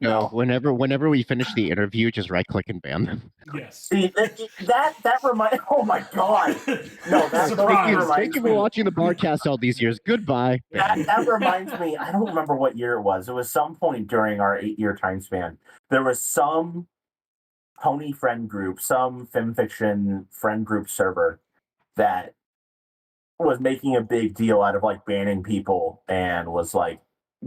No, whenever we finish the interview, just right-click and ban them. Yes. See, that reminds. Oh my god! No, that Surprise. reminds Thank you for me. watching the Barcast all these years. Goodbye. That reminds me. I don't remember what year it was. It was some point during our 8-year time span. There was some pony friend group, some fiction friend group server that was making a big deal out of like banning people and was like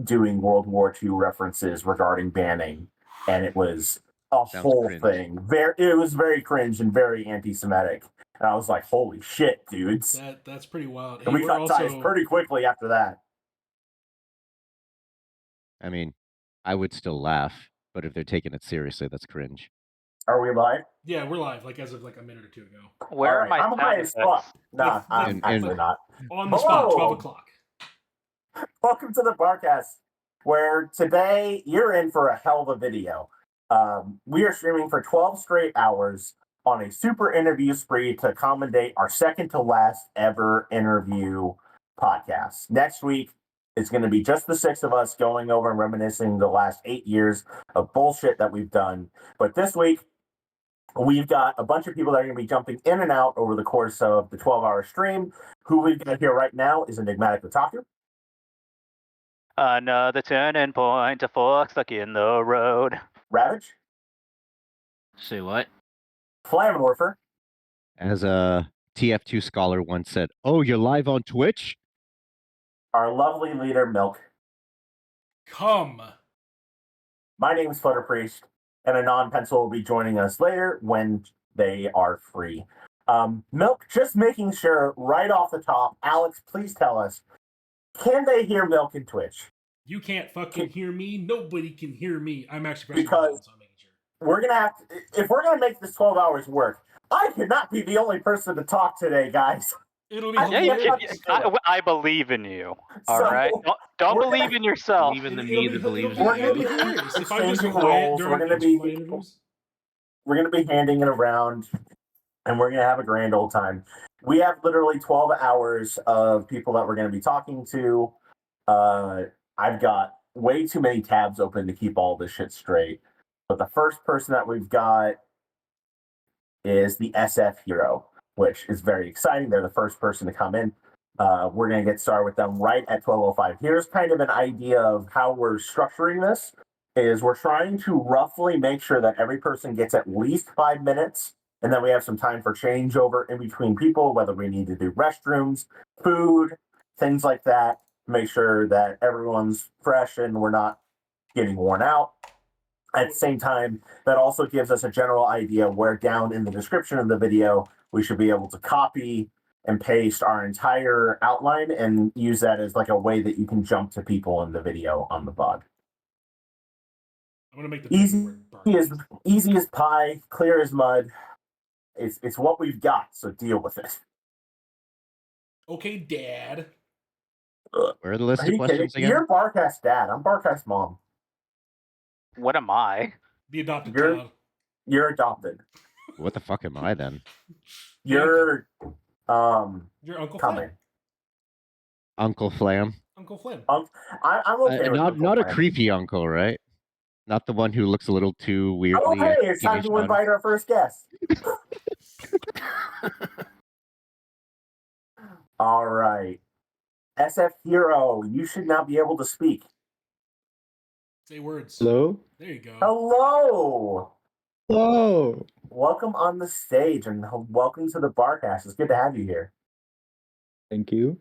doing World War II references regarding banning, and it was a whole cringe. thing. It was very cringe and very anti-Semitic. And I was like, "Holy shit, dudes!" That's pretty wild. And we cut ties pretty quickly after that. I mean, I would still laugh, but if they're taking it seriously, that's cringe. Are we live? Yeah, we're live, like as of like a minute or two ago. Where am I? I'm high as fuck. Nah, I'm actually not. On the spot, 12 o'clock. Welcome to the Barcast, where today you're in for a hell of a video. We are streaming for 12 straight hours on a super interview spree to accommodate our second to last ever interview podcast. Next week, it's going to be just the six of us going over and reminiscing the last 8 years of bullshit that we've done. But this week, we've got a bunch of people that are going to be jumping in and out over the course of the 12-hour stream. Who we've got here right now is Enigmatic Otaku. Another turning point, a fork stuck in the road. Ravage. Say what? Flammenwerfer. As a TF2 scholar once said, "Oh, you're live on Twitch?" Our lovely leader, Milk. Come. My name is Flutter Priest, and a non-pencil will be joining us later when they are free. Milk, just making sure right off the top, Alex, please tell us, can they hear Milk in Twitch? You can't fucking hear me. Nobody can hear me. I'm actually because so I'm making sure. We're gonna have to, if we're gonna make this 12 hours work, I cannot be the only person to talk today, guys. It'll be I believe in you. All right. Don't believe in yourself. Believe in the me that believes in We're you. gonna be exchanging roles. We're gonna be handing it around, and we're gonna have a grand old time. We have literally 12 hours of people that we're gonna be talking to. I've got way too many tabs open to keep all this shit straight. But the first person that we've got is the SF Hero, which is very exciting. They're the first person to come in. We're going to get started with them right at 12:05. Here's kind of an idea of how we're structuring this. Is we're trying to roughly make sure that every person gets at least 5 minutes, and then we have some time for changeover in between people, whether we need to do restrooms, food, things like that. Make sure that everyone's fresh and we're not getting worn out. At the same time, that also gives us a general idea where down in the description of the video, we should be able to copy and paste our entire outline and use that as like a way that you can jump to people in the video on the VOD. I'm gonna make the easy as pie, clear as mud. It's what we've got, so deal with it. Okay, Dad. Where are the list of questions again? You're Barcast Dad. I'm Barcast Mom. What am I? The adopted child. You're adopted. What the fuck am I then? You're Your Uncle coming. Flam. Uncle Flam. Uncle Flam. I'm okay with not a creepy uncle, right? Not the one who looks a little too weirdly. Oh, hey, it's time to invite our first guest. All right. SF Hero, you should now be able to speak. Say words. Hello? There you go. Hello. Hello. Welcome on the stage and welcome to the Barcast. It's good to have you here. Thank you.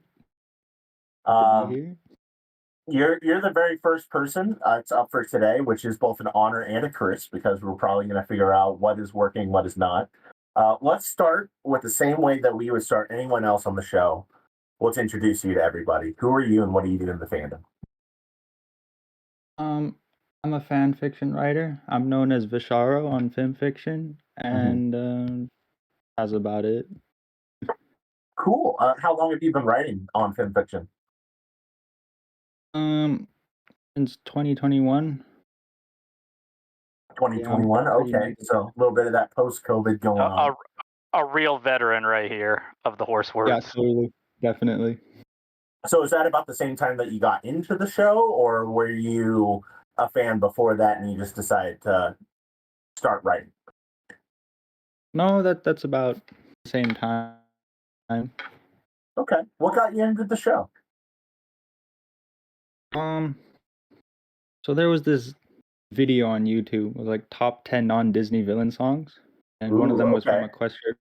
You're the very first person that's up for today, which is both an honor and a curse because we're probably going to figure out what is working, what is not. Let's start with the same way that we would start anyone else on the show. Let's introduce you to everybody. Who are you and what do you do in the fandom? I'm a fan fiction writer. I'm known as Visharo on Film Fiction, and that's about it. Cool. How long have you been writing on Film Fiction? Since 2021. 2021. Yeah, okay, so a little bit of that post-COVID going on. A real veteran right here of the horse words. Yeah, totally, definitely. So is that about the same time that you got into the show, or were you a fan before that, and you just decided to start writing? No, that's about the same time. Okay. What got you into the show? Um, so there was this video on YouTube with like top 10 non-Disney villain songs, and one of Ooh, them was from okay. Equestria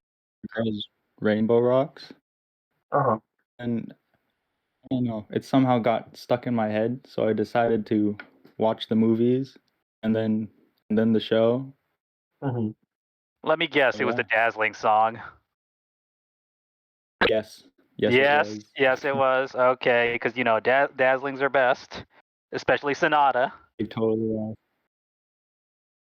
Girls Rainbow Rocks, Uh-huh. and I don't know, it somehow got stuck in my head, so I decided to watch the movies and then the show. Mm-hmm. Let me guess, it was Yeah. the Dazzling song. Yes, yes, it Yes, was. yes, it was. Okay, because Dazzlings are best, especially Sonata. It totally was,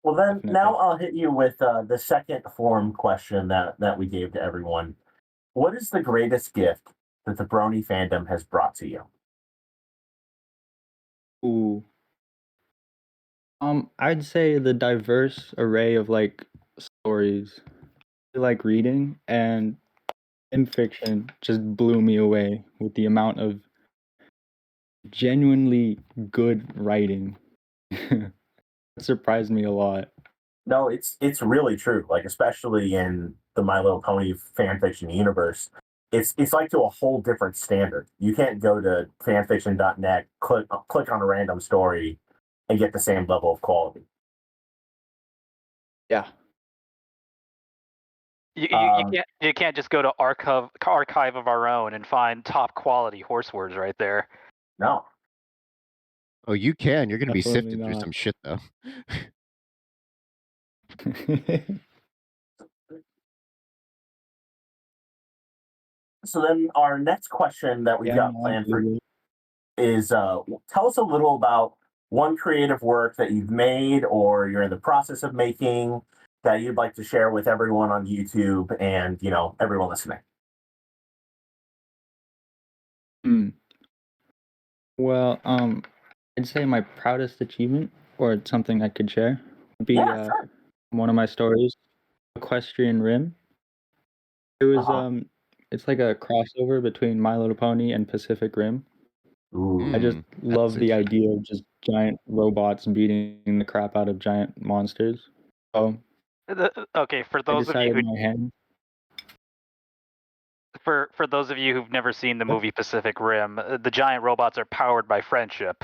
Well, then now definitely. I'll hit you with the second form question that we gave to everyone. What is the greatest gift that the Brony fandom has brought to you? Ooh. I'd say the diverse array of like stories I like reading, and in fiction just blew me away with the amount of genuinely good writing. It surprised me a lot. No, it's really true. Like especially in the My Little Pony fan fiction universe, it's like to a whole different standard. You can't go to fanfiction.net, click on a random story, and get the same level of quality. Yeah. Um, You can't just go to archive of our own and find top quality horse words right there. no. Oh, you can. You're gonna be Absolutely sifting through not. some shit though. So then our next question that we've Yeah, got no, planned for absolutely. is tell us a little about one creative work that you've made or you're in the process of making that you'd like to share with everyone on YouTube and everyone listening. Hmm. Well, I'd say my proudest achievement, or something I could share, would be Yeah, sure. one of my stories, Equestrian Rim. It was Uh-huh. it's like a crossover between My Little Pony and Pacific Rim. I Ooh. just That's love the interesting. idea of just giant robots beating the crap out of giant monsters. So Okay, for I those of you decided who my hand. for those of you who've never seen the What? movie Pacific Rim, the giant robots are powered by friendship.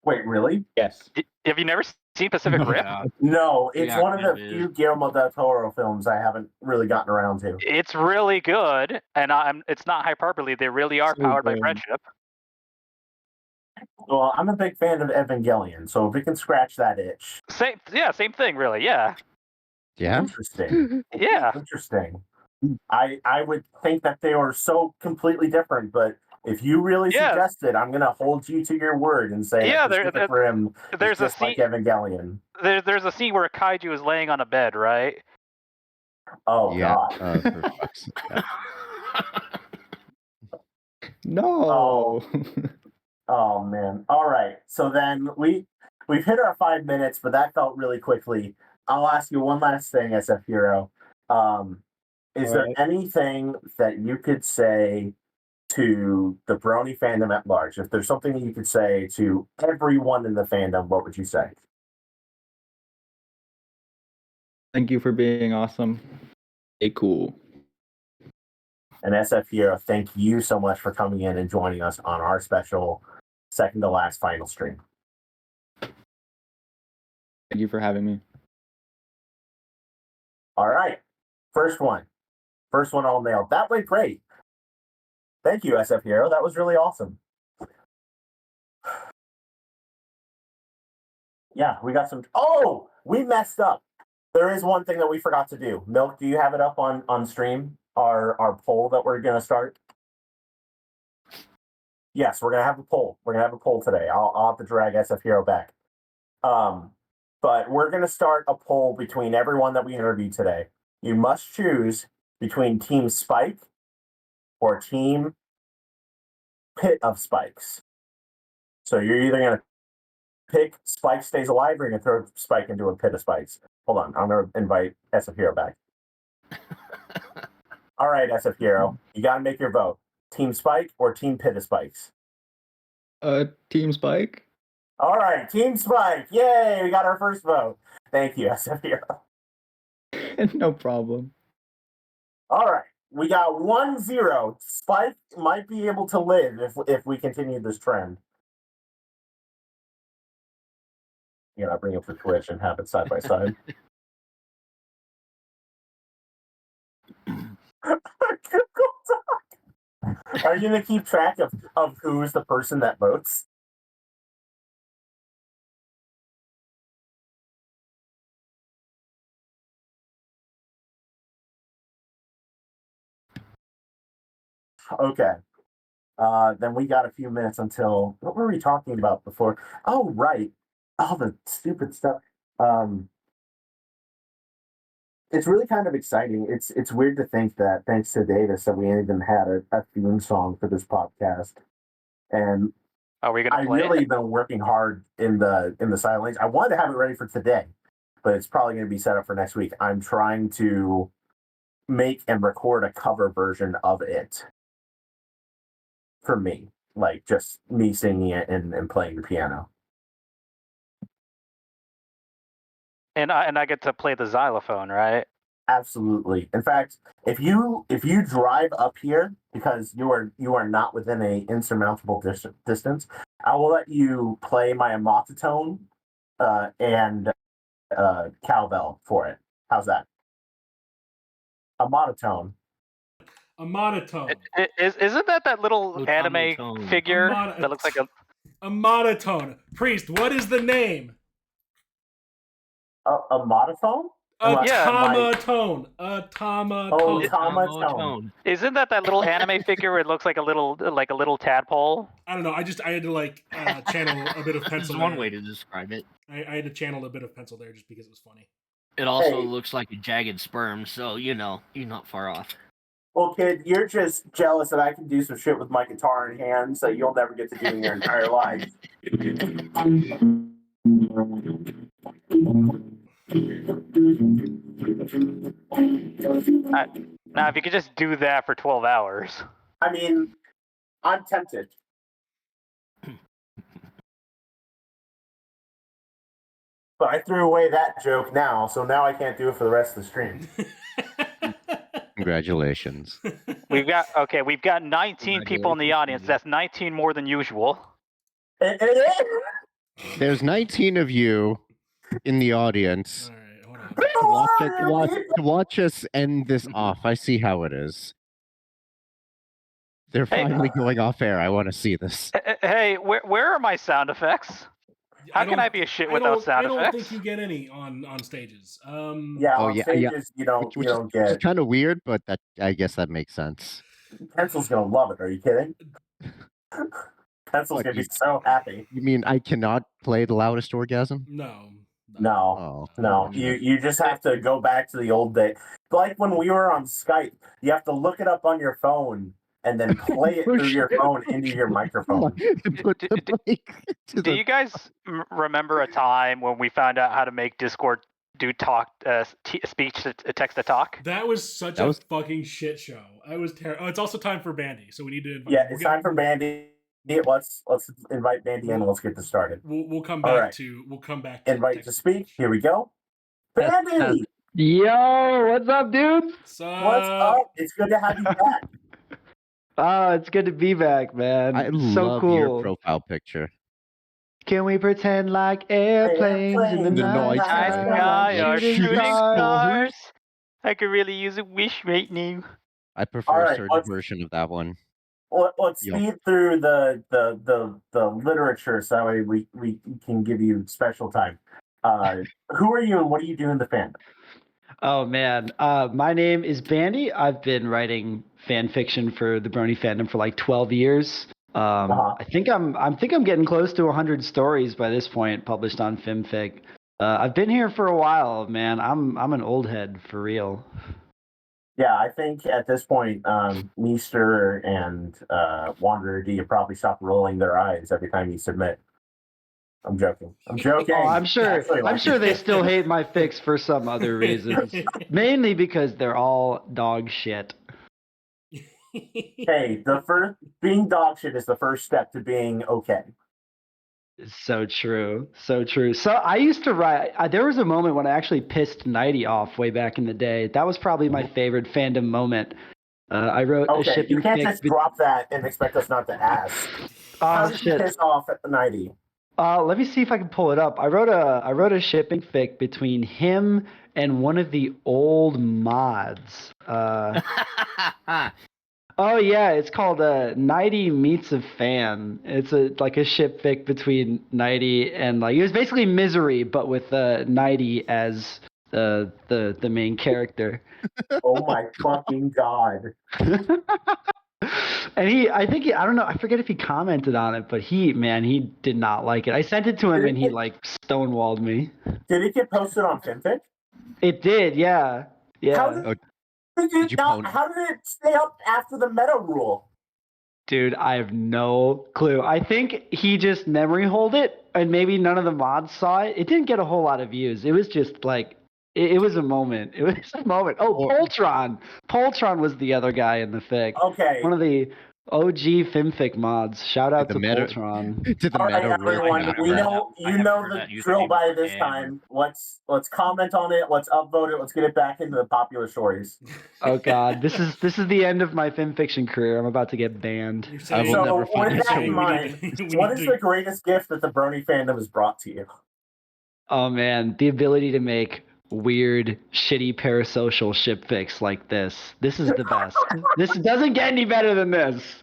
Wait, really? Yes. Have you never seen Pacific Rim? Yeah, No, he it's one of the acted is. few Guillermo del Toro films I haven't really gotten around to. It's really good, and it's not hyperbole. They really are So powered by good. friendship. Well, I'm a big fan of Evangelion, so if we can scratch that itch. Same thing, really. Yeah, Yeah. Interesting. yeah, Interesting. I would think that they were so completely different, but if you really yeah, suggest it, I'm gonna hold you to your word and say that yeah. Pacific Rim is There's a just like scene. Evangelion. There's a scene where a kaiju is laying on a bed, right? Oh Yeah. god. For fuck's sake. Yeah. Oh, No. oh man. All right. So then we've hit our 5 minutes, but that felt really quickly. I'll ask you one last thing, SF Hero. Um, All is there right. anything that you could say to the Brony fandom at large? If there's something that you could say to everyone in the fandom, what would you say? Thank you for being awesome. Stay cool. And SF Hero, thank you so much for coming in and joining us on our special second to last final stream. Thank you for having me. All right. First one. First one all nailed. That went great. Thank you, SF Hero. That was really awesome. Yeah, we got some. Oh, we messed up. There is one thing that we forgot to do. Milk, do you have it up on stream? Our poll that we're gonna start. Yes, we're gonna have a poll. We're gonna have a poll today. I'll have to drag SF Hero back. Um, but we're gonna start a poll between everyone that we interviewed today. You must choose between Team Spike or Team Pit of Spikes. So you're either gonna pick Spike stays alive or you're gonna throw Spike into a pit of spikes. Hold on, I'm gonna invite SF Hero back. All right, SF Hero, you gotta make your vote. Team Spike or Team Pit of Spikes? Team Spike? All right, Team Spike. Yay, we got our first vote. Thank you, SF Hero. No problem. All right, we got 1-0. Spike might be able to live if we continue this trend. You know, bring it to Twitch and have it side by side. Are you gonna keep track of who's the person that votes? Okay. Then we got a few minutes until what were we talking about before? Oh, right. All the stupid stuff. It's really kind of exciting. It's weird to think that thanks to Davis that we even had a theme song for this podcast. And Are we gonna I've play really it? been working hard in the silent lanes. I wanted to have it ready for today, but it's probably going to be set up for next week. I'm trying to make and record a cover version of it for me, like just me singing it and playing the piano. And I get to play the xylophone, right? Absolutely. In fact, if you drive up here because you are not within a insurmountable distance, I will let you play my amatotone and cowbell for it. How's that? A monotone. A monotone. Isn't that little Lutano anime tone. figure A that looks like a monotone. Priest, what is the name? A monophone? Yeah. Automaton. Oh, Automaton. automaton. Isn't that little anime figure where it looks like a little tadpole? I don't know. I had to like channel a bit of This pencil. is one there. way to describe it. I had to channel a bit of pencil there just because it was funny. It also Hey. looks like a jagged sperm, so you know you're not far off. Well, kid, you're just jealous that I can do some shit with my guitar in hand that you'll never get to do in your entire life. Now, if you could just do that for 12 hours. I mean, I'm tempted. But I threw away that joke now, so now I can't do it for the rest of the stream. Congratulations. We've got 19 people in the audience. That's 19 more than usual. It is. There's 19 of you in the audience. All right, hold on. To watch us end this off. I see how it is. They're Hey. finally going off air. I want to see this. Hey, where are my sound effects? How can I be a shit without sound effects? I don't think you get any on stages. Yeah, Oh, on yeah, stages you don't which is get. kind of weird, but that I guess that makes sense. Pencil's gonna love it. Are you kidding? Pencil's What, gonna be so happy. You mean I cannot play the loudest orgasm? No. No. Oh. You just have to go back to the old day. Like when we were on Skype, you have to look it up on your phone and then play it through your phone into your microphone. Do you guys remember a time when we found out how to make Discord do speech to text to talk? That was such a fucking shit show. I was terrible. Oh, it's also time for Bandy, so we need to invite. Yeah, it's time for Bandy. Let's invite Bandy in and let's get this started. We'll come back to invite to speak. Here we go. Bandy! Yo, what's up, dudes? What's up? It's good to have you back. It's good to be back, man. I so love cool. your profile picture. Can we pretend like airplanes in the night sky are shooting stars? stars? I could really use a wish right now. I prefer a certain version of that one. Let's speed through the literature so that way we can give you special time. Who are you and what do you do in the fandom? Oh man, my name is Bandy. I've been writing fan fiction for the Brony fandom for like 12 years. I think I'm getting close to 100 stories by this point, published on FimFic. I've been here for a while, man. I'm an old head for real. Yeah, I think at this point, Meester and Wanderer D have probably stopped rolling their eyes every time you submit. I'm joking. Oh, I'm sure they still hate my fics for some other reasons. Mainly because they're all dog shit. Hey, being dog shit is the first step to being okay. So true. So true. So I used to write. There was a moment when I actually pissed Nighty off way back in the day. That was probably my favorite fandom moment. I wrote a Okay, you shipping can't fic. just drop that and expect us not to ask. How Oh did you shit. piss off at the 90? Let me see if I can pull it up. I wrote a shipping fic between him and one of the old mods. Oh yeah, it's called Nighty Meets a Fan. It's like a ship fic between Nighty and like it was basically Misery, but with Nighty as the main character. Oh my fucking god. And I don't know, I forget if he commented on it, but he did not like it. I sent it to him and he like stonewalled me. Did it get posted on FinFic? It did, yeah. How Yeah. did you how did it stay up after the meta rule? Dude, I have no clue. I think he just memory hold it, and maybe none of the mods saw it. It didn't get a whole lot of views. It was just like it was a moment. It was a moment. Oh, Poltron. Poltron was the other guy in the fic. Okay. One of the OG FimFic mods. Shout out the to meta- Poltron. To the All right, meta rule. everyone. never We heard know that. I you haven't know heard the that username drill by this ever. time. Let's comment on it. Let's upvote it. Let's get it back into the popular stories. Oh God, this is the end of my FimFiction career. I'm about to get banned. You're I saying, will So never find with you. that in mind, we what need is to- the greatest gift that the Brony fandom has brought to you? Oh man, the ability to make weird, shitty parasocial ship fics like this. This is the best. This doesn't get any better than this.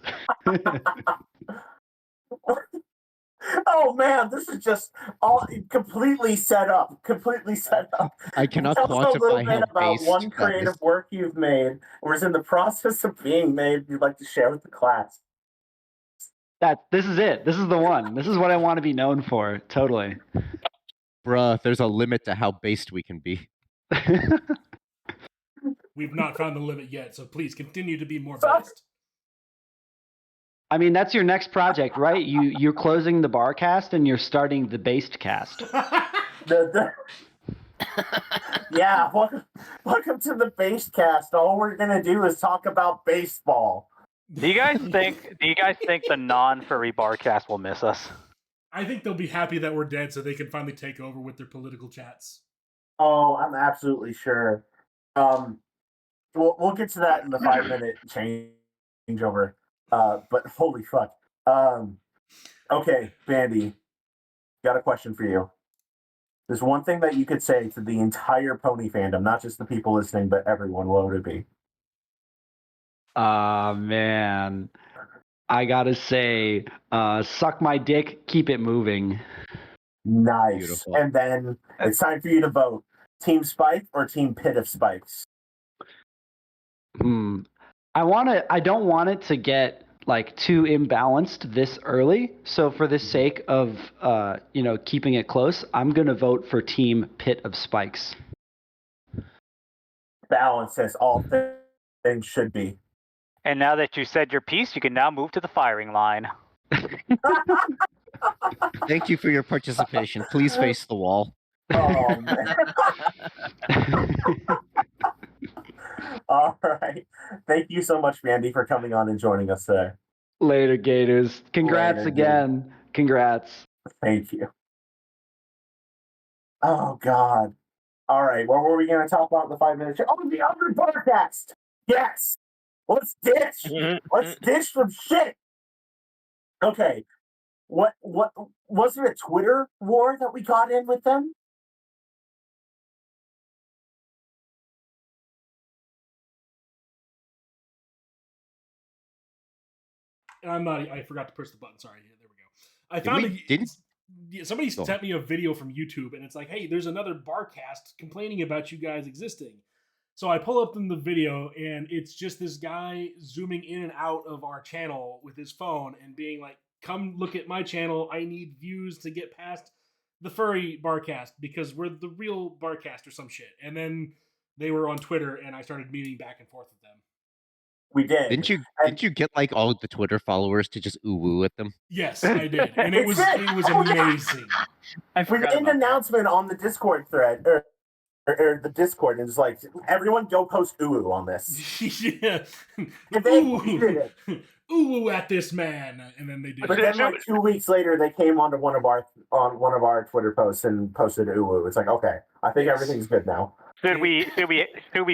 Oh man, this is just all completely set up. Completely set up. I cannot Tell us a little quantify bit how about based one that creative is. work you've made or is in the process of being made you'd like to share with the class. This is it. This is the one. This is what I want to be known for. Totally. Bruh, there's a limit to how based we can be. We've not found the limit yet, so please continue to be more based. I mean, that's your next project, right? You're closing the Barcast and you're starting the Based Cast. Yeah, welcome to the Basecast. All we're gonna do is talk about baseball. Do you guys think the non-furry Barcast will miss us? I think they'll be happy that we're dead so they can finally take over with their political chats. Oh, I'm absolutely sure. We'll get to that in the 5-minute changeover. But holy fuck. Okay, Bandy, got a question for you. There's one thing that you could say to the entire pony fandom, not just the people listening, but everyone. What would it be? Man. I gotta say, suck my dick, keep it moving. Nice. Beautiful. And then it's time for you to vote. Team Spike or Team Pit of Spikes? I don't want it to get like too imbalanced this early. So for the sake of keeping it close, I'm gonna vote for Team Pit of Spikes. Balance as all things should be. And now that you said your piece, you can now move to the firing line. Thank you for your participation. Please face the wall. Oh, man. All right. Thank you so much, Mandy, for coming on and joining us today. Later, Gators. Congrats Later, again. Dude. Congrats. Thank you. Oh, God. All right. What were we going to talk about in the 5-minute show? Oh, the other Barcast. Yes. Let's ditch. Let's ditch some shit. Okay. What was there a Twitter war that we got in with them? I forgot to push the button. Sorry. Yeah, there we go. I found somebody sent me a video from YouTube, and it's like, hey, there's another Barcast complaining about you guys existing. So I pull up in the video, and it's just this guy zooming in and out of our channel with his phone and being like, come look at my channel. I need views to get past the furry Barcast because we're the real Barcast or some shit. And then they were on Twitter, and I started meeting back and forth with them. We did. Didn't you get like all the Twitter followers to just ooh at them? Yes, I did, and it was amazing. I forgot an announcement on the Discord thread or the Discord, and it's like everyone go post ooh on this. Yeah, And they tweeted it. ooh at this man, and then they do. But then, like 2 weeks later, they came onto one of our Twitter posts and posted ooh. It's like, okay, I think everything's good now. Should we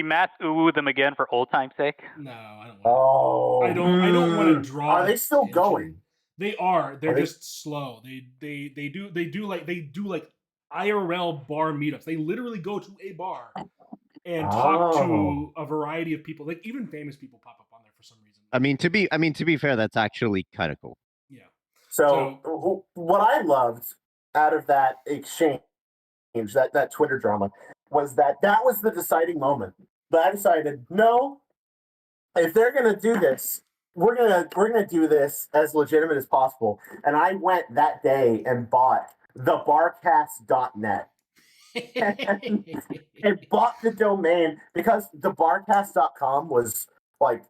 mass ooh them again for old time's sake? No, I don't Oh, want I don't want to draw. Are they still attention. going? They are. They're just slow. They do like IRL bar meetups. They literally go to a bar and talk to a variety of people. Like even famous people pop up on there for some reason. I mean, to be fair, that's actually kind of cool. Yeah. So what I loved out of that exchange, that Twitter drama, was that was the deciding moment. That I decided, no, if they're gonna do this, we're gonna do this as legitimate as possible. And I went that day and bought the Barcast.net. and bought the domain because the Barcast.com was like,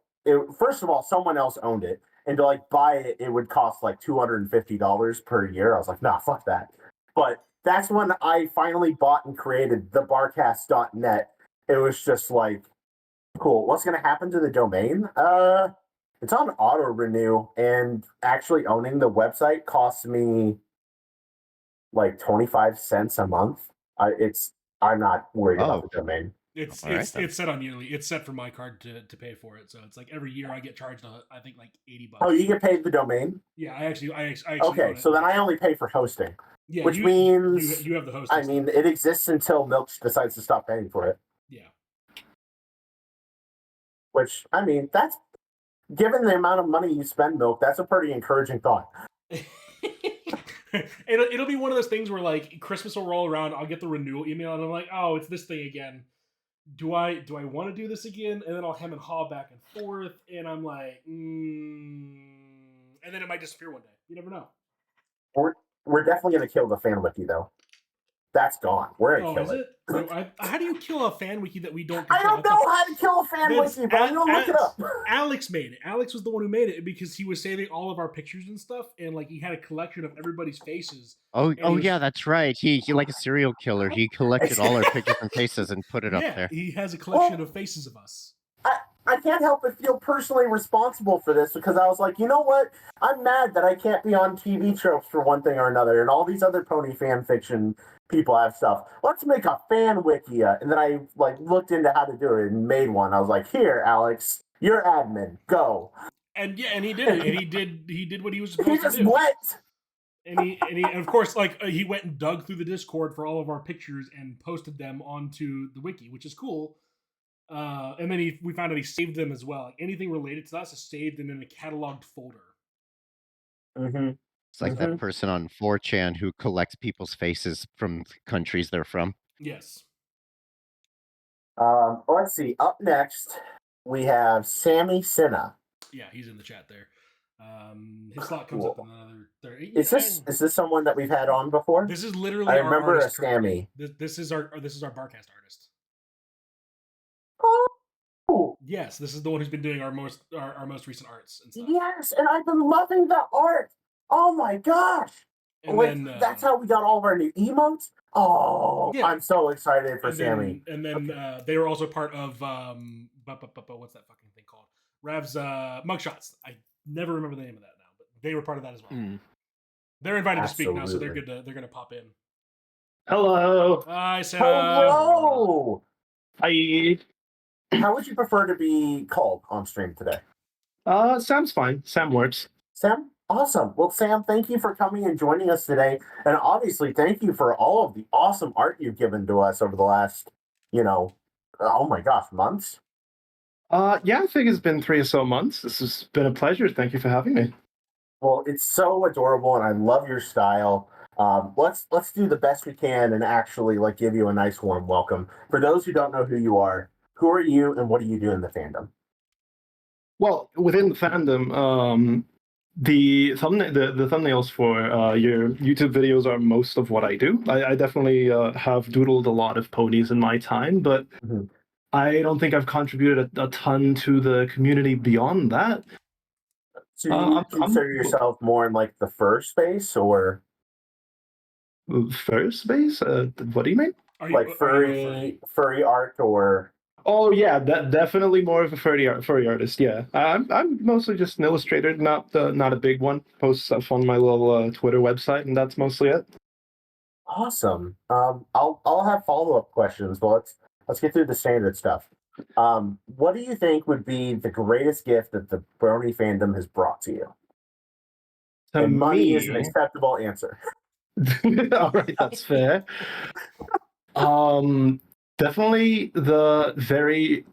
first of all, someone else owned it, and to like buy it, it would cost like $250 per year. I was like, nah, fuck that. But that's when I finally bought and created the Barcast.net. It was just like, cool. What's going to happen to the domain? It's on auto renew, and actually owning the website costs me like 25 cents a month. I'm not worried about the domain. It's set on yearly. It's set for my card to pay for it. So it's like every year I get charged I think like $80. Oh, you get paid the domain? Yeah, I actually okay, so then I only pay for hosting. Yeah, which means you have the hosting. I mean, it exists until Milch decides to stop paying for it. Yeah. Which, I mean, that's, given the amount of money you spend, Milk, that's a pretty encouraging thought. It'll be one of those things where like Christmas will roll around, I'll get the renewal email, and I'm like, oh, it's this thing again. Do I want to do this again? And then I'll hem and haw back and forth, and I'm like, and then it might disappear one day. You never know. We're definitely gonna kill the fan wiki though. That's gone. We're gonna kill it. So how do you kill a fan wiki that we don't control? I don't know how to kill a fan wiki, but I'm gonna look it up. Alex made it. Alex was the one who made it because he was saving all of our pictures and stuff, and like he had a collection of everybody's faces. Yeah, that's right. He like a serial killer. He collected all our pictures and faces and put it up there. He has a collection of faces of us. I can't help but feel personally responsible for this because I was like, you know what? I'm mad that I can't be on TV tropes for one thing or another, and all these other pony fan fiction people have stuff. Let's make a fan wiki. And then I like looked into how to do it and made one. I was like, here, Alex, you're admin. Go. And yeah, and he did it. And he did what he was supposed to do. He just went. And of course, like he went and dug through the Discord for all of our pictures and posted them onto the wiki, which is cool. And then we found out he saved them as well. Like anything related to us is saved in a cataloged folder. Mm-hmm. It's like that person on 4chan who collects people's faces from countries they're from. Yes. Let's see. Up next, we have Sammy Sinha. Yeah, he's in the chat there. His slot comes up in another 30. Is this someone that we've had on before? This is literally I our remember artist. Sammy. This is our Barcast artist. Oh. Yes, this is the one who's been doing our most recent arts and stuff. Yes, and I've been loving the art. Oh my gosh. And then, that's how we got all of our new emotes. Oh, yeah. I'm so excited for Sammy. And then they were also part of what's that fucking thing called? Rav's mugshots. I never remember the name of that now, but they were part of that as well. They're invited to speak now, so they're good. They're gonna pop in. Hello. Hi, Sam. Hello. Hi. How would you prefer to be called on stream today? Sam's fine. Sam works. Sam? Awesome. Well, Sam, thank you for coming and joining us today. And obviously, thank you for all of the awesome art you've given to us over the last, oh my gosh, months? Yeah, I think it's been 3 or so months. This has been a pleasure. Thank you for having me. Well, it's so adorable, and I love your style. Let's do the best we can and actually give you a nice warm welcome. For those who don't know who you are you and what do you do in the fandom? Well, within the fandom, the thumbnails for your YouTube videos are most of what I do. I definitely have doodled a lot of ponies in my time, but I don't think I've contributed a ton to the community beyond that. So you consider yourself more in the fur space, or fur space? What do you mean? Furry art, or Oh yeah, definitely more of a furry artist. Yeah, I'm mostly just an illustrator, not a big one. Post stuff on my little Twitter website, and that's mostly it. Awesome. I'll have follow-up questions, but let's get through the standard stuff. What do you think would be the greatest gift that the Brony fandom has brought to you? To And money is me, an acceptable answer. all right, that's fair. Definitely the very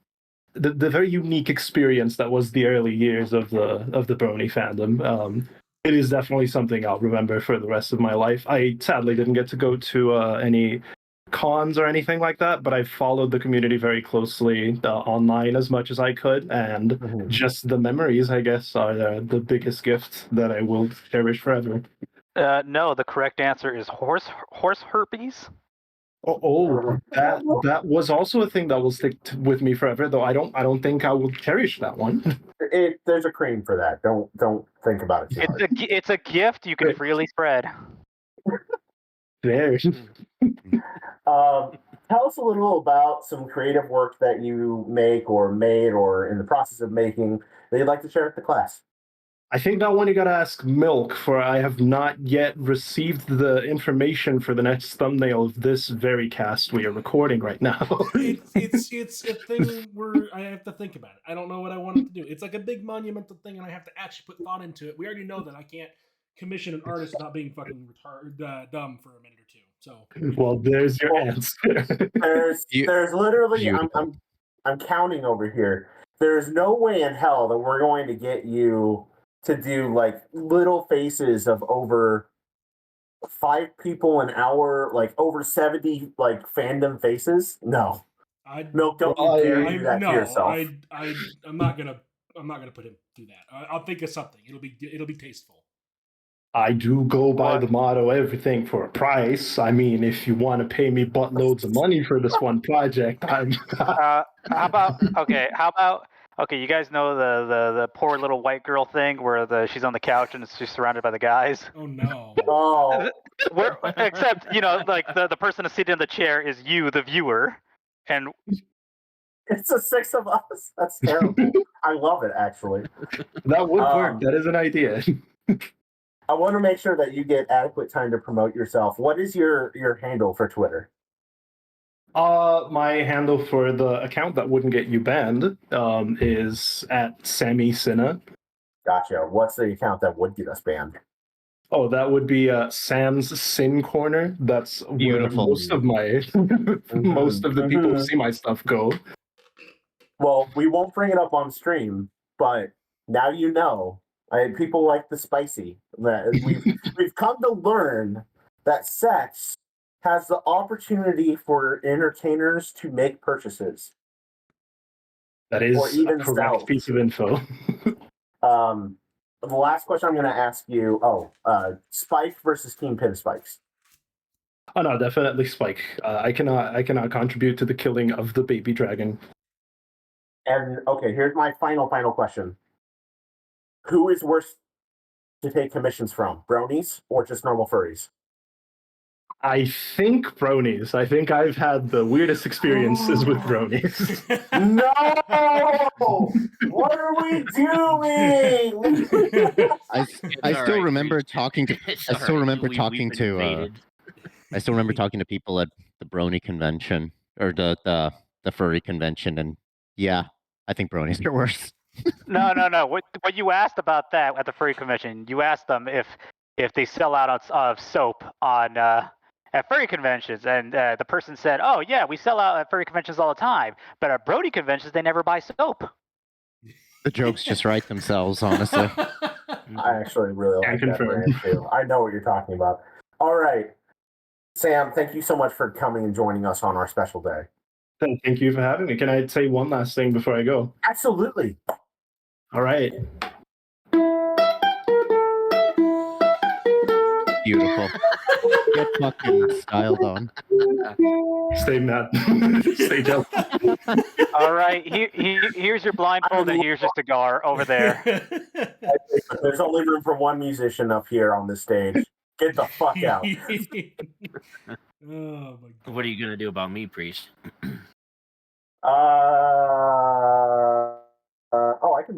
unique experience that was the early years of the Brony fandom. It is definitely something I'll remember for the rest of my life. I sadly didn't get to go to any cons or anything like that, but I followed the community very closely online as much as I could, and just the memories, I guess, are the biggest gift that I will cherish forever. No, the correct answer is horse herpes. That was also a thing that will stick with me forever. Though I don't think I will cherish that one. There's a cream for that. Don't think about it too hard. It's a gift you can freely spread. There. Tell us a little about some creative work that you make or made or in the process of making that you'd like to share with the class. I think that one you gotta ask Milk, for I have not yet received the information for the next thumbnail of this very cast we are recording right now. it's a thing where I have to think about it. I don't know what I want it to do. It's like a big monumental thing, and I have to actually put thought into it. We already know that I can't commission an artist without being fucking dumb for a minute or two. So, well, there's your answer. There's literally I'm counting over here. There's no way in hell that we're going to get you to do like little faces of over 5 people an hour, like over 70 like fandom faces. No, Milk, don't you dare do that to yourself. I'm not gonna put him through that. I'll think of something. It'll be tasteful. I do go by the motto, everything for a price. I mean, if you want to pay me buttloads of money for this one project, I'm... How about, you guys know the poor little white girl thing where she's on the couch and she's surrounded by the guys? Oh, no. Oh. Except, like the person sitting in the chair is you, the viewer, and... It's a 6 of us. That's terrible. I love it, actually. That would work. That is an idea. I want to make sure that you get adequate time to promote yourself. What is your handle for Twitter? My handle for the account that wouldn't get you banned is at Sammy Sinna. Gotcha. What's the account that would get us banned? Oh, that would be Sam's Sin Corner. That's beautiful. Where most of my most of the people who see my stuff go. Well, we won't bring it up on stream, but now you know. People like the spicy. We've come to learn that sex has the opportunity for entertainers to make purchases. That is a correct piece of info. The last question I'm going to ask you. Spike versus Team Pin Spikes. Oh no, definitely Spike. I cannot contribute to the killing of the baby dragon. And okay, here's my final question. Who is worse to take commissions from, bronies or just normal furries? I think bronies. I think I've had the weirdest experiences with bronies. No! What are we doing? I still remember talking to people at the brony convention or the furry convention, and yeah, I think bronies are worse. No. What you asked about that at the furry convention, you asked them if they sell out of soap on at furry conventions, and the person said, "Oh yeah, we sell out at furry conventions all the time, but at brony conventions they never buy soap." The jokes just write themselves, honestly. I actually really like that brand too. I know what you're talking about. All right, Sam, thank you so much for coming and joining us on our special day. Thank you for having me. Can I say one last thing before I go? Absolutely. All right. Beautiful. Get fucking styled on. Stay mad. Stay jealous. All right. Here's your blindfold, and here's your cigar over there. There's only room for one musician up here on the stage. Get the fuck out. Oh my God. What are you gonna do about me, Priest?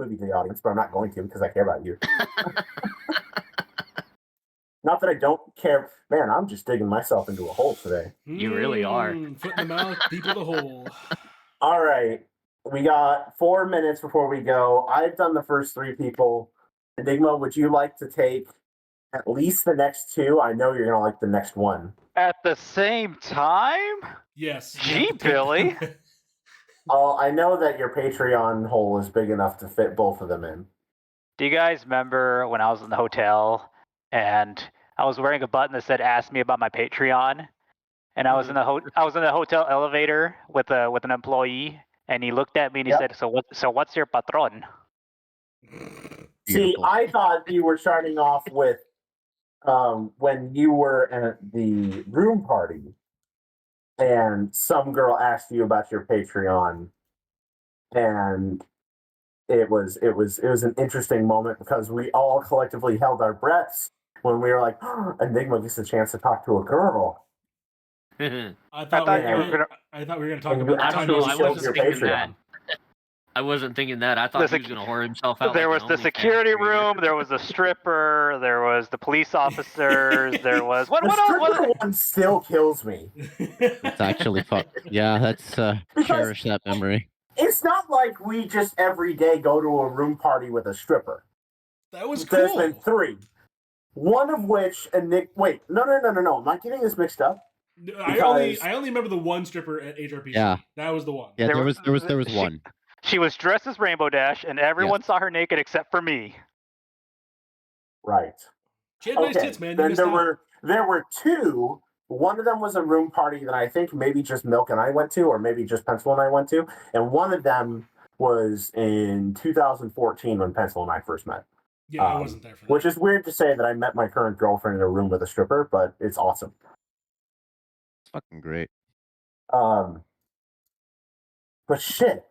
movie to the audience, but I'm not going to because I care about you. Not that I don't care. Man, I'm just digging myself into a hole today. You really are. Foot in the mouth, deep in the hole. All right. We got 4 minutes before we go. I've done the first 3 people. Enigma, would you like to take at least the next 2? I know you're going to like the next one. At the same time? Yes. Gee, Billy. I know that your Patreon hole is big enough to fit both of them in. Do you guys remember when I was in the hotel and I was wearing a button that said "Ask me about my Patreon"? And I was in the hotel elevator with an employee, and he looked at me and he said, "So what's your patron?" See, I thought you were starting off with when you were at the room party and some girl asked you about your Patreon, and it was an interesting moment because we all collectively held our breaths when we were like, oh, Enigma gets a chance to talk to a girl. I thought we were going to talk about the time I wasn't thinking that. I wasn't thinking that. I thought he was going to whore himself out. There was the security room. There was the stripper. There was the police officers. There was what else? Stripper one still kills me. It's actually fun. Yeah, that's cherish that memory. It's not like we just every day go to a room party with a stripper. That was cool. There's been 3. One of which wait, no. Am I getting this mixed up? I only remember the one stripper at HRPC. Yeah. That was the one. Yeah, there was one. She was dressed as Rainbow Dash, and everyone saw her naked except for me. Right. She had nice tits, man. Then there were 2. One of them was a room party that I think maybe just Milk and I went to, or maybe just Pencil and I went to, and one of them was in 2014 when Pencil and I first met. Yeah, I wasn't there for that. Which is weird to say that I met my current girlfriend in a room with a stripper, but it's awesome. It's fucking great. But shit.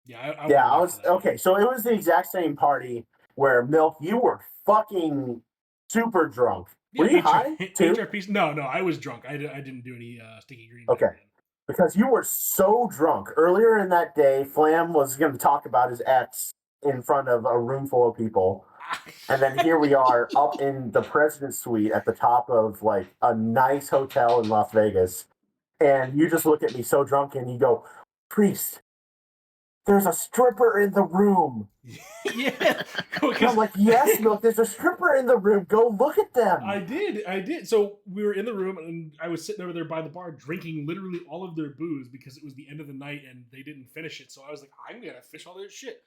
Yeah, I was okay. So it was the exact same party where Milk, you were fucking super drunk. Were you high too? HRPC? No, I was drunk. I didn't do any sticky green. Okay, because you were so drunk earlier in that day. Flam was going to talk about his ex in front of a room full of people, and then here we are up in the president's suite at the top of like a nice hotel in Las Vegas, and you just look at me so drunk and you go, "Priest, there's a stripper in the room." Yeah. I'm like, yes, Milk, there's a stripper in the room. Go look at them. I did. So we were in the room, and I was sitting over there by the bar drinking literally all of their booze because it was the end of the night and they didn't finish it. So I was like, I'm going to fish all this shit.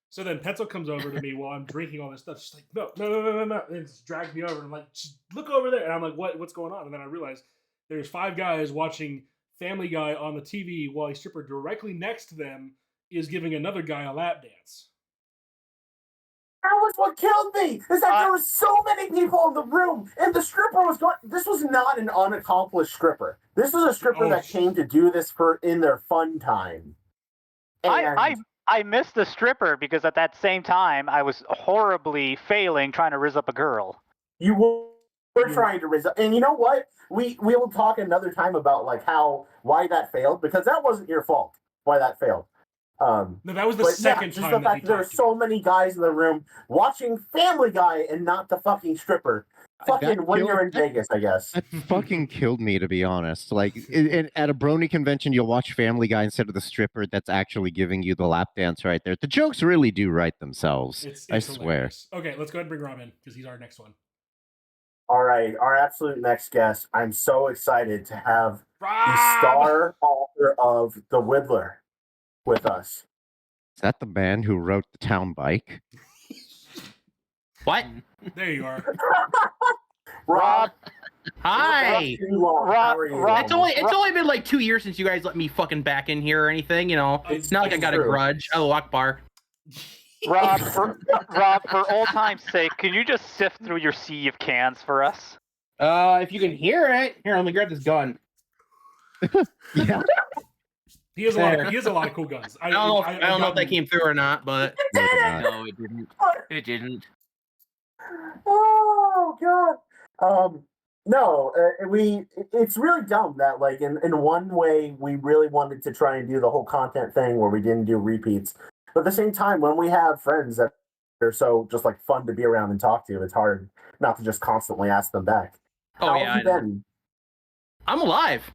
So then Pencil comes over to me while I'm drinking all this stuff. She's like, no. And just dragged me over. And I'm like, look over there. And I'm like, what's going on? And then I realized there's 5 guys watching Family Guy on the TV while a stripper directly next to them is giving another guy a lap dance. That was what killed me. Is that there were so many people in the room, and the stripper was going. This was not an unaccomplished stripper. This was a stripper that came to do this in their fun time. And I missed the stripper because at that same time I was horribly failing trying to rizz up a girl. You were trying to rizz up, and you know what? We will talk another time about like why that failed, because that wasn't your fault. Why that failed. No, that was the second time. Just the fact that there were so many guys in the room watching Family Guy and not the fucking stripper. Fucking when you're in Vegas, I guess. That fucking killed me, to be honest. Like, at a brony convention, you'll watch Family Guy instead of the stripper that's actually giving you the lap dance right there. The jokes really do write themselves. I swear. Hilarious. Okay, let's go ahead and bring Rob in, because he's our next one. All right, our absolute next guest. I'm so excited to have the star author of The Whittler with us. Is that the man who wrote The Town Bike? What? There you are. Rob. Hi. Rob. It's only been like 2 years since you guys let me fucking back in here or anything, you know. It's not like I got a grudge. Oh, Akbar. Rob, for old time's sake, can you just sift through your sea of cans for us? If you can hear it. Here, let me grab this gun. Yeah. He has a lot of cool guns. I don't know if that came through or not, but No, it didn't. It didn't. Oh God. No, it's really dumb that like in one way we really wanted to try and do the whole content thing where we didn't do repeats, But at the same time, when we have friends that are so just like fun to be around and talk to, it's hard not to just constantly ask them back. Oh, How yeah, have you been? I'm alive.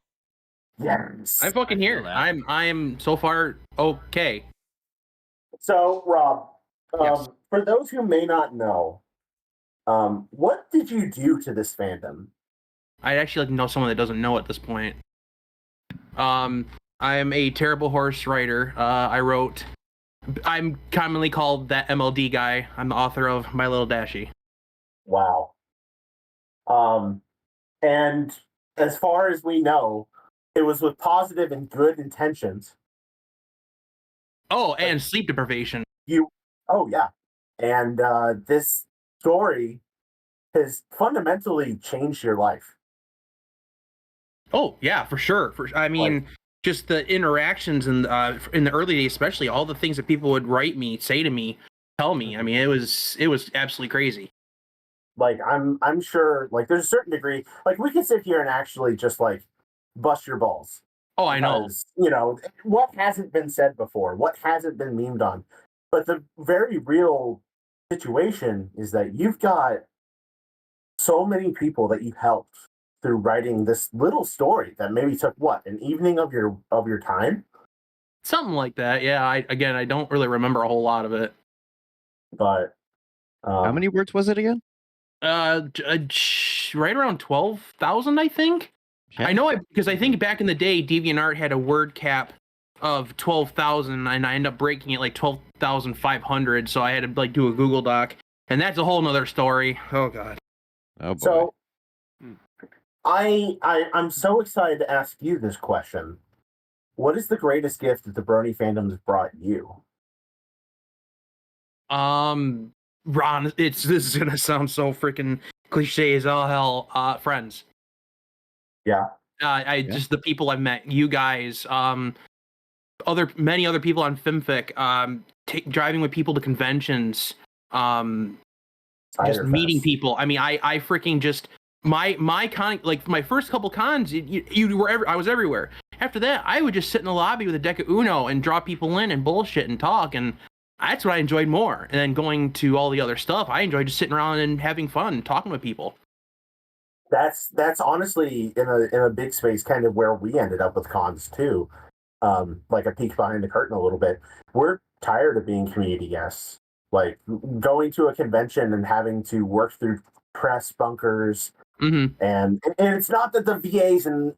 Yes. I'm fucking here. I'm so far okay. So, Rob, Yes. for those who may not know, what did you do to this fandom? I'd actually like to know someone that doesn't know at this point. I'm a terrible horse writer. I'm commonly called that MLD guy. I'm the author of My Little Dashie. Wow. And as far as we know, it was with positive and good intentions. Oh, and sleep deprivation. Oh yeah. And this story has fundamentally changed your life. Oh yeah, for sure. I mean, just the interactions in the early days, especially all the things that people would write me, say to me, tell me. I mean, it was absolutely crazy. Like I'm sure like there's a certain degree like we can sit here and actually just like bust your balls. Oh, I know. Because, you know, what hasn't been said before? What hasn't been memed on? But the very real situation is that you've got so many people that you've helped through writing this little story that maybe took what, an evening of your time? Something like that. Yeah, I don't really remember a whole lot of it. But how many words was it again? Right around 12,000, I think. Okay. I know because I think back in the day, DeviantArt had a word cap of 12,000, and I ended up breaking it like 12,500. So I had to like do a Google Doc, and that's a whole nother story. Oh god. Oh boy. So I'm so excited to ask you this question. What is the greatest gift that the Brony fandom has brought you? Ron, this is gonna sound so freaking cliche as all hell. Friends. Yeah. Just the people I've met, you guys, many other people on FimFic, driving with people to conventions, just meeting people. I mean, I freaking just my con, like my first couple cons, I was everywhere. After that, I would just sit in the lobby with a deck of Uno and draw people in and bullshit and talk, and that's what I enjoyed more. And then going to all the other stuff, I enjoyed just sitting around and having fun, talking with people. That's honestly in a big space kind of where we ended up with cons too. Like a peek behind the curtain a little bit. We're tired of being community guests. Like going to a convention and having to work through press bunkers. Mm-hmm. And it's not that the VAs and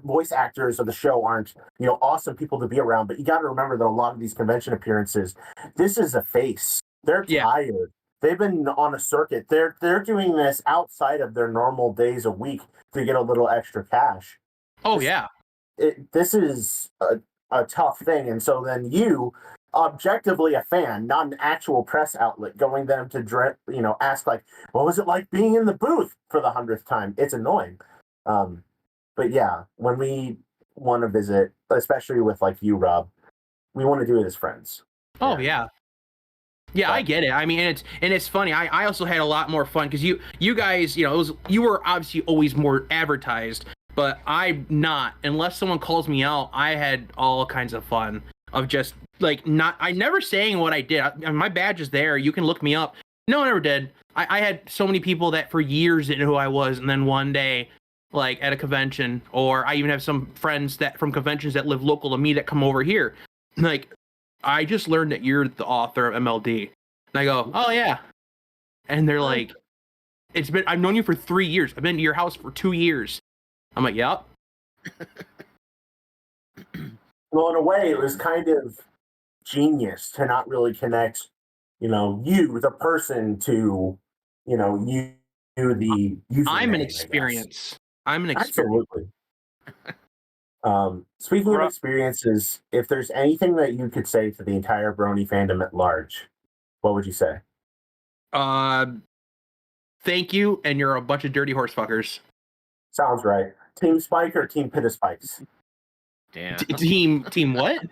voice actors of the show aren't, awesome people to be around, but you got to remember that a lot of these convention appearances, this is a face. They're tired. They've been on a circuit. They're doing this outside of their normal days a week to get a little extra cash. Oh, this is a tough thing. And so then you, objectively a fan, not an actual press outlet, going them to ask like, what was it like being in the booth for the 100th time? It's annoying. But yeah, when we want to visit, especially with like you, Rob, we want to do it as friends. Oh yeah. Yeah, I get it. I mean, it's funny. I also had a lot more fun because you guys, you were obviously always more advertised, but I'm not. Unless someone calls me out, I had all kinds of fun of just like I never saying what I did. My badge is there. You can look me up. No, I never did. I had so many people that for years didn't know who I was, and then one day, like at a convention, or I even have some friends that from conventions that live local to me that come over here, like. I just learned that you're the author of MLD. And I go, oh yeah. And they're like, I've known you for 3 years. I've been to your house for 2 years. I'm like, yep. Well, in a way, it was kind of genius to not really connect, you, the person, to, you, the username. I'm an experience. Absolutely. Speaking of experiences, if there's anything that you could say to the entire Brony fandom at large, what would you say? Thank you, and you're a bunch of dirty horse fuckers. Sounds right. Team Spike or Team Pit of Spikes? Damn. Team what?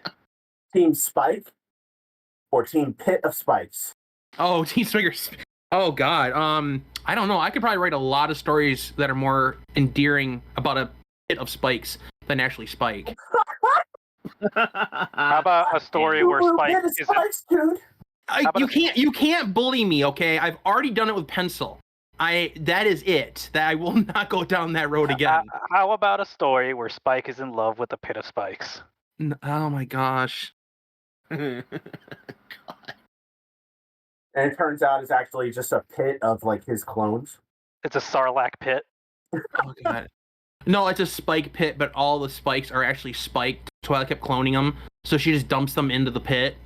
Team Spike or Team Pit of Spikes? Oh, Team Spikers. Oh God. I don't know. I could probably write a lot of stories that are more endearing about a pit of spikes than actually Spike. How about a story where Spike isn't? You can't bully me, okay? I've already done it with Pencil. That is it. That I will not go down that road again. How about a story where Spike is in love with a pit of spikes? Oh my gosh. And it turns out it's actually just a pit of like his clones. It's a Sarlacc pit. Oh god. No, it's a spike pit, but all the spikes are actually spiked. Twilight kept cloning them, so she just dumps them into the pit.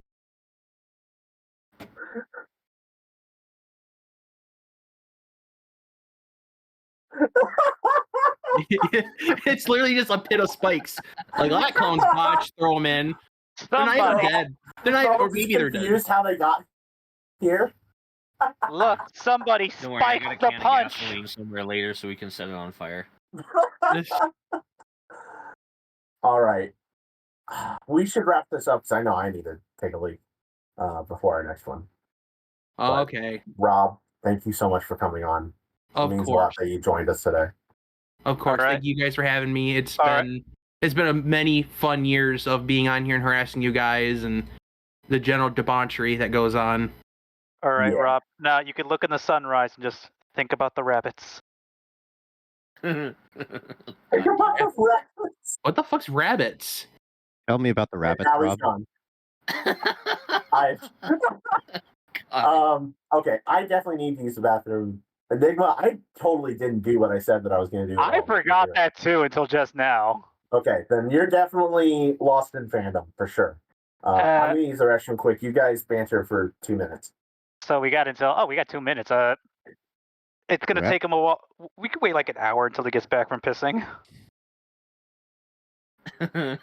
It's literally just a pit of spikes. Like, that clone's botched, throw them in. They're not even dead. They're not, or maybe they're dead. How they got here? Look, somebody spiked the punch. Gasoline somewhere later so we can set it on fire. All right. We should wrap this up because I know I need to take a leak before our next one. Oh, okay. Rob, thank you so much for coming on. Of it means course. a lot that you joined us today. Of course. Right. Thank you guys for having me. It's been a many fun years of being on here and harassing you guys and the general debauchery that goes on. All right, Rob. Now you can look in the sunrise and just think about the rabbits. What the fuck's rabbits? Tell me about the rabbits, Rob. Okay, I definitely need to use the bathroom. Enigma, I totally didn't do what I said that I was going to do. I forgot that too until just now. Okay, then you're definitely lost in fandom for sure. I'm going to use the restroom quick. You guys banter for 2 minutes. So we got 2 minutes. It's going to take him a while. We could wait like an hour until he gets back from pissing. But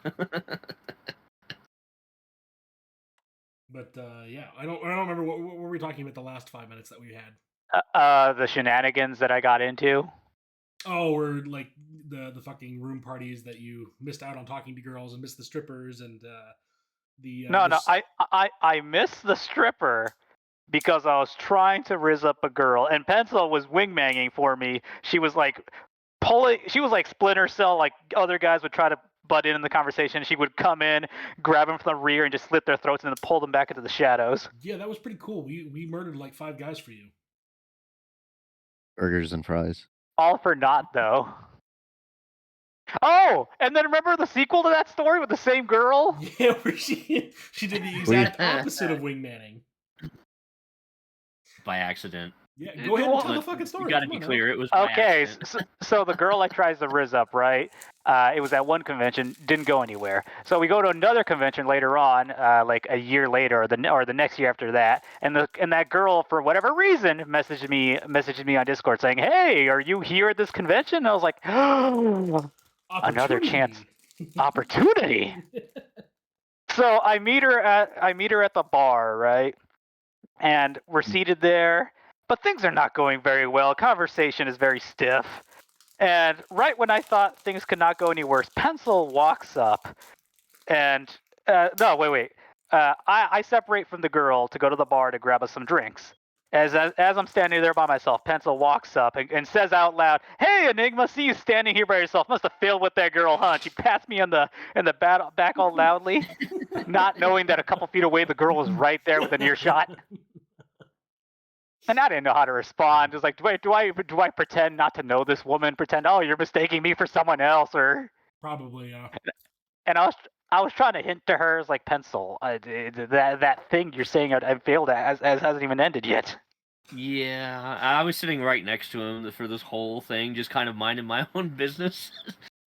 yeah, I don't remember what were we talking about the last 5 minutes that we had. The shenanigans that I got into. Oh, or like the fucking room parties that you missed out on talking to girls and missed the strippers and the. No, I missed the stripper because I was trying to rizz up a girl, and Pencil was wingmanging for me. She was like Splinter Cell, like other guys would try to butt in the conversation. She would come in, grab them from the rear, and just slit their throats and then pull them back into the shadows. Yeah, that was pretty cool. We murdered like 5 guys for you. Burgers and fries. All for naught, though. Oh, and then remember the sequel to that story with the same girl? Yeah, where she did the exact opposite of wingmanning. By accident. Yeah, go ahead and tell the fucking story. You gotta be clear, it was okay. So the girl like tries to rizz up, right? It was at one convention, didn't go anywhere. So we go to another convention later on, like a year later, or the next year after that, and that girl for whatever reason messaged me on Discord saying, "Hey, are you here at this convention?" And I was like, "Oh, another chance, opportunity." So I meet her at the bar, right? And we're seated there. But things are not going very well. Conversation is very stiff. And right when I thought things could not go any worse, Pencil walks up and... no, wait. I separate from the girl to go to the bar to grab us some drinks. As I'm standing there by myself, Pencil walks up and says out loud, "Hey, Enigma, see you standing here by yourself. Must have failed with that girl, huh?" She passed me in the back all loudly, not knowing that a couple feet away the girl was right there with an earshot. And I didn't know how to respond. It was like, wait, do I pretend not to know this woman? Pretend, oh, you're mistaking me for someone else, or probably, yeah. And I was trying to hint to her, as like, Pencil, that thing you're saying I failed at as hasn't even ended yet. Yeah, I was sitting right next to him for this whole thing, just kind of minding my own business.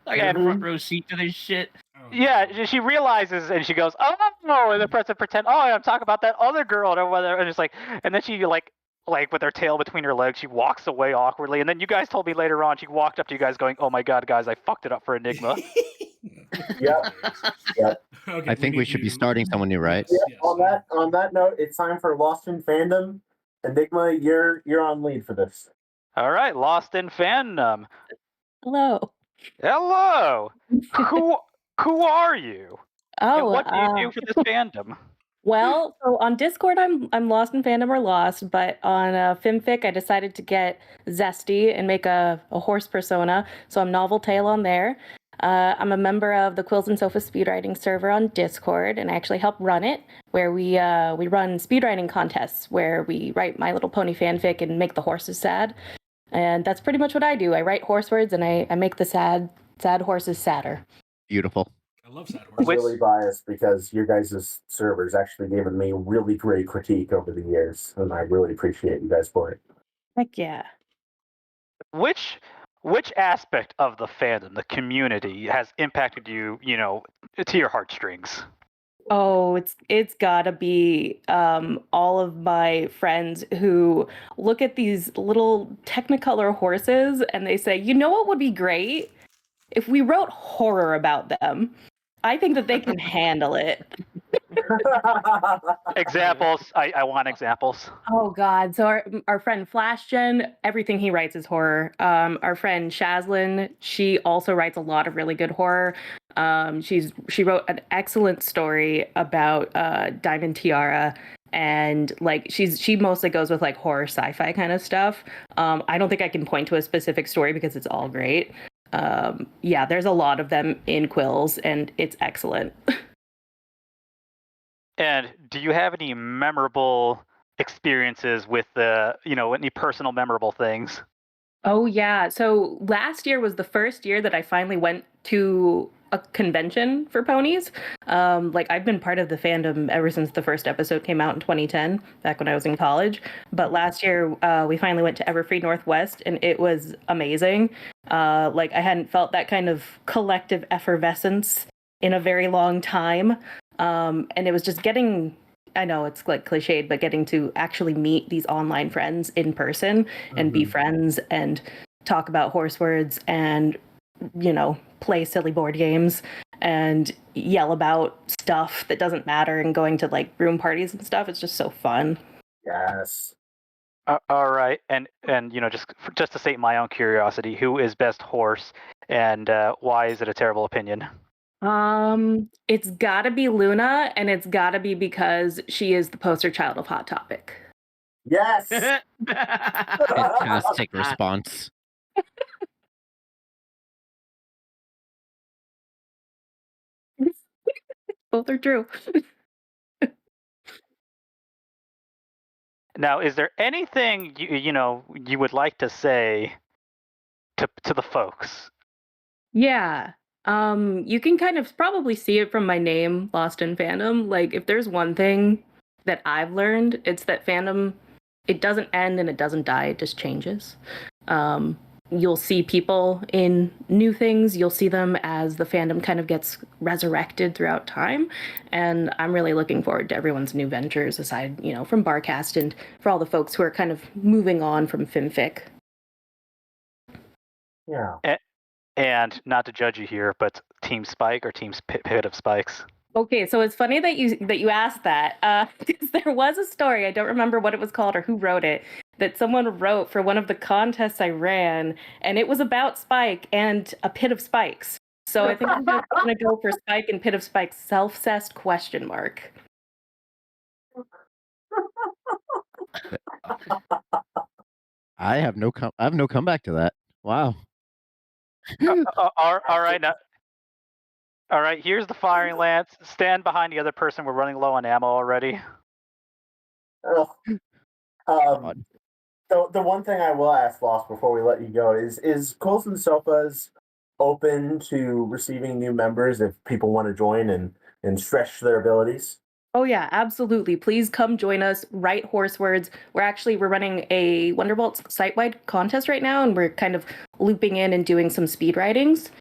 I got a front row seat to this shit. Yeah, she realizes and she goes, "Oh no!" And the person pretend, "Oh, I'm talking about that other girl," or whatever. And it's like, and then she like with her tail between her legs, she walks away awkwardly. And then you guys told me later on, she walked up to you guys going, "Oh my god, guys, I fucked it up for Enigma." Yeah. Okay, I think we should be starting someone new, right? Yeah, yes. On that note, it's time for Lost in Fandom. Enigma, you're on lead for this. All right, Lost in Fandom. Hello. Who are you? Oh, and what do you do for this fandom? Well, so on Discord, I'm Lost in Fandom or Lost, but on FimFic, I decided to get zesty and make a horse persona. So I'm Novel Tail on there. I'm a member of the Quills and Sofa speedwriting server on Discord, and I actually help run it, where we run speedwriting contests where we write My Little Pony fanfic and make the horses sad. And that's pretty much what I do. I write horse words and I make the sad horses sadder. Beautiful. I love sad I'm horses. really biased because your guys' servers actually given me really great critique over the years, and I really appreciate you guys for it. Heck yeah. Which aspect of the fandom, the community, has impacted you, to your heartstrings? Oh, it's gotta be all of my friends who look at these little Technicolor horses and they say, you know what would be great? If we wrote horror about them. I think that they can handle it. Examples. I want examples. Oh God! So our friend FlashGen, everything he writes is horror. Our friend Shazlin, she also writes a lot of really good horror. She wrote an excellent story about Diamond Tiara, and like she mostly goes with like horror sci-fi kind of stuff. I don't think I can point to a specific story because it's all great. Yeah, there's a lot of them in Quills, and it's excellent. And do you have any memorable experiences with any personal memorable things? Oh yeah. So last year was the first year that I finally went to a convention for ponies. Like I've been part of the fandom ever since the first episode came out in 2010, back when I was in college. But last year we finally went to Everfree Northwest, and it was amazing. Like I hadn't felt that kind of collective effervescence in a very long time. And it was just getting, I know it's like cliched, but getting to actually meet these online friends in person and be friends and talk about horse words and, play silly board games and yell about stuff that doesn't matter and going to like room parties and stuff. It's just so fun. Yes. All right, and just to sate my own curiosity, who is best horse, and why is it a terrible opinion? It's gotta be Luna, and it's gotta be because she is the poster child of Hot Topic. Yes. Fantastic response. Both are true. Now, is there anything you would like to say to the folks? Yeah. You can kind of probably see it from my name, Lost in Fandom. Like, if there's one thing that I've learned, it's that fandom, it doesn't end and it doesn't die, it just changes. You'll see people in new things. You'll see them as the fandom kind of gets resurrected throughout time. And I'm really looking forward to everyone's new ventures aside, from Barcast and for all the folks who are kind of moving on from FimFic. Yeah. And not to judge you here, but Team Spike or Team Pit of Spikes? Okay, so it's funny that you asked that, because there was a story, I don't remember what it was called or who wrote it, that someone wrote for one of the contests I ran, and it was about Spike and a Pit of Spikes. So I think I'm gonna go for Spike and Pit of Spikes self-cessed ? I have no comeback to that. Wow. All right, now. All right, here's the firing lance. Stand behind the other person. We're running low on ammo already. The one thing I will ask, Lost, before we let you go is Quills and Sofas open to receiving new members if people want to join and stretch their abilities? Oh yeah, absolutely. Please come join us. Write horse words. We're running a Wonderbolts site-wide contest right now, and we're kind of looping in and doing some speed writings.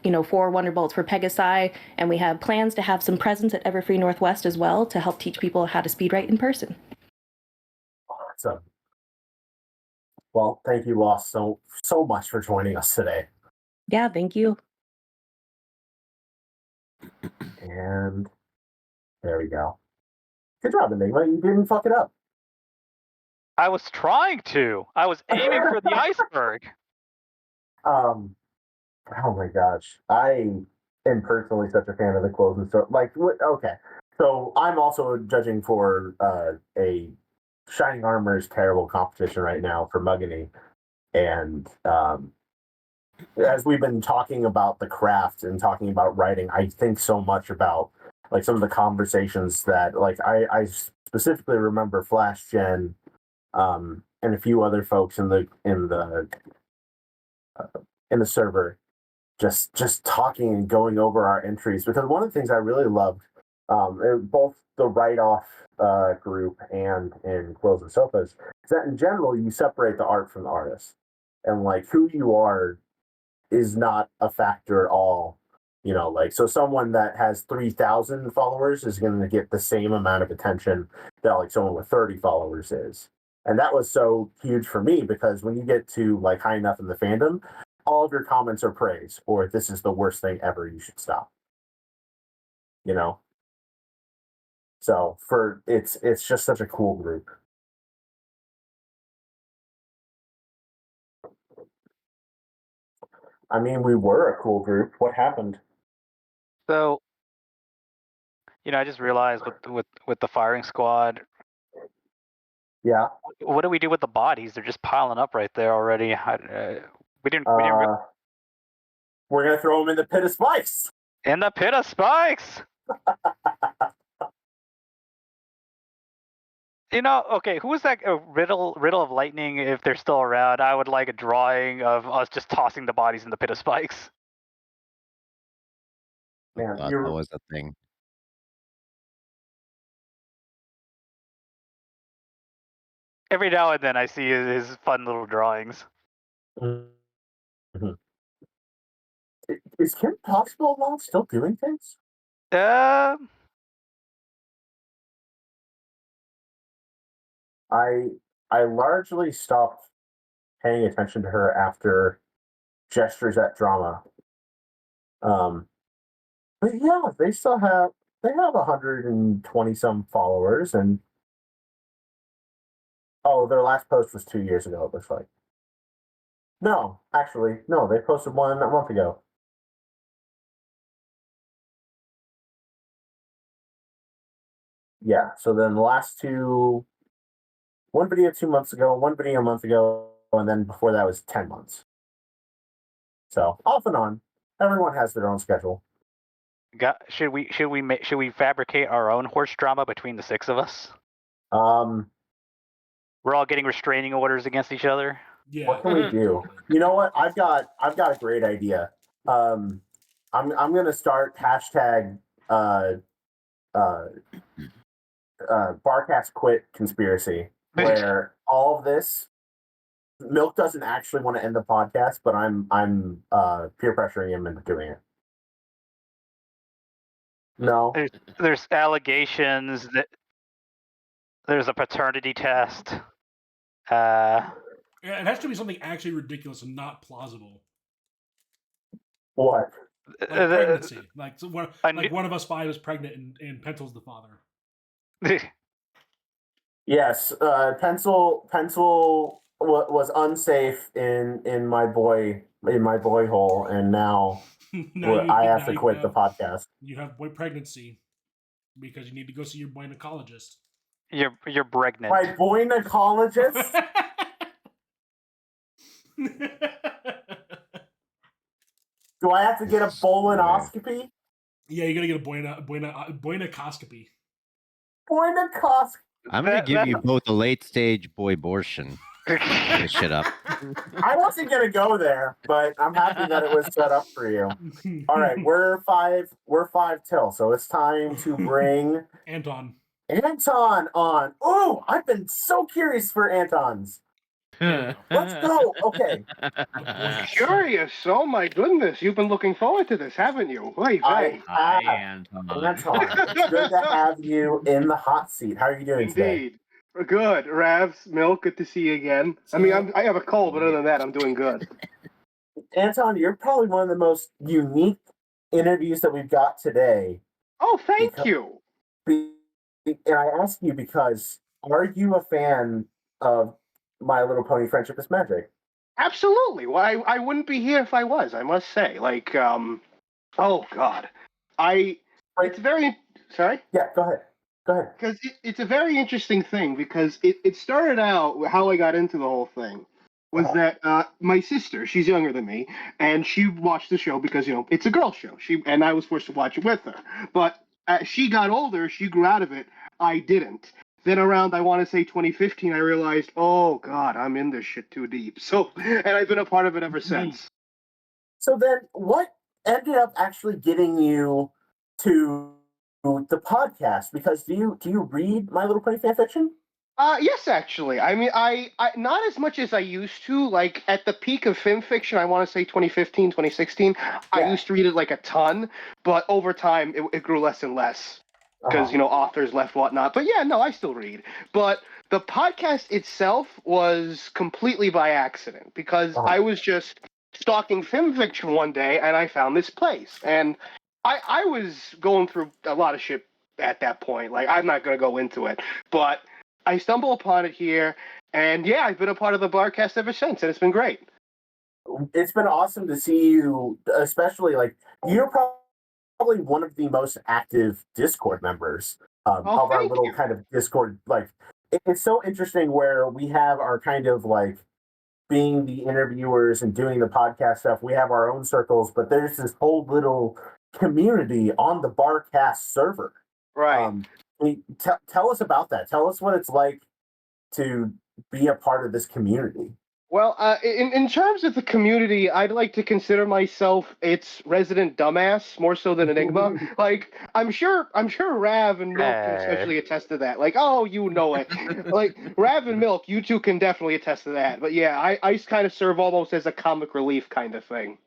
For Wonderbolts for Pegasi, and we have plans to have some presence at Everfree Northwest as well to help teach people how to speed write in person. Awesome. Well, thank you, Lost, so much for joining us today. Yeah, thank you. And there we go. Good job, Enigma. You didn't fuck it up. I was trying to. I was aiming for the iceberg. Oh my gosh. I am personally such a fan of the Quills and stuff. Like, okay. So I'm also judging for a Shining Armor's terrible competition right now for Muggany. And as we've been talking about the craft and talking about writing, I think so much about like some of the conversations that like I specifically remember Flash Gen and a few other folks in the server just talking and going over our entries, because one of the things I really loved, both the write-off group and in Quills and Sofas, is that in general you separate the art from the artist, and like who you are is not a factor at all. You know, like, so someone that has 3,000 followers is going to get the same amount of attention that like someone with 30 followers is. And that was so huge for me, because when you get to like high enough in the fandom, all of your comments are praise, or this is the worst thing ever, you should stop. You know? So it's just such a cool group. I mean, we were a cool group. What happened? So, I just realized with the firing squad. Yeah. What do we do with the bodies? They're just piling up right there already. We didn't. We're gonna throw them in the pit of spikes. In the pit of spikes. Okay, who was that riddle of lightning? If they're still around, I would like a drawing of us just tossing the bodies in the pit of spikes. Man, that was a thing. Every now and then I see his fun little drawings. Mm-hmm. Is Kim Possible Alone still doing things? I largely stopped paying attention to her after Gestures at Drama. But yeah, they have 120 some followers, and their last post was 2 years ago, it looks like. No, actually, no, they posted one a month ago. Yeah, so then the last two, one video 2 months ago, one video a month ago, and then before that was 10 months. So off and on. Everyone has their own schedule. Should we fabricate our own horse drama between the 6 of us? We're all getting restraining orders against each other. Yeah. What can we do? You know what? I've got a great idea. I'm gonna start hashtag Barcast quit conspiracy, where all of this, Milk doesn't actually want to end the podcast, but I'm peer pressuring him into doing it. No. There's allegations that there's a paternity test. Yeah, it has to be something actually ridiculous and not plausible. What? Like pregnancy. One of us 5 is pregnant and Pencil's the father. Yes, Pencil was unsafe in my boy hole, and now I have to quit the podcast. You have boy pregnancy because you need to go see your gynecologist. You're pregnant. My gynecologist. Do I have to get a bolonoscopy? Yeah, you gotta get a boinacoscopy. Boinacoscopy. I'm gonna give you both a late stage boy abortion. This shit up. I wasn't gonna go there, but I'm happy that it was set up for you. All right, we're five till, so it's time to bring Anton on. Ooh, I've been so curious for Anton's. Let's go. Okay. Curious. Oh my goodness, you've been looking forward to this, haven't you? Hi, Anton. Good to have you in the hot seat. How are you doing today? Indeed. Good. Ravs, Milk, good to see you again. I mean, I have a cold, but other than that, I'm doing good. Anton, you're probably one of the most unique interviews that we've got today. Oh, thank you. And I ask you because, are you a fan of My Little Pony Friendship is Magic? Absolutely. Well, I wouldn't be here if I was, I must say. Like, oh, God. It's very... Sorry? Yeah, go ahead. Because it's a very interesting thing, because it started out how I got into the whole thing was that my sister, she's younger than me, and she watched the show because it's a girl show. And I was forced to watch it with her. But as she got older, she grew out of it. I didn't. Then around, I want to say 2015, I realized, oh God, I'm in this shit too deep. So, and I've been a part of it ever since. So then, what ended up actually getting you to the podcast? Because do you read My Little Pony fan fiction? Yes, actually. I mean, I not as much as I used to. Like at the peak of film fiction, I want to say 2015, 2016. I used to read it like a ton, but over time it grew less and less because authors left, whatnot. But yeah, no, I still read. But the podcast itself was completely by accident because I was just stalking film fiction one day and I found this place, and I was going through a lot of shit at that point. Like I'm not gonna go into it, but I stumble upon it here, and yeah, I've been a part of the Barcast ever since, and it's been great. It's been awesome to see you, especially like you're probably one of the most active Discord members of our little kind of Discord. Like, it's so interesting where we have our kind of like being the interviewers and doing the podcast stuff. We have our own circles, but there's this whole little community on the Barcast server. Right. Tell us about that. Tell us what it's like to be a part of this community. Well, in terms of the community, I'd like to consider myself its resident dumbass more so than Enigma. Like, I'm sure Rav and Milk can especially attest to that. Like, oh, you know it. Like, Rav and Milk, you two can definitely attest to that. But yeah, I kind of serve almost as a comic relief kind of thing.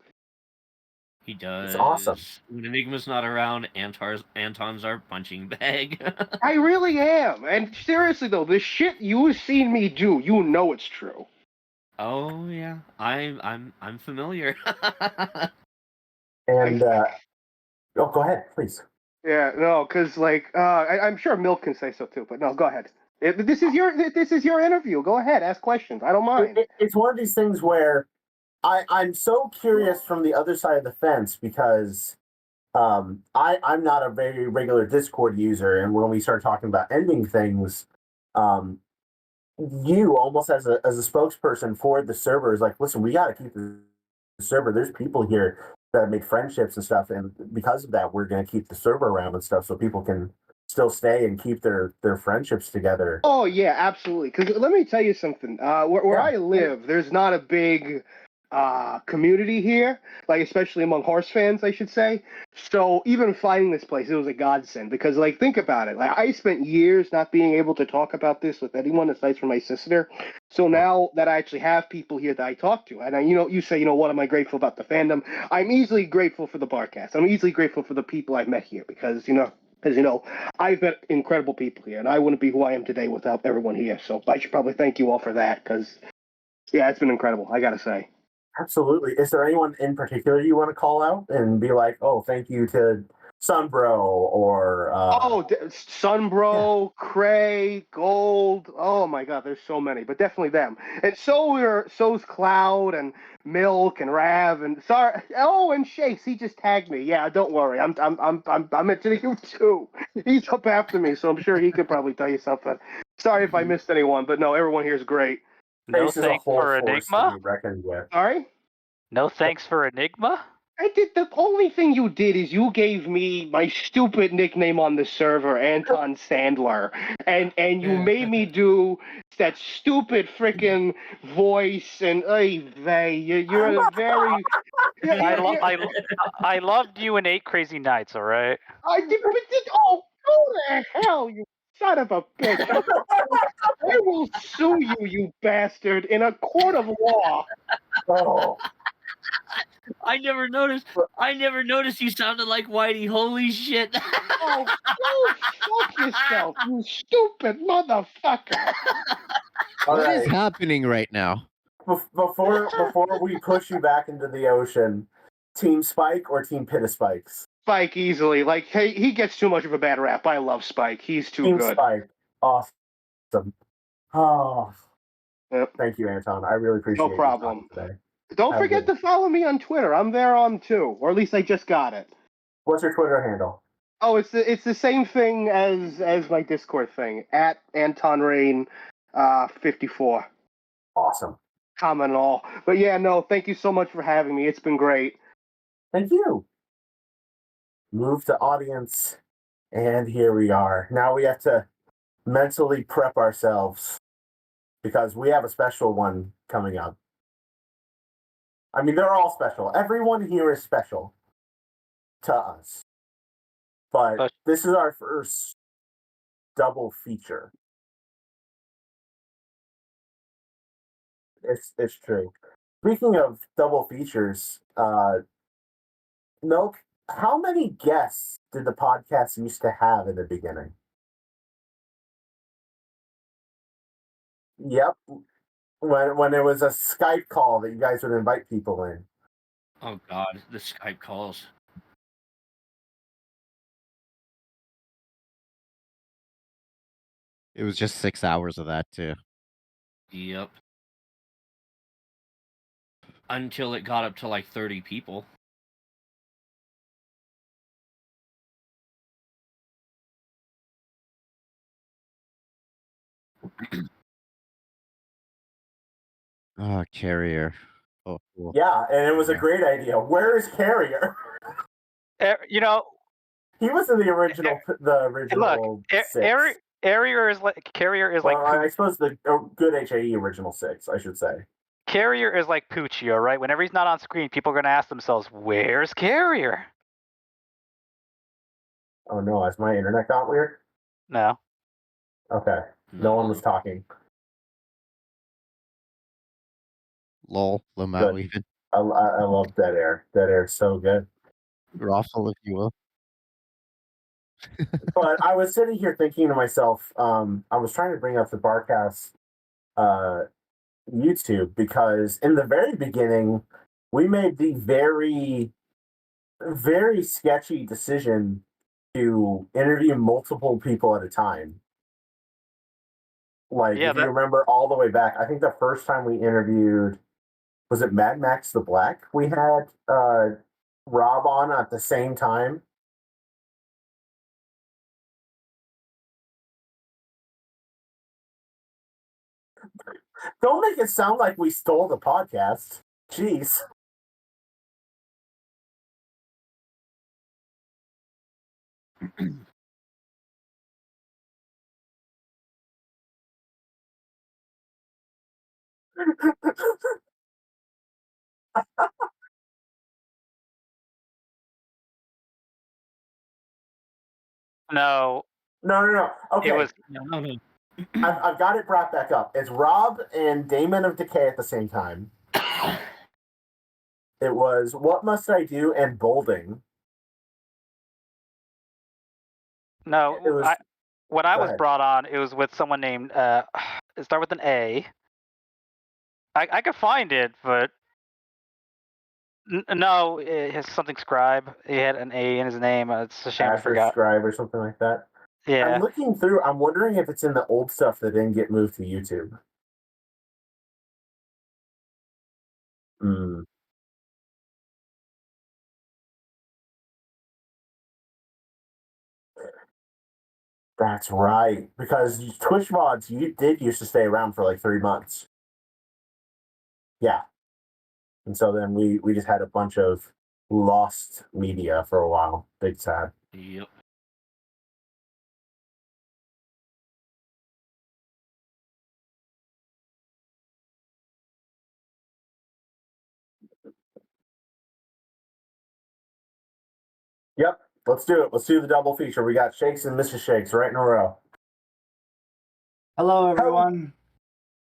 He does. It's awesome. When Enigma's not around, Anton's our punching bag. I really am. And seriously though, the shit you've seen me do, you know it's true. Oh yeah, I'm familiar. And go ahead, please. Yeah, no, because like I'm sure Milk can say so too, but no, go ahead. This is your interview. Go ahead, ask questions. I don't mind. It's one of these things where I'm so curious from the other side of the fence because I'm not a very regular Discord user, and when we start talking about ending things, you almost as a spokesperson for the server is like, listen, we got to keep the server. There's people here that make friendships and stuff, and because of that, we're going to keep the server around and stuff so people can still stay and keep their friendships together. Oh yeah, absolutely. Because let me tell you something. Where I live, there's not a big community here, like especially among horse fans, I should say. So even finding this place, it was a godsend because, like, think about it. Like, I spent years not being able to talk about this with anyone aside from my sister. So now that I actually have people here that I talk to, and you say, what am I grateful about the fandom? I'm easily grateful for the Barcast. I'm easily grateful for the people I've met here because I've met incredible people here, and I wouldn't be who I am today without everyone here. So I should probably thank you all for that because, yeah, it's been incredible. I gotta say. Absolutely. Is there anyone in particular you want to call out and be like, oh, thank you to Sunbro or... Sunbro, yeah. Cray, Gold. Oh, my God, there's so many, but definitely them. And so's Cloud and Milk and Rav and... and Shakes, he just tagged me. Yeah, don't worry. I'm mentioning you, too. He's up after me, so I'm sure he could probably tell you something. Sorry if I missed anyone, but no, everyone here is great. No thanks for Enigma? Sorry? No thanks for Enigma? The only thing you did is you gave me my stupid nickname on the server, Anton Sandler, and you made me do that stupid freaking voice, and you're a very... I loved you in 8 Crazy Nights, all right? Go to hell, you son of a bitch. I will sue you, you bastard, in a court of law. Oh. I never noticed you sounded like Whitey. Holy shit. Oh, go fuck yourself, you stupid motherfucker. What is happening right now? Before we push you back into the ocean, Team Spike or Team Pita Spikes? Spike easily. Like, hey, he gets too much of a bad rap. I love Spike. He's too Team good. Spike. Awesome. Oh. Yep. Thank you, Anton. I really appreciate it. No problem. Don't forget to follow me on Twitter. I'm there on too, or at least I just got it. What's your Twitter handle? Oh, it's the same thing as my Discord thing, at Anton Rain 54. Awesome. comment at all. But yeah, no, thank you so much for having me. It's been great. Thank you. Move to audience, and here we are. Now we have to mentally prep ourselves because we have a special one coming up. I mean, they're all special. Everyone here is special to us. But this is our first double feature. It's true. Speaking of double features, Milk, how many guests did the podcast used to have in the beginning? Yep. When it was a Skype call that you guys would invite people in. Oh God, the Skype calls. It was just 6 hours of that too. Yep. Until it got up to like 30 people. Carrier. Oh, cool. Yeah, and it was a great idea. Where is Carrier? You know, he was in the original. Look, six. Carrier is like I suppose the good HAE original 6, I should say. Carrier is like Puccio, right? Whenever he's not on screen, people are going to ask themselves, "Where's Carrier?" Oh no, has my internet got weird? No. Okay, no one was talking. Lol, Lamau even. I love Dead Air. Dead Air is so good. Raffle, if you will. But I was sitting here thinking to myself, I was trying to bring up the Barcast YouTube because in the very beginning, we made the very, very sketchy decision to interview multiple people at a time. Like, if you remember all the way back, I think the first time we interviewed, was it Mad Max the Black? We had Rob on at the same time. Don't make it sound like we stole the podcast. Jeez. No. No. Okay. It was no. I've got it brought back up. It's Rob and Damon of Decay at the same time. It was What Must I Do and Bolding. No, when I was ahead. brought on, it was with someone named it started with an A. I could find it, but no, it has something Scribe. He had an A in his name. It's a shame I forgot. Scribe or something like that. Yeah. I'm looking through. I'm wondering if it's in the old stuff that didn't get moved to YouTube. That's right, because Twitch mods did used to stay around for like 3 months. Yeah, and so then we just had a bunch of lost media for a while. Big sad. Yep. Yep, let's do it. Let's do the double feature. We got Shakes and Mrs. Shakes right in a row. Hello, everyone.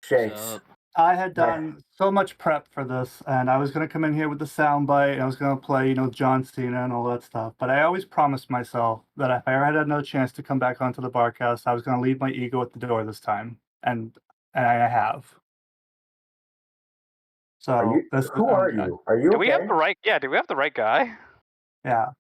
Shakes. I had done so much prep for this, and I was going to come in here with the soundbite, and I was going to play, John Cena and all that stuff. But I always promised myself that if I ever had another chance to come back onto the Barcast, I was going to leave my ego at the door this time, and I have. So who are you? Are you? Do we have the right? Yeah. Do we have the right guy? Yeah.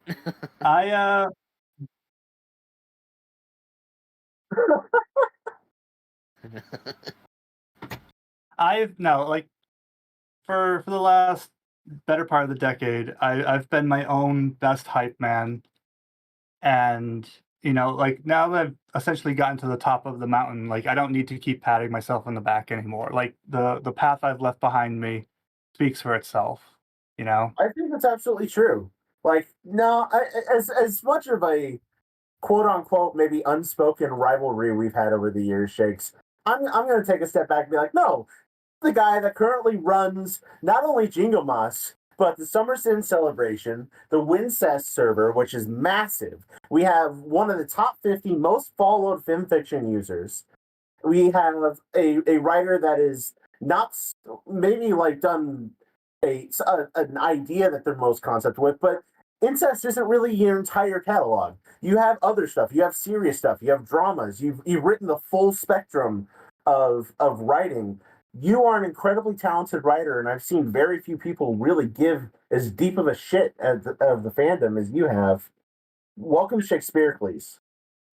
For the last better part of the decade, I've been my own best hype man, and like now that I've essentially gotten to the top of the mountain, like I don't need to keep patting myself on the back anymore. Like the path I've left behind me speaks for itself. I think that's absolutely true. Like, no, as much of a quote unquote maybe unspoken rivalry we've had over the years, Shakes, I'm going to take a step back and be like, no, the guy that currently runs not only Jingo Moss, but the Summer Sin Celebration, the Wincest server, which is massive. We have one of the top 50 most followed FimFiction users. We have a writer that is not maybe like done an idea that they're most concept with, but Incest isn't really your entire catalog. You have other stuff. You have serious stuff. You have dramas. You've written the full spectrum of writing. You are an incredibly talented writer, and I've seen very few people really give as deep of a shit of the fandom as you have. Welcome to Shakespeare, please.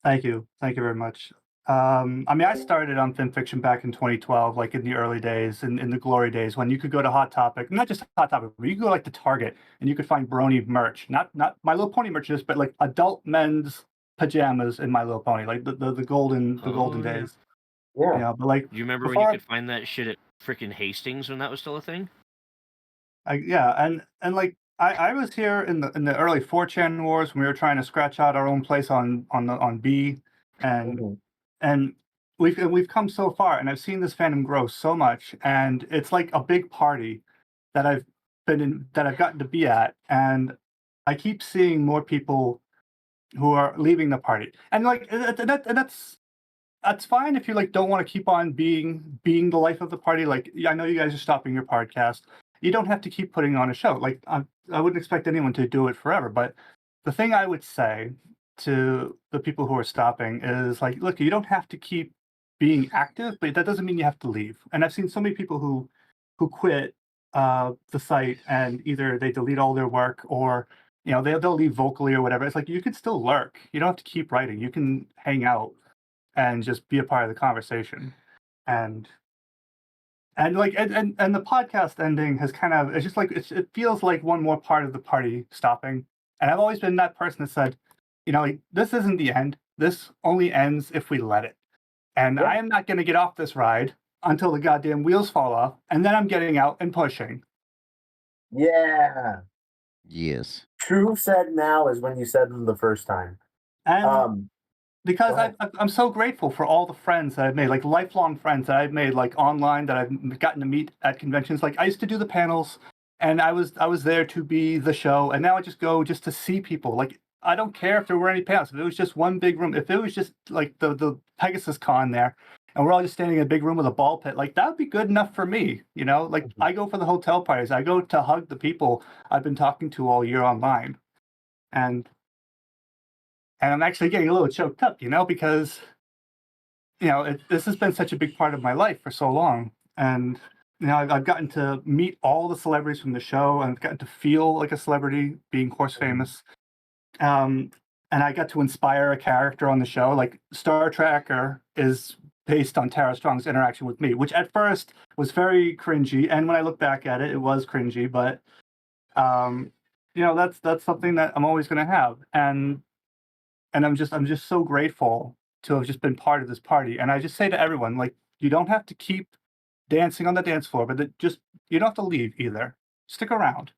Thank you very much. I started on FimFiction back in 2012, like in the early days, in the glory days, when you could go to Hot Topic, not just Hot Topic, but you could go like to Target and you could find Brony merch, not My Little Pony merch, but like adult men's pajamas in My Little Pony, like the golden days. Yeah. But like, Do you remember when you could find that shit at freaking Hastings when that was still a thing? And like I was here in the early 4chan wars when we were trying to scratch out our own place on B, and we've come so far, and I've seen this fandom grow so much, and it's like a big party that I've gotten to be at, and I keep seeing more people who are leaving the party, and like that's fine if you like don't want to keep on being the life of the party. Like I know you guys are stopping your podcast. You don't have to keep putting on a show. Like I wouldn't expect anyone to do it forever. But the thing I would say to the people who are stopping is like, look, you don't have to keep being active, but that doesn't mean you have to leave. And I've seen so many people who quit the site, and either they delete all their work, or they'll leave vocally or whatever. It's like you could still lurk. You don't have to keep writing. You can hang out and just be a part of the conversation. And the podcast ending has kind of, it's just like it feels like one more part of the party stopping. And I've always been that person that said, like, this isn't the end. This only ends if we let it. And I am not going to get off this ride until the goddamn wheels fall off, and then I'm getting out and pushing. Yeah. Yes. True said now is when you said them the first time. And because I'm so grateful for all the friends that I've made, like lifelong friends that I've made, like online, that I've gotten to meet at conventions. Like I used to do the panels, and I was there to be the show, and now I just go just to see people. Like I don't care if there were any panels. If it was just one big room, if it was just like the Pegasus Con there, and we're all just standing in a big room with a ball pit, like that would be good enough for me. Like I go for the hotel parties. I go to hug the people I've been talking to all year online, and I'm actually getting a little choked up, because, this has been such a big part of my life for so long. And, I've gotten to meet all the celebrities from the show, and I've gotten to feel like a celebrity being horse famous. And I got to inspire a character on the show. Like Star Tracker is based on Tara Strong's interaction with me, which at first was very cringy. And when I look back at it, it was cringy, but, that's something that I'm always going to have. And I'm just so grateful to have just been part of this party. And I just say to everyone, like, you don't have to keep dancing on the dance floor, but you don't have to leave either. Stick around.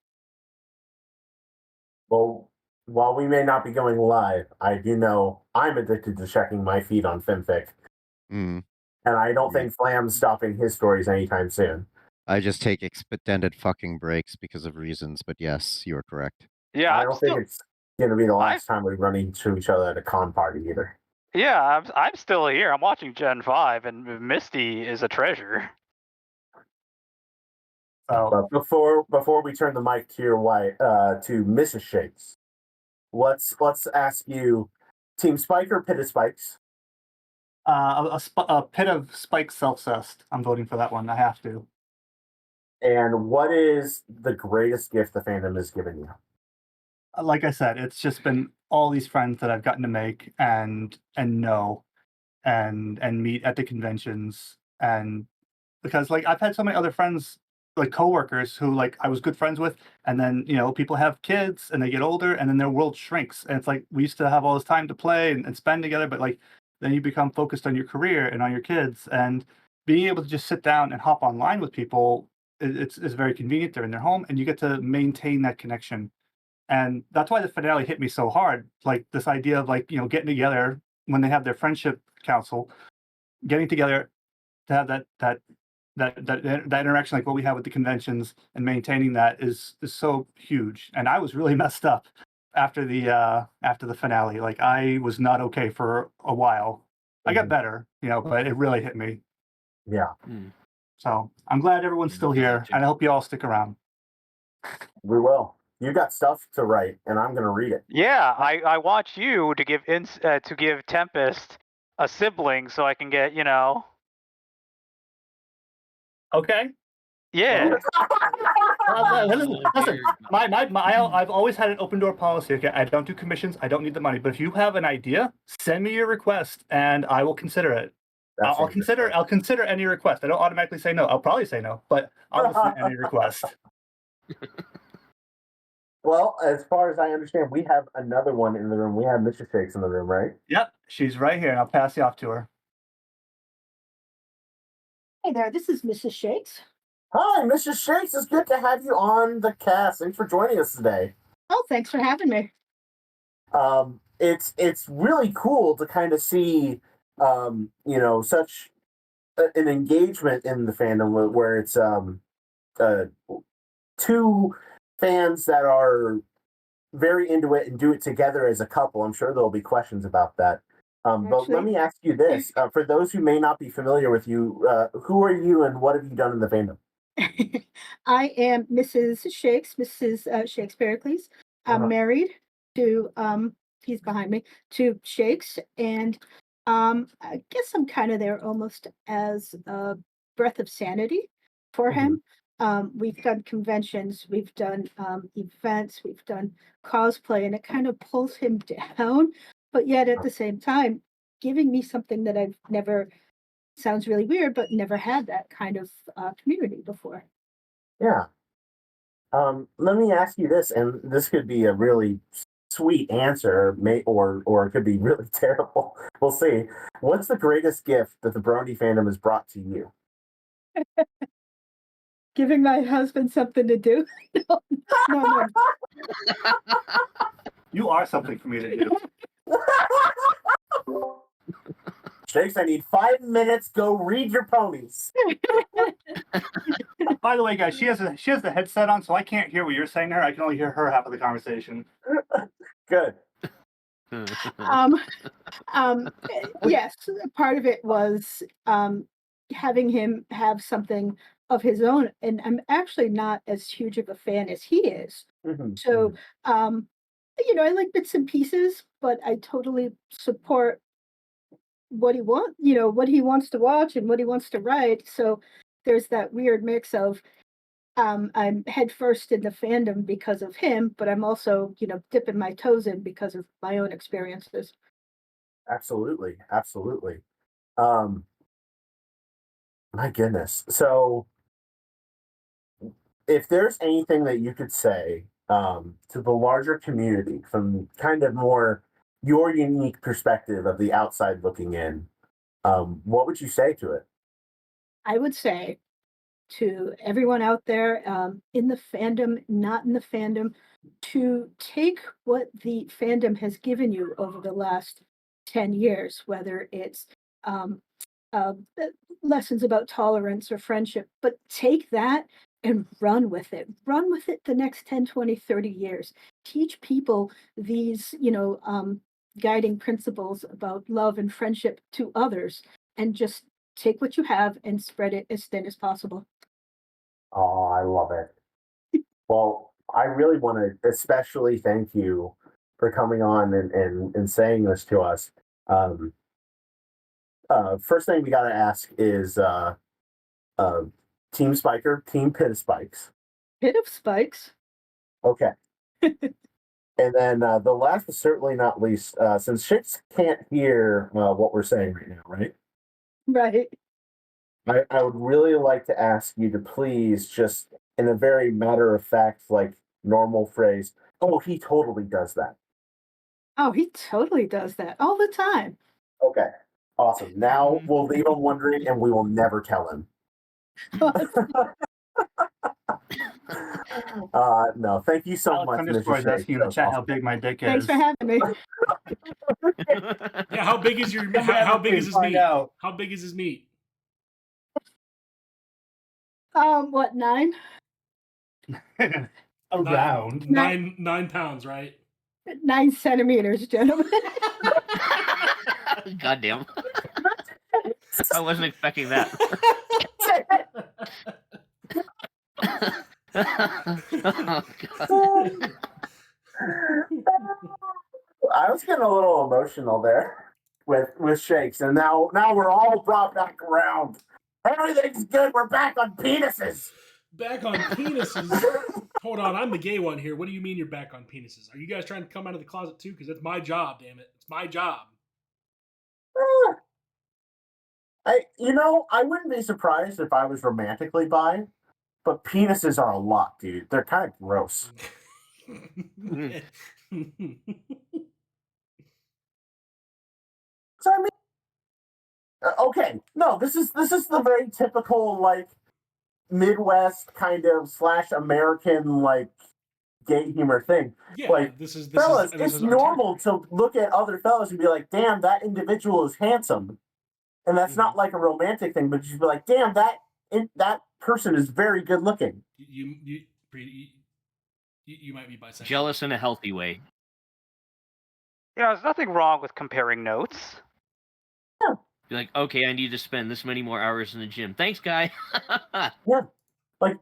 Well, while we may not be going live, I do know I'm addicted to checking my feed on FimFic. Mm. And I don't think Flam's stopping his stories anytime soon. I just take extended fucking breaks because of reasons, but yes, you are correct. Yeah, I don't think it's going to be the last time we run into each other at a con party either. Yeah, I'm still here. I'm watching Gen 5, and Misty is a treasure. But before we turn the mic to your wife, to Mrs. Shakes, let's ask you, Team Spike or Pit of Spikes? A Pit of Spike self-cessed. I'm voting for that one. I have to. And what is the greatest gift the fandom has given you? Like I said, it's just been all these friends that I've gotten to make and know and meet at the conventions. And because like I've had so many other friends like coworkers who like I was good friends with, and then people have kids and they get older, and then their world shrinks. And it's like we used to have all this time to play and spend together, but like then you become focused on your career and on your kids, and being able to just sit down and hop online with people, it's very convenient. They're in their home, and you get to maintain that connection. And that's why the finale hit me so hard. Like this idea of like getting together when they have their friendship council, getting together to have that interaction like what we have with the conventions, and maintaining that is so huge. And I was really messed up after the finale. Like I was not okay for a while. I got better, but it really hit me. Yeah. So I'm glad everyone's still here, and I hope you all stick around. We will. You got stuff to write, and I'm going to read it. Yeah, I want you to give Tempest a sibling so I can get Okay. Yeah. Listen. I've always had an open door policy. Okay, I don't do commissions. I don't need the money. But if you have an idea, send me your request, and I will consider it. I'll consider any request. I don't automatically say no. I'll probably say no, but I'll listen to any request. Well, as far as I understand, we have another one in the room. We have Mr. Shakes in the room, right? Yep, she's right here, and I'll pass you off to her. Hey there, this is Mrs. Shakes. Hi, Mrs. Shakes. It's good to have you on the cast. Thanks for joining us today. Oh, thanks for having me. It's really cool to kind of see, such an engagement in the fandom where it's two fans that are very into it and do it together as a couple. I'm sure there'll be questions about that. But let me ask you this: for those who may not be familiar with you, who are you and what have you done in the fandom? I am Mrs. Shakes, Mrs. Shakes Pericles. I'm married to he's behind me, to Shakes, and I guess I'm kind of there almost as a breath of sanity for him. We've done conventions, we've done events, we've done cosplay, and it kind of pulls him down, but yet at the same time, giving me something that I've never, sounds really weird, but never had that kind of community before. Yeah. Let me ask you this, and this could be a really sweet answer, or it could be really terrible. We'll see. What's the greatest gift that the Brony fandom has brought to you? Giving my husband something to do. No. You are something for me to do. Shakes, I need 5 minutes. Go read your ponies. By the way, guys, she has the headset on, so I can't hear what you're saying to her. I can only hear her half of the conversation. Good. Yes, part of it was having him have something of his own, and I'm actually not as huge of a fan as he is. So, I like bits and pieces, but I totally support what he wants to watch and what he wants to write. So there's that weird mix of I'm head first in the fandom because of him, but I'm also, dipping my toes in because of my own experiences. Absolutely. My goodness. So if there's anything that you could say to the larger community from kind of more your unique perspective of the outside looking in, what would you say to it? I would say to everyone out there in the fandom, not in the fandom, to take what the fandom has given you over the last 10 years, whether it's um, uh, lessons about tolerance or friendship, but take that and run with it. Run with it the next 10, 20, 30 years. Teach people these, guiding principles about love and friendship to others, and just take what you have and spread it as thin as possible. Oh, I love it. Well, I really want to especially thank you for coming on and saying this to us. First thing we got to ask is Team Spiker, Team Pit of Spikes. Pit of Spikes. Okay. And then the last but certainly not least, since Shits can't hear what we're saying right now, right? Right. I would really like to ask you to please, just in a very matter of fact, like normal phrase, oh, he totally does that. Oh, he totally does that all the time. Okay, awesome. Now we'll leave him wondering, and we will never tell him. No, thank you so much, Mr. Underscore is Shea. asking in the chat how big my dick is. Thanks for having me. Yeah, how big is your how big is his meat? How big is his meat? What, 9? Around 9 pounds, right? 9 centimeters, gentlemen. Goddamn. I wasn't expecting that. I was getting a little emotional there with shakes, and now we're all brought back around. Everything's good. We're back on penises. Back on penises. Hold on, I'm the gay one here. What do you mean you're back on penises? Are you guys trying to come out of the closet too? Because it's my job, damn it. It's my job. I wouldn't be surprised if I was romantically bi, but penises are a lot, dude. They're kind of gross. So I mean, okay, no, this is the very typical like Midwest kind of / American like gay humor thing. Yeah, like this is fellas, this it's is our normal to look at other fellas and be like, "Damn, that individual is handsome," and that's not like a romantic thing, but just be like, "Damn, that person is very good looking." You might be bisexual. Jealous in a healthy way. There's nothing wrong with comparing notes. Be like, okay, I need to spend this many more hours in the gym. Thanks, guy. Yeah, like,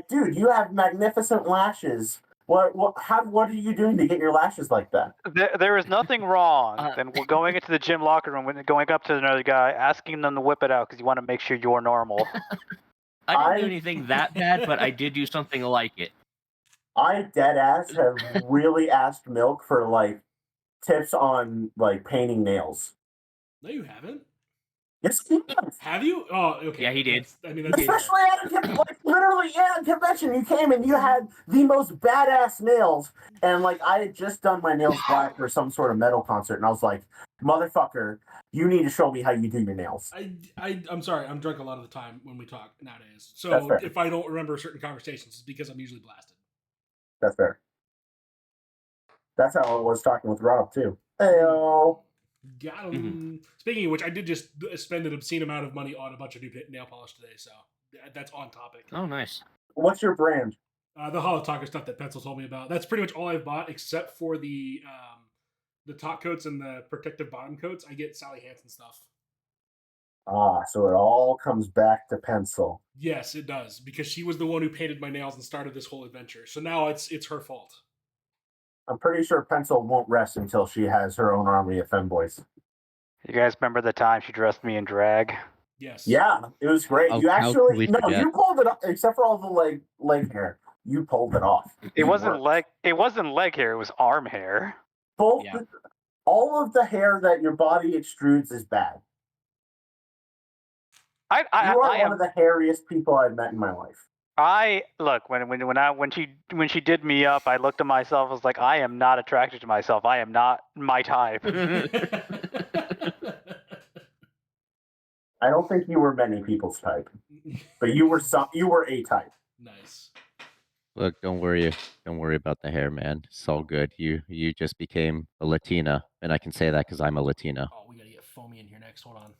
dude, you have magnificent lashes. What are you doing to get your lashes like that? There is nothing wrong than going into the gym locker room, going up to another guy, asking them to whip it out because you want to make sure you're normal. I didn't do anything that bad, but I did do something like it. I deadass have really asked Milk for like tips on like painting nails. No, you haven't. Yes, he has. Have you? Oh, okay. Yeah, he did. Especially at literally at a convention, you came and you had the most badass nails, and like I had just done my nails black for some sort of metal concert, and I was like, "Motherfucker, you need to show me how you do your nails." I'm sorry, I'm drunk a lot of the time when we talk nowadays. So if I don't remember certain conversations, it's because I'm usually blasted. That's fair. That's how I was talking with Rob too. Heyo. Got him. Speaking of which, I did just spend an obscene amount of money on a bunch of new nail polish today, so that's on topic. Oh, nice. What's your brand? The Hollow Talker stuff that Pencil told me about. That's pretty much all I've bought, except for the top coats and the protective bottom coats. I get Sally Hansen stuff. Ah, so it all comes back to Pencil. Yes, it does, because she was the one who painted my nails and started this whole adventure. So now it's her fault. I'm pretty sure Pencil won't rest until she has her own army of femboys. You guys remember the time she dressed me in drag? Yes. Yeah, it was great. You actually you pulled it up, except for all the leg hair. You pulled it off. It wasn't leg hair. It was arm hair. All of the hair that your body extrudes is bad. You are one of the hairiest people I've met in my life. Look when she did me up, I looked at myself. I was like, I am not attracted to myself. I am not my type. I don't think you were many people's type, but you were a type. Nice. Look, don't worry about the hair, man. It's all good. You just became a Latina, and I can say that because I'm a Latina. Oh, we gotta get Foamy in here next. Hold on.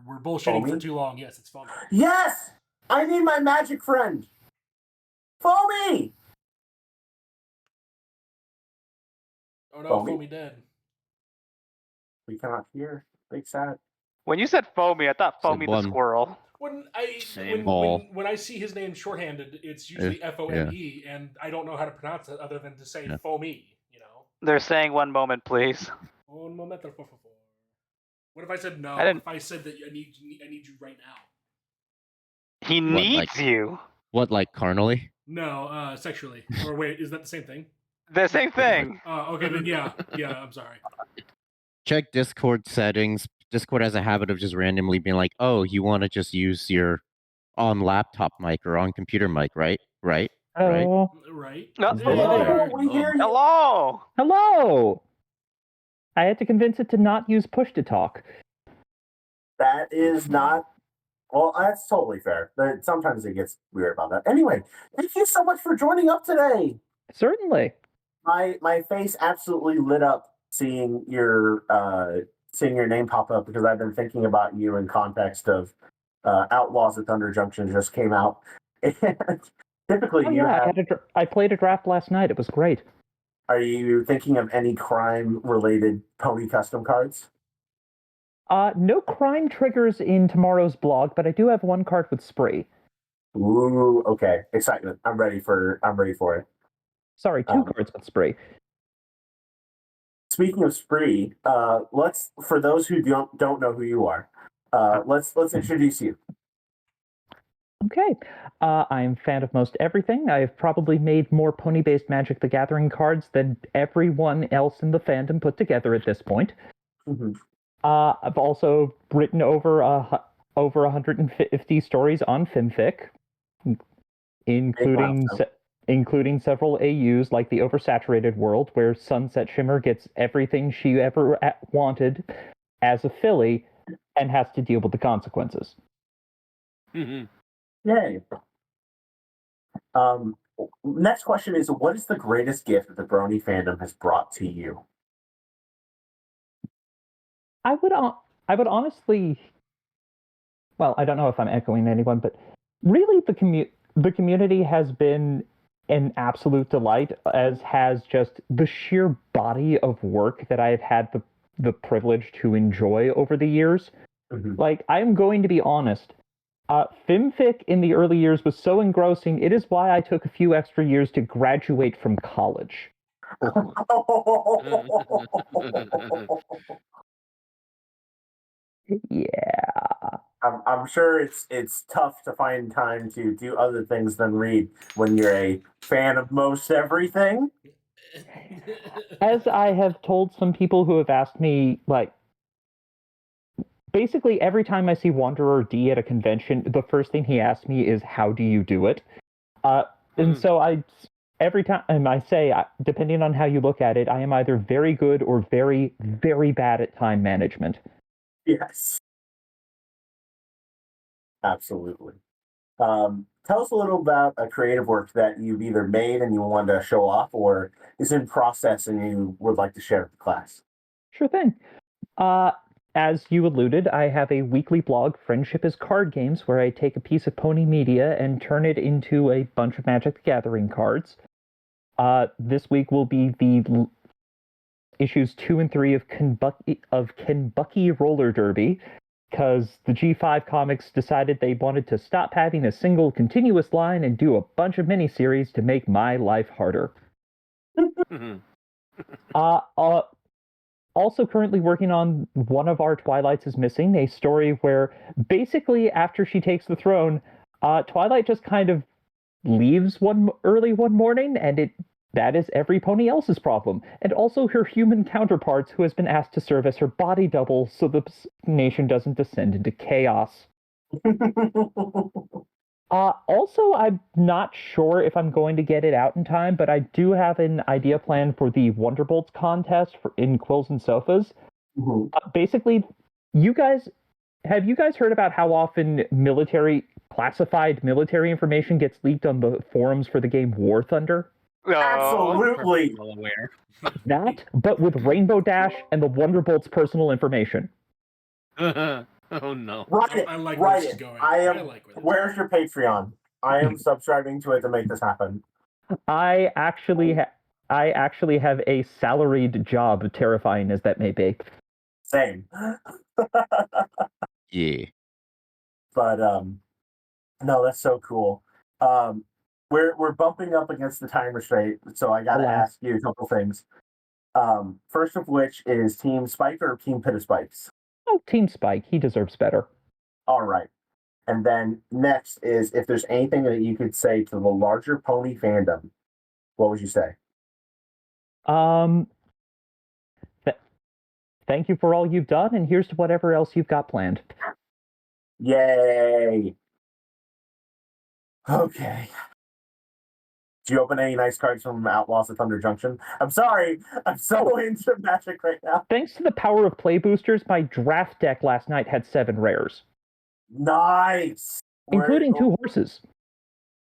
We're bullshitting for too long. Yes, it's Foamy. Yes, I need my magic friend, Foamy. Oh no, Foamy dead. We cannot hear. Big sad. When you said Foamy, I thought Foamy the squirrel. When I see his name shorthanded, it's usually Fome, and I don't know how to pronounce it other than to say Foamy. You know. They're saying one moment, please. Un momento, por favor. What if I said no? If I said that I need you right now? He needs you. What, like carnally? No, sexually. Or wait, is that the same thing? The same thing. Okay, then yeah, I'm sorry. Check Discord settings. Discord has a habit of just randomly being like, "Oh, you want to just use your on laptop mic or on computer mic, right? Right? Right?" Hello. Right. Oh, Hey, they are. We hear you. hello. Hello. I had to convince it to not use push to talk. That is not. Well, that's totally fair. But sometimes it gets weird about that. Anyway, thank you so much for joining up today. Certainly. My face absolutely lit up seeing your name pop up because I've been thinking about you in context of Outlaws at Thunder Junction just came out. And typically, I played a draft last night. It was great. Are you thinking of any crime-related pony custom cards? No crime triggers in tomorrow's blog, but I do have one card with spree. Ooh, okay. Excitement. I'm ready for it. Sorry, two cards with spree. Speaking of spree, let's for those who don't know who you are, let's introduce you. Okay. I'm a fan of most everything. I've probably made more pony-based Magic the Gathering cards than everyone else in the fandom put together at this point. Mm-hmm. I've also written over 150 stories on FimFic, including several AUs like the Oversaturated World, where Sunset Shimmer gets everything she ever wanted as a filly and has to deal with the consequences. Mm-hmm. Yay. Next question is, what is the greatest gift that the Brony fandom has brought to you? I would honestly, well, I don't know if I'm echoing anyone, but really the community has been an absolute delight, as has just the sheer body of work that I've had the privilege to enjoy over the years. Mm-hmm. Like, I'm going to be honest, FimFic in the early years was so engrossing, it is why I took a few extra years to graduate from college. Yeah. I'm sure it's tough to find time to do other things than read when you're a fan of most everything. As I have told some people who have asked me, like, basically every time I see Wanderer D at a convention, the first thing he asks me is, "How do you do it?" And so every time I say, depending on how you look at it, I am either very good or very, very bad at time management. Yes. Absolutely. Tell us a little about a creative work that you've either made and you wanted to show off or is in process and you would like to share with the class. Sure thing. As you alluded, I have a weekly blog, Friendship is Card Games, where I take a piece of pony media and turn it into a bunch of Magic the Gathering cards. This week will be the issues 2 and 3 of Kenbucky Roller Derby, because the G5 comics decided they wanted to stop having a single continuous line and do a bunch of miniseries to make my life harder. Also currently working on One of Our Twilights is Missing, a story where basically after she takes the throne, Twilight just kind of leaves early one morning, and that is every pony else's problem, and also her human counterparts who has been asked to serve as her body double so the nation doesn't descend into chaos. Also, I'm not sure if I'm going to get it out in time, but I do have an idea plan for the Wonderbolts contest in Quills and Sofas. Mm-hmm. Basically, have you guys heard about how often classified military information gets leaked on the forums for the game War Thunder? Absolutely. Well aware. That, but with Rainbow Dash and the Wonderbolts personal information. Oh no! I like where this is going. I like where this Where's your Patreon? I am subscribing to it to make this happen. I actually have a salaried job, terrifying as that may be. Same. Yeah. But no, that's so cool. We're bumping up against the time restraint, so I gotta ask you a couple things. First of which is Team Spike or Team Pit of Spikes? Oh, Team Spike. He deserves better. All right. And then next is if there's anything that you could say to the larger pony fandom, what would you say? thank you for all you've done, and here's to whatever else you've got planned. Yay. Okay. Do you open any nice cards from Outlaws of Thunder Junction? I'm sorry. I'm so into Magic right now. Thanks to the power of play boosters, my draft deck last night had 7 rares. Nice. Including 2 horses.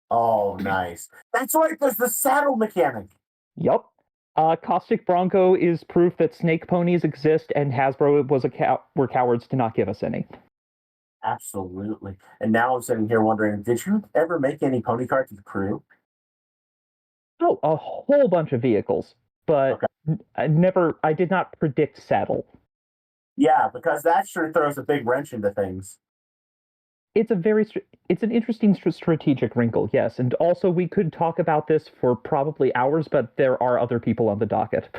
Oh, nice. That's right. There's the saddle mechanic. Yup. Caustic Bronco is proof that snake ponies exist, and Hasbro were cowards to not give us any. Absolutely. And now I'm sitting here wondering, did you ever make any pony cards with crew? Oh, a whole bunch of vehicles, but I did not predict saddle. Yeah, because that sure throws a big wrench into things. It's an interesting strategic wrinkle, yes, and also we could talk about this for probably hours, but there are other people on the docket.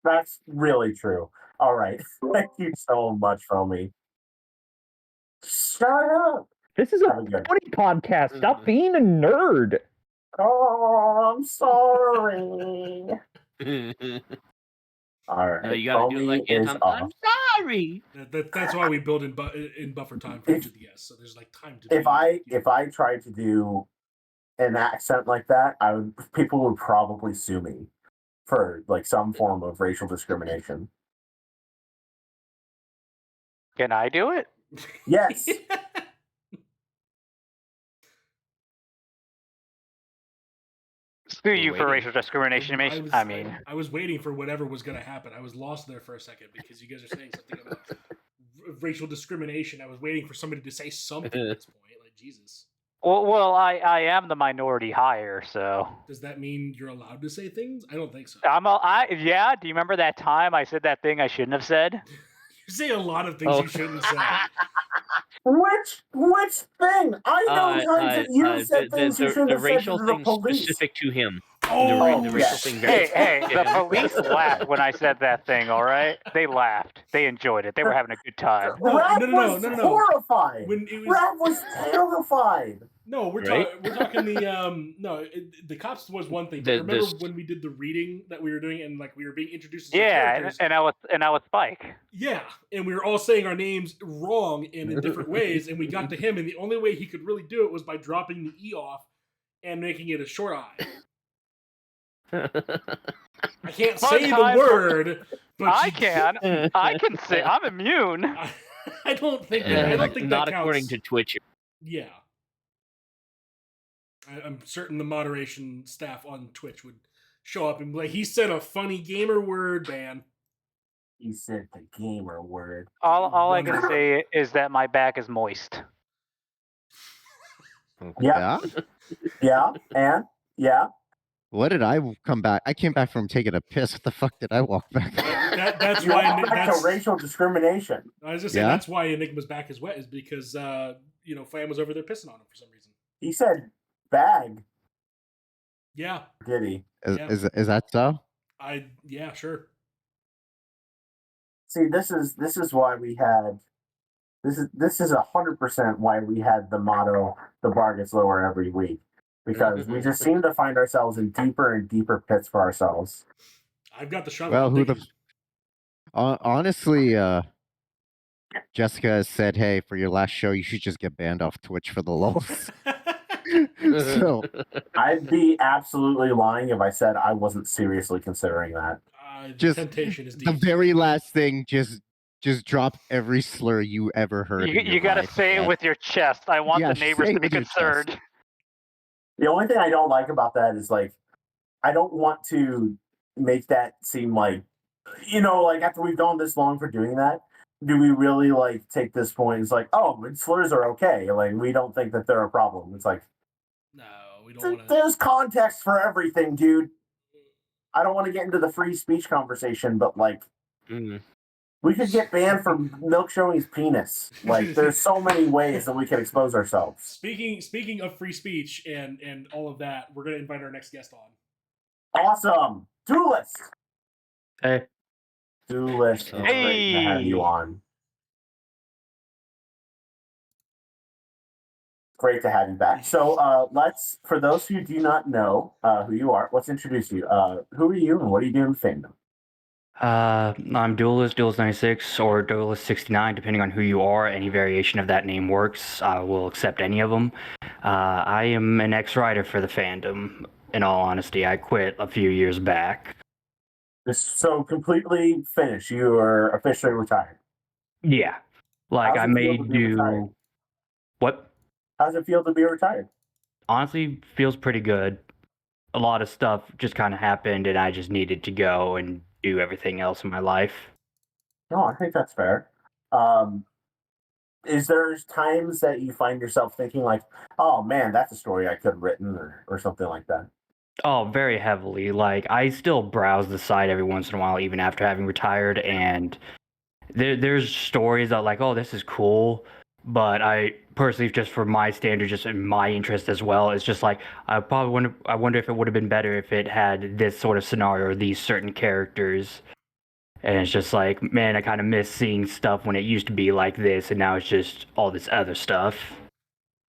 That's really true. All right. Thank you so much, Foamy. Shut up. This is a funny podcast. Stop being a nerd. Oh, I'm sorry. All right. No, you gotta do it like I'm sorry. That's why we build in buffer time for each of the guests, so there's like time to. If I tried to do an accent like that, people would probably sue me for like some form of racial discrimination. Can I do it? Yes. Sue you for racial discrimination. I was waiting for whatever was going to happen. I was lost there for a second because you guys are saying something about racial discrimination. I was waiting for somebody to say something at this point. Like, Jesus. Well, I am the minority hire, so. Does that mean you're allowed to say things? I don't think so. Yeah. Do you remember that time I said that thing I shouldn't have said? You say a lot of things you shouldn't say. Which thing? I know times that you said things you shouldn't have said to the police. Specific to him. Oh, the racial thing. Hey, the police laughed when I said that thing. All right, they laughed. They enjoyed it. They were having a good time. Raph was horrified. Raph was terrified. No, we're talking the cops was one thing. But remember when we did the reading that we were doing and like we were being introduced to characters? and I was Spike. Yeah, and we were all saying our names wrong and in different ways, and we got to him, and the only way he could really do it was by dropping the E off and making it a short I. I can't say the word, but I can. I can say I'm immune. I don't think that. I don't think not that counts. According to Twitch. Yeah. I'm certain the moderation staff on Twitch would show up and be like, he said a funny gamer word, man. He said the gamer word. All I can say is that my back is moist. Yeah. And what did I come back? I came back from taking a piss. What the fuck did I walk back? That's why that's racial discrimination. I was just saying that's why Enigma's back is wet is because Flam was over there pissing on him for some reason. He said bag. Yeah. Did he? Is that so? Yeah, sure. See, this is why we had this is 100% why we had the motto "the bar gets lower every week," because we just seem to find ourselves in deeper and deeper pits for ourselves. I've got the shovel. Well, honestly, Jessica has said, "Hey, for your last show, you should just get banned off Twitch for the lulz." So I'd be absolutely lying if I said I wasn't seriously considering that. Just temptation is deep. The very last thing, just drop every slur you ever heard. You got to say it with your chest. I want the neighbors to be concerned. The only thing I don't like about that is like, I don't want to make that seem like, like after we've gone this long for doing that, do we really like take this point? It's like, oh, slurs are okay. Like we don't think that they're a problem. It's like, no, we don't want to. There's context for everything, dude. I don't want to get into the free speech conversation, but like, we could get banned for Milk showing his penis. Like, there's so many ways that we can expose ourselves. Speaking of free speech and all of that, we're gonna invite our next guest on. Awesome, Duelist. Hey, Duelist. Great to have you on. Great to have you back. So let's, for those who do not know who you are, let's introduce you. Who are you and what are you doing in fandom? I'm Duelist 96, or Duelist 69, depending on who you are. Any variation of that name works. I will accept any of them. I am an ex-writer for the fandom. In all honesty, I quit a few years back. So completely finished. You are officially retired. Yeah. Like, How's I it feel may to be retired? do... What? How's it feel to be retired? Honestly, feels pretty good. A lot of stuff just kind of happened, and I just needed to go and do everything else in my life. No, I think that's fair. Is there times that you find yourself thinking like, oh man, that's a story I could have written or something like that? Oh, very heavily. Like, I still browse the site every once in a while, even after having retired, and there's stories that like, oh, this is cool, but I personally, just for my standards, just in my interest as well, it's just like I wonder if it would have been better if it had this sort of scenario or these certain characters. And it's just like, man, I kind of miss seeing stuff when it used to be like this, and now it's just all this other stuff.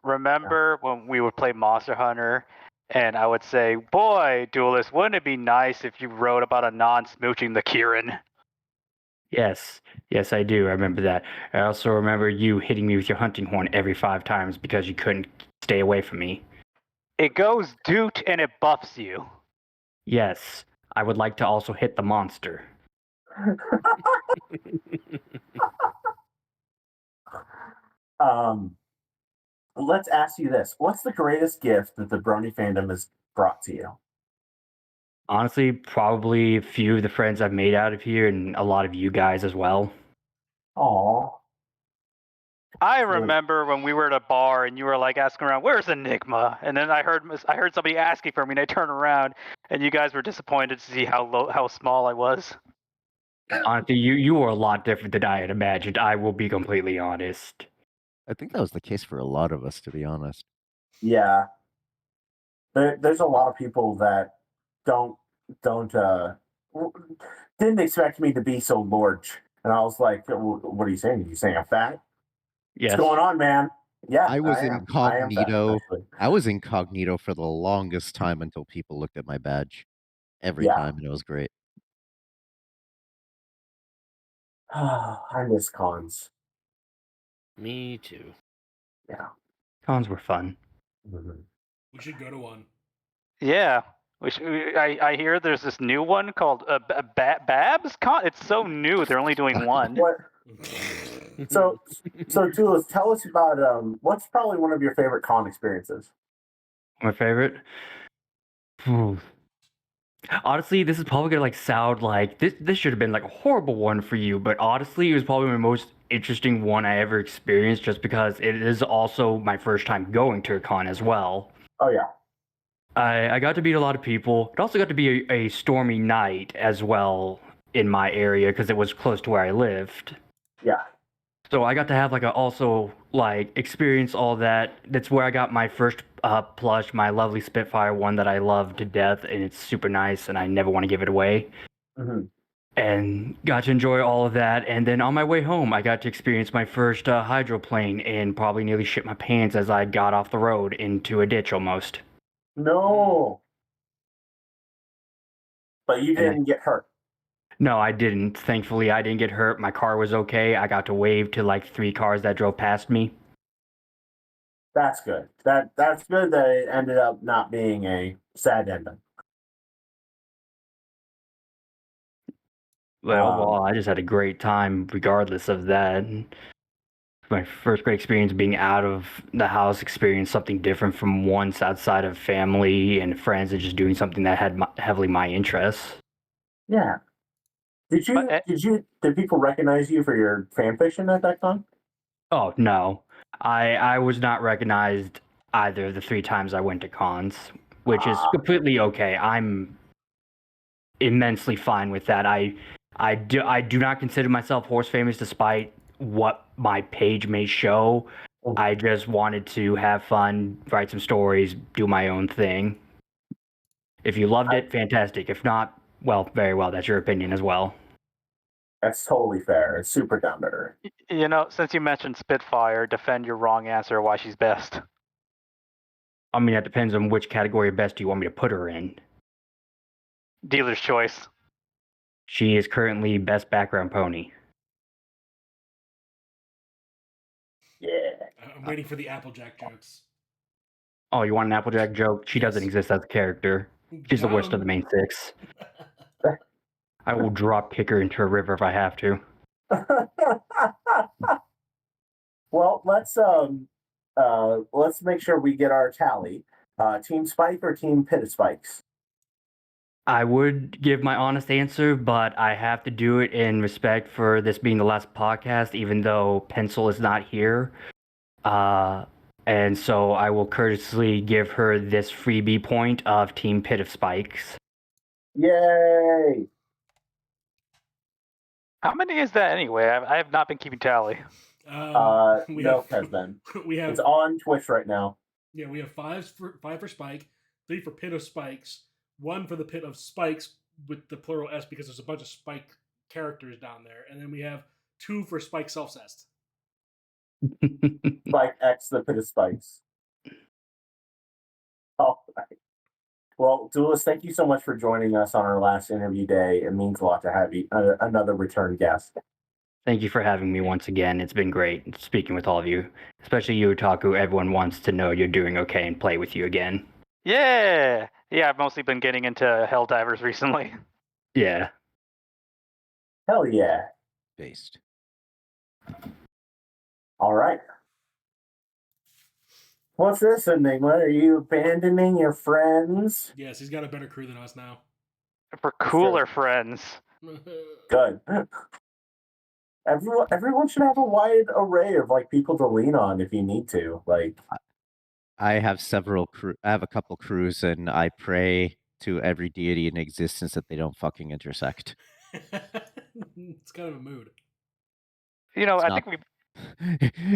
Remember when we would play Monster Hunter, and I would say, boy, Duelist, wouldn't it be nice if you wrote about a non-smooching the Kieran? Yes, yes, I do. I remember that. I also remember you hitting me with your hunting horn every 5 times because you couldn't stay away from me. It goes doot and it buffs you. Yes, I would like to also hit the monster. Let's ask you this. What's the greatest gift that the Brony fandom has brought to you? Honestly, probably a few of the friends I've made out of here and a lot of you guys as well. Aww. I remember when we were at a bar and you were like asking around, "Where's Enigma?" And then I heard somebody asking for me, and I turned around, and you guys were disappointed to see how small I was. Honestly, you were a lot different than I had imagined. I will be completely honest. I think that was the case for a lot of us, to be honest. Yeah. There's a lot of people that don't didn't expect me to be so large, and I was like, "What are you saying? Are you saying I'm fat? Yes. What's going on, man?" Yeah, I was incognito. I was incognito for the longest time until people looked at my badge every time, and it was great. I miss cons. Me too. Yeah. Cons were fun. We should go to one. Yeah. I hear there's this new one called Babs Con. It's so new. They're only doing one. What? So, Jules, tell us about what's probably one of your favorite con experiences. My favorite? Honestly, this is probably gonna sound like this should have been like a horrible one for you, but honestly, it was probably my most interesting one I ever experienced, just because it is also my first time going to a con as well. Oh yeah. I got to meet a lot of people. It also got to be a stormy night as well in my area because it was close to where I lived. Yeah. So I got to have also experience all that. That's where I got my first plush, my lovely Spitfire one that I love to death, and it's super nice, and I never want to give it away. Mm-hmm. And got to enjoy all of that. And then on my way home, I got to experience my first hydroplane and probably nearly shit my pants as I got off the road into a ditch almost. No. But you didn't get hurt. No, I didn't. Thankfully, I didn't get hurt. My car was okay. I got to wave to 3 cars that drove past me. That's good. That's good that it ended up not being a sad ending. Well, overall, I just had a great time regardless of that. My first great experience being out of the house, experienced something different from once outside of family and friends, and just doing something that had heavily my interests. Yeah. Did people recognize you for your fan fiction at that con? Oh no, I was not recognized either of the 3 times I went to cons, which is completely okay. I'm immensely fine with that. I do not consider myself horse famous despite what my page may show. I just wanted to have fun, write some stories, do my own thing. If you loved it, fantastic. If not, well, very well. That's your opinion as well. That's totally fair. It's super down to earth. You know, since you mentioned Spitfire, defend your wrong answer why she's best. I mean, that depends on which category of best you want me to put her in. Dealer's choice. She is currently best background pony. Yeah. I'm waiting for the Applejack jokes. Oh, you want an Applejack joke? She doesn't exist as a character. She's the Got worst of the main 6. I will drop kick her into a river if I have to. Well, let's make sure we get our tally. Team Spike or Team Pit of Spikes? I would give my honest answer, but I have to do it in respect for this being the last podcast, even though Pencil is not here. And so I will courteously give her this freebie point of Team Pit of Spikes. Yay! How many is that anyway? I have not been keeping tally. Milk has been. It's on Twitch right now. Yeah, we have five for Spike, 3 for Pit of Spikes, 1 for the Pit of Spikes with the plural S because there's a bunch of Spike characters down there, and then we have 2 for Spike self-cessed. Spike X the Pit of Spikes. All right. Well, Duelist, thank you so much for joining us on our last interview day. It means a lot to have you, another return guest. Thank you for having me once again. It's been great speaking with all of you, especially you, Otaku. Everyone wants to know you're doing okay and play with you again. Yeah. Yeah, I've mostly been getting into Helldivers recently. Yeah. Hell yeah. Based. All right. What's this, Enigma? Are you abandoning your friends? Yes, he's got a better crew than us now. For cooler friends. Good. Everyone should have a wide array of like people to lean on if you need to. Like, I have I have a couple crews, and I pray to every deity in existence that they don't fucking intersect. It's kind of a mood. You know, I think we.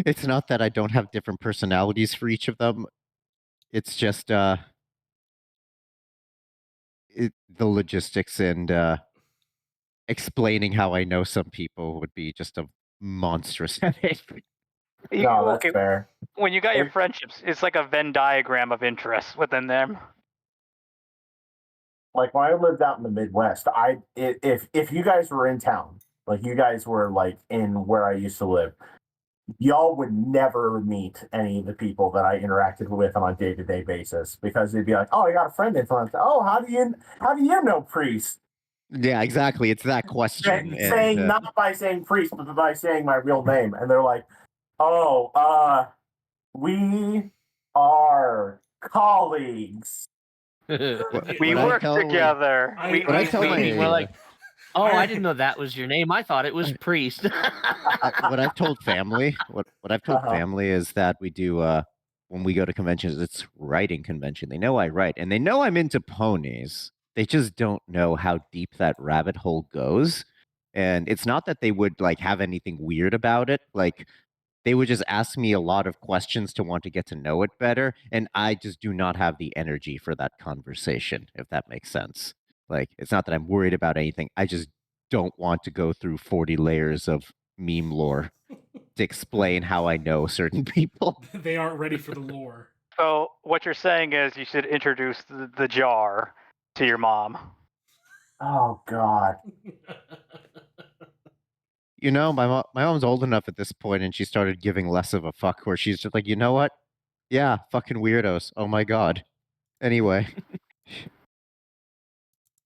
It's not that I don't have different personalities for each of them. It's just the logistics and explaining how I know some people would be just a monstrous headache. No, that's fair. When you got your friendships, it's like a Venn diagram of interests within them. Like when I lived out in the Midwest, if you guys were in town, like you guys were like in where I used to live, y'all would never meet any of the people that I interacted with on a day-to-day basis because they'd be like, "Oh, I got a friend in front." Oh, how do you know Priest? Yeah, exactly. It's that question. Saying not by saying Priest, but by saying my real name, and they're like, "Oh, we are colleagues. We work together. We're like, oh, I didn't know that was your name. I thought it was Priest." What I've told family, what I've told family is that we do when we go to conventions, it's writing convention. They know I write, and they know I'm into ponies. They just don't know how deep that rabbit hole goes. And it's not that they would like have anything weird about it. Like they would just ask me a lot of questions to want to get to know it better, and I just do not have the energy for that conversation, if that makes sense. Like it's not that I'm worried about anything. I just don't want to go through 40 layers of meme lore to explain how I know certain people. They aren't ready for the lore. So what you're saying is you should introduce the jar to your mom. Oh God. You know, my mom's old enough at this point, and she started giving less of a fuck. Where she's just like, you know what? Yeah, fucking weirdos. Oh my god. Anyway.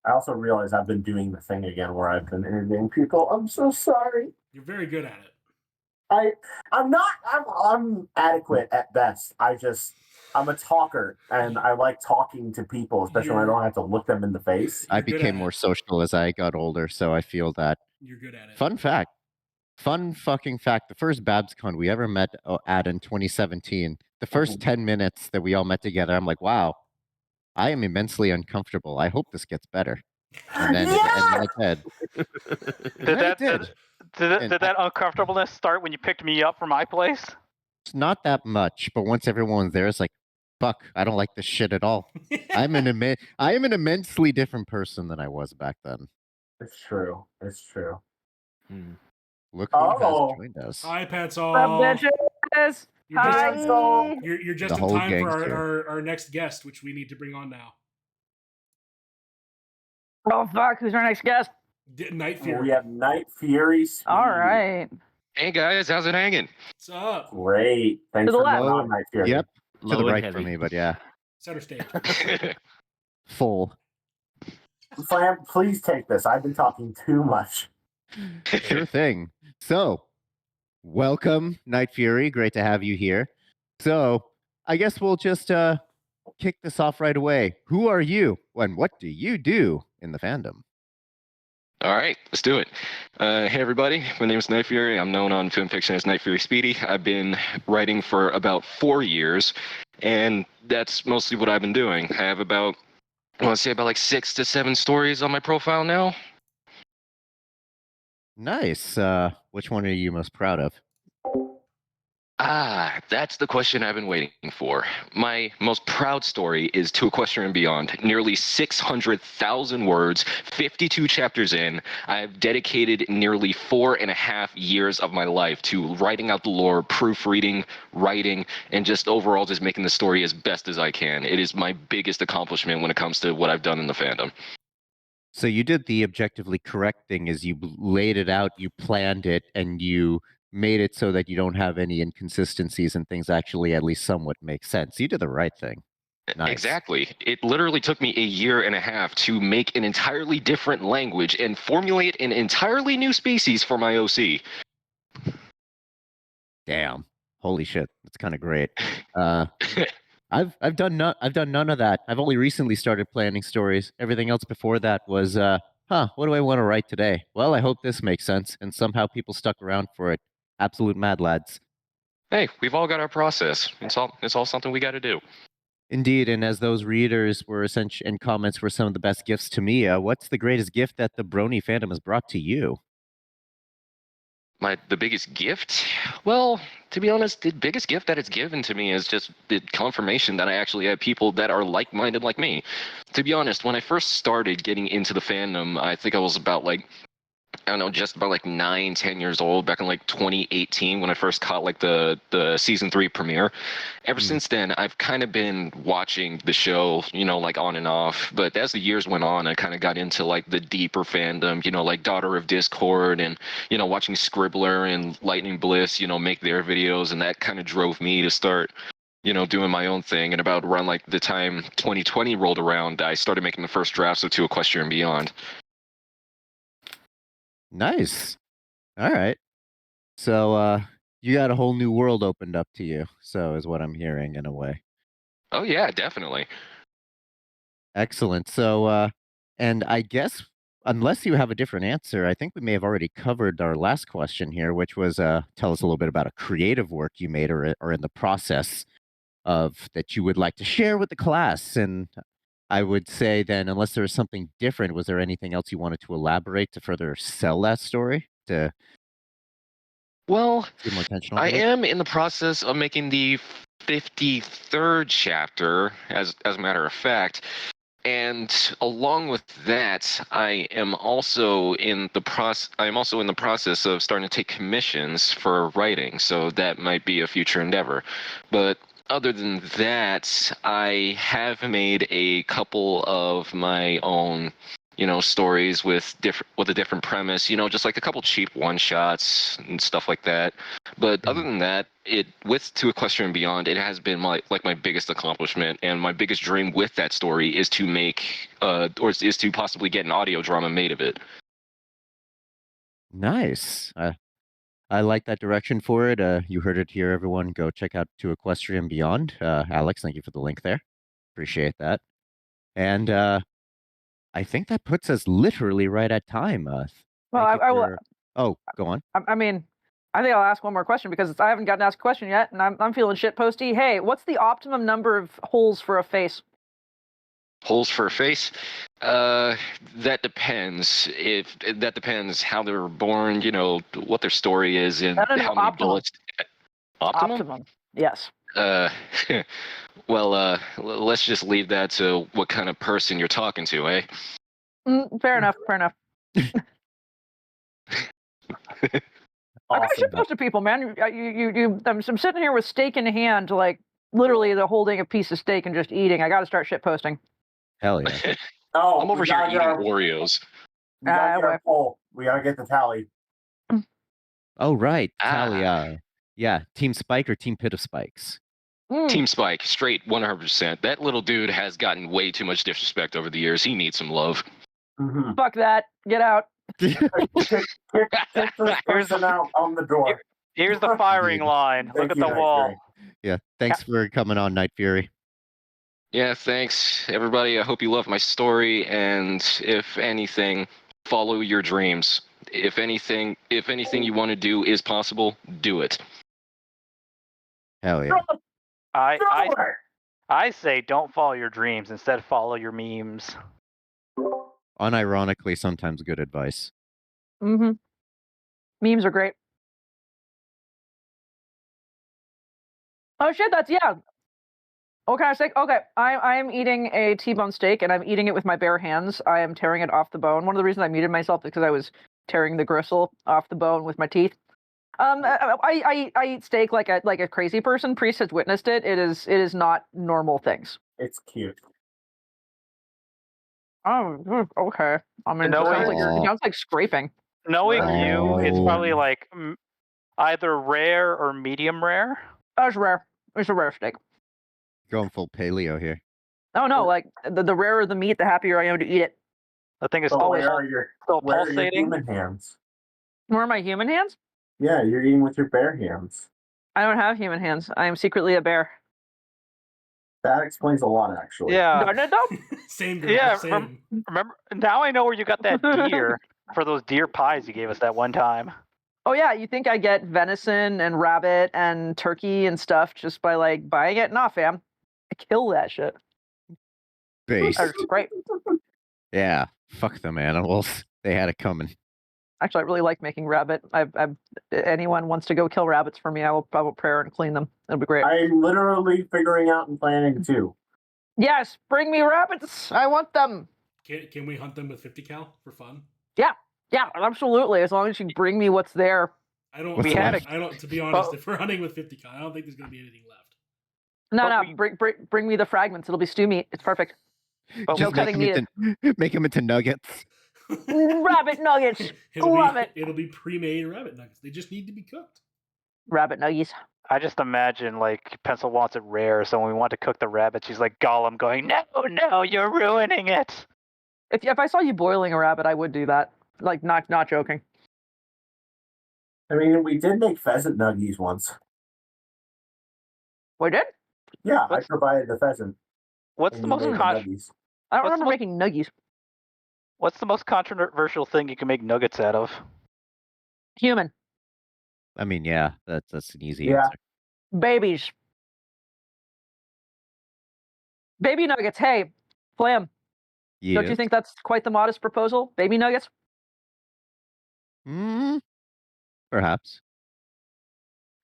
I also realize I've been doing the thing again where I've been interviewing people. I'm so sorry. You're very good at it. I'm adequate at best. I'm a talker, and I like talking to people, especially when I don't have to look them in the face. I became more social as I got older, so I feel that. You're good at it. Fun fucking fact. The first BabsCon we ever met at in 2017, the first 10 minutes that we all met together, I'm like, wow, I am immensely uncomfortable. I hope this gets better. And then, and then it did. Did that uncomfortableness start when you picked me up from my place? It's not that much, but once everyone's there, it's like, fuck, I don't like this shit at all. I am an immensely different person than I was back then. It's true. It's true. Look who has joined us. Hi, Pencil. You're just in time for our next guest, which we need to bring on now. Oh, fuck. Who's our next guest? Night Fury. We have Night Fury. Speedy. All right. Hey guys, how's it hanging? What's up? Great. Thanks for coming on, Night Fury. Yep. To the Low and right heavy. for me, but yeah. Center stage. Full. Flam, please take this. I've been talking too much. Sure thing. So, welcome, Night Fury. Great to have you here. So, I guess we'll just kick this off right away. Who are you, and what do you do in the fandom? All right, let's do it. Hey everybody, my name is Night Fury. I'm known on film fiction as Night Fury Speedy. I've been writing for about 4 years, and that's mostly what I've been doing. I have about, I want to say about like 6 to 7 stories on my profile now. Nice. Which one are you most proud of? That's the question I've been waiting for. My most proud story is To Equestria and Beyond. Nearly 600,000 words, 52 chapters in. I've dedicated nearly 4.5 years of my life to writing out the lore, proofreading, writing, and just overall just making the story as best as I can. It is my biggest accomplishment when it comes to what I've done in the fandom. So you did the objectively correct thing is you laid it out, you planned it, and you made it so that you don't have any inconsistencies and things actually at least somewhat make sense. You did the right thing. Nice. Exactly. It literally took me 1.5 years to make an entirely different language and formulate an entirely new species for my OC. Damn. Holy shit. That's kind of great. I've done none of that. I've only recently started planning stories. Everything else before that was what do I want to write today? Well, I hope this makes sense, and somehow people stuck around for it. Absolute mad lads. Hey, we've all got our process. It's all something we got to do. Indeed, and as those readers were essentially and comments were some of the best gifts to me, what's the greatest gift that the Brony fandom has brought to you? The biggest gift? Well, to be honest, the biggest gift that it's given to me is just the confirmation that I actually have people that are like-minded like me. To be honest, when I first started getting into the fandom, I think I was about like, I don't know, just about like 9, 10 years old back in like 2018 when I first caught like the season 3 premiere. Ever since then, I've kind of been watching the show, like on and off. But as the years went on, I kind of got into like the deeper fandom, like Daughter of Discord and, watching Scribbler and Lightning Bliss, make their videos. And that kind of drove me to start, doing my own thing. And about around like the time 2020 rolled around, I started making the first drafts of To Equestria and Beyond. Nice. All right. So you got a whole new world opened up to you, so is what I'm hearing in a way. Oh yeah, definitely. Excellent. So and I guess unless you have a different answer, I think we may have already covered our last question here, which was tell us a little bit about a creative work you made or in the process of that you would like to share with the class. And I would say then, unless there was something different, was there anything else you wanted to elaborate to further sell that story? Well, be more intentional I with it? am in the process of making the 53rd chapter, as a matter of fact. And along with that, I am also in the process of starting to take commissions for writing, so that might be a future endeavor. But other than that, I have made a couple of my own, stories with a different premise, just like a couple cheap one-shots and stuff like that. But other than that, with To Equestria and Beyond, it has been my biggest accomplishment, and my biggest dream with that story is to make is to possibly get an audio drama made of it. Nice. I like that direction for it. You heard it here, everyone. Go check out To Equestria and Beyond. Alex, thank you for the link there. Appreciate that. And I think that puts us literally right at time. Well, I will. Oh, go on. I mean, I think I'll ask one more question because I haven't gotten to ask a question yet, and I'm feeling shit posty. Hey, what's the optimum number of holes for a face? Holes for a face? That depends. That depends how they were born, what their story is, and how many optimum. bullets. Optimum. Yes. Well, let's just leave that to what kind of person you're talking to, eh? Fair enough. Fair enough. I got shit post to people, man. I'm sitting here with steak in hand, like literally they're holding a piece of steak and just eating. I got to start shit posting. Hell yeah. I'm over here eating Oreos. We gotta get our poll. We gotta get the tally. Oh right, tally. Yeah, Team Spike or Team Pit of Spikes. Team Spike, straight 100%. That little dude has gotten way too much disrespect over the years. He needs some love. Fuck that. Get out. Kick this person out on the door. Here's the firing line. Look at the wall. Yeah, thanks for coming on, Night Fury. Yeah, thanks, everybody. I hope you love my story, and if anything, follow your dreams. If anything you want to do is possible, do it. Hell yeah. I say don't follow your dreams. Instead, follow your memes. Unironically, sometimes good advice. Mm-hmm. Memes are great. Oh shit, that's yeah. What kind of steak? Okay, I am eating a T-bone steak, and I'm eating it with my bare hands. I am tearing it off the bone. One of the reasons I muted myself is because I was tearing the gristle off the bone with my teeth. I eat steak like a crazy person. Priest has witnessed it. It is not normal things. It's cute. Oh, okay. I mean, it sounds like scraping. Knowing you, it's probably like either rare or medium rare. That's rare. It's a rare steak. Going full paleo here. Oh no, like the rarer the meat, the happier I am to eat it. I think it's always still where are your pulsating. human hands? Where are my human hands? Yeah, you're eating with your bare hands. I don't have human hands. I am secretly a bear. That explains a lot, actually. Yeah. No. Same. Yeah. Same. Remember? Now I know where you got that deer for those deer pies you gave us that one time. Oh yeah, you think I get venison and rabbit and turkey and stuff just by like buying it? Nah, fam. I kill that shit. Based. That's great. Yeah, fuck them animals. They had it coming. Actually, I really like making rabbit. Anyone wants to go kill rabbits for me, I will prepare and clean them. It'll be great. I'm literally figuring out and planning too. Yes, bring me rabbits. I want them. Can we hunt them with 50 cal for fun? Yeah, absolutely. As long as you bring me what's there. I don't. To be honest, if we're hunting with 50 cal, I don't think there's going to be anything left. No. Bring me the fragments. It'll be stew meat. It's perfect. Just make them into nuggets. Rabbit nuggets. Love it. It'll be pre-made rabbit nuggets. They just need to be cooked. Rabbit nuggies. I just imagine like Pencil wants it rare, so when we want to cook the rabbit, she's like Gollum going, "No, you're ruining it." If I saw you boiling a rabbit, I would do that. Like not joking. I mean, we did make pheasant nuggies once. We did? Yeah, I provided the pheasant. What's the most nuggies? I don't remember making nuggies. What's the most controversial thing you can make nuggets out of? Human. I mean, yeah, that's an easy answer. Babies. Baby nuggets. Hey, Flam. Yes. Don't you think that's quite the modest proposal? Baby nuggets? Perhaps.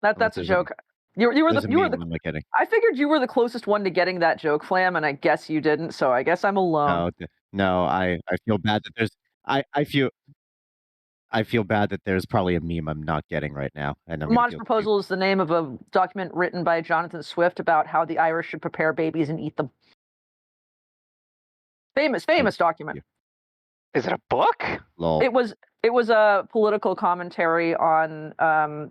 That's a joke. You were the. I'm not kidding. I figured you were the closest one to getting that joke, Flam, and I guess you didn't. So I guess I'm alone. No. I feel bad that there's. I feel bad that there's probably a meme I'm not getting right now. And Modest Proposal is the name of a document written by Jonathan Swift about how the Irish should prepare babies and eat them. Famous document. Is it a book? Lol. It was a political commentary on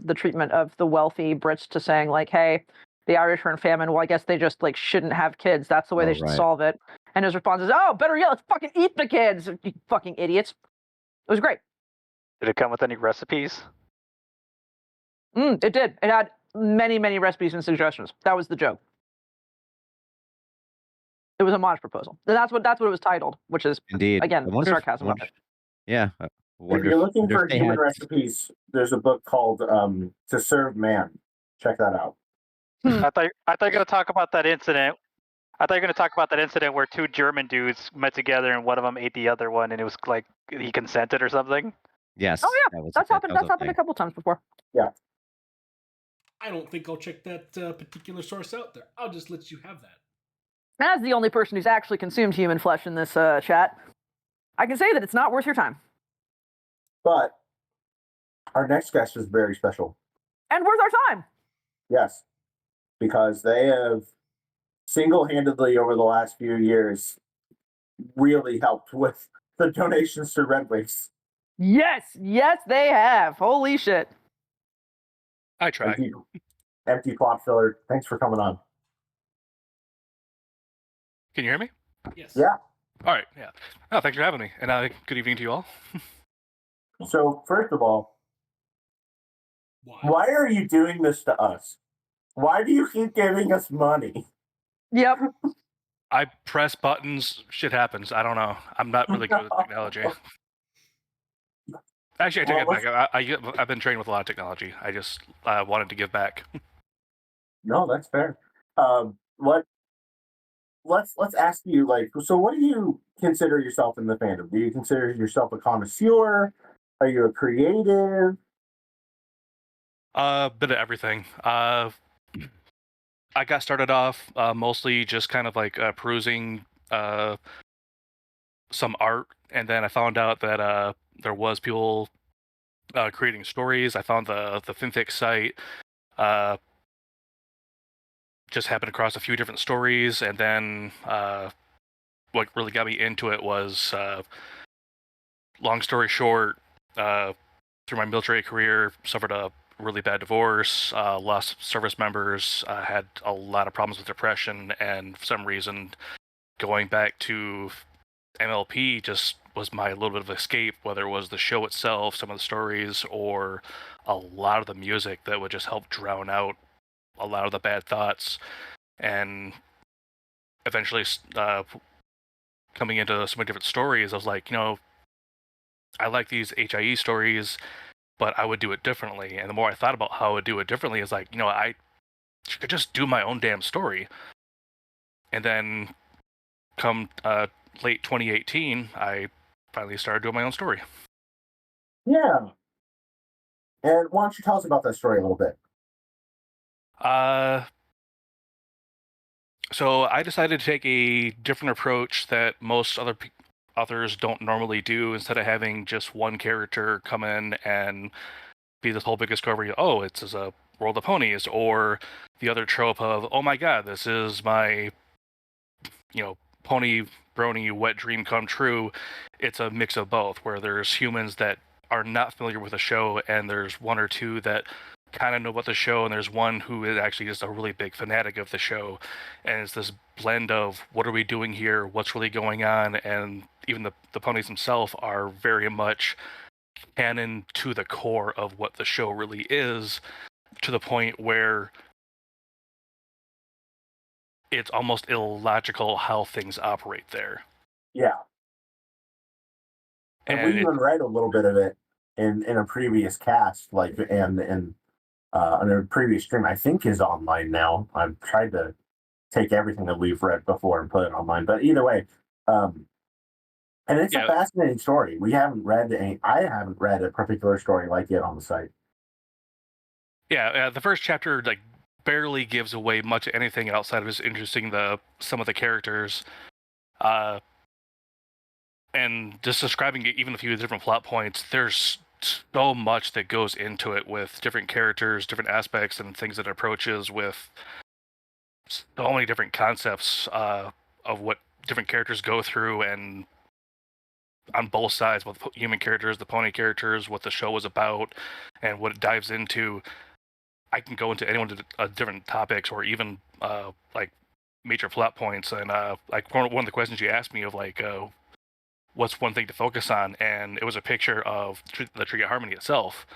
the treatment of the wealthy Brits to saying like, hey, the Irish are in famine. Well, I guess they just like shouldn't have kids. That's the way they should solve it. And his response is, oh, better yet, let's fucking eat the kids, you fucking idiots. It was great. Did it come with any recipes? It did. It had many, many recipes and suggestions. That was the joke. It was a modest proposal. And that's what it was titled, which is indeed again the sarcasm of it. Yeah. If you're looking for human recipes, there's a book called "To Serve Man." Check that out. I thought you were going to talk about that incident. I thought you were going to talk about that incident where two German dudes met together and one of them ate the other one, and it was like he consented or something. Yes. Oh yeah, that's happened. That's happened a couple times before. Yeah. I don't think I'll check that particular source out there. I'll just let you have that. As the only person who's actually consumed human flesh in this chat, I can say that it's not worth your time. But our next guest is very special. And worth our time. Yes. Because they have single-handedly over the last few years really helped with the donations to Red Wings. Yes, they have. Holy shit. I try. Empty plot filler. Thanks for coming on. Can you hear me? Yes. Yeah. All right. Yeah. Oh, thanks for having me. And good evening to you all. So, first of all, why are you doing this to us? Why do you keep giving us money? Yep. I press buttons. Shit happens. I don't know. I'm not really good with technology. Actually, I take it back. I've been trained with a lot of technology. I just wanted to give back. No, that's fair. Let's ask you, like, so what do you consider yourself in the fandom? Do you consider yourself a connoisseur? Are you a creative? Bit of everything. I got started off mostly just kind of like perusing some art, and then I found out that there was people creating stories. I found the FinFix site. Just happened across a few different stories, and then what really got me into it was, long story short, through my military career, suffered a really bad divorce, lost service members, had a lot of problems with depression, and for some reason, going back to MLP just was my little bit of escape, whether it was the show itself, some of the stories, or a lot of the music that would just help drown out a lot of the bad thoughts. And eventually, coming into so many different stories, I was like, I like these HIE stories, but I would do it differently. And the more I thought about how I would do it differently, it's like, I could just do my own damn story. And then come late 2018, I finally started doing my own story. Yeah. And why don't you tell us about that story a little bit? So I decided to take a different approach that most other authors don't normally do. Instead of having just one character come in and be this whole big discovery, oh, it's a world of ponies, or the other trope of, oh my god, this is my, pony brony wet dream come true. It's a mix of both, where there's humans that are not familiar with the show, and there's one or two that kind of know about the show, and there's one who is actually just a really big fanatic of the show. And it's this blend of, what are we doing here, what's really going on, and even the ponies themselves are very much canon to the core of what the show really is, to the point where it's almost illogical how things operate there. Yeah. And we even read a little bit of it in a previous cast, like, and in a previous stream. I think is online now. I've tried to take everything that we've read before and put it online, but either way, and it's a fascinating story. I haven't read a particular story like it on the site. Yeah, the first chapter barely gives away much of anything outside of just introducing some of the characters, and just describing even a few different plot points. There's so much that goes into it with different characters, different aspects, and things that it approaches with so many different concepts of what different characters go through, and on both sides, both human characters, the pony characters, what the show was about, and what it dives into. I can go into any different topics, or even major plot points. And one of the questions you asked me of what's one thing to focus on, and it was a picture of the Tree of Harmony itself.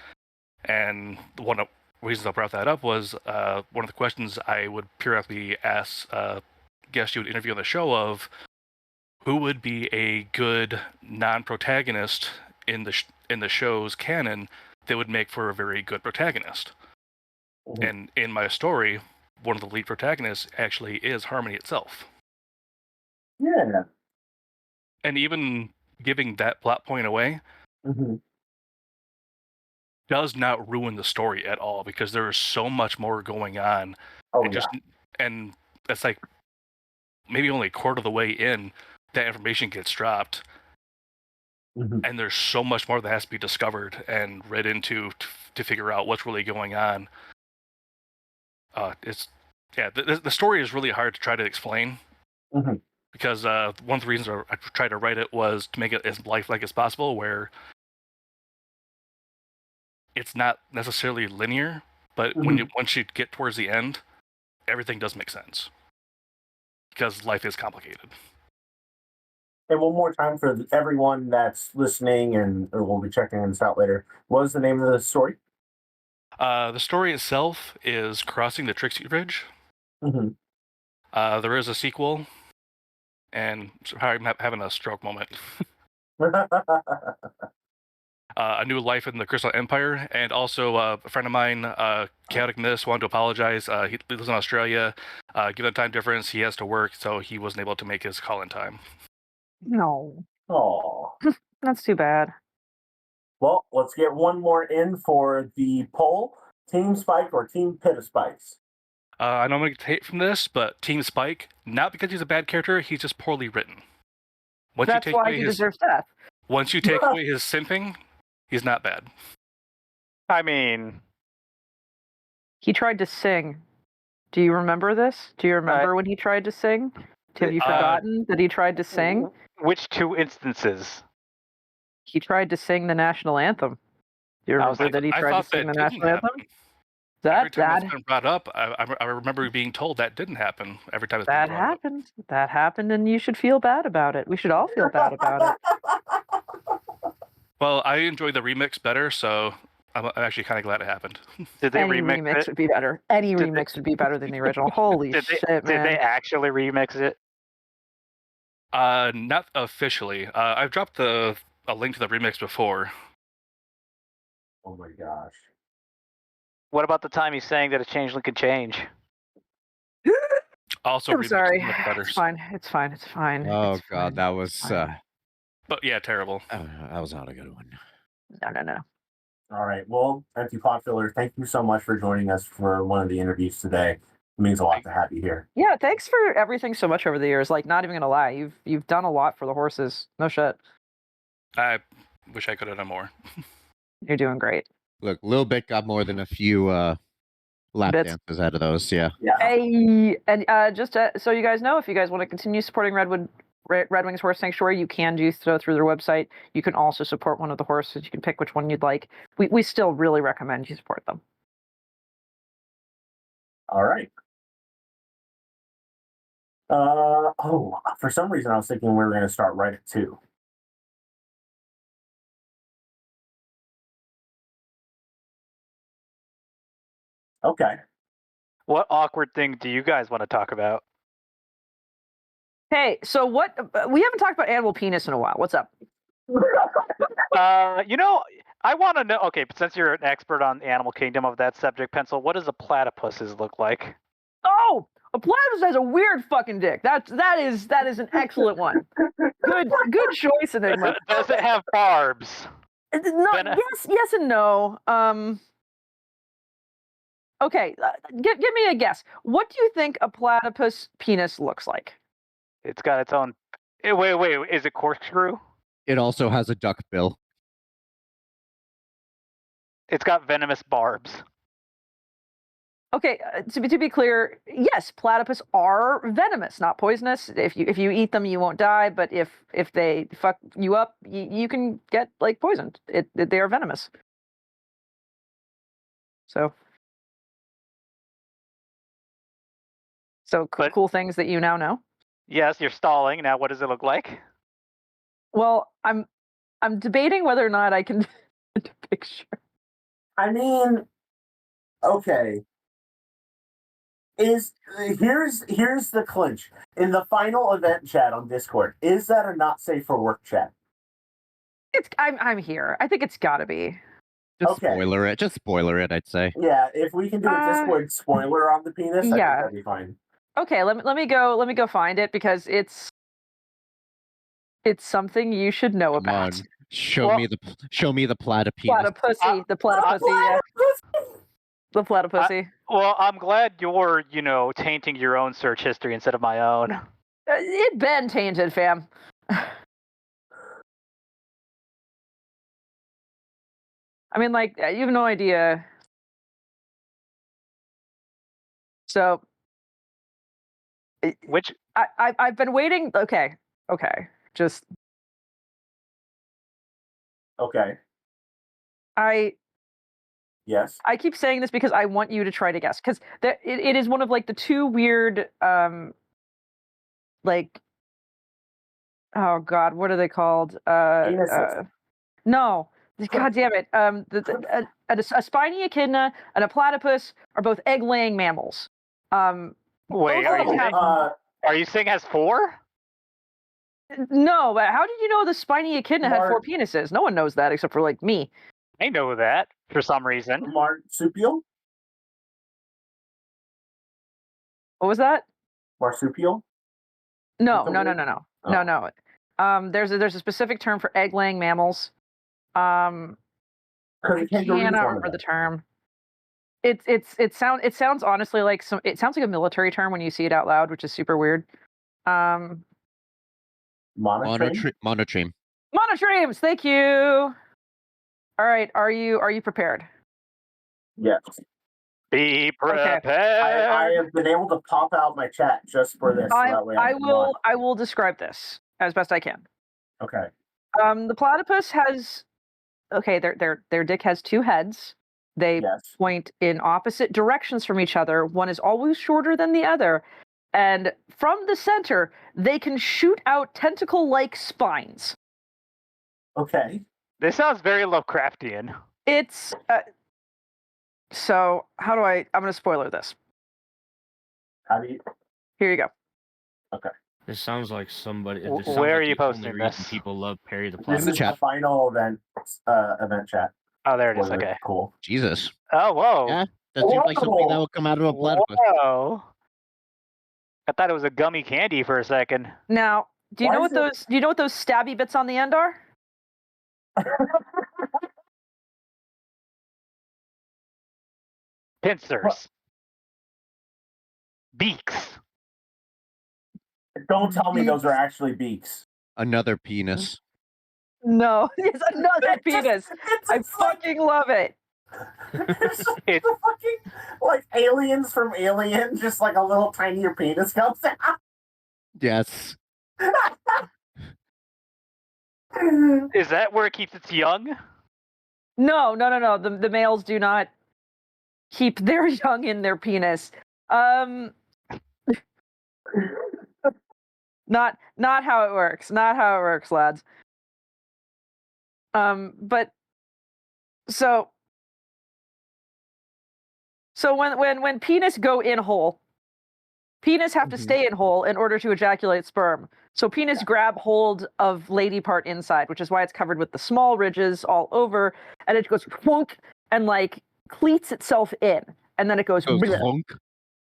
And one of the reasons I brought that up was one of the questions I would periodically ask guests you would interview on the show of, who would be a good non-protagonist in the show's canon that would make for a very good protagonist. Mm-hmm. And in my story, one of the lead protagonists actually is Harmony itself. Yeah. And even giving that plot point away does not ruin the story at all, because there is so much more going on. And it's like maybe only a quarter of the way in, that information gets dropped. And there's so much more that has to be discovered and read into to figure out what's really going on. The story is really hard to try to explain. because one of the reasons I tried to write it was to make it as lifelike as possible, where it's not necessarily linear, but once you get towards the end, everything does make sense because life is complicated. And one more time for everyone that's listening, and or we'll be checking this out later. What was the name of the story? The story itself is Crossing the Trixie Bridge. There is a sequel, and sorry, I'm having a stroke moment. A New Life in the Crystal Empire, and also a friend of mine, Chaotic Miss, wanted to apologize. He lives in Australia. Given the time difference, he has to work, so he wasn't able to make his call in time. No. Oh. That's too bad. Well, let's get one more in for the poll. Team Spike or Team Pit of Spikes? I know I'm going to hate from this, but Team Spike, not because he's a bad character, he's just poorly written. That's why he deserves death. Once you take away his simping, he's not bad. I mean, he tried to sing. Do you remember this? Do you remember when he tried to sing? Have you forgotten that he tried to sing? Which two instances? He tried to sing the national anthem. Do you remember that he tried to sing the national anthem? Every time it's been brought up, I remember being told that didn't happen every time it's been That brought up. happened. That happened, and you should feel bad about it. We should all feel bad about it. Well, I enjoy the remix better, so I'm actually kind of glad it happened. Did they Any remix would be better. Any remix would be better than the original. Holy shit, man! Did they actually remix it? Not officially. I've dropped a link to the remix before. Oh my gosh. What about the time he's saying that a changeling could change? Also, I'm sorry. much better. It's fine. It's fine. It's fine. Oh it's god, fine. that was but yeah, terrible. That was not a good one. No. All right. Well, Empty Pot Filler, thank you so much for joining us for one of the interviews today. It means a lot to have you here. Yeah, thanks for everything so much over the years. Like, not even gonna lie, you've done a lot for the horses. No shit. I wish I could have done more. You're doing great. Look, Lil Bit got more than a few lap dances out of those. Yeah. Hey, and just so you guys know, if you guys want to continue supporting Red Wings Horse Sanctuary, you can do so through their website. You can also support one of the horses. You can pick which one you'd like. We still really recommend you support them. All right. For some reason I was thinking we were going to start right at 2. Okay. What awkward thing do you guys want to talk about? Hey, so what? We haven't talked about animal penis in a while. What's up? I want to know. Okay, but since you're an expert on the animal kingdom of that subject, Pencil, what does a platypuses look like? Oh, a platypus has a weird fucking dick. That is an excellent one. Good choice, Enigma. Does it have barbs? No, yes and no. Okay, give me a guess. What do you think a platypus penis looks like? It's got its own. Wait, is it corkscrew? It also has a duck bill. It's got venomous barbs. Okay, to be clear, yes, platypus are venomous, not poisonous. If you eat them, you won't die. But if they fuck you up, you can get like poisoned. They are venomous. So cool things that you now know. Yes, you're stalling. Now, what does it look like? Well, I'm debating whether or not I can get a picture. I mean, okay. Here's the clinch. In the final event chat on Discord, is that a not safe for work chat? I'm here. I think it's got to be. Just spoiler it, I'd say. Yeah, if we can do a Discord spoiler on the penis, I think yeah. that'd be fine. Okay, let me go find it because it's something you should know Come about. on. Show me the platypus. Platypussy, the platypussy, yeah. The platypussy. Well, I'm glad you're, tainting your own search history instead of my own. It been tainted, fam. I mean, like, you have no idea. So, Which I've been waiting. Okay. Just Okay. Yes. I keep saying this because I want you to try to guess because it is one of like the two weird like oh god, what are they called? No, god damn it. A spiny echidna and a platypus are both egg-laying mammals. Wait, are you saying has 4? No, but how did you know the spiny echidna had 4 penises? No one knows that except for like me. I know that for some reason. Marsupial? What was that? Marsupial? No. Oh. There's a specific term for egg-laying mammals. I kangaroo's cannot one of remember them. the term. It sounds honestly like it sounds like a military term when you see it out loud, which is super weird. Monotremes. Monotremes, thank you. All right, are you prepared? Yes. Be Okay. prepared. I have been able to pop out my chat just for this. So that way I will describe this as best I can. Okay. The platypus has their dick has 2 heads. They point in opposite directions from each other. One is always shorter than the other. And from the center, they can shoot out tentacle-like spines. Okay. This sounds very Lovecraftian. It's so how do I'm gonna spoiler this. How do you? Here you go. Okay. This sounds like somebody. Where sounds are like you the only posting reason this? People love Perry the This Platypus. is the final event chat. Oh, there it is. Spoiler. Okay. Cool. Jesus. Oh, whoa. Yeah, that seems like something that would come out of a platypus. Whoa. I thought it was a gummy candy for a second. Now, do you know what those stabby bits on the end are? Pincers. Beaks. Don't tell me those are actually beaks. Another penis. No, it's another penis. I fucking love it. It's the fucking like aliens from Alien, just like a little tinier penis comes out. Yes. Is that where it keeps its young? No. The males do not keep their young in their penis. Not how it works. Not how it works, lads. But so when penis go in hole, penis have to stay in hole in order to ejaculate sperm. So penis grab hold of lady part inside, which is why it's covered with the small ridges all over, and it goes clunk and like cleats itself in, and then it goes clunk.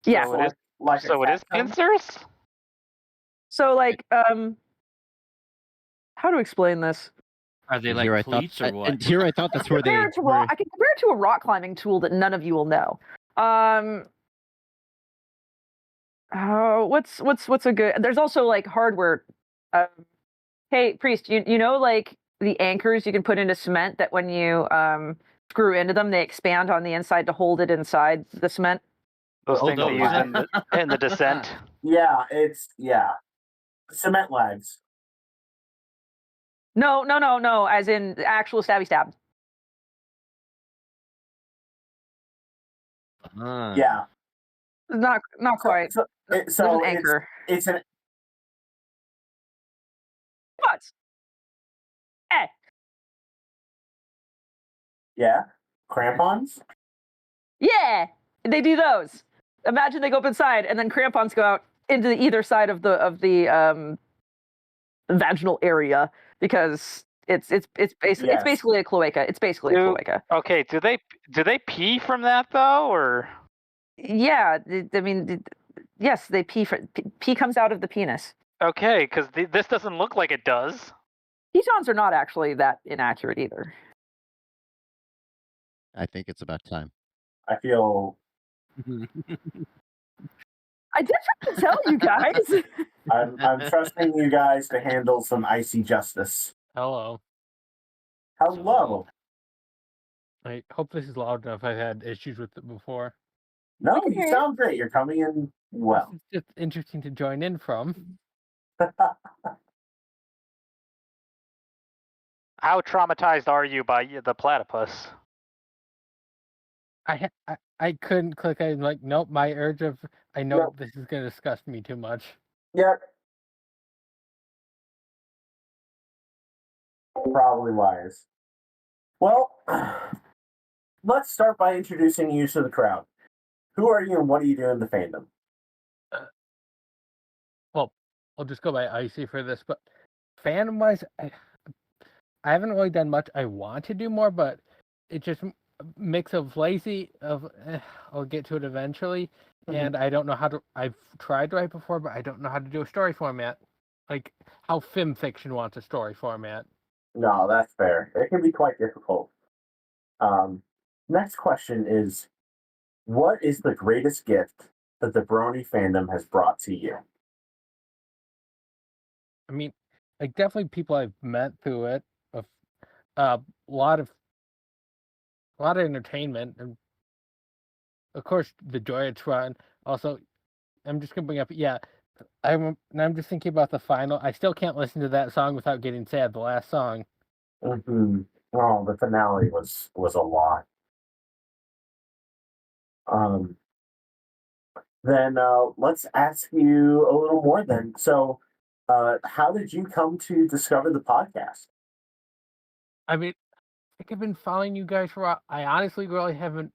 Yeah. So it is pincers? So like how to explain this? Are they like Here I cleats thought, or what? And here I thought that's where they. I can compare it to a rock climbing tool that none of you will know. What's a good? There's also like hardware. Hey, Priest, you know like the anchors you can put into cement that when you screw into them, they expand on the inside to hold it inside the cement. Those things they use in the Descent. Yeah, cement lags. No, as in actual stabby stab. Yeah. Not quite. So There's an anchor. It's an. What? Yeah. Crampons. Yeah, they do those. Imagine they go up inside, and then crampons go out into either side of the vaginal area because it's basically a cloaca. It's basically a cloaca. Okay, do they pee from that though, or? Yeah, I mean, yes, they pee. Pee comes out of the penis. Okay, because this doesn't look like it does. Pitons are not actually that inaccurate either. I think it's about time. I feel. I did try to tell you guys. I'm trusting you guys to handle some icy justice. Hello. Hello. I hope this is loud enough. I've had issues with it before. No, you sound great. You're coming in well. It's just interesting to join in from. How traumatized are you by the platypus? I couldn't click. I'm like, nope. My urge of I know this is going to disgust me too much. Yep. Probably wise. Well, let's start by introducing you to the crowd. Who are you and what do you do in the fandom? Well, I'll just go by Icy for this, but fandom wise, I haven't really done much. I want to do more, but it's just a mix of lazy I'll get to it eventually, and I don't know how to. I've tried to write before, but I don't know how to do a story format, like how film fiction wants a story format. No, that's fair. It can be quite difficult. Next question is, what is the greatest gift that the Brony fandom has brought to you? I mean, like definitely people I've met through it, a lot of entertainment, and of course the joy it's run. Also, I'm just gonna bring up, I'm just thinking about the final. I still can't listen to that song without getting sad. The last song. Mm-hmm. Oh, the finale was a lot. Then let's ask you a little more. Then, so how did you come to discover the podcast? I mean, I think I've been following you guys for a while. I honestly really haven't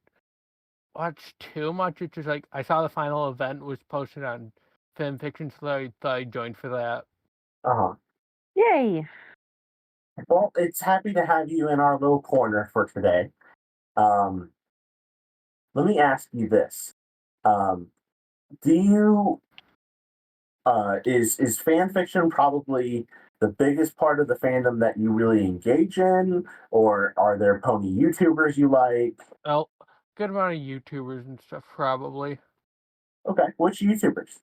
watched too much. It's just like I saw the final event was posted on Film Fiction, so I thought I joined for that. Uh-huh. Yay! Well, it's happy to have you in our little corner for today. Let me ask you this. Do you is fan fiction probably the biggest part of the fandom that you really engage in, or are there pony YouTubers you like? Well, good amount of YouTubers and stuff probably. Okay, which YouTubers?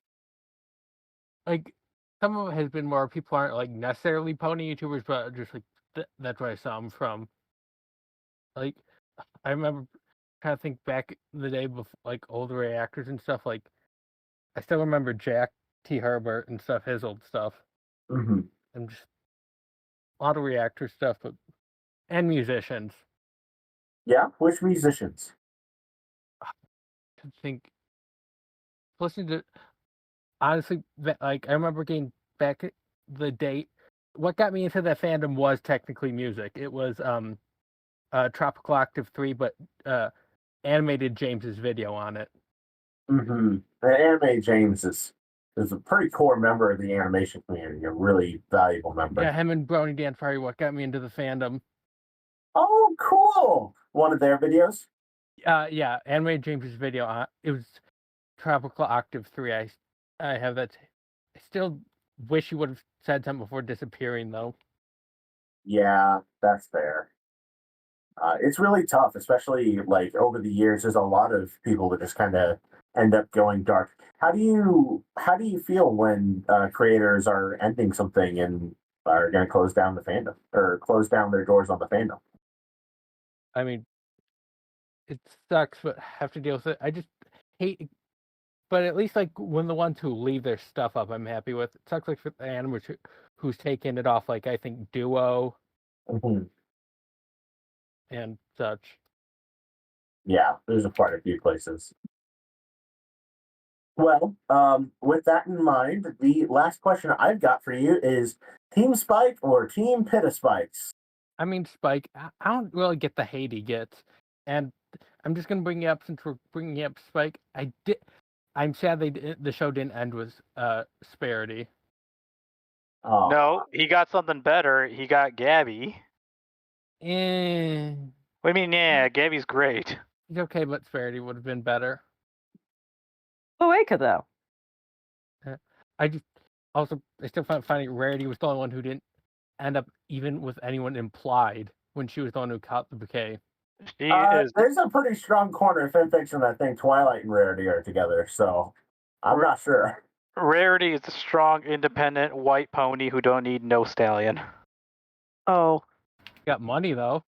Like some of it has been more people aren't like necessarily pony YouTubers, but just like that's where I saw them from. Like I remember trying to think back in the day before, like older reactors and stuff. Like I still remember Jack T. Herbert and stuff, his old stuff. Mm-hmm. And just a lot of reactor stuff, and musicians. Yeah, which musicians? I think listening to honestly, like I remember getting back at the date. What got me into that fandom was technically music. It was Tropical Octave 3, but animated James's video on it. Mm-hmm. The Anime James is a pretty core member of the animation community, a really valuable member. Yeah, him and Brony Dan Furry, what got me into the fandom. Oh, cool! One of their videos? Yeah, animated James's video. It was Tropical Octave 3. I have that. I still wish he would have said something before disappearing, though. Yeah, that's fair. It's really tough, especially like over the years. There's a lot of people that just kind of end up going dark. How do you feel when creators are ending something and are going to close down the fandom or close down their doors on the fandom? I mean, it sucks, but have to deal with it. I just hate. But at least like when the ones who leave their stuff up, I'm happy with. It sucks like for the animators who's taken it off. Like I think Duo. Mm-hmm. And such. Yeah, there's quite a few places. Well, with that in mind, the last question I've got for you is Team Spike or Team Pita Spikes? I mean, Spike, I don't really get the hate he gets. And I'm just going to bring you up since we're bringing up Spike. I'm sad the show didn't end with Sparity. Oh. No, he got something better. He got Gabby. What do you mean, yeah, Gabby's great. He's okay, but Sparity would have been better. Oeka, though. I still find finding Rarity was the only one who didn't end up even with anyone implied when she was the one who caught the bouquet. There's a pretty strong corner of fanfiction that I think Twilight and Rarity are together, so I'm not sure. Rarity is a strong, independent white pony who don't need no stallion. Oh. Got money, though.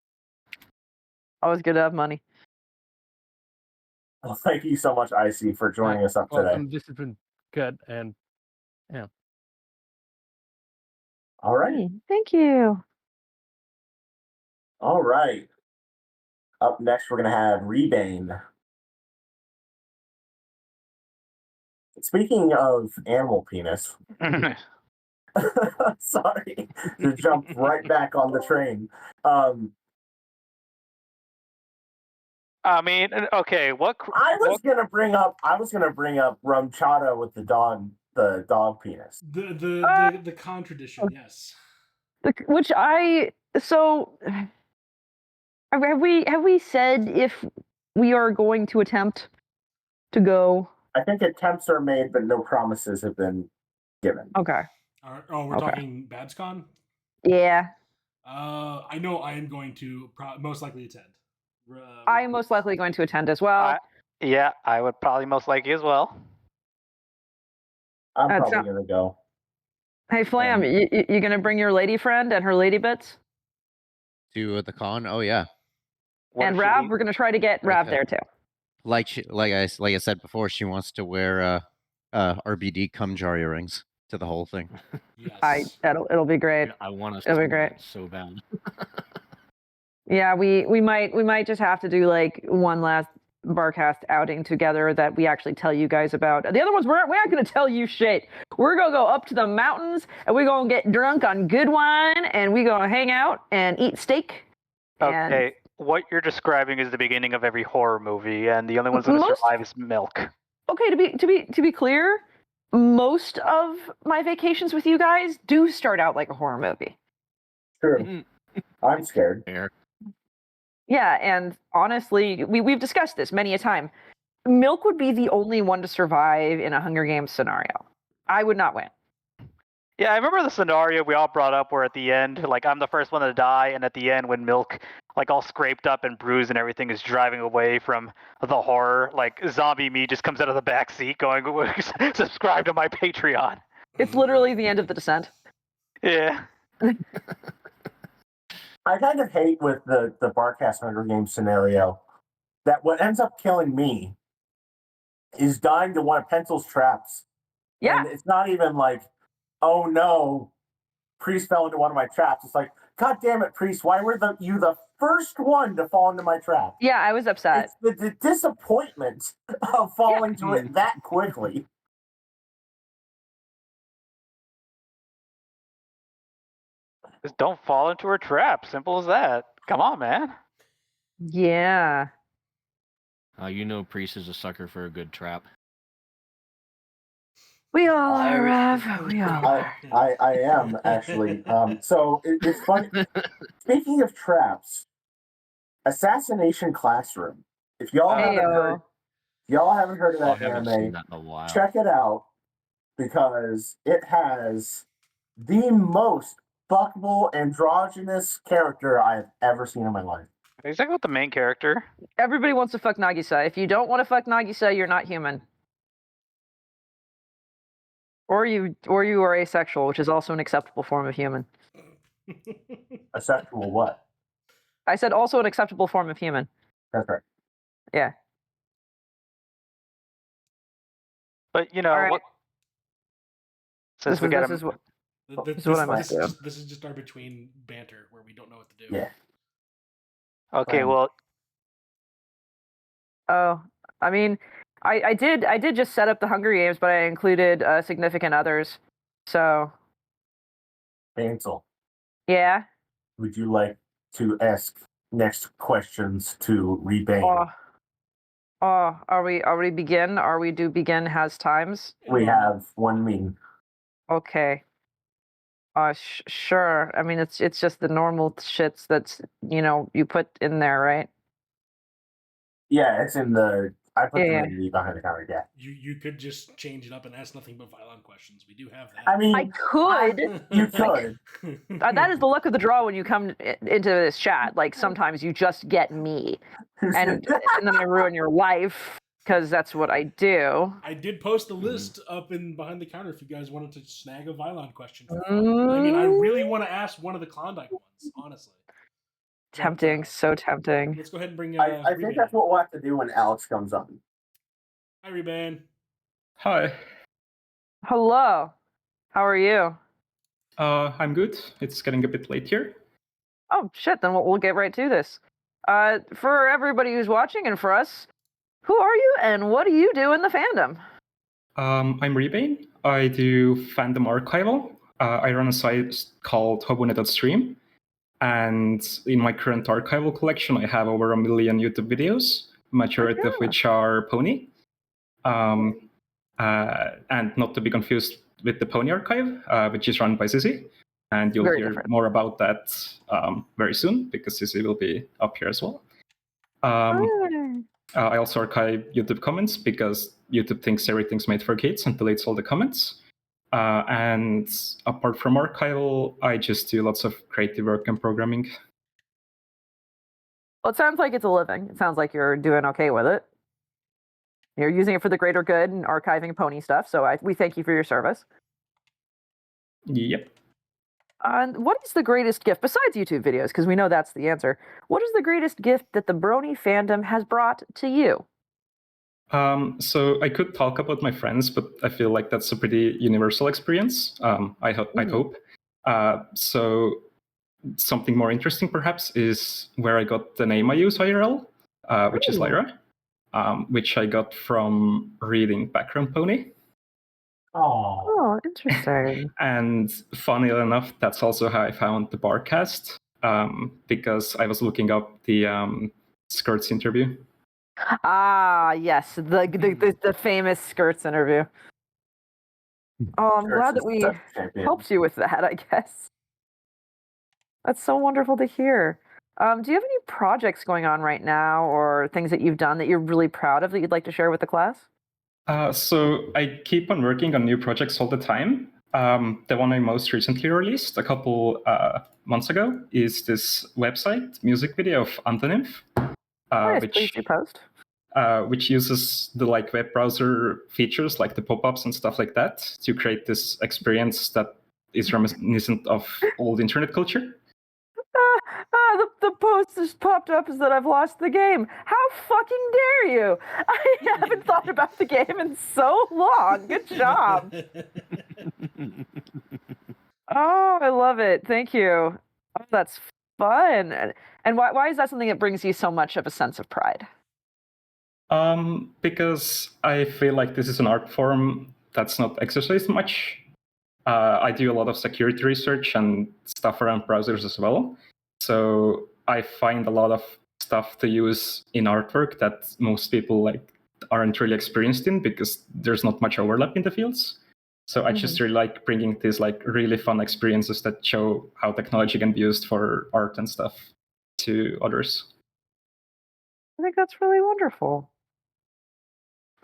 Always good to have money. Well, thank you so much, Icy, for joining us up today. This has been good, and yeah. All right. Thank you. All right. Up next, we're going to have Rebane. Speaking of animal penis, sorry to jump right back on the train. I mean, okay, what? I was gonna bring up rum chata with the dog penis. The contradiction, yes. Which have we said if we are going to attempt to go? I think attempts are made, but no promises have been given. Okay. We're talking BadsCon? Yeah. I know I am going to most likely attend. I am most likely going to attend as well. Yeah, I would probably most likely as well. I'm probably gonna go. Hey, Flam, you gonna bring your lady friend and her lady bits? To the con? Oh yeah. And Rav, we're gonna try to get Rav there too. Like I said before, she wants to wear RBD cum jar earrings to the whole thing. Yes. It'll be great. I want us It'll to be great. so bad. Yeah, we might just have to do like one last Barcast outing together that we actually tell you guys about. The other ones we aren't going to tell you shit. We're gonna go up to the mountains and we're gonna get drunk on good wine and we're gonna hang out and eat steak. Okay, what you're describing is the beginning of every horror movie, and the only one's going to survive is Milk. Okay, to be clear, most of my vacations with you guys do start out like a horror movie. True. I'm scared. Yeah, and honestly, we've discussed this many a time. Milk would be the only one to survive in a Hunger Games scenario. I would not win. Yeah, I remember the scenario we all brought up where at the end, like, I'm the first one to die, and at the end when Milk, like, all scraped up and bruised and everything is driving away from the horror, like, zombie me just comes out of the back seat going, subscribe to my Patreon. It's literally the end of The Descent. Yeah. I kind of hate with the Barcast Hunger Games scenario that what ends up killing me is dying to one of Pencil's traps. Yeah. And it's not even like, oh no, Priest fell into one of my traps. It's like, God damn it, Priest, why were you the first one to fall into my trap? Yeah, I was upset. It's the disappointment of falling to it that quickly. Just don't fall into her trap. Simple as that. Come on, man. Yeah. You know Priest is a sucker for a good trap. We all are, Rav. We all are. I am, actually. So it's funny. Speaking of traps, Assassination Classroom. If y'all haven't heard of that I haven't anime, seen that in a while. check it out because it has the most fuckable androgynous character I've ever seen in my life. Is that about the main character? Everybody wants to fuck Nagisa. If you don't want to fuck Nagisa, you're not human. Or you are asexual, which is also an acceptable form of human. Asexual what? I said also an acceptable form of human. That's right. Yeah. But you know right. what? Since we got him. This is just our between banter where we don't know what to do. Yeah. Okay, well. Oh, I mean, I did just set up the Hunger Games, but I included significant others. So. Ansel. Yeah. Would you like to ask next questions to Rebane? Are we begin? Are we do begin has times? We have 1 meeting. Okay. Sure. I mean, it's just the normal shits that's you put in there, right? Yeah, it's in the. I put them Yeah. in the behind the counter. Yeah. You could just change it up and ask nothing but violent questions. We do have that. I mean, I could. You could. That is the luck of the draw when you come into this chat. Like sometimes you just get me, and then I ruin your life because that's what I do. I did post the list up in behind the counter if you guys wanted to snag a violent question for fun. I mean, I really want to ask one of the Klondike ones, honestly. Tempting, so tempting. Let's go ahead and bring. I think that's what we'll have to do when Alex comes on. Hi, Reban. Hi. Hello. How are you? I'm good. It's getting a bit late here. Oh shit! Then we'll get right to this. For everybody who's watching and for us, who are you and what do you do in the fandom? I'm Rebane. I do fandom archival. I run a site called Strream. And in my current archival collection, I have over 1 million YouTube videos, majority of which are Pony. And not to be confused with the Pony Archive, which is run by Sissy. And you'll hear more about that very soon, because Sissy will be up here as well. I also archive YouTube comments, because YouTube thinks everything's made for kids and deletes all the comments. And apart from archival, I just do lots of creative work and programming. Well, it sounds like it's a living. It sounds like you're doing okay with it. You're using it for the greater good and archiving Pony stuff, so we thank you for your service. Yep. What is the greatest gift, besides YouTube videos, because we know that's the answer, what is the greatest gift that the Brony fandom has brought to you? So I could talk about my friends, but I feel like that's a pretty universal experience. I'd hope. So something more interesting, perhaps, is where I got the name I use IRL, which is Lyra, which I got from reading Background Pony. Oh, interesting. And funny enough, that's also how I found the Barcast, because I was looking up the Skirts interview. Ah, yes, the famous Skirts interview. Oh, I'm glad that we helped you with that, I guess. That's so wonderful to hear. Do you have any projects going on right now or things that you've done that you're really proud of that you'd like to share with the class? So I keep on working on new projects all the time. The one I most recently released a couple months ago is this website music video of Antonym, which uses the web browser features like the pop-ups and stuff like that to create this experience that is reminiscent of old internet culture. The post just popped up is that I've lost the game. How fucking dare you? I haven't thought about the game in so long. Good job. Oh, I love it. Thank you. Oh, that's fun. And why is that something that brings you so much of a sense of pride? Because I feel like this is an art form that's not exercised much. I do a lot of security research and stuff around browsers as well. So I find a lot of stuff to use in artwork that most people aren't really experienced in, because there's not much overlap in the fields. So I just really like bringing these really fun experiences that show how technology can be used for art and stuff to others. I think that's really wonderful.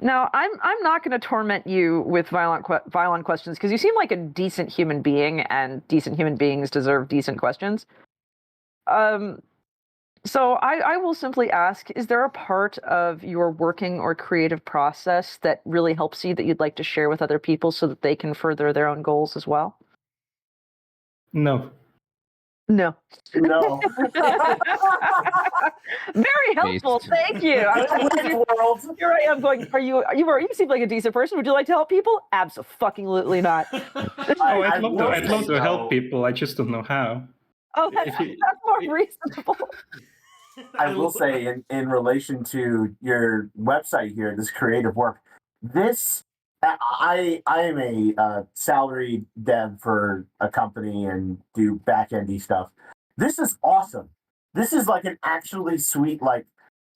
Now, I'm not going to torment you with violent questions, because you seem like a decent human being, and decent human beings deserve decent questions. So I will simply ask, is there a part of your working or creative process that really helps you that you'd like to share with other people so that they can further their own goals as well? No. No. No. Very helpful. Thank you. Here I am going, you seem like a decent person. Would you like to help people? Absolutely not. I'd love to help people. I just don't know how. Oh, that's more reasonable. I will say, in relation to your website here, this creative work, I am a salaried dev for a company and do back-endy stuff. This is awesome. This is an actually sweet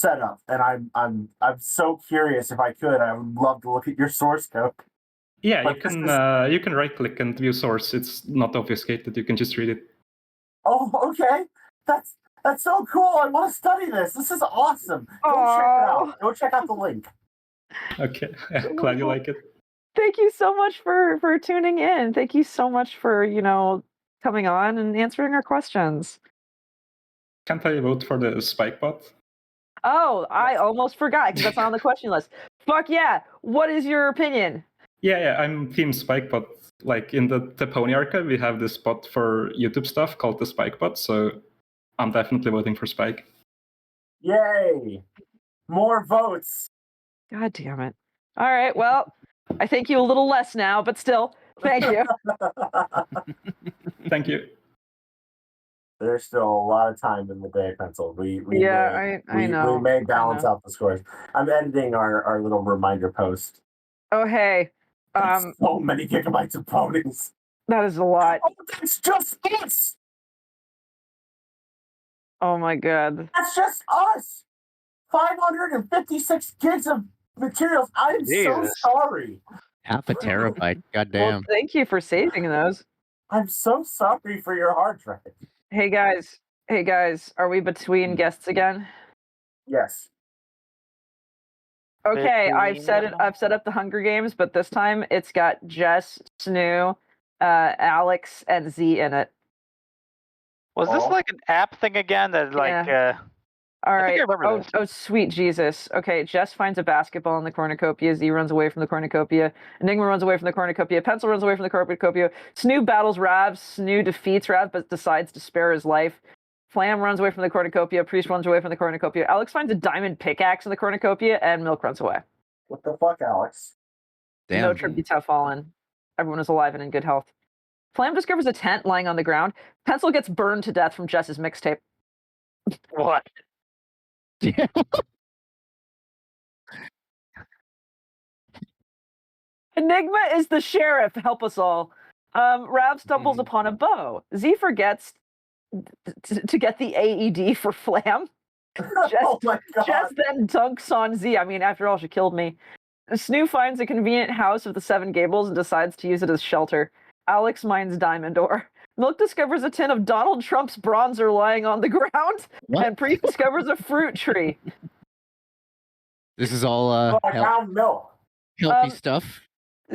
setup, and I'm so curious. If I could, I would love to look at your source code. Yeah, you can right-click and view source. It's not obfuscated. You can just read it. Oh, okay. That's so cool. I want to study this. This is awesome. Go check it out. Go check out the link. Okay. Glad you like it. Thank you so much for tuning in. Thank you so much for, coming on and answering our questions. Can't I vote for the Spike bot? Oh, I almost forgot, because that's not on the question list. Fuck yeah. What is your opinion? Yeah, I'm Team Spikebot. In the Pony Archive, we have this bot for YouTube stuff called the Spikebot, so I'm definitely voting for Spike. Yay! More votes! God damn it. All right. Well, I thank you a little less now, but still, thank you. Thank you. There's still a lot of time in the day, Pencil. We know. may balance out the scores. I'm editing our little reminder post. Oh hey, so many gigabytes of ponies. That is a lot. Oh, that's just us. Oh my god. That's just us. 556 gigs of materials. I am so sorry. Half a terabyte. Well, Goddamn. thank you for saving those. I'm so sorry for your hard drive. Hey guys, are we between guests again? Yes. Okay, I've set up the Hunger Games, but this time it's got Jess, Snoo, Alex, and Z in it. Was this like an app thing again? That like, All I think right. I remember this. Oh, sweet Jesus. Okay, Jess finds a basketball in the cornucopia. Z runs away from the cornucopia. Enigma runs away from the cornucopia. Pencil runs away from the cornucopia. Snoo battles Rav. Snoo defeats Rav, but decides to spare his life. Flam runs away from the cornucopia. Priest runs away from the cornucopia. Alex finds a diamond pickaxe in the cornucopia, and Milk runs away. What the fuck, Alex? Damn. No tributes have fallen. Everyone is alive and in good health. Flam discovers a tent lying on the ground. Pencil gets burned to death from Jess's mixtape. What? Enigma is the sheriff. Help us all. Rav stumbles upon a bow. Z forgets to get the AED for Flam. Oh my god. Jess then dunks on Z. I mean, after all, she killed me. Snoo finds a convenient house of the Seven Gables and decides to use it as shelter. Alex mines diamond ore. Milk discovers a tin of Donald Trump's bronzer lying on the ground, and Priest discovers a fruit tree. This is all I found milk. healthy stuff.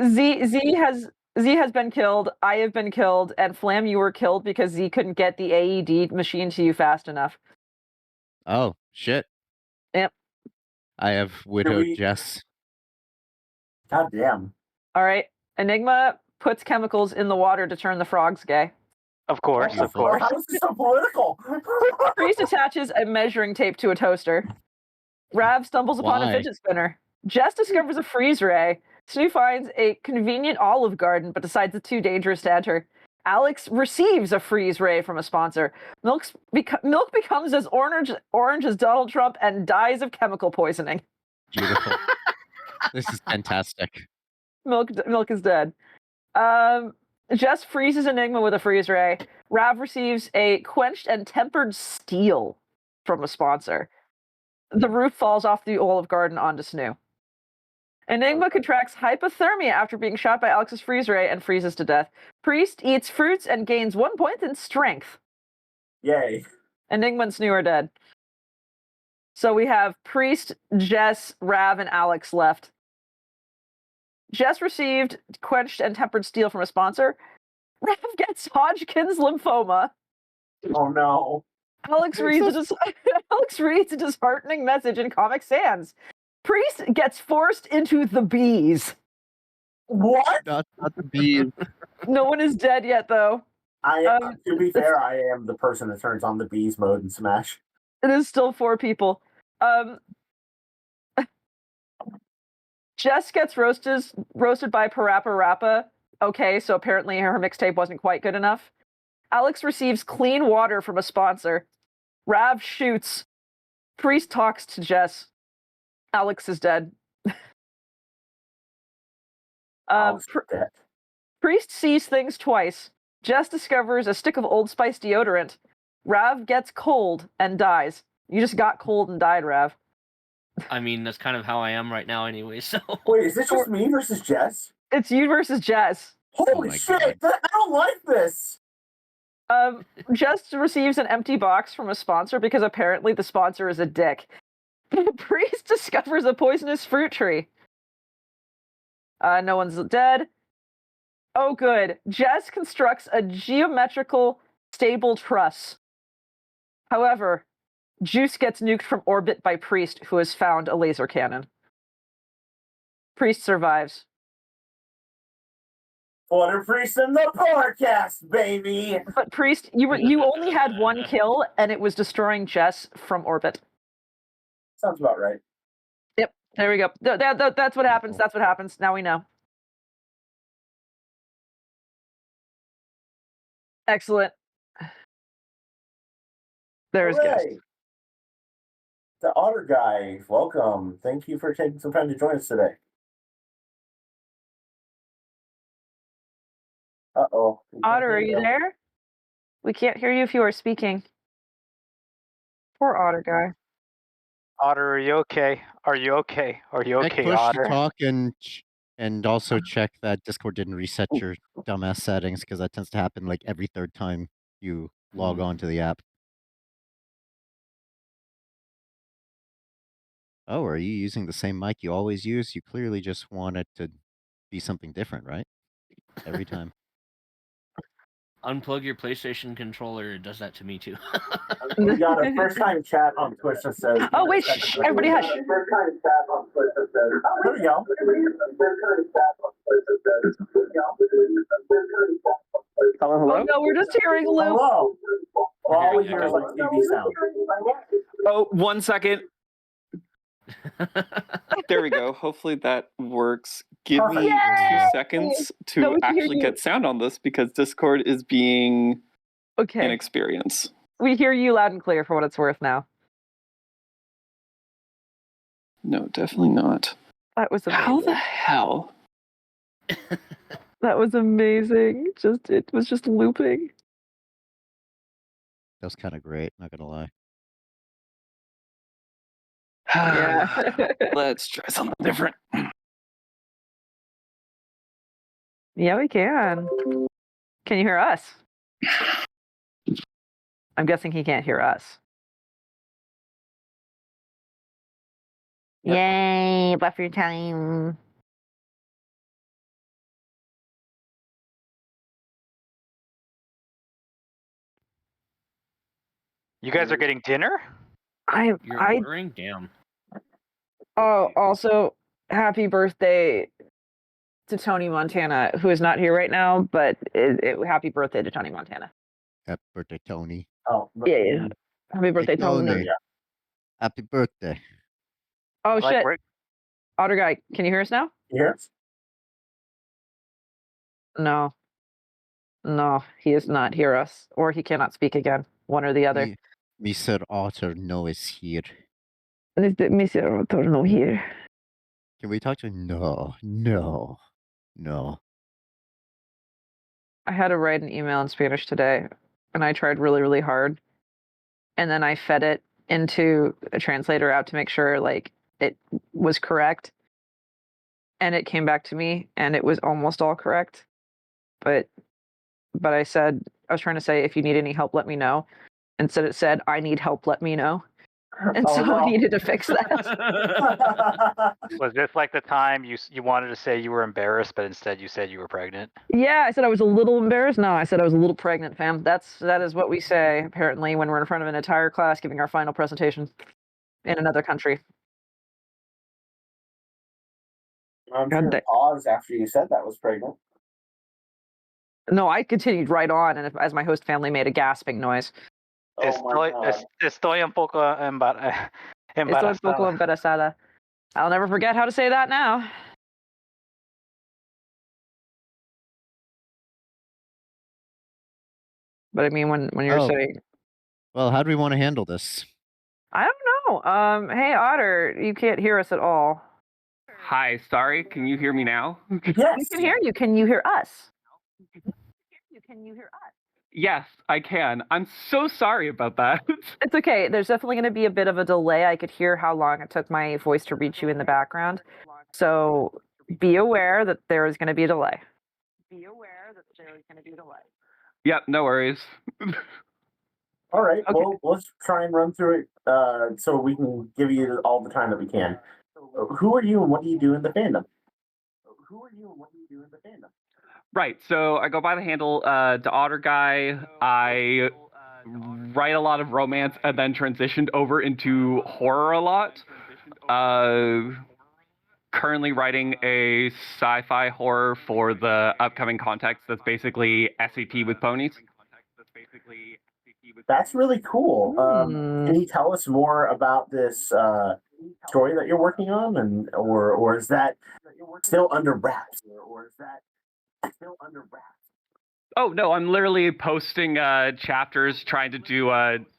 Z has been killed. I have been killed, and Flam, you were killed because Z couldn't get the AED machine to you fast enough. Oh shit. Yep. I have widowed Jess. God damn. All right. Enigma puts chemicals in the water to turn the frogs gay. Of course, of course. How is this so political? Priest attaches a measuring tape to a toaster. Rav stumbles upon a Why? fidget spinner. Jess discovers a freeze ray. Snoo finds a convenient Olive Garden, but decides it's too dangerous to enter. Alex receives a freeze ray from a sponsor. Milk becomes as orange as Donald Trump and dies of chemical poisoning. Beautiful. This is fantastic. Milk is dead. Jess freezes Enigma with a freeze ray. Rav receives a quenched and tempered steel from a sponsor. The roof falls off the Olive Garden onto Snoo. Enigma contracts hypothermia after being shot by Alex's freeze ray and freezes to death. Priest eats fruits and gains 1 point in strength. Yay. Enigma and Snoo are dead. So we have Priest, Jess, Rav, and Alex left. Jess received quenched and tempered steel from a sponsor. Rav gets Hodgkin's lymphoma. Oh no. Alex reads a disheartening message in Comic Sans. Priest gets forced into the bees. What? Not the bees. No one is dead yet, though. To be fair, I am the person that turns on the bees mode in Smash. It is still 4 people. Jess gets roasted by Parappa Rappa. Okay, so apparently her mixtape wasn't quite good enough. Alex receives clean water from a sponsor. Rav shoots. Priest talks to Jess. Alex is dead. Priest sees things twice. Jess discovers a stick of Old Spice deodorant. Rav gets cold and dies. You just got cold and died, Rav. I mean, that's kind of how I am right now anyway, so... Wait, is this just me versus Jess? It's you versus Jess. Holy shit! I don't like this! Jess receives an empty box from a sponsor because apparently the sponsor is a dick. Priest discovers a poisonous fruit tree. No one's dead. Oh, good. Jess constructs a geometrical stable truss. However, Juice gets nuked from orbit by Priest, who has found a laser cannon. Priest survives. Water Priest in the Barcast, baby! But Priest, you only had 1 kill, and it was destroying Jess from orbit. Sounds about right. Yep. There we go. That's what happens. That's what happens. Now we know. Excellent. There's guest. The Otter Guy, welcome. Thank you for taking some time to join us today. Uh-oh. Otter, are you there? We can't hear you if you are speaking. Poor Otter Guy. Otter, are you okay? Are you okay? Are you Check okay, push Otter? to talk and also check that Discord didn't reset your dumbass settings because that tends to happen like every third time you log on to the app. Oh, are you using the same mic you always use? You clearly just want it to be something different, right? Every time. Unplug your PlayStation controller. It does that to me too. We got a first-time chat on Twitch that says... Oh, wait, shh, everybody hush. There we go. Hello, hello? Oh, no, we're just hearing Luke. Hello. All we hear is like TV sound. Oh, 1 second. There we go. Hopefully that works. Give me 2 seconds to actually get sound on this because Discord is being inexperienced. We hear you loud and clear for what it's worth now. No, definitely not. That was amazing. How the hell? That was amazing. It was just looping. That was kind of great, not gonna lie. Yeah. Let's try something different. Yeah, we can. Can you hear us? I'm guessing he can't hear us. Yay, buffer time. You guys are getting dinner? You're ordering? Damn. Oh, also, happy birthday to Tony Montana, who is not here right now, but happy birthday to Tony Montana. Happy birthday, Tony. Oh, yeah. Happy birthday, Hey, Tony. Tony. Happy birthday. Oh, shit. Otter Guy, can you hear us now? Yes. No. No, he does not hear us, or he cannot speak again. One or the other. Mr. Otter no is here. Mr. Otter no here. Can we talk to him? No. I had to write an email in Spanish today, and I tried really, really hard. And then I fed it into a translator app to make sure like it was correct. And it came back to me, and it was almost all correct. But I said, I was trying to say, if you need any help, let me know. Instead, it said, I need help, let me know. And I needed to fix that. Was this like the time you wanted to say you were embarrassed, but instead you said you were pregnant? Yeah, I said I was a little embarrassed. No, I said I was a little pregnant, fam. That is what we say, apparently, when we're in front of an entire class giving our final presentation in another country. I'm sure pause after you said that was pregnant. No, I continued right on, and as my host family made a gasping noise. Estoy un poco embarazada. Estoy un poco embarazada. I'll never forget how to say that now. But I mean, when you're saying... Well, how do we want to handle this? I don't know. Hey, Otter, you can't hear us at all. Hi, sorry. Can you hear me now? Yes. We can hear you. Can you hear us? Can you hear us? Yes, I can. I'm so sorry about that. It's okay. There's definitely going to be a bit of a delay. I could hear how long it took my voice to reach you in the background. So be aware that there is going to be a delay. Yep, no worries. All right. Okay. Well, let's try and run through it so we can give you all the time that we can. Who are you and what do you do in the fandom? Right, so I go by the handle the Otter Guy. I write a lot of romance and then transitioned over into horror a lot. Currently writing a sci-fi horror for the upcoming Context that's basically SCP with ponies. That's really cool. Can you tell us more about this story that you're working on, or is that still under wraps? Oh no, I'm literally posting chapters, trying to do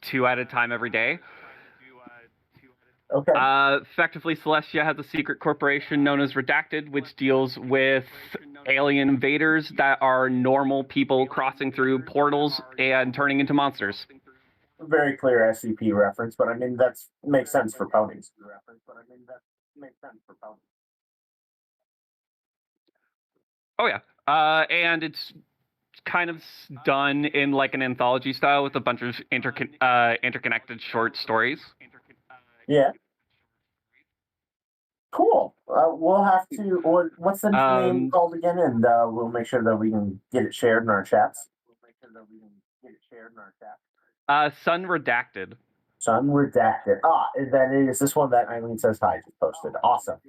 2 at a time every day. Okay. Effectively, Celestia has a secret corporation known as Redacted, which deals with alien invaders that are normal people crossing through portals and turning into monsters. Very clear SCP reference, but I mean that makes sense for ponies. Oh yeah, and it's kind of done in like an anthology style with a bunch of interconnected short stories. Yeah. Cool. We'll have to. What's the name called again? And we'll make sure that we can get it shared in our chats. Sun Redacted. Sun Redacted. That is this one that Eileen says hi just posted. Awesome.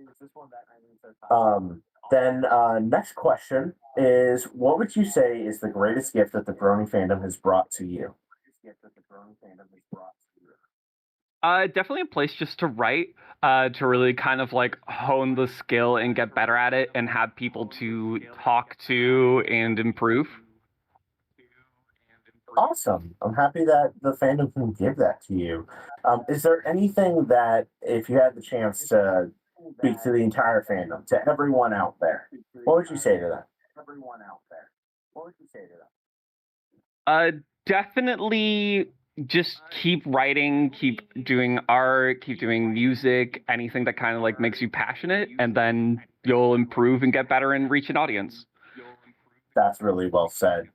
Then next question is, what would you say is the greatest gift that the Brony fandom has brought to you? Definitely a place just to write, to really kind of like hone the skill and get better at it and have people to talk to and improve. Awesome. I'm happy that the fandom can give that to you. Is there anything that, if you had the chance to speak to the entire fandom, to everyone out there, what would you say to them? Definitely just keep writing, keep doing art, keep doing music, anything that kind of like makes you passionate, and then you'll improve and get better and reach an audience. That's really well said.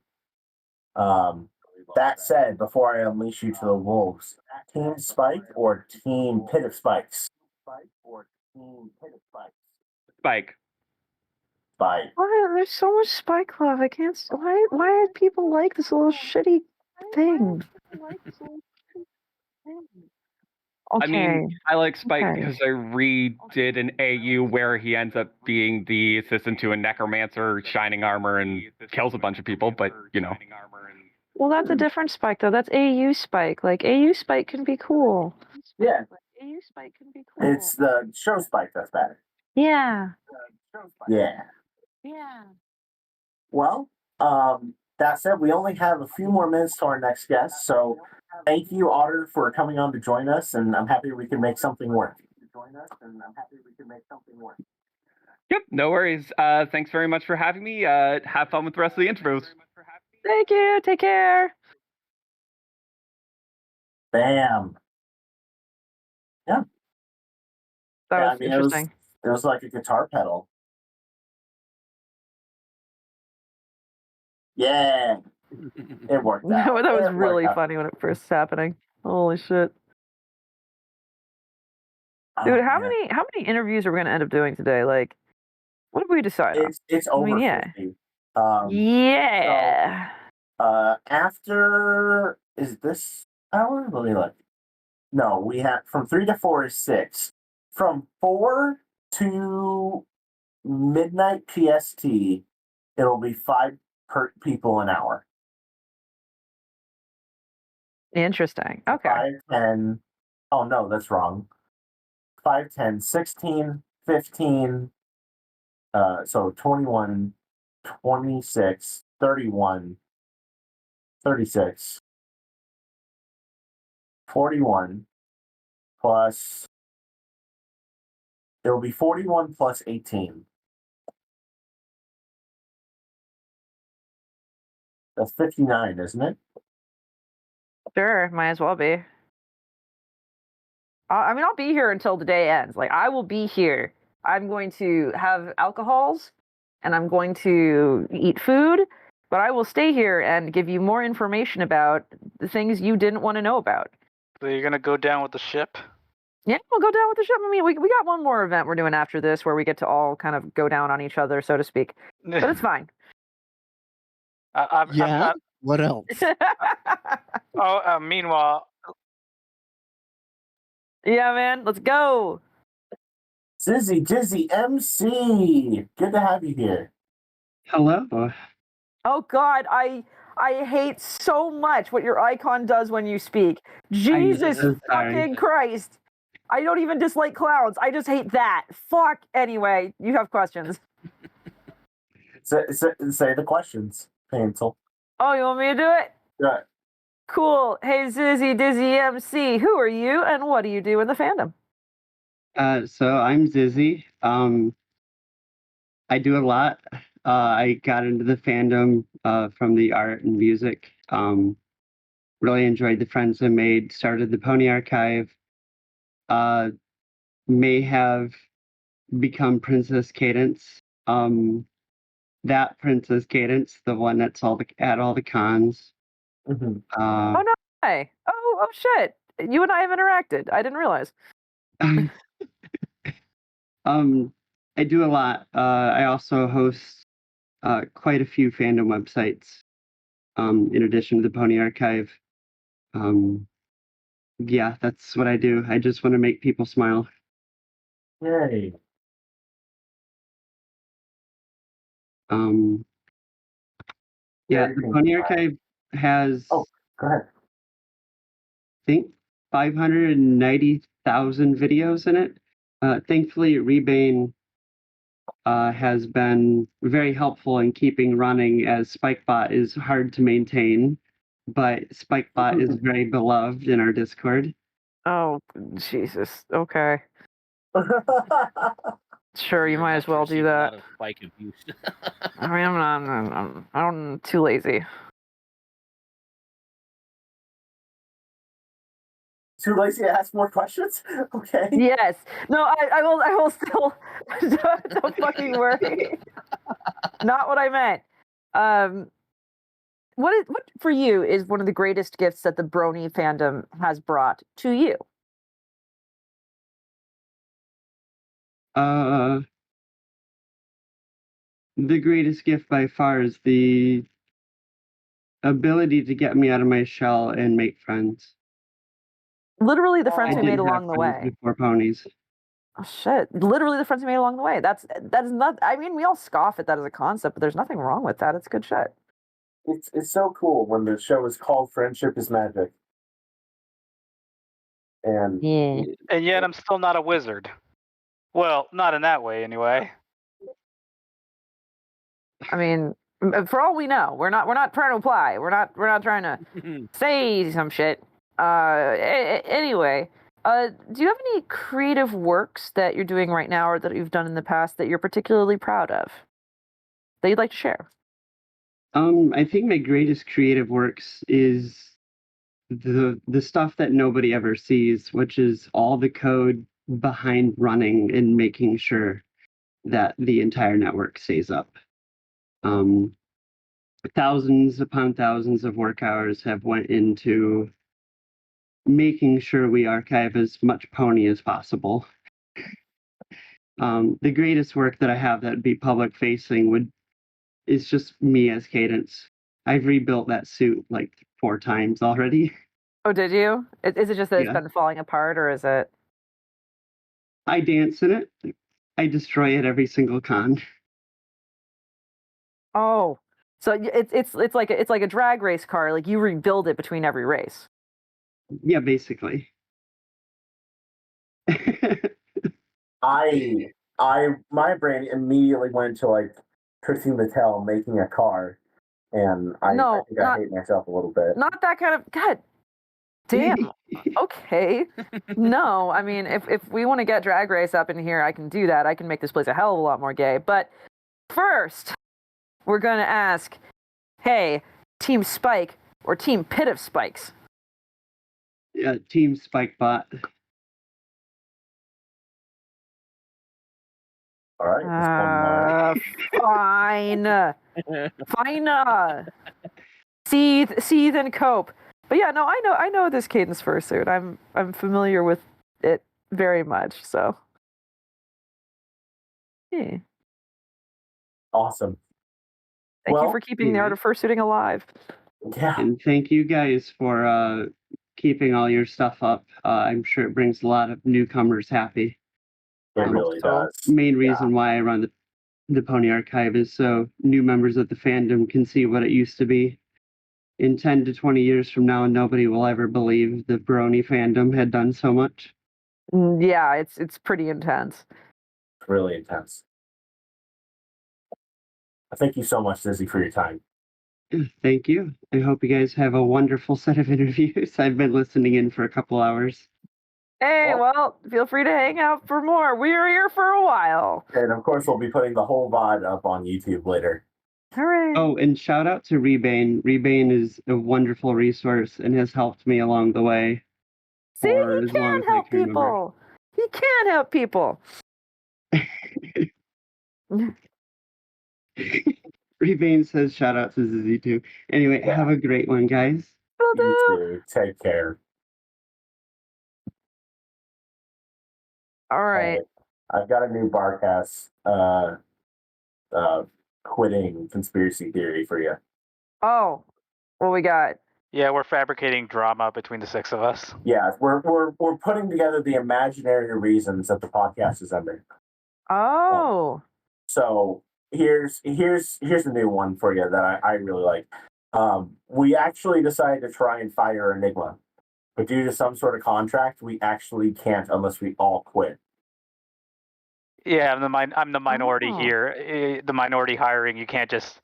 That said, before I unleash you to the wolves, Team Spike or Team Pit of Spikes? Spike. Spike. Why? There's so much Spike love. I can't. Why do people like this little shitty thing? Okay. I mean, I like Spike because I redid an AU where he ends up being the assistant to a necromancer, shining armor, and kills a bunch of people, but, you know. Well, that's a different Spike, though. That's AU Spike. Like, AU Spike can be cool. Yeah. AU Spike can be cool. It's the show Spike that's bad. Yeah. Yeah. Yeah. Well, that said, we only have a few more minutes to our next guest, so thank you, Otter, for coming on to join us, and I'm happy we can make something work. Yep, no worries. Thanks very much for having me. Have fun with the rest of the interviews. Thank you. Take care. Bam. Yeah. That was I mean, interesting. It was like a guitar pedal. Yeah. It worked out. that was really funny when it first was happening. Holy shit. Dude, how many interviews are we gonna end up doing today? Like, what did we decide on? It's over 50. Yeah. So, after is this hour? Let me look. No, we have from 3 to 4 is 6. From 4 to midnight PST, it'll be 5 per people an hour. Interesting. Okay. 5, 10. Oh no, that's wrong. 5, 10, 16, 15. So 21, 26, 31, 36, 41 plus. It'll be 41 plus 18. That's 59, isn't it? Sure, might as well be. I mean, I'll be here until the day ends. Like, I will be here. I'm going to have alcohols, and I'm going to eat food, but I will stay here and give you more information about the things you didn't want to know about. So you're gonna go down with the ship? Yeah, we'll go down with the ship. I mean, we got one more event we're doing after this where we get to all kind of go down on each other, so to speak. But it's fine. What else? Meanwhile. Yeah, man, let's go. Zizzy Dizzy MC, good to have you here. Hello. Oh God, I hate so much what your icon does when you speak. Jesus fucking Christ. I don't even dislike clowns. I just hate that. Fuck. Anyway, you have questions. Say the questions, Hansel. Oh, you want me to do it? Yeah. Cool. Hey, Zizzy Dizzy MC, who are you and what do you do in the fandom? So I'm Zizzy. I do a lot. I got into the fandom from the art and music. Really enjoyed the friends I made. Started the Pony Archive. May have become Princess Cadence. That Princess Cadence, the one that's at all the cons. Mm-hmm. Oh no! Hey. Oh shit! You and I have interacted. I didn't realize. I do a lot. I also host quite a few fandom websites. In addition to the Pony Archive. Yeah, that's what I do. I just want to make people smile. Yay. Yeah, the Pony Archive has go ahead. I think 590,000 videos in it. Thankfully, Rebane has been very helpful in keeping running, as Spikebot is hard to maintain, but Spikebot is very beloved in our Discord. Oh, Jesus. Okay. Sure, you might as well do that. Spike abuse. I mean, I'm too lazy. Too lazy to ask more questions? Okay. Yes. No, I will still. Don't fucking worry. Not what I meant. What for you is one of the greatest gifts that the Brony fandom has brought to you? The greatest gift by far is the ability to get me out of my shell and make friends. Literally the friends I we did made have along the friends way. before ponies. Oh shit! Literally the friends we made along the way. That's not. I mean, we all scoff at that as a concept, but there's nothing wrong with that. It's good shit. It's so cool when the show is called Friendship is Magic. And yet I'm still not a wizard. Well, not in that way anyway. I mean, for all we know, we're not trying to apply. We're not trying to say some shit. Anyway, do you have any creative works that you're doing right now or that you've done in the past that you're particularly proud of that you'd like to share? I think my greatest creative works is the stuff that nobody ever sees, which is all the code behind running and making sure that the entire network stays up. Thousands upon thousands of work hours have went into making sure we archive as much pony as possible. The greatest work that I have that would be public facing is just me as Cadence. I've rebuilt that suit like 4 times already. Oh, did you? Is it just that Yeah. it's been falling apart, or is it? I dance in it. I destroy it every single con. Oh, so it's like a drag race car. Like you rebuild it between every race. Yeah, basically. My brain immediately went to like Chrissy Mattel making a car, and I think I hate myself a little bit. Not that kind of God. Damn. Okay. No, I mean, if we want to get Drag Race up in here, I can do that. I can make this place a hell of a lot more gay. But first, we're going to ask, hey, Team Spike or Team Pit of Spikes? Yeah, Team Spikebot. All right. Fine. Fine. Seethe and cope. But yeah, no, I know this Cadence fursuit. I'm familiar with it very much. So, yeah. Awesome. Thank you for keeping the art of fursuiting alive. Yeah. And thank you guys for keeping all your stuff up. I'm sure it brings a lot of newcomers happy. It really does. Main reason why I run the Pony Archive is so new members of the fandom can see what it used to be. In 10 to 20 years from now, nobody will ever believe the Brony fandom had done so much. Yeah, it's pretty intense. Really intense. Thank you so much, Zizzy, for your time. Thank you. I hope you guys have a wonderful set of interviews. I've been listening in for a couple hours. Hey, well, feel free to hang out for more. We're here for a while. And of course, we'll be putting the whole VOD up on YouTube later. Hooray. Oh, and shout out to Rebane. Rebane is a wonderful resource and has helped me along the way. See, for he as long can as I help can remember. people. He can help people. Rebane says shout out to Zizzy too. Anyway, have a great one, guys. You too. Take care. All right. I've got a new Barcast quitting conspiracy theory for you. Oh, what we got? Yeah, we're fabricating drama between the 6 of us. Yeah, we're putting together the imaginary reasons that the podcast is ending. Oh. So here's a new one for you that I really like. We actually decided to try and fire Enigma, but due to some sort of contract, we actually can't unless we all quit. Yeah, I'm the minority Oh. here. The minority hiring, you can't just.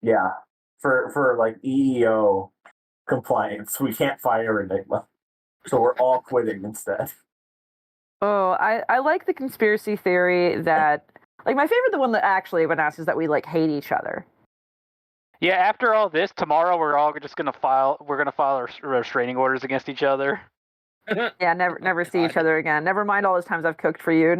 Yeah, for like EEO compliance, we can't fire Enigma, so we're all quitting instead. Oh, I like the conspiracy theory that, like, my favorite, the one that actually everyone asks, is that we like hate each other. Yeah, after all this, tomorrow we're all just gonna file. We're gonna file our restraining orders against each other. Yeah, never see each other again. Never mind all those times I've cooked for you.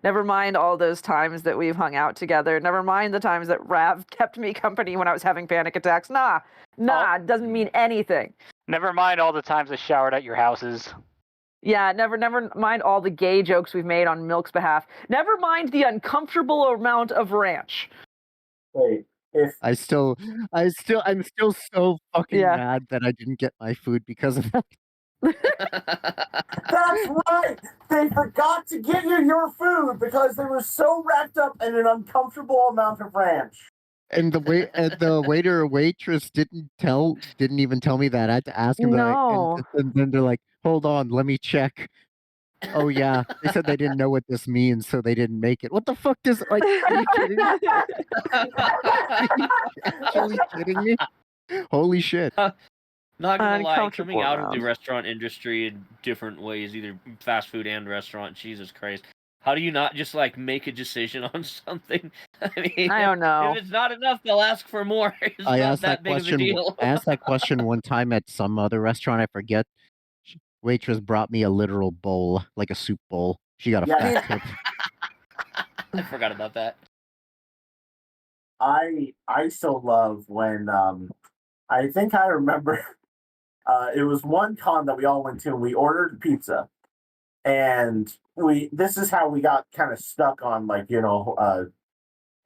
Never mind all those times that we've hung out together. Never mind the times that Rav kept me company when I was having panic attacks. Nah, it doesn't mean anything. Never mind all the times I showered at your houses. Yeah, never mind all the gay jokes we've made on Milk's behalf. Never mind the uncomfortable amount of ranch. Wait, I'm still so fucking mad that I didn't get my food because of that. That's right. They forgot to give you your food because they were so wrapped up in an uncomfortable amount of ranch. And the waiter or waitress didn't even tell me that. I had to ask him. No. And then they're like, "Hold on, let me check." Oh yeah, they said they didn't know what this means, so they didn't make it. What the fuck does are you kidding me? Are you actually kidding me? Holy shit! Not gonna lie, coming out of the Uncomfortable restaurant industry in different ways, either fast food and restaurant, Jesus Christ. How do you not just like make a decision on something? I mean, I don't know. If it's not enough, they'll ask for more. It's I not asked that that big question. of a deal. I asked that question one time at some other restaurant. I forget. Waitress brought me a literal bowl, like a soup bowl. She got a fat tip. I forgot about that. I still love when I think I remember it was one con that we all went to and we ordered pizza. And this is how we got kind of stuck on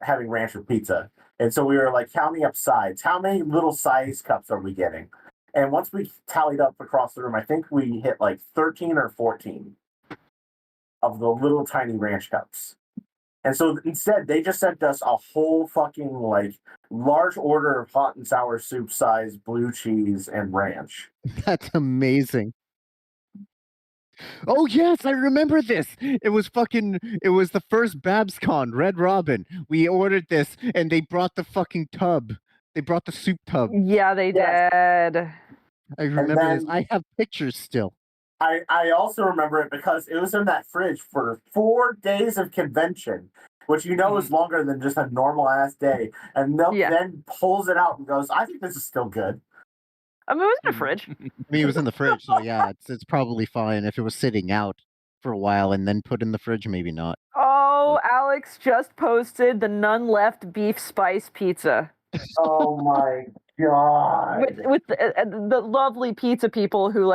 having ranch with pizza. And so we were like counting up sides. How many little size cups are we getting? And once we tallied up across the room, I think we hit like 13 or 14 of the little tiny ranch cups. And so instead, they just sent us a whole fucking large order of hot and sour soup size blue cheese and ranch. That's amazing. Oh yes, I remember this. It was the first BabsCon, Red Robin. We ordered this and they brought the fucking tub. They brought the soup tub. Yeah, they did. I remember this. I have pictures still. I also remember it because it was in that fridge for 4 days of convention, which is longer than just a normal ass day. And Milk then pulls it out and goes, "I think this is still good." I mean, it was in the fridge. I mean, it was in the fridge, so yeah, it's probably fine. If it was sitting out for a while and then put in the fridge, maybe not. Oh, Alex just posted the none left beef spice pizza. Oh my god! With the lovely pizza people who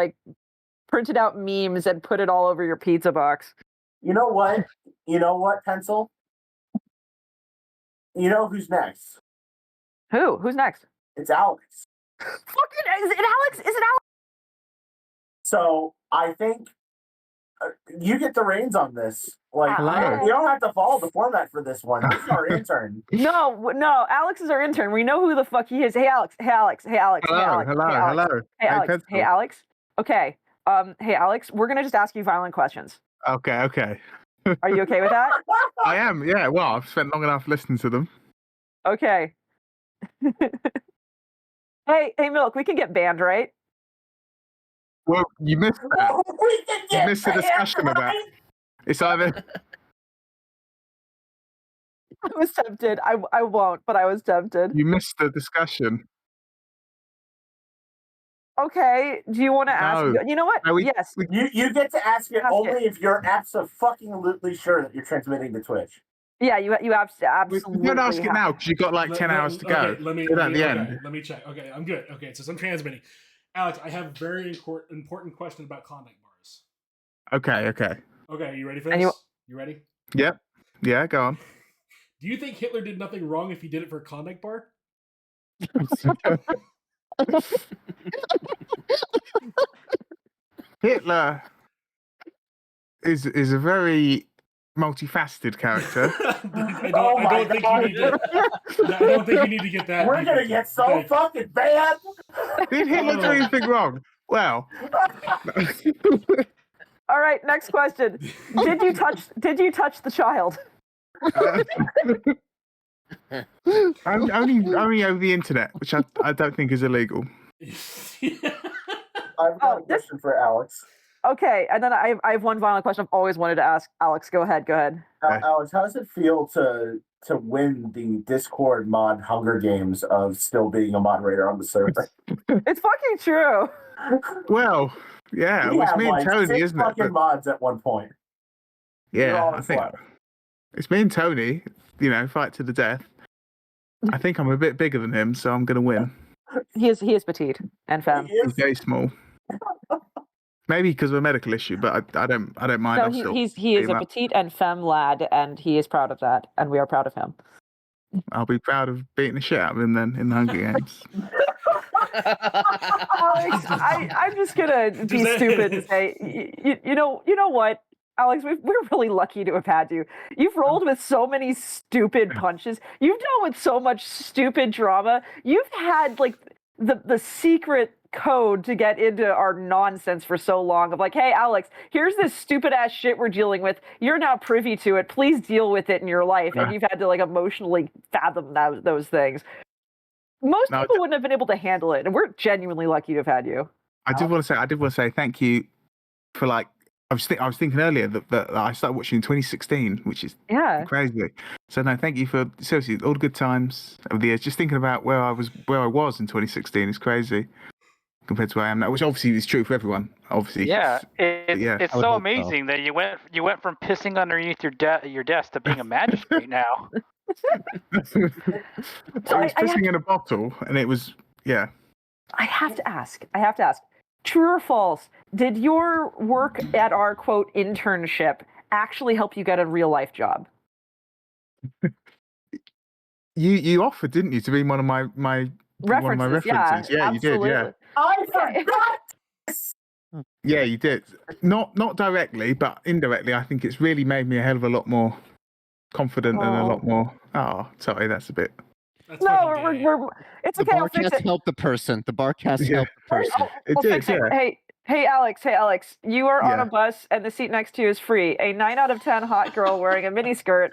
printed out memes and put it all over your pizza box. You know what? You know what, Pencil? You know who's next? Who? Who's next? It's Alex. Fucking is it Alex? Is it Alex? So I think you get the reins on this. Hello. You don't have to follow the format for this one. This is our intern. No, Alex is our intern. We know who the fuck he is. Hey, Alex. Hey, Alex. Hey, Alex. Hello, hey, Alex. hello, hey, Alex. hello. Hey, Hey, Alex. Pencil. Hey, Alex. Okay, Hey, Alex, we're gonna just ask you violent questions. Okay. Are you okay with that? I am, yeah. Well, I've spent long enough listening to them. Okay. Hey, Milk, we can get banned, right? Well, you missed that. We can You get missed the discussion of that. right? It's either I was tempted. I won't, but I was tempted. you missed the discussion. Okay. Do you want to ask? No. You know what? No, Yes. You get to ask it Ask only if you're absolutely sure that you're transmitting to Twitch. Yeah, you absolutely. We don't ask it now because you've got like 10 hours to go. Okay, let me Do that at the okay, end. let me check. Okay, I'm good. Okay, so I'm transmitting. Alex, I have a very important question about Klondike bars. Okay. Okay, you ready for And this? You ready? Yep. Yeah, go on. Do you think Hitler did nothing wrong if he did it for a Klondike bar? Hitler is a very multifaceted character. I don't think you need to get that. We're gonna get so fucking bad. Did Hitler do anything wrong? Well, All right, next question. Did you touch the child? only over the internet, which I don't think is illegal. I've got a question for Alex. Okay, and then I have one violent question I've always wanted to ask. Alex, go ahead. Alex, how does it feel to win the Discord mod Hunger Games of still being a moderator on the server? It's fucking true. Well, yeah, We it was had me and like Tony, 6 isn't it? fucking mods at one point. They're Yeah, all I think slut. it's me and Tony. Fight to the death. I think I'm a bit bigger than him, so I'm gonna win. He is petite and femme. He's very small. Maybe because of a medical issue, but I don't mind. No, I'll still he is beat him a up. petite and femme lad, and he is proud of that, and we are proud of him. I'll be proud of beating the shit out of him then in the Hunger Games. Alex, I'm just gonna be stupid and say, you know what, Alex, we're really lucky to have had you. You've rolled with so many stupid punches. You've dealt with so much stupid drama. You've had like the secret code to get into our nonsense for so long of like, hey, Alex, here's this stupid ass shit we're dealing with. You're now privy to it. Please deal with it in your life. And you've had to like emotionally fathom those things. Most people wouldn't have been able to handle it, and we're genuinely lucky to have had you. I did want to say thank you for like I was thinking earlier that I started watching in 2016, which is crazy. So no, thank you for seriously all the good times over the years. Just thinking about where I was in 2016 is crazy compared to where I am now, which obviously is true for everyone. Obviously, it's so amazing that you went from pissing underneath your desk to being a magistrate now. I was pissing in a bottle, and it was I have to ask. True or false? Did your work at our quote internship actually help you get a real life job? You offered, didn't you, to be one of my references? Yeah, you did. Yeah. I forgot. Yeah, you did. Not directly, but indirectly. I think it's really made me a hell of a lot more confident and a lot more. Oh, sorry, that's a bit. No, we're it's okay. I'll fix Barcast it. helped the person. The Barcast helped the person. It We'll did, fix it. yeah. Hey, Alex, you are on a bus and the seat next to you is free. A 9 out of 10 hot girl wearing a miniskirt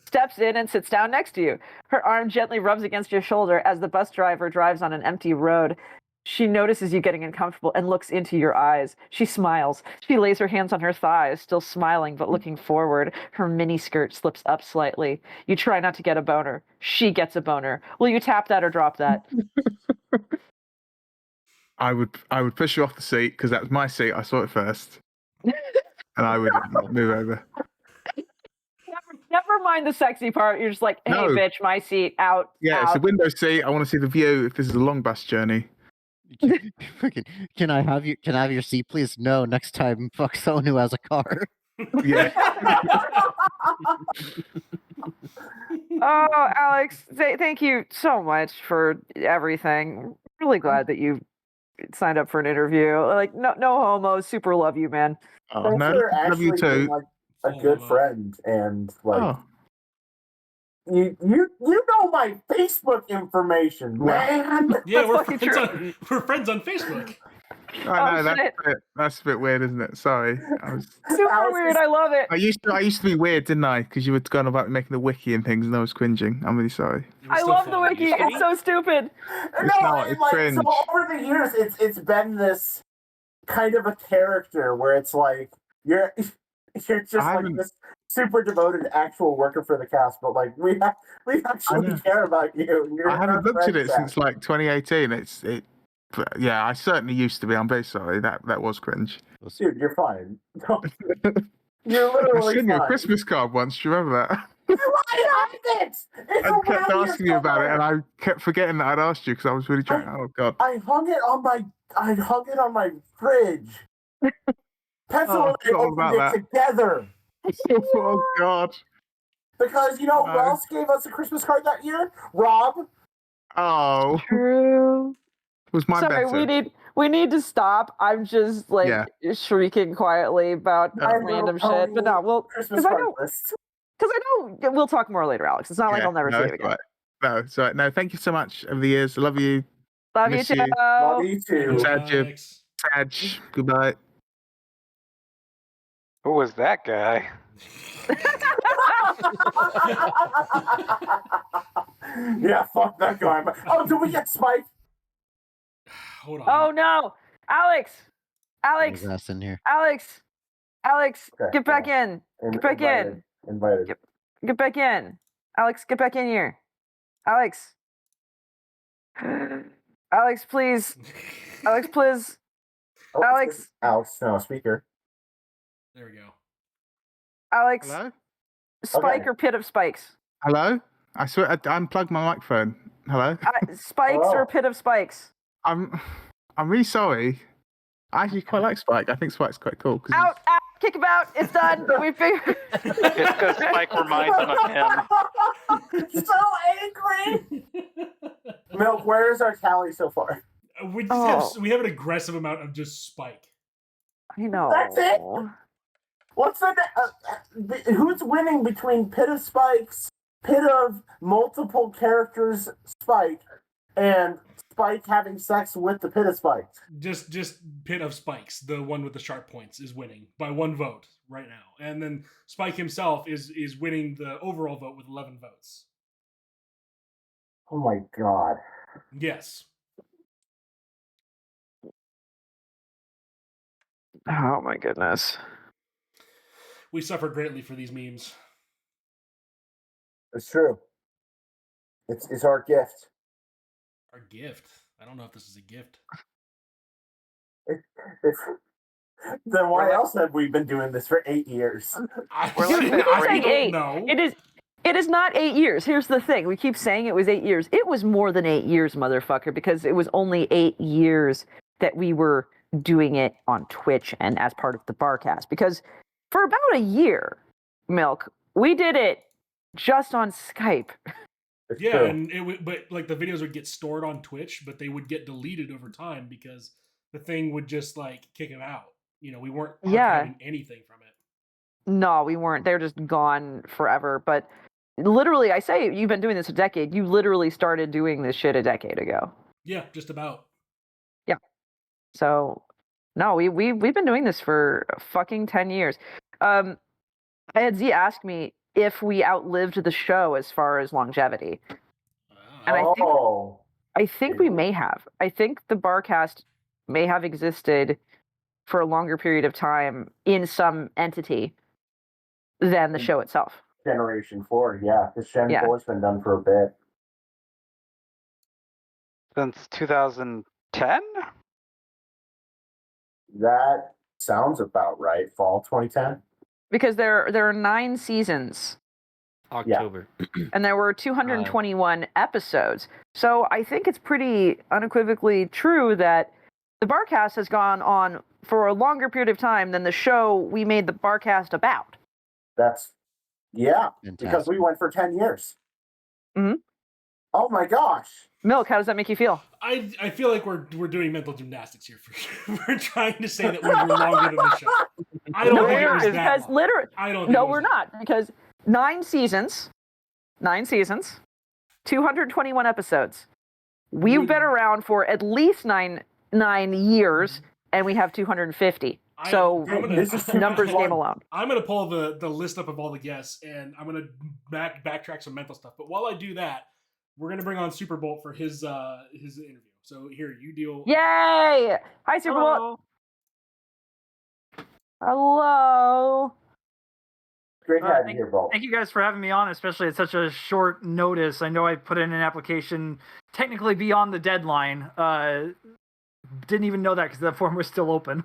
steps in and sits down next to you. Her arm gently rubs against your shoulder as the bus driver drives on an empty road. She notices you getting uncomfortable and looks into your eyes. She smiles. She lays her hands on her thighs, still smiling but looking forward. Her miniskirt slips up slightly. You try not to get a boner. She gets a boner. Will you tap that or drop that? I would push you off the seat because that was my seat. I saw it first, and I would move over. Never mind the sexy part. You're just like, hey, No. bitch, my seat out. Yeah, out. it's a window seat. I want to see the view if this is a long bus journey. Can I have your seat, please? No, next time, fuck someone who has a car. Yeah. Oh, Alex, thank you so much for everything. Really glad that you signed up for an interview. Like, no homo. Super love you, man. Thanks for actually being like a good friend and like you know my Facebook information, man. Yeah, we're friends on Facebook. I know shit. that's a bit weird, isn't it? Sorry, Super weird. I love it. I used to be weird, didn't I? Because you were going about making the wiki and things, and I was cringing. I'm really sorry. I love the wiki. It's so stupid. It's cringe. So over the years, it's been this kind of a character where it's like you're just like this super devoted actual worker for the cast, but like we actually care about you. I haven't looked at it since like 2018. Yeah, I certainly used to be. I'm very sorry. That was cringe. Dude, you're fine. You're literally I sent you a fine. Christmas card once. Do you remember that? I have it. It's I kept around asking here you about it, and somewhere. I kept forgetting that I'd asked you because I was really trying. Oh God. I hung it on my fridge. Pencil Oh, and I forgot all opened about it that. together. Oh God. Because you know who else gave us a Christmas card that year? Rob. Oh. True. Was mine Sorry, better? we need to stop. I'm just like shrieking quietly about random shit. But no, we'll Christmas because I card know list. we'll talk more later, Alex. It's not like I'll never see you again. Right. No, it's all right. No, thank you so much over the years. I love you. Love Miss you, you. Joe. Love you too. Sad. Goodbye. Who was that guy? Yeah, fuck that guy. Oh, did we get Spike? Hold on. Oh no, Alex, His ass in here. Alex, Okay, get back in. Get back in. Invited. Get back in. Alex, get back in here. Alex. Alex, please. Alex, please. Oh, Alex. Alex, no, speaker. There we go. Alex. Hello? Spike Okay. or pit of spikes? Hello? I swear I unplugged my microphone. Hello? Spikes or pit of spikes? I'm really sorry. I actually quite like Spike. I think Spike's quite cool. Out, kick him out. It's done. We figured. It's because Spike reminds him of him. So angry. Milk, where is our tally so far? We just have an aggressive amount of just Spike. I know. That's it. What's the who's winning between Pit of Spikes, Pit of multiple characters Spike, and Spike having sex with the Pit of Spikes? Just Pit of Spikes, the one with the sharp points, is winning by 1 vote right now, and then Spike himself is winning the overall vote with 11 votes. Oh my god. Yes. Oh my goodness. We suffer greatly for these memes. It's true. It's our gift. Our gift. I don't know if this is a gift. Then why else have we been doing this for 8 years? We keep saying 8. It is not 8 years. Here's the thing. We keep saying it was 8 years. It was more than 8 years, motherfucker, because it was only 8 years that we were doing it on Twitch and as part of the Barcast. Because for about a year, Milk, we did it just on Skype. Yeah, and but like the videos would get stored on Twitch, but they would get deleted over time because the thing would just like kick them out. You know, we weren't archiving anything from it. No, we weren't. They're just gone forever. But literally, I say you've been doing this a decade. You literally started doing this shit a decade ago. Yeah, just about. Yeah. So, no, we've been doing this for fucking 10 years. I had Z ask me if we outlived the show as far as longevity. And I think we may have. I think the Barcast may have existed for a longer period of time in some entity than the show itself. Generation 4, yeah. Because Gen 4's been done for a bit. Since 2010? That sounds about right. Fall 2010? Because there are 9 seasons. October. And there were 221 episodes. So I think it's pretty unequivocally true that the Barcast has gone on for a longer period of time than the show we made the Barcast about. That's, because we went for 10 years. Mm-hmm. Oh my gosh. Milk, how does that make you feel? I feel like we're doing mental gymnastics here. We're trying to say that we were longer than the show. I don't think it was that long. I don't think No, we're not, because 9 seasons, 221 episodes. We've been around for at least nine years, and we have 250. Numbers game alone. I'm gonna pull the list up of all the guests, and I'm gonna backtrack some mental stuff. But while I do that, we're gonna bring on Superbolt for his interview. So here, you deal. Yay! Hi, Superbolt. Hello. Great to have you here, Bolt. Thank you guys for having me on, especially at such a short notice. I know I put in an application technically beyond the deadline. Didn't even know that because the form was still open.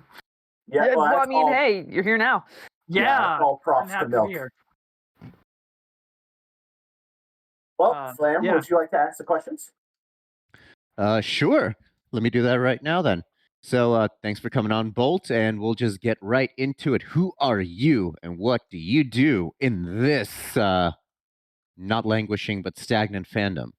Yeah, well, I mean, hey, you're here now. Yeah, all props I'm happy to to Milk. be here. Well, Slam, yeah. would you like to ask the questions? Sure. Let me do that right now then. So thanks for coming on, Bolt, and we'll just get right into it. Who are you, and what do you do in this not languishing but stagnant fandom?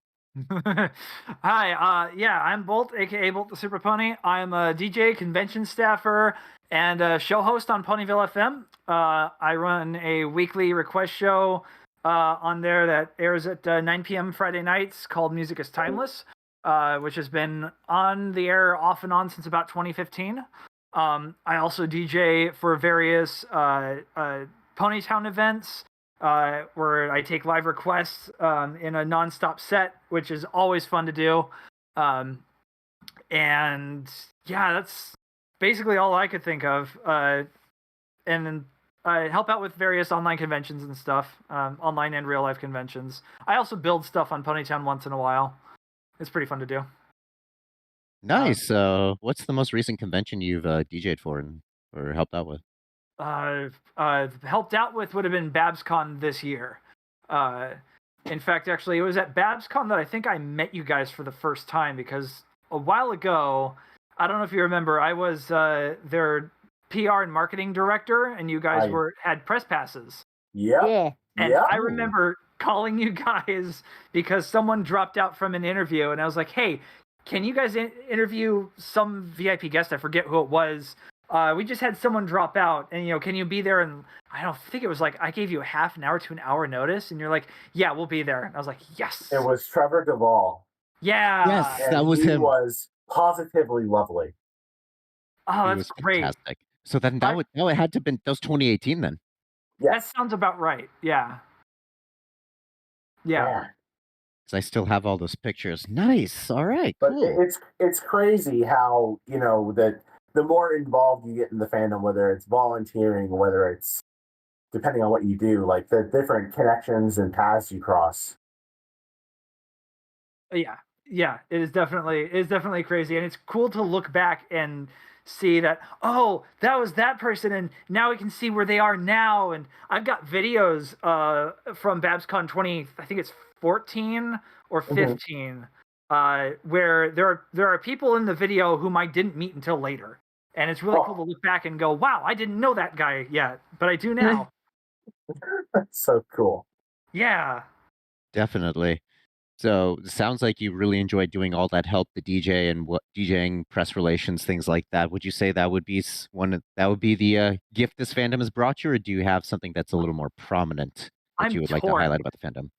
Hi, yeah, I'm Bolt, aka Bolt the Super Pony. I'm a DJ, convention staffer, and a show host on Ponyville FM. I run a weekly request show on there that airs at 9 p.m. Friday nights called Music is Timeless, which has been on the air off and on since about 2015. I also DJ for various Ponytown events, where I take live requests in a nonstop set, which is always fun to do. And yeah, that's basically all I could think of. And then I help out with various online conventions and stuff, online and real life conventions. I also build stuff on Ponytown once in a while. It's pretty fun to do. Nice. What's the most recent convention you've DJ'd for or helped out with? Helped out with would have been BabsCon this year. In fact, actually, it was at BabsCon that I think I met you guys for the first time, because a while ago, I don't know if you remember, I was their PR and marketing director, and you guys had press passes. Yeah. And I remember calling you guys because someone dropped out from an interview, and I was like, hey, can you guys interview some VIP guest? I forget who it was. We just had someone drop out, and can you be there? And I don't think it was like I gave you a half an hour to an hour notice, and you're like, yeah, we'll be there. And I was like, yes. It was Trevor Duvall. Yeah. Yes, And that was he him. was positively lovely. Oh, He that's was great. fantastic. So then it had to have been that was 2018 then. That sounds about right. Yeah. Yeah. Because I still have all those pictures. Nice. All right. But Cool. it's crazy how that the more involved you get in the fandom, whether it's volunteering, whether it's depending on what you do, like the different connections and paths you cross. Yeah, it is definitely crazy, and it's cool to look back and see that, oh, that was that person, and now we can see where they are now. And I've got videos from BabsCon 20, I think it's 14 or 15, where there are people in the video whom I didn't meet until later, and it's really cool to look back and go, wow, I didn't know that guy yet, but I do now. That's so cool. Yeah. Definitely. So it sounds like you really enjoyed doing all that help, the DJ and DJing, press relations, things like that. Would you say that would be the gift this fandom has brought you, or do you have something that's a little more prominent that you would like to highlight about the fandom?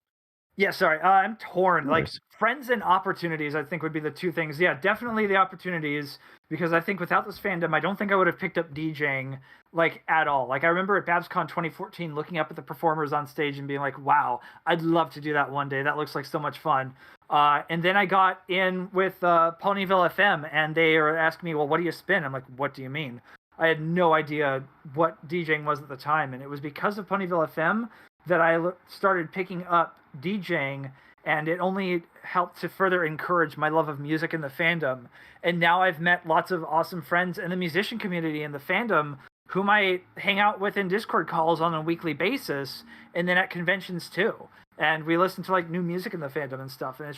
Yeah, sorry. I'm torn. Of Like, course. friends and opportunities, I think, would be the two things. Yeah, definitely the opportunities, because I think without this fandom, I don't think I would have picked up DJing, like, at all. Like, I remember at BabsCon 2014 looking up at the performers on stage and being like, wow, I'd love to do that one day. That looks like so much fun. And then I got in with Ponyville FM, and they were asking me, well, what do you spin? I'm like, what do you mean? I had no idea what DJing was at the time, and it was because of Ponyville FM that I started picking up DJing, and it only helped to further encourage my love of music and the fandom. And now I've met lots of awesome friends in the musician community and the fandom whom I hang out with in Discord calls on a weekly basis, and then at conventions too. And we listen to like new music in the fandom and stuff. And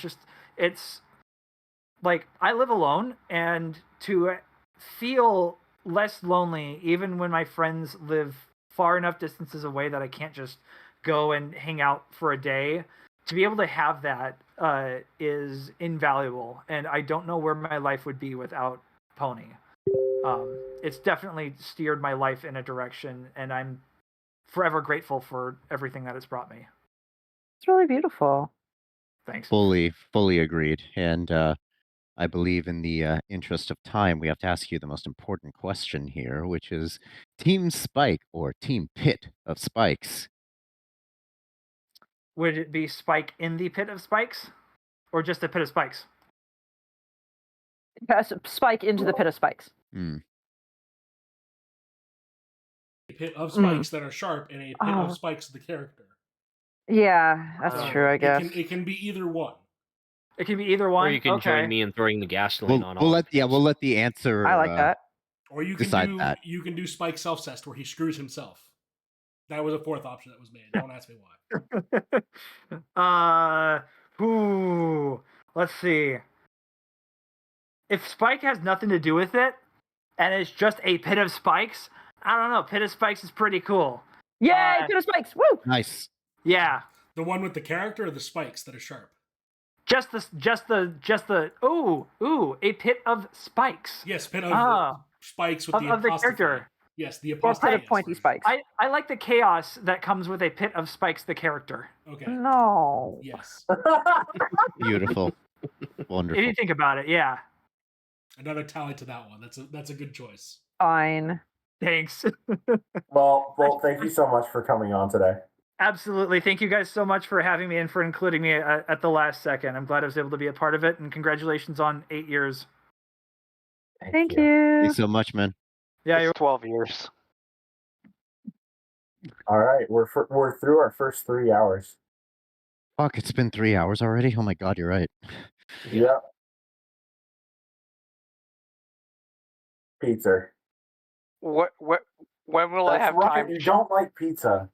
it's like I live alone, and to feel less lonely even when my friends live far enough distances away that I can't just go and hang out for a day, to be able to have that is invaluable, and I don't know where my life would be without Pony. It's definitely steered my life in a direction, and I'm forever grateful for everything that it's brought me. It's really beautiful. Thanks. Fully agreed. And I believe in the interest of time, we have to ask you the most important question here, which is Team Spike or Team Pit of Spikes? Would it be Spike in the pit of spikes, or just a pit of spikes? Spike into the pit of spikes. Hmm. A pit of spikes that are sharp and a pit of spikes the character. Yeah, that's true, I guess. It can be either one. It can be either one. Or you can join me in throwing the gasoline on all. We'll let the answer. I like that. Or you can decide do that. you can do Spike self-cessed where he screws himself. That was a fourth option that was made. Don't ask me why. Let's see. If Spike has nothing to do with it, and it's just a pit of spikes, I don't know. Pit of spikes is pretty cool. Yay, pit of spikes! Woo! Nice. Yeah. The one with the character or the spikes that are sharp? Just the a pit of spikes. Yes, pit of spikes with the apostrophe. character. Yes, the Or apostrophe. pit of pointy spikes. I like the chaos that comes with a pit of spikes, the character. Okay. No. Yes. Beautiful. Wonderful. If you think about it, yeah. Another tally to that one. That's a good choice. Fine. Thanks. Well, thank you so much for coming on today. Absolutely. Thank you guys so much for having me and for including me at the last second. I'm glad I was able to be a part of it, and congratulations on 8 years. Thank you. Thanks so much, man. Yeah, you're 12 years. All right, we're through our first 3 hours. Fuck, it's been 3 hours already? Oh my god, you're right. Yep. Pizza. When will I That's have right, time? You don't like pizza.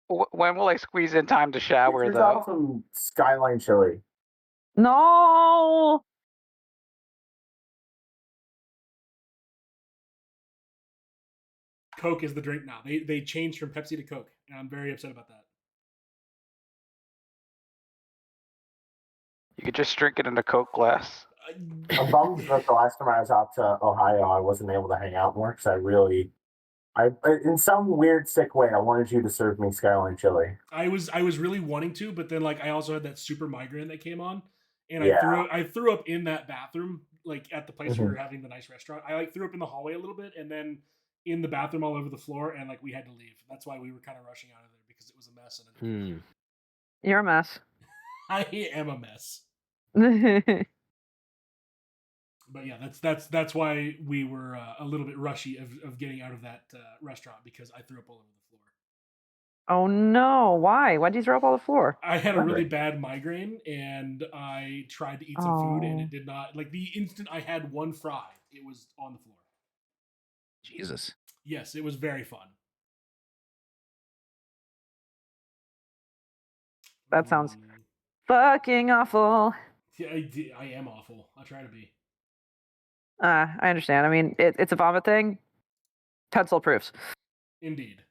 When will I squeeze in time to shower, There's though? out some Skyline chili. No. Coke is the drink now. They changed from Pepsi to Coke, and I'm very upset about that. You could just drink it in a Coke glass. I'm bummed that the last time I was out to Ohio, I wasn't able to hang out more because I in some weird sick way, I wanted you to serve me Skyline chili. I was really wanting to, but then like I also had that super migraine that came on, and Yeah. I threw up in that bathroom, like at the place where we were having the nice restaurant. I like threw up in the hallway a little bit, and then in the bathroom all over the floor, and like we had to leave. That's why we were kind of rushing out of there because it was a mess. And You're a mess. I am a mess. But yeah, that's why we were a little bit rushy of getting out of that restaurant because I threw up all over the floor. Oh no! Why? Why'd you throw up all the floor? I had a really bad migraine, and I tried to eat some food, and it did not. Like the instant I had one fry, it was on the floor. Jesus. Yes, it was very fun. That sounds fucking awful. Yeah, I am awful. I try to be. I understand. I mean, it's a vomit thing. Pencil proofs. Indeed.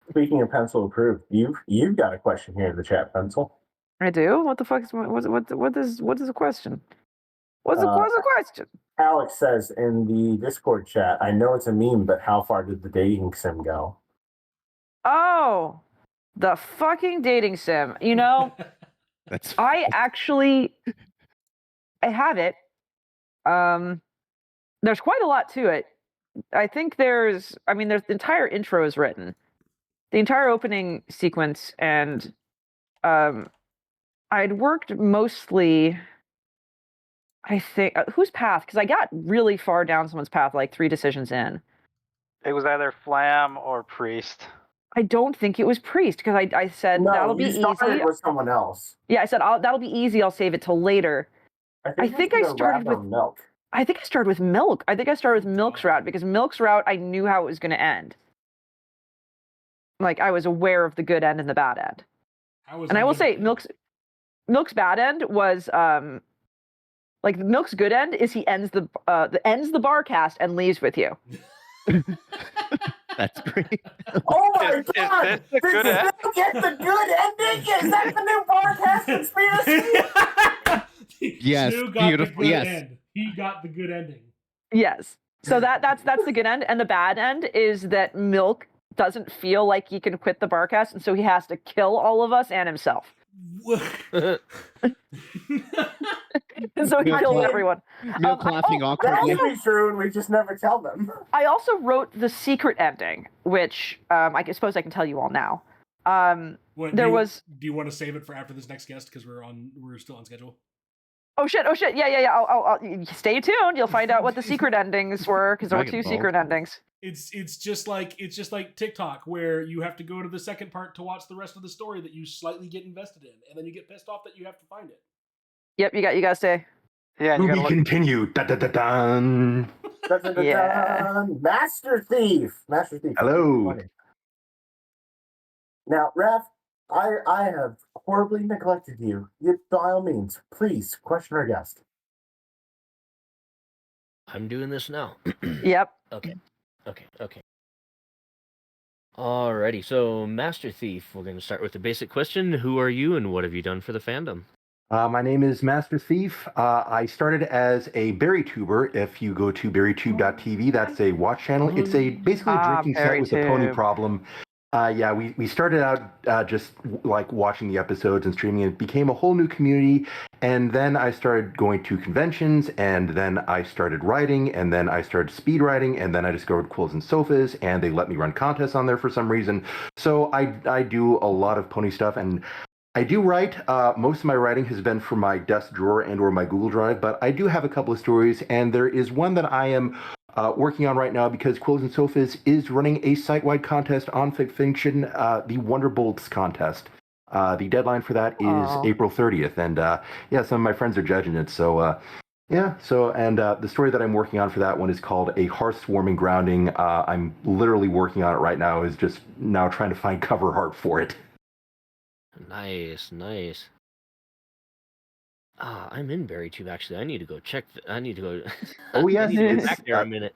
Speaking of pencil approved, you've got a question here in the chat, Pencil. I do. What the fuck is what is the question? What's the question? Alex says in the Discord chat, I know it's a meme, but how far did the dating sim go? Oh, the fucking dating sim. You know, I have it. There's quite a lot to it. I think there's the entire intro is written. The entire opening sequence, and I'd worked mostly, I think, whose path? Because I got really far down someone's path, like 3 decisions in. It was either Flam or Priest. I don't think it was Priest, because I said, No, that'll be you started easy. with someone else. Yeah, I said, that'll be easy, I'll save it till later. I think I started with Milk. I think I started with Milk. I think I started with Milk's route, because Milk's route, I knew how it was going to end. Like, I was aware of the good end and the bad end. And I will say, Milk's bad end was, like, Milk's good end is he ends the Barcast and leaves with you. That's great. Oh my god! Did you get the good ending? Is that the new Barcast conspiracy? Yes, Stu got beautiful. The good Yes. end. He got the good ending. Yes. So that's the good end. And the bad end is that Milk doesn't feel like he can quit the Barcast, and so he has to kill all of us and himself. So he killed everyone. Milk laughing awkwardly. That may be true, and we just never tell them. I also wrote the secret ending, which I suppose I can tell you all now. Do you want to save it for after this next guest because we're still on schedule? Oh shit! Yeah. I'll stay tuned. You'll find out what the secret endings were because there were two secret endings. It's just like TikTok, where you have to go to the second part to watch the rest of the story that you slightly get invested in, and then you get pissed off that you have to find it. Yep, you got to stay. Yeah, to be continued. Yeah. Master Thief. Hello. Now, Raph, I have horribly neglected you. By all means, please question our guest. I'm doing this now. Yep. Okay. Alrighty, so Master Thief, we're going to start with the basic question. Who are you and what have you done for the fandom? My name is Master Thief. I started as a BerryTuber. If you go to berrytube.tv, that's a watch channel. It's basically a drinking set with a pony problem. We started out just like watching the episodes and streaming. It became a whole new community, and then I started going to conventions, and then I started writing, and then I started speed writing, and then I discovered Quills and Sofas, and they let me run contests on there for some reason. So I do a lot of pony stuff, and I do write. Most of my writing has been from my desk drawer and or my Google Drive, but I do have a couple of stories, and there is one that I am working on right now because Quills and Sofas is running a site-wide contest on fiction, the Wonderbolts contest. The deadline for that is April 30th, and some of my friends are judging it. So the story that I'm working on for that one is called A Hearth-Warming Grounding. I'm literally working on it right now. Is just now trying to find cover art for it. Nice. I'm in BerryTube actually. I need to go check. I need to go. Oh yes, I need to it's go back there a minute.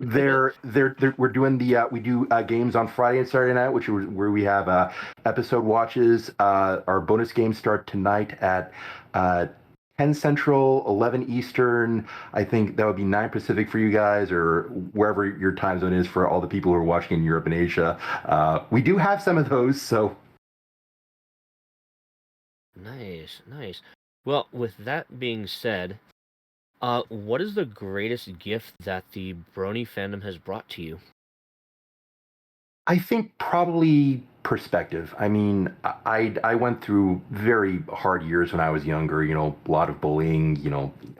We're doing we do games on Friday and Saturday night, where we have episode watches. Our bonus games start tonight at 10 Central, 11 Eastern. I think that would be 9 Pacific for you guys, or wherever your time zone is for all the people who are watching in Europe and Asia. We do have some of those, so. Nice. Well, with that being said, what is the greatest gift that the Brony fandom has brought to you? I think probably perspective. I mean, I went through very hard years when I was younger, a lot of bullying,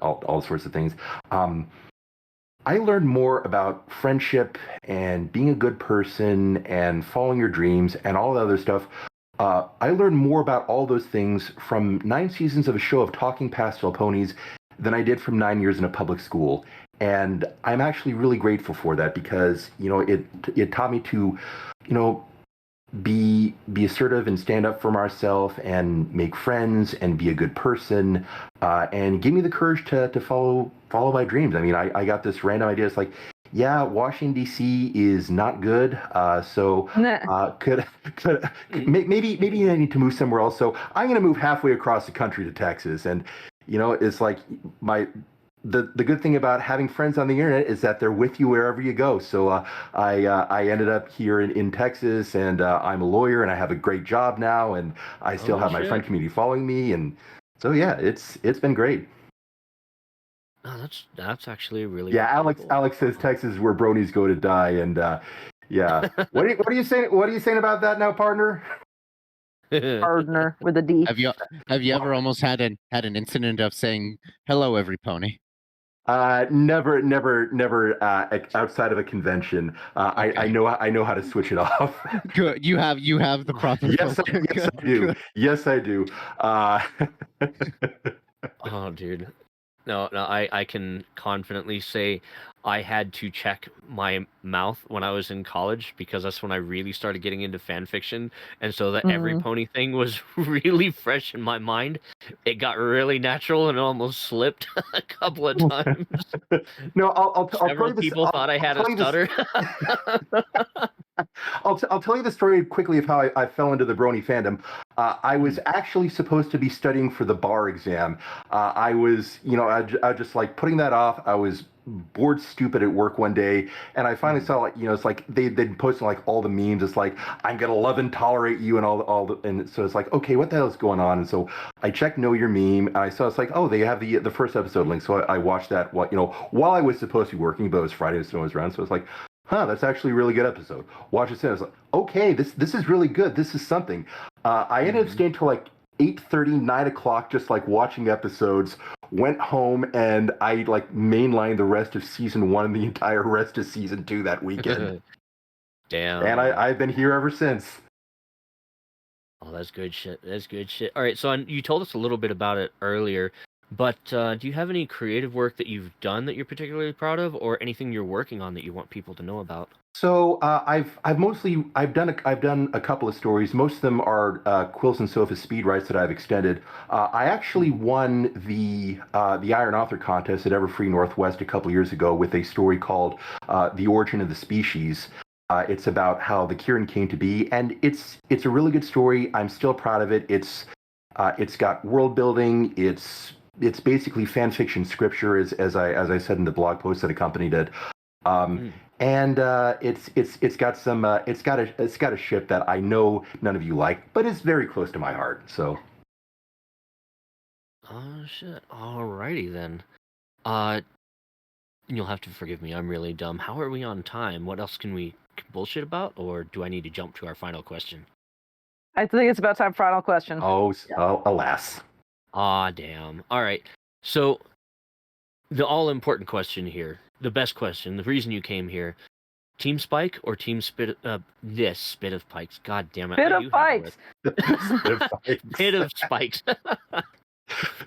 all sorts of things. I learned more about friendship and being a good person and following your dreams and all the other stuff. I learned more about all those things from 9 seasons of a show of talking pastel ponies than I did from 9 years in a public school. And I'm actually really grateful for that because, it taught me to, be assertive and stand up for myself and make friends and be a good person, and give me the courage to follow my dreams. I mean, I got this random idea. It's like, yeah, Washington D.C. is not good. Maybe I need to move somewhere else. So I'm going to move halfway across the country to Texas, and it's like the good thing about having friends on the internet is that they're with you wherever you go. So I ended up here in Texas, and I'm a lawyer, and I have a great job now, and I still have my friend community following me, and so it's been great. Oh, that's actually really Alex says Texas is where bronies go to die, and what are you saying? What are you saying about that now, partner? Partner with a D. Have you ever almost had an incident of saying hello, every pony? Never. Outside of a convention, okay. I know how to switch it off. Good. You have the proper. Yes, I do. Yes, I do. Oh, dude. No, I can confidently say I had to check my mouth when I was in college because that's when I really started getting into fan fiction. And so that every pony thing was really fresh in my mind. It got really natural and almost slipped a couple of times. No, I'll Several people thought I had a stutter. I'll tell you the story quickly of how I fell into the Brony fandom. I was actually supposed to be studying for the bar exam. I was just like putting that off. I was bored stupid at work one day, and I finally saw, like, it's like they'd posted like all the memes. It's like, I'm gonna love and tolerate you, and and so it's like, okay, what the hell is going on? And so I checked Know Your Meme, and I saw it's like, oh, they have the first episode link. So I watched that while I was supposed to be working, but it was Friday, so no one was around. So it's like, huh, that's actually a really good episode. Watch it. I was like, okay, this is really good. This is something. I ended up staying till like 8:30, 9 o'clock, just like watching episodes. Went home and I like mainlined the rest of season 1 and the entire rest of season 2 that weekend. Damn. And I've been here ever since. Oh, that's good shit. That's good shit. All right, so you told us a little bit about it earlier, but do you have any creative work that you've done that you're particularly proud of, or anything you're working on that you want people to know about? So I've done a couple of stories. Most of them are Quills and Sofa speed writes that I've extended. I actually won the Iron Author contest at Everfree Northwest a couple years ago with a story called "The Origin of the Species." It's about how the Kirin came to be, and it's a really good story. I'm still proud of it. It's got world building. It's basically fan fiction scripture, as I said in the blog post that accompanied it. And it's got a ship that I know none of you like, but it's very close to my heart. So. Oh shit! Alrighty then. You'll have to forgive me. I'm really dumb. How are we on time? What else can we bullshit about, or do I need to jump to our final question? I think it's about time for final question. Oh, alas. Ah, damn. All right. So, the all-important question here, the best question, the reason you came here, Team Spike or Team Spit? This Spit of Pikes. God damn it! Spit of Pikes. Spit of Spikes.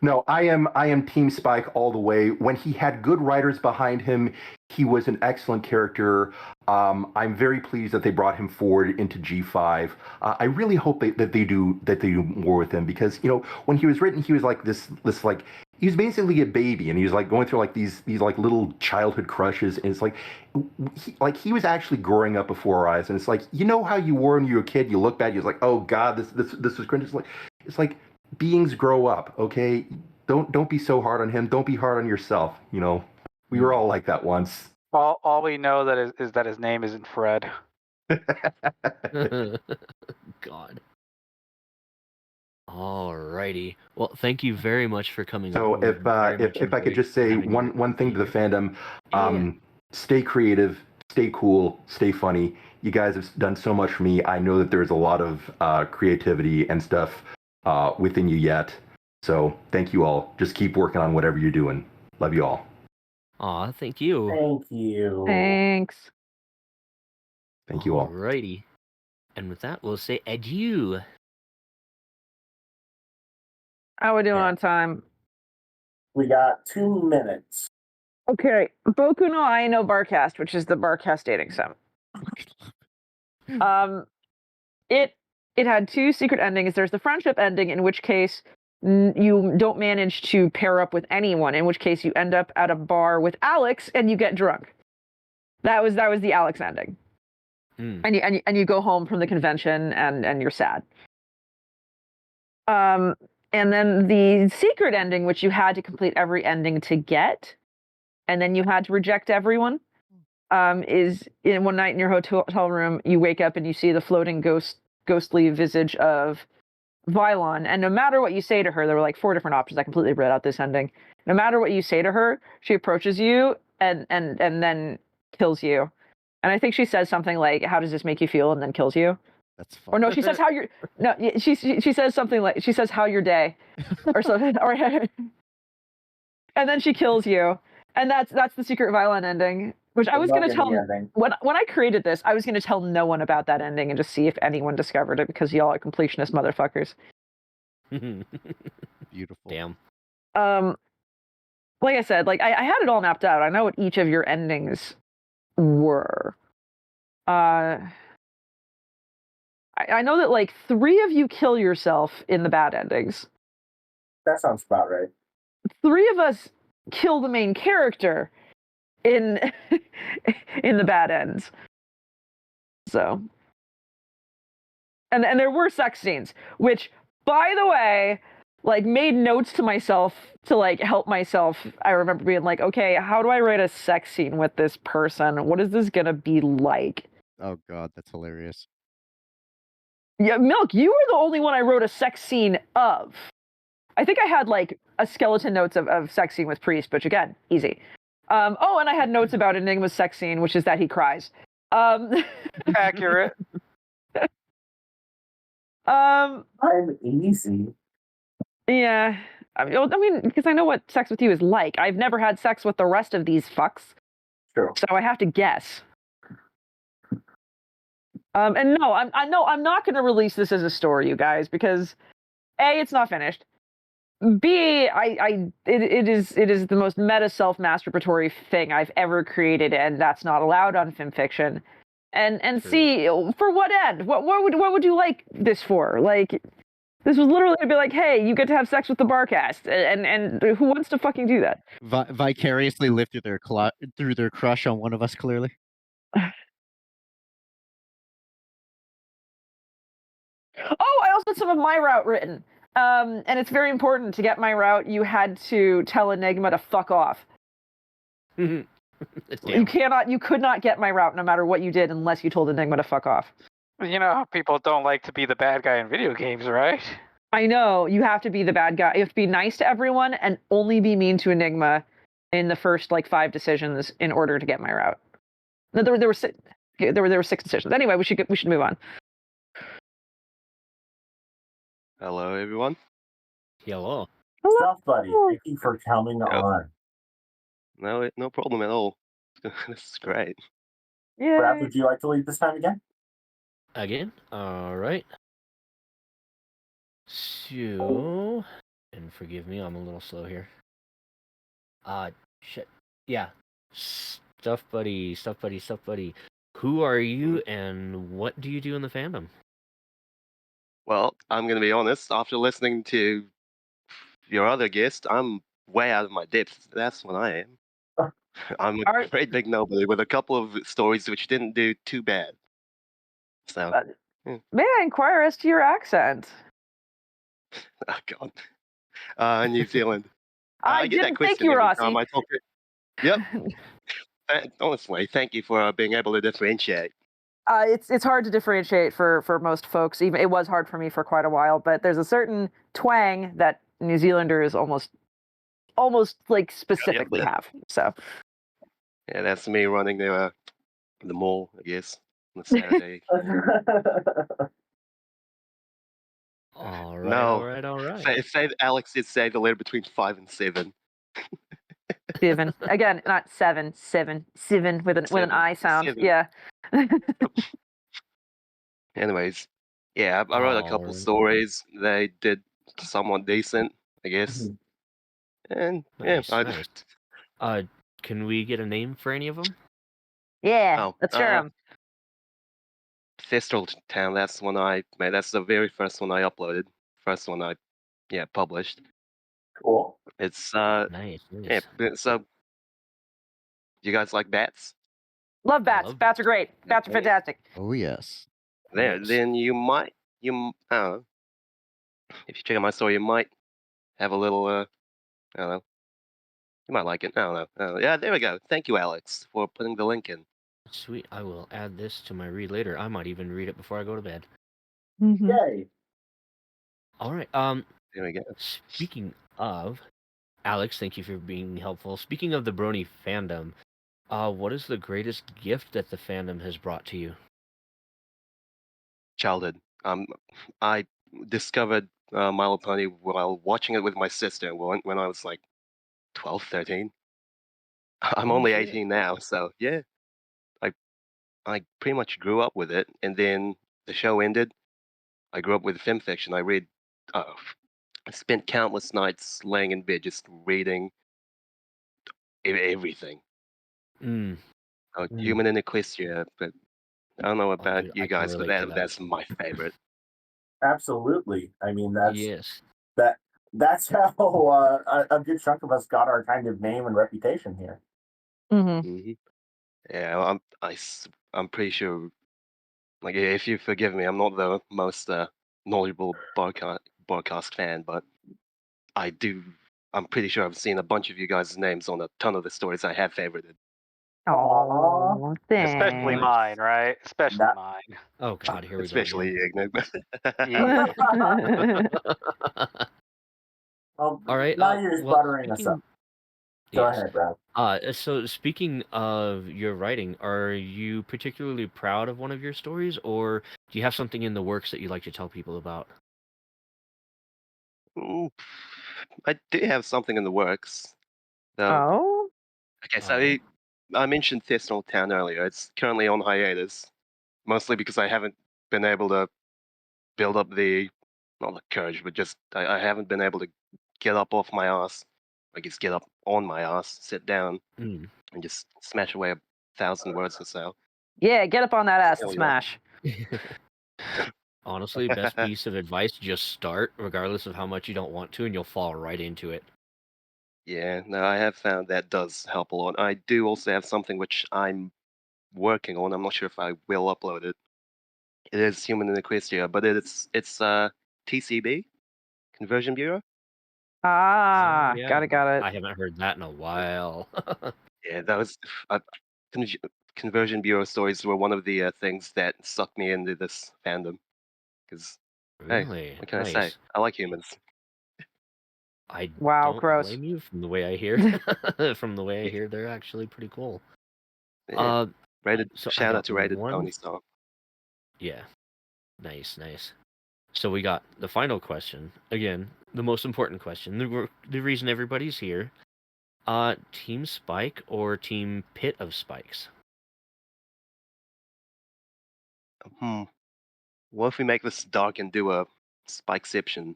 No, I am Team Spike all the way. When he had good writers behind him, he was an excellent character. I'm very pleased that they brought him forward into G5. I really hope that they do more with him, because when he was written, he was like this like, he was basically a baby, and he was like going through like these like little childhood crushes, and it's like he was actually growing up before our eyes, and it's like, how you were when you were a kid, you look back, you're like, oh god, this was cringe. It's like beings grow up, okay? Don't be so hard on him. Don't be hard on yourself. We were all like that once. All we know that is that his name isn't Fred. God. Alrighty. Well, thank you very much for coming. So if I could just say one thing to the fandom, stay creative, stay cool, stay funny. You guys have done so much for me. I know that there's a lot of creativity and stuff within you yet. So thank you all. Just keep working on whatever you're doing. Love you all. Aw, thank you. Thank you. Thanks. Thank you all. Alrighty. And with that, we'll say adieu. How we doing on time? We got 2 minutes. Okay, Boku no Ai no Barcast, which is the Barcast dating sim. It had 2 secret endings. There's the friendship ending, in which case you don't manage to pair up with anyone, in which case you end up at a bar with Alex and you get drunk. That was the Alex ending. And you go home from the convention and you're sad. And then the secret ending, which you had to complete every ending to get, and then you had to reject everyone, is in one night in your hotel room, you wake up and you see the floating ghostly visage of Vylon, and no matter what you say to her, there were like 4 different options. I completely read out this ending. No matter what you say to her, she approaches you and then kills you. And I think she says something like, "How does this make you feel?" and then kills you. That's fun. Or no, she says she says something like, she says, "How your day?" or something. And then she kills you. And that's the secret Vylon ending. Which I was going to tell, when I created this, I was going to tell no one about that ending and just see if anyone discovered it, because y'all are completionist motherfuckers. Beautiful. Damn. Like I said, like I had it all mapped out. I know what each of your endings were. I know that like 3 of you kill yourself in the bad endings. That sounds about right. 3 of us kill the main character in the bad ends. So, and there were sex scenes, which, by the way, like made notes to myself to like help myself. I remember being like, okay, how do I write a sex scene with this person? What is this gonna be like? Oh God, that's hilarious. Yeah, Milk, you were the only one I wrote a sex scene of. I think I had like a skeleton notes of sex scene with Priest, which again, easy. Oh, and I had notes about Enigma's sex scene, which is that he cries. Accurate. I'm easy. Yeah. I mean, because I know what sex with you is like. I've never had sex with the rest of these fucks. True. So I have to guess. And no, I'm not going to release this as a story, you guys, because A, it's not finished. B, it is the most meta self-masturbatory thing I've ever created, and that's not allowed on FimFiction. And C, for what end? What would you like this for? Like, this was literally to be like, hey, you get to have sex with the Barcast, and who wants to fucking do that? Vicariously live through their crush on one of us, clearly. Oh, I also had some of my route written. And it's very important to get my route. You had to tell Enigma to fuck off. You could not get my route no matter what you did unless you told Enigma to fuck off. You know how people don't like to be the bad guy in video games, right? I know, you have to be the bad guy. You have to be nice to everyone and only be mean to Enigma in the first like 5 decisions in order to get my route. No, there were 6 decisions. Anyway, we should move on. Hello, everyone. Hello. Stuff, buddy. Thank you for coming on. No problem at all. This is great. Yeah. Brad, would you like to lead this time again? Again? Alright. So, and forgive me, I'm a little slow here. Shit. Yeah. Stuff buddy. Who are you and what do you do in the fandom? Well, I'm going to be honest. After listening to your other guest, I'm way out of my depth. That's what I am. I'm a great big nobody with a couple of stories which didn't do too bad. So, May I inquire as to your accent? oh God, New Zealand. I get that didn't think question you were every Aussie. time I talk to. Yep. Honestly, thank you for being able to differentiate. It's hard to differentiate for most folks. Even it was hard for me for quite a while, but there's a certain twang that New Zealanders almost like specifically have. So Yeah, that's me running the mall, I guess, on a Saturday. All No. right. Say Alex did say the letter between 5 and 7. 7 again, not 7 with an I sound. 7. Yeah. Anyways, yeah, I wrote a couple stories. They did somewhat decent, I guess. And Nice, yeah, nice. Can we get a name for any of them? Yeah, let's share them. Thistral Town, that's one I made. That's the very first one I uploaded. First one I published. Cool. It's nice. Yeah, so you guys like bats? Love bats. Bats are great. Bats are fantastic. Oh yes. Then I don't know. If you check out my story, you might have a little I don't know. You might like it. I don't know. Yeah, there we go. Thank you, Alex, for putting the link in. Sweet. I will add this to my read later. I might even read it before I go to bed. Yay. All right. There we go. Speaking of, Alex, thank you for being helpful. Speaking of the Brony fandom, what is the greatest gift that the fandom has brought to you? Childhood. I discovered My Little Pony while watching it with my sister when I was like 12, 13. I'm only 18 now, so yeah. I pretty much grew up with it, and then the show ended. I grew up with FimFiction. I spent countless nights laying in bed just reading everything. Human and Equestria, but I don't know about dude, you I can guys, but relate to that. that's my favorite. Absolutely. I mean, Yes. that's how a good chunk of us got our kind of name and reputation here. Yeah, I'm pretty sure. Like, if you forgive me, I'm not the most knowledgeable Barcast fan, but I do. I'm pretty sure I've seen a bunch of you guys' names on a ton of the stories I have favorited. Oh, thanks. Especially mine, right? Especially mine. Oh God, here we Especially go again. Ignis. All right. Now you're just buttering us up. Go ahead, Brad. So speaking of your writing, are you particularly proud of one of your stories, or do you have something in the works that you'd like to tell people about? Ooh, I do have something in the works. Though. Oh? Okay, so I mentioned Thistral Town earlier. It's currently on hiatus, mostly because I haven't been able to build up not the courage, but just I haven't been able to get up off my ass. I guess get up on my ass, sit down, and just smash away 1,000 words or so. Yeah, get up on that ass and Hell yeah. smash. Honestly, best piece of advice: just start, regardless of how much you don't want to, and you'll fall right into it. Yeah, no, I have found that does help a lot. I do also have something which I'm working on. I'm not sure if I will upload it. It is Human in Equestria, but it's TCB, Conversion Bureau. Ah, Yeah, got it. I haven't heard that in a while. Yeah, that was Conversion Bureau stories were one of the things that sucked me into this fandom. Because Really? hey, what can I say? Nice. I like humans. I Wow, don't gross. blame you from the way I hear. From the way I hear, they're actually pretty cool. Yeah. So I Shout out got to Rated one. Pony Song. Yeah, nice. So we got the final question. Again, the most important question. The reason everybody's here. Team Spike or Team Pit of Spikes? What if we make this dark and do a Spikeception?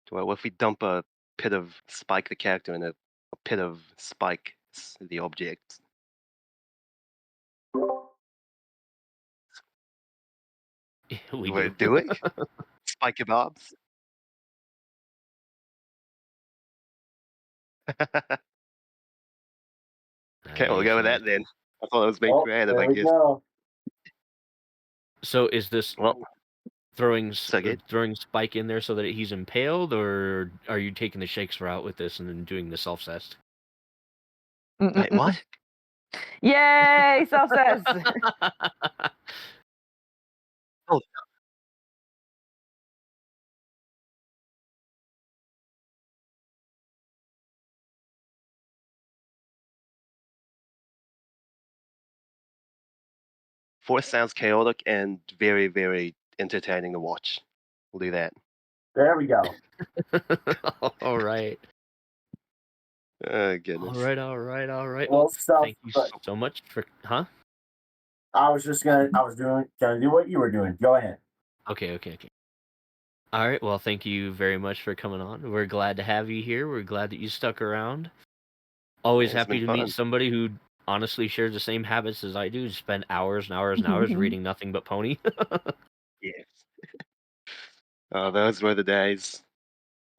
What if we dump a pit of Spike the character and a pit of Spike the object? We You do. want to do it? Spike kebabs? Okay, we'll go with that then. I thought it was being creative, I guess. Go. So is this throwing good. throwing Spike in there so that he's impaled, or are you taking the Shakes route with this and then doing the self-cest? Wait, what? Yay, self-cest! Oh. Force sounds chaotic and very, very entertaining to watch. We'll do that. There we go. All right. Oh, goodness. All right. Well, stuff, thank you so much for, I was gonna do what you were doing. Go ahead. Okay. All right. Well, thank you very much for coming on. We're glad to have you here. We're glad that you stuck around. Always Yeah, it's happy been to fun. meet somebody who honestly shares the same habits as I do. Spend hours and hours and hours reading nothing but Pony. Yes. Oh, those were the days.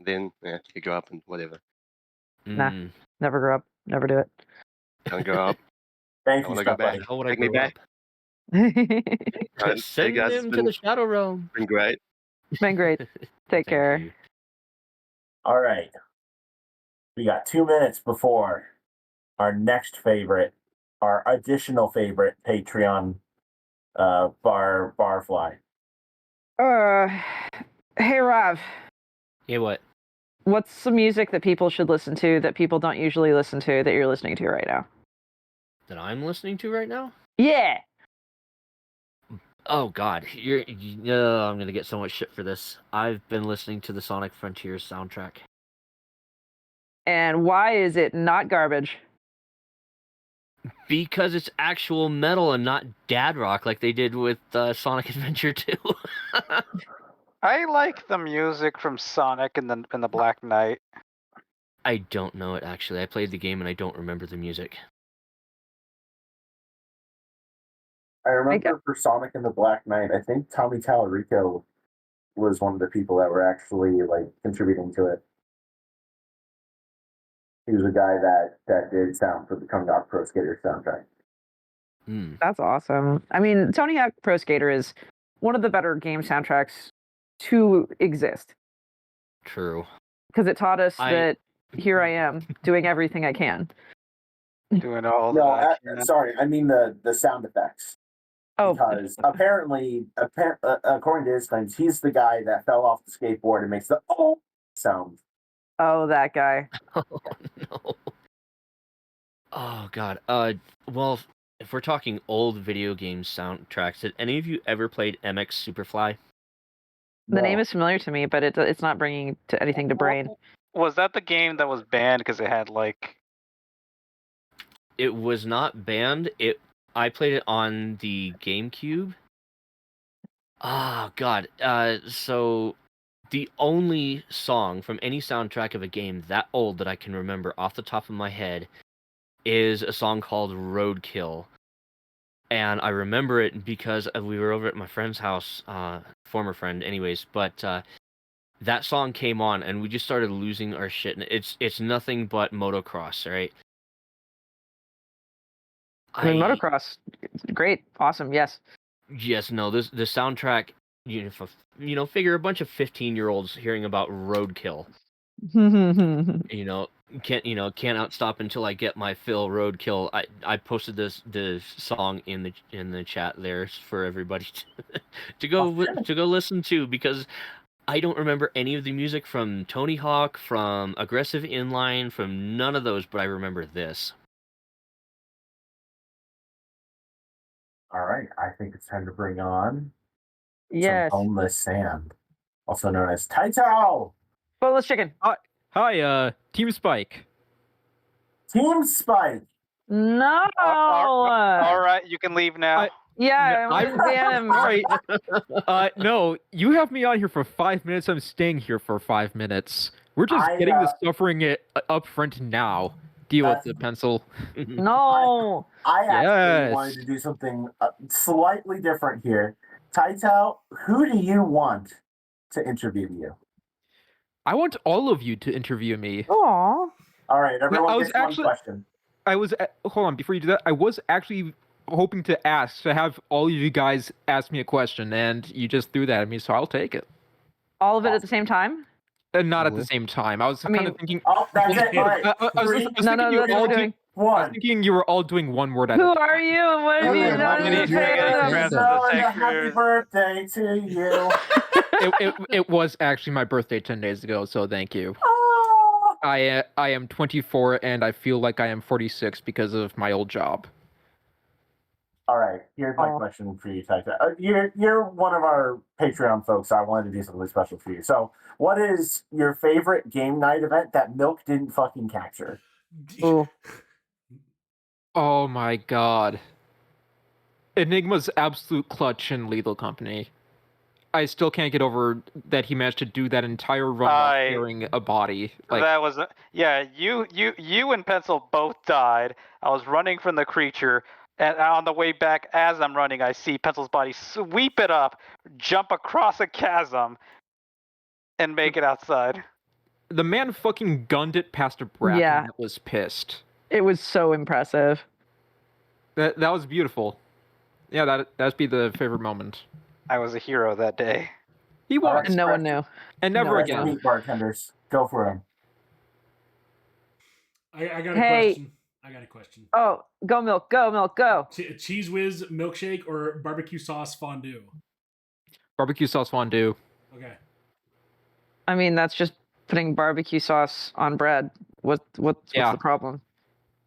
Then, you grow up and whatever. Nah, never grow up. Never do it. Don't grow up. Thank I you, want to go back. How would I Take me grow back. Send guys, him to the Shadow Realm. Been great. Been great. Take care. You. All right. We got 2 minutes before our next favorite, our additional favorite Patreon barfly. Hey Rav. Yeah, what? What's some music that people should listen to that people don't usually listen to that you're listening to right now? That I'm listening to right now? Yeah. Oh God, I'm gonna get so much shit for this. I've been listening to the Sonic Frontiers soundtrack. And why is it not garbage? Because it's actual metal and not dad rock like they did with Sonic Adventure 2. I like the music from Sonic and the Black Knight. I don't know it actually. I played the game and I don't remember the music. I remember for Sonic and the Black Knight, I think Tommy Tallarico was one of the people that were actually contributing to it. He was a guy that did sound for the Tony Hawk Pro Skater soundtrack. That's awesome. I mean, Tony Hawk Pro Skater is one of the better game soundtracks to exist. True. because it taught us that here I am doing everything I can. Doing all No, that. I can. sorry, I mean the sound effects. Oh, because apparently, according to his claims, he's the guy that fell off the skateboard and makes the oh sound. Oh, that guy. Oh no. Oh god. Well, if we're talking old video game soundtracks, did any of you ever played MX Superfly? The name is familiar to me, but it's not bringing to anything to brain. Was that the game that was banned because it had like? It was not banned. I played it on the GameCube. Ah, god. So the only song from any soundtrack of a game that old that I can remember off the top of my head is a song called Roadkill. And I remember it because we were over at my friend's house, former friend anyways, but that song came on and we just started losing our shit. And it's nothing but motocross, right? I mean, motocross, great, awesome, yes. Yes, no, the soundtrack, figure a bunch of 15-year-olds hearing about Roadkill. Can't outstop until I get my fill. Roadkill. I posted the song in the chat there for everybody to go listen to, because I don't remember any of the music from Tony Hawk, from Aggressive Inline, from none of those, but I remember this. All right, I think it's time to bring on some boneless Sam, also known as Taito. Boneless chicken. Hi, Team Spike. Team Spike. No. All right, you can leave now. I'm ban him. All right. No, you have me on here for 5 minutes. I'm staying here for 5 minutes. We're just getting the suffering up front now. Deal with the pencil. No. I actually wanted to do something slightly different here. Taito, who do you want to interview you? I want all of you to interview me. Aw. All right, everyone gets one question. Hold on, before you do that, I was actually hoping to have all of you guys ask me a question, and you just threw that at me, so I'll take it. All of it at the same time? Not at the same time. I was kind of thinking. Oh, that's it. All right. I was thinking you were all doing one word at a Who time. are you and what have you done in the fandom? Happy birthday to you. It was actually my birthday 10 days ago, so thank you. I am 24 and I feel like I am 46 because of my old job. All right, here's my question for you, Taito. You're one of our Patreon folks, so I wanted to do something special for you. So, what is your favorite game night event that Milk didn't fucking capture? Oh my god. Enigma's absolute clutch in Lethal Company. I still can't get over that he managed to do that entire run while carrying a body. That was you and Pencil both died. I was running from the creature, and on the way back, as I'm running, I see Pencil's body sweep it up, jump across a chasm, and make it outside. The man fucking gunned it past a bracken that was pissed. It was so impressive. That was beautiful. Yeah, that'd be the favorite moment. I was a hero that day. He was. And no one knew. And never again. Meat bartenders, go for him. I got a question. Oh, go Milk, go. Cheese Whiz milkshake or barbecue sauce fondue? Barbecue sauce fondue. Okay. I mean, that's just putting barbecue sauce on bread. What's the problem?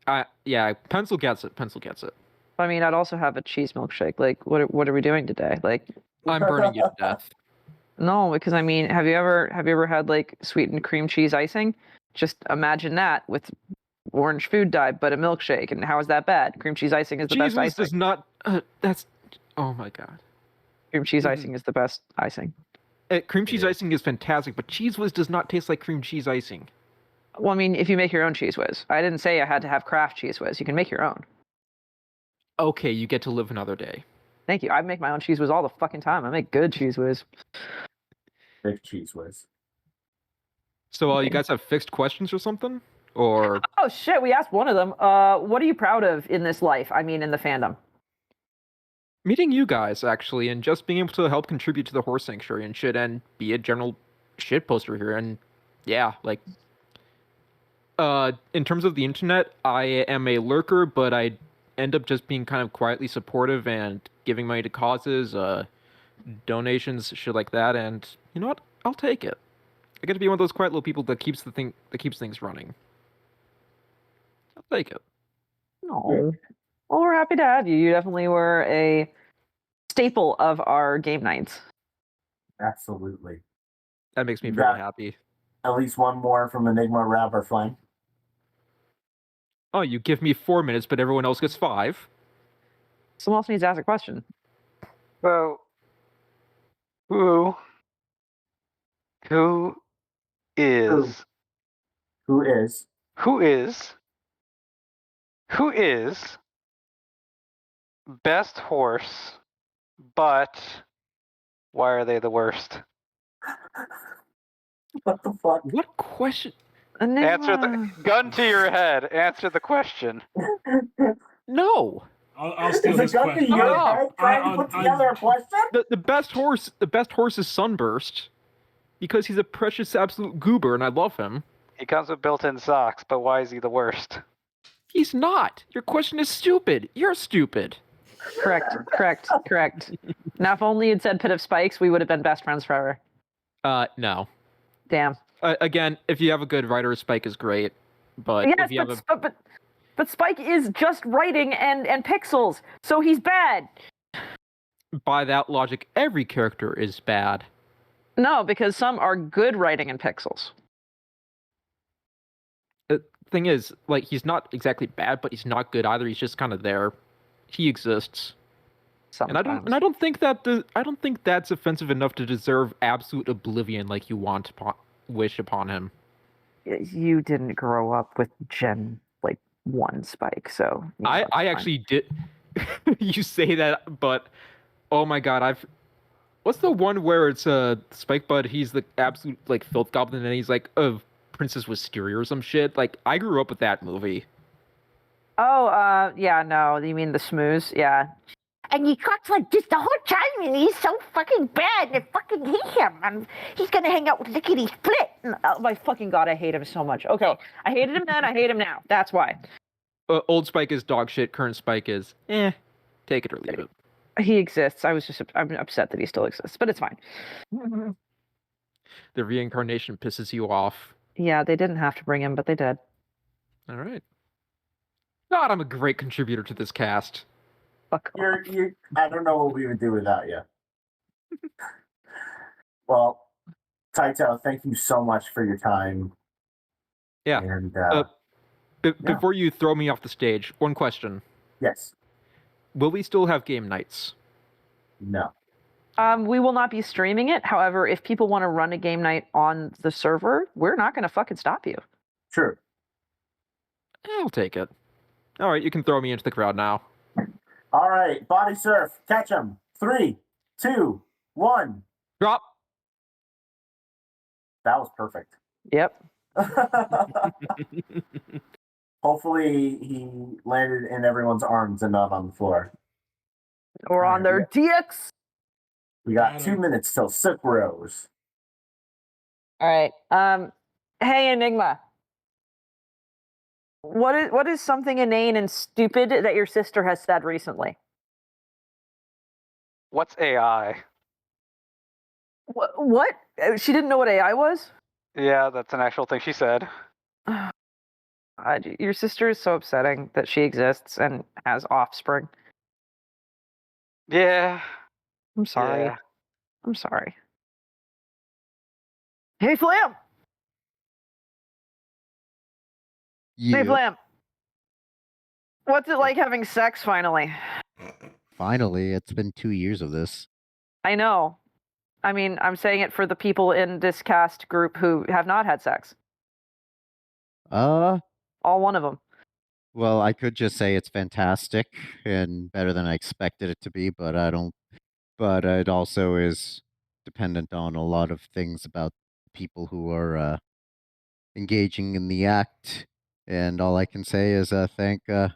Pencil gets it. I mean, I'd also have a cheese milkshake. Like, what are we doing today? Like, I'm burning you to death. No, because I mean, have you ever had like sweetened cream cheese icing? Just imagine that with orange food dye, but a milkshake. And how is that bad? Cream cheese icing is the best icing. Cheese does not. That's. Oh my god. Cream cheese icing is the best icing. Cream cheese icing is fantastic, but Cheese Whiz does not taste like cream cheese icing. Well, I mean, if you make your own Cheese Whiz, I didn't say I had to have Kraft Cheese Whiz. You can make your own. Okay, you get to live another day. Thank you. I make my own Cheese Whiz all the fucking time. I make good Cheese Whiz. Big Cheese Whiz. So, you guys have fixed questions or something? Or oh shit, we asked one of them. What are you proud of in this life? I mean, in the fandom. Meeting you guys, actually, and just being able to help contribute to the horse sanctuary and shit, and be a general shit poster here, and yeah, like in terms of the internet, I am a lurker, but I end up just being kind of quietly supportive and giving money to causes, donations, shit like that, and you know what? I'll take it. I get to be one of those quiet little people that keeps things running. I'll take it. No. Well, we're happy to have you. You definitely were a staple of our game nights. Absolutely. That makes me You very got happy. At least one more from Enigma, Rab, or Flame. Oh, you give me 4 minutes, but everyone else gets 5. Someone else needs to ask a question. So, who is best horse, but why are they the worst? What the fuck? What question? Answer the gun to your head. Answer the question. No. I'll steal Is his it gun to question. your head trying to put together a question? The best horse is Sunburst, because he's a precious absolute goober, and I love him. He comes with built-in socks, but why is he the worst? He's not. Your question is stupid. You're stupid. Correct. Now, if only you'd said Pit of Spikes, we would have been best friends forever. No. Damn. Again, if you have a good writer, Spike is great. But Yes, if you have but Spike is just writing and pixels, so he's bad. by that logic, every character is bad. No, because some are good writing in pixels. The thing is, like, he's not exactly bad, but he's not good either. He's just kind of there. He exists. Sometimes. And I don't think that's offensive enough to deserve absolute oblivion like you wish upon him. You didn't grow up with Gen 1 Spike, so I actually did. You say that, but oh my god, what's the one where it's Spike Bud? He's the absolute filth goblin, and he's like Princess Wisteria or some shit. Like, I grew up with that movie. Oh, yeah, no, you mean the Smooze? Yeah. And you got this the whole time, and he's so fucking bad, and I fucking hate him. And he's gonna hang out with Lickety Split. Oh my fucking god, I hate him so much. Okay, I hated him then, I hate him now. That's why. Old Spike is dog shit. Current Spike is take it or leave it. He exists. I'm upset that he still exists, but it's fine. The reincarnation pisses you off. Yeah, they didn't have to bring him, but they did. All right. God, I'm a great contributor to this cast. Fuck off. I don't know what we would do without you. Well, Taito, thank you so much for your time. Yeah. And before you throw me off the stage, one question. Yes. Will we still have game nights? No. We will not be streaming it. However, if people want to run a game night on the server, we're not going to fucking stop you. True. I'll take it. All right, you can throw me into the crowd now. All right, body surf, catch him. 3, 2, 1. Drop. That was perfect. Yep. Hopefully he landed in everyone's arms and not on the floor. Or on their dicks. We got 2 minutes till Silk Rose. All right. Hey, Enigma. What is something inane and stupid that your sister has said recently? What's AI? What? She didn't know what AI was? Yeah, that's an actual thing she said. Your sister is so upsetting that she exists and has offspring. Yeah. I'm sorry. Yeah. I'm sorry. Hey, Flam! Hey, Flam! What's it like having sex finally? Finally, it's been 2 years of this. I know. I mean, I'm saying it for the people in this cast group who have not had sex. All one of them. Well, I could just say it's fantastic and better than I expected it to be, but I don't. But it also is dependent on a lot of things about people who are engaging in the act. And all I can say is thank God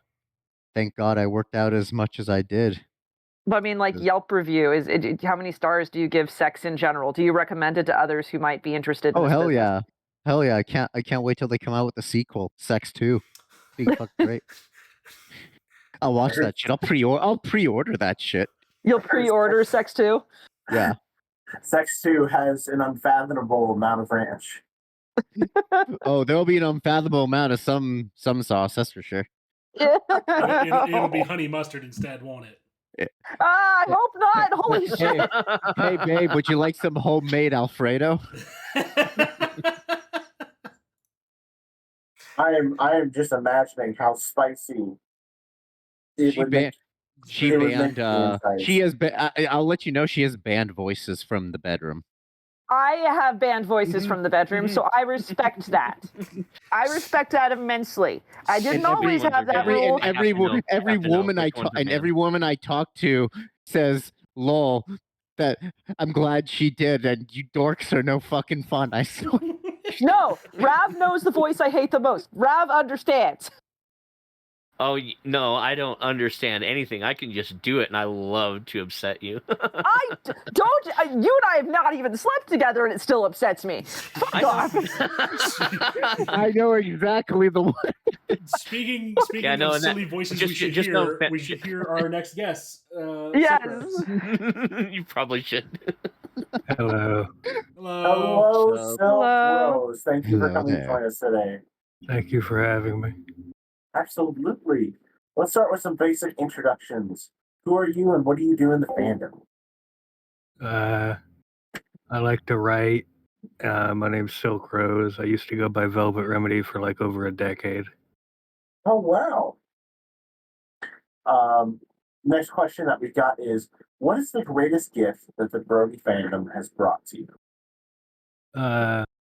I worked out as much as I did. But I mean, Yelp review how many stars do you give sex in general? Do you recommend it to others who might be interested in Oh, this hell business? yeah. Hell yeah, I can't wait till they come out with the sequel, Sex 2. Be fucking great. I'll watch that shit. I'll pre-order that shit. You'll pre-order Sex 2? Yeah. Sex 2 has an unfathomable amount of ranch. Oh, there'll be an unfathomable amount of some sauce, that's for sure. It'll be honey mustard instead, won't it? I hope not. Holy shit. Hey, babe, would you like some homemade Alfredo? I am just imagining how spicy it would make. She banned. She has. I'll let you know. She has banned voices from the bedroom. I have banned voices from the bedroom, so I respect that. I respect that immensely. I didn't always have that rule. Every woman I talk to says, "Lol, that I'm glad she did," and you dorks are no fucking fun. I swear. No, Rav knows the voice I hate the most. Rav understands. Oh, no, I don't understand anything. I can just do it, and I love to upset you. Don't. You and I have not even slept together, and it still upsets me. Fuck off. I know exactly the one. Speaking of silly voices we should hear our next guest. Yes. You probably should. Hello. Hello. Hello, Rose. Thank you for coming to join us today. Thank you for having me. Absolutely. Let's start with some basic introductions. Who are you and what do you do in the fandom? I like to write. My name's Silk Rose. I used to go by Velvet Remedy for like over a decade. Oh, wow. Next question that we got is, what is the greatest gift that the Brody fandom has brought to you?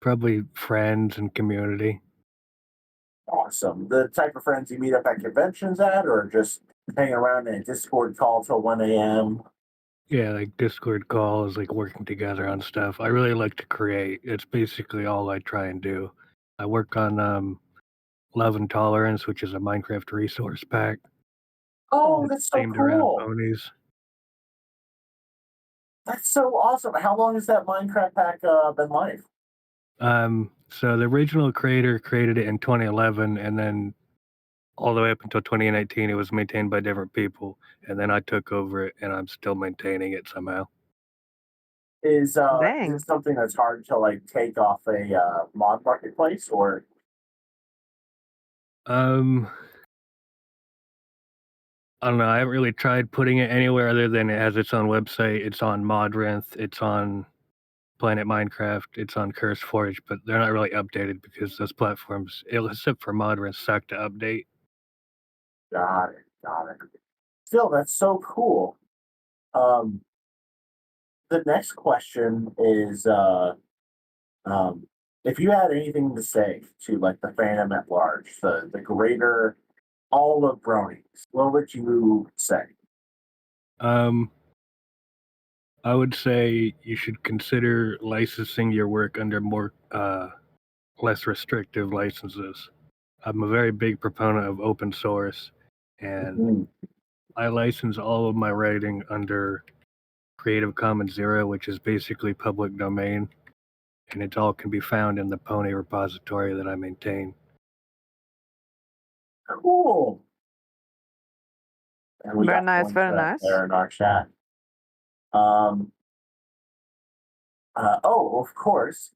Probably friends and community. Awesome. The type of friends you meet up at conventions at, or just hang around in a Discord call till 1 a.m.? Yeah, like Discord calls, like working together on stuff. I really like to create. It's basically all I try and do. I work on Love and Tolerance, which is a Minecraft resource pack. Oh, that's so themed around cool. ponies. That's so awesome. How long has that Minecraft pack been live? So the original creator created it in 2011, and then all the way up until 2019, it was maintained by different people. And then I took over it, and I'm still maintaining it somehow. Is it something that's hard to like take off a mod marketplace, or? I don't know. I haven't really tried putting it anywhere other than it has its own website. It's on Modrinth. It's on Planet Minecraft. It's on CurseForge, but they're not really updated because those platforms, except for Modrinth, suck to update. Got it. Still, that's so cool. The next question is, if you had anything to say to like the fandom at large, the greater all of bronies, what would you say? I would say you should consider licensing your work under more less restrictive licenses. I'm a very big proponent of open source, and I license all of my writing under Creative Commons Zero, which is basically public domain, and it all can be found in the Pony repository that I maintain. Cool. And we Very got nice, one very for that nice. there in our chat. Of course.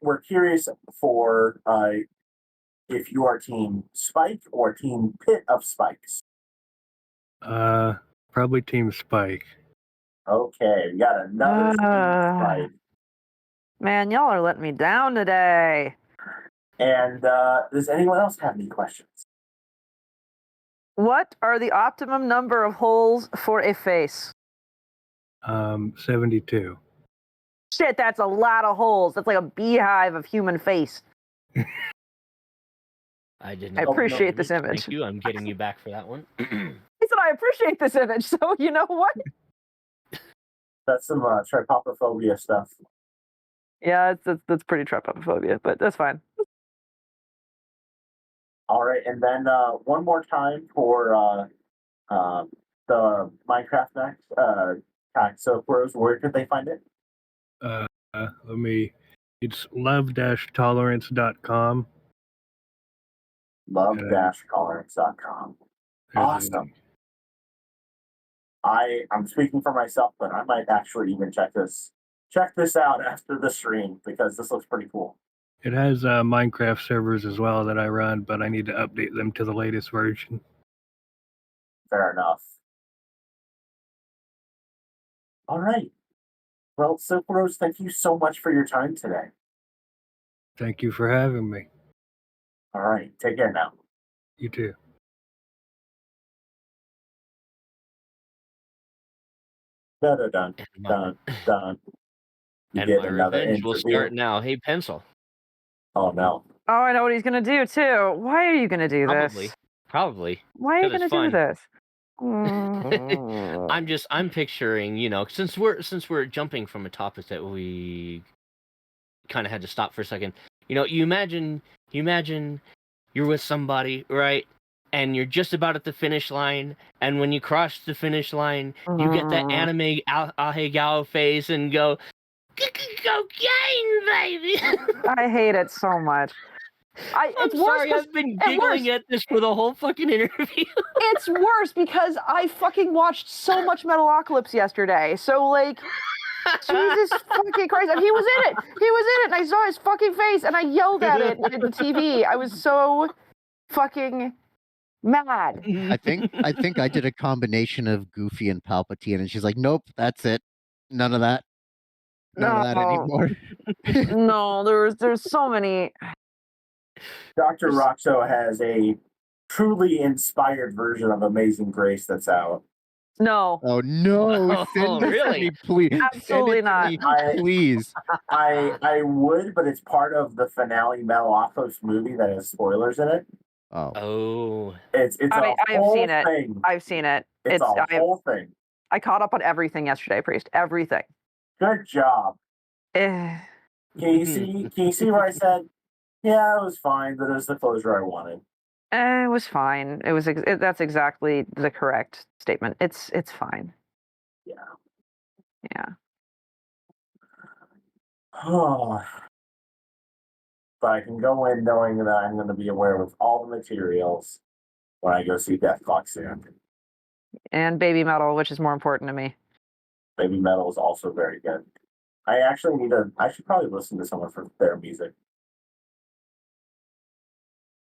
We're curious for if you are Team Spike or Team Pit of Spikes. Probably Team Spike. Okay, we got another Team Spike. Man, y'all are letting me down today. And does anyone else have any questions? What are the optimum number of holes for a face? 72. Shit, that's a lot of holes. That's like a beehive of human face. I didn't. I appreciate this image. Thank you. I'm getting you back for that one. I said I appreciate this image, so you know what? That's some trypopophobia stuff. Yeah, that's pretty trypopophobia, but that's fine. All right, and then one more time for the Minecraft next pack. So, Rose, where could they find it? Let me It's love-tolerance.com. Love-tolerance.com. Awesome. I'm speaking for myself, but I might actually even check this out after the stream because this looks pretty cool. It has Minecraft servers as well that I run, but I need to update them to the latest version. Fair enough. All right. Well, Silk Rose, thank you so much for your time today. Thank you for having me. All right. Take care now. You too. Dun, dun, dun, dun. And my revenge will start now. Hey, Pencil. Oh, no. Oh, I know what he's gonna do too. Why are you gonna do this? Probably. Why are you gonna do this? I'm picturing, since we're jumping from a topic that we kind of had to stop for a second. You imagine you're with somebody, right? And you're just about at the finish line, and when you cross the finish line, you get that anime ahegao face and go, cocaine, baby. I hate it so much. I'm sorry, I've been giggling at this for the whole fucking interview. It's worse because I fucking watched so much Metalocalypse yesterday. So, like, Jesus fucking Christ. And he was in it. And I saw his fucking face, and I yelled at it at the TV. I was so fucking mad. I think I did a combination of Goofy and Palpatine, and she's like, "Nope, that's it. None of that. None of that anymore." No, there's so many. Dr. Roxo has a truly inspired version of Amazing Grace that's out. No. Oh no! Send it to me, please. Absolutely not. Please. I would, but it's part of the finale Metalocalypse movie that has spoilers in it. Oh. It's I have whole seen it. thing. I've seen it. It's a whole thing. I caught up on everything yesterday, Priest. Everything. Good job. Eh. Can you see where I said, yeah, it was fine, but it was the closure I wanted. It was fine. That's exactly the correct statement. It's fine. Yeah. Yeah. But I can go in knowing that I'm going to be aware of all the materials when I go see Death Clock soon. And Baby Metal, which is more important to me. Baby Metal is also very good. I should probably listen to someone for their music.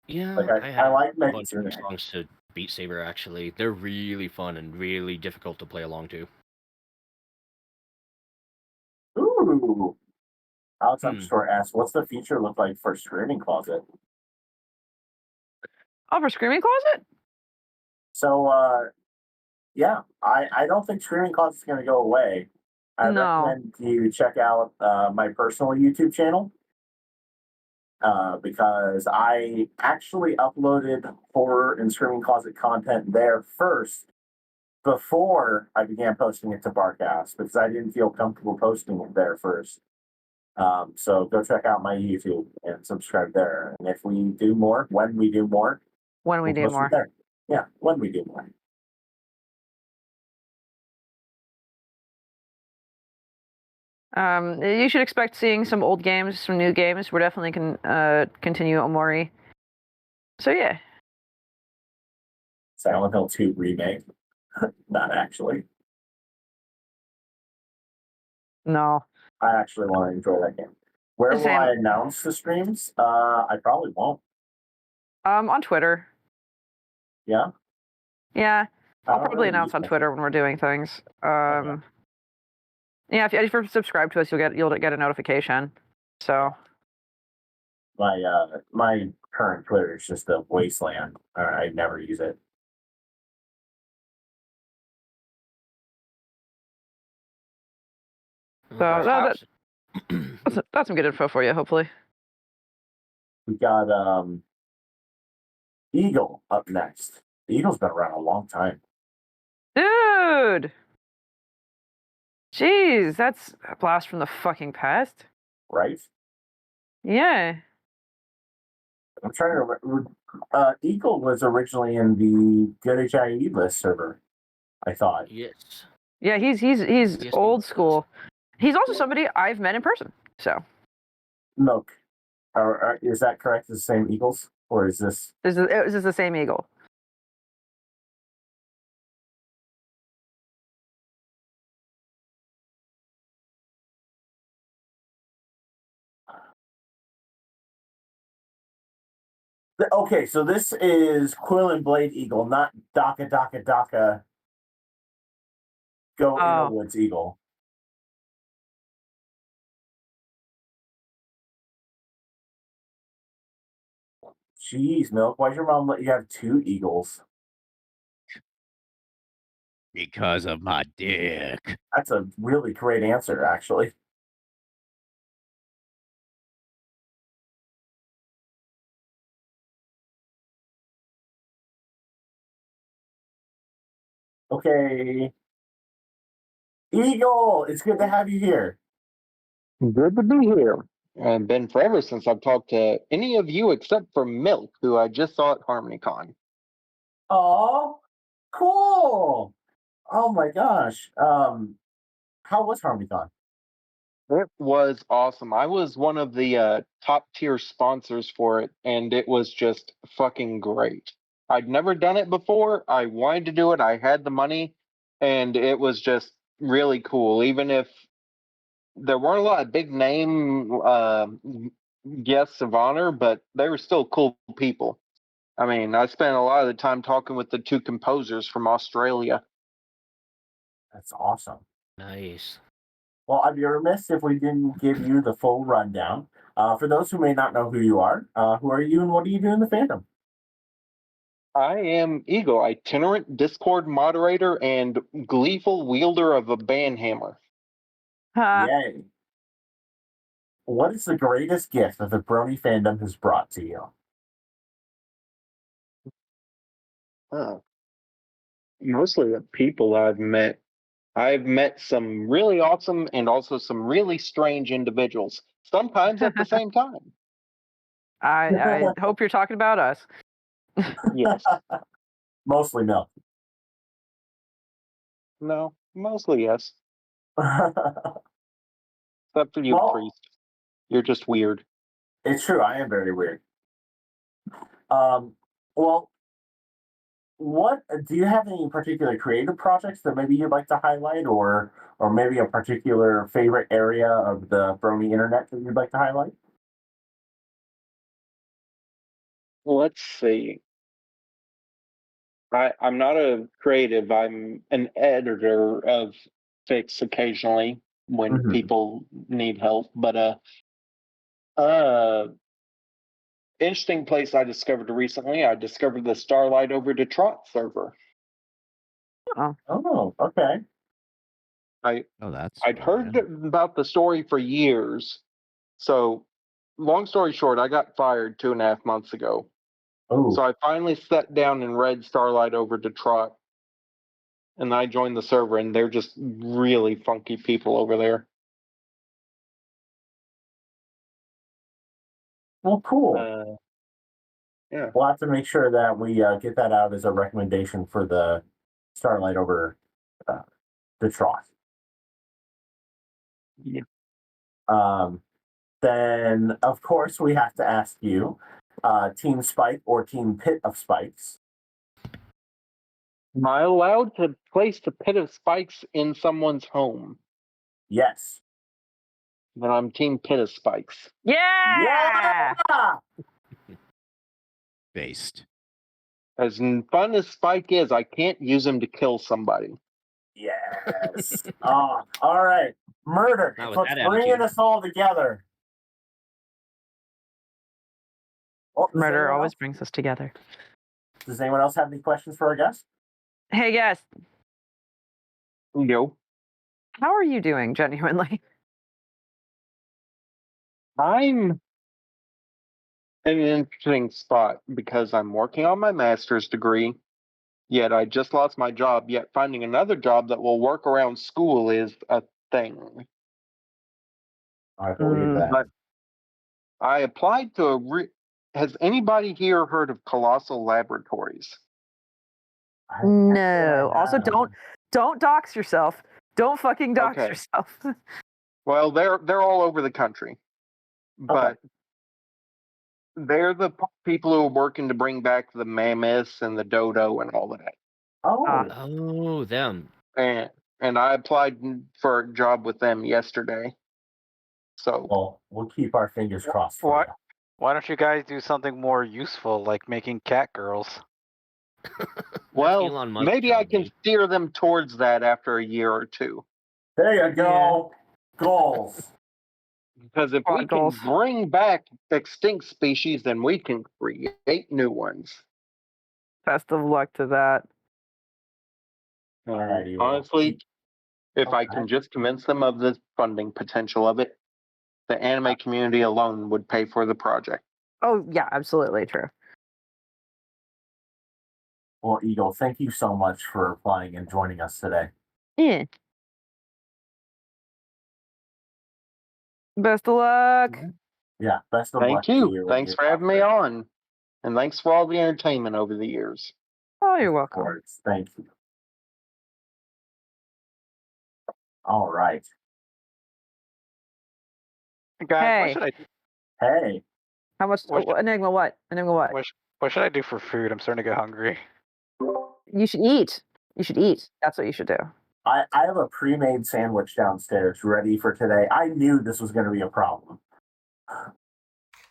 Yeah, Like I had like a bunch Megatune. of songs to Beat Saber, actually. They're really fun and really difficult to play along to. Ooh. Alex Understore asks, what's the feature look like for Screaming Closet? Oh, for Screaming Closet? So, yeah, I don't think Screaming Closet is going to go away. I recommend you check out my personal YouTube channel because I actually uploaded horror and Screaming Closet content there first before I began posting it to Barcast because I didn't feel comfortable posting it there first. So go check out my YouTube and subscribe there. And if we do more, when we do more, we'll do more. There. Yeah, when we do more. You should expect seeing some old games, some new games. We're definitely can continue Omori. So yeah. Silent Hill 2 remake. Not actually. No. I actually want to enjoy that game. Where will I announce the streams? I probably won't. On Twitter. Yeah? Yeah. I'll probably announce on Twitter when we're doing things. Yeah, if you're subscribed to us, you'll get a notification. So my current Twitter is just a wasteland. I never use it. So that's some good info for you, hopefully. We got Eagle up next. The Eagle's been around a long time. Dude! Jeez, that's a blast from the fucking past. Right? Yeah. I'm trying to remember. Eagle was originally in the Good HIE list server, I thought. Yes. Yeah, he's old school. He's also somebody I've met in person. So. Milk. Is that correct? The same Eagles, or is this? Is this the same eagle? Okay, so this is Quill and Blade Eagle, not Daka. Go in a woods eagle. Jeez, Milk, why'd your mom let you have 2 eagles? Because of my dick. That's a really great answer, actually. Okay. Eagle, it's good to have you here. Good to be here. And been forever since I've talked to any of you except for Milk, who I just saw at HarmonyCon. Oh, cool. Oh my gosh. How was HarmonyCon? It was awesome. I was one of the top tier sponsors for it, and it was just fucking great. I'd never done it before. I wanted to do it. I had the money, and it was just really cool. Even if there weren't a lot of big name guests of honor, but they were still cool people. I mean, I spent a lot of the time talking with the 2 composers from Australia. That's awesome. Nice. Well, I'd be remiss if we didn't give you the full rundown. For those who may not know who you are, who are you and what do you do in the fandom? I am Eagle, itinerant Discord moderator and gleeful wielder of a banhammer. Yay. What is the greatest gift that the Brony fandom has brought to you? Mostly the people I've met. I've met some really awesome and also some really strange individuals, sometimes at the same time. I hope you're talking about us. Yes. Mostly no. No, mostly yes. Except for you, Priest. You're just weird. It's true. I am very weird. Well, what do you have any particular creative projects that maybe you'd like to highlight, or maybe a particular favorite area of the Brony internet that you'd like to highlight? Let's see. I'm not a creative. I'm an editor of fics occasionally when people need help. But interesting place I discovered recently. I discovered the Starlight Over Detroit server. Oh, okay. I'd heard about the story for years. So, long story short, I got fired 2.5 months ago. Oh. So I finally sat down and read Starlight Over Detroit. And I joined the server, and they're just really funky people over there. Well, cool. Yeah. We'll have to make sure that we get that out as a recommendation for the Starlight Over Detroit. Yeah. Then, of course, we have to ask you, Team Spike or Team Pit of Spikes? Am I allowed to place the Pit of Spikes in someone's home? Yes. Then I'm Team Pit of Spikes. Yeah! Based. As fun as Spike is, I can't use him to kill somebody. Yes. All right. Murder. Not It's with what's that bringing attitude. us all together. Oh, Murder always brings us together. Does anyone else have any questions for our guest? Hey, guest. No. How are you doing, genuinely? I'm in an interesting spot because I'm working on my master's degree, yet I just lost my job, yet finding another job that will work around school is a thing. I believe that. But I applied to has anybody here heard of Colossal Laboratories? No. Also, don't dox yourself. Don't fucking dox Okay. yourself. Well, they're all over the country. but they're the people who are working to bring back the mammoths and the dodo and all that. Oh, them. And I applied for a job with them yesterday. So well, we'll keep our fingers crossed for you. Why don't you guys do something more useful, like making cat girls? Well, maybe I can steer them towards that after a year or two. There you go. Goals. Because if we can bring back extinct species, then we can create new ones. Best of luck to that. Honestly, if I can just convince them of the funding potential of it, the anime community alone would pay for the project. Oh, yeah, absolutely true. Well, Eagle, thank you so much for applying and joining us today. Yeah. Best of luck. Yeah, best of luck Thank to you. you. Thanks for having me on. And thanks for all the entertainment over the years. Oh, you're welcome. Thank you. All right. Guys, what should I do? Hey. How much? Enigma what? Enigma what? What should I do for food? I'm starting to get hungry. You should eat. You should eat. That's what you should do. I have a pre-made sandwich downstairs ready for today. I knew this was going to be a problem.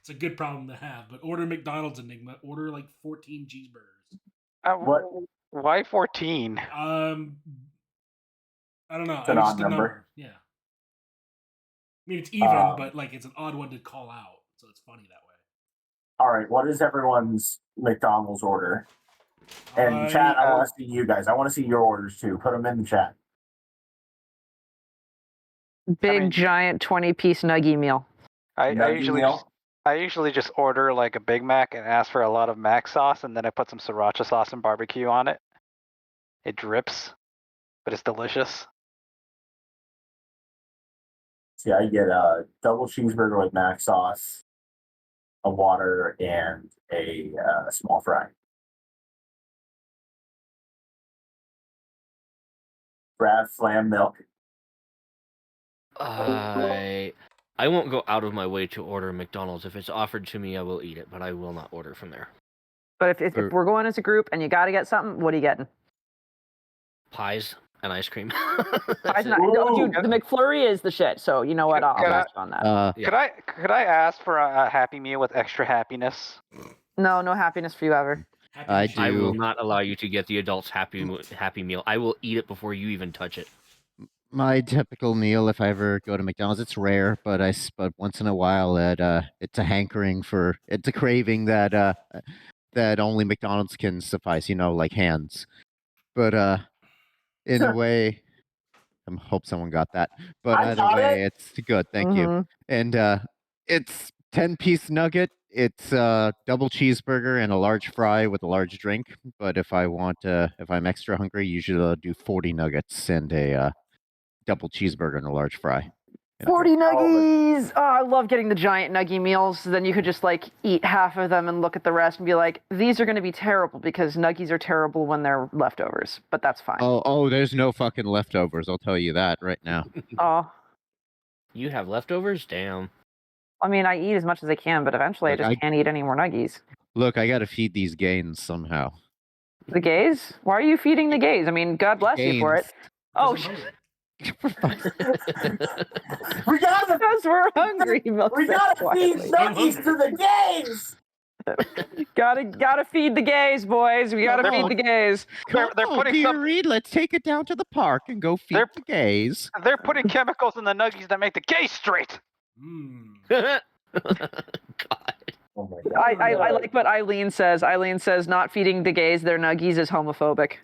It's a good problem to have, but order McDonald's, Enigma. Order like 14 cheeseburgers. What? Why 14? I don't know. It's an odd number. Yeah. I mean, it's even, but like it's an odd one to call out, so it's funny that way. All right. What is everyone's McDonald's order? And chat, I want to see you guys. I want to see your orders too. Put them in the chat. Big giant 20-piece nugget meal. I usually just order like a Big Mac and ask for a lot of Mac sauce, and then I put some sriracha sauce and barbecue on it. It drips, but it's delicious. See, I get a double cheeseburger with mac sauce, a water, and a small fry. Brad, slam milk. I won't go out of my way to order McDonald's. If it's offered to me, I will eat it, but I will not order from there. But if we're going as a group and you got to get something, what are you getting? Pies and ice cream. Pies and dude, the McFlurry is the shit. So you know what? I'll ask you on that. Could I ask for a Happy Meal with extra happiness? No happiness for you ever. I will not allow you to get the adult's Happy Meal. I will eat it before you even touch it. My typical meal, if I ever go to McDonald's, it's rare, but but once in a while, it's a hankering it's a craving that that only McDonald's can suffice. Like hands. But in a way, I hope someone got that. But either way, it's good. Thank you. And it's 10-piece nugget. It's a double cheeseburger and a large fry with a large drink. But if I'm extra hungry, usually I'll do 40 nuggets and a double cheeseburger and a large fry. 40 nuggies! Oh, I love getting the giant nuggie meals. Then you could just like eat half of them and look at the rest and be like, these are going to be terrible because nuggies are terrible when they're leftovers. But that's fine. Oh, there's no fucking leftovers. I'll tell you that right now. Oh. You have leftovers? Damn. I mean, I eat as much as I can, but eventually I just can't eat any more nuggies. Look, I got to feed these gains somehow. The gays? Why are you feeding the gays? I mean, God bless you for it. Oh, We gotta, because we're hungry. We gotta feed nuggies to the gays. gotta feed the gays, boys. We gotta feed the gays. They're putting Reed, let's take it down to the park and go feed the gays. They're putting chemicals in the nuggies that make the gays straight. God. Oh my God. I like what Eileen says. Eileen says not feeding the gays their nuggies is homophobic.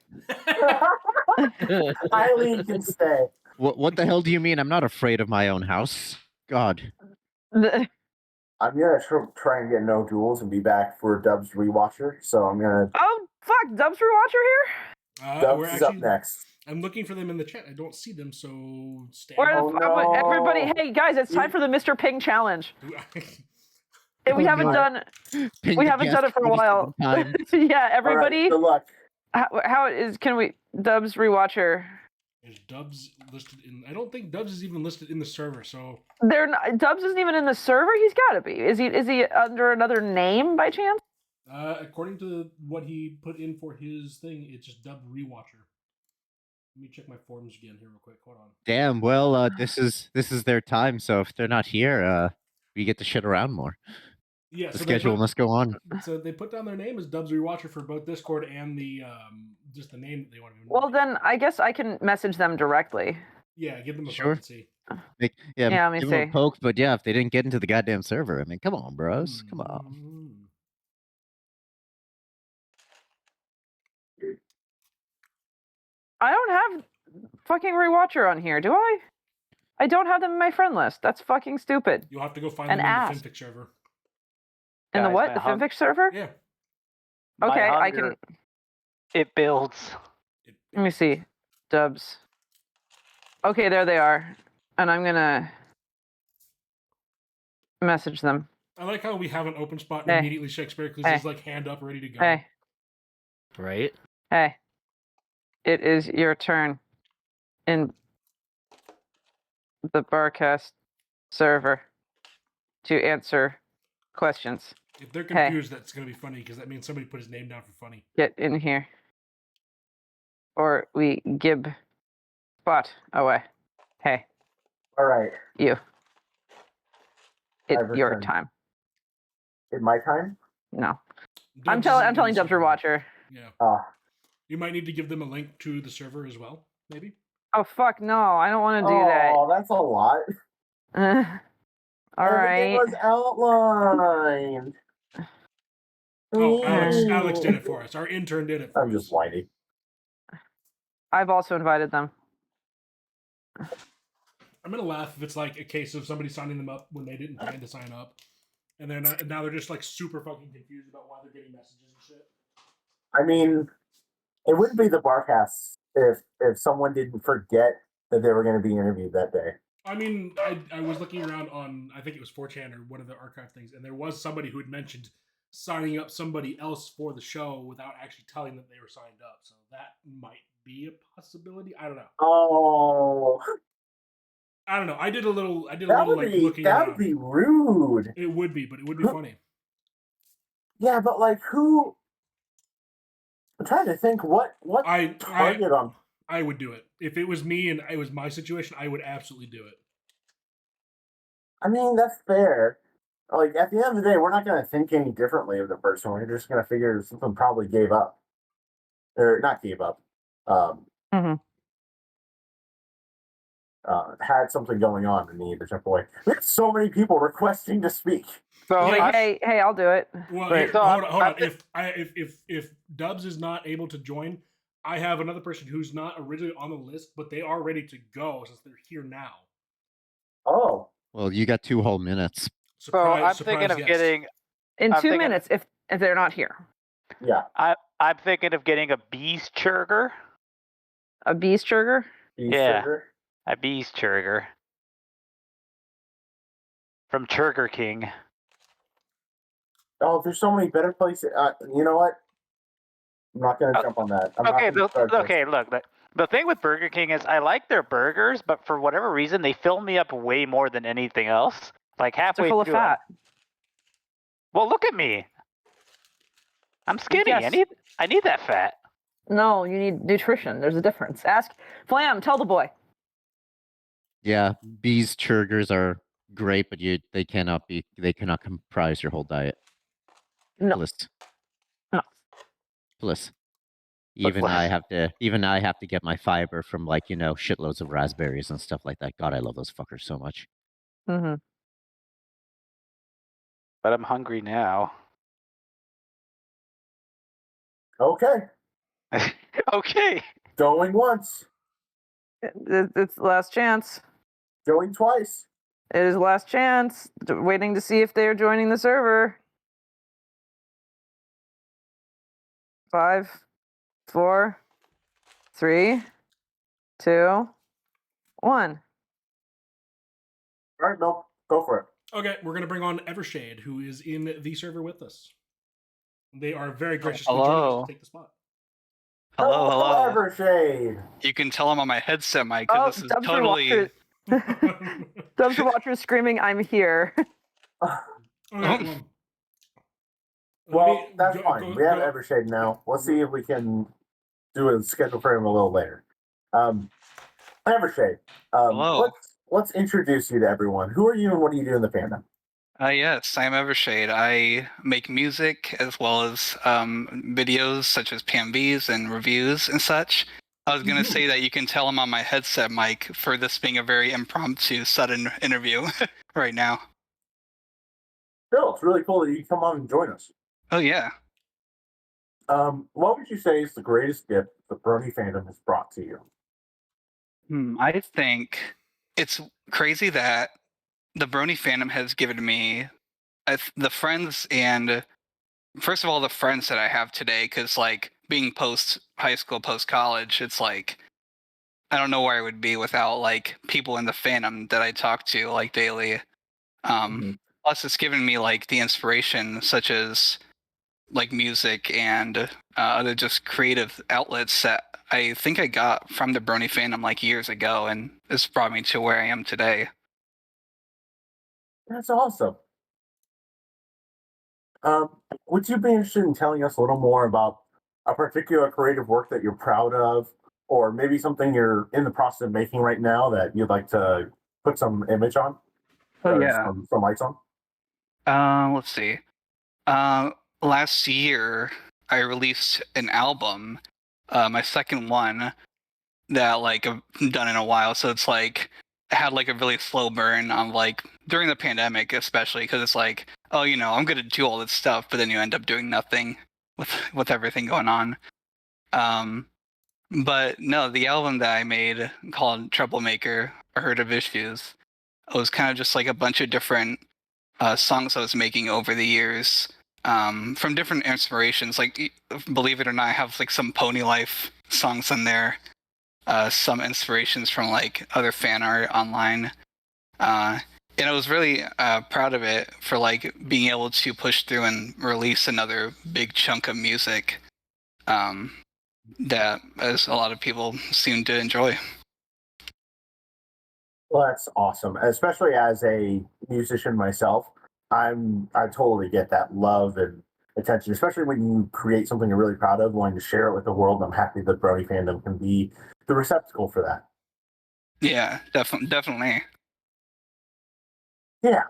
Eileen can stay. What the hell do you mean? I'm not afraid of my own house. God. I'm gonna try and get no duels and be back for Dub's rewatcher. So I'm gonna. Oh fuck! Dub's rewatcher here. Dub's is up next. I'm looking for them in the chat. I don't see them, so stay. Everybody, hey guys, it's time for the Mr. Ping challenge. We haven't done it for a while. Yeah, everybody. Right, good luck. How is Dub's rewatcher? Is Dubs listed in? I don't think Dubs is even listed in the server. So They're not, Dubs isn't even in the server. He's got to be. Is he under another name by chance? according to what he put in for his thing, it's just Dub Rewatcher. Let me check my forms again here real quick. Hold on. Damn. Well, this is their time. So if they're not here, we get to shit around more. Yeah, the so schedule must go on. So they put down their name as Dubs Rewatcher for both Discord and the just the name that they want to. Well, then I guess I can message them directly. Yeah, give them a Sure. poke and see. Yeah, let me give them see. a poke, but yeah, if they didn't get into the goddamn server, I mean, come on, bros, come on. I don't have fucking Rewatcher on here, do I? I don't have them in my friend list. That's fucking stupid. You'll have to go find And them in ask. the FinFic server. In the Guys, what? my The hung- FinFic server? Yeah. Okay, My I can. hunger, It builds. Let me see. Dubs. Okay, there they are. And I'm gonna message them. I like how we have an open spot and Hey. immediately Shakespeare because Hey. he's like hand up, ready to go. Hey, Right? hey. It is your turn in the Barcast server to answer questions. If they're Hey, confused, that's gonna be funny because that means somebody put his name down for funny. get in here. Or we gib spot away. Hey. All right. You. It's I've your returned. time. In my time? No. Dubs I'm isn't in telling the Dubs server. Watcher. Yeah. You might need to give them a link to the server as well, maybe. Oh fuck no, I don't want to do Oh, that's a lot. that. All Everything right. was outlined. Oh, Alex did it for us. Our intern did it for us. I'm just whiny. I've also invited them. I'm gonna laugh if it's like a case of somebody signing them up when they didn't plan to sign up, and then now they're just like super fucking confused about why they're getting messages and shit. I mean, it wouldn't be the Barcast if someone didn't forget that they were going to be interviewed that day. I mean, I was looking around on, I think it was 4chan or one of the archive things, and there was somebody who had mentioned signing up somebody else for the show without actually telling them they were signed up. So that might be a possibility. I don't know. Oh, I don't know. I did a little like looking that around. would be rude. It would be, but it would be funny. Yeah, but like who? I'm trying to think what target on. I would do it if it was me and it was my situation. I would absolutely do it. I mean, that's fair. Like at the end of the day, we're not going to think any differently of the person. We're just going to figure something probably gave up, or not gave up. Had something going on and needed to jump away. We have so many people requesting to speak. So hey, I'll do it. Well, But- here, hold on. If Dubs is not able to join, I have another person who's not originally on the list, but they are ready to go since they're here now. Oh. Well, you got 2 whole minutes. I'm thinking of getting in I'm 2 thinking- minutes if they're not here. Yeah. I'm thinking of getting a beast churger. A beast churger? A beast churger. From Churger King. Oh, there's so many better places. You know what? I'm not going to jump on that. Look. The thing with Burger King is I like their burgers, but for whatever reason, they fill me up way more than anything else. Like halfway They're full of through. fat. Well, look at me. I'm skinny. Yes. I need that fat. No, you need nutrition. There's a difference. Ask Flam, tell the boy. Yeah, bees churgers are great, but they cannot comprise your whole diet. No. No. Plus, even I have to get my fiber from shitloads of raspberries and stuff like that. God, I love those fuckers so much. Mm-hmm. But I'm hungry now. Okay. Okay. Going once. It's last chance. Going twice. It is last chance. Waiting to see if they are joining the server. 5, 4, 3, 2, 1. All right, Bill, go for it. Okay, we're gonna bring on Evershade, who is in the server with us. They are very gracious to Hello. take the spot. Hello, hello. Evershade. You can tell I'm on my headset mic Oh, because this is Dubs totally. Dubs Watcher screaming, "I'm here." Okay, well, that's fine. We have Evershade now. Let's see if we can do a schedule for him a little later. Evershade, Hello. let's introduce you to everyone. Who are you and what do you do in the fandom? Yes, I'm Evershade. I make music as well as videos such as PMVs and reviews and such. I was going to say that you can tell I'm on my headset mic for this being a very impromptu, sudden interview right now. Bill, it's really cool that you come on and join us. Oh, yeah. What would you say is the greatest gift the Brony fandom has brought to you? I think it's crazy that the Brony fandom has given me the friends and first of all the friends that I have today, because like being post high school, post college, it's like I don't know where I would be without like people in the fandom that I talk to like daily. Plus, it's given me like the inspiration, such as like music and other just creative outlets that I think I got from the Brony fandom like years ago, and it's brought me to where I am today. That's awesome. Would you be interested in telling us a little more about a particular creative work that you're proud of, or maybe something you're in the process of making right now that you'd like to put some image on? Oh, yeah. Some lights on? Let's see. Last year, I released an album, my second one, that like I've done in a while. So it's like I had like a really slow burn on like during the pandemic, especially because it's like, oh, you know, I'm gonna do all this stuff, but then you end up doing nothing with everything going on. But no, the album that I made called Troublemaker, A Herd of Issues, it was kind of just like a bunch of different songs I was making over the years from different inspirations. Like, believe it or not, I have like some Pony Life songs in there, some inspirations from like other fan art online. And I was really proud of it for like being able to push through and release another big chunk of music that as a lot of people seem to enjoy. Well, that's awesome. Especially as a musician myself, I totally get that love and attention, especially when you create something you're really proud of, wanting to share it with the world. I'm happy that Brony fandom can be the receptacle for that. Yeah, definitely. Yeah.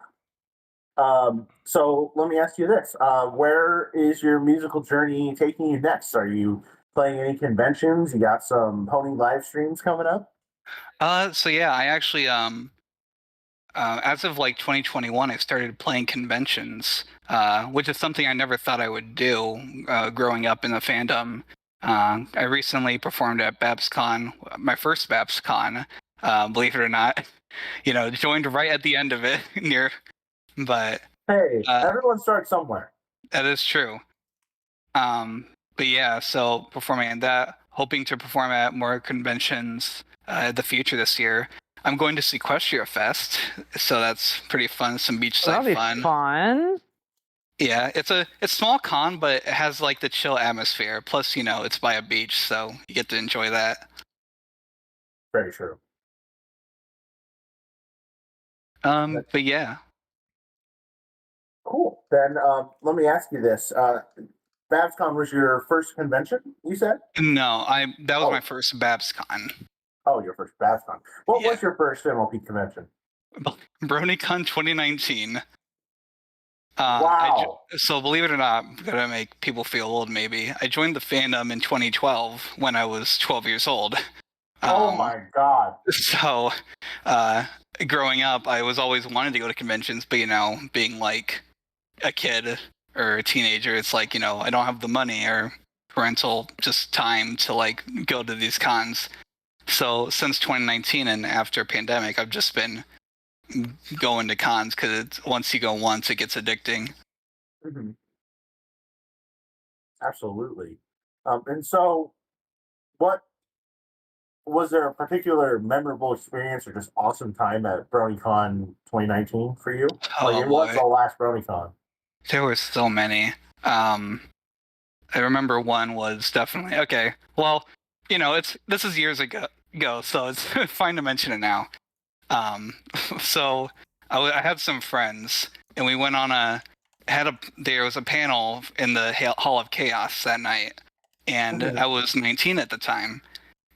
So let me ask you this: where is your musical journey taking you next? Are you playing any conventions? You got some pony live streams coming up? So yeah, I actually as of like 2021, I started playing conventions, which is something I never thought I would do growing up in the fandom. I recently performed at BabsCon, my first BabsCon, believe it or not. You know, joined right at the end of it, but hey, everyone starts somewhere. That is true. But yeah, so performing at that, hoping to perform at more conventions in the future this year. I'm going to Sequestria Fest, so that's pretty fun. Some beachside fun. Fun. Yeah, it's small con, but it has like the chill atmosphere. Plus, you know, it's by a beach, so you get to enjoy that. Very true. But yeah. Cool. Then let me ask you this: BabsCon was your first convention, you said? No, that was my first BabsCon. Oh, your first BabsCon. What was your first MLP convention? BronyCon 2019. Wow. So believe it or not, I'm gonna make people feel old maybe. I joined the fandom in 2012 when I was 12 years old. Oh my god. So growing up, I was always wanting to go to conventions, but you know, being like a kid or a teenager, it's like, you know, I don't have the money or parental just time to like go to these cons. So since 2019 and after pandemic, I've just been going to cons because once you go once, it gets addicting. Mm-hmm. Absolutely. And so, what was there a particular memorable experience or just awesome time at BronyCon 2019 for you? Oh, Like, it was the last BronyCon. There were so many. I remember one was definitely okay. Well, this is years ago, so it's fine to mention it now. So I had some friends, and we went on there was a panel in the Hall of Chaos that night, and I was 19 at the time,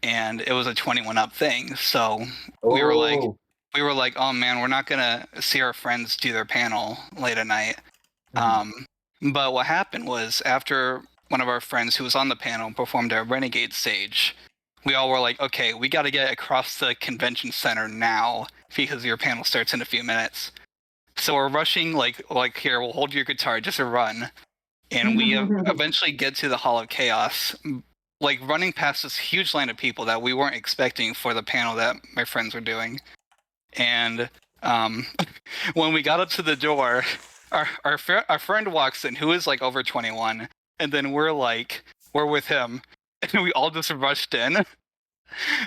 and it was a 21 up thing. So we were like, oh man, we're not gonna see our friends do their panel late at night. But what happened was after one of our friends who was on the panel performed a Renegade stage, we all were like, okay, we got to get across the convention center now because your panel starts in a few minutes. So we're rushing, like here, we'll hold your guitar, just a run. And we eventually get to the Hall of Chaos, like running past this huge line of people that we weren't expecting for the panel that my friends were doing. And when we got up to the door, our friend walks in, who is like over 21, and then we're with him, and we all just rushed in.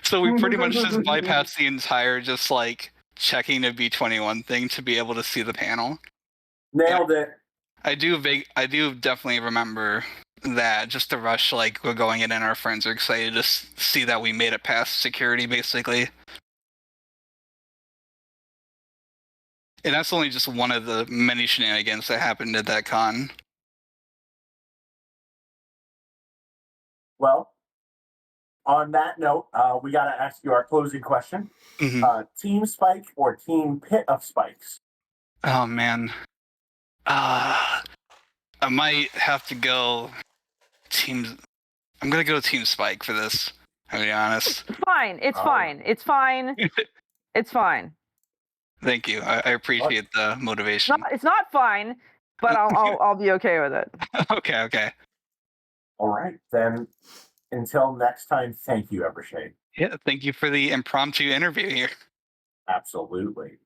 So we pretty much just bypassed the entire just like checking to be 21 thing to be able to see the panel. Nailed it. I do definitely remember that, just the rush, like we're going in and our friends are excited to see that we made it past security basically. And that's only just one of the many shenanigans that happened at that con. Well, on that note, we got to ask you our closing question. Team Spike or Team Pit of Spikes? Oh, man. I might have to go Team... I'm going to go Team Spike for this, to be honest. Fine. It's fine. It's fine. It's fine. Thank you. I appreciate the motivation. It's not fine, but I'll be okay with it. Okay. All right, then. Until next time, thank you, Evershade. Yeah, thank you for the impromptu interview here. Absolutely.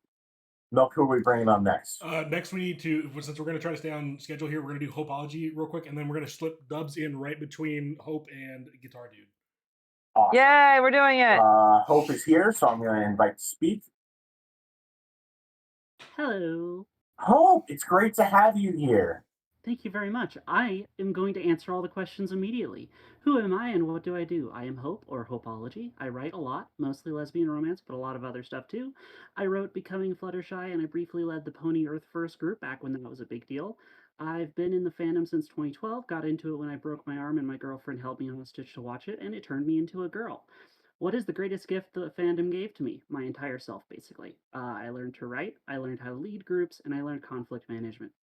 Milk, who are we bringing on next? Next, we need to, since we're going to try to stay on schedule here, we're going to do Hopeology real quick, and then we're going to slip Dubs in right between Hope and Guitar Dude. Awesome. Yay, we're doing it. Hope is here, so I'm going to invite to speak. Hello. Hope, it's great to have you here. Thank you very much. I am going to answer all the questions immediately. Who am I and what do I do? I am Hope, or Hopeology. I write a lot, mostly lesbian romance, but a lot of other stuff too. I wrote Becoming Fluttershy, and I briefly led the Pony Earth First group back when that was a big deal. I've been in the fandom since 2012, got into it when I broke my arm and my girlfriend held me hostage to watch it, and it turned me into a girl. What is the greatest gift the fandom gave to me? My entire self, basically. I learned to write, I learned how to lead groups, and I learned conflict management.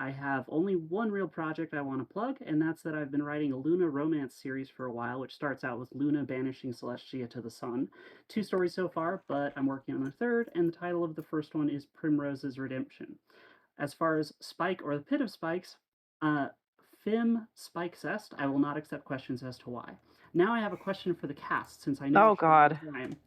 I have only one real project I want to plug, and that's that I've been writing a Luna romance series for a while, which starts out with Luna banishing Celestia to the sun. 2 stories so far, but I'm working on a third, and the title of the first one is Primrose's Redemption. As far as Spike or the Pit of Spikes, Fim Spikecest, I will not accept questions as to why. Now I have a question for the cast, since I know time.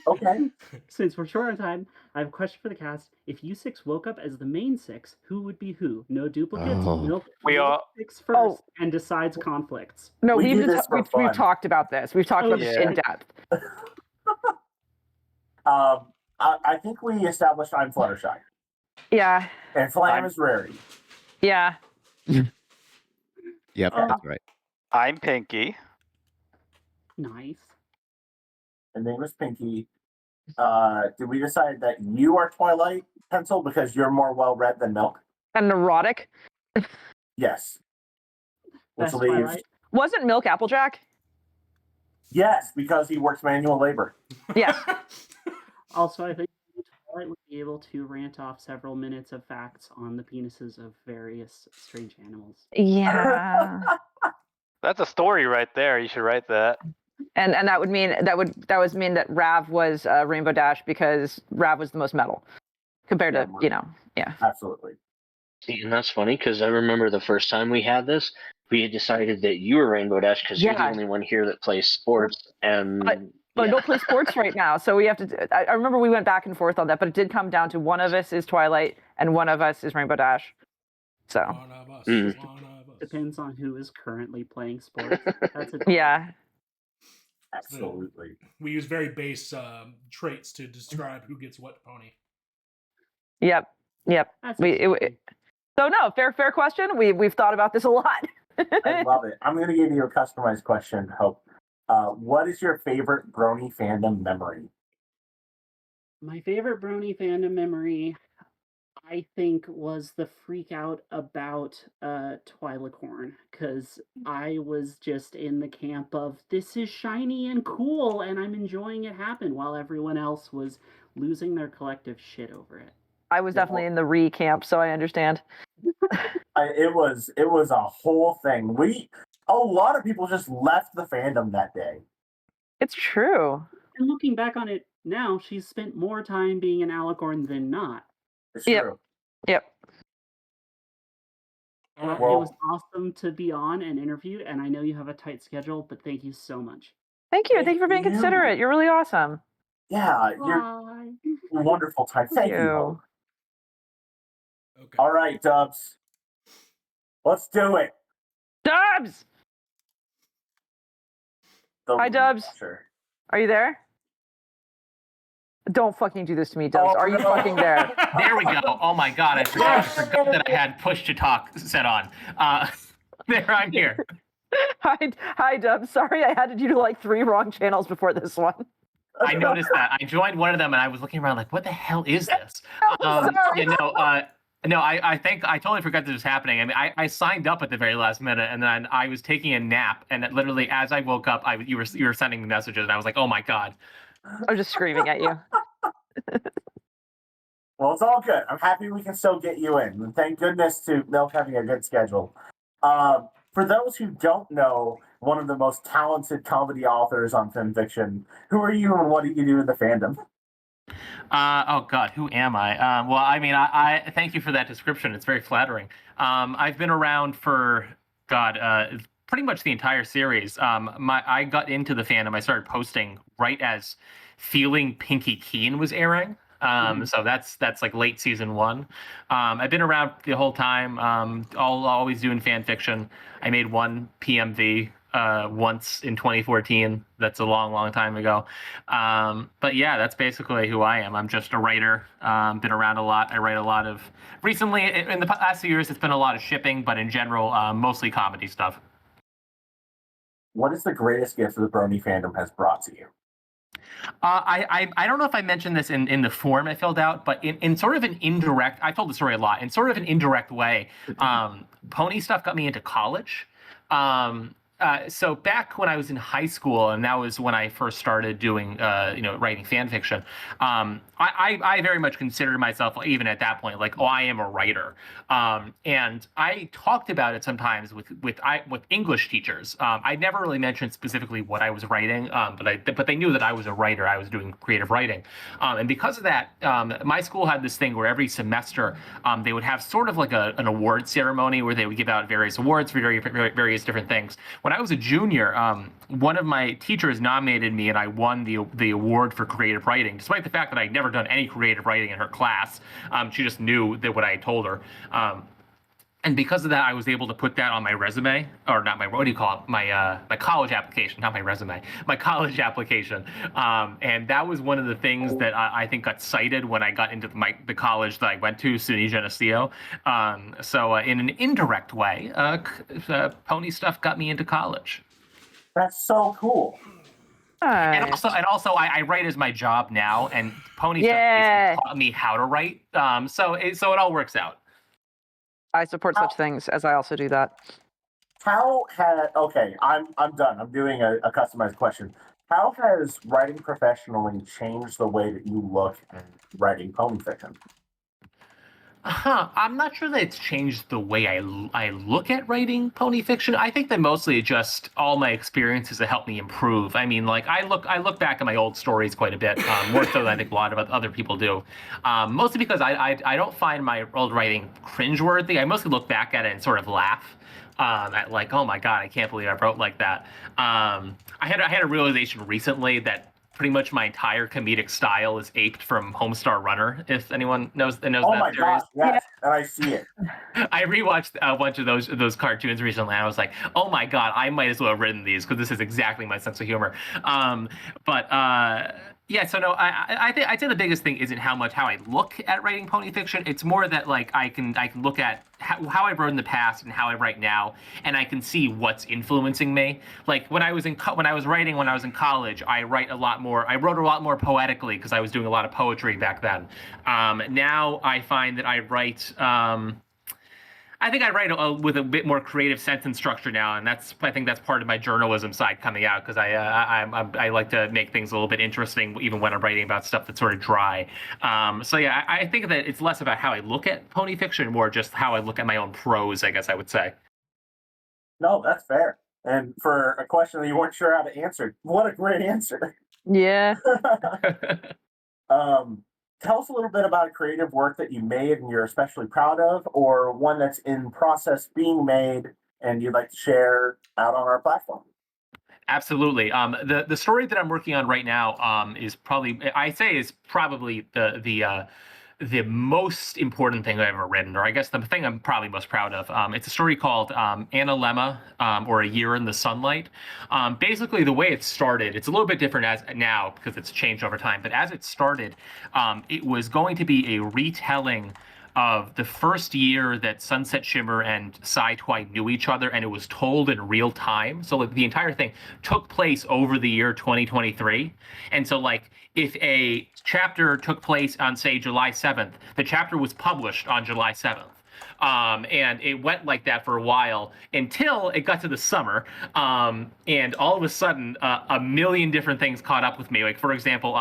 Okay. Since we're short on time, I have a question for the cast. If you 6 woke up as the main 6, who would be who? No duplicates. Milk 6 first and decides conflicts. No, we've talked about this. We've talked about this in depth. I think we established I'm Fluttershy. Yeah. And Flam is Rarity. Yeah. Yep, that's right. I'm Pinky. Nice. Her name is Pinky. Did we decide that you are Twilight Pencil because you're more well-read than Milk? And neurotic? Yes. Which That's leaves... Twilight. Wasn't Milk Applejack? Yes, because he works manual labor. Yes. Also, I think Twilight would be able to rant off several minutes of facts on the penises of various strange animals. Yeah. That's a story right there. You should write that. And that would mean that Rav was Rainbow Dash because Rav was the most metal compared to Absolutely. See, and that's funny because I remember the first time we had this, we had decided that you were Rainbow Dash because you're the only one here that plays sports, and but I don't play sports right now, so we have to. I remember we went back and forth on that, but it did come down to one of us is Twilight and one of us is Rainbow Dash. So One of us. Depends on who is currently playing sports. That's a yeah. Absolutely. We use very base traits to describe who gets what pony. Yep. So no, fair question. We've thought about this a lot. I love it. I'm going to give you a customized question, Hope. What is your favorite Brony fandom memory? My favorite Brony fandom memory, I think, was the freak out about Twylicorn, because I was just in the camp of this is shiny and cool, and I'm enjoying it happen, while everyone else was losing their collective shit over it. I was definitely in the re camp, so I understand. It was a whole thing. A lot of people just left the fandom that day. It's true. And looking back on it now, she's spent more time being an Alicorn than not. It's true. Yep. It was awesome to be on and interviewed, and I know you have a tight schedule, but thank you so much. Thank you. Thank you for being considerate. You're really awesome. Yeah, you're wonderful time. Thank you. Hope. Okay. All right, Dubs. Let's do it. Dubs! Hi, Dubs. Sure. Are you there? Don't fucking do this to me, Dubs. Are you fucking there? There we go. Oh my god, I forgot that I had push to talk set on. There, I'm here. Hi, Dubs. Sorry I added you to like 3 wrong channels before this one. I noticed that. I joined one of them and I was looking around like, what the hell is this? No, I think I totally forgot this was happening. I mean, I signed up at the very last minute, and then I was taking a nap, and literally as I woke up, you were sending me messages, and I was like, oh my god. I'm just screaming at you. Well, it's all good. I'm happy we can still get you in. And thank goodness to Milk having a good schedule. For those who don't know, one of the most talented comedy authors on FimFiction, who are you and what do you do in the fandom? Oh God, who am I? Well, I mean, I thank you for that description. It's very flattering. I've been around for pretty much the entire series. I got into the fandom. I started posting right as Feeling Pinky Keen was airing. So that's like late season 1. I've been around the whole time. Always doing fan fiction. I made one PMV once in 2014. That's a long time ago. But yeah, that's basically who I am. I'm just a writer. Been around a lot. I write a lot of recently in the past few years. It's been a lot of shipping, but in general, mostly comedy stuff. What is the greatest gift the Brony fandom has brought to you? I don't know if I mentioned this in the form I filled out, but in sort of an indirect, I told the story a lot, in sort of an indirect way, pony stuff got me into college. So back when I was in high school, and that was when I first started doing, writing fan fiction, I very much considered myself, even at that point, like, oh, I am a writer. And I talked about it sometimes with English teachers. I never really mentioned specifically what I was writing, but they knew that I was a writer. I was doing creative writing. And because of that, my school had this thing where every semester they would have sort of like an award ceremony where they would give out various awards for various different things. When I was a junior, one of my teachers nominated me, and I won the award for creative writing, despite the fact that I'd never done any creative writing in her class. She just knew that what I had told her. And because of that, I was able to put that on my resume, or not my, what do you call it? My college application, not my resume, my college application. And that was one of the things that I think got cited when I got into the college that I went to, SUNY Geneseo. So in an indirect way, pony stuff got me into college. That's so cool. And also, I write as my job now, and pony stuff basically taught me how to write. So it all works out. I support such things, as I also do that. Okay, I'm done. I'm doing a customized question. How has writing professionally changed the way that you look at writing pony fiction? I'm not sure that it's changed the way I look at writing pony fiction. I think that mostly just all my experiences have helped me improve. I mean, like I look back at my old stories quite a bit, more so than I think a lot of other people do. Mostly because I don't find my old writing cringeworthy. I mostly look back at it and sort of laugh. At like, oh my god, I can't believe I wrote like that. I had a realization recently that pretty much my entire comedic style is aped from Homestar Runner, if anyone knows Oh that my series. gosh, yes, and I see it. I rewatched a bunch of those cartoons recently, and I was like, oh my god, I might as well have written these, because this is exactly my sense of humor. Yeah, so no, I think I'd say the biggest thing isn't how I look at writing pony fiction. It's more that like I can look at how I wrote in the past and how I write now, and I can see what's influencing me. Like when I was in college, I wrote a lot more poetically because I was doing a lot of poetry back then. Now I find that I write. I think I write with a bit more creative sentence structure now, and I think that's part of my journalism side coming out because I like to make things a little bit interesting even when I'm writing about stuff that's sort of dry. So yeah, I think that it's less about how I look at pony fiction, more just how I look at my own prose, I guess I would say. No, that's fair. And for a question that you weren't sure how to answer, what a great answer. Yeah. Tell us a little bit about a creative work that you made and you're especially proud of, or one that's in process being made and you'd like to share out on our platform. Absolutely. The story that I'm working on right now is probably the most important thing I've ever written, or I guess the thing I'm probably most proud of. It's a story called Analemma, or A Year in the Sunlight. Basically, the way it started, it's a little bit different as now because it's changed over time. But as it started, it was going to be a retelling of the first year that Sunset Shimmer and Sai Twai knew each other, and it was told in real time. So like the entire thing took place over the year 2023. And so like if a chapter took place on, say, July 7th, the chapter was published on July 7th. And it went like that for a while until it got to the summer. And all of a sudden, a million different things caught up with me. Like, for example,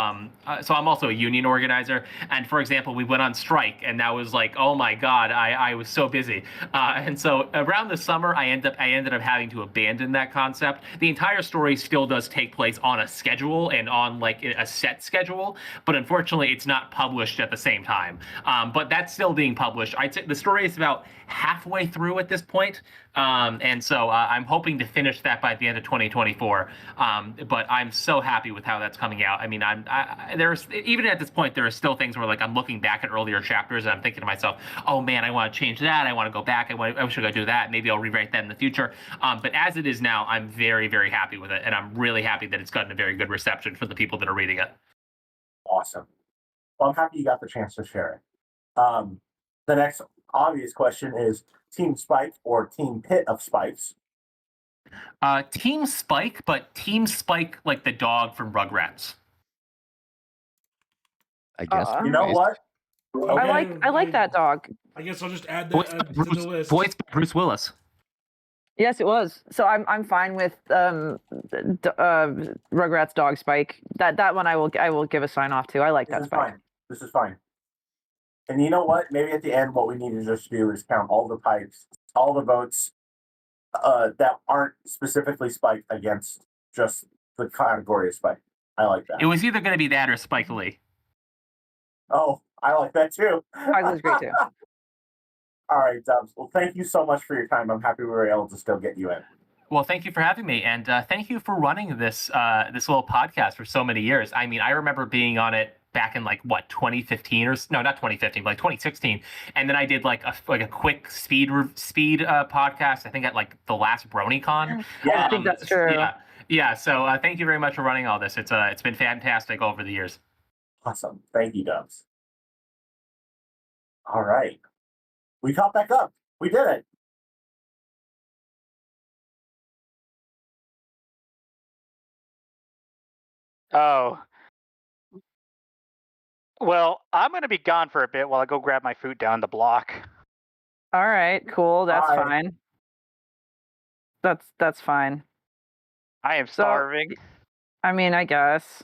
so I'm also a union organizer. And for example, we went on strike, and that was like, oh my God, I was so busy. And so around the summer, I ended up having to abandon that concept. The entire story still does take place on a schedule and on like a set schedule, but unfortunately, it's not published at the same time. But that's still being published. I'd say the story is about halfway through at this point. And so I'm hoping to finish that by the end of 2024. But I'm so happy with how that's coming out. I mean, there's even at this point, there are still things where like I'm looking back at earlier chapters and I'm thinking to myself, oh man, I want to change that. I want to go back. I wish I could do that. Maybe I'll rewrite that in the future. But as it is now, I'm very, very happy with it. And I'm really happy that it's gotten a very good reception for the people that are reading it. Awesome. Well, I'm happy you got the chance to share it. The next obvious question is Team Spike or Team Pit of Spikes? Team Spike, but Team Spike like the dog from Rugrats. I guess. You know what? I like that dog. I guess I'll just add that to the list. Voiced by Bruce Willis. Yes, it was. So I'm fine with Rugrats dog Spike. That one I will give a sign off to. I like that Spike. This is fine. And you know what? Maybe at the end, what we need to just do is count all the pipes, all the votes that aren't specifically spiked against just the category of spike. I like that. It was either going to be that or Spike Lee. Oh, I like that too. Spike Lee's great too. All right, Dubs. Well, thank you so much for your time. I'm happy we were able to still get you in. Well, thank you for having me, and thank you for running this this little podcast for so many years. I mean, I remember being on it back in like what 2015 or no, not 2015, but like 2016, and then I did like a quick speed podcast. I think at like the last BronyCon. Yeah, I think that's true. Yeah. So thank you very much for running all this. It's been fantastic over the years. Awesome. Thank you, Dubs. All right. We caught back up. We did it. Oh. Well, I'm going to be gone for a bit while I go grab my food down the block. All right, cool. That's fine. That's fine. I am starving. I mean, I guess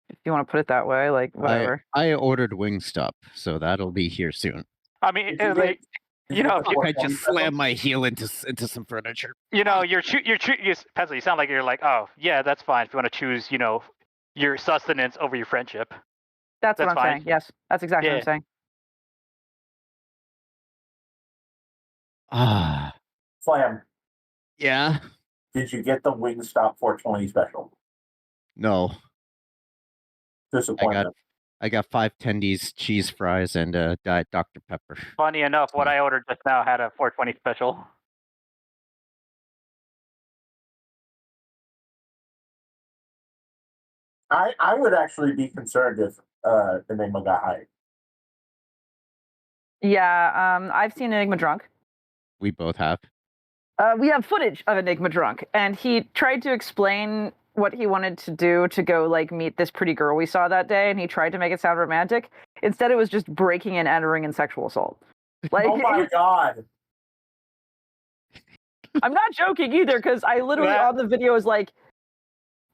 if you want to put it that way, like whatever. I ordered Wingstop, so that'll be here soon. I mean, like, you know, I just slammed my heel into some furniture. You know, Pencil, you sound like you're like, oh yeah, that's fine if you want to choose, you know, your sustenance over your friendship. That's what I'm fine. saying. Yes, that's exactly what I'm saying. Slam. Yeah. Did you get the Wingstop 420 special? No. Disappointment. I got 5 tendies, cheese fries, and Diet Dr. Pepper. Funny enough, what I ordered just now had a 420 special. I would actually be concerned if Enigma got hyped. Yeah, I've seen Enigma drunk. We both have. We have footage of Enigma drunk, and he tried to explain what he wanted to do to go like meet this pretty girl we saw that day, and he tried to make it sound romantic. Instead, it was just breaking and entering and sexual assault. Like, oh my god! I'm not joking either, because I literally on the video was like,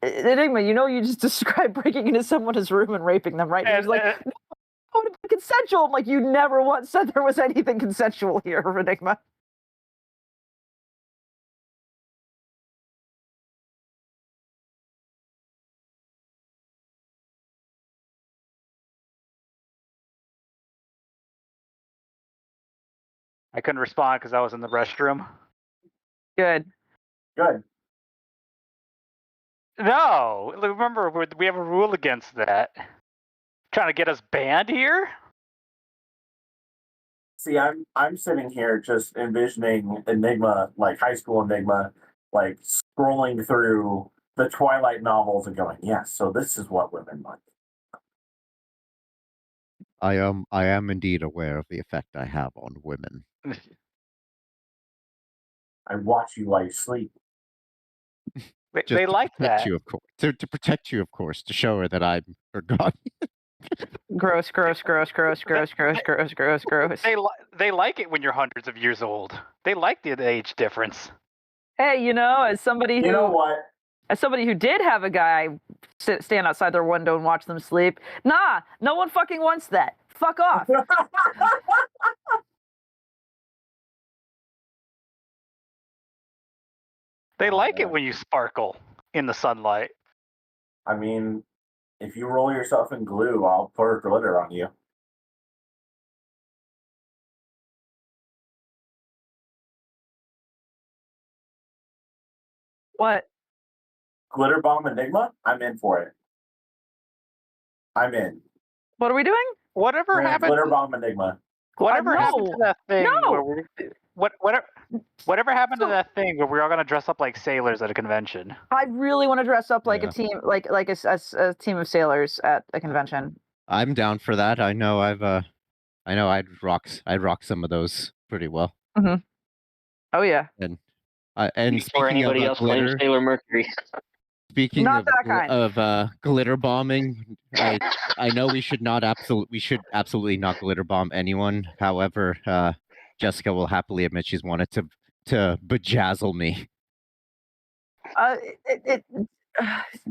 Enigma, you just described breaking into someone's room and raping them, right? And he was like, no, I want to be consensual. I'm like, you never once said there was anything consensual here, Enigma. I couldn't respond because I was in the restroom. Good. Good. No, remember we have a rule against that. Trying to get us banned here? See, I'm sitting here just envisioning Enigma, like high school Enigma, like scrolling through the Twilight novels and going, yes, so this is what women like. I am indeed aware of the effect I have on women. I watch you while you sleep. They like that. You, of course. To protect you, of course, to show her that I'm her god. Gross. They like it when you're hundreds of years old. They like the age difference. Hey, as somebody who, you know what? As somebody who did have a guy stand outside their window and watch them sleep, nah, no one fucking wants that. Fuck off. They like it when you sparkle in the sunlight. I mean, if you roll yourself in glue, I'll pour glitter on you. What? Glitter bomb Enigma? I'm in for it. I'm in. What are we doing? Whatever happened? Glitter bomb Enigma. Whatever happened to that thing? No. Whatever happened to that thing where we're all gonna dress up like sailors at a convention? I really want to dress up like a team, like a team of sailors at a convention. I'm down for that. I know I'd rock some of those pretty well. Mm-hmm. Oh yeah. And before anybody else glitter, claims Sailor Mercury. Speaking Not of glitter bombing, I know we should absolutely not glitter bomb anyone. However, Jessica will happily admit she's wanted to bejazzle me.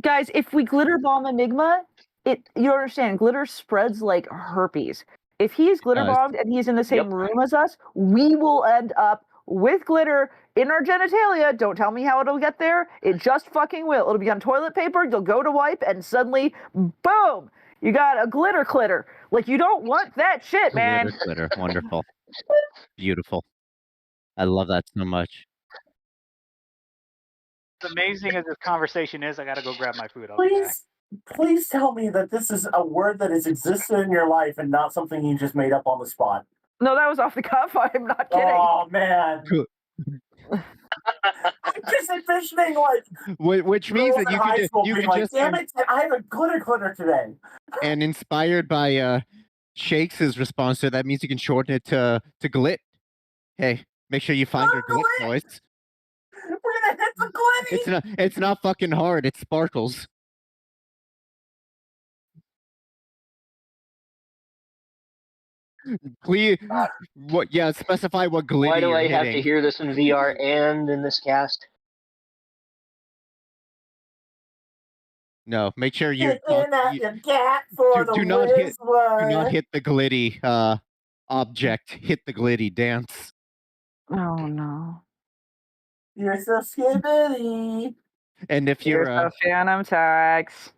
Guys, if we glitter bomb Enigma, you don't understand. Glitter spreads like herpes. If he's glitter bombed and he's in the same room as us, we will end up with glitter in our genitalia. Don't tell me how it'll get there. It just fucking will. It'll be on toilet paper. You'll go to wipe, and suddenly, boom, you got a glitter clitter. Like, you don't want that shit, man. Glitter, wonderful, beautiful. I love that so much. As amazing as this conversation is, I gotta go grab my food. I'll be back. Please tell me that this is a word that has existed in your life and not something you just made up on the spot. No, that was off the cuff. I'm not kidding. Oh, man. I'm just envisioning, which means that you can just damn it, I have a glitter today. And inspired by Shakes' response to that means you can shorten it to glit. Hey, make sure you find your glit, boys. We're gonna hit the glitty. It's not fucking hard. It sparkles. Please, specify what glitty. Why do you're I have hitting. to hear this in VR and in this cast? No, make sure you do not hit the glitty object. Hit the glitty dance. Oh no. You're so skibbity. And if you're a Phantom Tax,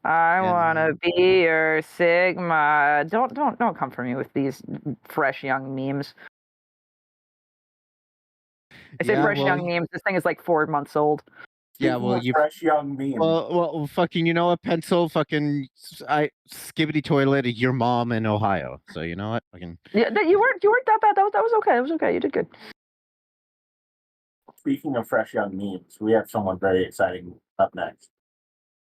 I wanna be your Sigma. Don't come for me with these fresh young memes. I say young memes. This thing is like 4 months old. Yeah, well, you fresh young meme. Well, fucking, you know what, Pencil, fucking, skibbity toilet, your mom in Ohio. So you know what, fucking. Yeah, you weren't that bad. That was okay. It was okay. You did good. Speaking of fresh young memes, we have someone very exciting up next.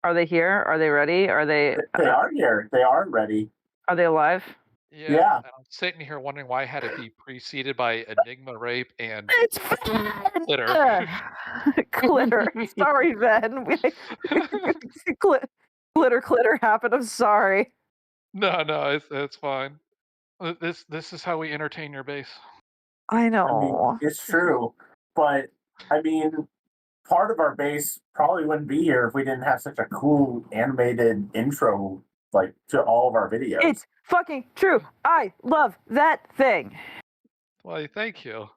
Are they here? Are they ready? Are they? They are here. They are ready. Are they alive? Yeah. I'm sitting here wondering why I had to be preceded by Enigma Rape and It's Glitter. Glitter. Sorry, Ben. Glitter happened. I'm sorry. No, it's fine. This is how we entertain your base. I I know. mean, it's true, but I mean, part of our base probably wouldn't be here if we didn't have such a cool animated intro, like to all of our videos. It's fucking true. I love that thing. Well, thank you.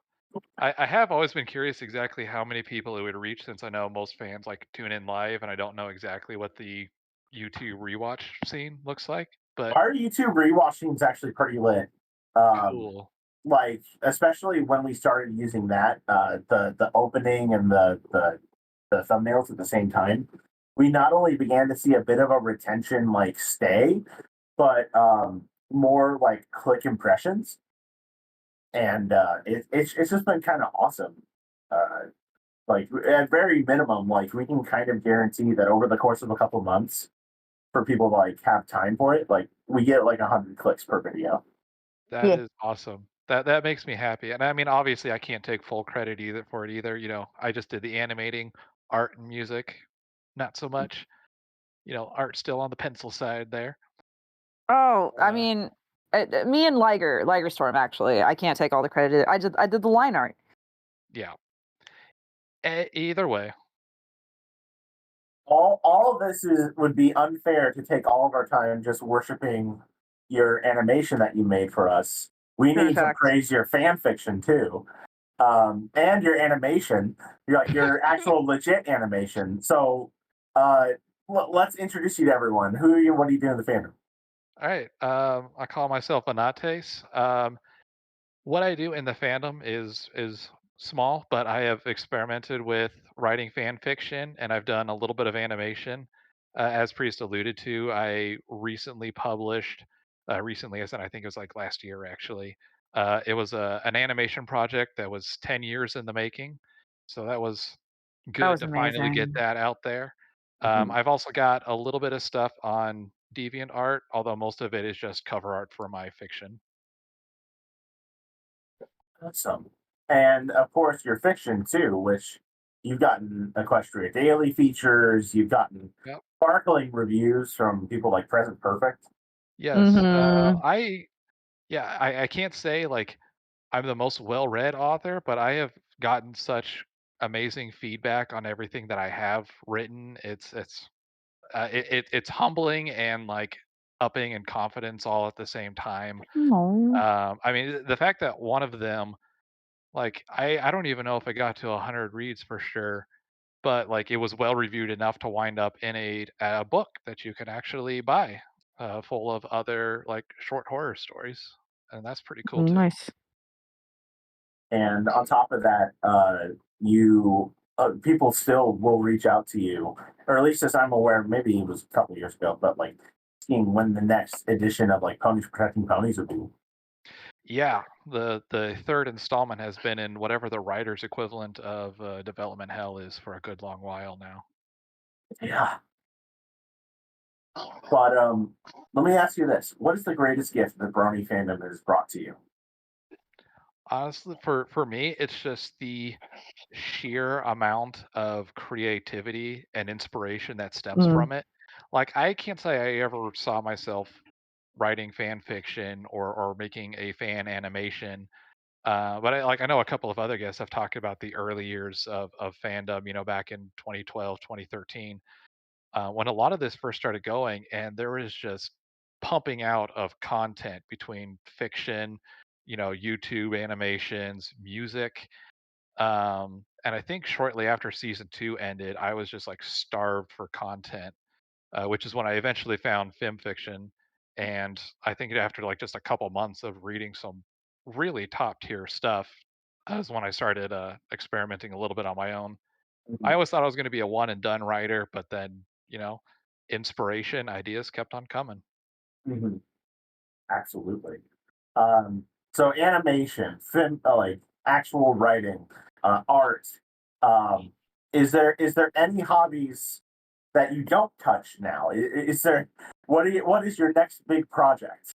I have always been curious exactly how many people it would reach, since I know most fans like tune in live, and I don't know exactly what the YouTube rewatch scene looks like. But our YouTube rewatching is actually pretty lit. Cool. Like, especially when we started using that, the opening and the thumbnails at the same time, we not only began to see a bit of a retention like stay, but more like click impressions, and it's just been kind of awesome. Like at very minimum, like we can kind of guarantee that over the course of a couple months, for people to like have time for it, like we get like 100 clicks per video. That is awesome. That makes me happy. And I mean, obviously, I can't take full credit either for it either. You know, I just did the animating, art and music, not so much. You know, art still on the pencil side there. Oh, I mean, me and Liger Storm. Actually, I can't take all the credit. I did the line art. Yeah. Either way. All of this would be unfair to take all of our time just worshiping your animation that you made for us. We need to praise your fan fiction too, and your animation, your actual legit animation. So let's introduce you to everyone. Who are you? What do you do in the fandom? All right. I call myself Anates. What I do in the fandom is small, but I have experimented with writing fan fiction, and I've done a little bit of animation. As Priest alluded to, I recently published. Recently, I said I think it was like last year actually. It was an animation project that was 10 years in the making, so that was good was to finally get amazing. that out there. Mhm. I've also got a little bit of stuff on DeviantArt, although most of it is just cover art for my fiction. Awesome. And of course, your fiction too, which you've gotten Equestria Daily features, you've gotten Yep. sparkling reviews from people like Present Perfect. Yes. Mm-hmm. I can't say like I'm the most well-read author, but I have gotten such amazing feedback on everything that I have written. It's humbling and like upping in confidence all at the same time. I mean, the fact that one of them, like, I don't even know if I got to 100 reads for sure, but like it was well reviewed enough to wind up in a book that you can actually buy, full of other like short horror stories, and that's pretty cool too. Nice. And on top of that, you people still will reach out to you, or at least as I'm aware, maybe it was a couple years ago, but like seeing when the next edition of like Ponies Protecting Ponies would be. Yeah, the third installment has been in whatever the writer's equivalent of development hell is for a good long while now. Yeah. But let me ask you this: what is the greatest gift that Brony fandom has brought to you? Honestly, for me, it's just the sheer amount of creativity and inspiration that stems from it. Like, I can't say I ever saw myself writing fan fiction or making a fan animation. But I know a couple of other guests have talked about the early years of fandom, you know, back in 2012, 2013, when a lot of this first started going, and there was just pumping out of content between fiction, you know, YouTube animations, music. And I think shortly after season two ended, I was just like starved for content, which is when I eventually found film fiction. And I think after like just a couple months of reading some really top tier stuff, that was when I started experimenting a little bit on my own. I always thought I was going to be a one and done writer, but then, you know, inspiration, ideas kept on coming. Mm-hmm. Absolutely. So animation, film, like actual writing, art. Is there any hobbies that you don't touch now? Is there what is your next big project?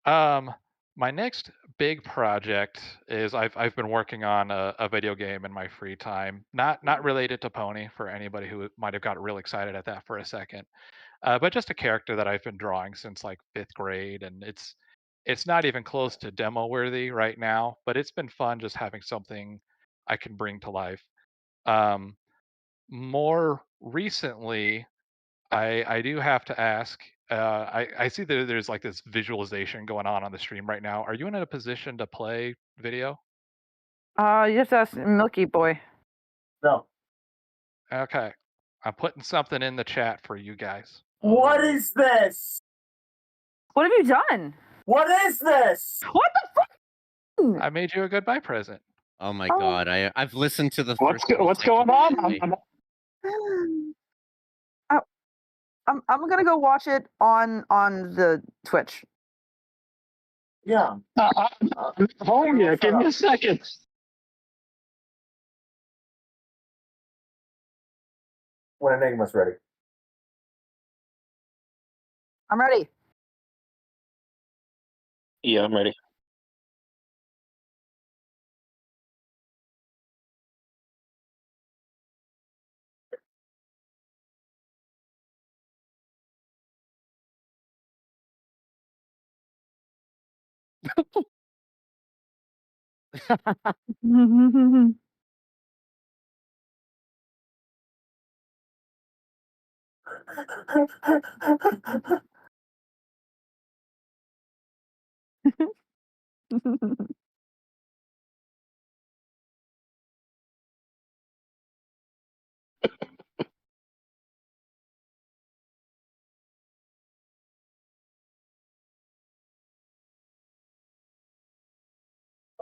My next big project is I've been working on a video game in my free time. Not related to Pony for anybody who might have got real excited at that for a second. But just a character that I've been drawing since like 5th grade, and it's not even close to demo worthy right now, but it's been fun just having something I can bring to life. More recently, I do have to ask. I see that there's like this visualization going on the stream right now. Are you in a position to play video? You have to ask Milky Boy. No. Okay, I'm putting something in the chat for you guys. What is this? What have you done? What is this? What the fuck? I made you a goodbye present. Oh my god! I've listened to the What's first. what's going on? I'm gonna go watch it on the Twitch. Yeah. Hold you. Give me a second. When Enigma's ready. I'm ready. Yeah, I'm ready.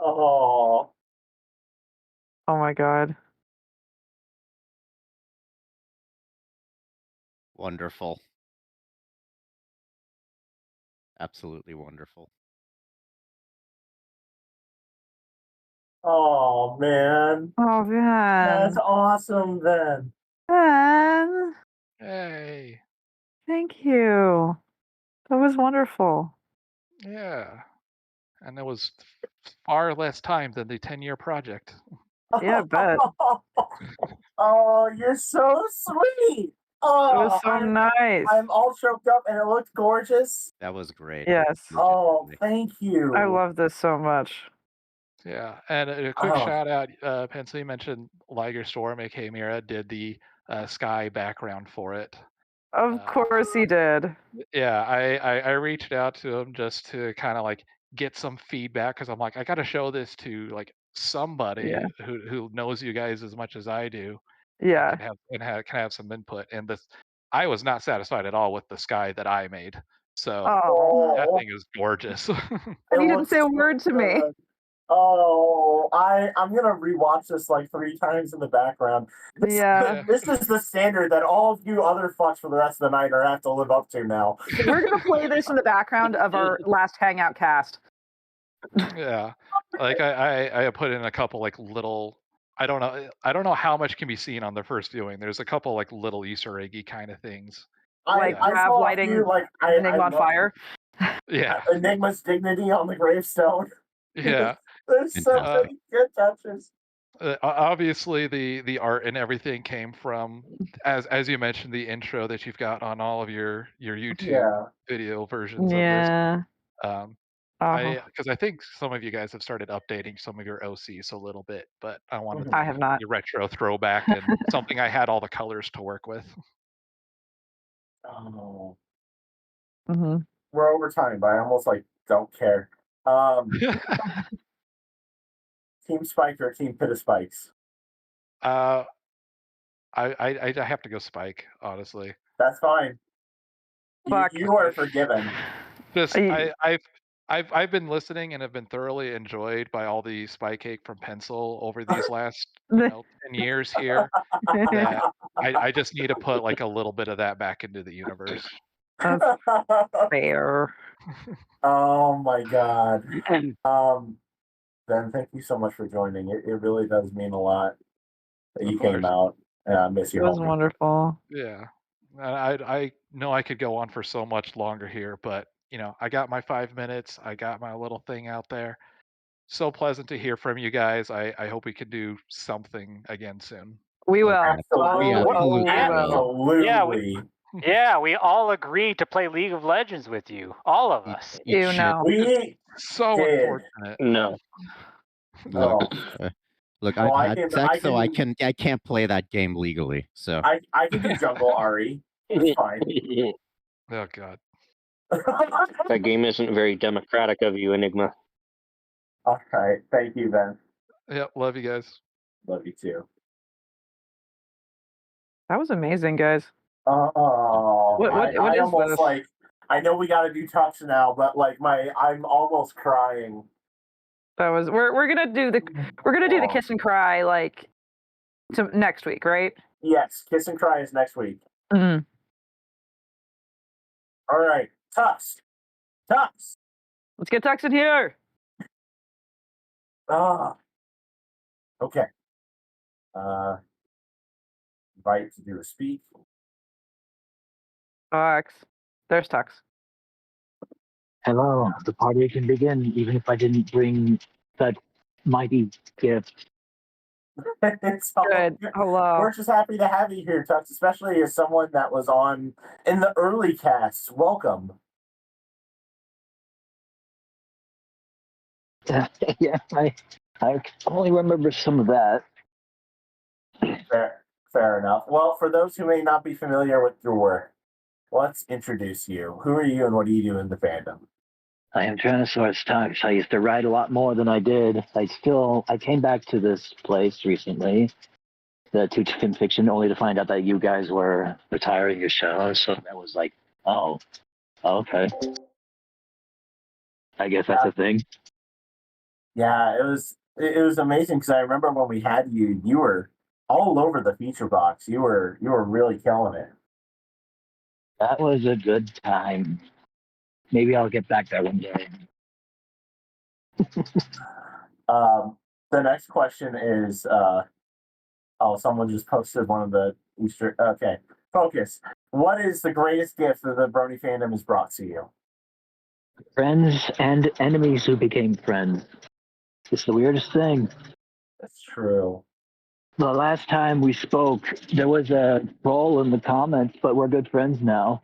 Oh. Oh my god. Wonderful. Absolutely wonderful. Oh man. Oh man. That's awesome then. Ben. Hey. Thank you. That was wonderful. Yeah. And it was far less time than the 10-year project. Yeah, I bet. Oh, you're so sweet. Oh, It was so nice. I'm all choked up and it looked gorgeous. That was great. Yes. Oh, thank you. I love this so much. Yeah, and a quick Oh. shout out, Pencil, you mentioned Liger Storm, aka Mira, did the sky background for it. Of course he did. Yeah, I reached out to him just to kind of like get some feedback because I'm like, I got to show this to like somebody Yeah. who knows you guys as much as I do. Yeah. Can have some input. And this, I was not satisfied at all with the sky that I made. So that Oh. thing is gorgeous. And you didn't say a word to me. Oh, I'm gonna rewatch this like 3 times in the background. This is the standard that all of you other fucks for the rest of the night are have to live up to now. We're gonna play this in the background of our last hangout cast. Yeah, like I put in a couple like little. I don't know how much can be seen on the first viewing. There's a couple like little Easter eggy kind of things. Like I Rav saw a lighting few, like Enigma on love fire. Yeah. Enigma's dignity on the gravestone. Yeah. There's so many good touches. Obviously, the art and everything came from, as you mentioned, the intro that you've got on all of your YouTube video versions of this. Because I think some of you guys have started updating some of your OCs a little bit, but I wanted I have not. the retro throwback and something I had all the colors to work with. Oh. Mm-hmm. We're over time, but I almost like don't care. Team Spike or Team Pit of Spikes? I have to go Spike, honestly. That's fine. You are forgiven. Just I've been listening and have been thoroughly enjoyed by all the Spy Cake from Pencil over these last 10 years here. That I just need to put like a little bit of that back into the universe. That's fair. Oh my god. Ben, thank you so much for joining. It really does mean a lot that you came out. I miss you. It was homie. wonderful. Yeah. I know I could go on for so much longer here, but I got my 5 minutes. I got my little thing out there. So pleasant to hear from you guys. I hope we can do something again soon. We will. Absolutely. Yeah, we all agreed to play League of Legends with you. All of us. You know. We so did. unfortunate. No. Look, look, I've Well, I had can- sex, I so can- I can't play that game legally. So I can do jungle Ari. It's fine. Oh god. That game isn't very democratic of you, Enigma. All right. Thank you, Ben. Yeah, love you guys. Love you too. That was amazing, guys. Oh, What I is almost this? like. I know we got to do touch now, but like I'm almost crying. That was we're gonna do the kiss and cry like next week, right? Yes, kiss and cry is next week. Mm-hmm. All right, Tux. Let's get Tux in here. Okay. Invite to do a speak. Tux. There's Tux. Hello, the party can begin, even if I didn't bring that mighty gift. It's all good. Hello. We're just happy to have you here, Tux, especially as someone that was on in the early casts. Welcome. Yeah, I only remember some of that. Fair enough. Well, for those who may not be familiar with your work, let's introduce you. Who are you and what do you do in the fandom? I am Tyrannosaurus Tux. I used to write a lot more than I did. I came back to this place recently, the Two Chicken Fiction, only to find out that you guys were retiring your show. So that was like, oh, okay. I guess that's a thing. Yeah, it was amazing because I remember when we had you, you were all over the feature box. You were really killing it. That was a good time. Maybe I'll get back there one day. The next question is someone just posted one of the Easter. Okay, focus. What is the greatest gift that the Brony fandom has brought to you? Friends and enemies who became friends. It's the weirdest thing. That's true. The last time we spoke, there was a troll in the comments, but we're good friends now.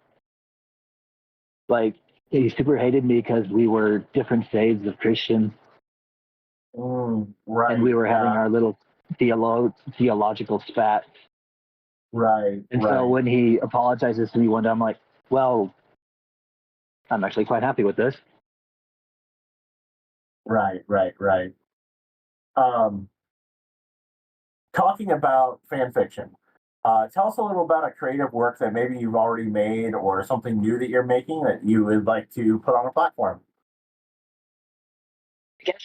Like, he super hated me because we were different shades of Christian. Right. And we were having our little theological spat. Right. And so when he apologizes to me one day, I'm like, well, I'm actually quite happy with this. Right. Talking about fan fiction, tell us a little about a creative work that maybe you've already made or something new that you're making that you would like to put on a platform. I guess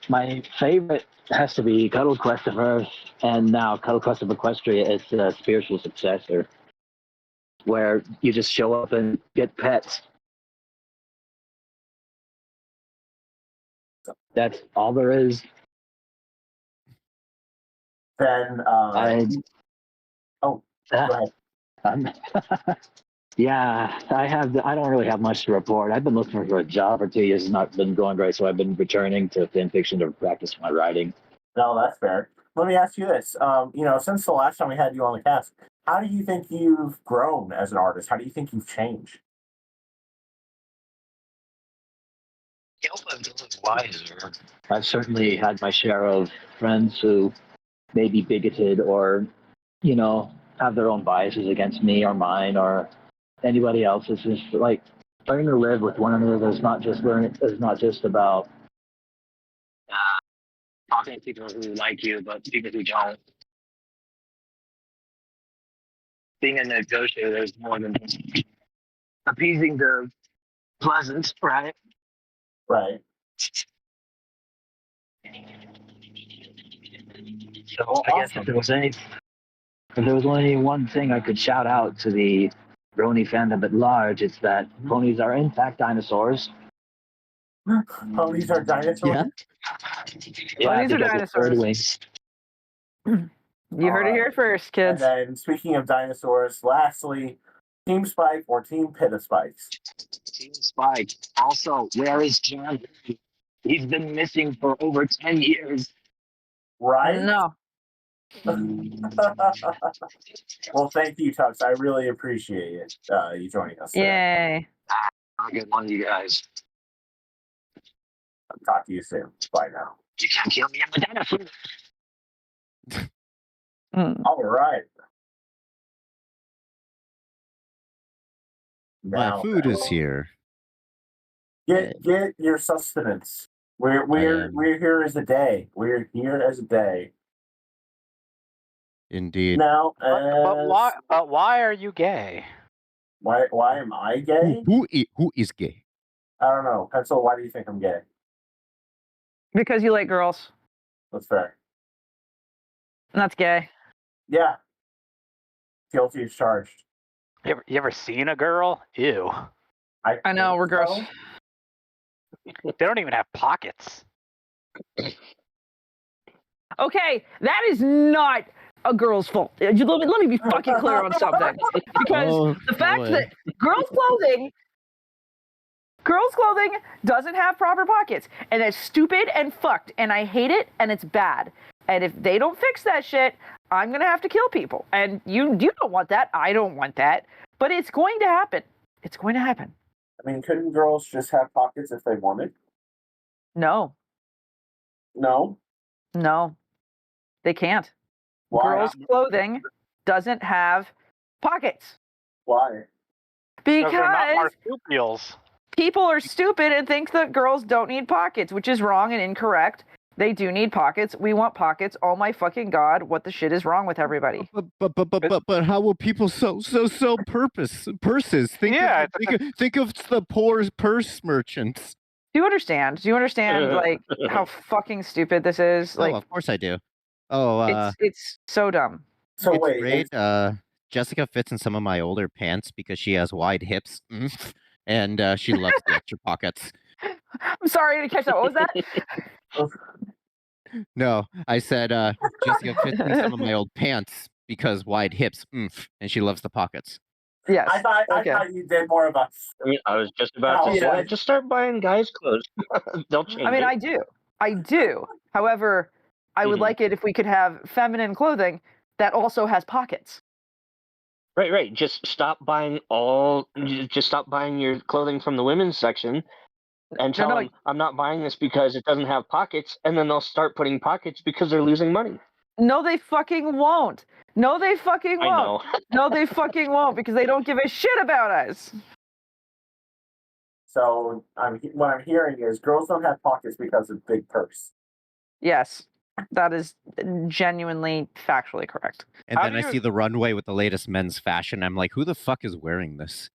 my favorite has to be Cuddle Quest of Earth, and now Cuddle Quest of Equestria is the spiritual successor, where you just show up and get pets. That's all there is. Then, go ahead. Yeah, I don't really have much to report. I've been looking for a job for 2 years. It's not been going great, so I've been returning to fan fiction to practice my writing. No, that's fair. Let me ask you this. Since the last time we had you on the cast, how do you think you've grown as an artist? How do you think you've changed? Wiser. I've certainly had my share of friends who may be bigoted or, have their own biases against me or mine or anybody else. It's just like learning to live with one another is not just about talking to people who like you, but people who don't. Being a negotiator is more than appeasing the pleasant, right? Right. So I guess if there was only one thing I could shout out to the Brony fandom at large, it's that ponies are in fact dinosaurs. Ponies are dinosaurs? Yeah, Ponies are dinosaurs. You heard it here first, kids. And then, speaking of dinosaurs, lastly, Team Spike or Team Pit of Spikes? Team Spike. Also, where is John? He's been missing for over 10 years. Right? No. Well, thank you, Tux. I really appreciate it. You joining us today. Yay. Have a good one, you guys. I'll talk to you soon. Bye now. You can't kill me. I'm a dinosaur. All right. My Now, food is here. Get your sustenance. We're here as a day. We're here as a day. Indeed. Now, but why are you gay? Why am I gay? Who is gay? I don't know. Pencil, why do you think I'm gay? Because you like girls. That's fair. And that's gay. Yeah. Guilty as charged. You ever seen a girl? Ew. I know, we're gross. They don't even have pockets. Okay, that is not a girl's fault. Let me be fucking clear on something. Because the fact that girls' clothing doesn't have proper pockets. And it's stupid and fucked. And I hate it and it's bad. And if they don't fix that shit, I'm going to have to kill people. And you don't want that. I don't want that. But it's going to happen. It's going to happen. I mean, couldn't girls just have pockets if they wanted? No. No? No. They can't. Why? Girls' clothing doesn't have pockets. Why? They're not Because marsupials. people are stupid and think that girls don't need pockets, which is wrong and incorrect. They do need pockets. We want pockets. Oh my fucking god! What the shit is wrong with everybody? But how will people sell purses? Think of the poor purse merchants. Do you understand? Do you understand like how fucking stupid this is? Like, oh, of course I do. Oh, it's so dumb. So it's wait, great. Jessica fits in some of my older pants because she has wide hips, and she loves the extra pockets. I'm sorry, I didn't catch that. What was that? No, I said Jessica fits in some of my old pants because wide hips, and she loves the pockets. Yes. I thought you did more of a. I was just about to say, just start buying guys' clothes. They'll change. I mean, I do. However, I would like it if we could have feminine clothing that also has pockets. Right. Just stop buying your clothing from the women's section and tell them, I'm not buying this because it doesn't have pockets, and then they'll start putting pockets because they're losing money. No, they fucking won't. No, they fucking won't. I know. No, they fucking won't because they don't give a shit about us. So what I'm hearing is girls don't have pockets because of big purse. Yes, that is genuinely factually correct. And then I see the runway with the latest men's fashion. I'm like, who the fuck is wearing this?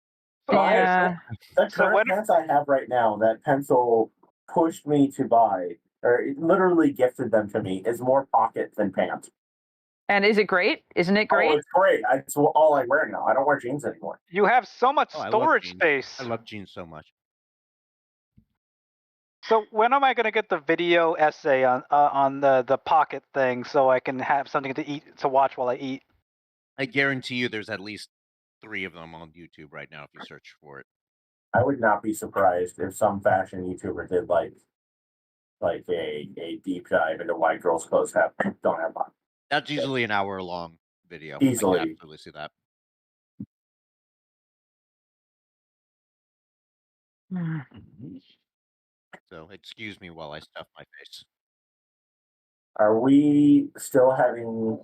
Yeah. The current pants I have right now that Pencil pushed me to buy, or literally gifted them to me, is more pocket than pants. And is it great? Isn't it great? Oh, it's great. It's all I wear now. I don't wear jeans anymore. You have so much I love storage jeans. space. I love jeans so much. So when am I going to get the video essay on the pocket thing so I can have something to watch while I eat? I guarantee you there's at least 3 of them on YouTube right now if you search for it. I would not be surprised if some fashion YouTuber did like a deep dive into why girls' clothes don't have pockets. That's usually an hour-long video. Easily. I can absolutely see that. So excuse me while I stuff my face. Are we still having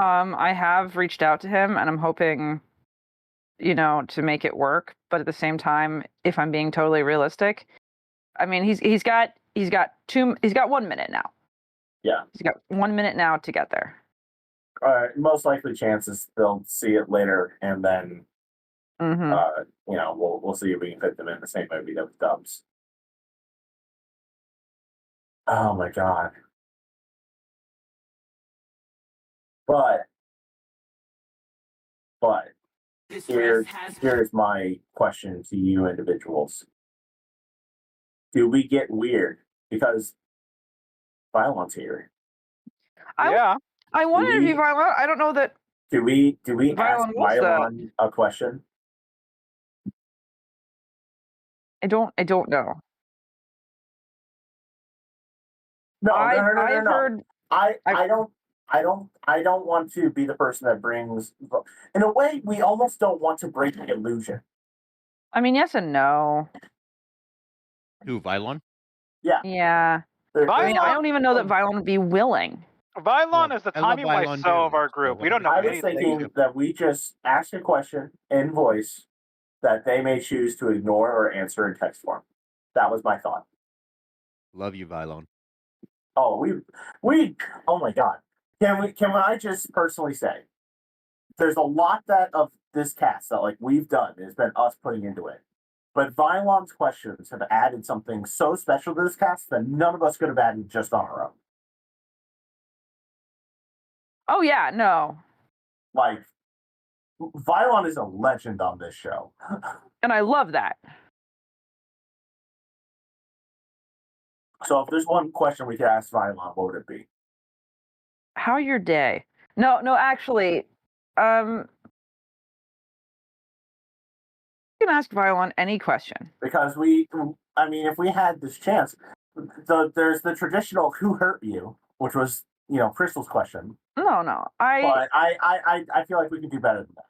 I have reached out to him and I'm hoping, to make it work. But at the same time, if I'm being totally realistic, I mean, he's got 1 minute now. Yeah. He's got 1 minute now to get there. most likely chances they'll see it later and then we'll see if we can fit them in the same way we did with Dubs. Oh my god. But here's my question to you individuals. Do we get weird because Vylon's here. Yeah. I want to interview Vylon. I don't know that. Do we ask Vylon wants that. Vylon a question? I don't know. No. I've heard. I don't want to be the person that brings. In a way, we almost don't want to break the illusion. I mean, yes and no. Who, Vylon? Yeah. Yeah. I mean, I don't even know that Vylon would be willing. Vylon is the I love Tommy Vylon Wiseau of dearly, our group. so We don't know I was anything. thinking that we just ask a question in voice that they may choose to ignore or answer in text form. That was my thought. Love you, Vylon. Oh, we. Oh my God! Can I just personally say, there's a lot that of this cast that like we've done has been us putting into it, but Vylon's questions have added something so special to this cast that none of us could have added just on our own. Oh yeah, no. Like, Vylon is a legend on this show. And I love that. So if there's one question we could ask Vylon, what would it be? How your day? No, actually, you can ask Vylon any question. Because if we had this chance, there's the traditional "Who hurt you," which was Crystal's question. No, But I feel like we could do better than that.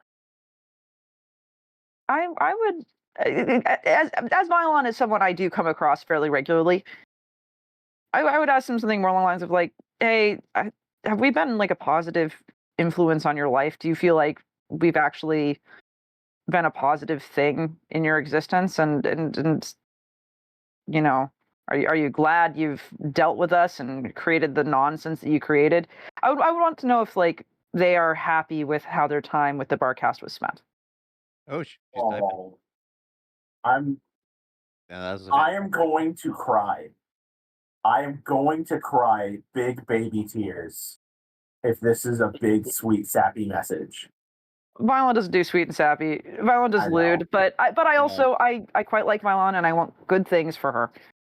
I would, as Vylon is someone I do come across fairly regularly. I would ask him something more along the lines of like, hey, have we been like a positive influence on your life? Do you feel like we've actually been a positive thing in your existence? And are you glad you've dealt with us and created the nonsense that you created? I would want to know if like they are happy with how their time with the Barcast was spent. Oh, she's typing. I am going to cry. I am going to cry big baby tears if this is a big, sweet, sappy message. Vylon doesn't do sweet and sappy. Vylon does lewd, but I also I quite like Vylon and I want good things for her.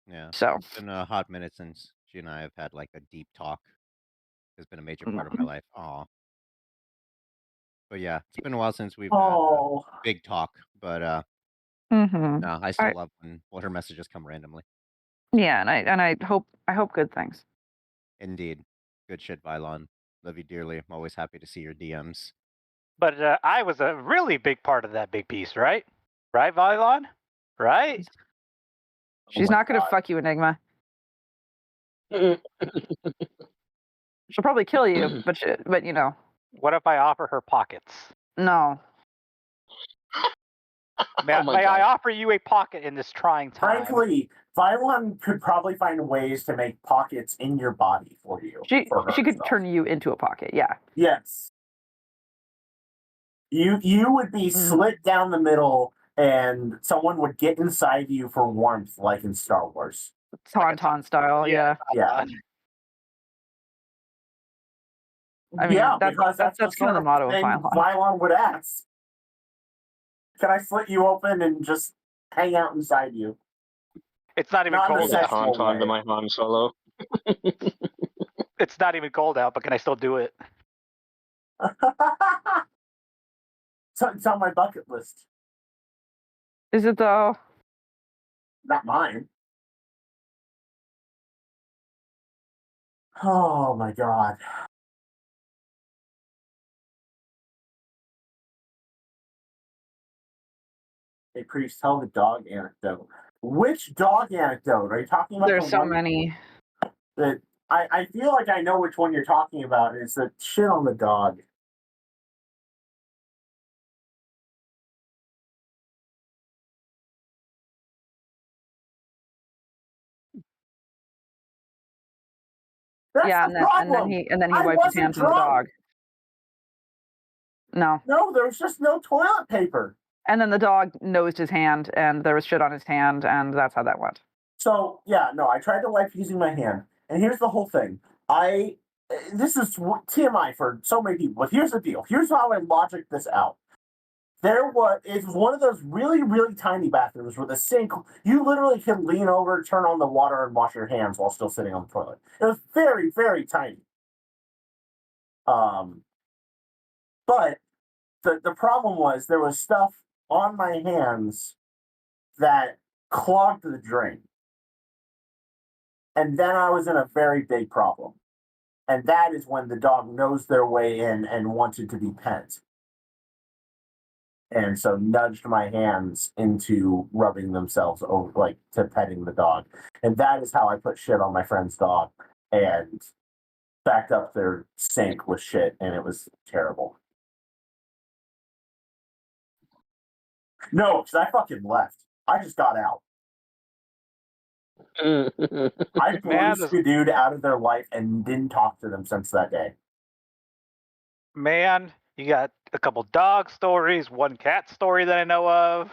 Yeah. So it's been a hot minute since she and I have had like a deep talk. It's been a major part of my life. Aw. But yeah, it's been a while since we've had a big talk. But no, I still love when her messages come randomly. Yeah, and I hope good things. Indeed. Good shit, Vylon. Love you dearly. I'm always happy to see your DMs. But I was a really big part of that big piece, right? Right, Vylon? Right? She's not going to fuck you, Enigma. She'll probably kill you, but you know. What if I offer her pockets? No. May I offer you a pocket in this trying time? Frankly, Vylon could probably find ways to make pockets in your body for you. She could turn you into a pocket, yeah. Yes. You would be slit down the middle, and someone would get inside you for warmth, like in Star Wars. Tauntaun style, yeah. Yeah. I mean, that's kind of the motto of Vylon. Vylon would ask. Can I slit you open and just hang out inside you? It's not even cold out. Tauntaun to my Han Solo. It's not even cold out, but can I still do it? It's on my bucket list. Is it though? Not mine. Oh my God. Hey, priest, tell the dog anecdote. Which dog anecdote? Are you talking about? There's so many. That I feel like I know which one you're talking about. It's the shit on the dog. That's yeah, the problem. and then he wiped his hands on the dog. No. No, there was just no toilet paper. And then the dog nosed his hand, and there was shit on his hand, and that's how that went. So yeah, no, I tried to wipe using my hand, and here's the whole thing. This is TMI for so many people, but here's the deal. Here's how I logic this out. It's one of those really, really tiny bathrooms where the sink, you literally can lean over, turn on the water, and wash your hands while still sitting on the toilet. It was very, very tiny. But the problem was there was stuff on my hands that clogged the drain. And then I was in a very big problem. And that is when the dog nosed their way in and wanted to be pet. And so nudged my hands into rubbing themselves over, like, to petting the dog. And that is how I put shit on my friend's dog and backed up their sink with shit, and it was terrible. No, because I fucking left. I just got out. I blew Skidooed out of their life and didn't talk to them since that day. Man, you got a couple dog stories, one cat story that I know of.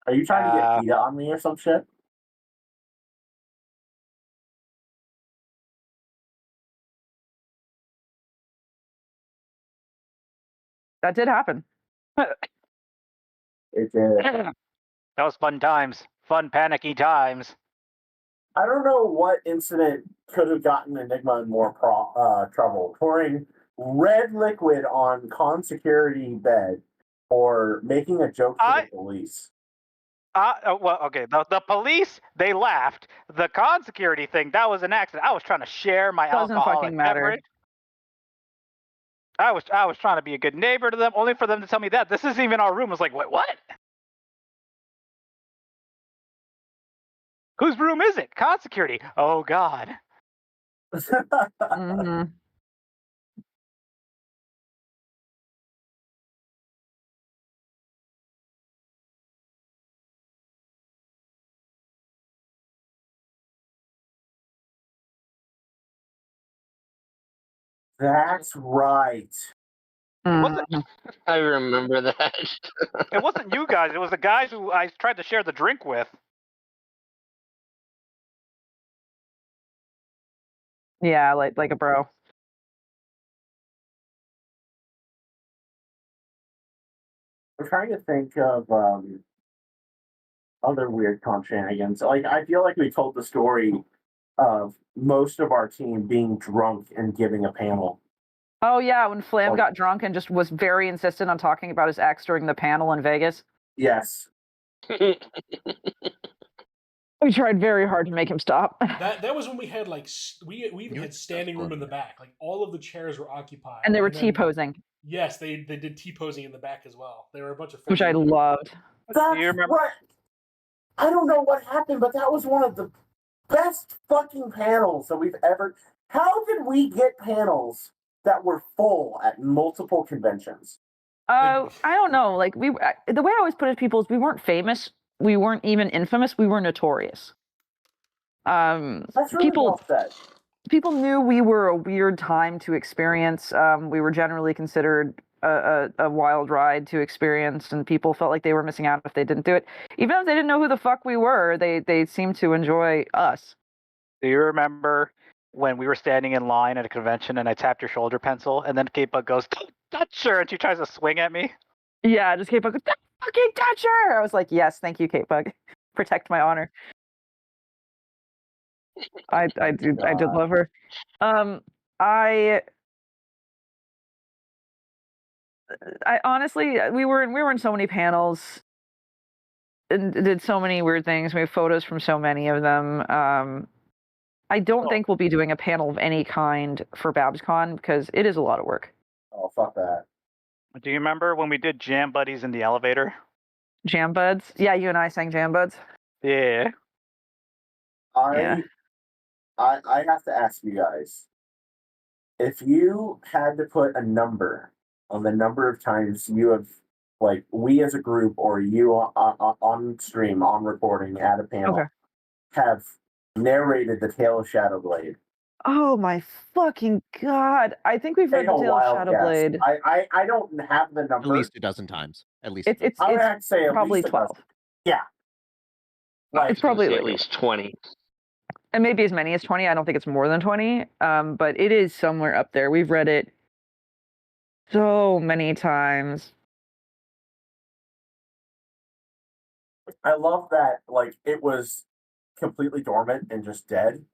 Are you trying to get PETA on me or some shit? That did happen. It did. That was fun times. Fun, panicky times. I don't know what incident could have gotten Enigma in more trouble. Pouring red liquid on con security bed or making a joke to the police. Well, okay. The police, they laughed. The con security thing, that was an accident. I was trying to share my alcoholic beverage. I was trying to be a good neighbor to them, only for them to tell me that. This isn't even our room. I was like, wait, what? Whose room is it? Con security. Oh, God. Mm-hmm. That's right. I remember that. It wasn't you guys. It was the guys who I tried to share the drink with. Yeah, like a bro. I'm trying to think of other weird con shenanigans. Like, I feel like we told the story of most of our team being drunk and giving a panel. Oh yeah, when Flam got drunk and just was very insistent on talking about his ex during the panel in Vegas. Yes. We tried very hard to make him stop. That was when we had we even had standing room in the back. Like all of the chairs were occupied. And they were T-posing. Yes, they did T-posing in the back as well. They were a bunch of Which I loved. That's what. I don't know what happened, but that was one of the best fucking panels that we've ever. How did we get panels that were full at multiple conventions? I don't know. Like the way I always put it to people is we weren't famous. We weren't even infamous. We were notorious. That's really well said. People knew we were a weird time to experience. We were generally considered a wild ride to experience, and people felt like they were missing out if they didn't do it. Even if they didn't know who the fuck we were, they seemed to enjoy us. Do you remember when we were standing in line at a convention and I tapped your shoulder pencil, and then K-Bug goes, "Don't touch her," and she tries to swing at me? Yeah, just K-Bug goes, "Don't fucking touch her!" I was like, yes, thank you, K-Bug. Protect my honor. I did love her. I honestly, we were in so many panels and did so many weird things. We have photos from so many of them. I don't think we'll be doing a panel of any kind for BabsCon because it is a lot of work. Oh, fuck that. Do you remember when we did Jam Buddies in the elevator? Jam Buds? Yeah, you and I sang Jam Buds. Yeah. I have to ask you guys, if you had to put a number on the number of times you have, like, we as a group or you on stream, on recording, at a panel, have narrated the Tale of Shadowblade. Oh my fucking god! I think we've read the Tale of Shadowblade. I don't have the number. At least a dozen times. At least. It's I would have to say at probably least 12. Yeah. It's probably at least 20. And maybe as many as 20. I don't think it's more than 20. But it is somewhere up there. We've read it so many times. I love that, like, it was completely dormant and just dead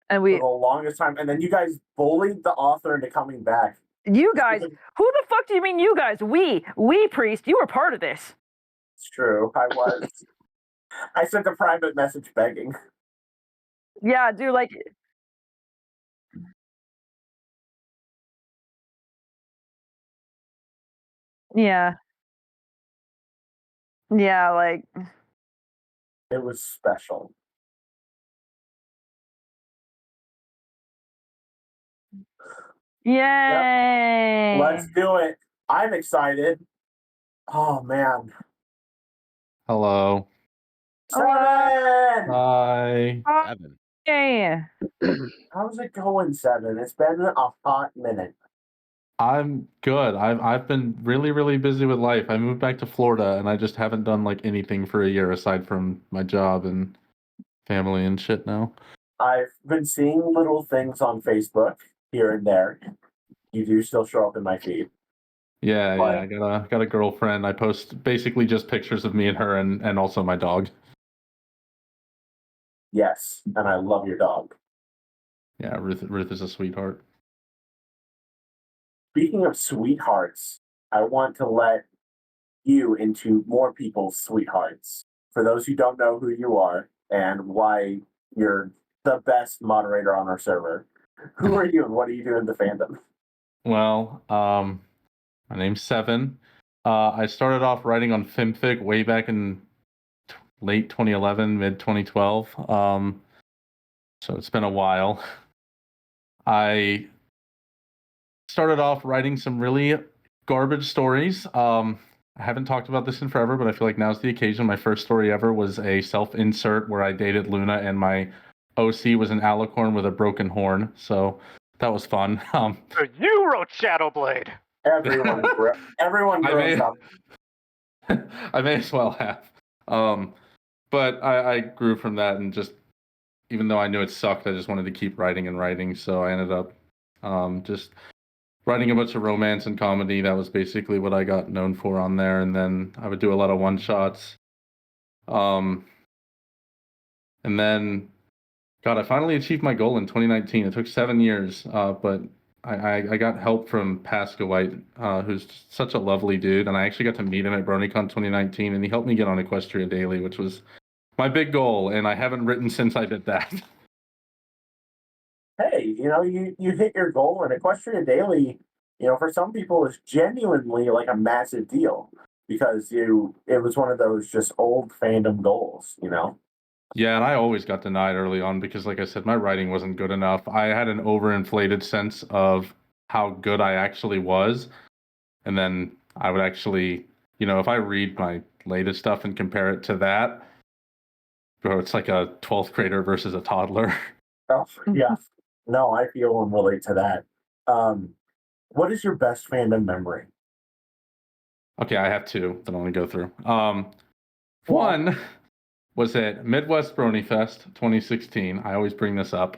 And for the longest time, and then you guys bullied the author into coming back. You guys, who the fuck do you mean you guys? We, Priest, you were part of this. It's true, I was. I sent a private message begging. Yeah, dude, like. Yeah. Yeah, like. It was special. Yay! Yep. Let's do it. I'm excited. Oh man. Hello. Seven! Hi. Seven. Hey. How's it going, Seven? It's been a hot minute. I'm good. I've been really, really busy with life. I moved back to Florida and I just haven't done like anything for a year aside from my job and family and shit now. I've been seeing little things on Facebook here and there. You do still show up in my feed. Yeah, I got a girlfriend. I post basically just pictures of me and her and also my dog. Yes, and I love your dog. Yeah, Ruth is a sweetheart. Speaking of sweethearts, I want to let you into more people's sweethearts. For those who don't know who you are and why you're the best moderator on our server, who are you and what do you do in the fandom? Well, my name's Seven. I started off writing on FimFic way back in late 2011, mid 2012. So it's been a while. I started off writing some really garbage stories. I haven't talked about this in forever, but I feel like now's the occasion. My first story ever was a self-insert where I dated Luna and my OC was an alicorn with a broken horn. So that was fun. So you wrote Shadowblade. Everyone grows up. I may as well have. But I grew from that and just, even though I knew it sucked, I just wanted to keep writing and writing. So I ended up just writing a bunch of romance and comedy. That was basically what I got known for on there. And then I would do a lot of one-shots. And then, God, I finally achieved my goal in 2019. It took 7 years, but I got help from Pascal White, who's such a lovely dude. And I actually got to meet him at BronyCon 2019, and he helped me get on Equestria Daily, which was my big goal. And I haven't written since I did that. Hey, you hit your goal, and Equestria Daily, for some people is genuinely like a massive deal because it was one of those just old fandom goals, Yeah, and I always got denied early on because, like I said, my writing wasn't good enough. I had an overinflated sense of how good I actually was. And then I would actually, if I read my latest stuff and compare it to that, bro, it's like a 12th grader versus a toddler. Oh, yeah. No, I feel and relate to that. What is your best fandom memory? Okay, I have two that I want to go through. One was at Midwest Brony Fest 2016. I always bring this up.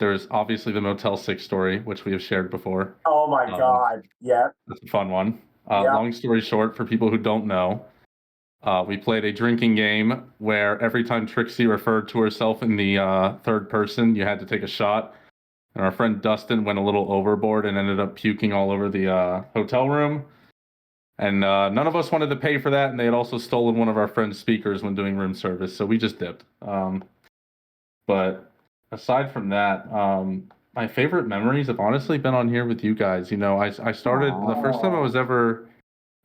There's obviously the Motel 6 story, which we have shared before. Oh my God. Yeah. That's a fun one. Long story short, for people who don't know, we played a drinking game where every time Trixie referred to herself in the third person, you had to take a shot. And our friend Dustin went a little overboard and ended up puking all over the hotel room. And none of us wanted to pay for that, and they had also stolen one of our friend's speakers when doing room service, so we just dipped. But aside from that, my favorite memories have honestly been on here with you guys. I started, the first time I was ever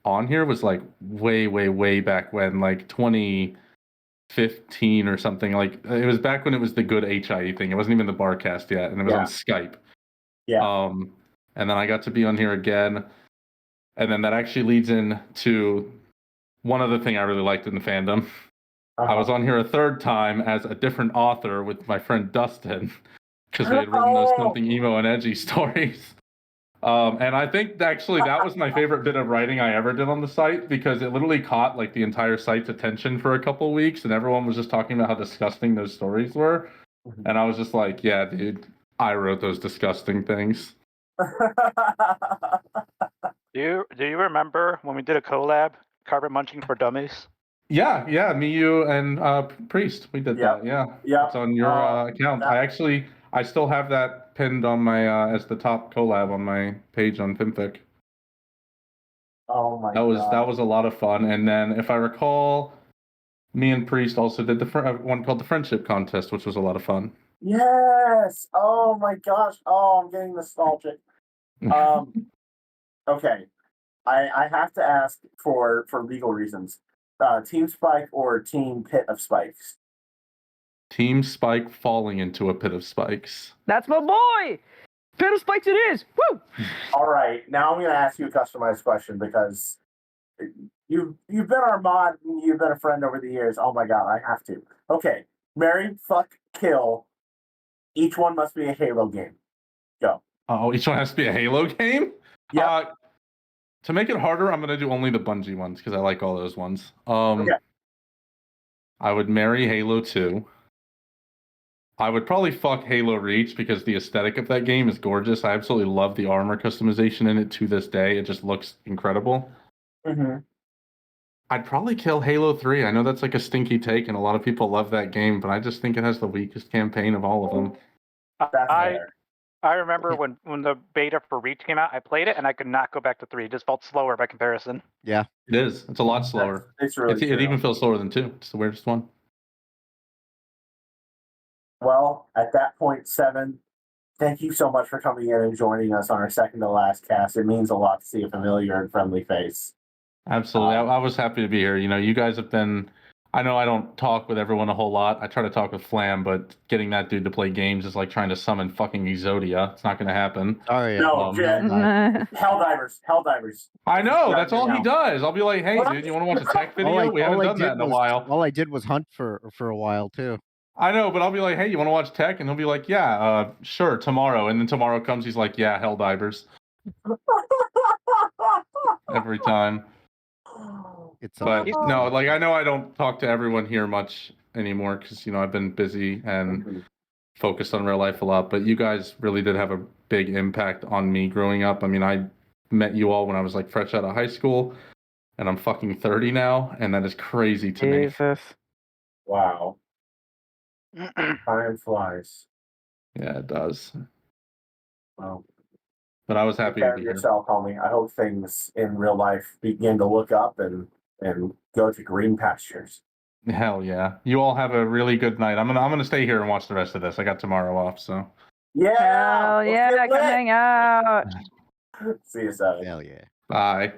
on here was like way, way, way back when, like 2015 or something. Like it was back when it was the good HIE thing. It wasn't even the Barcast yet, and it was on Skype. Yeah. And then I got to be on here again. And then that actually leads into one other thing I really liked in the fandom. I was on here a third time as a different author with my friend Dustin, because we had written those something emo and edgy stories. And I think actually that was my favorite bit of writing I ever did on the site, because it literally caught like the entire site's attention for a couple weeks, and everyone was just talking about how disgusting those stories were. And I was just like, yeah, dude, I wrote those disgusting things. Do you remember when we did a collab, Carpet Munching for Dummies? Yeah, me, you, and Priest. We did that. Yeah, it's on your account. I still have that pinned on my as the top collab on my page on FimFic. Oh my That god. was a lot of fun. And then, if I recall, me and Priest also did the one called the Friendship Contest, which was a lot of fun. Yes. Oh my gosh. Oh, I'm getting nostalgic. Okay. I have to ask for legal reasons. Team Spike or Team Pit of Spikes? Team Spike falling into a pit of spikes. That's my boy. Pit of Spikes it is. Woo! All right. Now I'm going to ask you a customized question because you've been our mod and you've been a friend over the years. Oh my god, I have to. Okay. Marry, fuck, kill. Each one must be a Halo game. Go. Oh, each one has to be a Halo game? Yeah. To make it harder, I'm going to do only the Bungie ones because I like all those ones. Okay. I would marry Halo 2. I would probably fuck Halo Reach because the aesthetic of that game is gorgeous. I absolutely love the armor customization in it to this day. It just looks incredible. Mm-hmm. I'd probably kill Halo 3. I know that's like a stinky take, and a lot of people love that game, but I just think it has the weakest campaign of all of them. I remember when the beta for Reach came out, I played it and I could not go back to 3. It just felt slower by comparison. Yeah, it is. It's a lot slower. It's really It true. even feels slower than 2. It's the weirdest one. Well, at that point, 7, thank you so much for coming in and joining us on our second to last cast. It means a lot to see a familiar and friendly face. Absolutely. I was happy to be here. You know, you guys have been. I know I don't talk with everyone a whole lot. I try to talk with Flam, but getting that dude to play games is like trying to summon fucking Exodia. It's not going to happen. No, Helldivers. I know. That's all he does. I'll be like, hey, dude, you want to watch a tech video? We haven't done that in a while. All I did was hunt for a while too. I know, but I'll be like, hey, you want to watch tech? And he'll be like, yeah, sure, tomorrow. And then tomorrow comes, he's like, yeah, Helldivers. Every time. But no, like I know I don't talk to everyone here much anymore because I've been busy and focused on real life a lot. But you guys really did have a big impact on me growing up. I mean, I met you all when I was like fresh out of high school, and I'm fucking 30 now, and that is crazy to me. Wow. Time flies. Yeah, it does. Well, but I was happy take care to be of here. yourself, homie. I hope things in real life begin to look up and go to green pastures. Hell yeah! You all have a really good night. I'm gonna stay here and watch the rest of this. I got tomorrow off, so. Yeah. Hell yeah! Come hang out. See you, Seth. Hell yeah. Bye.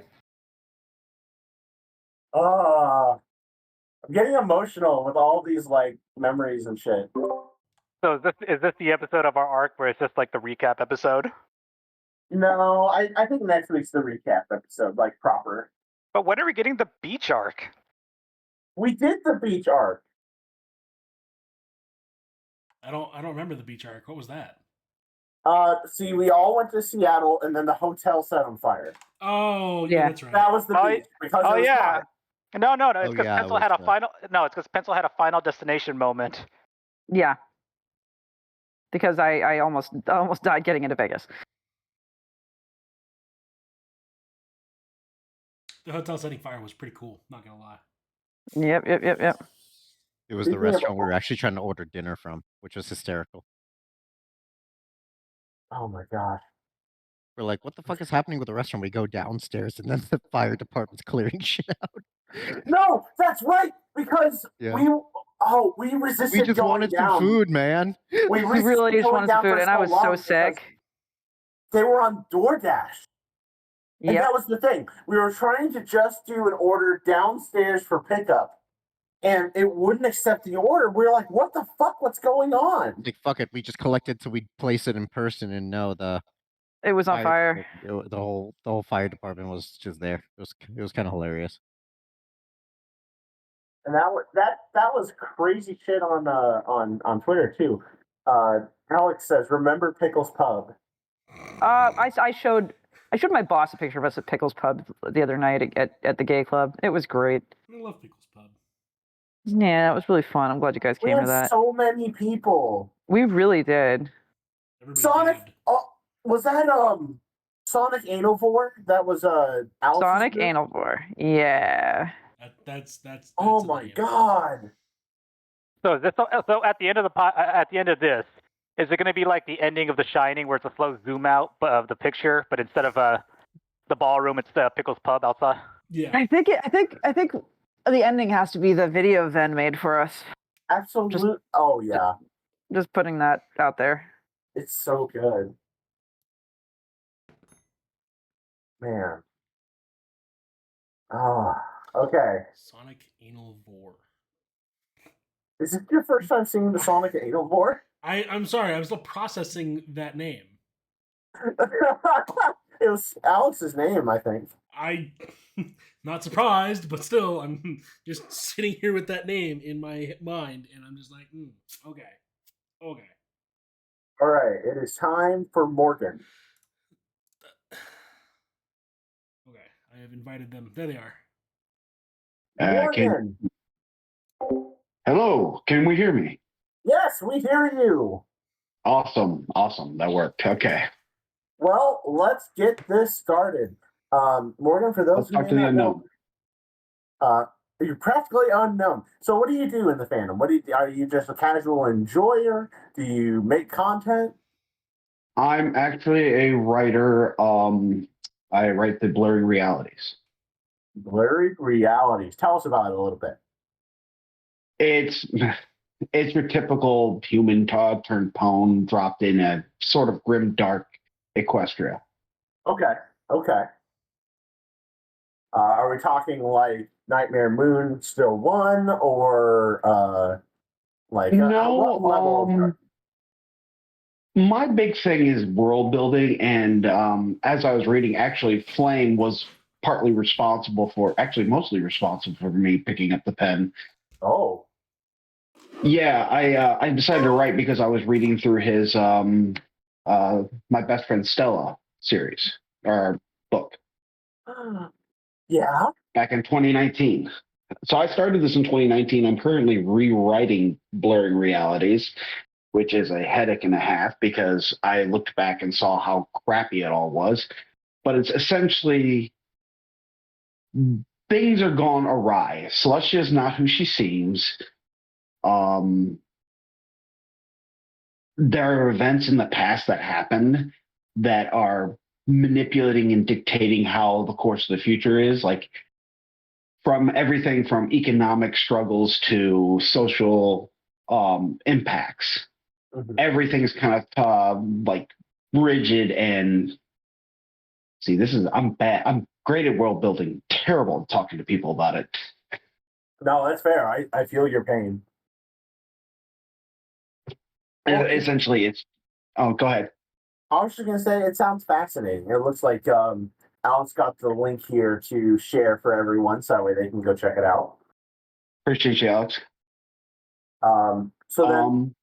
I'm getting emotional with all these like memories and shit. So is this the episode of our arc where it's just like the recap episode? No, I think next week's the recap episode, like proper. But when are we getting the beach arc? We did the beach arc. I don't remember the beach arc. What was that? See, we all went to Seattle, and then the hotel set on fire. Oh, yeah, that's right. That was the beach because it was hot. No, it's because Pencil had a final. No, it's because Pencil had a final destination moment. Yeah. Because I almost died getting into Vegas. The hotel setting fire was pretty cool. Not gonna lie. Yep. It was the restaurant we were actually trying to order dinner from, which was hysterical. Oh my gosh. We're like, what the fuck is happening with the restaurant? We go downstairs and then the fire department's clearing shit out. No, that's right. Because Yeah. we resisted. We just going wanted down. some food, man. We really just wanted some food, and I was so sick. They were on DoorDash. And that was the thing. We were trying to just do an order downstairs for pickup, and it wouldn't accept the order. We were like, what the fuck? What's going on? Like, fuck it. We just collected till we place it in person, and no, it was on fire. The whole fire department was just there. It was kind of hilarious. And that was crazy shit on Twitter too. Alex says, "Remember Pickles Pub?" I showed my boss a picture of us at Pickles Pub the other night at the gay club. It was great. I love Pickles Pub. Yeah, that was really fun. I'm glad you guys We came had to that. so many people. We really did. Sonic. Was that Sonic Anovore? That was Alex's Sonic group? Anovore. Yeah. That's Oh my god. So so at the end of at the end of this, is it going to be like the ending of The Shining, where it's a slow zoom out of the picture, but instead of the ballroom, it's the Pickles Pub outside? Yeah. I think the ending has to be the video Ven made for us. Absolutely. Oh yeah. Just putting that out there. It's so good. Man. Okay. Sonic Anal Vor. Is it your first time seeing the Sonic Anovore? I'm sorry, I'm still processing that name. It was Alex's name, I think. Not surprised, but still, I'm just sitting here with that name in my mind, and I'm just like, okay. All right, it is time for Morgan. Okay, I have invited them. There they are. Morgan. Hello, can we hear me? Yes, we hear you. Awesome, that worked. Okay. Well, let's get this started. Morgan, for those who Talk may to the not unknown. know, you're practically unknown. So, what do you do in the fandom? Are you just a casual enjoyer? Do you make content? I'm actually a writer. I write the Blurry Realities. Blurry Realities. Tell us about it a little bit. It's your typical human Todd turned pwn dropped in a sort of grim, dark Equestria. Okay. Are we talking like Nightmare Moon still one, or what level? My big thing is world building, and as I was reading, actually, Flame was mostly responsible for me picking up the pen. Oh. Yeah, I decided to write because I was reading through his My Best Friend Stella series or book. Yeah. Back in 2019. So I started this in 2019. I'm currently rewriting Blurring Realities, which is a headache and a half because I looked back and saw how crappy it all was. But it's essentially things are gone awry. Celestia is not who she seems. There are events in the past that happened that are manipulating and dictating how the course of the future is. Like from everything from economic struggles to social impacts. Mm-hmm. Everything's kind of like rigid and see, I'm bad. I'm great at world building, terrible at talking to people about it. No, that's fair. I feel your pain. Essentially, it's. Oh, go ahead. I was just gonna say it sounds fascinating. It looks like Alex got the link here to share for everyone, so that way they can go check it out. Appreciate you, Alex. So then,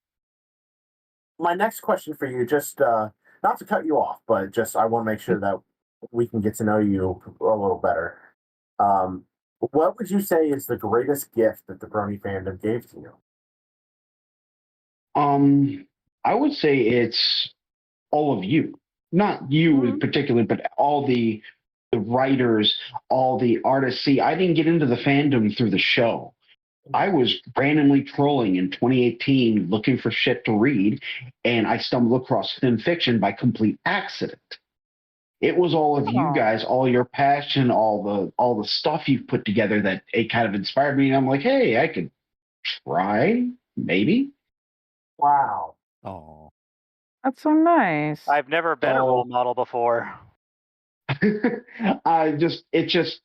my next question for you, just not to cut you off, but just I want to make sure that we can get to know you a little better. What would you say is the greatest gift that the Brony fandom gave to you? I would say it's all of you, not you in particular, but all the writers, all the artists. See, I didn't get into the fandom through the show. I was randomly trolling in 2018 looking for shit to read, and I stumbled across Thin Fiction by complete accident. It was all of you guys, all your passion, all the stuff you've put together that it kind of inspired me. And I'm like, hey, I could try, maybe. Wow. Oh. That's so nice. I've never been a role model before. It's just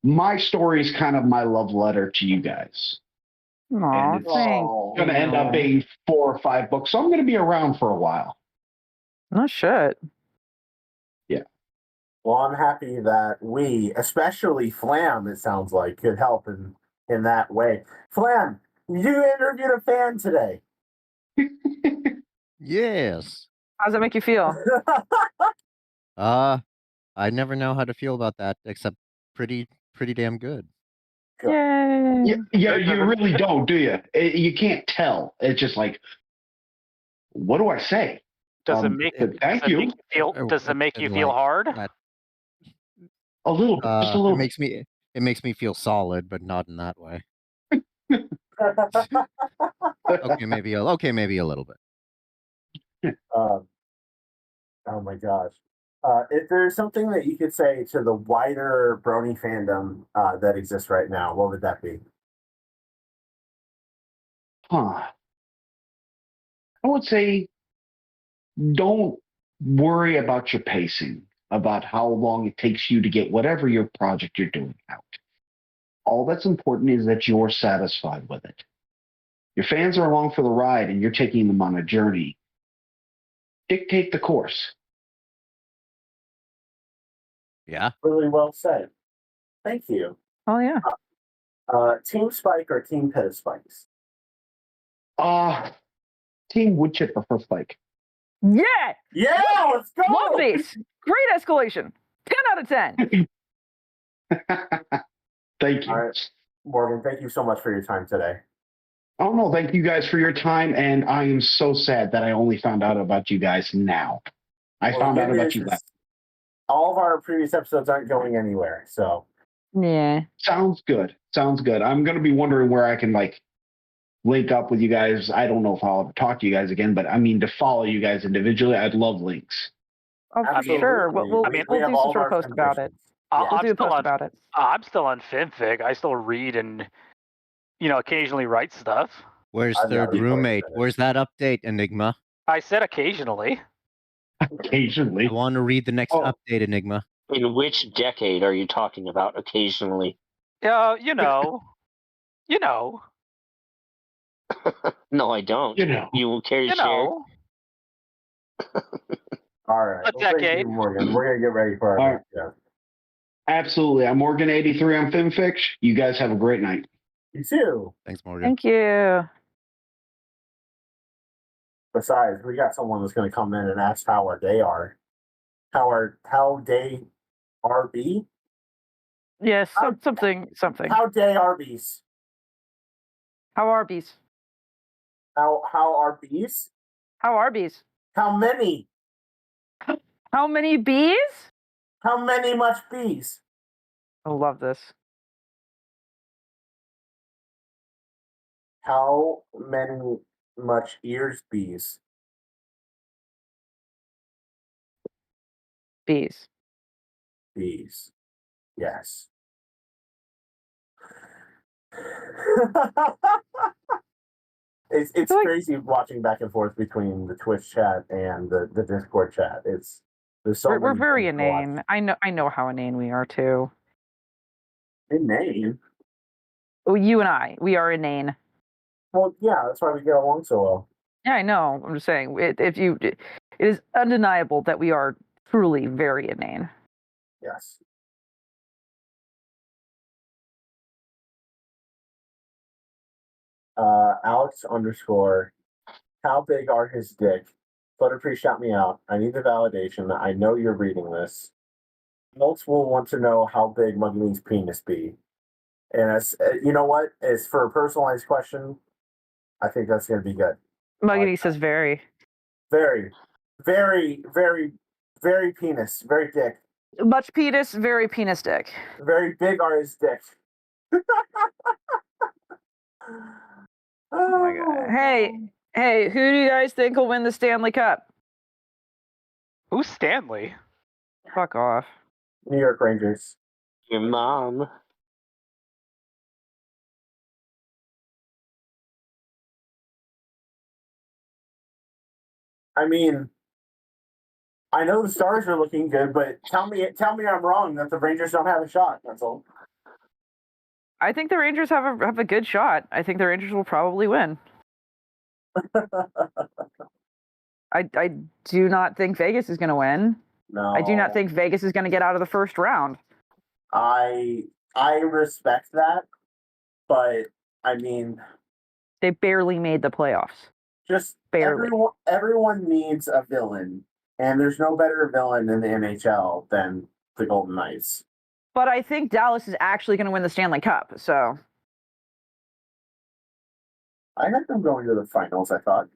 my story is kind of my love letter to you guys. Aw, and it's thanks. going to end up being 4 or 5 books. So I'm going to be around for a while. No shit. Yeah. Well, I'm happy that we, especially Flam, it sounds like, could help in that way. Flam, you interviewed a fan today. Yes. How does that make you feel? I never know how to feel about that, except pretty damn good. Yay. Yeah, you really don't, do you? You can't tell. It's just like, what do I say? Does it make Thank you. Make you feel? Does it make you feel hard? A little bit, just a little bit. It makes me feel solid, but not in that way. Okay, maybe a little bit. Oh my gosh. If there's something that you could say to the wider Brony fandom that exists right now, what would that be? I would say don't worry about your pacing, about how long it takes you to get whatever your project you're doing out. All that's important is that you're satisfied with it. Your fans are along for the ride and you're taking them on a journey. Dictate the course. Yeah. Really well said. Thank you. Oh yeah. Team Spike or Team Pit of Spikes? Team would chip for Spike. Yeah. Yeah, let's go. Love these. Great escalation. 10 out of 10. Thank you. All right, Morgan, thank you so much for your time today. Oh no, thank you guys for your time, and I am so sad that I only found out about you guys now. I found out about you last. All of our previous episodes aren't going anywhere, so yeah. Sounds good. Sounds good. I'm gonna be wondering where I can link up with you guys. I don't know if I'll ever talk to you guys again, but I mean to follow you guys individually, I'd love links. Oh, for sure. We'll do some sort of post about it. We'll do a post about it. I'm still on FinFig. I still read and occasionally write stuff. Where's third roommate? Where's that update, Enigma? I said occasionally. Occasionally. I want to read the next update, Enigma. In which decade are you talking about occasionally? You know. No, I don't. You will care to share? All right. A decade. Thank you, Morgan. We're gonna get ready for our next show. Absolutely. I'm Morgan83 on FinFix. You guys have a great night. You too. Thanks, Morgan. Thank you. Besides, we got someone that's going to come in and ask how our day are. How day RB? Yes, something. How day RBs? How Arby's? How RBs? How Arby's? How many? How many bees? How many much bees? I love this. How many much ears bees? Bees. Bees. Yes. It's crazy watching back and forth between the Twitch chat and the Discord chat. We're very inane. I know how inane we are too. Inane? Oh, you and I, we are inane. Well, yeah, that's why we get along so well. Yeah, I know. I'm just saying, it is undeniable that we are truly very inane. Yes. Alex _ how big are his dick? Butterfree shot me out. I need the validation. I know you're reading this. Alex will want to know how big Muggy's penis be. And as you know what? As for a personalized question, I think that's going to be good. Muggity says very. Very, very, very, very penis. Very dick. Much penis, very penis dick. Very big are his dick. Oh my god. Hey, who do you guys think will win the Stanley Cup? Who's Stanley? Fuck off. New York Rangers. Your mom. I mean, I know the Stars are looking good, but tell me I'm wrong that the Rangers don't have a shot. That's all. I think the Rangers have a good shot. I think the Rangers will probably win. I do not think Vegas is going to win. No. I do not think Vegas is going to get out of the first round. I respect that, but I mean, they barely made the playoffs. Just barely. Everyone needs a villain, and there's no better villain in the NHL than the Golden Knights. But I think Dallas is actually going to win the Stanley Cup. So I had them going to the finals, I thought.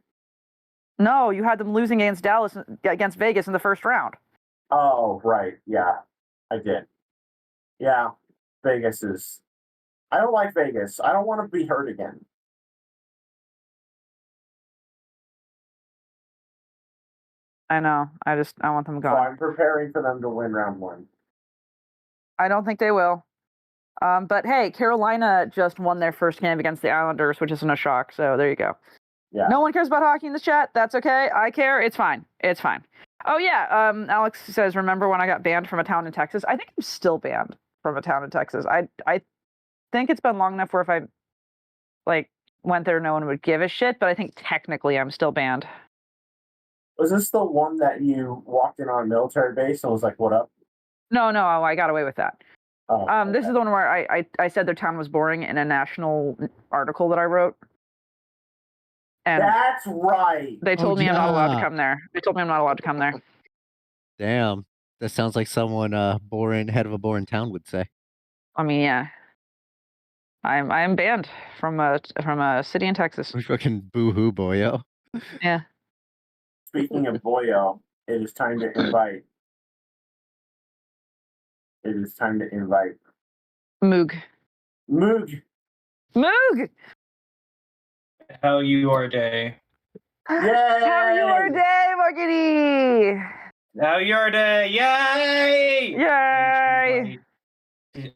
No, you had them losing against Vegas in the first round. Oh, right. Yeah, I did. Yeah, Vegas is. I don't like Vegas. I don't want to be hurt again. I know. I want them So gone. I'm preparing for them to win round 1. I don't think they will. But hey, Carolina just won their first game against the Islanders, which isn't a shock. So there you go. Yeah. No one cares about hockey in this chat. That's okay. I care. It's fine. It's fine. Oh yeah. Alex says, remember when I got banned from a town in Texas? I think I'm still banned from a town in Texas. I think it's been long enough where if I went there, no one would give a shit. But I think technically I'm still banned. Was this the one that you walked in on a military base and was like, "What up"? No, I got away with that. Oh, okay. This is the one where I said their town was boring in a national article that I wrote. And that's right. They told me I'm not allowed to come there. They told me I'm not allowed to come there. Damn, that sounds like someone boring head of a boring town would say. I mean, yeah. I'm banned from a city in Texas. Fucking boo-hoo, boyo. Yeah. Speaking of boyo, it is time to invite. It is time to invite. Moog. Moog. Moog. How your day? Yay! How your day, Muggity? How your day? Yay! Yay!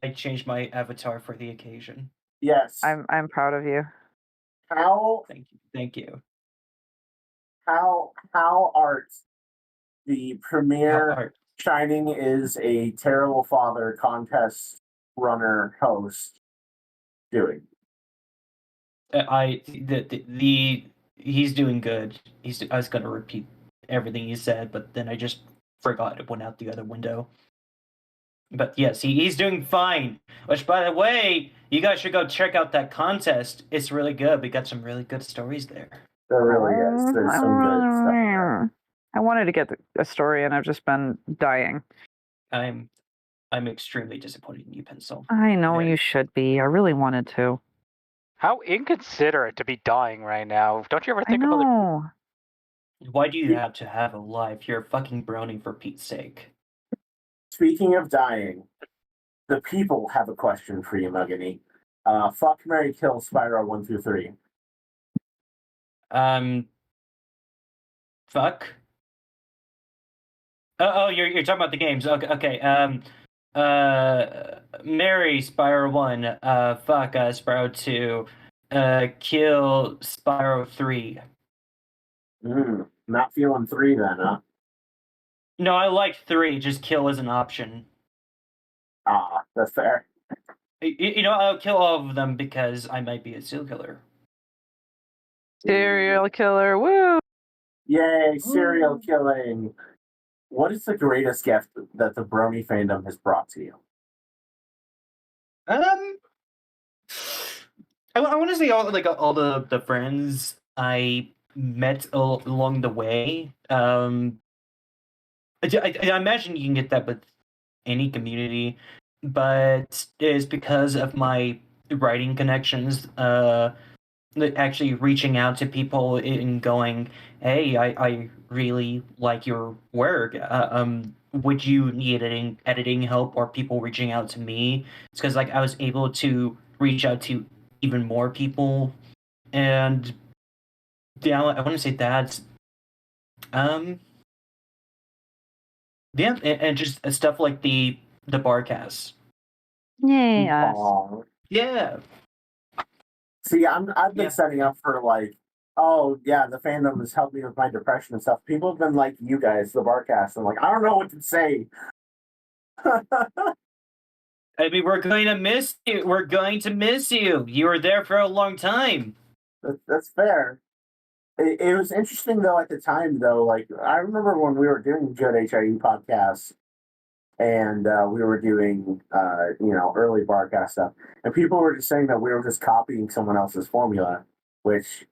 I changed my avatar for the occasion. Yes. I'm proud of you. How? Thank you. How art the premier Shining is a terrible father contest runner host doing? He's doing good. I was gonna repeat everything he said, but then I just forgot it went out the other window. But yes, he's doing fine. Which, by the way, you guys should go check out that contest. It's really good. We got some really good stories there. There really is. There's some good stuff there. I wanted to get a story, and I've just been dying. I'm extremely disappointed in you, Pencil. I know you should be. I really wanted to. How inconsiderate to be dying right now. Don't you ever think about it? Why do you have to have a life? You're a fucking brony, for Pete's sake. Speaking of dying, the people have a question for you, Muggany. Fuck, marry, kill, Spyro 1 through 3. Fuck. Oh, you're talking about the games. Okay. Marry Spyro 1. Fuck Spyro 2. Kill Spyro 3. Not feeling 3 then, huh? No, I like 3. Just kill as an option. Ah, that's fair. You know, I'll kill all of them because I might be a serial killer. Serial killer, woo! Yay, serial killing. What is the greatest gift that the Brony fandom has brought to you? I want to say all the friends I met along the way. I imagine you can get that with any community, but it's because of my writing connections. Actually reaching out to people and going, hey, I really like your work. Would you need editing help, or people reaching out to me? It's because I was able to reach out to even more people, and yeah, I want to say that. Yeah, and just stuff like the Barcast. Yeah. Yeah. See, I've been setting up for oh yeah, the fandom has helped me with my depression and stuff. People have been like, you guys, the Barcast. I'm like, I don't know what to say. I mean, we're going to miss you. We're going to miss you. You were there for a long time. That's fair. It was interesting though at the time though. I remember when we were doing Good HIE podcasts, and we were doing early Barcast stuff, and people were just saying that we were just copying someone else's formula, which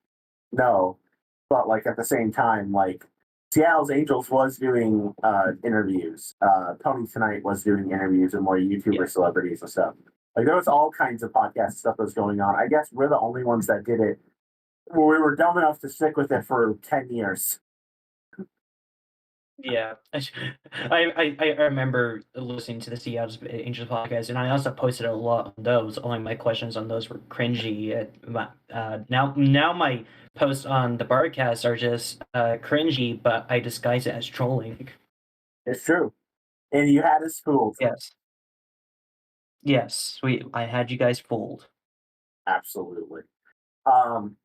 no, but at the same time, Seattle's Angels was doing interviews. Tony Tonight was doing interviews and more YouTuber celebrities and stuff. There was all kinds of podcast stuff that was going on. I guess we're the only ones that did it Well, we were dumb enough to stick with it for 10 years. Yeah, I remember listening to the Sea Angels podcast, and I also posted a lot on those. Only my questions on those were cringy. Now my posts on the Barcast are just cringy, but I disguise it as trolling. It's true, and you had us fooled. Yes, I had you guys fooled. Absolutely.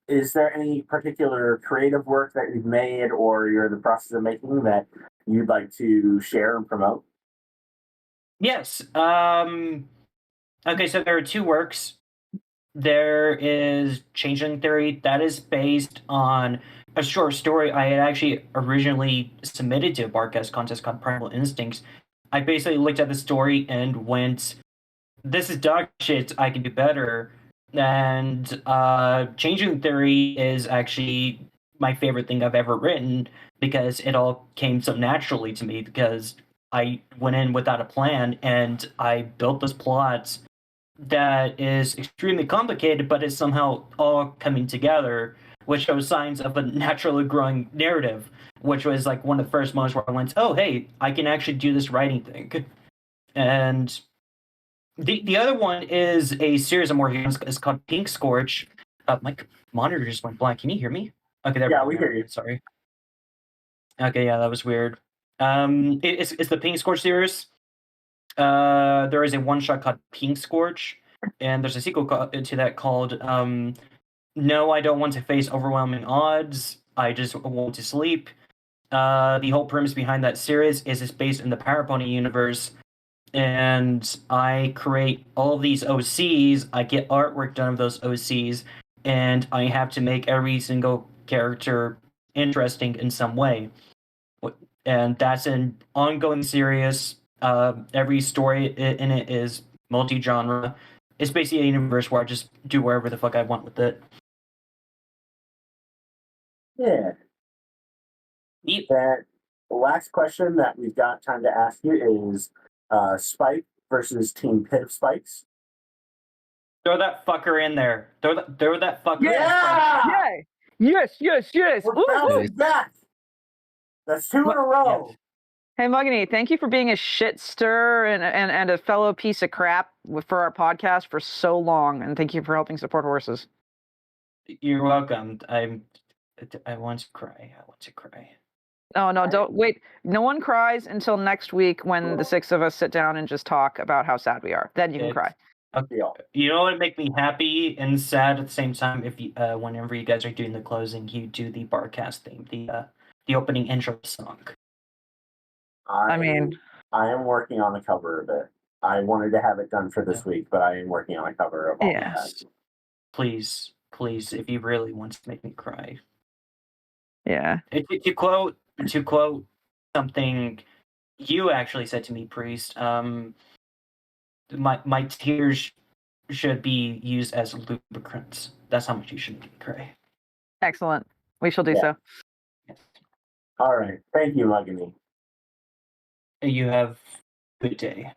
Is there any particular creative work that you've made or you're in the process of making that you'd like to share and promote? Yes. Okay, so there are two works. There is Changeling Theory that is based on a short story I had actually originally submitted to a Barcast contest called Primal Instincts. I basically looked at the story and went, "This is dog shit. I can do better." And Changeling Theory is actually my favorite thing I've ever written because it all came so naturally to me because I went in without a plan and I built this plot that is extremely complicated, but is somehow all coming together, which shows signs of a naturally growing narrative, which was like one of the first moments where I went, "Oh, hey, I can actually do this writing thing." And the other one is a series of more games. It's called Pink Scorch. My monitor just went blank. Can you hear me? Okay, there Yeah, we hear you. Sorry. Okay, yeah, that was weird. It's the Pink Scorch series. There is a one shot called Pink Scorch, and there's a sequel to that called No, I Don't Want to Face Overwhelming Odds. I Just Want to Sleep. The whole premise behind that series is it's based in the Power Pony universe, and I create all of these OCs. I get artwork done of those OCs, and I have to make every single character interesting in some way. And that's an ongoing series. Every story in it is multi-genre. It's basically a universe where I just do wherever the fuck I want with it. Yeah. That last question that we've got time to ask you is Spike versus Team Pit of Spikes. Throw that fucker in there. Throw that fucker in. Yay! Yes, yes, yes. We're bouncing back. That's two in a row. Hey, Mugany, thank you for being a shit stir and a fellow piece of crap for our podcast for so long, and thank you for helping support horses. You're welcome. I want to cry. I want to cry. Oh, no, don't wait. No one cries until next week when the six of us sit down and just talk about how sad we are. Then you can cry. You know what would make me happy and sad at the same time? If you, whenever you guys are doing the closing, you do the Barcast theme, the opening intro song. I am working on a cover of it. I wanted to have it done for this week, but I am working on a cover of all of that. Please, if you really want to make me cry. Yeah. To quote something you actually said to me, Priest, my tears should be used as lubricants. That's how much you should make me cry. Excellent. We shall do so. All right. Thank you, Mugany. You have a good day.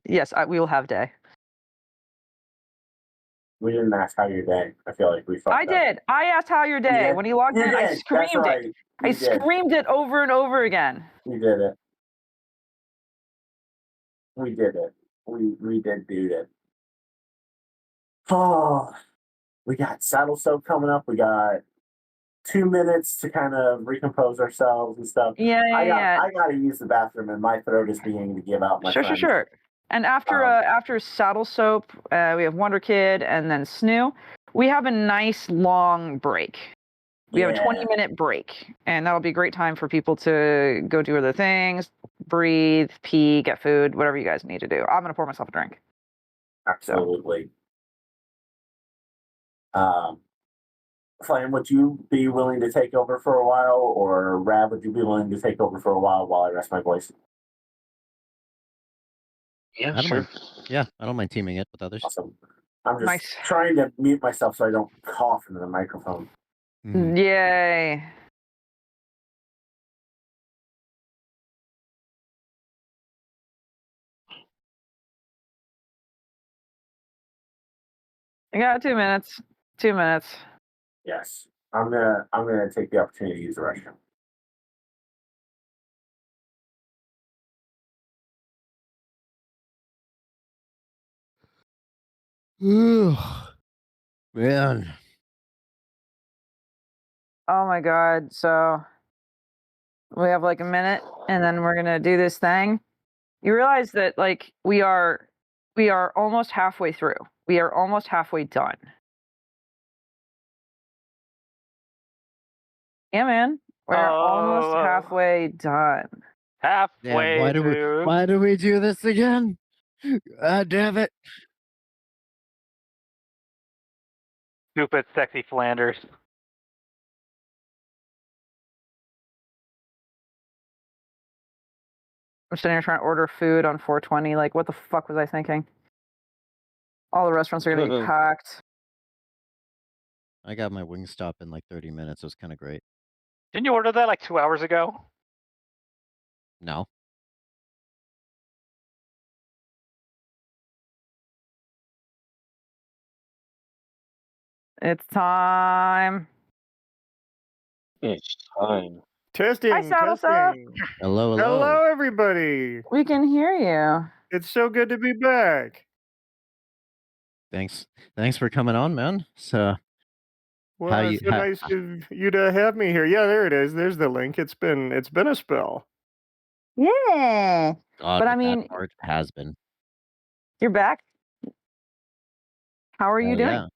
Yes, we will have day. We didn't ask how your day. I feel like we fucked I did. I asked how your day. did? When he logged You in, I did. screamed That's right. it. You I did. screamed it over and over again. We did it. We did it. We did do it. Oh, we got saddle soap coming up. We got 2 minutes to kind of recompose ourselves and stuff. Yeah. I got to use the bathroom, and my throat is beginning to give out. My friend. Sure. And after Saddle Soap, we have Wonder Kid and then Snoo. We have a nice long break. We have a 20-minute break, and that'll be a great time for people to go do other things, breathe, pee, get food, whatever you guys need to do. I'm gonna pour myself a drink. Absolutely. Flame, would you be willing to take over for a while, or Rav, would you be willing to take over for a while I rest my voice? Yeah, sure. Yeah, I don't mind teaming it with others. Awesome. I'm just trying to mute myself so I don't cough into the microphone. Yay. I got 2 minutes. 2 minutes. Yes, I'm gonna take the opportunity to use the restroom. Man. Oh my god. So we have like a minute and then we're gonna do this thing. You realize that like we are almost halfway through. We are almost halfway done. Yeah, man. We're almost halfway done. Halfway Why do we do this again? Damn it. Stupid, sexy Flanders. I'm sitting here trying to order food on 420. Like, what the fuck was I thinking? All the restaurants are gonna be packed. I got my Wingstop in like 30 minutes. It was kind of great. Didn't you order that like 2 hours ago? No. It's time. It's time. Testing. Hi, Saddle testing. Hello, Hello, everybody. We can hear you. It's so good to be back. Thanks for coming on, man. So Well, it's so nice of you to have me here. Yeah, there it is. There's the link. It's been a spell. Yeah. God, But I that mean, part has been. you're back. How are you doing? Yeah.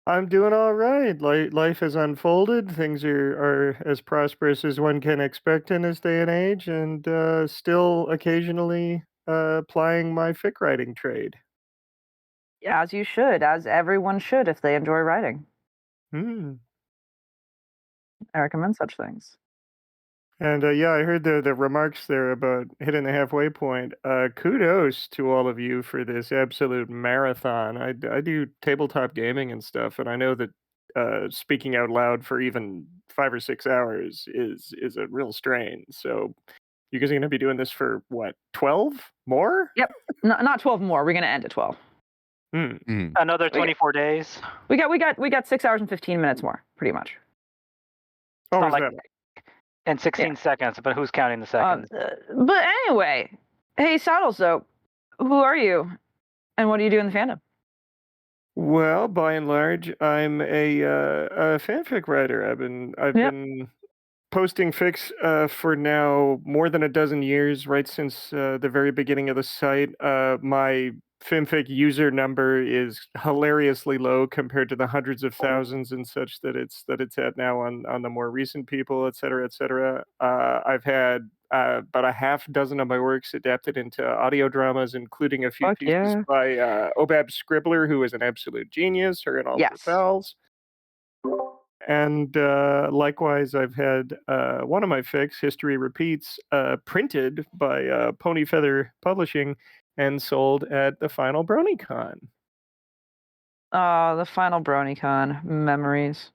I'm doing all right. Life has unfolded. Things are as prosperous as one can expect in this day and age, and still occasionally plying my fic writing trade. As you should, as everyone should if they enjoy writing. I recommend such things. And yeah, I heard the remarks there about hitting the halfway point. Kudos to all of you for this absolute marathon. I do tabletop gaming and stuff, and I know that speaking out loud for even 5 or 6 hours is a real strain. So you guys are going to be doing this for what, 12 more? Yep. Not 12 more. We're going to end at 12. Another 24 days. We got 6 hours and 15 minutes more, pretty much. Oh, Not like in 16 seconds, but who's counting the seconds? But anyway, hey, Saddles, though, who are you, and what do you do in the fandom? Well, by and large, I'm a fanfic writer. I've been posting fics for now more than a dozen years, right since the very beginning of the site. My fanfic user number is hilariously low compared to the hundreds of thousands and such that it's at now on the more recent people, et cetera, et cetera. I've had about a half dozen of my works adapted into audio dramas, including a few pieces by Obab Scribbler, who is an absolute genius, her and all of her pals. And likewise, I've had one of my fics, History Repeats, printed by Pony Feather Publishing and sold at the final BronyCon. Oh, the final BronyCon memories.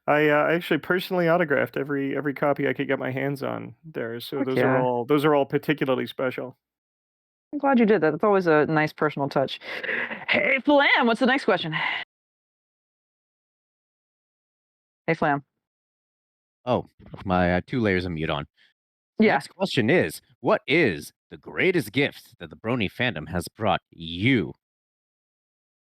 I actually personally autographed every copy I could get my hands on there, so Heck those yeah. are all particularly special. I'm glad you did that. It's always a nice personal touch. Hey, Flam, what's the next question? Hey, Flam. Oh, my 2 layers of mute on. Yeah. Next question is, what is the greatest gift that the Brony fandom has brought you?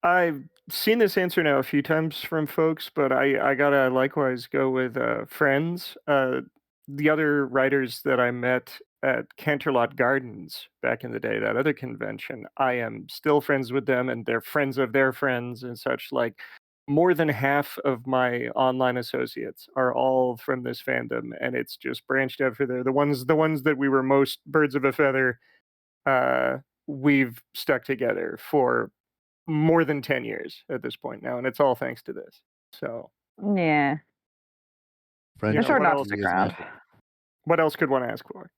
I've seen this answer now a few times from folks, but I gotta likewise go with friends. The other writers that I met at Canterlot Gardens back in the day, that other convention, I am still friends with them, and they're friends of their friends and such. Like, more than half of my online associates are all from this fandom, and it's just branched out for there. The ones that we were most birds of a feather, we've stuck together for more than 10 years at this point now, and it's all thanks to this. So Yeah. Friendship It's hard not to really stick is around. magic. what else could one ask for?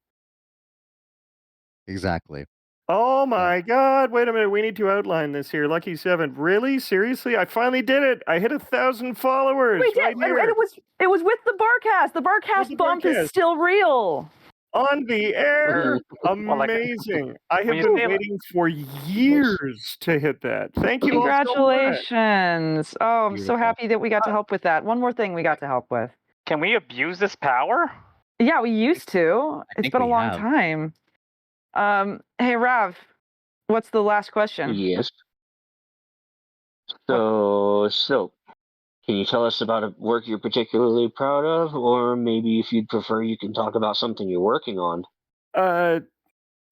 Exactly. Oh my God! Wait a minute. We need to outline this here. Lucky 7. Really? Seriously? I finally did it. I hit 1,000 followers We did, right here. and it was with the Barcast. The Barcast bump is still real. On the air? Well, like, Amazing. I when have you been say, waiting for years to hit that. Thank you all so much. Congratulations. Oh, I'm so Beautiful. happy that we got to help with that. One more thing we got to help with. can we abuse this power? Yeah, we used to. It's think been a we long have. time. Hey, Rav, what's the last question? Yes. So, can you tell us about a work you're particularly proud of, or maybe if you'd prefer, you can talk about something you're working on?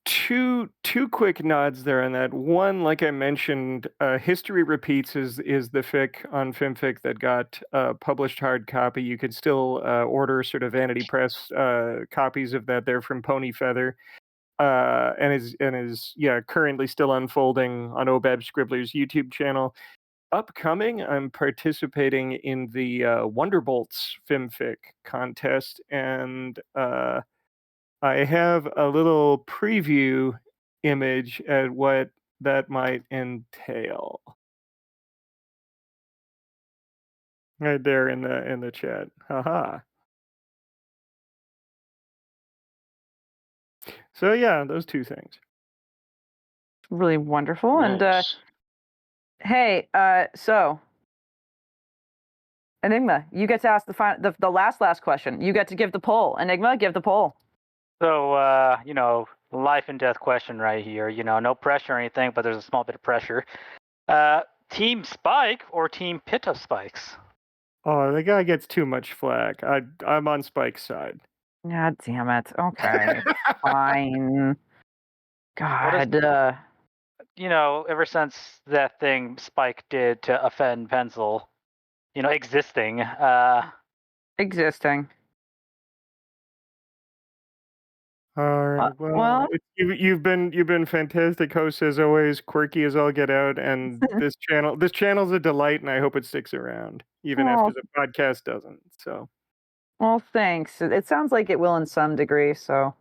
Two quick nods there on that. One, like I mentioned, History Repeats is the fic on FimFic that got published hard copy. You could still order sort of Vanity Press copies of that there from Pony Feather. And is currently still unfolding on Obab Scribbler's YouTube channel. Upcoming, I'm participating in the Wonderbolts FimFic contest, and I have a little preview image at what that might entail. Right there in the chat. Haha. So yeah, those two things. Really wonderful. Nice. And hey, so Enigma, you get to ask the last question. You get to give the poll. Enigma, give the poll. So, life and death question right here. No pressure or anything, but there's a small bit of pressure. Team Spike or Team Pitta Spikes? Oh, the guy gets too much flack. I'm on Spike's side. God damn it. Okay. Fine. God. Ever since that thing Spike did to offend Pencil, existing. Existing. All right. Well, you've been fantastic hosts as always, quirky as all get out, and this channel's a delight, and I hope it sticks around even after the podcast doesn't. So. Well, thanks. It sounds like it will in some degree, so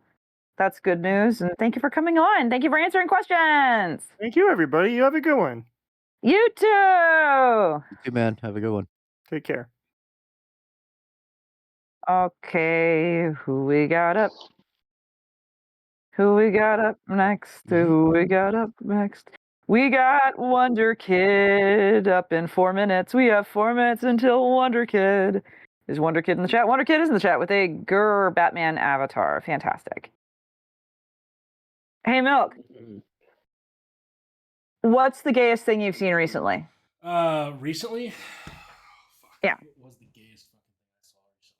that's good news. And thank you for coming on. Thank you for answering questions. Thank you, everybody. You have a good one. You too. You too, man. Have a good one. Take care. Okay, who we got up? Who we got up next? Who we got up next? We got Wonder Kid up in 4 minutes. We have 4 minutes until Wonder Kid. Is Wonder Kid in the chat? Wonder Kid is in the chat with a Grr Batman avatar. Fantastic. Hey, Milk. What's the gayest thing you've seen recently? Recently? Yeah. What was the gayest fucking thing I saw recently?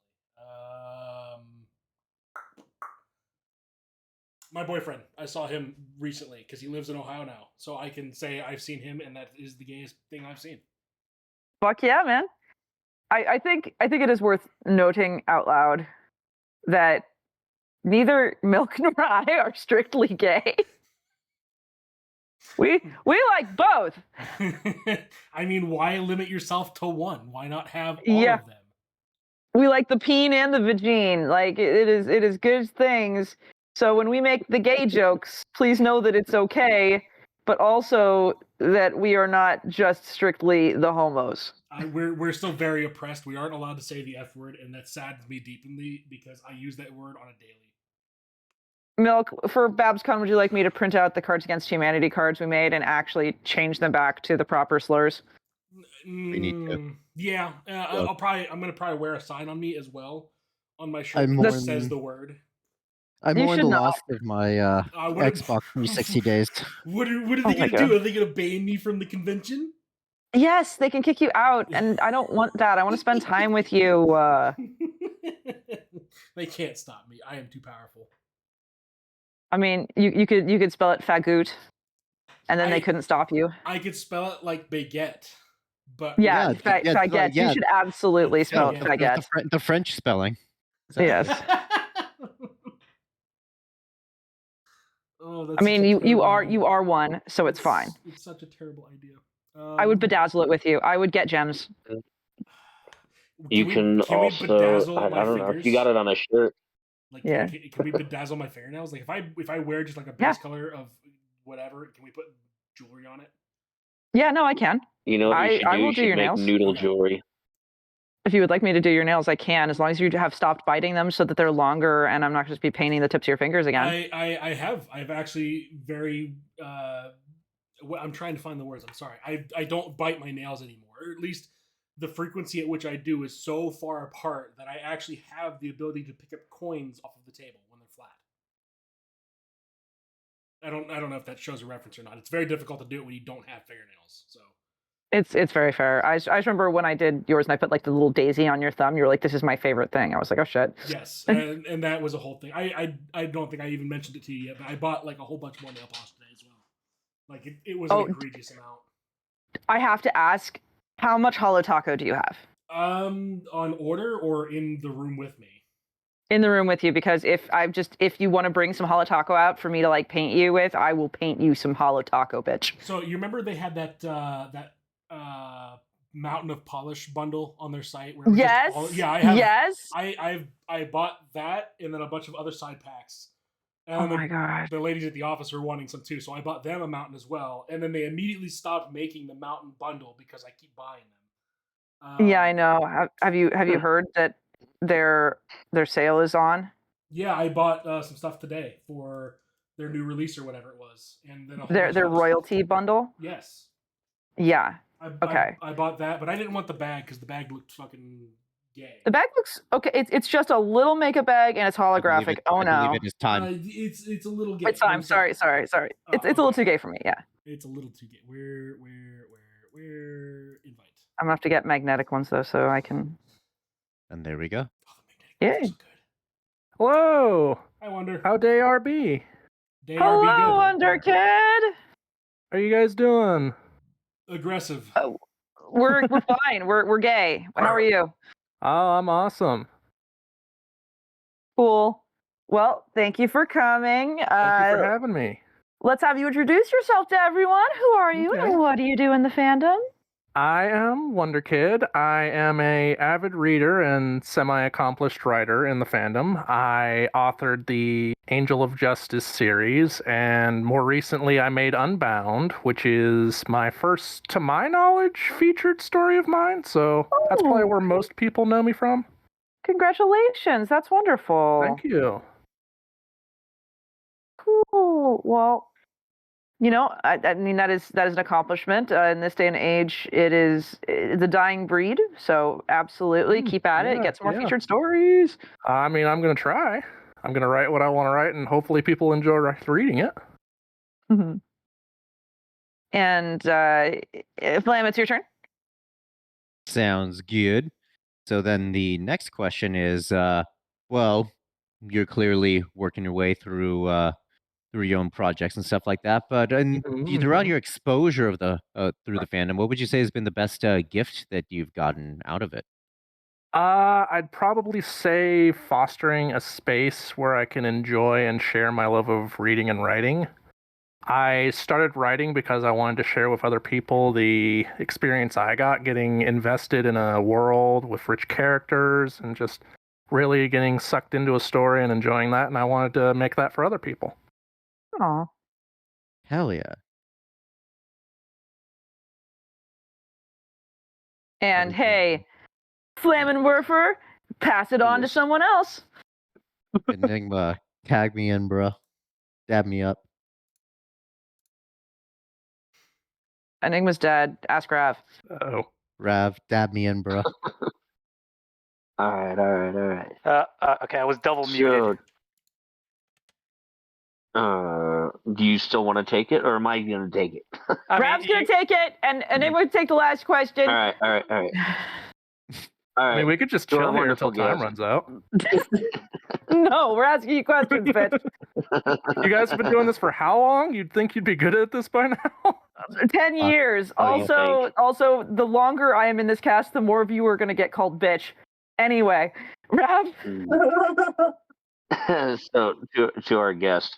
My boyfriend. I saw him recently because he lives in Ohio now. So I can say I've seen him, and that is the gayest thing I've seen. Fuck yeah, man. I think it is worth noting out loud that neither Milk nor I are strictly gay. We like both. I mean, why limit yourself to one? Why not have all of them? We like the peen and the vagine. Like it is good things. So when we make the gay jokes, please know that it's okay, but also that we are not just strictly the homos. We're still very oppressed. We aren't allowed to say the F word, and that saddens me deeply because I use that word on a daily. Milk, for BabsCon, would you like me to print out the Cards Against Humanity cards we made and actually change them back to the proper slurs? We need to. Yeah, I'm gonna probably wear a sign on me as well on my shirt that says the word. I'm more in the lost of my Xbox 360 days. What are they gonna do? Are they gonna ban me from the convention? Yes, they can kick you out, and I don't want that. I want to spend time with you. They can't stop me. I am too powerful. I mean, you could spell it fagoot, and then they couldn't stop you. I could spell it like baguette, but baguette. You should absolutely spell it baguette. The French spelling. Yes. Oh, that's I mean, you are one, so it's fine. It's such a terrible idea. I would bedazzle it with you. I would get gems. You can also, I don't know, if you got it on a shirt. Like, can we bedazzle my fingernails? Like, if I wear just like a base color of whatever, can we put jewelry on it? Yeah, no, I can. You know what you should do? I will You do should your make nails. noodle jewelry. If you would like me to do your nails, I can, as long as you have stopped biting them so that they're longer and I'm not just be painting the tips of your fingers again. I've actually very I'm trying to find the words. I'm sorry. I don't bite my nails anymore, or at least the frequency at which I do is so far apart that I actually have the ability to pick up coins off of the table when they're flat. I don't know if that shows a reference or not. It's very difficult to do it when you don't have fingernails. So it's very fair. I just remember when I did yours and I put like the little daisy on your thumb. You were like, "This is my favorite thing." I was like, "Oh shit." Yes, and that was a whole thing. I don't think I even mentioned it to you yet, but I bought like a whole bunch more nail polish today as well. Like it was an egregious amount. I have to ask, how much Holo Taco do you have? On order or in the room with me? In the room with you, because if you want to bring some Holo Taco out for me to like paint you with, I will paint you some Holo Taco, bitch. So you remember they had that Mountain of Polish bundle on their site? Where yes. I have. Yes. I bought that and then a bunch of other side packs. And oh my god! The ladies at the office were wanting some too, so I bought them a mountain as well. And then they immediately stopped making the mountain bundle because I keep buying them. Yeah, I know. Have you heard that their sale is on? Yeah, I bought some stuff today for their new release or whatever it was, and then their royalty bundle. Yes. Yeah. Okay. I bought that, but I didn't want the bag because the bag looked fucking gay. The bag looks okay. It's just a little makeup bag and it's holographic. I believe it is time. It's a little gay. It's time. Sorry. It's a little too gay for me. Yeah. It's a little too gay. Where invite? I'm gonna have to get magnetic ones though, so I can. And there we go. Yeah. Whoa. I wonder. How day RB? Hello, Wonderkid. How you guys doing? Aggressive. We're fine. We're gay. How are you? Oh, I'm awesome. Cool. Well, thank you for coming. Thank you for having me. Let's have you introduce yourself to everyone. Who are you and what do you do in the fandom? I am Wonderkid. I am a avid reader and semi-accomplished writer in the fandom. I authored the Angel of Justice series, and more recently I made Unbound, which is my first, to my knowledge, featured story of mine, so that's probably where most people know me from. Congratulations, that's wonderful. Thank you. Cool. Well, you know, I mean that is an accomplishment in this day and age. It's a dying breed, so absolutely keep at it. Get some more featured stories. I mean, I'm gonna try. I'm gonna write what I want to write, and hopefully people enjoy reading it. Mm-hmm. And Flam, it's your turn. Sounds good. So then the next question is, well, you're clearly working your way through your own projects and stuff like that. But throughout your exposure of the through the fandom, what would you say has been the best gift that you've gotten out of it? I'd probably say fostering a space where I can enjoy and share my love of reading and writing. I started writing because I wanted to share with other people the experience I got getting invested in a world with rich characters and just really getting sucked into a story and enjoying that. And I wanted to make that for other people. Aw. Hell yeah. And hey, Flammenwerfer, pass it on to someone else. Enigma, tag me in, bro. Dab me up. Enigma's dead. Ask Rav. Oh. Rav, dab me in, bro. All right. Okay, I was double muted. Do you still want to take it, or am I going to take it? Rav's going to take it, and Enigma will take the last question. All right. All right. I mean, we could just chill here until time runs out. No, we're asking you questions, bitch. You guys have been doing this for how long? You'd think you'd be good at this by now? 10 years. Also, the longer I am in this cast, the more of you are going to get called bitch. Anyway, Rav. So, to our guest.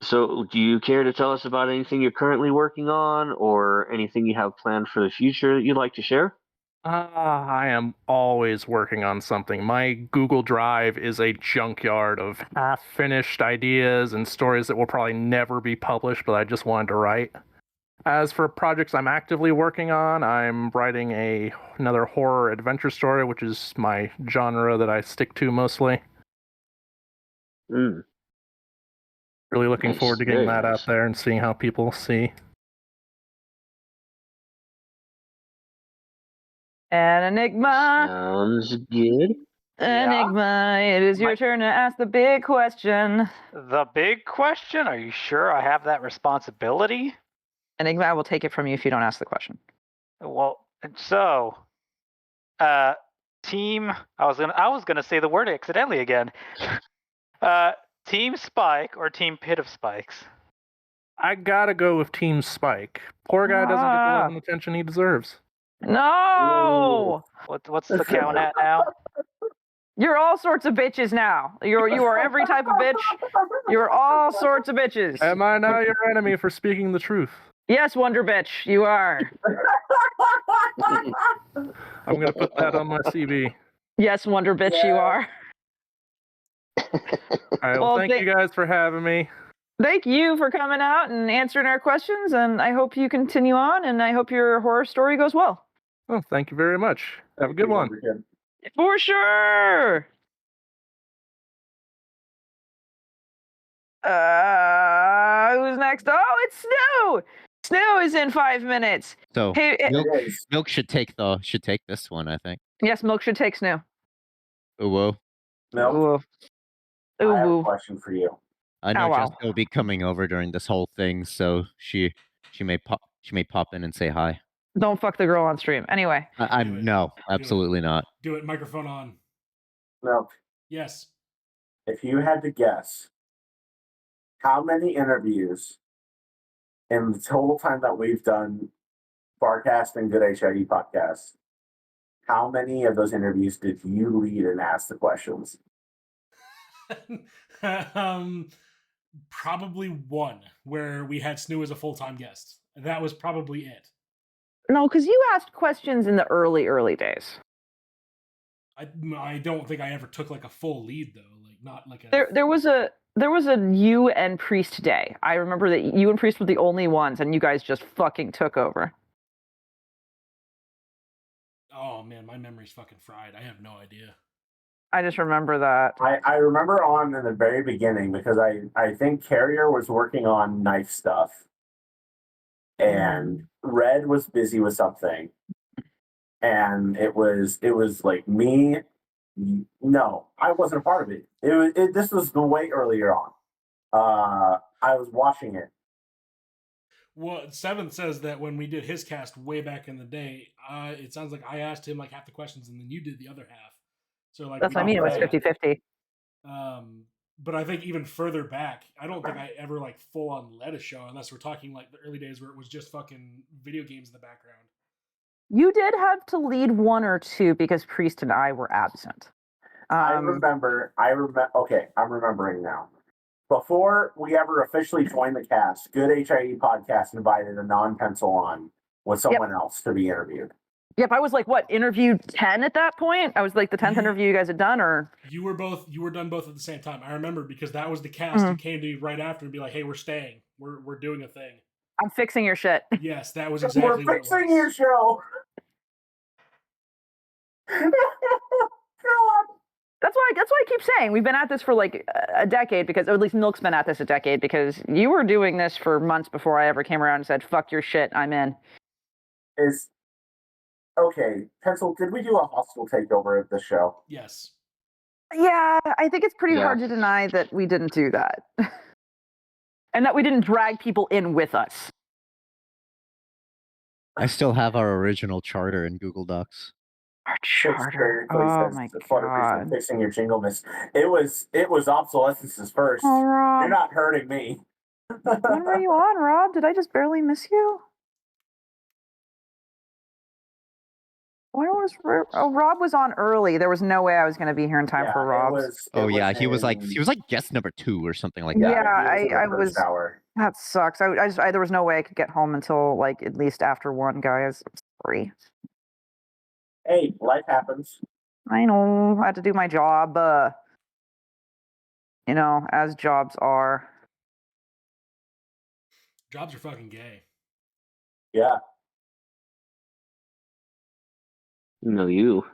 So, do you care to tell us about anything you're currently working on or anything you have planned for the future that you'd like to share? I am always working on something. My Google Drive is a junkyard of half-finished ideas and stories that will probably never be published, but I just wanted to write. As for projects I'm actively working on, I'm writing another horror adventure story, which is my genre that I stick to mostly. Mm. Really looking Nice, forward to getting very that nice. out there and seeing how people see. An enigma. Sounds good. Enigma, it is your turn to ask the big question. The big question? Are you sure I have that responsibility? Enigma, I will take it from you if you don't ask the question. Well, so, team. I was gonna say the word accidentally again. Team Spike or Team Pit of Spikes? I gotta go with Team Spike. Poor guy doesn't get the love and attention he deserves. No! What's the count at now? You're all sorts of bitches now. You are every type of bitch. You're all sorts of bitches. Am I now your enemy for speaking the truth? Yes, Wonder Bitch, you are. I'm gonna put that on my CV. Yes, Wonder Bitch, you are. All right, well, thank you guys for having me. Thank you for coming out and answering our questions, and I hope you continue on, and I hope your horror story goes well. Oh, thank you very much. Have a good one. For sure. Who's next? Oh, it's Snow. Snow is in 5 minutes. So Hey, Milk should take this one, I think. Yes, Milk should take Snow. Ooh, whoa. Milk, I have a question for you. I know Ow, wow. Jessica will be coming over during this whole thing, so she may pop in and say hi. Don't fuck the girl on stream. Anyway. I'm no, absolutely not. Do it. Microphone on. Milk, Yes. if you had to guess, how many interviews in the total time that we've done Barcast and Good HIE podcast, how many of those interviews did you lead and ask the questions? Probably one where we had Snoo as a full-time guest. That was probably it. No, because you asked questions in the early days. I don't think I ever took like a full lead though. Like not like a. There was a you and Priest day. I remember that you and Priest were the only ones, and you guys just fucking took over. Oh man, my memory's fucking fried. I have no idea. I just remember that. I remember on in the very beginning because I think Carrier was working on knife stuff, and Red was busy with something, and it was like me. No, I wasn't a part of it. This was way earlier on. I was watching it. Well, Seventh says that when we did his cast way back in the day, it sounds like I asked him like half the questions and then you did the other half. So like that's what I mean. It was 50-50. But I think even further back, I don't think I ever like full on led a show unless we're talking like the early days where it was just fucking video games in the background. You did have to lead one or two because Priest and I were absent. I remember. Okay, I'm remembering now. Before we ever officially joined the cast, Good HIE podcast invited a non-pencil on with someone else to be interviewed. Yep, I was like, what, interview 10 at that point? I was like the 10th interview you guys had done, or? You were done both at the same time. I remember because that was the cast who came to you right after and be like, hey, we're staying. We're doing a thing. I'm fixing your shit. Yes, that was exactly We're fixing your show. That's why I keep saying we've been at this for like a decade or at least Milk's been at this a decade because you were doing this for months before I ever came around and said, fuck your shit, I'm in. Okay, Pencil, did we do a hostile takeover of the show? Yes. Yeah, I think it's pretty hard to deny that we didn't do that. And that we didn't drag people in with us. I still have our original charter in Google Docs. Our charter. Oh my god! Fixing your jingleness. It was obsolescences first. Oh, Rob. You're not hurting me. When were you on, Rob? Did I just barely miss you? Rob was on early. There was no way I was going to be here in time for Rob's. He was like guest number 2 or something like Yeah, that. I was. That sucks. There was no way I could get home until like at least after 1, guys. I'm sorry. Hey, life happens. I know. I had to do my job. As jobs are. Jobs are fucking gay. Yeah. No, you.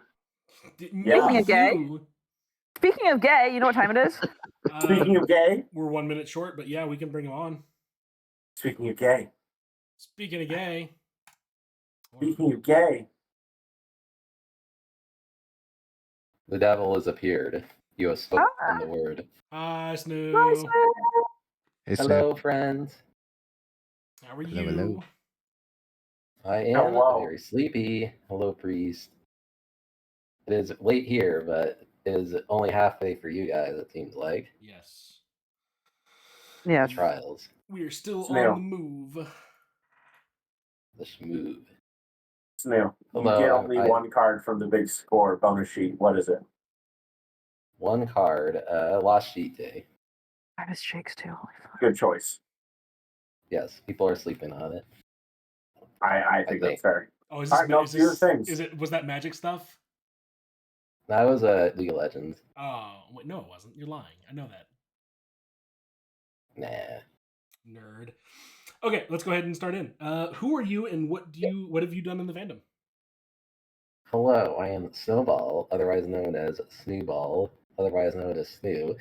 Speaking of gay. Speaking of gay, you know what time it is? Speaking of gay, we're 1 minute short, but yeah, we can bring him on. Speaking of gay. Speaking of gay. Speaking of gay. The devil has appeared. You have spoken the word. Hi, Snoo. Hey, Hello, friends. How are you? Hello. I am Hello. very sleepy. Hello, priest. It is late here, but it is only halfway for you guys, it seems like. Yes. Yes. The trials. We are still Snail. on the move. The schmoove. Snail. You Hello, get only one card from the big score bonus sheet. What is it? One card. Lost sheet day. I miss Jake's too. Holy fuck. Good choice. Yes, people are sleeping on it. I think that's fair. Oh, is All this, right, no, is do your this things. is it was that magic stuff? That was League of Legends. Oh, wait, no, it wasn't. You're lying. I know that. Nah. Nerd. Okay, let's go ahead and start in. Who are you and what have you done in the fandom? Hello, I am Snowball, otherwise known as Snowball, otherwise known as Snoo.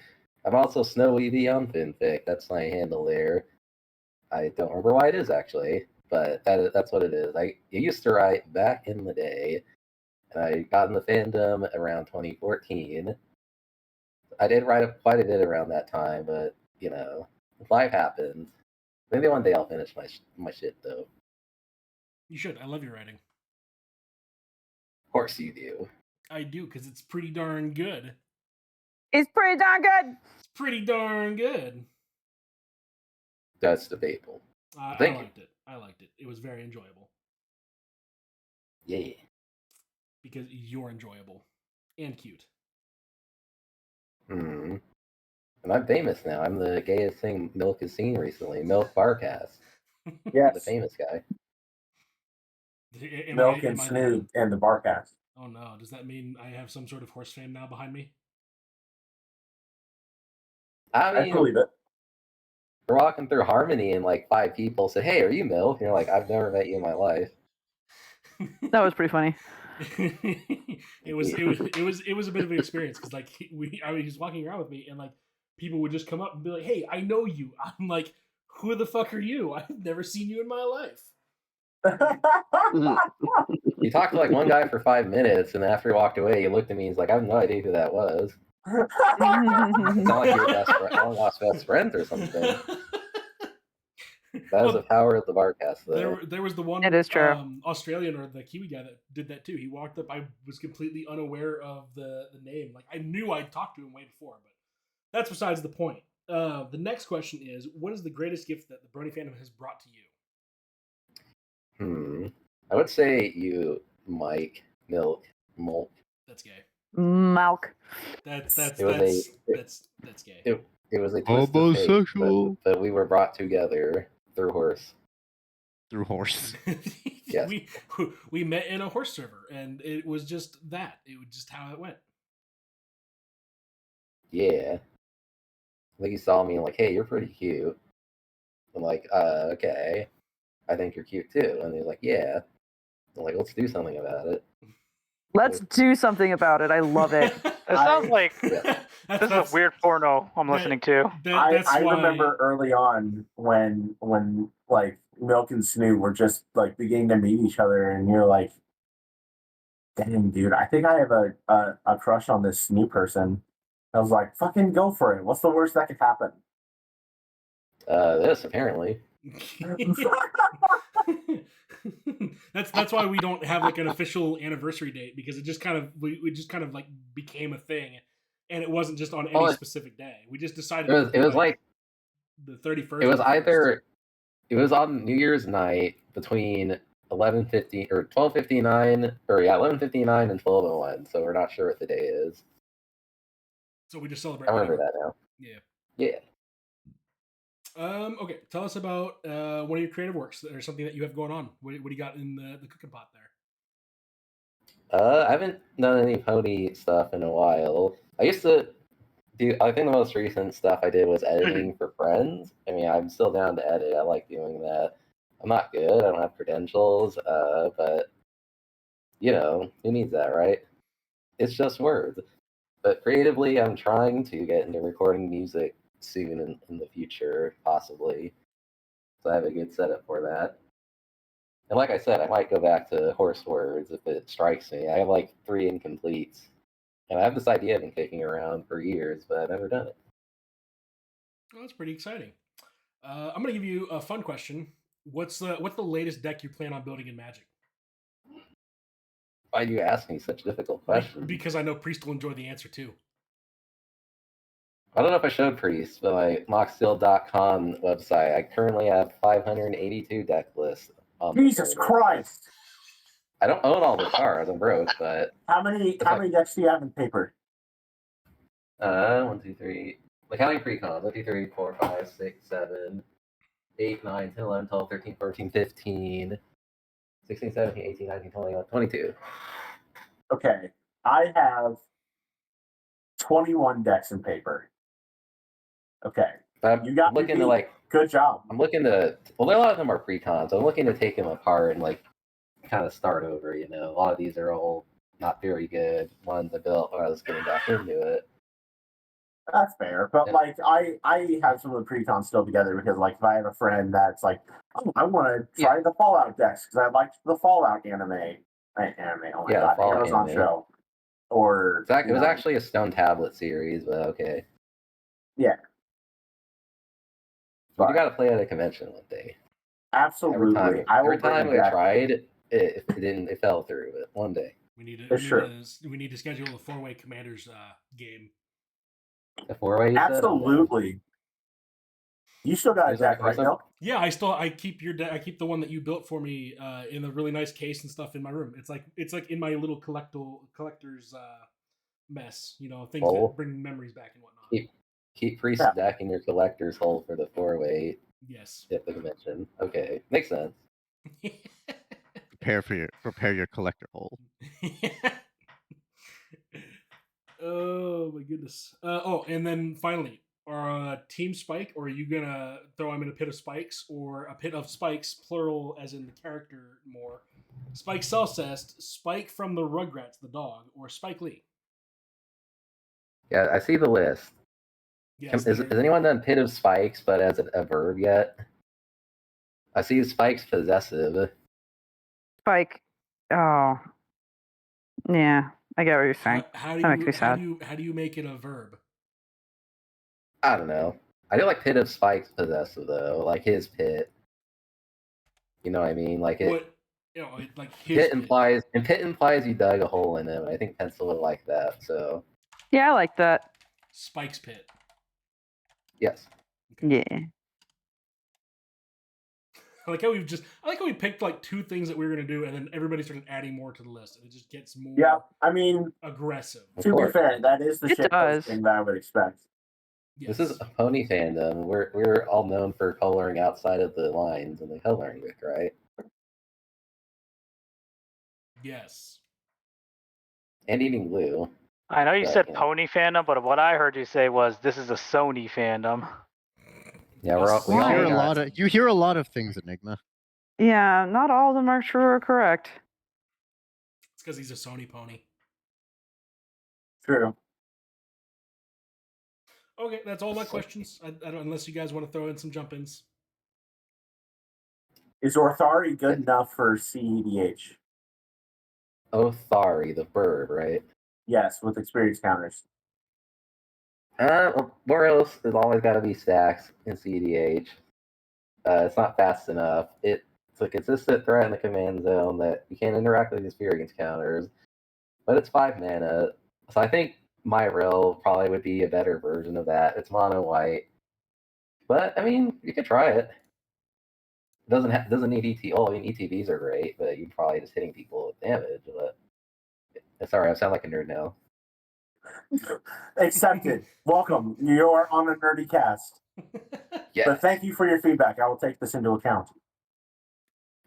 I'm also Snowy the Unfinfic. That's my handle there. I don't remember why it is actually, but that's what it is. I used to write back in the day, and I got in the fandom around 2014. I did write quite a bit around that time, but you know, life happens. Maybe one day I'll finish my shit though. You should. I love your writing. Of course you do. I do, because it's pretty darn good. It's pretty darn good. It's pretty darn good. That's debatable. I Thank you. liked it. I liked it. It was very enjoyable. Yeah. Because you're enjoyable. And cute. Hmm. And I'm famous now. I'm the gayest thing Milk has seen recently. Milk Barcast. Yes. The famous guy. Milk and Snoop and the Barcast. Oh no, does that mean I have some sort of horse fame now behind me? I mean, believe it. We're walking through Harmony and like 5 people say, "Hey, are you Milk?" And you're like, "I've never met you in my life." That was pretty funny. it was a bit of an experience because like he was walking around with me and like people would just come up and be like, "Hey, I know you." I'm like, "Who the fuck are you? I've never seen you in my life." You talked to like one guy for 5 minutes, and after he walked away, he looked at me. He's like, "I have no idea who that was." It's not like you were long lost best friends or something. That was the power of the Barcast, though. There was the one It is true. Australian or the Kiwi guy that did that too. He walked up. I was completely unaware of the name. Like I knew I'd talked to him way before, but that's besides the point. The next question is, what is the greatest gift that the Brony fandom has brought to you? I would say you, Mike, Milk, Mulk. That's gay. Milk. That's It gay. It was a twist of fate, but we were brought together through horse. Through horse. Yes. We met in a horse server, and it was just that. It was just how it went. Yeah. Like he saw me and like, "Hey, you're pretty cute." I'm like, okay. I think you're cute too. And he's like, "Yeah." I'm like, "Let's do something about it." Let's do something about it. I love it. It sounds like this is a weird porno I'm listening to. I remember early on when like Milk and Snoop were just like beginning to meet each other, and you're like, "Dang, dude, I think I have a crush on this Snoop person." I was like, "Fucking go for it. What's the worst that could happen?" This apparently. That's why we don't have like an official anniversary date, because it just kind of we just kind of like became a thing, and it wasn't just on any specific day. We just decided It was like the 31st. It was either it was on New Year's night between 11:50 or 12:59 or 11:59 and 12:01. So we're not sure what the day is. So we just celebrate. I remember that now. Yeah. Yeah. Okay, tell us about one of your creative works or something that you have going on. What do you got in the cooking pot there? I haven't done any pony stuff in a while. I used to do. I think the most recent stuff I did was editing for friends. I mean, I'm still down to edit. I like doing that. I'm not good. I don't have credentials. But who needs that, right? It's just words. But creatively, I'm trying to get into recording music soon in the future, possibly. So I have a good setup for that. And like I said, I might go back to horse words if it strikes me. I have like 3 incompletes. And I have this idea I've been kicking around for years, but I've never done it. Well, that's pretty exciting. I'm gonna give you a fun question. What's the latest deck you plan on building in Magic? Why do you ask me such difficult questions? Because I know Priest will enjoy the answer too. I don't know if I showed Priest, but my mocksteel.com website, I currently have 582 deck lists. Jesus Christ! I don't own all the cards. I'm broke, but how many decks do you have in paper? 1, 2, 3. Like counting pre-cons. 1, 2, 3, 4, 5, 6, 7, 8, 9, 10, 11, 12, 13, 14, 15, 16, 17, 18, 19, 20, 21, 22. Okay. I have 21 decks in paper. Okay. You got looking me. to like. Good job. I'm looking to. Well, a lot of them are pre-cons. So I'm looking to take them apart and like kind of start over. A lot of these are all not very good ones I built when I was getting back into it. That's fair, but like I have some of the pre-cons still together because like if I have a friend that's like, oh, I want to try the Fallout decks because I liked the Fallout anime. Oh my god, Amazon show. Or it was actually a Stone Tablet series, but okay. Yeah. But you got to play at a convention one day. Absolutely. Every time I tried, it fell through. But one day. We need to schedule a 4-way Commanders game. A 4-way? Absolutely. You still got a deck, right, Bill? Yeah, I keep your deck. I keep the one that you built for me in a really nice case and stuff in my room. It's like in my little collector's mess. Things that bring memories back and whatnot. Keep Priest's deck in your collector's hole for the 4-way. Yes. At the convention. Okay, makes sense. Prepare your collector hole. Oh my goodness. And then finally, Team Spike, or are you gonna throw him in a pit of spikes, or a pit of spikes, plural as in the character more? Spike Selcest, Spike from the Rugrats, the dog, or Spike Lee? Yeah, I see the list. Yes, has anyone done pit of spikes, but as a verb yet? I see spikes possessive. Spike. Oh. Yeah, I get what you're saying. How that makes me sad. How do you make it a verb? I don't know. I do like pit of spikes possessive though, like his pit. You know what I mean? Like it. Like his pit implies you dug a hole in him. I think Pencil would like that. So. Yeah, I like that. Spike's pit. Yes. Okay. Yeah. I like how we picked like 2 things that we were gonna do, and then everybody started adding more to the list, and it just gets more. Yeah, I mean, aggressive. To be fair, that is the shit thing that I would expect. Yes. This is a pony fandom. We're all known for coloring outside of the lines in the coloring book, right? Yes. And eating glue. I know you said pony fandom, but what I heard you say was this is a Sony fandom. Yeah, you hear a lot of things, Enigma. Yeah, not all of them are true or correct. It's because he's a Sony pony. True. Okay, that's all my questions. I don't, unless you guys want to throw in some jump-ins. Is Orthari good enough for CEDH? Othari, the verb, right? Yes, with experience counters. Boros has always got to be stacks in CDH. It's not fast enough. It's a consistent threat in the command zone that you can't interact with experience counters, but it's 5 mana. So I think Myril probably would be a better version of that. It's mono white, but I mean, you could try it. Doesn't need ET. Oh, I mean, ETBs are great, but you're probably just hitting people with damage. But sorry, I sound like a nerd now. Accepted. Welcome. You're on a nerdy cast. Yes. But thank you for your feedback. I will take this into account.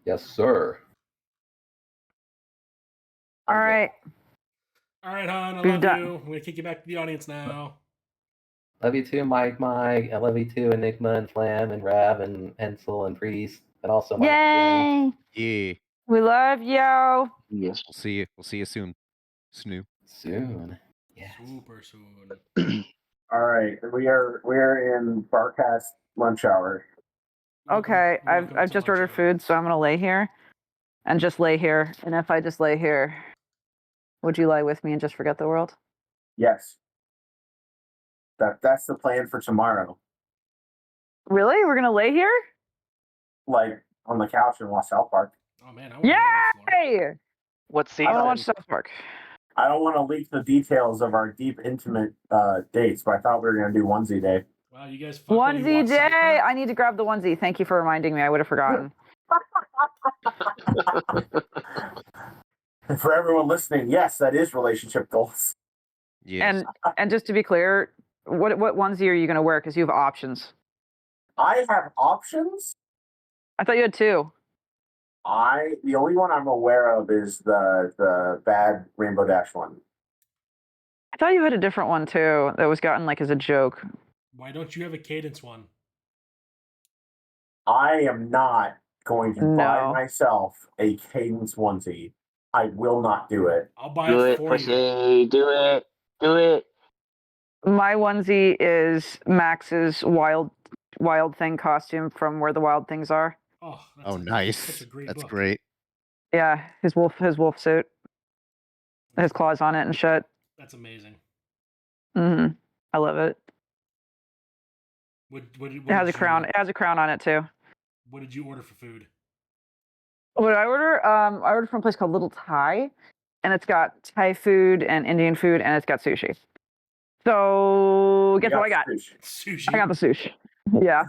Yes, sir. All right. All right, hon. I love you. I'm going to kick you back to the audience now. Love you too, Mike. I love you too, Enigma and Flam and Rab and Pencil and Priest. And also, Yay! Yeah. We love you. Yes. We'll see you. We'll see you soon. Snoo. Soon. Super soon. All right, we are in Barcast lunch hour. Okay, I've just ordered food, so I'm gonna lay here, and just lay here. And if I just lay here, would you lie with me and just forget the world? Yes. That's the plan for tomorrow. Really? We're gonna lay here? Like on the couch and watch South Park. Oh man, Yay! What I want to watch season? South Park. I don't want to leak the details of our deep, intimate dates, but I thought we were going to do onesie day. Wow, you guys Onesie day! I need to grab the onesie. Thank you for reminding me. I would have forgotten. For everyone listening, yes, that is relationship goals. Yes. And just to be clear, what onesie are you going to wear? Because you have options. I have options. I thought you had two. The only one I'm aware of is the bad Rainbow Dash one. I thought you had a different one too that was gotten like as a joke. Why don't you have a Cadence one? I am not going to buy myself a Cadence onesie. I will not do it. I'll buy Do it it, for pussy. you. Do it. Do it. My onesie is Max's wild thing costume from Where the Wild Things Are. Oh, nice. That's great. Yeah, his wolf suit. His claws on it and shit. That's amazing. I love it. What It has a crown. It has a crown on it too. What did you order for food? What did I order? I ordered from a place called Little Thai, and it's got Thai food and Indian food, and it's got sushi. So guess what I got? Sushi. I got the sushi. Yeah.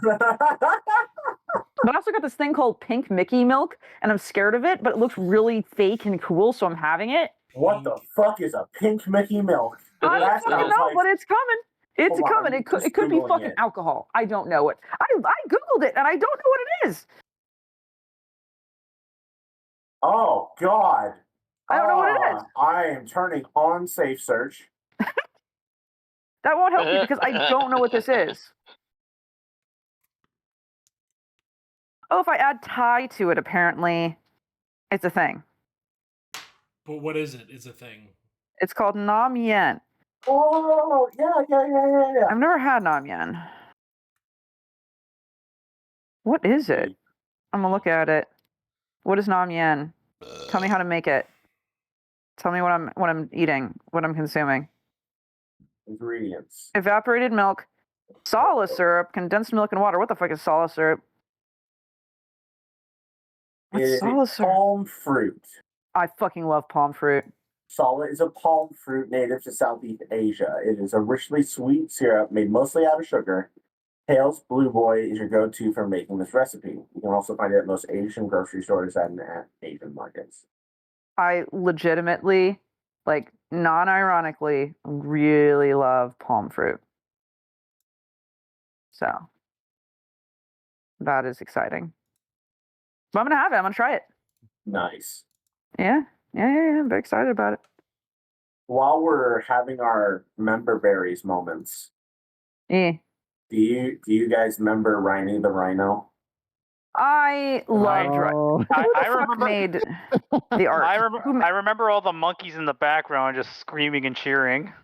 But I also got this thing called pink Mickey milk, and I'm scared of it, but it looks really fake and cool, so I'm having it. What the fuck is a pink Mickey milk? I don't fucking know, but it's coming. It's Hold on, coming. I'm It could just be Googling fucking it. alcohol. I don't know it. I googled it, and I don't know what it is. Oh God! I don't know what it is. I am turning on Safe Search. That won't help you because I don't know what this is. Oh, if I add Thai to it, apparently, it's a thing. But what is it? It's a thing. It's called Nam Yen. Oh, yeah. I've never had Nam Yen. What is it? I'm gonna look at it. What is Nam Yen? Tell me how to make it. Tell me what I'm eating, what I'm consuming. Ingredients. Evaporated milk, sala syrup, condensed milk, and water. What the fuck is sala syrup? What's sala syrup? Palm fruit. I fucking love palm fruit. Sala is a palm fruit native to Southeast Asia. It is a richly sweet syrup made mostly out of sugar. Hale's Blue Boy is your go-to for making this recipe. You can also find it at most Asian grocery stores and at Asian markets. I legitimately, like, non-ironically, really love palm fruit. So, that is exciting. But I'm gonna have it. I'm gonna try it. Nice. Yeah. I'm very excited about it. While we're having our member berries moments, do you guys remember Rhiny the Rhino? I loved Who the fuck made the art? I remember all the monkeys in the background just screaming and cheering.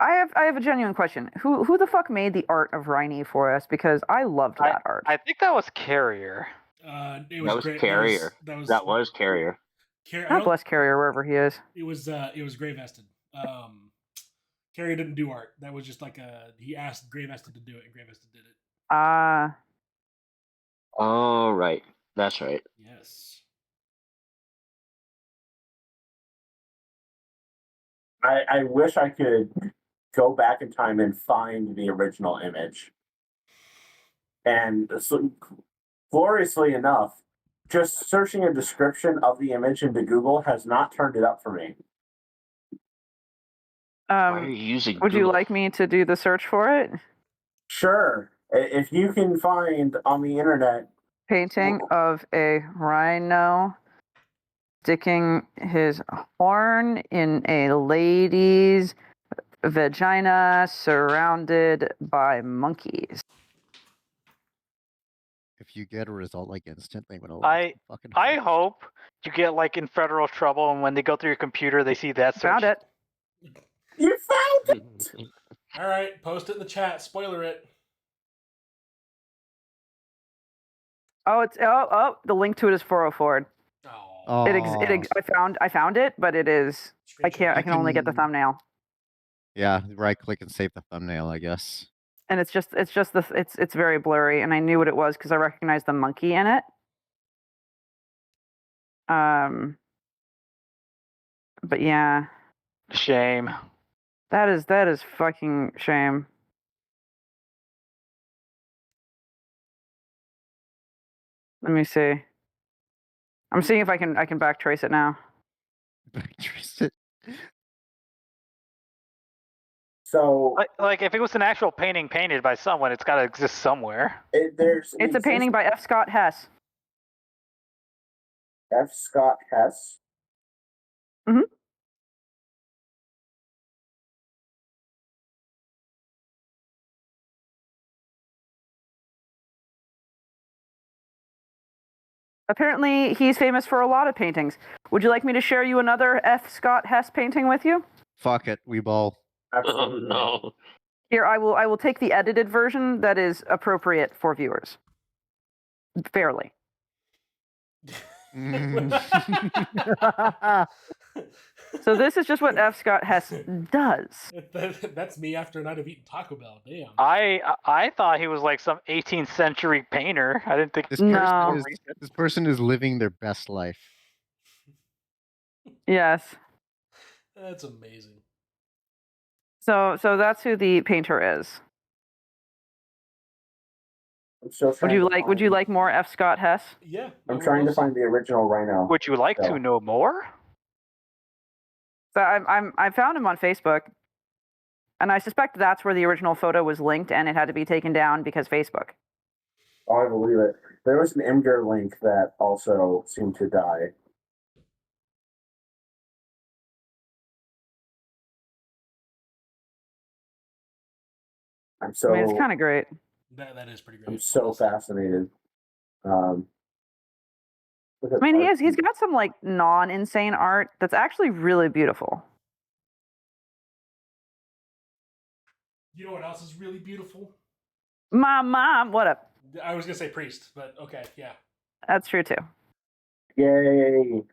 I have a genuine question. Who the fuck made the art of Rhiny for us? Because I loved that art. I think that was Carrier. It That was Carrier. That was Carrier. God bless Carrier wherever he is. It was Gray Vested. Carrier didn't do art. That was just like he asked Gray Vested to do it, and Gray Vested did it. Oh, right. That's right. Yes. I wish I could go back in time and find the original image. And so, gloriously enough, just searching a description of the image into Google has not turned it up for me. Why are you using Would you Google? like me to do the search for it? Sure. If you can find on the internet Painting of a rhino sticking his horn in a lady's vagina surrounded by monkeys. if you get a result like instantly when I hope you get like in federal trouble, and when they go through your computer, they see that search. Found it. You found it. All right, post it in the chat. Spoiler it. Oh, it's the link to it is 404. Oh. I found it, but it is I can only get the thumbnail. Yeah, right click and save the thumbnail, I guess. And it's very blurry, and I knew what it was because I recognized the monkey in it. But yeah. Shame. That is fucking shame. Let me see. I'm seeing if I can backtrace it now. Backtrace it. So, like if it was an actual painting painted by someone, it's got to exist somewhere. It's a painting by F. Scott Hess. F. Scott Hess. Mm-hmm. Apparently, he's famous for a lot of paintings. Would you like me to share you another F. Scott Hess painting with you? Fuck it, we ball. Oh no. Here, I will take the edited version that is appropriate for viewers. Fairly. So this is just what F. Scott Hess does. That's me after a night of eating Taco Bell. Damn. I thought he was like some 18th century painter. I didn't think This person is living their best life. Yes. That's amazing. So that's who the painter is. Would you like more F. Scott Hess? Yeah. I'm trying to find the original Rhino. Would you like to know more? So I found him on Facebook, and I suspect that's where the original photo was linked, and it had to be taken down because Facebook. Oh, I believe it. There was an Imgur link that also seemed to die. I mean, it's kind of great. That is pretty great. I'm so fascinated. I mean, he's got some like non-insane art that's actually really beautiful. You know what else is really beautiful? My mom, what up? I was gonna say priest, but okay, yeah. That's true too. Yay!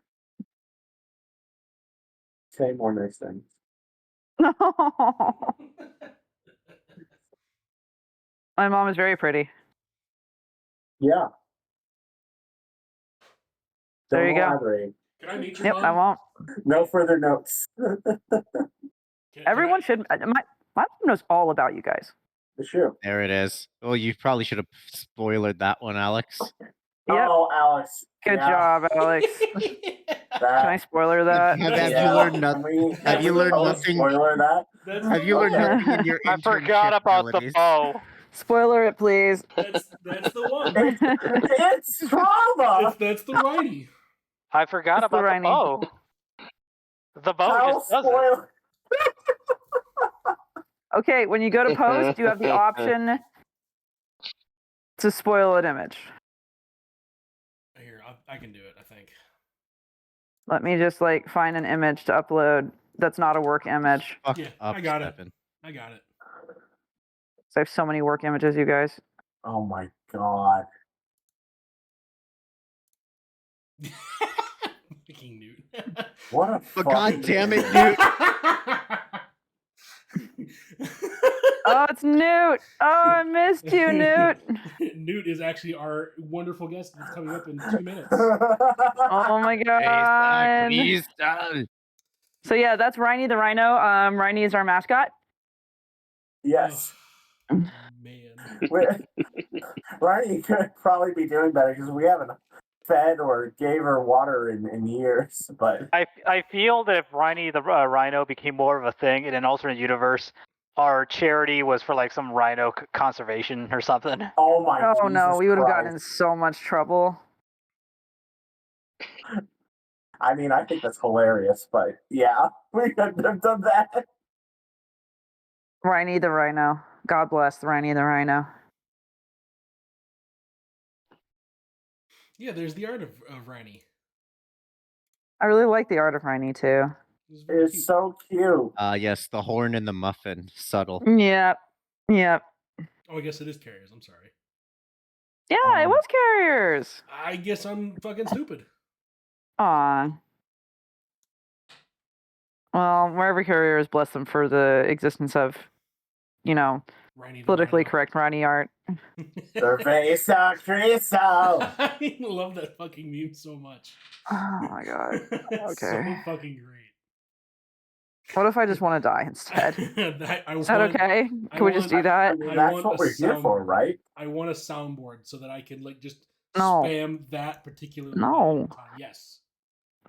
Say more nice things. My mom is very pretty. Yeah. There you go. Elaborate. Can I meet your Yep, mom? I won't. No further notes. Everyone should. My mom knows all about you guys. Sure. There it is. Well, you probably should have spoiled that one, Alex. Yep. Oh, Alex. Good job, Alex. Can I spoiler that? Have you learned nothing? Have you learned nothing? Spoiler that? Have you learned nothing in your I forgot about the bow. Spoiler it, please. That's the one. It's trauma. That's the righty. I forgot about the bow. The bow just does it. Okay, when you go to post, you have the option to spoil an image. Here, I can do it, I think. Let me just like find an image to upload that's not a work image. Yeah, I got it. I got it. So I have so many work images, you guys. Oh my god. Fucking Newt. What a God damn it, Newt. Oh, it's Newt. Oh, I missed you, Newt. Newt is actually our wonderful guest that's coming up in 2 minutes. Oh my god. Please, please. So yeah, that's Rhiny the Rhino. Rhiny is our mascot. Yes. Man. Ryan could probably be doing better because we haven't fed or gave her water in years. But I feel that if Rhiny the Rhino became more of a thing in an alternate universe, our charity was for like some rhino conservation or something. Oh my! Oh Jesus no, we would have Christ. gotten in so much trouble. I mean, I think that's hilarious, but yeah, we couldn't have done that. Rhiny the Rhino. God bless the Rhiny the Rhino. Yeah, there's the art of Rani. I really like the art of Rainy too. It's so cute. Yes, the horn and the muffin, subtle. Yep. Yep. Oh, I guess it is carriers. I'm sorry. Yeah, it was carriers. I guess I'm fucking stupid. Aw. Well, wherever carriers, bless them for the existence of, politically correct Ronnie art. Cerveza Cristo. I love that fucking meme so much. Oh my god. It's so Okay. fucking great. What if I just want to die instead? Is that okay? Can we just do that? That's what we're here for, right? I want a soundboard so that I can just No. spam that particular No. time. Yes.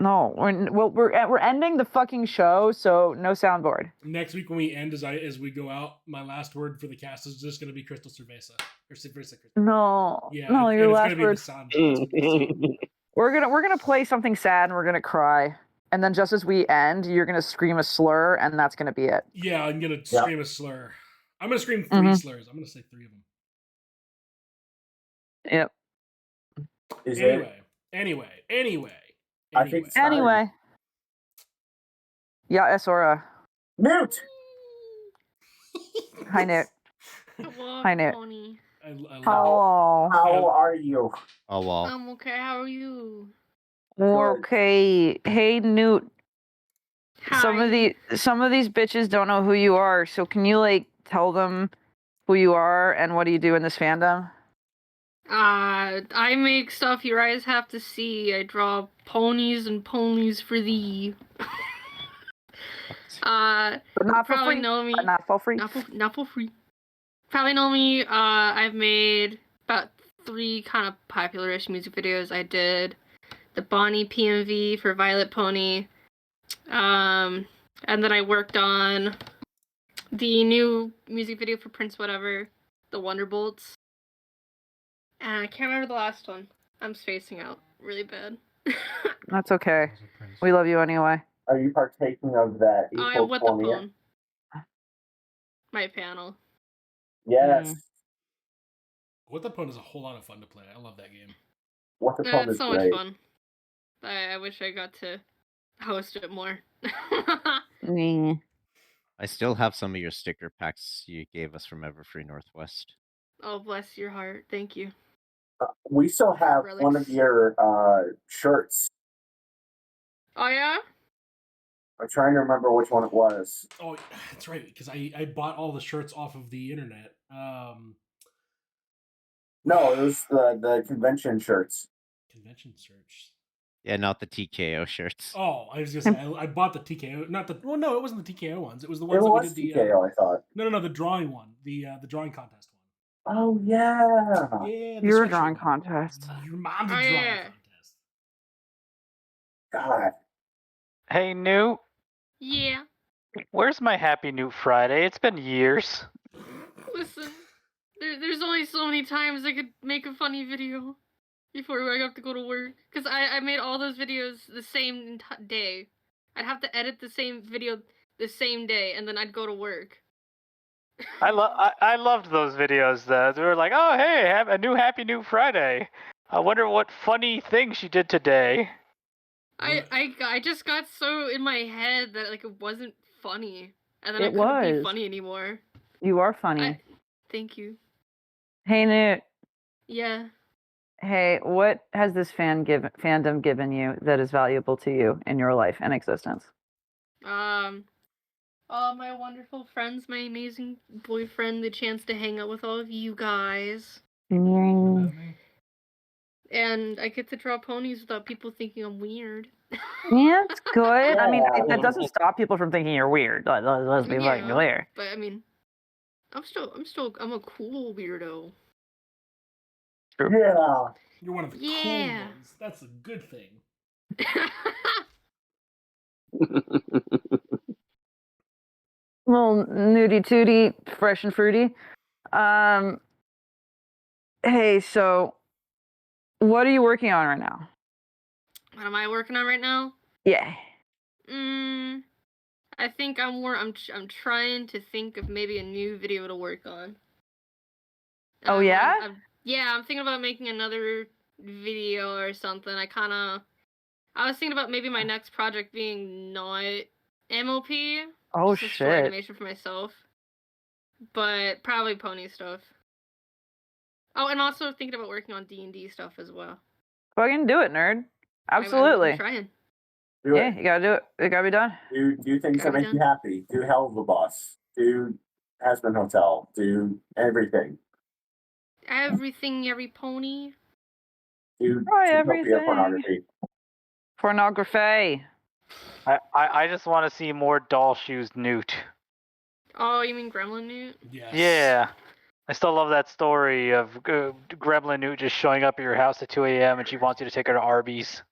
No. We're ending the fucking show, so no soundboard. Next week when we end, as we go out, my last word for the cast is just going to be Crystal Cerveza or Cerveza Crystal. No. Yeah. No, and your it's last going to be word. the sound. We're gonna play something sad and we're gonna cry, and then just as we end, you're gonna scream a slur, and that's gonna be it. Yeah, I'm gonna scream a slur. I'm gonna scream 3 slurs. I'm gonna say 3 of them. Yep. Anyway. I think it's Anyway. Yeah, Sora. Newt. Hi, Newt. Hi, Newt. How are you? Oh well. I'm okay. How are you? Okay. Hey, Newt. Some of these bitches don't know who you are, so can you tell them who you are and what do you do in this fandom? I make stuff your eyes have to see. I draw ponies and ponies for thee. But not for probably free. know me. But not for free. Not for free. Probably know me. I've made about 3 kind of popular-ish music videos. I did the Bonnie PMV for Violet Pony. And then I worked on the new music video for Prince Whatever, the Wonderbolts. And I can't remember the last one. I'm spacing out really bad. That's okay. We love you anyway. Are you partaking of that Oh, equal What the 20? Pwn. My panel. Yes. What the Pwn is a whole lot of fun to play. I love that game. What the Pwn It's is so great. much fun. I wish I got to host it more. I still have some of your sticker packs you gave us from Everfree Northwest. Oh, bless your heart. Thank you. We still have Relics. one of your shirts. Oh, yeah? I'm trying to remember which one it was. Oh, that's right, because I bought all the shirts off of the internet. No, it was the convention shirts. Convention shirts. Yeah, not the TKO shirts. Oh, I was just say I bought the TKO, not the. Well, no, it wasn't the TKO ones. It was the ones It that we was did the. TKO, I thought. No, the drawing one, the drawing contest one. Oh yeah. Yeah, Your drawing contest. Your mom's a Oh, drawing yeah. contest. God. Hey, Newt, Yeah. where's my Happy Newt Friday? It's been years. Listen, there's only so many times I could make a funny video before I have to go to work. Because I made all those videos the same day. I'd have to edit the same video the same day, and then I'd go to work. I loved those videos. They were like, oh hey, have a new Happy Newt Friday. I wonder what funny thing she did today. I just got so in my head that it wasn't funny, and then I It couldn't be was. funny anymore. You are funny. Thank you. Hey, Newt. Yeah. Hey, what has this fandom given you that is valuable to you in your life and existence? All my wonderful friends, my amazing boyfriend, the chance to hang out with all of you guys. And I get to draw ponies without people thinking I'm weird. Yeah, it's good. I mean, that doesn't stop people from thinking you're weird. Let's be fucking Yeah, clear. But I mean, I'm a cool weirdo. Yeah. You're one of the Yeah. cool ones. That's a good thing. Little nudie tootie, fresh and fruity. Hey, so what are you working on right now? What am I working on right now? Yeah. I think I'm trying to think of maybe a new video to work on. Oh yeah? I'm thinking about making another video or something. I was thinking about maybe my next project being not MOP. Oh just a short shit. animation for myself. But probably pony stuff. Oh, and also thinking about working on D&D stuff as well. Fucking do it, nerd. Absolutely. I'm trying. Do Yeah, it. you gotta do it. It gotta be done. Do things that Gotta be make you done. happy. Do Hell of a Boss. Do Aspen Hotel. Do everything. Everything, every pony. Do Try Zootopia everything. pornography. Pornography. I just want to see more doll shoes Newt. Oh, you mean Gremlin Newt? Yes. Yeah. I still love that story of Gremlin Newt just showing up at your house at 2 a.m. and she wants you to take her to Arby's.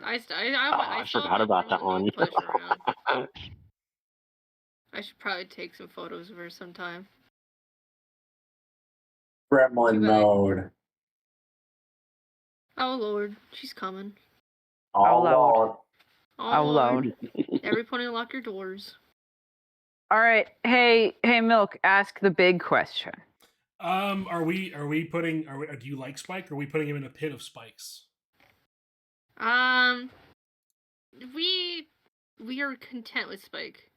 I forgot about that one. I should probably take some photos of her sometime. Gremlin mode. Oh Lord, she's coming. Oh Lord. Oh Lord. Every pony lock your doors. All right. Hey, Milk, ask the big question. Do you like Spike? Or are we putting him in a pit of spikes? We are content with Spike.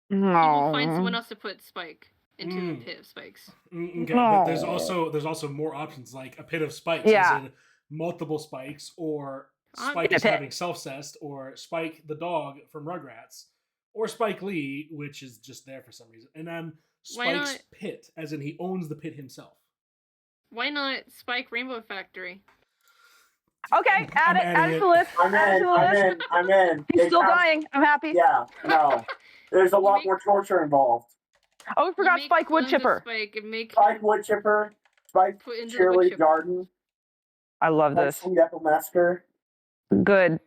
No. People find someone else to put Spike into the pit of spikes. Okay, but there's also more options, like a pit of spikes, Yeah. as in multiple spikes, or I'm Spike in a is pit. having self-cessed, or Spike the dog from Rugrats, or Spike Lee, which is just there for some reason, and then Why Spike's not- pit, as in he owns the pit himself. Why not Spike Rainbow Factory? Okay, add it to the list. I'm Add it to the list. I'm in. He's still dying. I'm happy. Yeah, no. There's a lot more torture involved. Oh, we forgot Spike Woodchipper. Spike Woodchipper. Spike Put into the Cheerlead woodchipper. Garden. I love this. Sweet Apple Massacre. Good.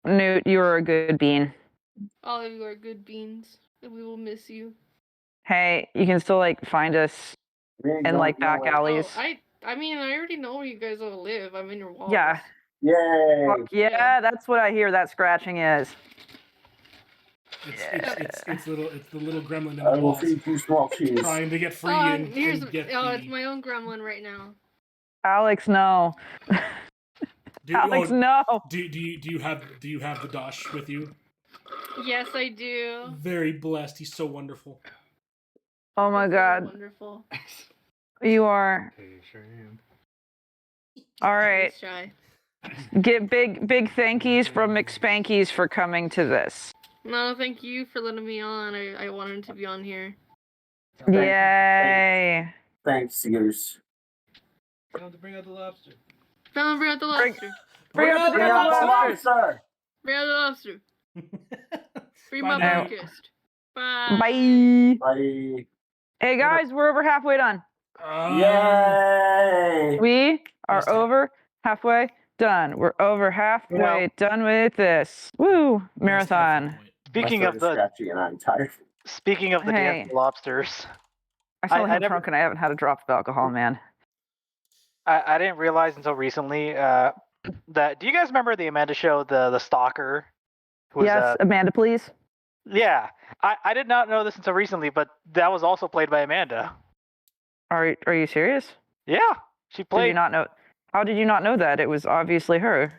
Newt, you're a good bean. All of you are good beans, and we will miss you. Hey, you can still find us in back alleys. Oh, I mean, I already know where you guys all live. I'm in your walls. Yeah. Yay. Fuck yeah, that's what I hear that scratching is. It's the little gremlin in the I will walls feed you small cheese. trying to get free and get it's my own gremlin right now. Alex, no. Alex, no. Do you have the Dosh with you? Yes, I do. Very blessed. He's so wonderful. Oh my god. Wonderful. You are. All right. Shy. Get big thank yous from McSpankies for coming to this. No, thank you for letting me on. I wanted to be on here. Yay. Thanks, Goose. Tell him to bring out the lobster. Tell him bring out the lobster. Bring out the lobster. Bring out the lobster. Free my now. Barcast. Bye. Bye. Bye. Hey guys, we're over halfway done. Yay! We are over halfway done. We're over halfway done with this. Woo! Marathon. Speaking of the scratchy and I'm tired. Speaking of the Hey. dancing lobsters, I still have never- drunk and I haven't had a drop of alcohol, man. I didn't realize until recently that. Do you guys remember the Amanda show, the stalker? Who was, Yes, Amanda, please. Yeah, I did not know this until recently, but that was also played by Amanda. Are you serious? Yeah, she Did played. you not know? How did you not know that? It was obviously her.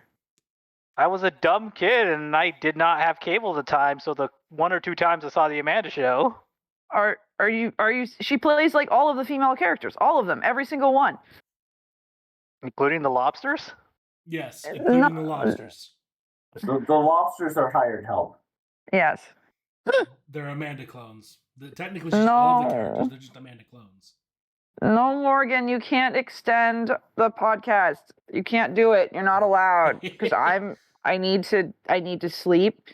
I was a dumb kid and I did not have cable at the time, so the one or two times I saw the Amanda show. Are you? She plays all of the female characters, all of them, every single one. Including the lobsters? Yes, including No. the lobsters. The lobsters are hired help. Yes. They're Amanda clones. Technically, it's just all of the characters. No. They're just Amanda clones. No, Morgan, you can't extend the podcast. You can't do it. You're not allowed because I need to sleep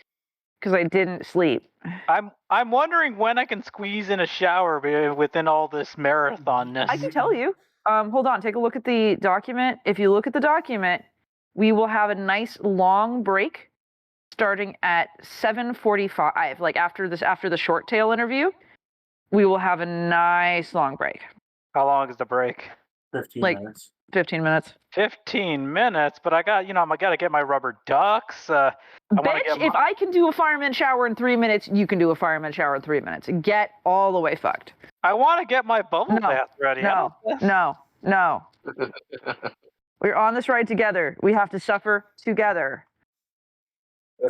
because I didn't sleep. I'm wondering when I can squeeze in a shower within all this marathonness. I can tell you. Hold on, take a look at the document. If you look at the document, we will have a nice long break starting at 7:45. After the short tail interview, we will have a nice long break. How long is the break? 15 minutes. 15 minutes. 15 minutes, but I got to get my rubber ducks. Bitch, if I can do a fireman shower in 3 minutes, you can do a fireman shower in 3 minutes. Get all the way fucked. I want to get my bubble bath ready. No. We're on this ride together. We have to suffer together.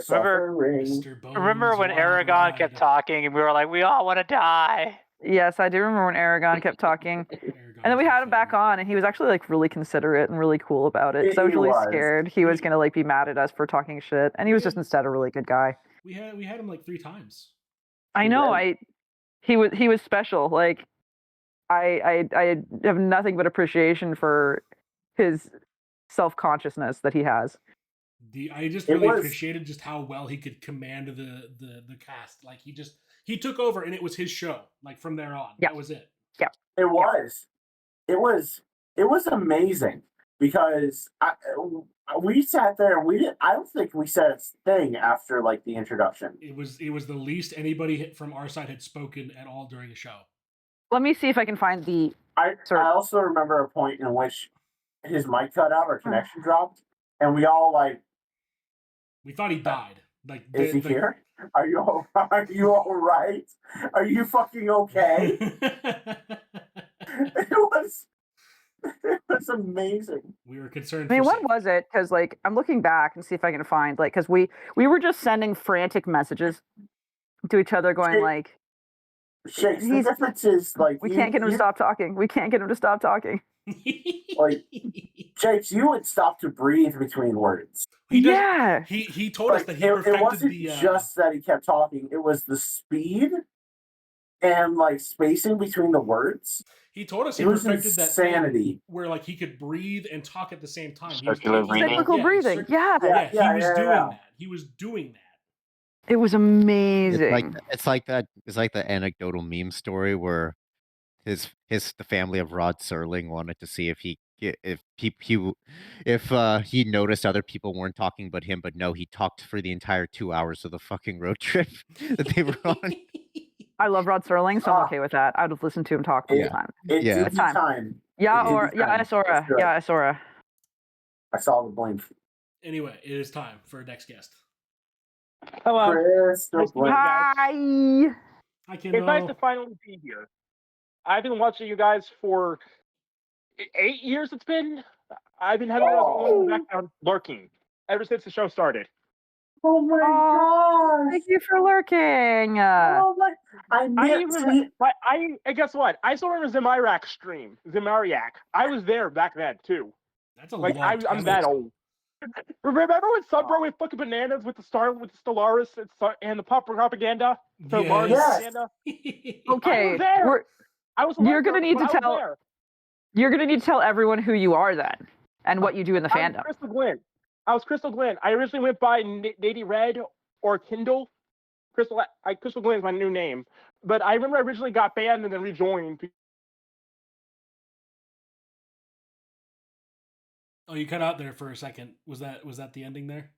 Remember when Aragon kept talking and we were like, we all want to die. Yes, I do remember when Aragon kept talking. And then we had him back on, and he was actually like really considerate and really cool about it. Because I was really scared he was gonna like be mad at us for talking shit, and he was just instead a really good guy. We had him like 3 times. I know. He was special. Like I have nothing but appreciation for his self-consciousness that he has. I just really appreciated just how well he could command the cast. Like he took over, and it was his show. Like from there on, that was it. Yeah, it was. It was amazing because we sat there and we didn't. I don't think we said a thing after like the introduction. It was the least anybody from our side had spoken at all during the show. Let me see if I can find the. I also remember a point in which his mic cut out or connection dropped, and we all like. We thought he died. Like, is he here? Are you all right? Are you fucking okay? It was amazing. We were concerned. I mean, what was it? Because like I'm looking back and see if I can find like because we were just sending frantic messages to each other, going like, Shakes, the difference is like we can't get him to stop talking. We can't get him to stop talking. Like, Shakes, you would stop to breathe between words. He told us that he perfected it wasn't just that he kept talking. It was the speed and like spacing between the words. He told us he perfected that thing where like he could breathe and talk at the same time. Cyclical breathing. Yeah. He was doing that. It was amazing. It's like that anecdotal meme story where the family of Rod Serling wanted to see if he noticed other people weren't talking but him, but no, he talked for the entire 2 hours of the fucking road trip that they were on. I love Rod Serling, so I'm okay with that. I'd have listened to him talk the whole time. It's time. Isora. I saw the blame. Anyway, it is time for our next guest. Hello. Hi. It's nice to finally be here. I've been watching you guys for 8 years. It's been. I've been having a background lurking ever since the show started. Oh my gosh! Thank you for lurking. Oh my! And guess what? I saw him in Zemiriak stream. Zemiriak. I was there back then too. That's a like I'm that old. Remember when Sunbro went fucking bananas with the Stellaris and the propaganda? Propaganda? Okay, you're gonna need to tell. You're gonna need to tell everyone who you are then, and what you do in the fandom. I was Crystal Glenn. I originally went by Nady Red or Kindle. Crystal Glenn is my new name, but I remember I originally got banned and then rejoined. Oh, you cut out there for a second. Was that the ending there?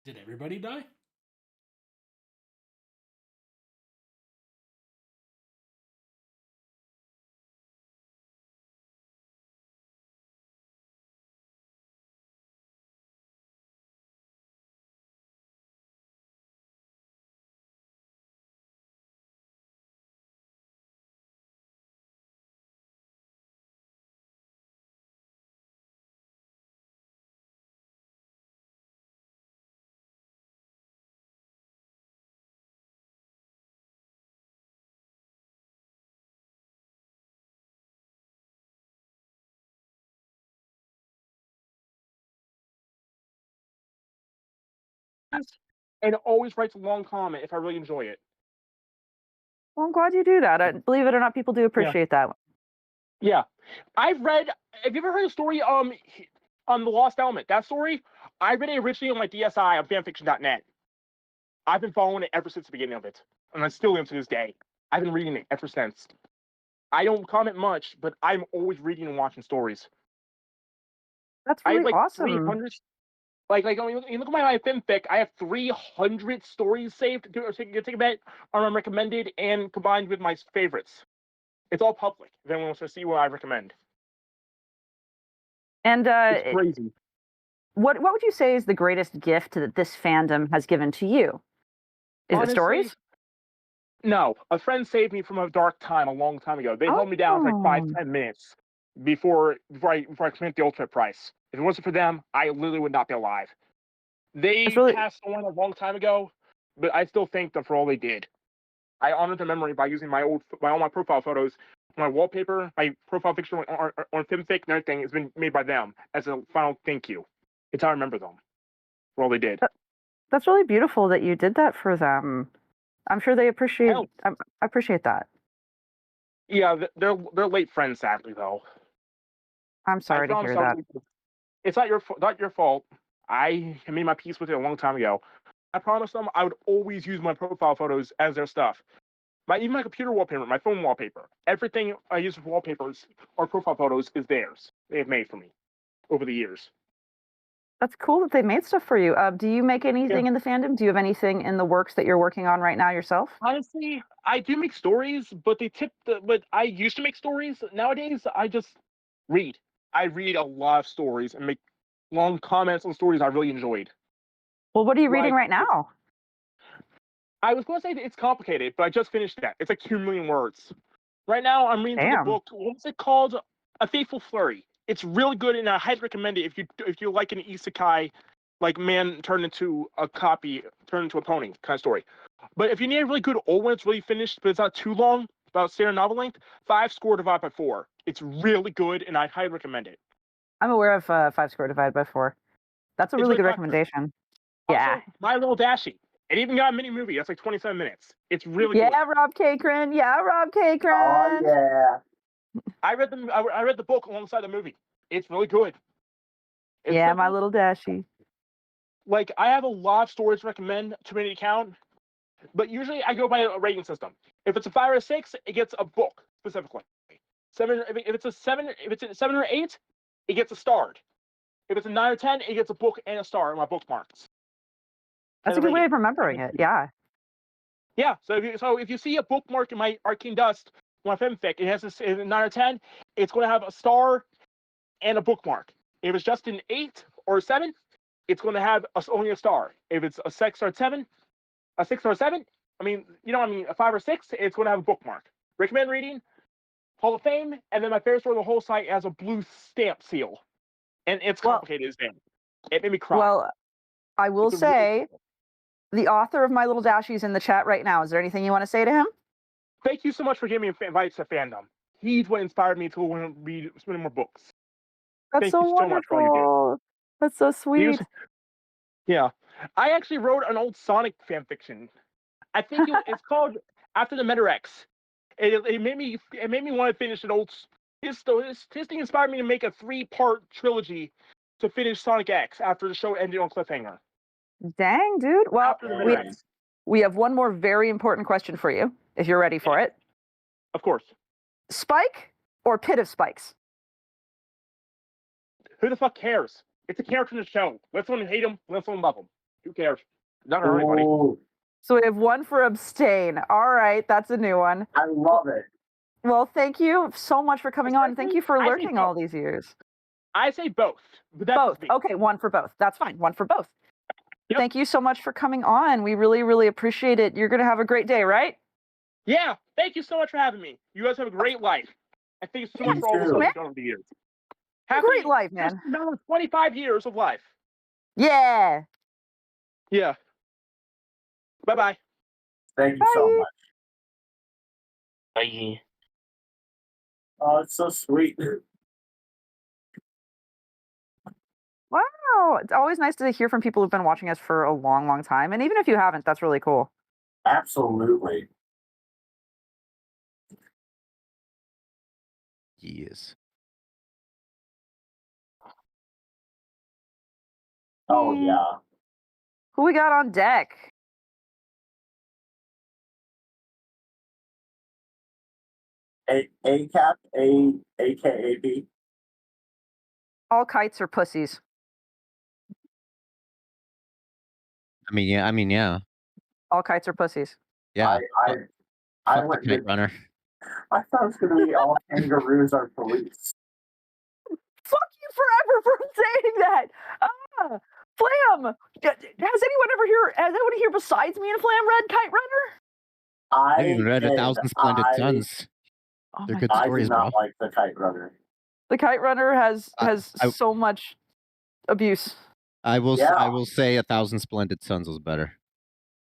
Did everybody die? And always writes a long comment if I really enjoy it. Well, I'm glad you do that. Believe it or not, people do appreciate that. Yeah, I've read. Have you ever heard a story on The Lost Element? That story, I read it originally on my DSI on fanfiction.net. I've been following it ever since the beginning of it, and I still am to this day. I've been reading it ever since. I don't comment much, but I'm always reading and watching stories. That's really awesome. 300. Like you look at my fanfic, I have 300 stories saved. Take a bet on my recommended and combined with my favorites. It's all public. If anyone wants to see what I recommend. And it's crazy. What would you say is the greatest gift that this fandom has given to you? Is it stories? No, a friend saved me from a dark time a long time ago. They held me down for like 5-10 minutes before I commit the ultimate price. If it wasn't for them, I literally would not be alive. They passed on a long time ago, but I still thank them for all they did. I honored their memory by using all my profile photos, my wallpaper, my profile picture on FimFic, and everything has been made by them as a final thank you. It's how I remember them for all they did. That's really beautiful that you did that for them. I'm sure they appreciate. I appreciate that. Yeah, they're late friends, sadly though. I'm sorry to hear that. It's not your fault. I made my peace with it a long time ago. I promised them I would always use my profile photos as their stuff. Even my computer wallpaper, my phone wallpaper, everything I use for wallpapers or profile photos is theirs. They have made for me over the years. That's cool that they made stuff for you. Do you make anything in the fandom? Do you have anything in the works that you're working on right now yourself? Honestly, I do make stories, but but I used to make stories. Nowadays, I just read. I read a lot of stories and make long comments on stories I really enjoyed. Well, what are you reading right now? I was going to say that it's complicated, but I just finished that. It's like 2 million words. Right now, I'm reading through the book. What's it called? A Faithful Flurry. It's really good, and I highly recommend it if you like an isekai, like man turned into a copy, turned into a pony kind of story. But if you need a really good old one, it's really finished, but it's not too long, about standard novel length. 5 score divided by 4. It's really good, and I highly recommend it. I'm aware of 5 score divided by 4. That's a really good recommendation. Yeah. Also, My Little Dashie. It even got a mini movie. That's like 27 minutes. It's really good. Yeah, Rob Kakrin. Yeah, Rob Kakrin. Oh yeah. I read the book alongside the movie. It's really good. It's yeah, My Little Dashie. Like I have a lot of stories to recommend to an account, but usually I go by a rating system. If it's a 5 or a 6, it gets a book specifically. 7. If it's a 7, if it's a 7 or 8, it gets a starred. If it's a 9 or 10, it gets a book and a star in my bookmarks. That's a good way of remembering it. Yeah. Yeah. So if you see a bookmark in my Arcane Dust, my FimFic, it has a 9 or 10, it's going to have a star and a bookmark. If it's just an 8 or a 7, it's going to have only a star. If it's a 6 or a 7, a 5 or 6, it's going to have a bookmark. Recommend reading, Hall of Fame, and then my favorite story of the whole site has a blue stamp seal, and it's complicated as damn. It made me cry. Well, I will say, the author of My Little Dashie is in the chat right now. Is there anything you want to say to him? Thank you so much for giving me invites to fandom. He's what inspired me to want to read many more books. That's Thank so you so much for all you did. That's so sweet. Yeah. I actually wrote an old Sonic fanfiction. I think it's called After the Metarex. It made me want to finish an old. His thing inspired me to make a 3-part trilogy to finish Sonic X after the show ended on cliffhanger. Dang, dude. Well, we have one more very important question for you, if you're ready for it. Of course. Spike or Pit of Spikes? Who the fuck cares? It's a character in the show. Let someone hate him, let someone love him. Who cares? Not hurt anybody. So we have one for abstain. All right, that's a new one. I love it. Well, thank you so much for coming on. Thank you for lurking all these years. I say both. But that's both. Okay, one for both. That's fine. One for both. Yep. Thank you so much for coming on. We really, really appreciate it. You're going to have a great day, right? Yeah. Thank you so much for having me. You guys have a great life. And thank you so much for all the stuff you've done over the years. Great life, man. Another 25 years of life. Yeah. Yeah. Bye-bye. Thank you so much. Bye. Oh, it's so sweet. Wow. It's always nice to hear from people who've been watching us for a long, long time. And even if you haven't, that's really cool. Absolutely. Yes. Oh, yeah. Who we got on deck? A-cap, A-K-A-B. All kites are pussies. I mean, yeah. All kites are pussies. Yeah. I Fuck the kite runner. I thought it was going to be all kangaroos are police. Fuck you forever for saying that. Flam. Has anyone here besides me and Flam read Kite Runner? I've even read A Thousand Splendid I Suns. Oh They're my good God. I do stories, not bro. like the Kite Runner. The Kite Runner has I- so much abuse. I will Yeah. say A Thousand Splendid Suns was better.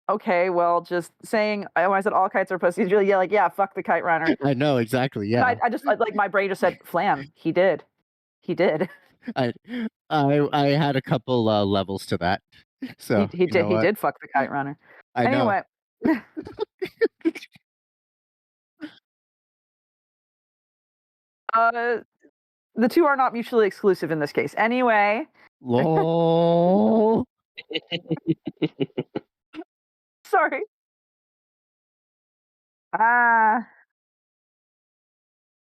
Okay, well, just saying, when I said all kites are pussies, you're like, yeah, fuck the Kite Runner. I know exactly. And Yeah, I just like my brain just said, Flan. He did. I had a couple levels to that. So He you did. know He what? did fuck the Kite Runner. I know. Anyway. The two are not mutually exclusive in this case. Anyway. Lol. Sorry. Ah.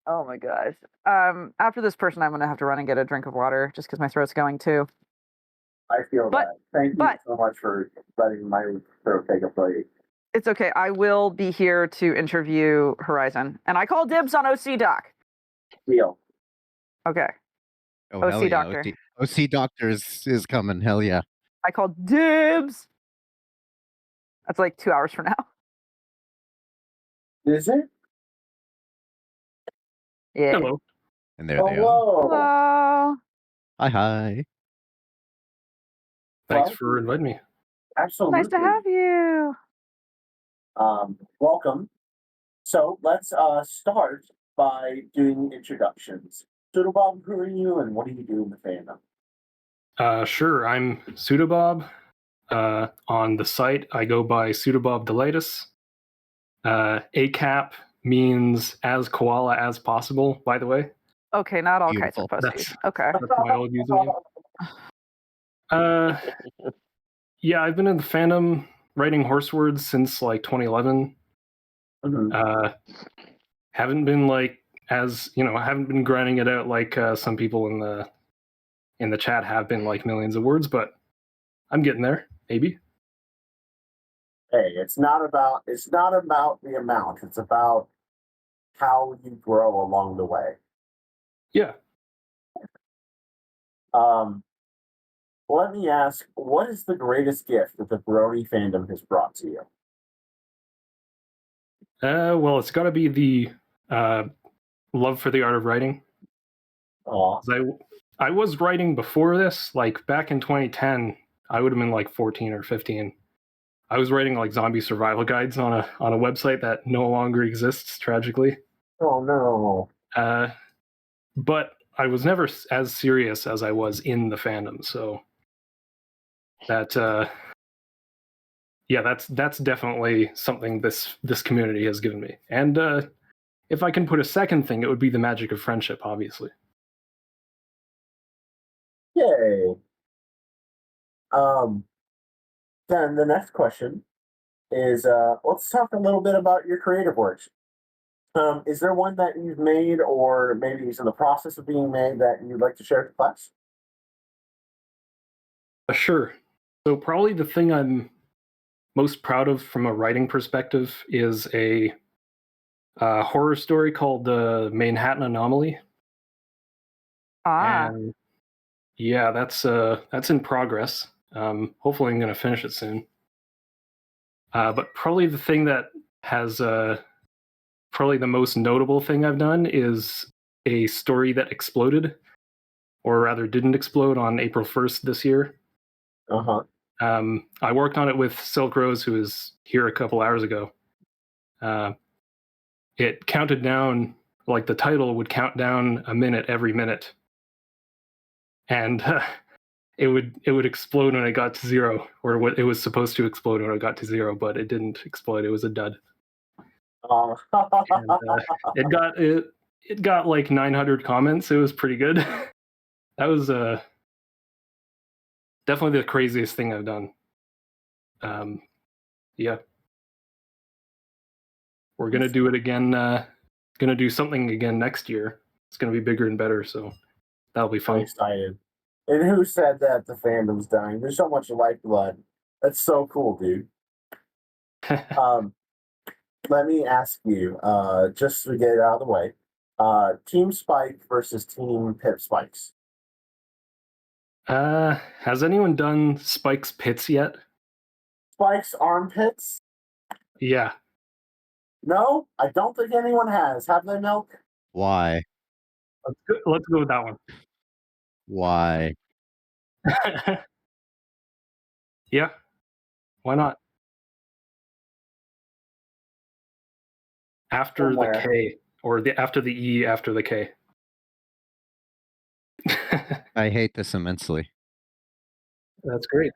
Oh my gosh. After this person, I'm gonna have to run and get a drink of water just because my throat's going too. I feel But- that. Thank you but- so much for letting my throat take a break. It's okay. I will be here to interview Horizon, and I call dibs on OC Doc. Deal. Okay. Oh, OC hell yeah. Doctor. OC Doctor is coming. Hell yeah. I call dibs. That's like 2 hours from now. Is it? Yeah. Hello. And there they are. Hello. Hi. Thanks Well, for inviting me. Absolutely. Nice to have you. Welcome. So let's start by doing introductions. So, Bob, who are you and what do you do in the fandom? Sure, I'm Pseudobob. On the site, I go by Pseudobob Delightus. ACAP means as koala as possible, by the way. Okay, not all Beautiful. kites are pussies. Okay. That's my old username. Yeah, I've been in the fandom writing horse words since like 2011. Haven't been like I haven't been grinding it out like some people in the chat have been like millions of words, but I'm getting there. Maybe. Hey, it's not about the amount. It's about how you grow along the way. Yeah. Let me ask, what is the greatest gift that the Brony fandom has brought to you? Well, it's got to be the love for the art of writing. I was writing before this, like back in 2010. I would have been like 14 or 15. I was writing like zombie survival guides on a website that no longer exists, tragically. Oh no! But I was never as serious as I was in the fandom, so that that's definitely something this community has given me. And if I can put a second thing, it would be the magic of friendship, obviously. Yay! Then the next question is, let's talk a little bit about your creative works. Is there one that you've made, or maybe is in the process of being made, that you'd like to share with class? Sure. So probably the thing I'm most proud of from a writing perspective is a horror story called The Manhattan Anomaly. And yeah, that's in progress. Hopefully I'm going to finish it soon. But probably the thing that has probably the most notable thing I've done is a story that exploded, or rather didn't explode, on April 1st this year. I worked on it with Silk Rose, who was here a couple hours ago. It counted down, like the title would count down a minute every minute. And it would explode when it got to zero, or what it was supposed to explode when it got to zero, but it didn't explode. It was a dud. And, it got like 900 comments. It was pretty good. That was definitely the craziest thing I've done. Yeah, we're gonna do it again. Gonna do something again next year. It's gonna be bigger and better, so that'll be fun. I'm excited. And who said that the fandom's dying? There's so much lifeblood. That's so cool, dude. Let me ask you, just to get it out of the way, Team Spike versus Team Pip Spikes. Has anyone done Spike's pits yet? Spike's armpits? Yeah. No, I don't think anyone has. Have they, Milk? Why? Let's go with that one. Why? Yeah. Why not? After Somewhere. the K, or after the E after the K. I hate this immensely. That's great.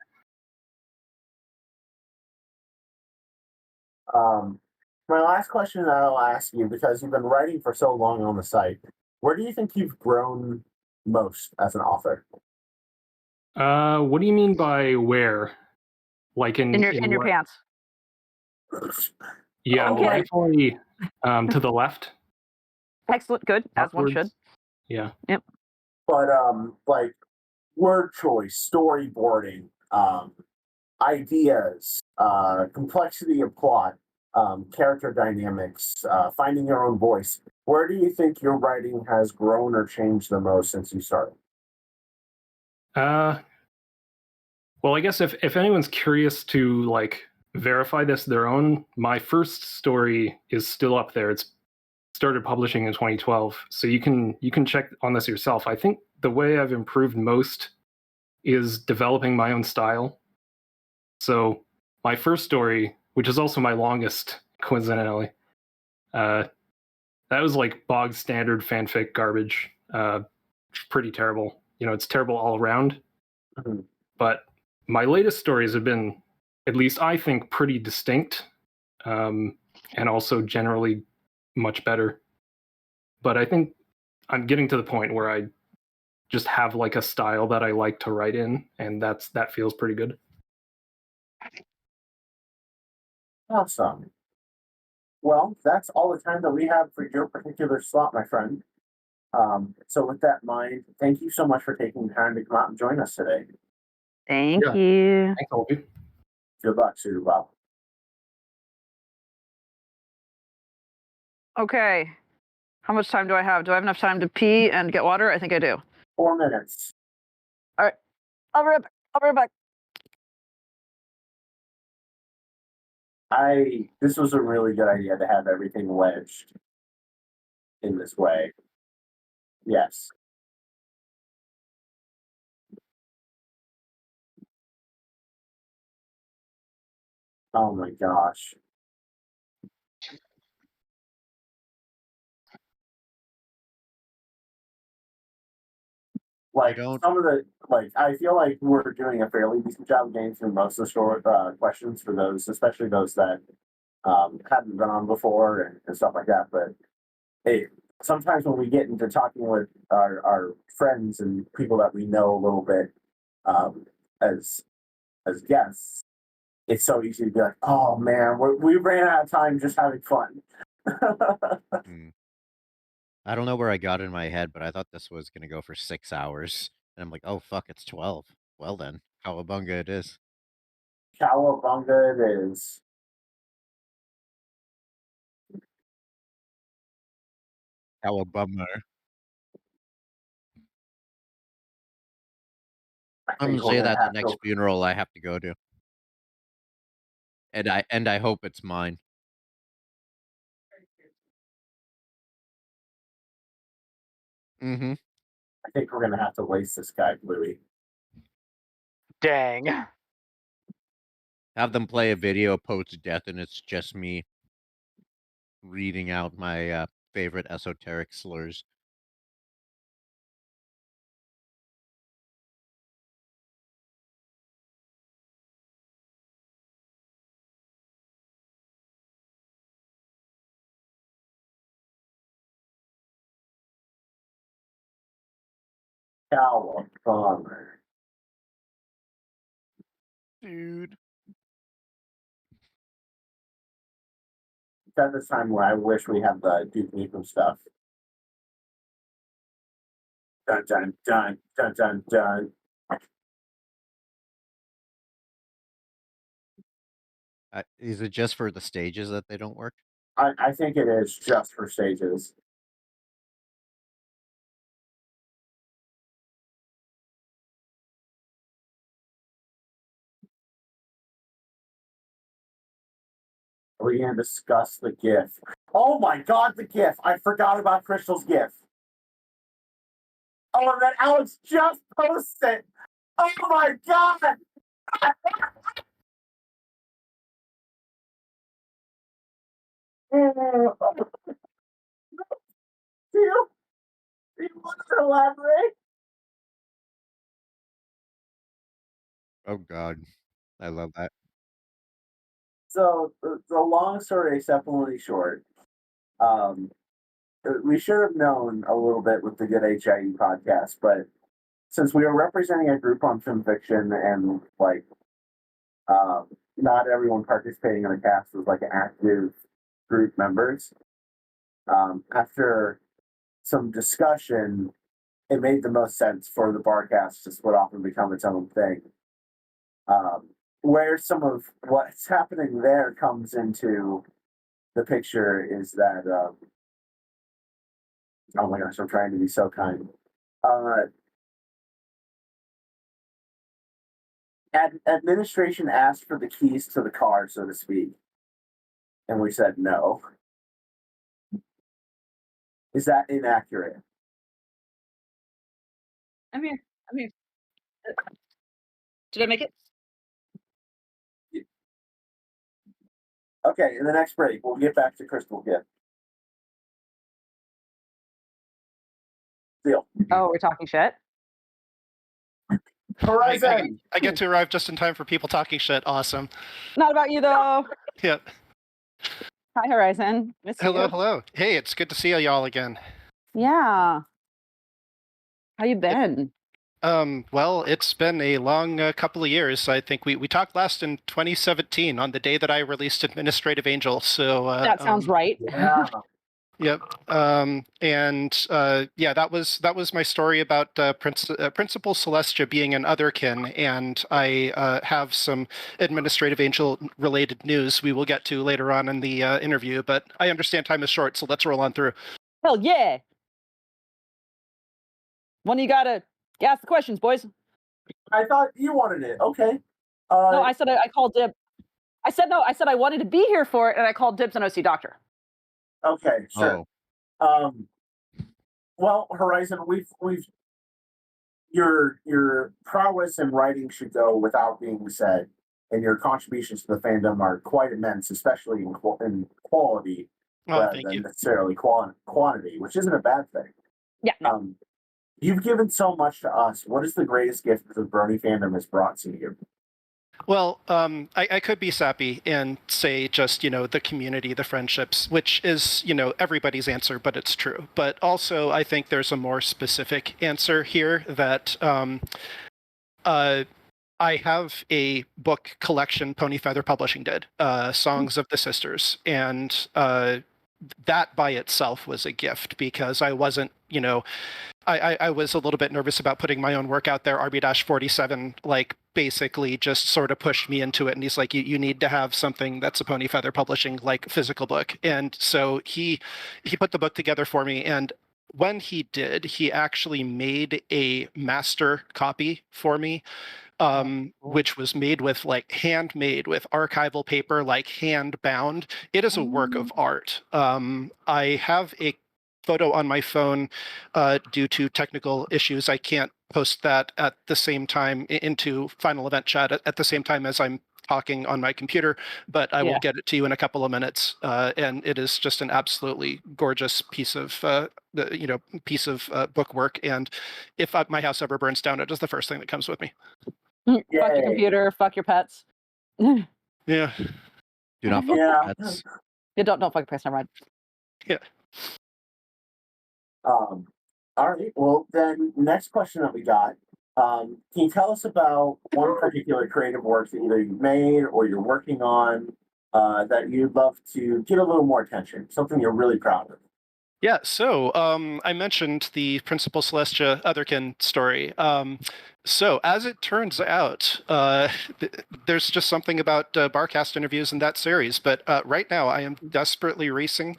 My last question that I'll ask you, because you've been writing for so long on the site, where do you think you've grown most as an author? What do you mean by where? Like in your what? pants. Yeah, I'm well, kidding. definitely to the left. Excellent, good, as one should. Yeah. Yep. But like word choice, storyboarding, ideas, complexity of plot, character dynamics, finding your own voice. Where do you think your writing has grown or changed the most since you started? Well, I guess if anyone's curious to like verify this their own, my first story is still up there. It's started publishing in 2012, so you can check on this yourself. I think the way I've improved most is developing my own style. So my first story, which is also my longest, coincidentally, that was like bog standard fanfic garbage. Pretty terrible. It's terrible all around. Mm-hmm. But my latest stories have been, at least I think, pretty distinct, and also generally much better. But I think I'm getting to the point where I just have like a style that I like to write in, and that feels pretty good. Awesome. Well, that's all the time that we have for your particular slot, my friend. So with that in mind, thank you so much for taking the time to come out and join us today. Thank you. Thanks, Olby. Good luck, Suitor Bob. Okay. How much time do I have? Do I have enough time to pee and get water? I think I do. 4 minutes. All right. I'll be right back. I'll be right back. This was a really good idea to have everything wedged in this way. Yes. Oh my gosh. Like some of the I feel like we're doing a fairly decent job getting through most of the short questions for those, especially those that hadn't been on before and stuff like that. But hey, sometimes when we get into talking with our friends and people that we know a little bit as guests, it's so easy to be like, oh man, we ran out of time just having fun. I don't know where I got in my head, but I thought this was going to go for 6 hours. And I'm like, oh, fuck, it's 12. Well, then, cowabunga it is. Cowabunga it is. Cowabummer. I'm going to say that the next funeral I have to go to. And I hope it's mine. Mm-hmm. I think we're gonna have to waste this guy, Bluey. Dang. Have them play a video post-death, and it's just me reading out my favorite esoteric slurs. Cowabunga. Dude. It's at this time where I wish we had the Duke Nukem stuff. Dun dun dun dun dun dun. Is it just for the stages that they don't work? I think it is just for stages. We're going to discuss the GIF. Oh my god, the GIF! I forgot about Crystal's GIF. Oh, and then Alex just posted it. Oh my god! Do you want to elaborate? Oh God, I love that. So the long story, exceptionally short. We should have known a little bit with the Good HIE podcast, but since we were representing a group on film fiction and like not everyone participating in the cast was like active group members, after some discussion, it made the most sense for the Barcast to split off and become its own thing. Where some of what's happening there comes into the picture is that, oh my gosh, I'm trying to be so kind. Administration asked for the keys to the car, so to speak, and we said no. Is that inaccurate? I'm here. Did I make it? Okay, in the next break, we'll get back to Crystal Gift. Deal. Oh, we're talking shit? Horizon! I get to arrive just in time for people talking shit. Awesome. Not about you, though. Yep. Hi, Horizon. Miss Hello, you. hello. Hey, it's good to see y'all again. Yeah. How you been? Well, it's been a long couple of years. I think we talked last in 2017 on the day that I released Administrative Angel. So That sounds right. Yeah. Yep. Yeah, that was my story about Principal Celestia being an otherkin, and I have some Administrative Angel related news we will get to later on in the interview. But I understand time is short, so let's roll on through. Hell yeah. When you gotta ask the questions, boys. I thought you wanted it. Okay. No, I said I called dib. I said no. I said I wanted to be here for it, and I called dibs on OC Doctor. Okay, sure. Well, Horizon, we've your prowess in writing should go without being said, and your contributions to the fandom are quite immense, especially in quality rather than necessarily quantity, which isn't a bad thing. Yeah. You've given so much to us. What is the greatest gift the Brony fandom has brought to you? Well, I could be sappy and say just, the community, the friendships, which is, everybody's answer, but it's true. But also, I think there's a more specific answer here that I have a book collection Pony Feather Publishing did, Songs of the Sisters, and that by itself was a gift because I wasn't, I was a little bit nervous about putting my own work out there. RB-47, basically just sort of pushed me into it. And he's like, you need to have something that's a Pony Feather Publishing, physical book. And so he put the book together for me. And when he did, he actually made a master copy for me, which was made with handmade with archival paper, hand bound. It is a work of art. I have a photo on my phone due to technical issues. I can't post that at the same time into Final Event Chat at the same time as I'm talking on my computer, but I will get it to you in a couple of minutes. And it is just an absolutely gorgeous piece of book work. And if my house ever burns down, it is the first thing that comes with me. Fuck your computer. Fuck your pets. Yeah. Do not fuck your pets. Yeah, don't fuck your pets. Never mind. Yeah. All right. Well, then, next question that we got. Can you tell us about one particular creative work that either you've made or you're working on that you'd love to get a little more attention? Something you're really proud of. Yeah, so I mentioned the Principal Celestia Otherkin story. So as it turns out, there's just something about Barcast interviews in that series. But right now, I am desperately racing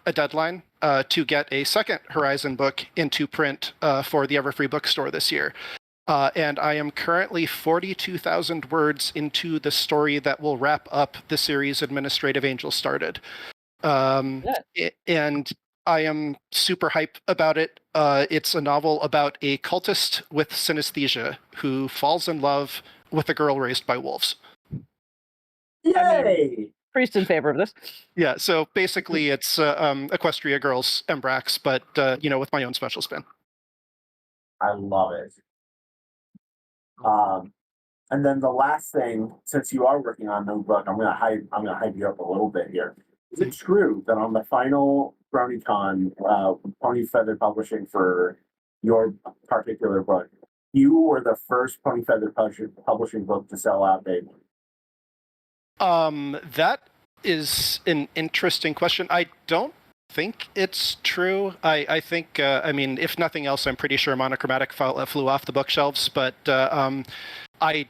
a deadline to get a second Horizon book into print for the Everfree bookstore this year. and I am currently 42,000 words into the story that will wrap up the series Administrative Angel started. And I am super hype about it. It's a novel about a cultist with synesthesia who falls in love with a girl raised by wolves. Yay! Priest in favor of this. Yeah, so basically it's Equestria Girls Embrax, but with my own special spin. I love it. And then the last thing, since you are working on a new book, I'm gonna hype you up a little bit here. Is it true that on the final BronyCon, Pony Feather Publishing for your particular book, you were the first Pony Feather publishing book to sell out day one? That is an interesting question. I don't think it's true. I think, if nothing else, I'm pretty sure Monochromatic flew off the bookshelves, but I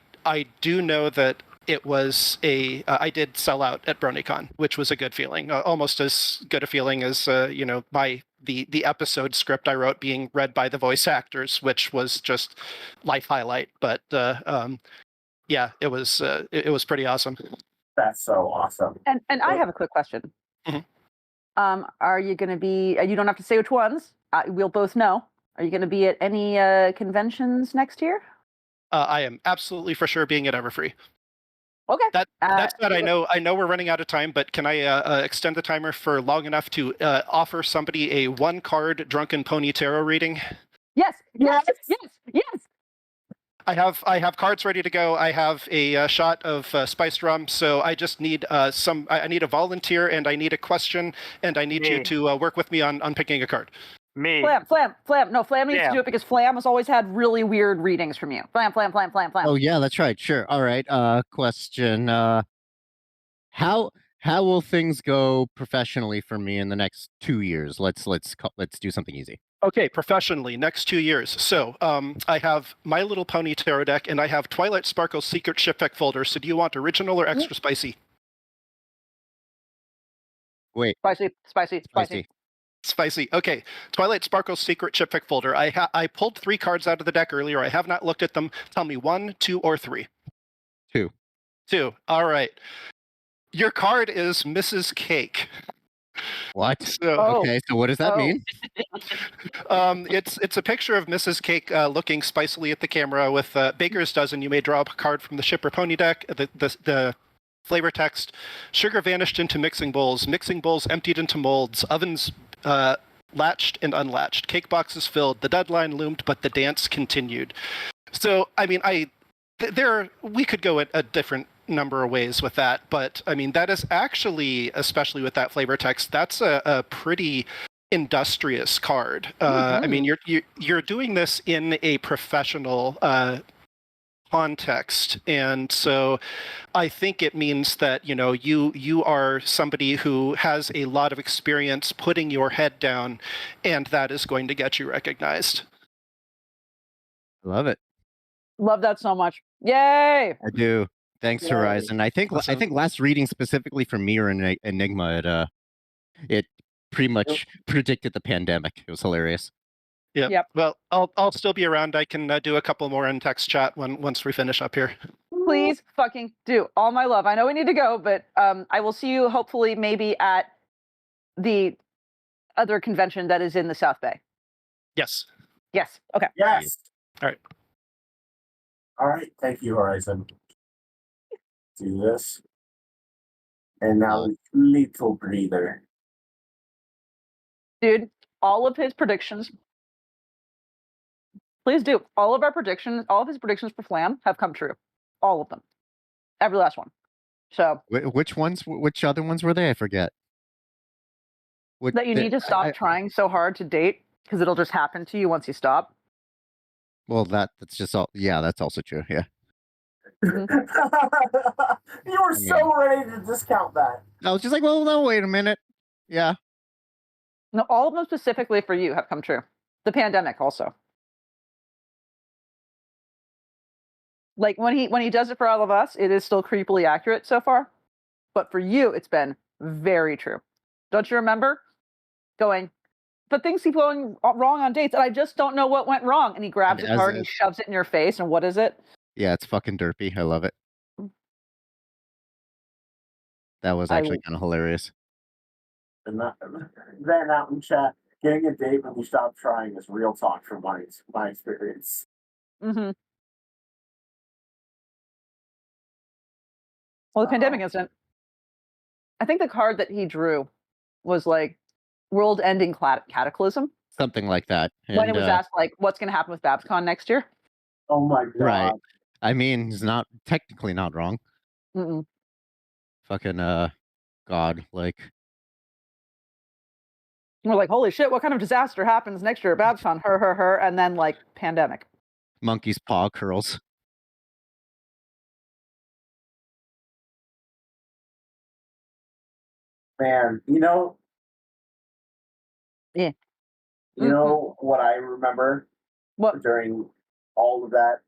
do know that it was I did sell out at BronyCon, which was a good feeling, almost as good a feeling as the episode script I wrote being read by the voice actors, which was just life highlight. But yeah, it was pretty awesome. That's so awesome. And I have a quick question. Mm-hmm. Are you going to be? You don't have to say which ones. We'll both know. Are you going to be at any conventions next year? I am absolutely for sure being at Everfree. Okay. That's that. I know we're running out of time, but can I extend the timer for long enough to offer somebody a 1-card Drunken Pony Tarot reading? Yes. I have cards ready to go. I have a shot of spiced rum, so I just need I need a volunteer, and I need a question, and I need you to work with me on picking a card. Me. Flam. No, Flam needs to do it because Flam has always had really weird readings from you. Flam. Oh yeah, that's right. Sure. All right. Question. How will things go professionally for me in the next 2 years? Let's do something easy. Okay, professionally, next 2 years. So I have My Little Pony Tarot deck, and I have Twilight Sparkle's Secret Shipwreck folder. So do you want original or extra spicy? Wait. Spicy. Okay. Twilight Sparkle's Secret Shipwreck folder. I pulled 3 cards out of the deck earlier. I have not looked at them. Tell me 1, 2, or 3. 2. 2. All right. Your card is Mrs. Cake. What? Okay, so what does that mean? It's a picture of Mrs. Cake looking spicily at the camera with Baker's Dozen. You may draw up a card from the Shipper Pony deck. The flavor text: sugar vanished into mixing bowls emptied into molds, ovens latched and unlatched, cake boxes filled, the deadline loomed, but the dance continued. So, we could go a different number of ways with that, but that is actually, especially with that flavor text, that's a pretty industrious card. You're doing this in a professional context, and so I think it means that you are somebody who has a lot of experience putting your head down, and that is going to get you recognized. Love it. Love that so much. Yay! I do. Thanks, Horizon. I think last reading specifically for me or Enigma, it pretty much predicted the pandemic. It was hilarious. Yeah. Yep. Well, I'll still be around. I can do a couple more in text chat once we finish up here. Please fucking do. All my love. I know we need to go, but I will see you hopefully maybe at the other convention that is in the South Bay. Yes. Okay. Yes. All right. All right. Thank you, Horizon. Do this. And now little breather. Dude, all of his predictions. Please do. All of his predictions for Flam have come true. All of them. Every last one. So which other ones were they? I forget. That you need to stop trying so hard to date, because it'll just happen to you once you stop. Well, that's just all. Yeah, that's also true. Yeah. You were so ready to discount that. I was just like, well, no, wait a minute. Yeah. No, all of them specifically for you have come true. The pandemic also. Like when he does it for all of us, it is still creepily accurate so far. But for you, it's been very true. Don't you remember? Going, but things keep going wrong on dates, and I just don't know what went wrong. And he grabs a card and he shoves it in your face. And what is it? Yeah, it's fucking derpy. I love it. That was actually kind of hilarious. And then out in chat, getting a date when you stop trying is real talk from my experience. Mm-hmm. Well, the pandemic incident. I think the card that he drew was like world-ending cataclysm. Something like that. When it was asked, like, what's going to happen with BabsCon next year? Oh my god! Right. I mean, he's not technically not wrong. Mm-mm. Fucking God, like. We're like, holy shit! What kind of disaster happens next year at BabsCon? Her, and then like pandemic. Monkey's paw curls. Man, you know. Yeah. You know what I remember? What during all of that,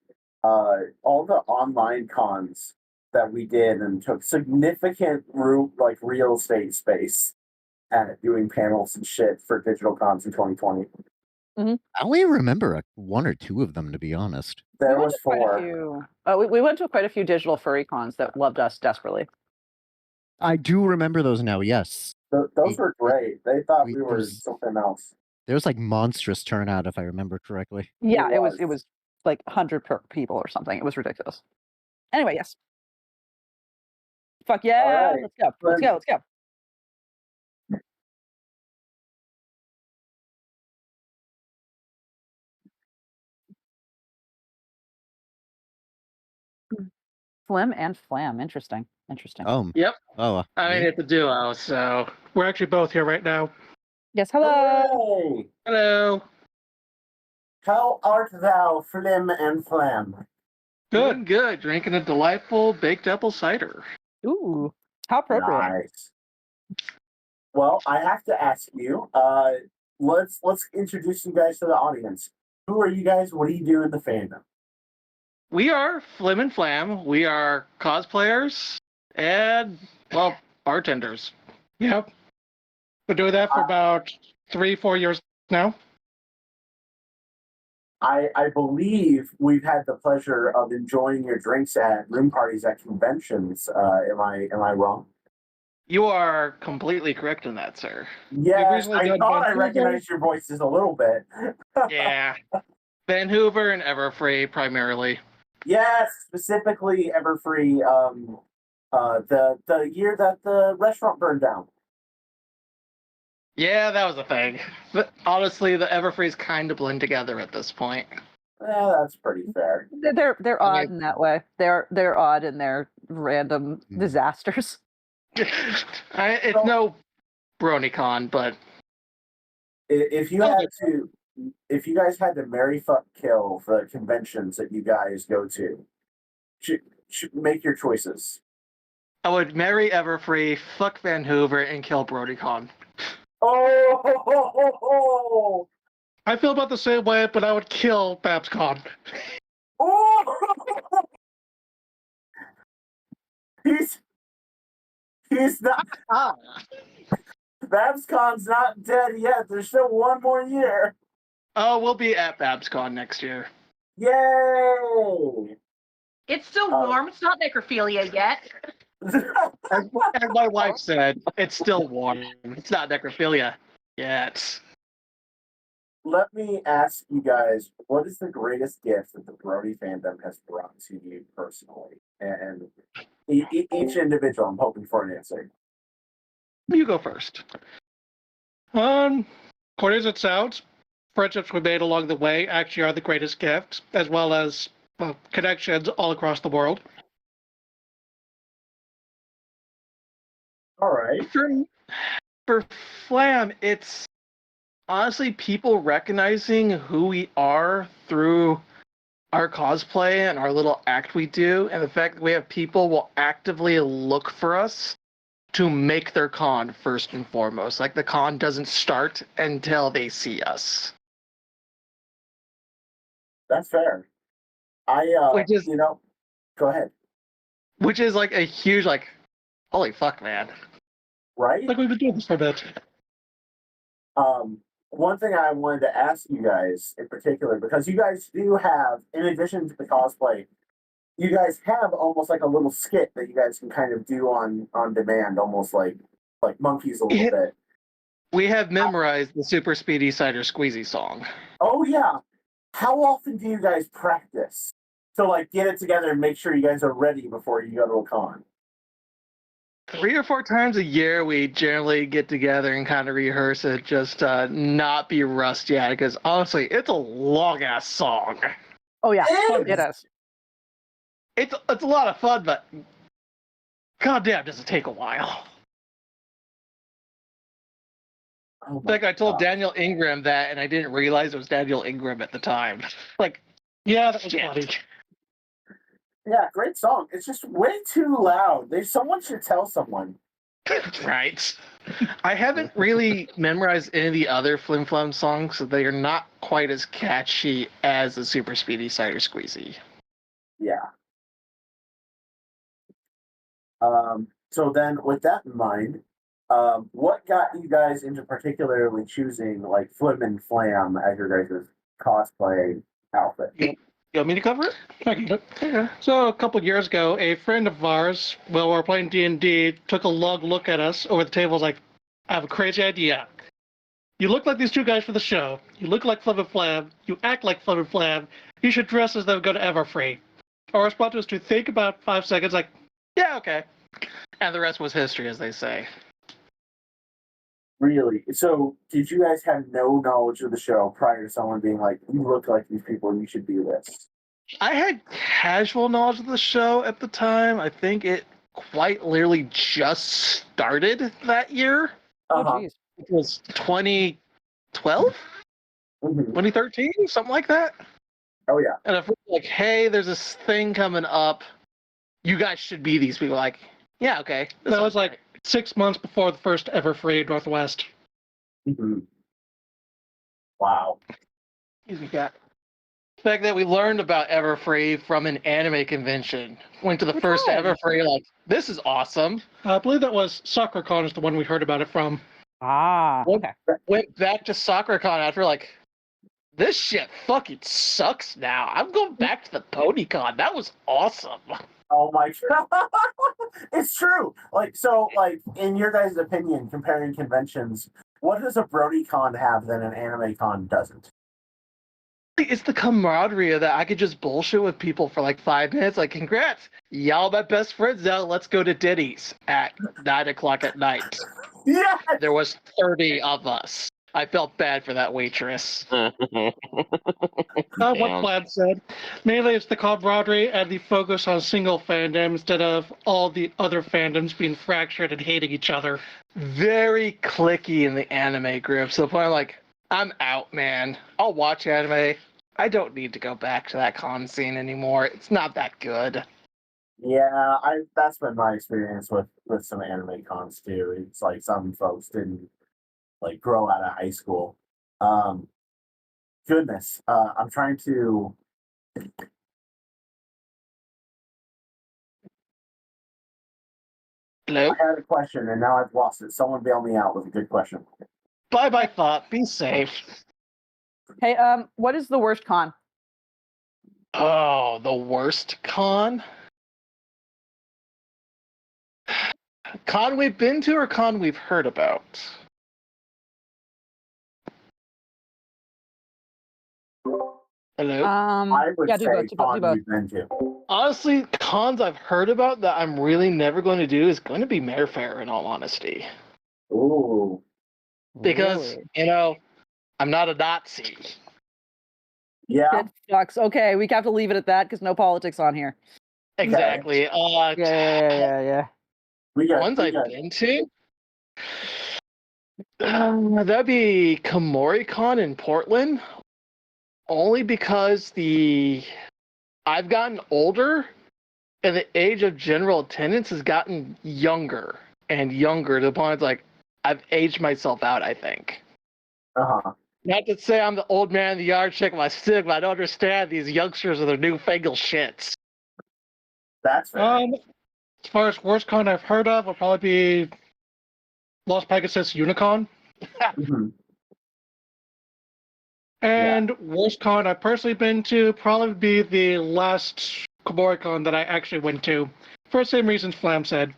all the online cons that we did and took significant real estate space at doing panels and shit for digital cons in 2020. Mm-hmm. I only remember one or two of them, to be honest. There we was four. We went to quite a few digital furry cons that loved us desperately. I do remember those now. Yes, those were great. They thought we were something else. There was like monstrous turnout, if I remember correctly. Yeah, it was like 100 people or something. It was ridiculous. Anyway, yes. Fuck yeah! Right. Let's go. Let's go. Let's go. Flim and Flam. Interesting. Yep. Oh. I mean, it's a duo, so we're actually both here right now. Yes. Hello. Hey. Hello. How art thou, Flim and Flam? Good, good. Drinking a delightful baked apple cider. Ooh, how appropriate. Nice. Well, I have to ask you. Let's introduce you guys to the audience. Who are you guys? What do you do in the fandom? We are Flim and Flam. We are cosplayers and, well, bartenders. Yep. Been doing that for about 3-4 years now. I believe we've had the pleasure of enjoying your drinks at room parties at conventions. Am I wrong? You are completely correct in that, sir. Yes, I thought I recognized your voices a little bit. Yeah. Vancouver and Everfree primarily. Yes, specifically Everfree. The year that the restaurant burned down. Yeah, that was a thing. But honestly, the Everfrees kind of blend together at this point. Yeah, that's pretty fair. They're odd in that way. They're odd in their random disasters. It's no BronyCon, but if you guys had to marry, fuck, kill for the conventions that you guys go to, should make your choices. I would marry Everfree, fuck Vancouver, and kill BronyCon. Oh! I feel about the same way, but I would kill BabsCon. Oh! He's not. BabsCon's not dead yet. There's still one more year. Oh, we'll be at BabsCon next year. Yay! It's still warm. It's not necrophilia yet. As my wife said, it's still warm. It's not necrophilia yet. Let me ask you guys, what is the greatest gift that the Brony fandom has brought to you personally? And each individual, I'm hoping for an answer. You go first. According as it sounds, friendships we made along the way actually are the greatest gift, as well as connections all across the world. All right. For Flam, it's honestly people recognizing who we are through our cosplay and our little act we do, and the fact that we have people will actively look for us to make their con first and foremost. Like the con doesn't start until they see us. That's fair. Go ahead. Which is like a huge, like, holy fuck, man. Right? Like we've been doing this for a bit. one thing I wanted to ask you guys in particular, because you guys do have, in addition to the cosplay, you guys have almost like a little skit that you guys can kind of do on demand, almost like monkeys a little bit. We have memorized the Super Speedy Cider Squeezy song. Oh yeah. How often do you guys practice to like get it together and make sure you guys are ready before you go to a con? 3 or 4 times a year, we generally get together and kind of rehearse it, just not be rusty at it. Because honestly, it's a long ass song. Oh yeah, it is. It's a lot of fun, but goddamn, does it take a while. Oh In fact, I told Daniel Ingram that, and I didn't realize it was Daniel Ingram at the time. Like, yeah, that was funny. Yeah, great song. It's just way too loud. Someone should tell someone. Right. I haven't really memorized any of the other Flim Flam songs, so they are not quite as catchy as the Super Speedy Cider Squeezy. Yeah. So then, with that in mind, what got you guys into particularly choosing like Flim and Flam as your guys' cosplay outfit? You want me to cover it? I can do it. Okay. So a couple years ago, a friend of ours, while we were playing D&D, took a log look at us over the table. Was like, "I have a crazy idea. You look like these 2 guys for the show. You look like Flim and Flam. You act like Flim and Flam. You should dress as though go to Everfree." Our response was to think about 5 seconds, like, "Yeah, okay," and the rest was history, as they say. Really? So, did you guys have no knowledge of the show prior to someone being like, "You look like these people, you should do this"? I had casual knowledge of the show at the time. I think it quite literally just started that year. Oh, jeez. It was 2012? 2013? Something like that. Oh, yeah. And if we're like, hey, there's this thing coming up, you guys should be these people. Like, yeah, okay. That was like 6 months before the first ever Free Northwest. Mm-hmm. Wow. Excuse me, Cat. The fact that we learned about Everfree from an anime convention. Went to the first Everfree, like, this is awesome. I believe that was SoccerCon is the one we heard about it from. Okay. Went back to SoccerCon after, like, this shit fucking sucks now. I'm going back to the PonyCon. That was awesome. Oh my god. It's true. Like, so, like, in your guys' opinion, comparing conventions, what does a BrodyCon have that an Anime Con doesn't? It's the camaraderie of that. I could just bullshit with people for like 5 minutes. Like, congrats, y'all my best friends now. Let's go to Denny's at 9 o'clock at night. Yeah. There was 30 of us. I felt bad for that waitress. What Vlad said. Mainly it's the camaraderie and the focus on single fandom instead of all the other fandoms being fractured and hating each other. Very cliquey in the anime group. So the point like, I'm out, man. I'll watch anime. I don't need to go back to that con scene anymore. It's not that good. Yeah, that's been my experience with some anime cons too. It's like some folks didn't like grow out of high school. Goodness, I'm trying to. Hello? I had a question and now I've lost it. Someone bail me out with a good question. Bye, Thought. Be safe. Hey, what is the worst con? Oh, the worst con? Con we've been to or con we've heard about? Hello? I would yeah, say do both. con we've been to. Honestly, cons I've heard about that I'm really never going to do is going to be Mayor Fair, in all honesty. Ooh. Because, you know, I'm not a Nazi. Yeah. It sucks. Okay, we have to leave it at that because no politics on here. Exactly. Yeah. Ones I've been to? That'd be KomoriCon in Portland. Only because I've gotten older and the age of general attendance has gotten younger and younger to the point it's like I've aged myself out, I think. Uh-huh. Not to say I'm the old man in the yard shaking my stick, but I don't understand these youngsters with their newfangled shits. That's fair. As far as worst con I've heard of, will probably be Los Pegasus Unicon. And worst con I've personally been to probably be the last Komori-Con that I actually went to. For the same reasons Flam said.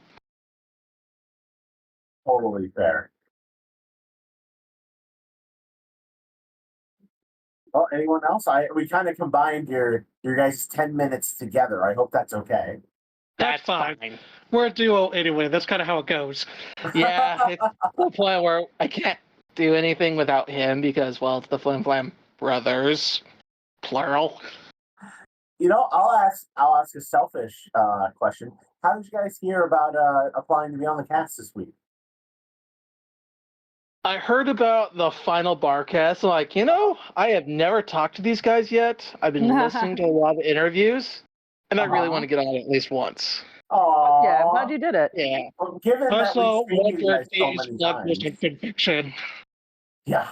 Totally fair. Oh, anyone else? We kind of combined your guys' 10 minutes together. I hope that's okay. That's fine. We're a duo anyway. That's kind of how it goes. Yeah, it's the point where I can't do anything without him because, well, it's the Flim Flam brothers, plural. You know, I'll ask a selfish question. How did you guys hear about applying to be on the cast this week? I heard about the final Barcast. Like, I have never talked to these guys yet. I've been listening to a lot of interviews, and I really want to get on it at least once. Oh, yeah, I'm glad you did it. Yeah. Well, given that Also, we've seen you wonder guys if so these many blood was times. in conviction. Yeah.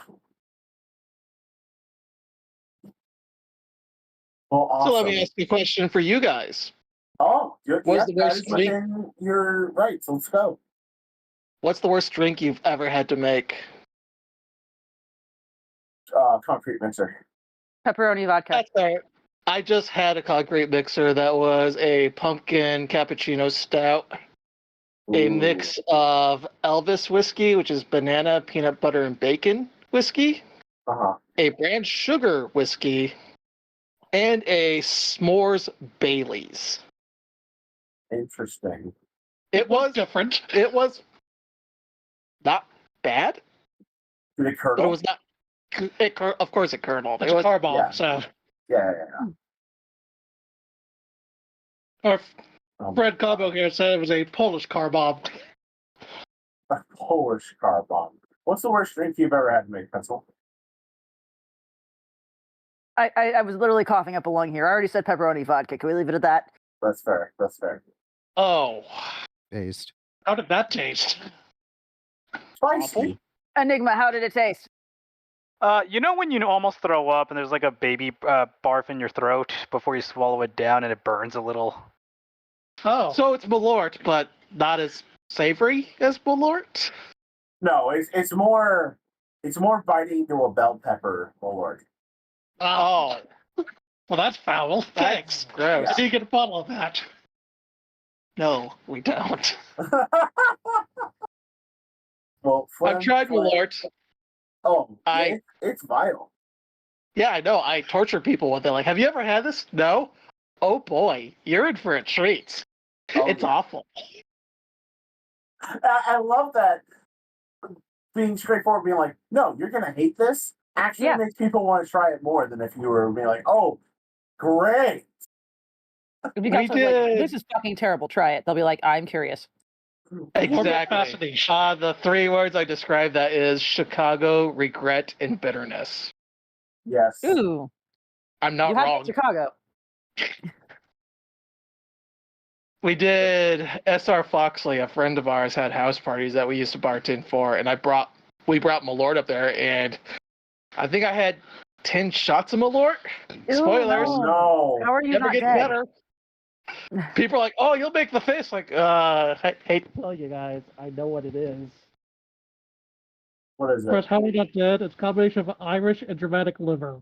Well, awesome. So let me ask you a question for you guys. Oh, What's the that worst is drink? within your rights. Let's go. What's the worst drink you've ever had to make? Concrete mixer. Pepperoni vodka. That's fair. I just had a concrete mixer that was a pumpkin cappuccino stout, a mix of Elvis whiskey, which is banana, peanut butter, and bacon whiskey, a brand sugar whiskey, and a s'mores Bailey's. Interesting. It was different. It was not bad. Did it curdle? But it was not. Of course, it curdled. It's It a was car bomb, so. Yeah. Our Fred Combo here said it was a Polish car bomb. A Polish car bomb. What's the worst drink you've ever had to make, Pencil? I was literally coughing up a lung here. I already said pepperoni vodka. Can we leave it at that? That's fair. Oh. Based. How did that taste? Spicy. Enigma, how did it taste? When you almost throw up and there's like a baby barf in your throat before you swallow it down and it burns a little? Oh. So it's Malort, but not as savory as Malort? No, it's more biting into a bell pepper, Lord. Oh. Well, that's foul. Thanks. Gross. I didn't get a bottle of that. No, we don't. Well, I've tried Malort. Oh, it's vile. Yeah, I know. I torture people with it. Like, have you ever had this? No? Oh boy, you're in for a treat. It's awful. I love that being straightforward, being like, no, you're going to hate this. Actually makes people want to try it more than if you were being like, oh, great. If you guys are like, this is fucking terrible, try it. They'll be like, I'm curious. Exactly. The 3 words I described that is Chicago, regret, and bitterness. Yes. Ooh. I'm not wrong. Chicago. We did SR Foxley, a friend of ours, had house parties that we used to bartend for, and we brought Malort up there, and I think I had 10 shots of Malort. Spoilers. No. How are you Never not gets dead? better. People are like, "Oh, you'll make the face." Like, I hate to tell you guys, I know what it is. What is Chris, how we not dead? It's a combination of Irish and dramatic liver.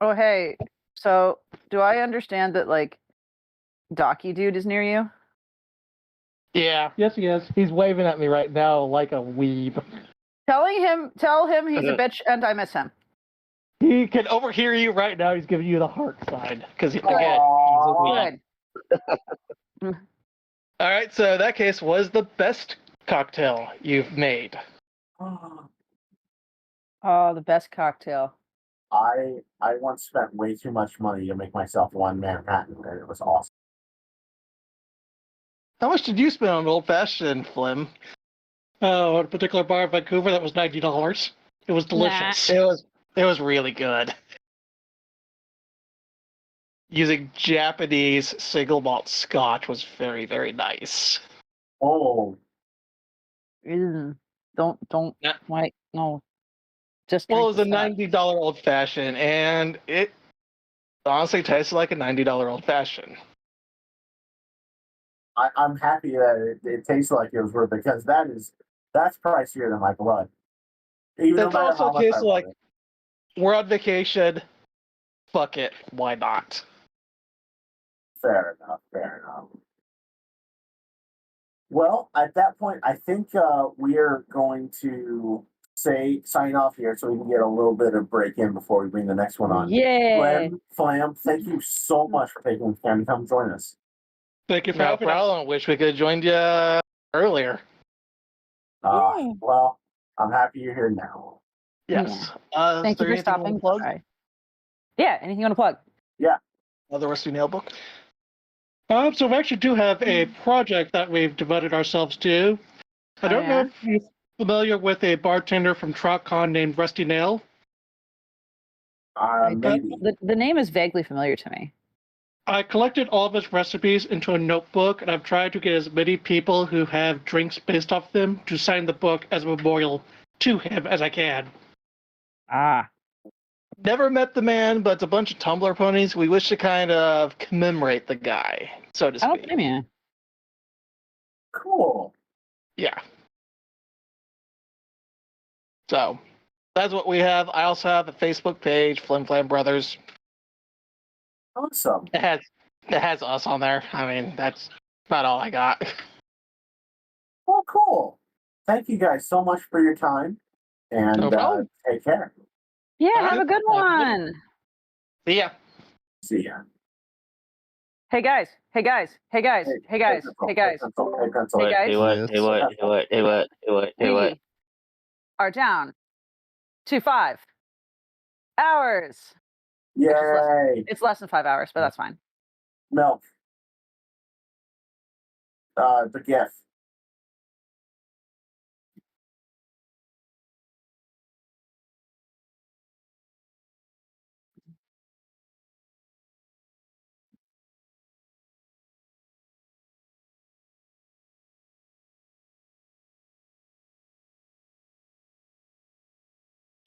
Oh, hey. So, do I understand that, like, Docky Dude is near you? Yeah. Yes, he is. He's waving at me right now like a weeb. Tell him he's a bitch and I miss him. He can overhear you right now. He's giving you the heart sign. Because, again, Good. All right, so that case was the best cocktail you've made. Oh, the best cocktail. I once spent way too much money to make myself one Manhattan, and it was awesome. How much did you spend on old fashioned, Flim? Oh, at a particular bar in Vancouver, that was $90. It was delicious. It was really good. Using Japanese single malt scotch was very, very nice. Oh. Don't wait, no. Just Well, it was a drink the $90 old fashioned, and it honestly tasted like a $90 old fashioned. I'm happy that it tastes like it was worth it, because that's pricier than my blood. Even no It's matter also how a much case I of want like, it. we're on vacation. Fuck it. Why not? Fair enough. Fair enough. Well, at that point, I think we are going to sign off here so we can get a little bit of break in before we bring the next one on. Yeah. Flam, thank you so much for taking the time to come join us. Thank you for having us. No problem. Wish we could have joined you earlier. Well, I'm happy you're here now. Yes. Thank you for stopping by. Yeah, anything you want to plug? Yeah. The Rusty Nailbook. So we actually do have a project that we've devoted ourselves to. I don't know if you're familiar with a bartender from TrotCon named Rusty Nail. Maybe. The name is vaguely familiar to me. I collected all of his recipes into a notebook, and I've tried to get as many people who have drinks based off them to sign the book as a memorial to him as I can. Never met the man, but it's a bunch of Tumblr ponies. We wish to kind of commemorate the guy, so to speak. Cool. Yeah. So that's what we have. I also have a Facebook page, Flim Flam Brothers. Awesome. It has us on there. I mean, that's about all I got. Well, cool. Thank you guys so much for your time, and No problem. take care. Yeah, have a good one. See ya. See ya. Hey guys. Hey guys. Hey guys. Hey guys. Hey guys. Hey guys. Hey what? We are down to 5 hours. Yay. It's less than 5 hours, but that's fine. Milk. The gift.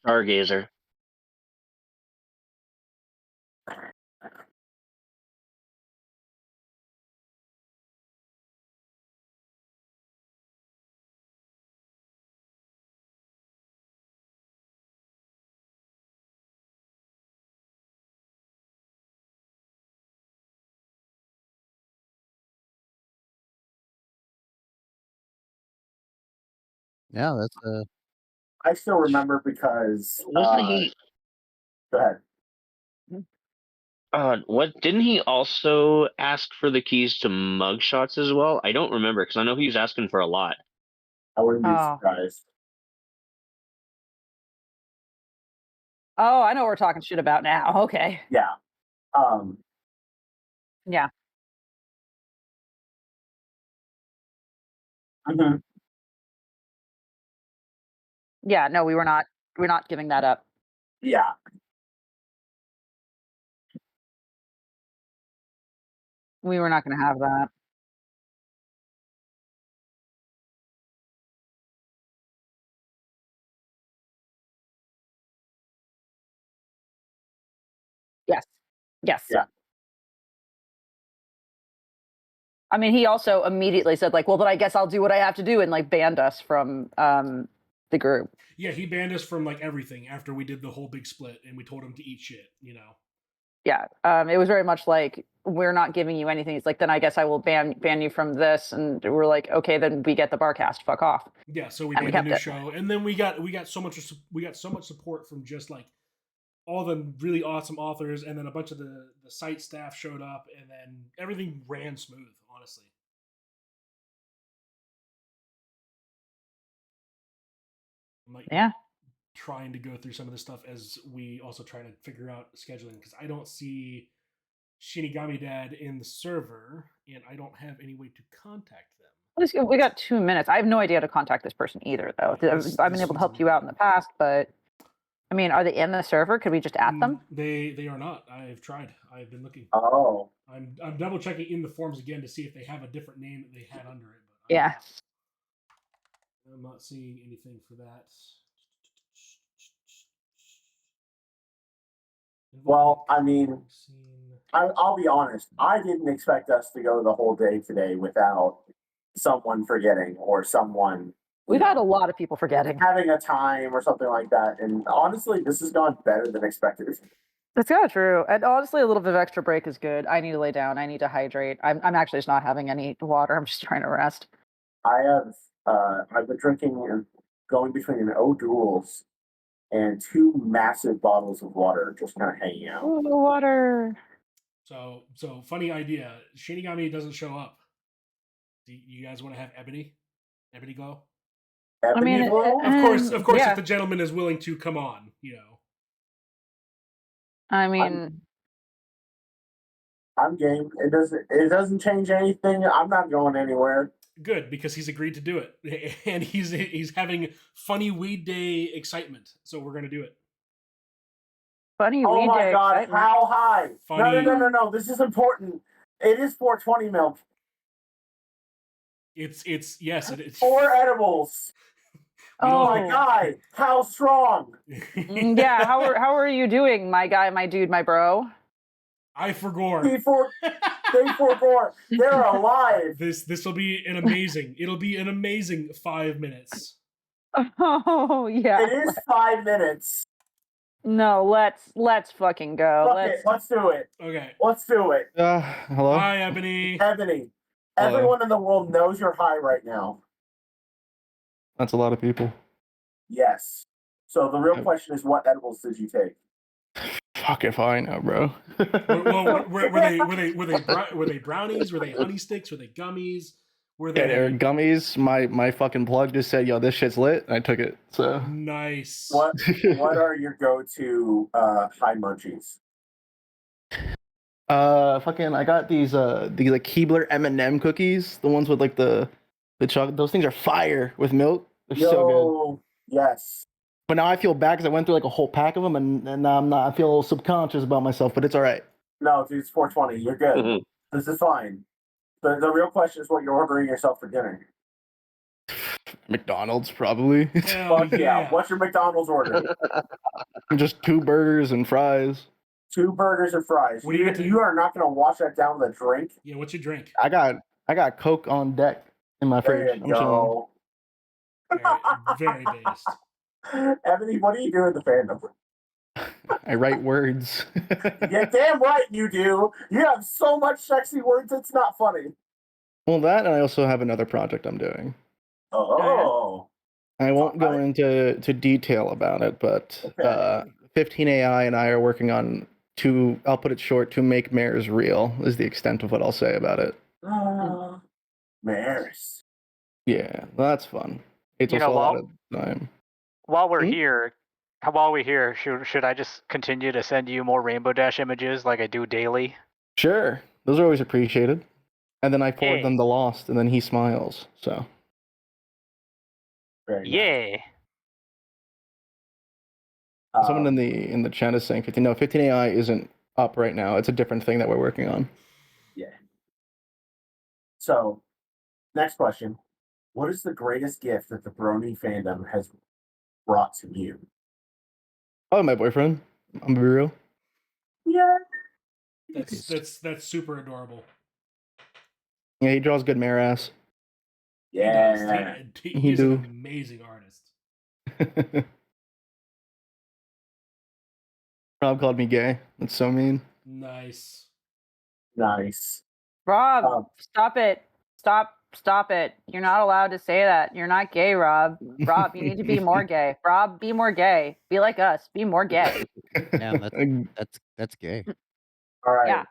Stargazer. Yeah, that's I still remember because Wasn't he? Go ahead. What didn't he also ask for the keys to mugshots as well? I don't remember because I know he was asking for a lot. I wouldn't be surprised. Oh, I know what we're talking shit about now. Okay. Yeah. Yeah. Mhm. Yeah, no, we're not giving that up. Yeah. We were not going to have that. Yes. Yes. Yeah. I mean, he also immediately said like, well, then I guess I'll do what I have to do and like banned us from the group. Yeah, he banned us from like everything after we did the whole big split and we told him to eat shit, you know. Yeah. It was very much like, we're not giving you anything. It's like, then I guess I will ban you from this. And we're like, okay, then we get the Barcast. Fuck off. Yeah, so we And made we a new kept it. show, and then we got so much support from just like all the really awesome authors, and then a bunch of the site staff showed up, and then everything ran smooth, honestly. I'm like, yeah, trying to go through some of this stuff as we also try to figure out scheduling, because I don't see Shinigami Dad in the server, and I don't have any way to contact them. We got 2 minutes. I have no idea how to contact this person either, though. I've been able to help you out in the past, but I mean, are they in the server? Could we just add them? They are not. I've tried. I've been looking. Oh. I'm double checking in the forums again to see if they have a different name that they had under it. But Yeah. I'm not seeing anything for that. Well, I mean, I'll be honest. I didn't expect us to go the whole day today without someone forgetting or someone We've had a lot of people forgetting. Having a time or something like that. And honestly, this has gone better than expected. That's kind of true. And honestly, a little bit of extra break is good. I need to lay down. I need to hydrate. I'm actually just not having any water. I'm just trying to rest. I've been drinking and going between an O'Doul's and 2 massive bottles of water, just kind of hanging out. Ooh, water. So funny idea. Shinigami doesn't show up. Do you guys want to have Ebony go? I mean, of course, yeah. if the gentleman is willing to come on, I mean, I'm game. It doesn't change anything. I'm not going anywhere. Good, because he's agreed to do it, and he's having funny weed day excitement. So we're gonna do it. Funny oh weed my day god, excitement. how high? Funny. No. This is important. It is 420 milk. It's yes, it is 4 edibles. Oh my god, how strong? Yeah, how are you doing, my guy, my dude, my bro? I forgot. They forgot. They're alive. This will be an amazing. It'll be an amazing 5 minutes. Oh yeah. It is 5 minutes. No, let's fucking go. Let's do it. Okay. Let's do it. Hello. Hi, Ebony. Ebony. Hello. Everyone in the world knows you're high right now. That's a lot of people. Yes. So the real question is, what edibles did you take? Fuck if I know, bro. Were they brownies? Were they honey sticks? Were they gummies? Were they? Yeah, they're gummies. My fucking plug just said, "Yo, this shit's lit," and I took it. So nice. What are your go-to high munchies? Fucking, I got these like Keebler M&M cookies, the ones with like the chocolate. Those things are fire with milk. They're so good. Yes. But now I feel bad because I went through like a whole pack of them, and now I feel a little subconscious about myself. But it's all right. No, dude, it's 420. You're good. Mm-hmm. This is fine. The real question is what you're ordering yourself for dinner. McDonald's probably. Fuck yeah. What's your McDonald's order? Just 2 burgers and fries. 2 burgers and fries. What do you get You are not going to wash that down with a drink? Yeah, what's your drink? I got Coke on deck in my There fridge. you go. Very based. Ebony, what do you do in the fandom? I write words. Yeah, damn right you do. You have so much sexy words, it's not funny. Well, that, and I also have another project I'm doing. Oh. I won't go into detail about it, but 15AI and I are working on I'll put it short, to make mares real is the extent of what I'll say about it. Mares. Yeah, that's fun. It's You also know, a lot of time. While we're here, should I just continue to send you more Rainbow Dash images like I do daily? Sure, those are always appreciated. And then I forward them to Lost, and then he smiles. So. Yeah. Someone in the chat is saying 15AI isn't up right now. It's a different thing that we're working on. Yeah. So, next question. What is the greatest gift that the Brony fandom has brought to you? Oh, my boyfriend. I'm gonna be real. Yeah. That's super adorable. Yeah, he draws good mare ass. Yeah. He's an amazing artist. Rob called me gay. That's so mean. Nice. Rob, stop it. Stop it. You're not allowed to say that. You're not gay, Rob. Rob, you need to be more gay. Rob, be more gay. Be like us. Be more gay. Yeah, that's gay. All right. Yeah.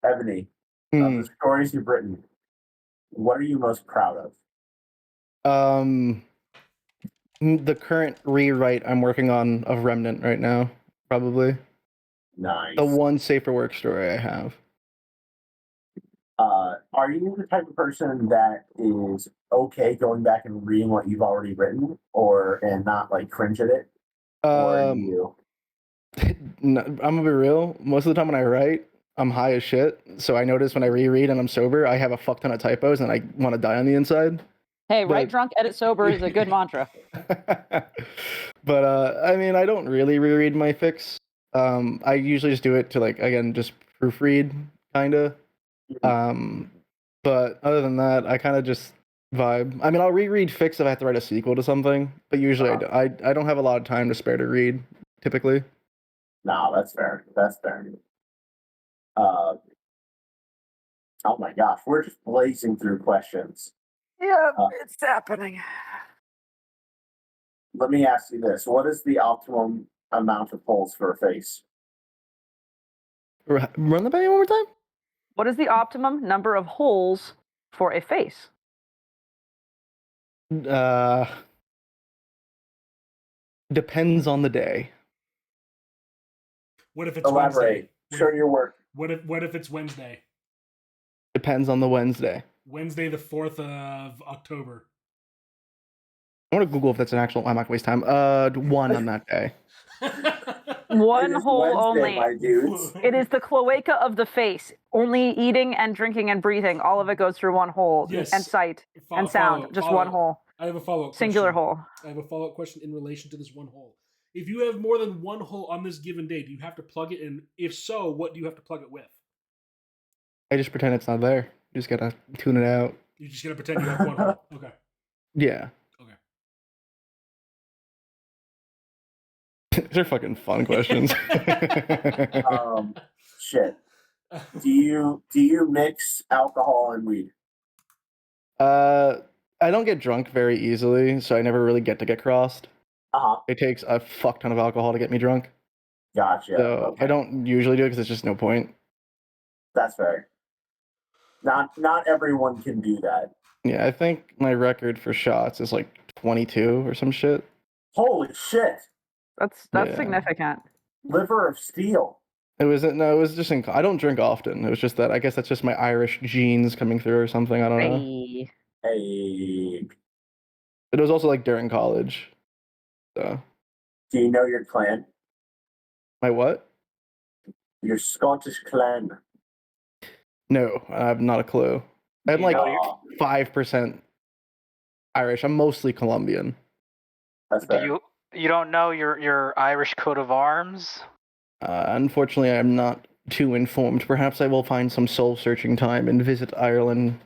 Ebony, of the stories you've written, what are you most proud of? The current rewrite I'm working on of Remnant right now, probably. Nice. The one safer work story I have. Are you the type of person that is okay going back and reading what you've already written, and not like cringe at it? Or are you? No, I'm gonna be real. Most of the time when I write, I'm high as shit. So I notice when I reread and I'm sober, I have a fuck ton of typos and I want to die on the inside. Hey, write drunk, edit sober is a good mantra. But I mean, I don't really reread my fics. I usually just do it to just proofread, kinda. But other than that, I kind of just vibe. I mean, I'll reread fics if I have to write a sequel to something, but usually I don't have a lot of time to spare to read, typically. No, that's fair. That's fair. Oh my gosh, we're just blazing through questions. Yeah, it's happening. Let me ask you this: what is the optimum amount of holes for a face? Run the bay one more time. What is the optimum number of holes for a face? Depends on the day. What if it's Elaborate. Wednesday? Show your work. What if it's Wednesday? Depends on the Wednesday. Wednesday, the 4th of October. I want to Google if that's an actual. I'm not gonna waste time. One on that day. One It is hole Wednesday, only. my dudes. It is the cloaca of the face. Only eating and drinking and breathing. All of it goes through one hole. Yes. And sight and sound. Just one hole. I have a follow-up Singular question. hole. I have a follow-up question in relation to this one hole. If you have more than one hole on this given day, do you have to plug it in? If so, what do you have to plug it with? I just pretend it's not there. You just gotta tune it out. You're just gonna pretend you have one hole. Okay. Yeah. Okay. They're fucking fun questions. Shit. Do you mix alcohol and weed? I don't get drunk very easily, so I never really get crossed. It takes a fuck ton of alcohol to get me drunk. Gotcha. So Okay. I don't usually do it because there's just no point. That's fair. Not everyone can do that. Yeah, I think my record for shots is like 22 or some shit. Holy shit! That's Yeah. significant. Liver of steel. It was just I don't drink often. It was just that I guess that's just my Irish genes coming through or something. I don't know. Hey. But it was also like during college. So. Do you know your clan? My what? Your Scottish clan. No, I have not a clue. I'm like 5% Irish. I'm mostly Colombian. That's fair. You don't know your Irish coat of arms? Unfortunately, I'm not too informed. Perhaps I will find some soul-searching time and visit Ireland.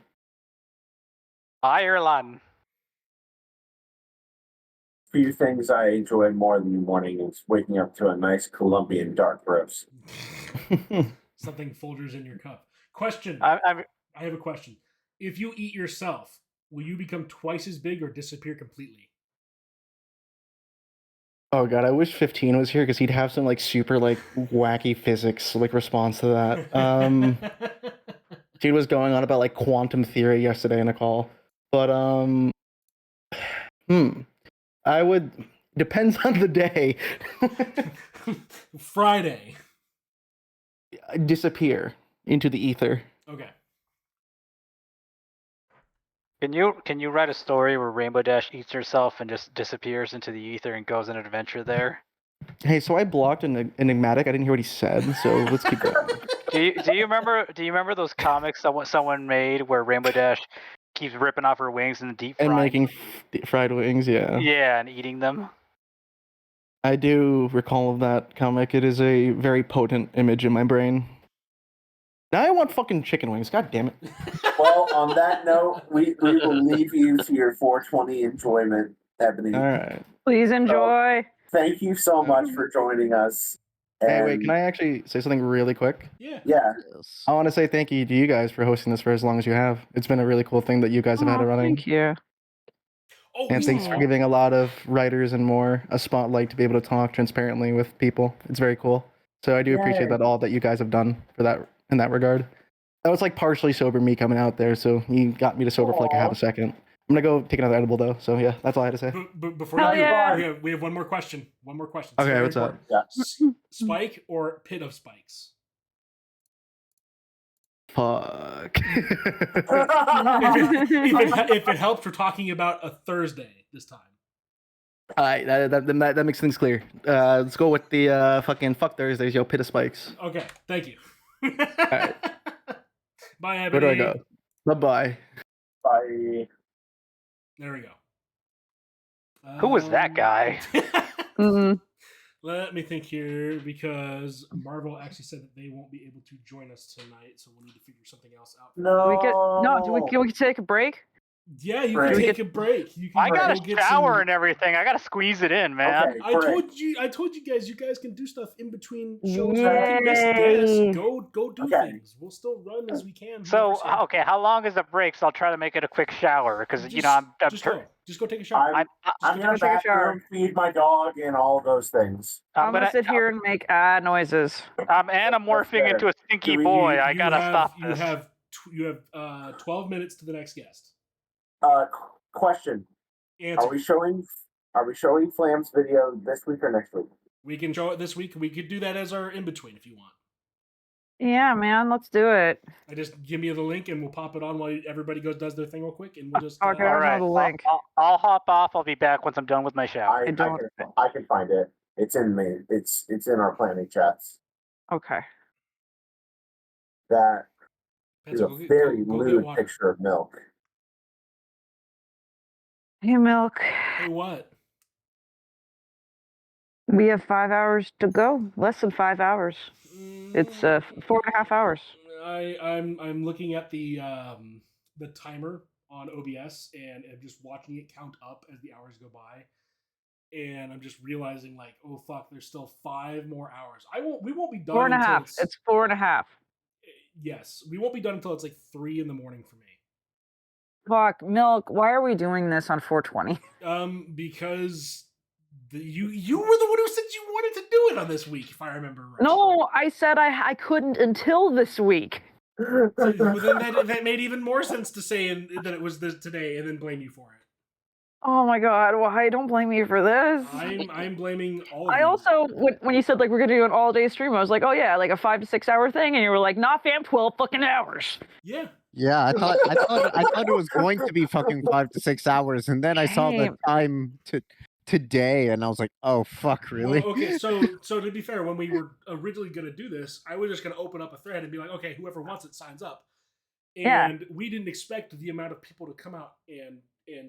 Ireland. Few things I enjoy more than the morning is waking up to a nice Colombian dark roast. Something Folgers in your cup. Question. I have a question. If you eat yourself, will you become twice as big or disappear completely? Oh god, I wish 15 was here because he'd have some like super like wacky physics like response to that. He was going on about like quantum theory yesterday in a call, but I would depends on the day. Friday. Disappear into the ether. Okay. Can you write a story where Rainbow Dash eats herself and just disappears into the ether and goes on an adventure there? Hey, so I blocked an enigmatic. I didn't hear what he said, so let's keep going. Do you remember those comics someone made where Rainbow Dash keeps ripping off her wings and deep frying And making fried wings, yeah. Yeah, and eating them. I do recall of that comic. It is a very potent image in my brain. Now I want fucking chicken wings. God damn it. Well, on that note, we will leave you to your 420 enjoyment, Ebony. All right. Please enjoy. Thank you so much for joining us. Hey, wait, can I actually say something really quick? Yeah. I want to say thank you to you guys for hosting this for as long as you have. It's been a really cool thing that you guys have had it running. Thank you. And thanks for giving a lot of writers and more a spotlight to be able to talk transparently with people. It's very cool. So I do appreciate Yay. that all that you guys have done for that in that regard. That was like partially sober me coming out there, so you got me to sober for like a half a second. I'm gonna go take another edible though. So yeah, that's all I had to say. But before Hell you do, yeah. we have one more question. One more question. Okay, Very what's up? important. Spike or pit of spikes? Fuck. if it helps, we're talking about a Thursday this time. All right, that makes things clear. Let's go with the fucking fuck Thursdays, yo, pit of spikes. Okay, thank you. All right. Bye, Ebony. Where do I go? Bye-bye. Bye. There we go. Who was that guy? Let me think here, because Marvel actually said that they won't be able to join us tonight, so we'll need to figure something else out. No. Can we take a break? Yeah, you can take a break. You can I got go a get shower some... and everything. I got to squeeze it in, man. I told you guys can do stuff in between shows. You can miss guests. Yay. Go do things. We'll still run as we can. So okay, how long is the break? So I'll try to make it a quick shower because I'm just go take a shower. I'm gonna bathroom, feed my dog, and all those things. I'm gonna sit here and make noises. I'm anamorphing into a stinky boy. I gotta stop this. You have 12 minutes to the next guest. Question: Answer. Are we showing Flam's video this week or next week? We can show it this week. We could do that as our in between if you want. Yeah, man, let's do it. I just give me the link and we'll pop it on while everybody does their thing real quick, and we'll just. Okay, All right, I'll hop off. I'll be back once I'm done with my shower. I can find it. It's in me. It's in our planning chats. Okay. That is a Pencil, very go lewd get water. picture of milk. Hey, Milk. Hey, what? We have 5 hours to go. Less than 5 hours. It's 4.5 hours. I'm looking at the timer on OBS and I'm just watching it count up as the hours go by, and I'm just realizing like, oh fuck, there's still 5 more hours. We won't be done. 4.5. It's 4.5. Yes, we won't be done until it's like 3 in the morning for me. Fuck, Milk. Why are we doing this on 420? Because you were the one who said you wanted to do it on this week, if I remember right. No, I said I couldn't until this week. So, well, then that made even more sense to say that it was today and then blame you for it. Oh my god, why don't blame me for this? I'm blaming all of I you. also, when you said like we're gonna do an all-day stream, I was like, oh yeah, like a 5 to 6 hour thing, and you were like, nah fam, 12 fucking hours. Yeah. Yeah, I thought it was going to be fucking 5 to 6 hours, and then I saw the time today, and I was like, oh fuck, really? Well, okay, so to be fair, when we were originally gonna do this, I was just gonna open up a thread and be like, okay, whoever wants it signs up. And we didn't expect the amount of people to come out and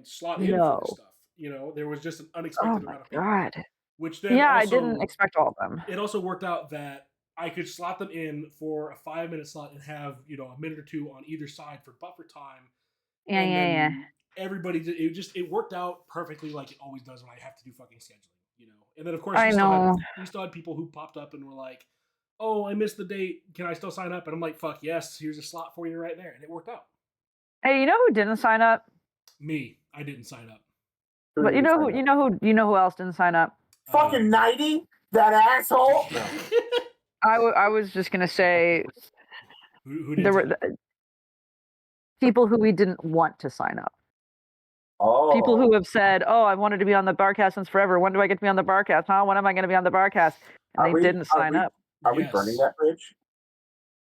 slot in for this stuff. You know, there was just an unexpected amount of people. God. Which then I also, didn't expect all of them. It also worked out that I could slot them in for a 5-minute slot and have, a minute or two on either side for buffer time. Yeah. Everybody, it worked out perfectly like it always does when I have to do fucking scheduling, And then of course we still had people who popped up and were like, "Oh, I missed the date. Can I still sign up?" And I'm like, "Fuck yes, here's a slot for you right there," and it worked out. Hey, you know who didn't sign up? Me, I didn't sign up. But you know who else didn't sign up? Fucking 90, that asshole. I was just gonna say who there were people who we didn't want to sign up. Oh. People who have said, "Oh, I wanted to be on the Barcast since forever. When do I get to be on the Barcast? Huh? When am I going to be on the Barcast?" And they didn't sign up. Are we burning that bridge?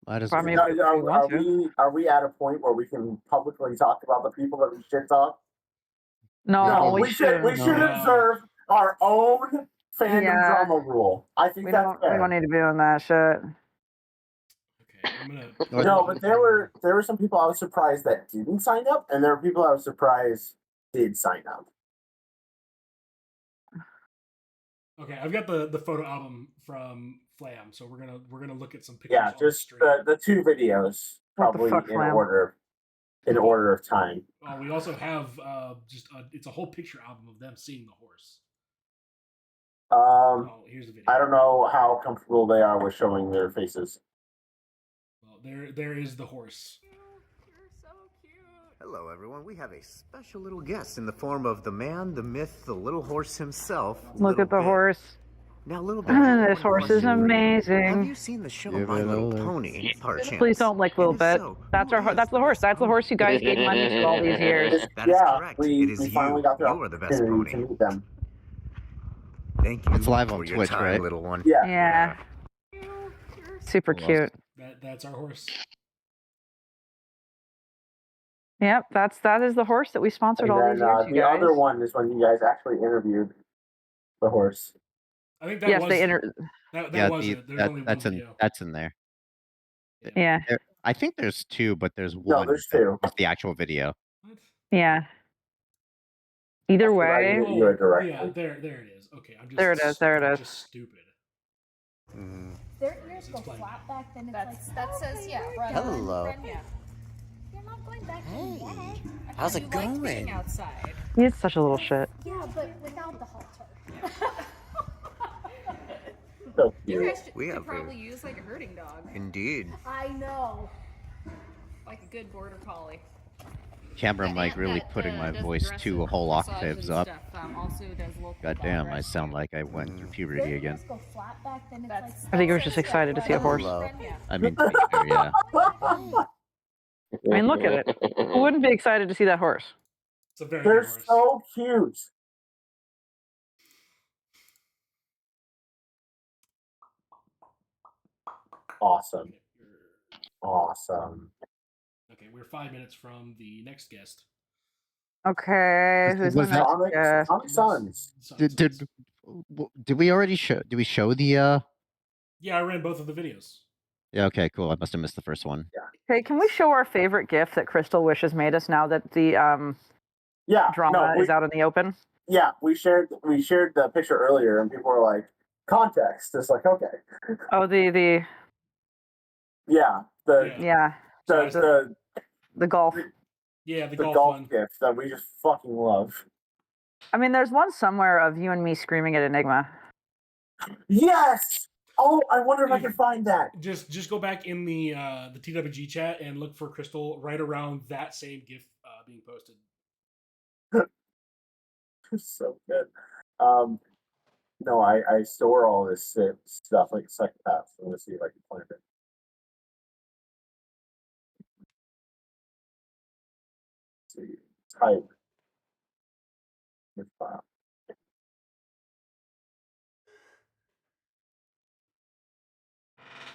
Are we at a point where we can publicly talk about the people that we should talk? No, we should observe our own fandom drama rule. I think that's fair. We don't need to be on that shit. No, but there were some people I was surprised that didn't sign up, and there were people I was surprised did sign up. Okay, I've got the photo album from Flam, so we're gonna look at some pictures. Yeah, just the 2 videos, probably in order of time. We also have it's a whole picture album of them seeing the horse. Here's the video. I don't know how comfortable they are with showing their faces. Well, there is the horse. Hello, everyone. We have a special little guest in the form of the man, the myth, the little horse himself. Look at the horse. Now, Little Bit. This horse is amazing. Have you seen the show My Little Pony? Please don't like Little Bit. That's the horse. That's the horse you guys gave money to all these years. That is correct. It is you. You're the best pony. Thank you. It's live on for your Twitch, time, right? Little one. Yeah. Super cute. That's our horse. Yep, that is the horse that we sponsored all these years. The other one is when you guys actually interviewed the horse. I think that was they that's in there. Yeah. I think there's 2, but there's one. No, there's 2. It's the actual video. Yeah. Either way. Yeah, there it is. Okay, I'm just there it is. Just stupid. Their ears go flat back, then that says yeah. Right. Hello. Yeah. You're not Hey, how's it going? Outside. He's such a little shit. Yeah, but without the halter. So You cute. guys We could have probably use like a herding dog. Indeed. I know. Like a good border collie. Camera The mic aunt really that, putting my does voice aggressive 2 whole massage octaves and up. stuff, also does local God dog damn, I rescue. sound like I went through puberty again. Go flat back, then it's like I think he was just excited to see a horse. I mean, to be fair, yeah. I mean, look at it. Who wouldn't be excited to see that horse? It's a very They're good horse. so cute. Awesome. Awesome. Okay, we're 5 minutes from the next guest. Okay, who's the Was that next guest? Comic Sans. did we already show? Did we show the? Yeah, I ran both of the videos. Yeah. Okay. Cool. I must have missed the first one. Hey, can we show our favorite GIF that Crystal Wishes made us now that the drama is out in the open? Yeah, we shared the picture earlier, and people were like, "Context." It's like, okay. Oh, the Yeah, the golf. Yeah, the golf gift that we just fucking love. I mean, there's one somewhere of you and me screaming at Enigma. Yes. Oh, I wonder if I can find that. Just go back in the TWG chat and look for Crystal right around that same GIF being posted. So good. No, I store all this stuff like psychopaths. I'm gonna see if I can find it. Let's see, type. File.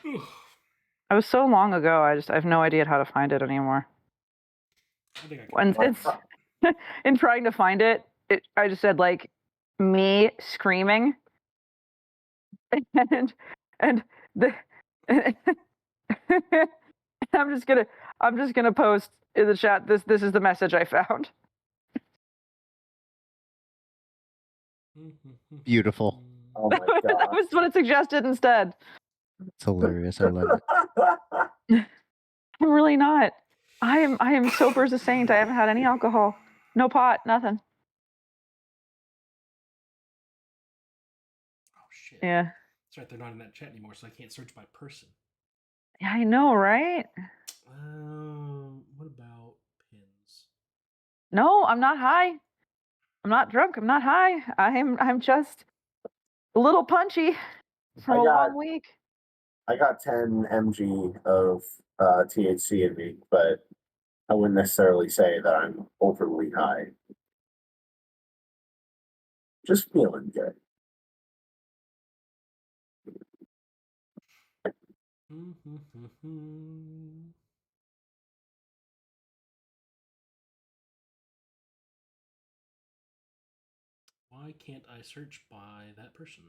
It was so long ago. I have no idea how to find it anymore. I think I When it's in trying to find it, I just said like me screaming, and the I'm just gonna post in the chat. This is the message I found. Beautiful. Oh my god. That was what it suggested instead. It's hilarious. I love it. I'm really not. I am sober as a saint. I haven't had any alcohol, no pot, nothing. Oh shit. Yeah. That's right. They're not in that chat anymore, so I can't search by person. Yeah, I know, right? What about pins? No, I'm not high. I'm not drunk. I'm not high. I'm just a little punchy from a long week. I got 10 mg of THC in me, but I wouldn't necessarily say that I'm overly high. Just feeling good. Why can't I search by that person?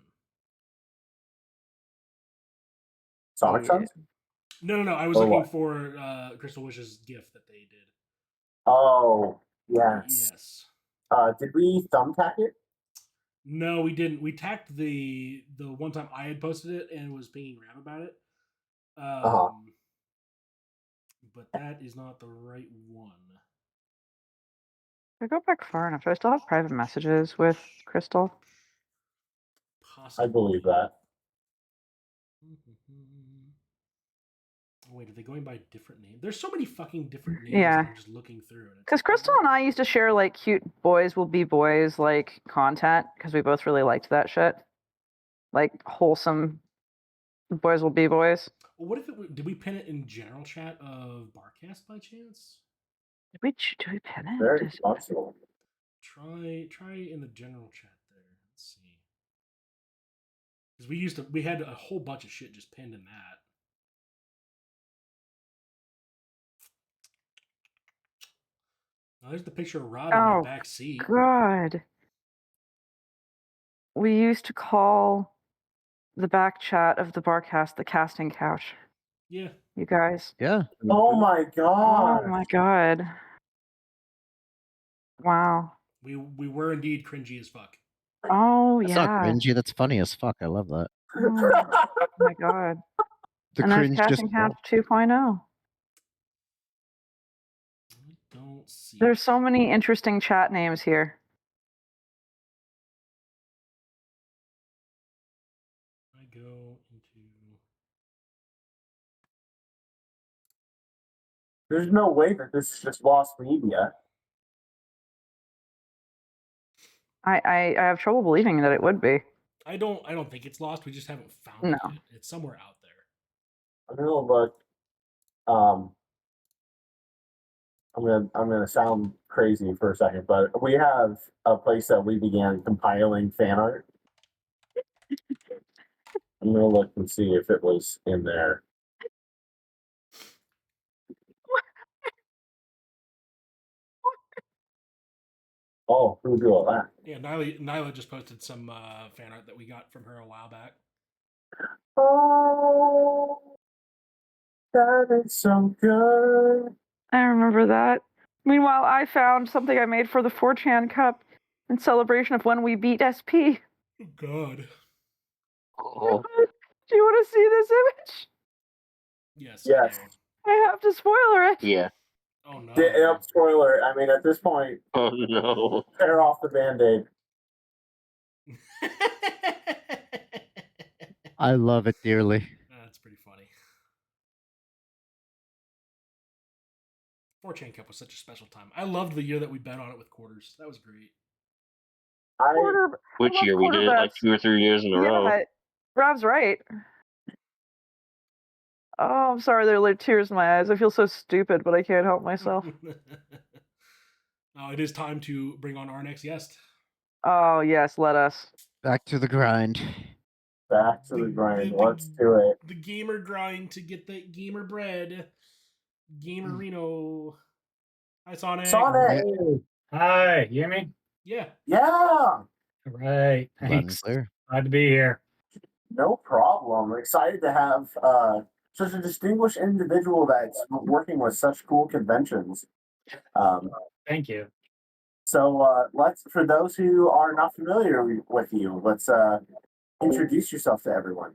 Sonic Suns? No. I was Or looking what? for Crystal Wish's gift that they did. Oh, yes. Yes. Did we thumbtack it? No, we didn't. We tacked the one time I had posted it and was being Ram about it. But that is not the right one. If I go back far enough, do I still have private messages with Crystal? Possibly. I believe that. Oh, wait, are they going by different names? There's so many fucking different names Yeah. that I'm just looking through. Because Crystal and I used to share like cute boys will be boys like content because we both really liked that shit. Like wholesome boys will be boys. Well, what if did we pin it in general chat of Barcast by chance? Do we pin it? Very possible. Try in the general chat there. Let's see. Because we had a whole bunch of shit just pinned in that. Oh, there's the picture of Rob in the back seat. God. We used to call the back chat of the Barcast the casting couch. Yeah. You guys. Yeah. Oh my god. Oh my god. Wow. We were indeed cringy as fuck. Oh That's yeah. not cringy. That's funny as fuck. I love that. Oh my god. The And there's cringe just casting couch 2.0. Don't see. There's so many interesting chat names here. I go into. There's no way that this is just lost media. I have trouble believing that it would be. I don't think it's lost. We just haven't found No. it yet. It's somewhere out there. I'm gonna look. I'm gonna sound crazy for a second, but we have a place that we began compiling fan art. I'm gonna look and see if it was in there. Oh, who do all that? Yeah, Nyla just posted some fan art that we got from her a while back. Oh, that is so good. I remember that. Meanwhile, I found something I made for the 4chan Cup in celebration of when we beat SP. Oh, God. Oh. Do you want to see this image? Yes. Yes. I have to spoiler it. Yeah. Oh, no. Yep, spoiler. I mean, at this point, Oh no. tear off the Band-Aid. I love it dearly. That's pretty funny. 4chan Cup was such a special time. I loved the year that we bet on it with quarters. That was great. Which year we did it like 2 or 3 years in a row. Rob's right. Oh, I'm sorry. There are like tears in my eyes. I feel so stupid, but I can't help myself. Now it is time to bring on our next guest. Oh yes, let us. Back to the grind. Back to the grind. Let's do it. The gamer grind to get the gamer bread. Gamerino. Hi, Sonic. Sonic. Hi, you hear me? Yeah. Yeah. All right. Loud and Thanks. clear. Glad to be here. No problem. Excited to have such a distinguished individual that's working with such cool conventions. Thank you. So let's, for those who are not familiar with you, let's introduce yourself to everyone.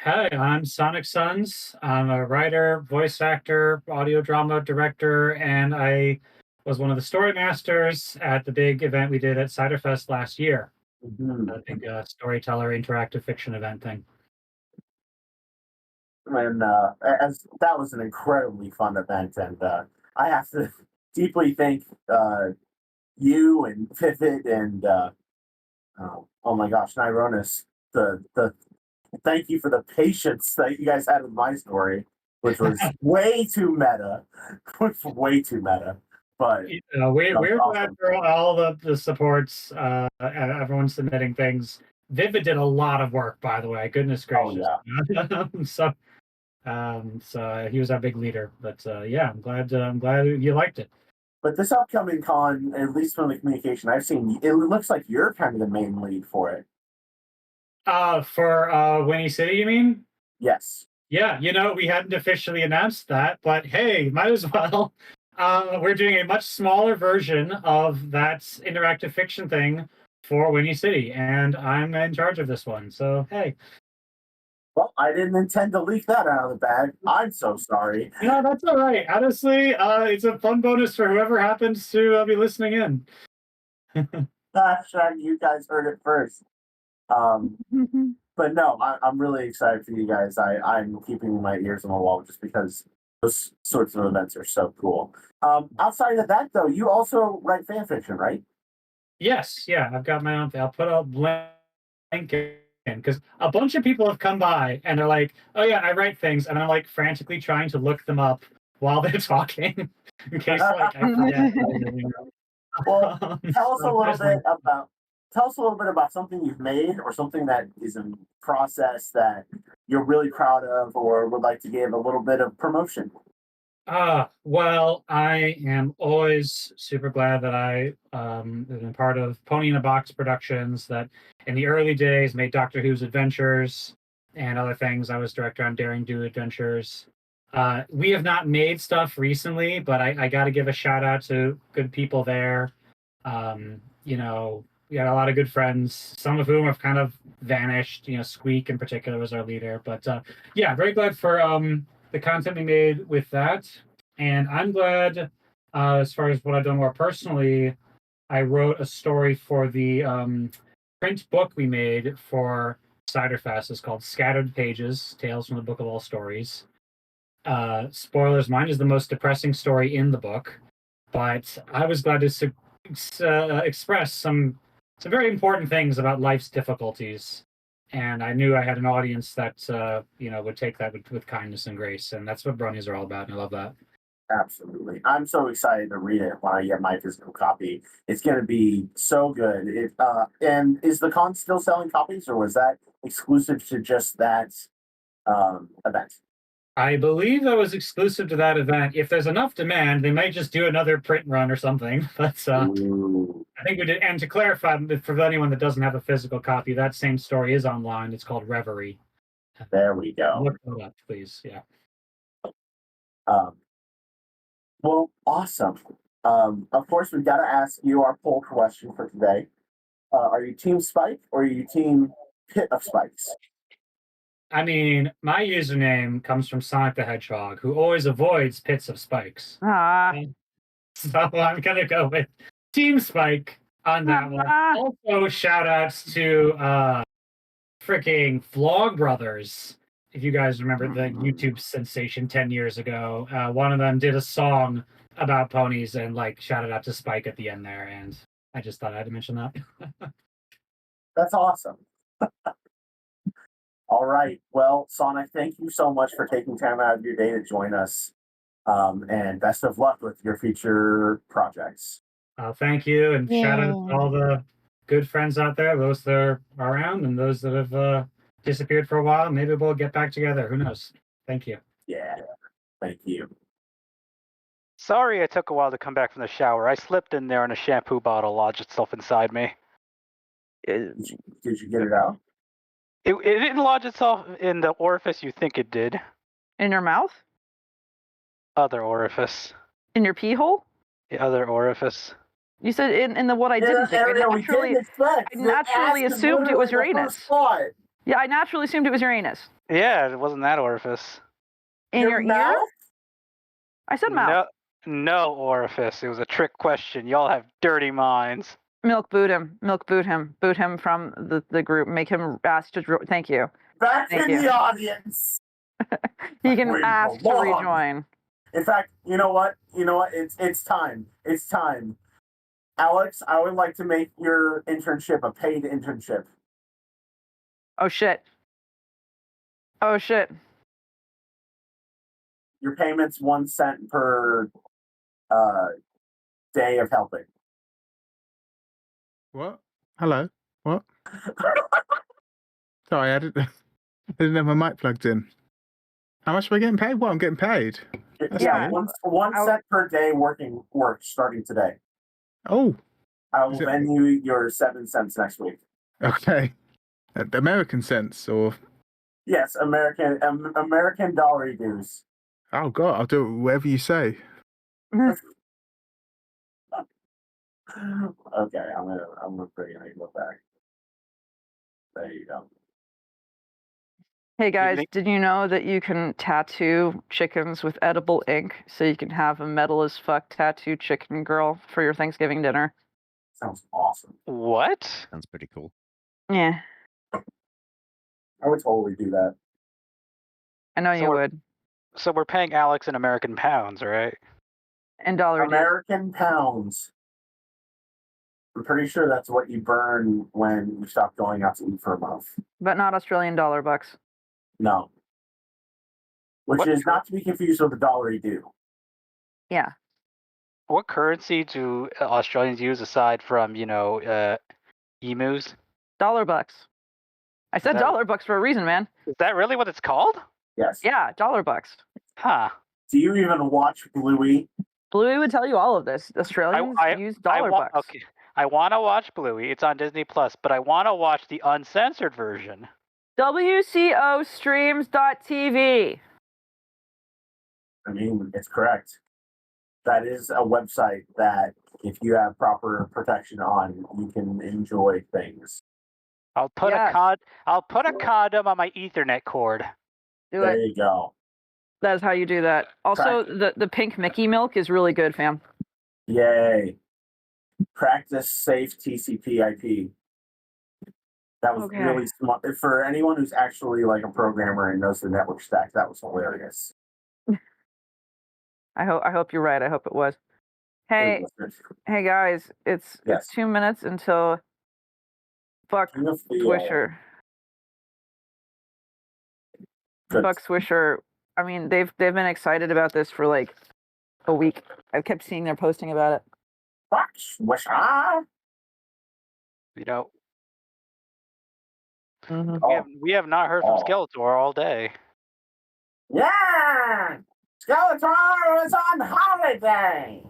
Hi, I'm Sonic Sons. I'm a writer, voice actor, audio drama director, and I was one of the story masters at the big event we did at Ciderfest last year. A big storyteller interactive fiction event thing. And as that was an incredibly fun event, and I have to deeply thank you and Pivot and oh my gosh, Nyronis. The thank you for the patience that you guys had with my story, which was way too meta. Way too meta. But we're glad for all the supports, everyone submitting things. Vivid did a lot of work, by the way. Goodness gracious. So he was our big leader. But yeah, I'm glad you liked it. But this upcoming con, at least from the communication I've seen, it looks like you're kind of the main lead for it. For Winnie City, you mean? Yes. Yeah, we hadn't officially announced that, but hey, might as well. We're doing a much smaller version of that interactive fiction thing for Winnie City, and I'm in charge of this one. So hey. Well, I didn't intend to leak that out of the bag. I'm so sorry. No, that's all right. Honestly, it's a fun bonus for whoever happens to be listening in. You guys heard it first. But no, I'm really excited for you guys. I'm keeping my ears on the wall just because those sorts of events are so cool. Outside of that, though, you also write fan fiction, right? Yes, yeah, I've got my own thing. I'll put a link in because a bunch of people have come by and they're like, "Oh yeah, I write things," and I'm like frantically trying to look them up while they're talking in case like I forget. Well, tell us a little bit about something you've made or something that is in process that you're really proud of or would like to give a little bit of promotion. Well, I am always super glad that I have been part of Pony in a Box Productions that in the early days made Doctor Who's Adventures and other things. I was director on Daring Do Adventures. We have not made stuff recently, but I got to give a shout out to good people there. We had a lot of good friends, some of whom have kind of vanished. Squeak in particular was our leader. But yeah, very glad for the content we made with that. And I'm glad As far as what I've done more personally, I wrote a story for the print book we made for Ciderfest. It's called Scattered Pages, Tales from the Book of All Stories. Spoilers, mine is the most depressing story in the book, but I was glad to express some very important things about life's difficulties. And I knew I had an audience that would take that with kindness and grace, and that's what bronies are all about, and I love that. Absolutely. I'm so excited to read it when I get my physical copy. It's going to be so good. And is the con still selling copies, or was that exclusive to just that event? I believe that was exclusive to that event. If there's enough demand, they might just do another print run or something. But I think we did. And to clarify, for anyone that doesn't have a physical copy, that same story is online. It's called Reverie. There we go. Look it up, please. Yeah. Well, awesome. Of course, we've got to ask you our poll question for today. Are you Team Spike or are you Team Pit of Spikes? I mean, my username comes from Sonic the Hedgehog, who always avoids pits of spikes. So I'm going to go with Team Spike on that one. Also, shout outs to freaking Vlog Brothers. If you guys remember the YouTube sensation 10 years ago, one of them did a song about ponies and shouted out to Spike at the end there. And I just thought I had to mention that. That's awesome. All right. Well, Sonic, thank you so much for taking time out of your day to join us. And best of luck with your future projects. Thank you. And shout out to all the good friends out there, those that are around and those that have disappeared for a while. Maybe we'll get back together. Who knows? Thank you. Yeah. Thank you. Sorry it took a while to come back from the shower. I slipped in there and a shampoo bottle lodged itself inside me. Did you get it out? It didn't lodge itself in the orifice you think it did. In your mouth? Other orifice. In your pee hole? The other orifice. You said in the what I didn't think. I naturally assumed it was your anus. Yeah, I naturally assumed it was your anus. Yeah, it wasn't that orifice. In your ear? I said mouth. No orifice. It was a trick question. Y'all have dirty minds. Milk boot him. Milk boot him. Boot him from the group. Make him ask to. Thank you. Back in the audience. He can ask to rejoin. In fact, you know what? It's time. It's time. Alex, I would like to make your internship a paid internship. Oh shit. Oh shit. Your payment's 1 cent per day of helping. What? Hello? What? Sorry, I didn't have my mic plugged in. How much am I getting paid? What, I'm getting paid? Yeah, one cent per day work starting today. Oh. I will send you your 7 cents next week. Okay. American cents or? Yes, American dollar dues. Oh God, I'll do it whatever you say. Okay, I'm gonna bring it back. There you go. Hey guys, did you know that you can tattoo chickens with edible ink so you can have a metal as fuck tattoo chicken girl for your Thanksgiving dinner? Sounds awesome. What? Sounds pretty cool. Yeah. I would totally do that. I know you would. So we're paying Alex in American pounds, right? And dollars. American pounds. I'm pretty sure that's what you burn when you stop going out to eat for a month. But not Australian dollar bucks. No. Which is not to be confused with the dollar do. Yeah. What currency do Australians use aside from, emus? Dollar bucks. I said dollar bucks for a reason, man. Is that really what it's called? Yes. Yeah, dollar bucks. Huh. Do you even watch Bluey? Bluey would tell you all of this. Australians use dollar bucks. Okay. I want to watch Bluey. It's on Disney Plus, but I want to watch the uncensored version. WCOstreams.tv. I mean, it's correct. That is a website that, if you have proper protection on, you can enjoy things. I'll put a condom on my Ethernet cord. There you go. That's how you do that. Also, the pink Mickey milk is really good, fam. Yay. Practice safe TCP/IP. That was Okay. really smart. For anyone who's actually like a programmer and knows the network stack, that was hilarious. I hope you're right. I hope it was. Hey, hey guys, it's 2 minutes until Buck Swisher. Buck Swisher. I mean, they've been excited about this for like a week. I kept seeing their posting about it. Buck Swisher. You know, Mm-hmm. we have not heard from Skeletor all day. Yeah! Skeletor is on holiday!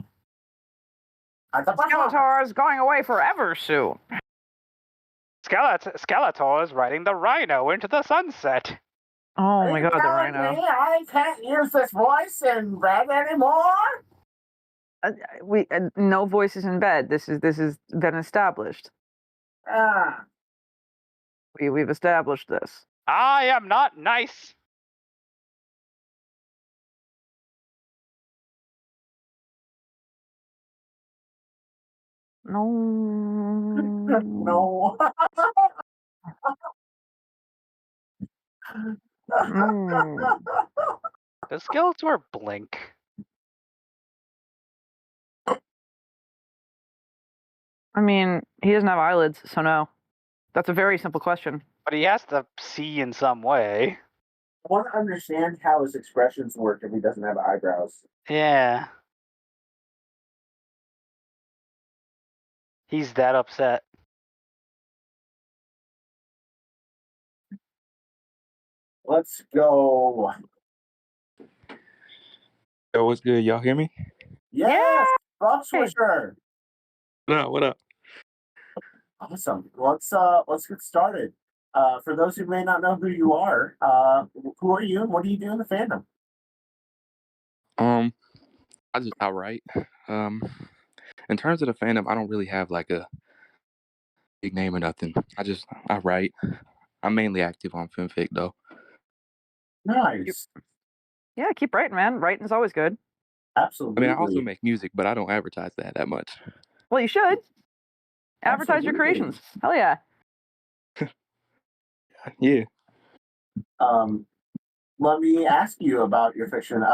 Skeletor is going away forever soon. Skeletor is riding the Rhino into the sunset. Oh my god, the Rhino. I can't use this voice in bed anymore? No voices in bed. This is been established. We've established this. I am not nice. No. No. No. Does Skeletor blink? I mean, he doesn't have eyelids, so no. That's a very simple question. But he has to see in some way. I want to understand how his expressions work if he doesn't have eyebrows. Yeah. He's that upset. Let's go. Yo, what's good? Y'all hear me? Yes! Buck Swisher! What up? Awesome. Let's get started. For those who may not know who you are, who are you and what do you do in the fandom? I write. In terms of the fandom, I don't really have like a big name or nothing. I write. I'm mainly active on FinFic though. Nice. Yeah, keep writing, man. Writing's always good. Absolutely. I mean, I also make music, but I don't advertise that much. Well, you should. Advertise your creations. Hell yeah. Yeah. Let me ask you about your fiction.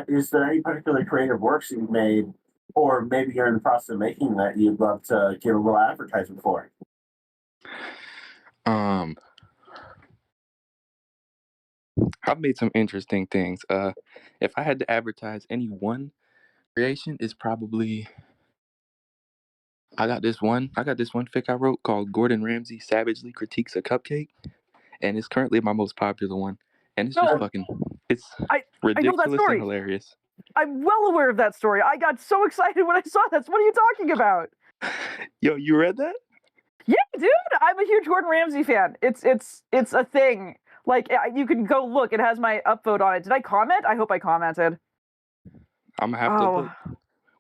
Is there any particular creative works you've made, or maybe you're in the process of making that you'd love to give a little advertisement for? I've made some interesting things. If I had to advertise any one creation, it's probably I got this one fic I wrote called Gordon Ramsay Savagely Critiques a Cupcake, and it's currently my most popular one. And it's just it's ridiculous and hilarious. I'm well aware of that story. I got so excited when I saw this. What are you talking about? Yo, you read that? Yeah, dude. I'm a huge Gordon Ramsay fan. It's a thing. Like, you can go look. It has my upvote on it. Did I comment? I hope I commented. I'm gonna have to look.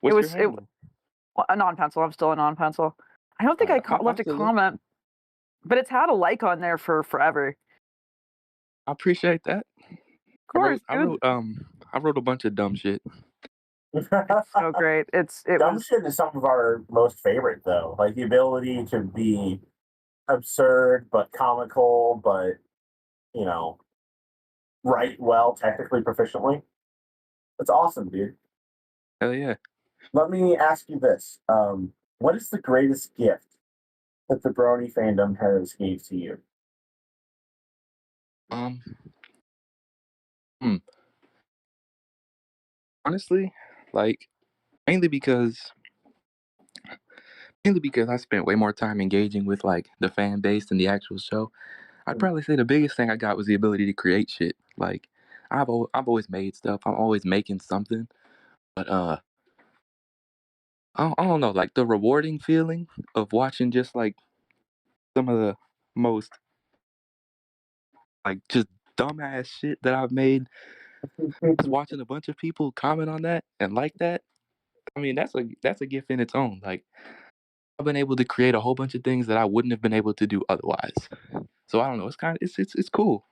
What's your handle? A non-pencil. I'm still a non-pencil. I don't think I left a comment, but it's had a like on there for forever. I appreciate that. Of course, I wrote a bunch of dumb shit. It's so great. Dumb shit is some of our most favorite though. Like the ability to be absurd but comical, but write well, technically proficiently. That's awesome, dude. Hell yeah. Let me ask you this. What is the greatest gift that the Brony fandom has gave to you? Honestly, like mainly because I spent way more time engaging with like the fan base than the actual show. I'd probably say the biggest thing I got was the ability to create shit. Like I've always made stuff. I'm always making something, but I don't know, like the rewarding feeling of watching just like some of the most like just dumbass shit that I've made. Just watching a bunch of people comment on that and like that. I mean, that's a gift in its own. Like I've been able to create a whole bunch of things that I wouldn't have been able to do otherwise. So I don't know. It's cool.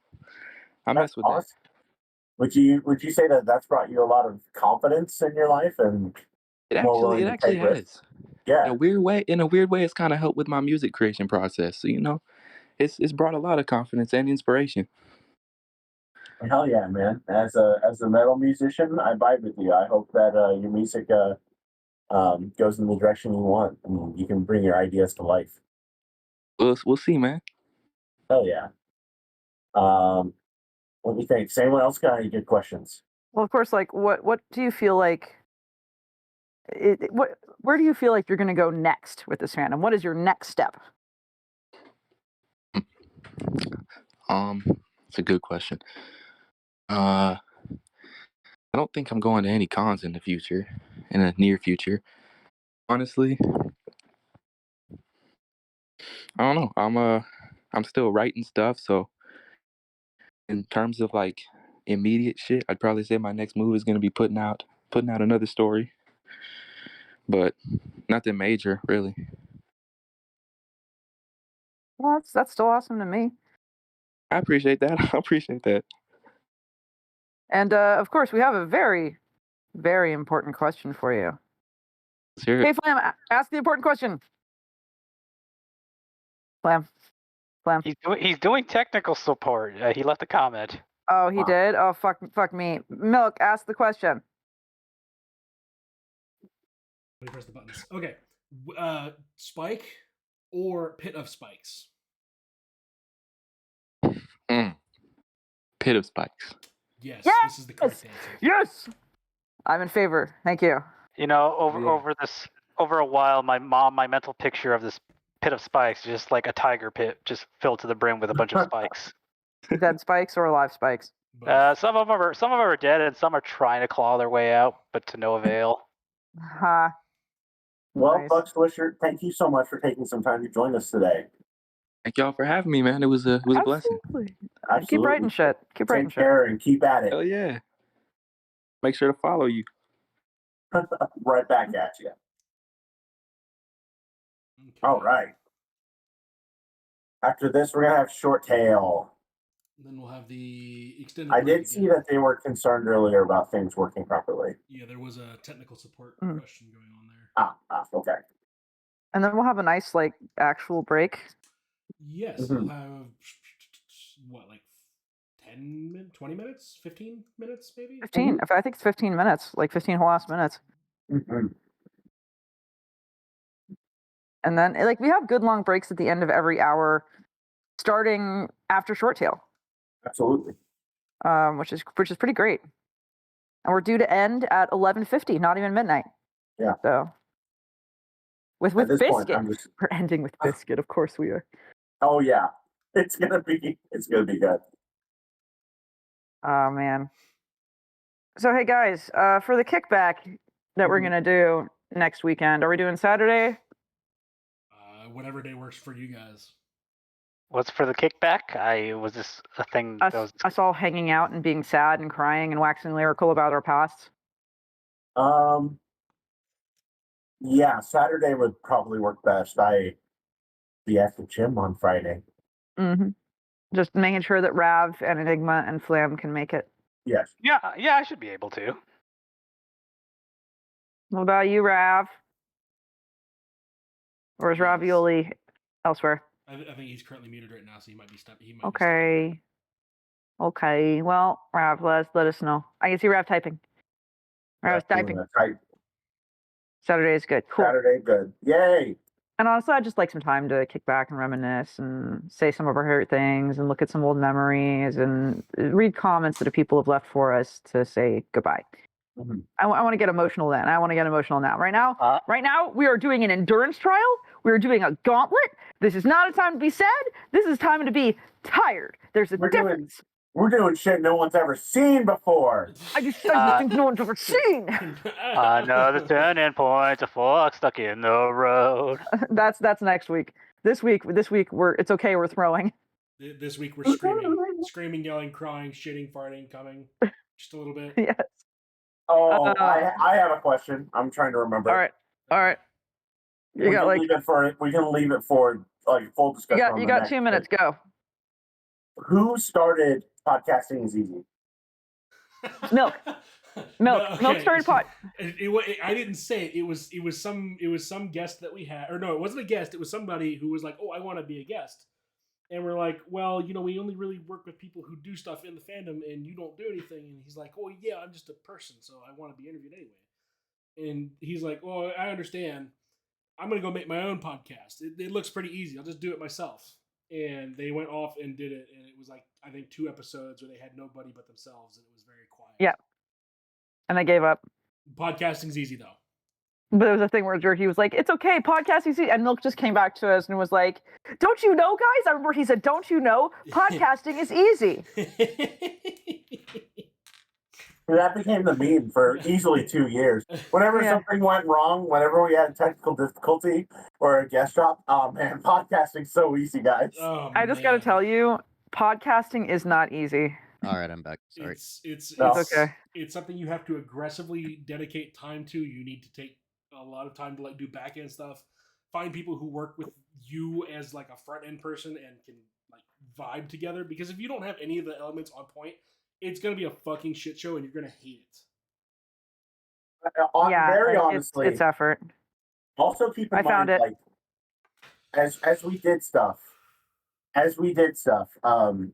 I mess with that. Would you say that that's brought you a lot of confidence in your life and It more actually willing it to actually take risks. has. Yeah. In a weird way, it's kind of helped with my music creation process. So, it's brought a lot of confidence and inspiration. Hell yeah, man! As a metal musician, I vibe with you. I hope that your music goes in the direction you want, and you can bring your ideas to life. We'll see, man. Hell yeah. Let me think. Does anyone else got any good questions? Well, of course, like what do you feel like? Where do you feel like you're going to go next with this fandom? What is your next step? It's a good question. I don't think I'm going to any cons in the near future. Honestly, I don't know. I'm still writing stuff, so in terms of like immediate shit, I'd probably say my next move is gonna be putting out another story, but nothing major really. Well, that's still awesome to me. I appreciate that. I appreciate that. And of course, we have a very, very important question for you. Let's hear it. Hey, Flam, ask the important question. Flam. He's doing technical support. He left a comment. Oh, he did? Oh, fuck me. Milk, ask the question. Let me press the buttons. Okay. Spike or Pit of Spikes? Pit of Spikes. Yes, Yes! this is the correct answer. Yes! I'm in favor. Thank you. Over a while, my mental picture of this pit of spikes is just like a tiger pit, just filled to the brim with a bunch of spikes. Dead spikes or live spikes? Some of them are dead, and some are trying to claw their way out, but to no avail. Ha. Well, Nice. Buck Swisher, thank you so much for taking some time to join us today. Thank y'all for having me, man. It was a blessing. Absolutely. Keep writing shit. Keep writing Take shit. care and keep at it. Hell yeah. Make sure to follow you. Right back at you. Okay. All right. After this, we're gonna have Short Tail. Then we'll have the extended. I break did see again. that they were concerned earlier about things working properly. Yeah, there was a technical support question going on there. Okay. And then we'll have a nice, like, actual break. Yes, we'll have what, like 20 minutes, 15 minutes, maybe. 15. I think it's 15 minutes, like 15 whole ass minutes. And then, like, we have good long breaks at the end of every hour, starting after Short Tail. Absolutely. Which is pretty great. And we're due to end at 11:50, not even midnight. Yeah. So with At this point, Biscuit, I'm just- we're ending with Biscuit. Of course we are. Oh yeah, it's gonna be good. Oh man. So hey guys, for the kickback that we're gonna do next weekend, are we doing Saturday? Whatever day works for you guys. What's for the kickback? Was this a thing that was Us all hanging out and being sad and crying and waxing lyrical about our pasts? Yeah, Saturday would probably work best. I be at the gym on Friday. Mm-hmm. Just making sure that Rav and Enigma and Flam can make it. Yes. Yeah, I should be able to. What about you, Rav? Or is Ravioli elsewhere? I think he's currently muted right now, so he might be stepping. Okay. Okay. Well, Rav, let us know. I can see Rav typing. Rav's typing. Saturday is good. Cool. Saturday, good. Yay! And honestly, I'd just like some time to kick back and reminisce and say some of our favorite things and look at some old memories and read comments that people have left for us to say goodbye. Mm-hmm. I want to get emotional then. I want to get emotional now. Right now, we are doing an endurance trial. We are doing a gauntlet. This is not a time to be sad. This is time to be tired. There's a difference. We're doing shit no one's ever seen before. I just said things no one's ever seen. Another turning point, a fork stuck in the road. That's next week. This week it's okay. We're throwing. This week we're screaming, yelling, crying, shitting, farting, coming, just a little bit. Yes. Oh, I have a question. I'm trying to remember. All right. We can leave it for like full discussion. You got 2 minutes. Go. Who started podcasting is easy? Milk. Milk started pot. I didn't say it. It was some guest that we had, or no, it wasn't a guest. It was somebody who was like, "Oh, I want to be a guest," and we're like, "Well, we only really work with people who do stuff in the fandom, and you don't do anything." And he's like, "Oh, yeah, I'm just a person, so I want to be interviewed anyway." And he's like, "Well, I understand. I'm gonna go make my own podcast. It looks pretty easy. I'll just do it myself." And they went off and did it, and it was like I think 2 episodes where they had nobody but themselves, and it was very quiet. Yeah. And I gave up. Podcasting's easy though. But there was a thing where Jerky was like, "It's okay, podcasting's easy," and Milk just came back to us and was like, "Don't you know, guys?" I remember he said, "Don't you know, podcasting is easy." That became the meme for easily 2 years. Whenever something went wrong, whenever we had a technical difficulty or a guest drop, oh man, podcasting's so easy, guys. I just got to tell you, podcasting is not easy. All right, I'm back. Sorry. It's okay. It's something you have to aggressively dedicate time to. You need to take a lot of time to do back end stuff. Find people who work with you as like a front end person and can vibe together. Because if you don't have any of the elements on point, it's gonna be a fucking shit show, and you're gonna hate it. Very honestly, it's effort. Also, keep in mind, found it. As we did stuff,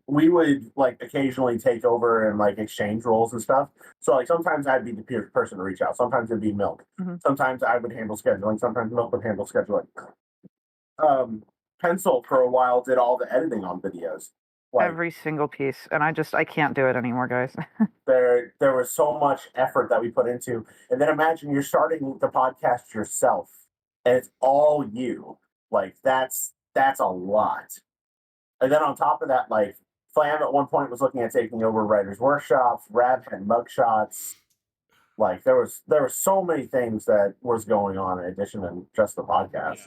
we would occasionally take over and exchange roles and stuff. So sometimes I'd be the person to reach out. Sometimes it'd be Milk. Mm-hmm. Sometimes I would handle scheduling. Sometimes Milk would handle scheduling. Pencil for a while did all the editing on videos. Every single piece, and I can't do it anymore, guys. there was so much effort that we put into, and then imagine you're starting the podcast yourself, and it's all you. That's a lot. And then on top of that, Flam at one point was looking at taking over writers' workshops. Rab had mugshots. There were so many things that was going on in addition to just the podcast.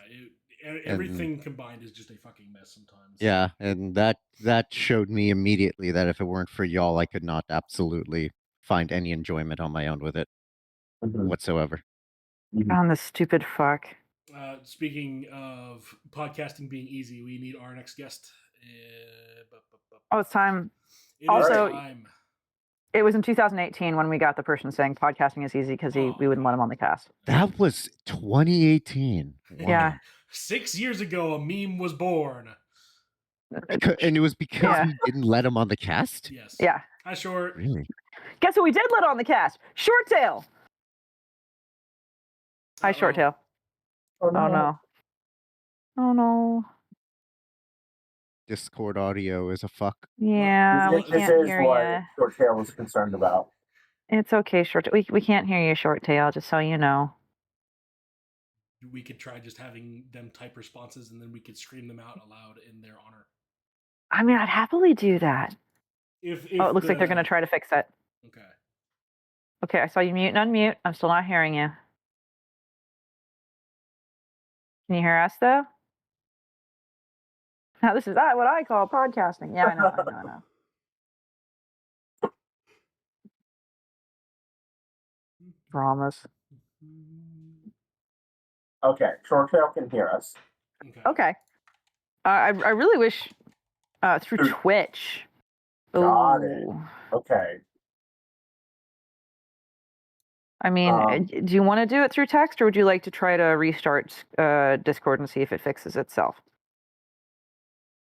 Yeah, everything combined is just a fucking mess sometimes. Yeah, and that showed me immediately that if it weren't for y'all, I could not absolutely find any enjoyment on my own with it whatsoever. On the stupid fuck. Speaking of podcasting being easy, we need our next guest. Oh, it's time. It also, is time. It was in 2018 when we got the person saying podcasting is easy because we wouldn't let him on the cast. That was 2018. Wow. Yeah. 6 years ago, a meme was born. And it was because we didn't let him on the cast? Yes. Yeah. Hi, Short. Really? Guess who we did let on the cast? Short Tail. Hi, Short Tail. Oh no. Oh no. Discord audio is a fuck. Yeah, we can't hear you. Short Tail was concerned about. It's okay, Short. We can't hear you, Short Tail. Just so you know. We could try just having them type responses, and then we could scream them out aloud in their honor. I mean, I'd happily do that. If it looks like they're going to try to fix it. Okay. Okay, I saw you mute and unmute. I'm still not hearing you. Can you hear us, though? Now, this is what I call podcasting. Yeah, I know. Dramas. Okay, Short Tail can hear us. Okay. I really wish through Twitch. Got it. Okay. I mean, do you want to do it through text, or would you like to try to restart Discord and see if it fixes itself?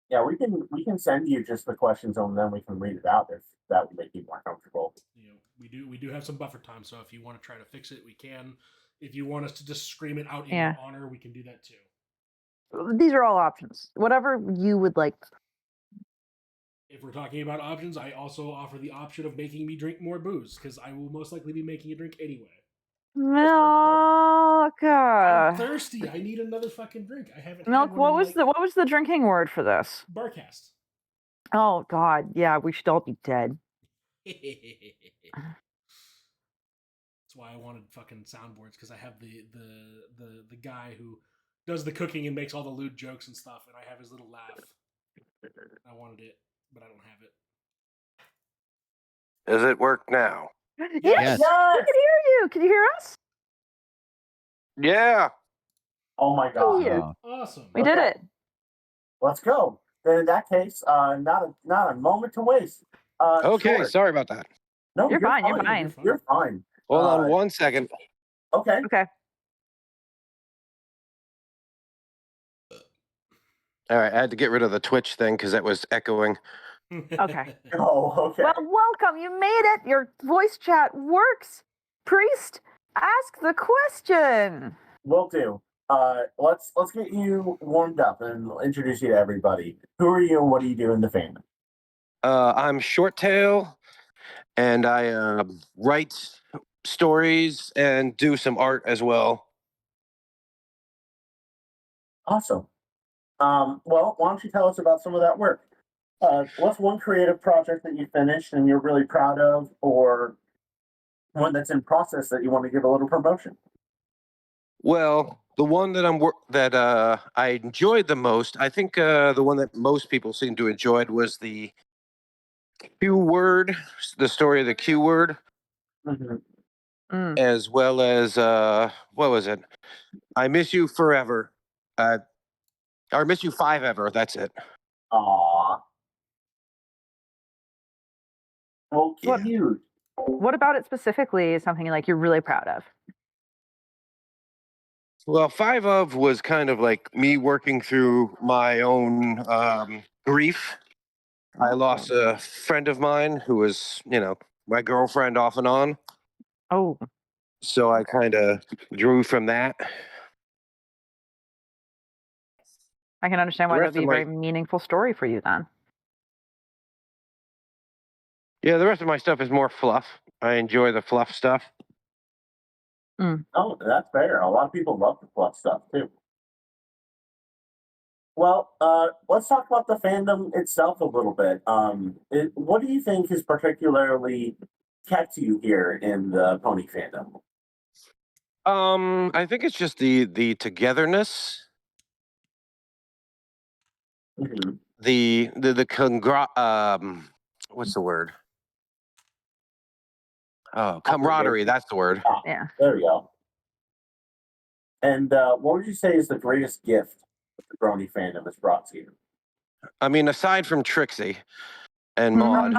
Yeah, we can send you just the questions and then we can read it out if that would make you more comfortable. We do have some buffer time, so if you want to try to fix it, we can. If you want us to just scream it out in your honor, we can do that too. These are all options. Whatever you would like. If we're talking about options, I also offer the option of making me drink more booze, because I will most likely be making a drink anyway. Milk. I'm thirsty. I need another fucking drink. I haven't. Milk. Had one what was the drinking word for this? Barcast. Oh God, yeah, we should all be dead. That's why I wanted fucking soundboards, because I have the guy who does the cooking and makes all the lewd jokes and stuff, and I have his little laugh. I wanted it, but I don't have it. Does it work now? Yes. We can hear you. Can you hear us? Yeah. Oh my God. Yeah. Awesome. We did it. Let's go. Then in that case, not a moment to waste. Okay, Short. sorry about that. No, You're fine. You're fine. You're fine. Hold on 1 second. Okay. Okay. All right, I had to get rid of the Twitch thing because that was echoing. Okay. Oh, okay. Well, welcome. You made it. Your voice chat works. Priest, ask the question. Will do. Let's get you warmed up and introduce you to everybody. Who are you and what do you do in the fandom? I'm Short Tail, and I write stories and do some art as well. Awesome. Well, why don't you tell us about some of that work? What's one creative project that you finished and you're really proud of, or one that's in process that you want to give a little promotion? Well, the one that I enjoyed the most, I think the one that most people seem to enjoy was the Q word, the story of the Q word, as well as what was it? I miss you forever. Or miss you five ever. That's it. Aww. Well, cute. What about it specifically is something like you're really proud of? Well, five of was kind of like me working through my own grief. I lost a friend of mine who was, my girlfriend off and on. Oh. So I kind of drew from that. I can understand why that would be a very meaningful story for you then. Yeah, the rest of my stuff is more fluff. I enjoy the fluff stuff. Oh, that's fair. A lot of people love the fluff stuff too. Well, let's talk about the fandom itself a little bit. What do you think has particularly kept you here in the pony fandom? I think it's just the togetherness. What's the word? Oh, camaraderie. That's the word. Yeah. There we go. And what would you say is the greatest gift the Brony fandom has brought to you? I mean, aside from Trixie and Maud,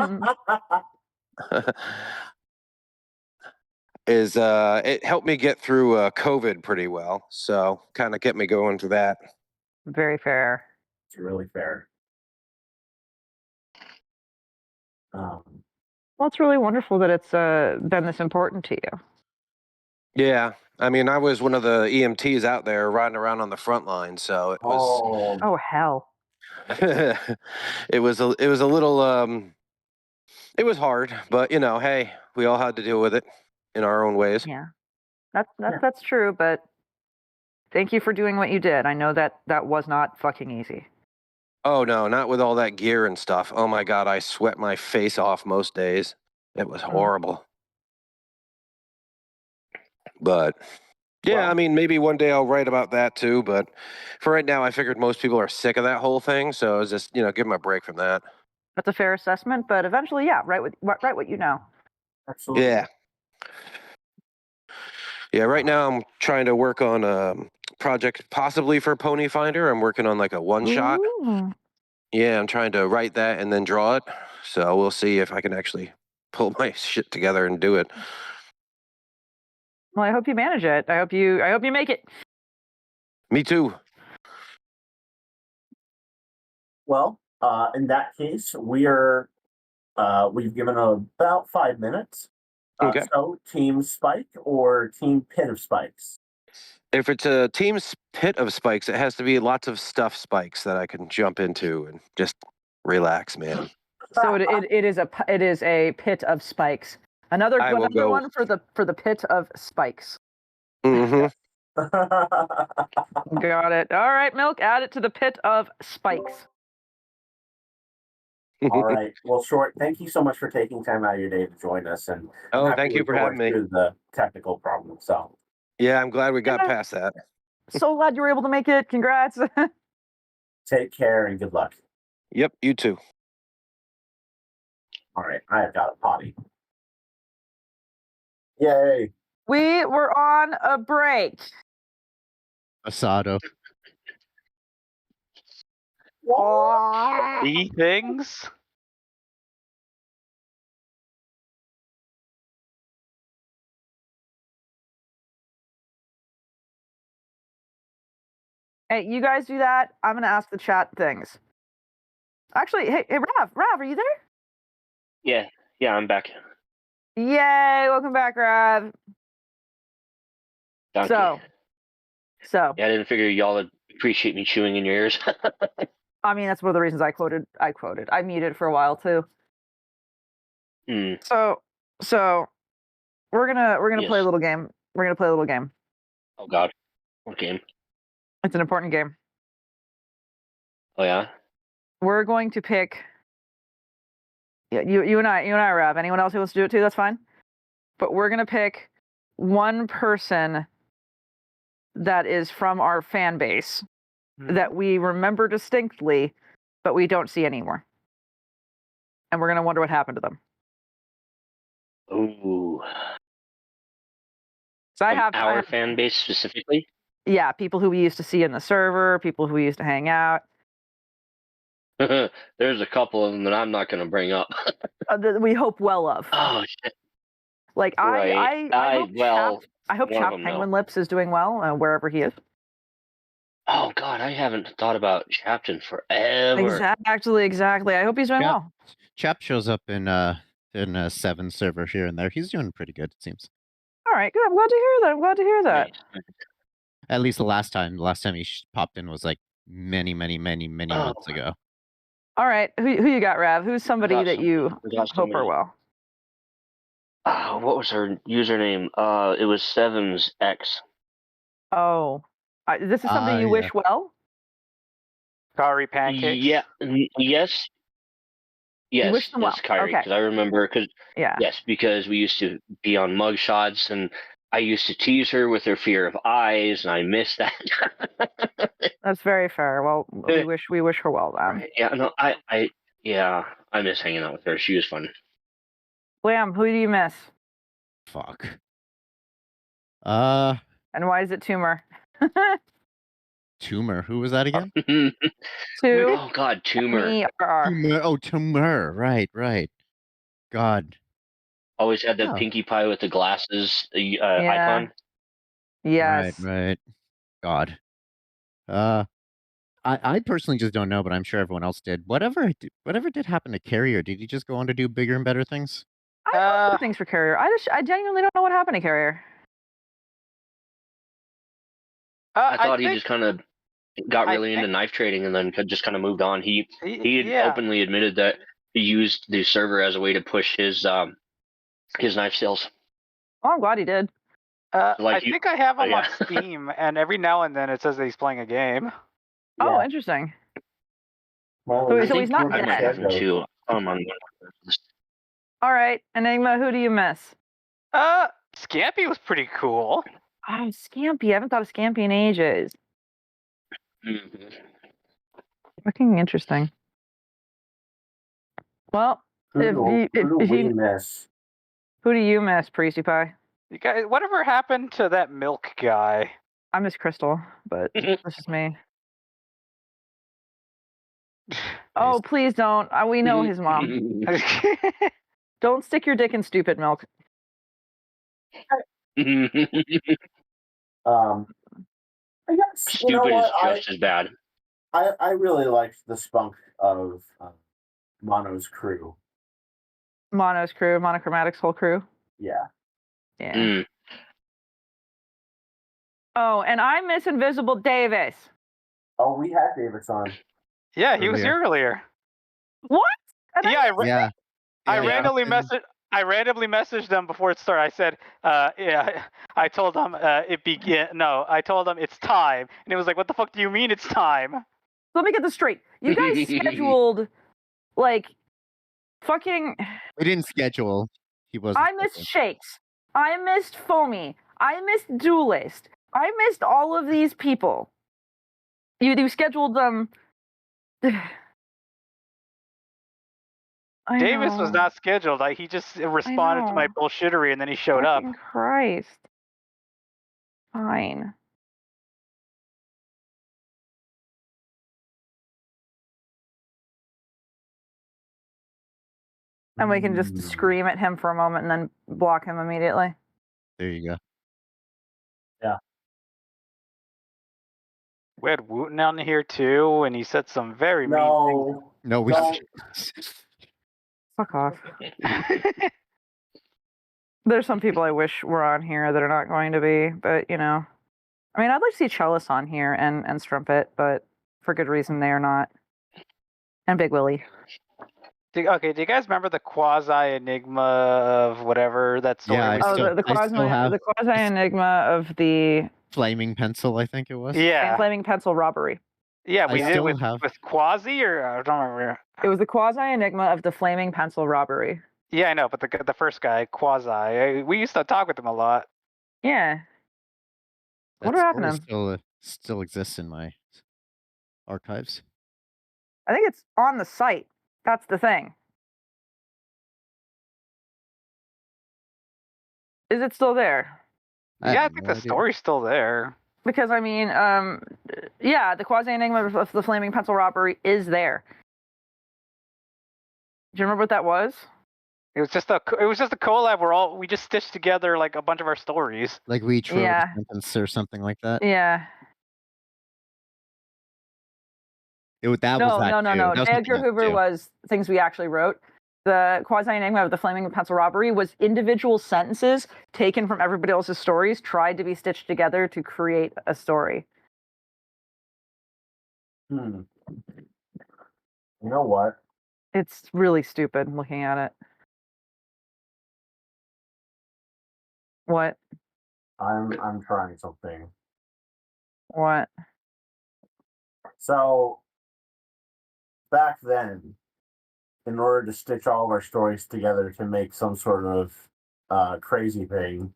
is it helped me get through COVID pretty well. So kind of kept me going through that. Very fair. It's really fair. Well, it's really wonderful that it's been this important to you. Yeah, I mean, I was one of the EMTs out there riding around on the front line, so it was. Oh hell! it was a little. It was hard, but hey, we all had to deal with it in our own ways. Yeah, that's true. But thank you for doing what you did. I know that was not fucking easy. Oh no, not with all that gear and stuff. Oh my god, I sweat my face off most days. It was horrible. But yeah, I mean, maybe one day I'll write about that too. But for right now, I figured most people are sick of that whole thing, so I was just give them a break from that. That's a fair assessment, but eventually, yeah, write what you know. Absolutely. Yeah. Yeah, right now I'm trying to work on a project possibly for Pony Finder. I'm working on like a one shot. Yeah, I'm trying to write that and then draw it. So we'll see if I can actually pull my shit together and do it. Well, I hope you manage it. I hope you make it. Me too. Well, in that case, we've given about 5 minutes. Okay. So, Team Spike or Team Pit of Spikes? If it's a team pit of spikes, it has to be lots of stuff spikes that I can jump into and just relax, man. So it is a pit of spikes. Another one for the pit of spikes. Mm-hmm. Got it. All right, Milk. Add it to the pit of spikes. All right. Well, Short, thank you so much for taking time out of your day to join us. And thank you for having me. Through the technical problem. So. Yeah, I'm glad we got past that. So glad you were able to make it. Congrats. Take care and good luck. Yep, you too. All right, I have got a potty. Yay. We were on a break. Asado. See things? Hey, you guys do that. I'm gonna ask the chat things. Actually, hey, Rav, are you there? Yeah, I'm back. Yay! Welcome back, Rav. Donkey. So. Yeah, I didn't figure y'all would appreciate me chewing in your ears. I mean, that's one of the reasons I quoted. I muted for a while too. Mm. So we're gonna play a little game. We're gonna play a little game. Oh God, what game? It's an important game. Oh yeah. We're going to pick. Yeah, you and I, Rav. Anyone else who wants to do it too, that's fine. But we're gonna pick one person that is from our fan base that we remember distinctly, but we don't see anymore. And we're gonna wonder what happened to them. Ooh. So I From have our fan base specifically. Yeah, people who we used to see in the server, people who we used to hang out. There's a couple of them that I'm not going to bring up. That we hope well of. Oh shit. Like Right. I hope one of Chap them, Penguin no. Lips is doing well wherever he is. Oh God, I haven't thought about Chapton forever. Exactly. I hope he's doing well. Chap shows up in a 7 server here and there. He's doing pretty good, it seems. All right, good. I'm glad to hear that. At least the last time he popped in was like many months ago. All right, who you got, Rav? Who's somebody that you hope are well? What was her username? It was Sevens X. Oh, this is somebody you wish well. Curry pancakes. Yeah. Yes. Yes, wish them well. it's Kyrie, because Okay. I remember, Yeah. Yes, because we used to be on mugshots, and I used to tease her with her fear of eyes, and I miss that. That's very fair. Well, we wish her well then. Yeah, no, I miss hanging out with her. She was fun. Lamb, who do you miss? Fuck. And why is it Tumor? Tumor. Who was that again? Oh God, Tumor. Tumor. Oh, Tumor. Right. God. Always had the Pinkie Pie with the glasses icon. Yes. Right. God. I personally just don't know, but I'm sure everyone else did. Whatever did happen to Carrier? Did he just go on to do bigger and better things? I hope good things for Carrier. I genuinely don't know what happened to Carrier. I thought he just kind of got really into knife trading and then just kind of moved on. He had openly admitted that he used the server as a way to push his knife sales. Oh, I'm glad he did. I think I have him on Steam, and every now and then it says that he's playing a game. Oh, interesting. Well, so he's not I might have him too. All right, Enigma, who do you miss? Scampy was pretty cool. Oh, Scampy. I haven't thought of Scampy in ages. Mm-hmm. Looking interesting. Well, who do we miss? Who do you miss, Priesty Pie? You guys, whatever happened to that milk guy? I miss Crystal, but this is me. Oh, please don't. We know his mom. Don't stick your dick in stupid milk. I guess Stupid is just as bad. I really liked the spunk of Mono's crew. Mono's crew, Monochromatic's whole crew. Yeah. Mm. Oh, and I miss Invisible Davis. Oh, we had Davis on. Yeah, he was here earlier. What? I randomly messaged them before it started. I said, I told them I told them it's time, and it was like, what the fuck do you mean it's time? Let me get this straight. You guys scheduled like fucking. We didn't schedule. He wasn't. I missed Shakes. I missed Foamy. I missed Duelist. I missed all of these people. You scheduled them. Davis was not scheduled. He just responded to my bullshittery, and then he showed up. Christ. Fine. And we can just scream at him for a moment and then block him immediately. There you go. Yeah. We had Wooten on here too, and he said some very mean things. No, we. Fuck off. There's some people I wish were on here that are not going to be, but you know, I mean, I'd like to see Chalice on here and Strumpet, but for good reason they are not. And Big Willie. Okay, do you guys remember the quasi enigma of whatever that story? Yeah, was? The quasi enigma of the flaming pencil, I think it was. Yeah. flaming pencil robbery. Yeah, I we did still with have- with quasi, or I don't remember. It was the quasi enigma of the flaming pencil robbery. Yeah, I know, but the first guy, quasi, we used to talk with him a lot. Yeah. That What happened story to him? still exists in my archives. I think it's on the site. That's the thing. Is it still there? Yeah, I think the story's still there. Because I mean, yeah, the quasi enigma of the flaming pencil robbery is there. Do you remember what that was? It was just a collab where we just stitched together like a bunch of our stories. Like we each wrote Yeah. a sentence or something like that. Yeah. That was that No. too. That was J. Edgar something else Hoover too. was things we actually wrote. The quasi enigma of the flaming pencil robbery was individual sentences taken from everybody else's stories, tried to be stitched together to create a story. You know what? It's really stupid looking at it. What? I'm trying something. What? So back then, in order to stitch all of our stories together to make some sort of crazy thing,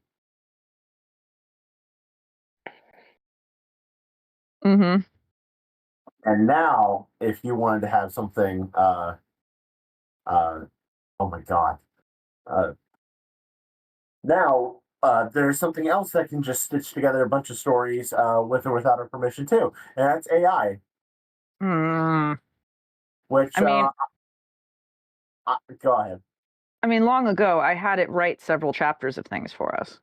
Mm-hmm. and now if you wanted to have something, oh my god, now there's something else that can just stitch together a bunch of stories with or without our permission too, and that's AI. Which I mean, go ahead. I mean, long ago, I had it write several chapters of things for us,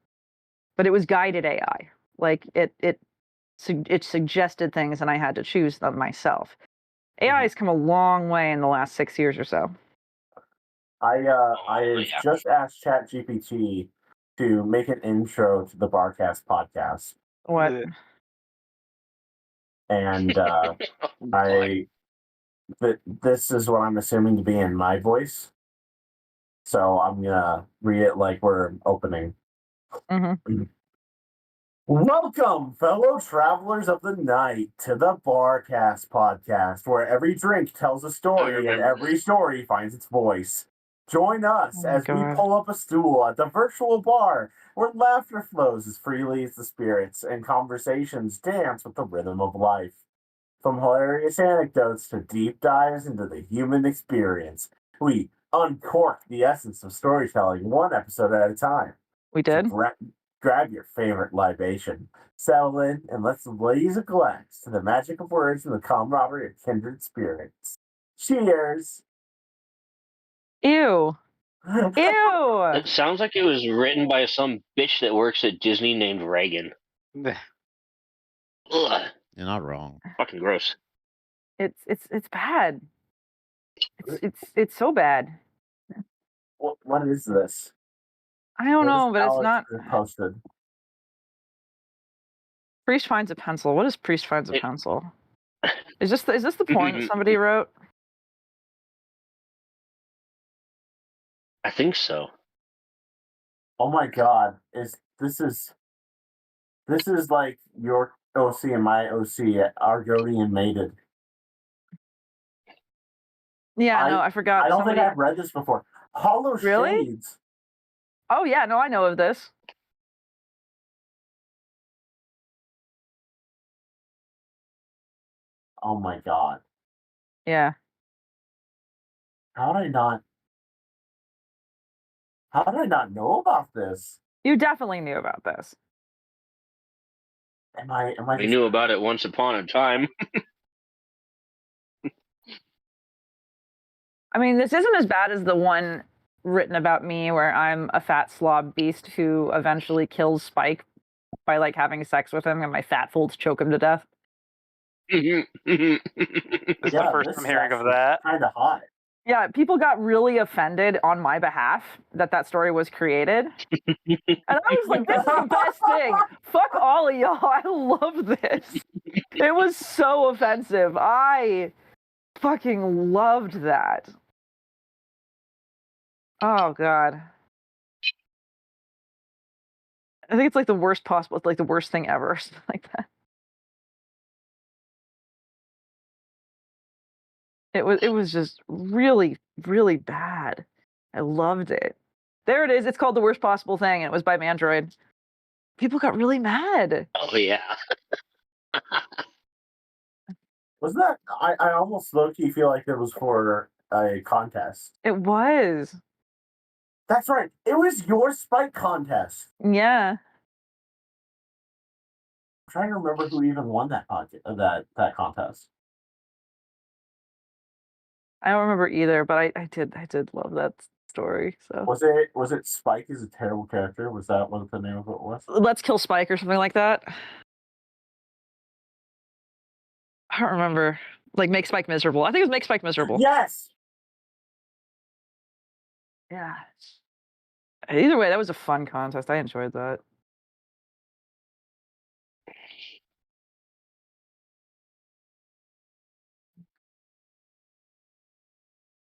but it was guided AI. Like it suggested things, and I had to choose them myself. AI has come a long way in the last 6 years or so. I just asked ChatGPT to make an intro to the Barcast podcast, What? and this is what I'm assuming to be in my voice. So I'm gonna read it like we're opening. Mm-hmm. Welcome, fellow travelers of the night, to the Barcast podcast, where every drink tells a story and every story finds its voice. Join us as we pull up a stool at the virtual bar, where laughter flows as freely as the spirits and conversations dance with the rhythm of life. From hilarious anecdotes to deep dives into the human experience, we uncork the essence of storytelling one episode at a time. We did? So grab your favorite libation, settle in, and let's blaze a glass to the magic of words and the camaraderie of kindred spirits. Cheers! Ew. Ew! It sounds like it was written by some bitch that works at Disney named Reagan. Ugh. You're not wrong. Fucking gross. It's bad. It's so bad. What is this? I don't What is know, but it's Alex not. Posted. Priest finds a pencil. What is Priest finds a pencil? Is this the porn that somebody wrote? I think so. Oh my god! This is like your OC and my OC, Argonian mated. Yeah, no, I forgot. I don't somebody... think I've read this before. Hollow Really? Shades. Oh yeah, no, I know of this. Oh my god. Yeah. How did I not know about this? You definitely knew about this. Am I We knew about it once upon a time. I mean, this isn't as bad as the one written about me where I'm a fat slob beast who eventually kills Spike by like having sex with him and my fat folds choke him to death. This is the first I'm hearing of that. Kind of hot. Yeah, people got really offended on my behalf that story was created. And I was like, this is the best thing. Fuck all of y'all. I love this. It was so offensive. I fucking loved that. Oh, God. I think it's like the worst possible. It's like the worst thing ever. Something like that. It was just really, really bad. I loved it. There it is. It's called The Worst Possible Thing. And it was by Mandroid. People got really mad. Oh yeah. Wasn't that? I almost low-key feel like it was for a contest. It was. That's right. It was your Spike contest. Yeah. I'm trying to remember who even won that contest. I don't remember either, but I did love that story. So Was it Spike is a terrible character? Was that what the name of it was? Let's Kill Spike or something like that. I don't remember. Like Make Spike Miserable. I think it was Make Spike Miserable. Yes. Yeah. Either way, that was a fun contest. I enjoyed that.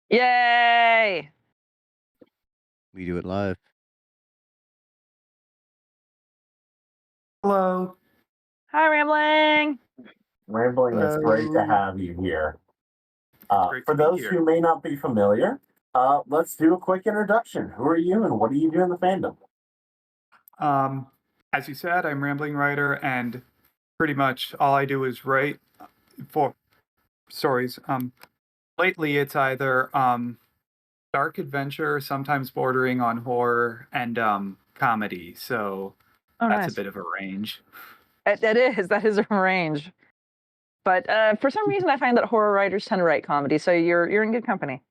Yay! We do it live. Hello. Hi, Rambling. Rambling, it's great to have you here. For be those here. who may not be familiar, let's do a quick introduction. Who are you and what do you do in the fandom? As you said, I'm Rambling Writer, and pretty much all I do is write for stories. Lately, it's either dark adventure, sometimes bordering on horror, and comedy. So that's nice. a bit of a range. That is a range. But for some reason, I find that horror writers tend to write comedy. So you're in good company.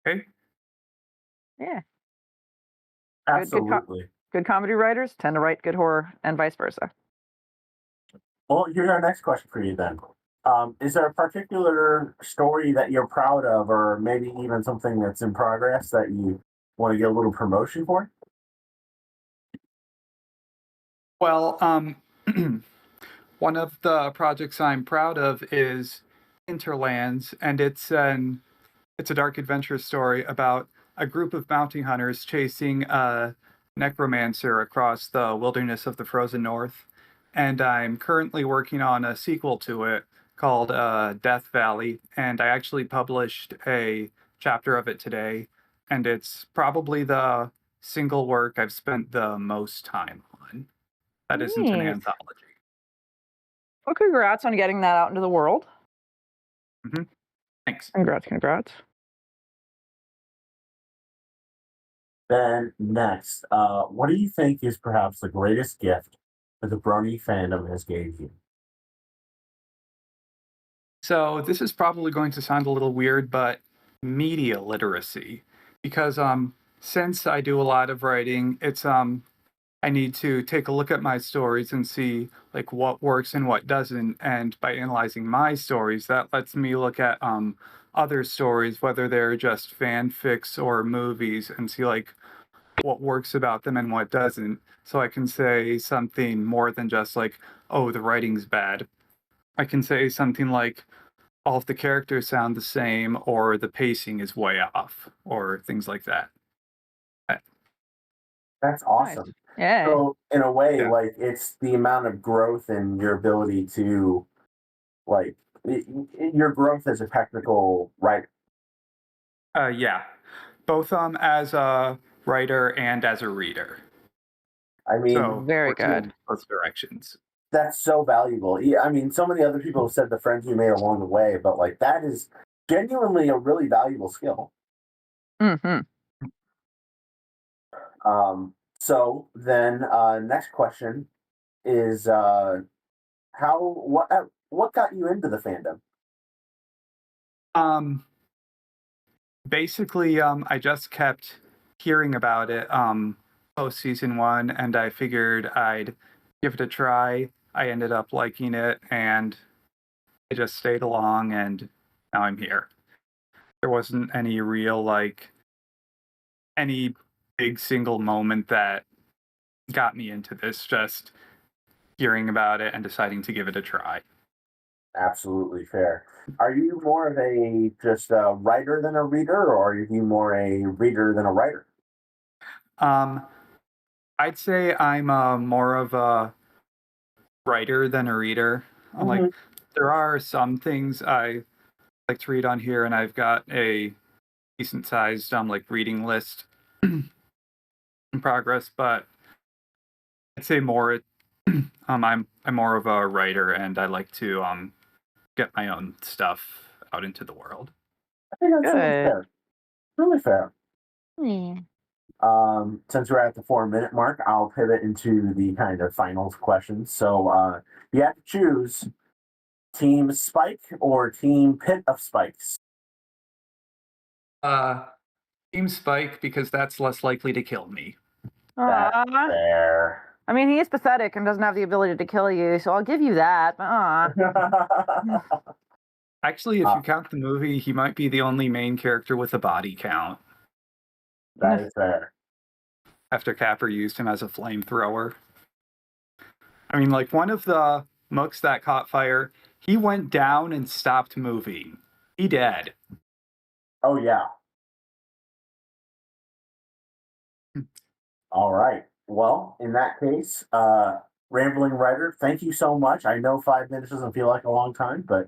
Okay. Yeah. Absolutely. Good comedy writers tend to write good horror, and vice versa. Well, here's our next question for you then. Is there a particular story that you're proud of, or maybe even something that's in progress that you want to get a little promotion for? Well, one of the projects I'm proud of is Hinterlands, and it's a dark adventure story about a group of bounty hunters chasing a necromancer across the wilderness of the frozen north. And I'm currently working on a sequel to it called Death Valley, and I actually published a chapter of it today, and it's probably the single work I've spent the most time on. That isn't an Neat. anthology. Well, congrats on getting that out into the world. Mm-hmm. Thanks. Congrats. Then next, what do you think is perhaps the greatest gift that the Brony fandom has gave you? So this is probably going to sound a little weird, but media literacy, because since I do a lot of writing, it's I need to take a look at my stories and see like what works and what doesn't, and by analyzing my stories, that lets me look at other stories, whether they're just fanfics or movies, and see like what works about them and what doesn't, so I can say something more than just like, oh, the writing's bad. I can say something like, all of the characters sound the same, or the pacing is way off, or things like that. That's awesome. Nice. Yeah. So in a way, like it's the amount of growth and your ability to, like, your growth as a technical writer. Yeah, both as a writer and as a reader. I mean, so very good. In both directions. That's so valuable. Yeah, I mean, so many other people have said the friends you made along the way, but like that is genuinely a really valuable skill. Mm-hmm. So then, next question is, what got you into the fandom? Basically, I just kept hearing about it post season 1, and I figured I'd give it a try. I ended up liking it, and I just stayed along, and now I'm here. There wasn't any real, any big single moment that got me into this, just hearing about it and deciding to give it a try. Absolutely fair. Are you more of just a writer than a reader, or are you more a reader than a writer? I'd say I'm more of a writer than a reader. There are some things I like to read on here, and I've got a decent sized reading list in progress, but I'd say more I'm more of a writer, and I like to get my own stuff out into the world. I think that's really Good. fair. Really fair. Hmm. Since we're at the 4-minute mark, I'll pivot into the kind of final questions. So you have to choose Team Spike or Team Pit of Spikes. Team Spike, because that's less likely to kill me. That's fair. I mean, he is pathetic and doesn't have the ability to kill you, so I'll give you that. Actually, if you count the movie, he might be the only main character with a body count. That is fair. After Capper used him as a flamethrower. I mean, one of the mooks that caught fire, he went down and stopped moving. He dead. Oh, yeah. All right. Well, in that case, Rambling Writer, thank you so much. I know 5 minutes doesn't feel like a long time, but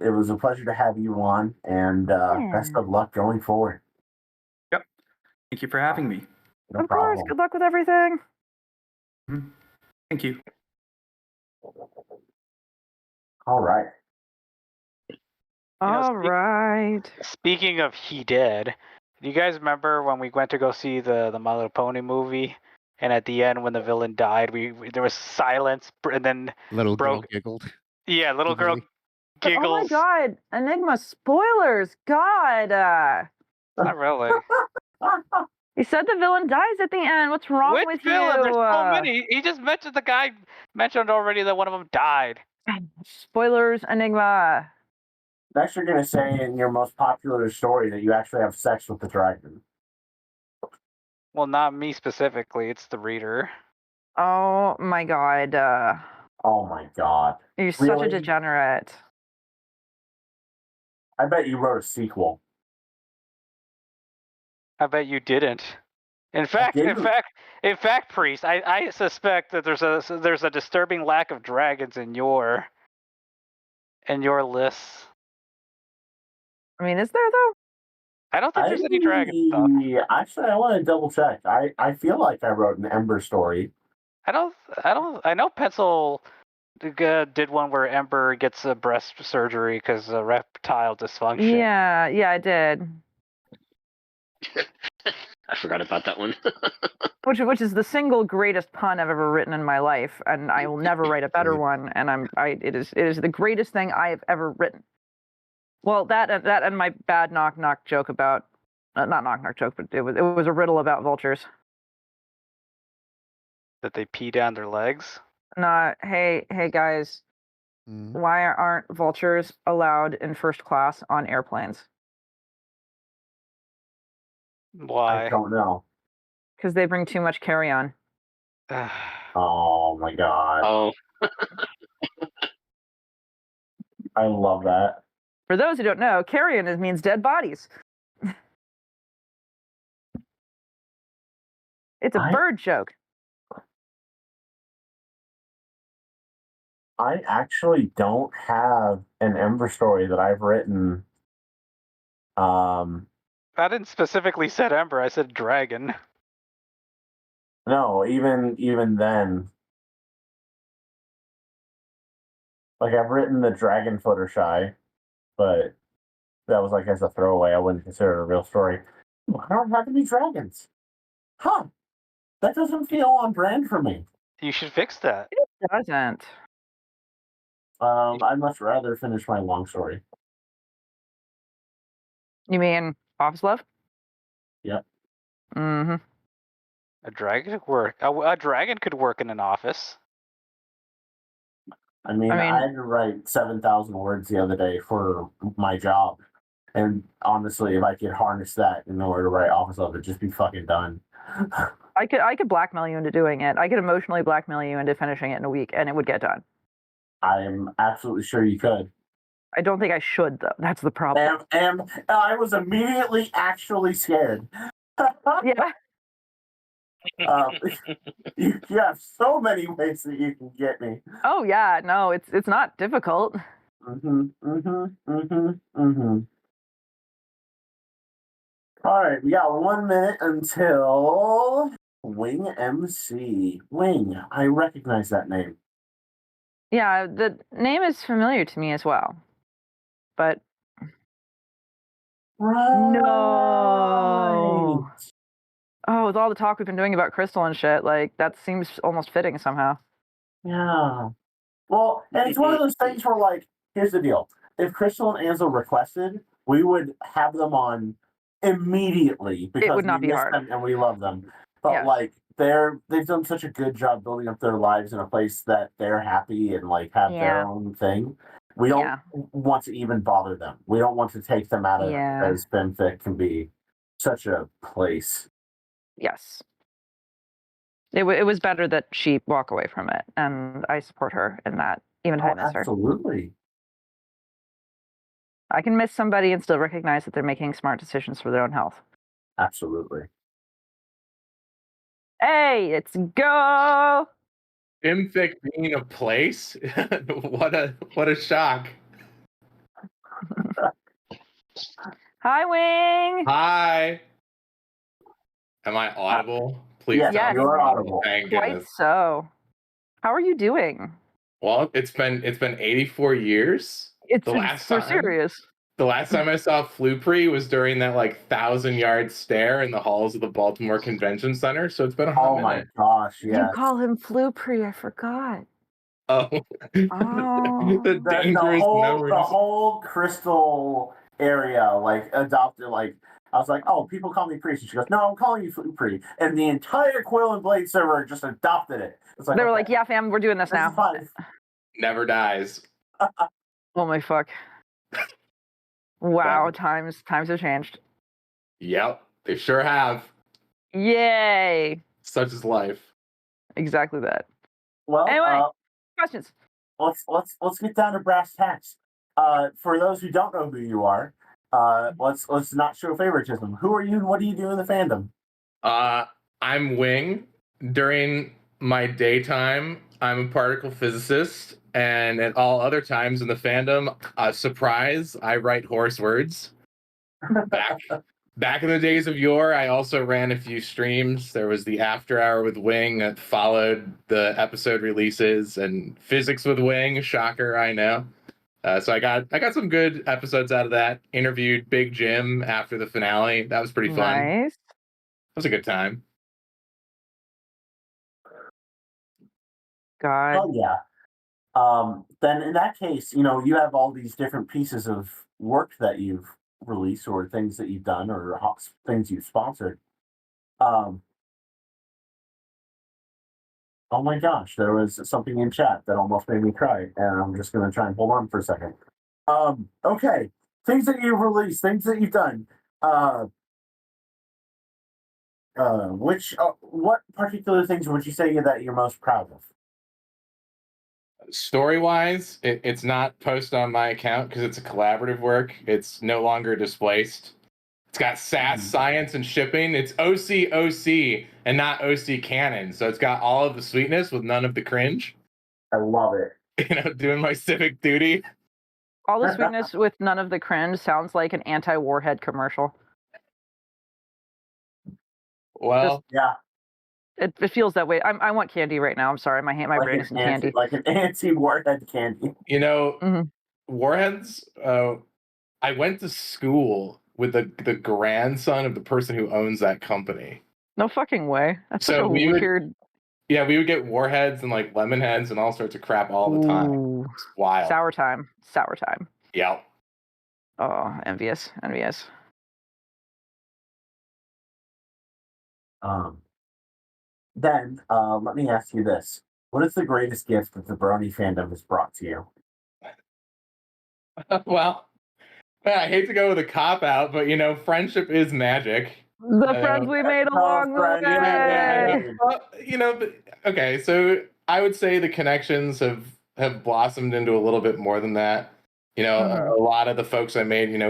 it was a pleasure to have you on, and best of luck going forward. Yep. Thank you for having me. No of problem. course. Good luck with everything. Thank you. All right. All right. Speaking of he dead, do you guys remember when we went to go see the My Little Pony movie, and at the end when the villain died, we there was silence, and then Little girl giggled. Yeah, little girl giggles. Oh my God, Enigma spoilers! God. Not really. You said the villain dies at the end. What's wrong Which with villain? you? There's so many. He just mentioned the guy mentioned already that one of them died. Spoilers, Enigma. Next, you're going to say in your most popular story that you actually have sex with the dragon. Well, not me specifically. It's the reader. Oh my God. Oh my God. You're such a degenerate. I bet you wrote a sequel. I bet you didn't. In fact, Priest, I suspect that there's a disturbing lack of dragons in your lists. I mean, is there though? I don't think there's any dragon stuff. Actually, I want to double check. I feel like I wrote an Ember story. I know Pencil did one where Ember gets a breast surgery because of reptile dysfunction. Yeah, I did. I forgot about that one. Which is the single greatest pun I've ever written in my life, and I will never write a better one. And it is the greatest thing I have ever written. Well, that and my bad knock joke about not knock joke, but it was a riddle about vultures. That they pee down their legs. Nah, hey guys, why aren't vultures allowed in first class on airplanes? Why? I don't know. Because they bring too much carry-on. Oh my God. Oh. I love that. For those who don't know, carrion means dead bodies. It's a bird joke. I actually don't have an Ember story that I've written. I didn't specifically said Ember. I said dragon. No, even then. Like, I've written the Dragon Fluttershy, but that was as a throwaway. I wouldn't consider it a real story. I don't have any dragons. Huh. That doesn't feel on brand for me. You should fix that. It doesn't. I'd much rather finish my long story. You mean Office Love? Yep. Mm-hmm. A dragon could work. A dragon could work in an office. I mean, I had to write 7,000 words the other day for my job. And honestly, if I could harness that in order to write Office Love, it'd just be fucking done. I could blackmail you into doing it. I could emotionally blackmail you into finishing it in a week, and it would get done. I am absolutely sure you could. I don't think I should, though. That's the problem. And I was immediately actually scared. Yeah. You have so many ways that you can get me. Oh yeah, no, it's not difficult. All right, we got 1 minute until Wing MC. Wing, I recognize that name. Yeah, the name is familiar to me as well. But no. Oh, with all the talk we've been doing about Crystal and shit, like that seems almost fitting somehow. Yeah. Well, and it's one of those things where, like, here's the deal. If Crystal and Ansel requested, we would have them on immediately because would not we be miss hard. them and we love them. But Yes. like they've done such a good job building up their lives in a place that they're happy and like have their own thing. We don't want to even bother them. We don't want to take them out of because fanfic can be such a place. Yes. It was better that she walk away from it, and I support her in that, even if I miss her. Absolutely. I can miss somebody and still recognize that they're making smart decisions for their own health. Absolutely. Hey, it's go! Fanfic being a place? what a shock. Hi, Wing. Hi. Am I audible? Please Yes, tell me you are I'm audible. Thank Quite goodness. so. How are you doing? Well, it's been 84 years. It's the last for time, serious. The last time I saw Flupri was during that like 1,000-yard stare in the halls of the Baltimore Convention Center. So it's been a hot minute. My gosh, You call him Flupri, I forgot. Oh. The dangerous memories. The whole Crystal area, like, adopted, like, I was like, oh, people call me Priest. And she goes, no, I'm calling you Flupri. And the entire Quill and Blade server just adopted it. It's like, they were like, yeah, fam, we're doing this now. Never dies. Oh my fuck. Wow, times have changed. Yep, they sure have. Yay. Such is life. Exactly that. Well, anyway, questions. Let's get down to brass tacks. For those who don't know who you are, let's not show favoritism. Who are you and what do you do in the fandom? I'm Wing. During my daytime, I'm a particle physicist, and at all other times in the fandom, surprise, I write horse words. Back in the days of yore, I also ran a few streams. There was the After Hour with Wing that followed the episode releases, and Physics with Wing. Shocker, I know. So I got some good episodes out of that. Interviewed Big Jim after the finale. That was pretty fun. Nice. That was a good time. God. Oh yeah. Then in that case, you have all these different pieces of work that you've released or things that you've done or things you've sponsored. Oh my gosh, there was something in chat that almost made me cry, and I'm just going to try and hold on for a second. Okay, things that you've released, things that you've done. What particular things would you say that you're most proud of? Story-wise, it's not posted on my account because it's a collaborative work. It's no longer displaced. It's got SAS, science, and shipping. It's OC and not OC canon. So it's got all of the sweetness with none of the cringe. I love it. Doing my civic duty. All the sweetness with none of the cringe sounds like an anti-warhead commercial. Well, yeah. It feels that way. I want candy right now. I'm sorry, my brain is in candy. Like an anti-warhead candy. Warheads. I went to school with the grandson of the person who owns that company. No fucking way. That's So such a weird. We would get warheads and like lemon heads and all sorts of crap all the time. It's wild. Sour time. Yep. Oh, envious. Then let me ask you this. What is the greatest gift that the Brony fandom has brought to you? Well, I hate to go with a cop out, but friendship is magic. The friends we made along the way. But okay, so I would say the connections have blossomed into a little bit more than that. A lot of the folks I made,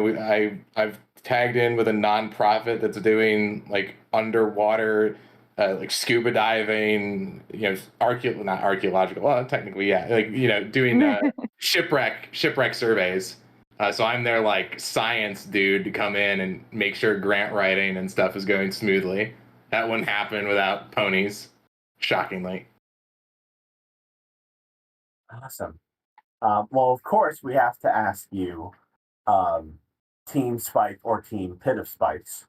I've tagged in with a nonprofit that's doing like underwater, like scuba diving, not archaeological. Well, technically, yeah, like doing shipwreck surveys. So I'm their like science dude to come in and make sure grant writing and stuff is going smoothly. That wouldn't happen without ponies, shockingly. Awesome. Well, of course, we have to ask you, Team Spike or Team Pit of Spikes.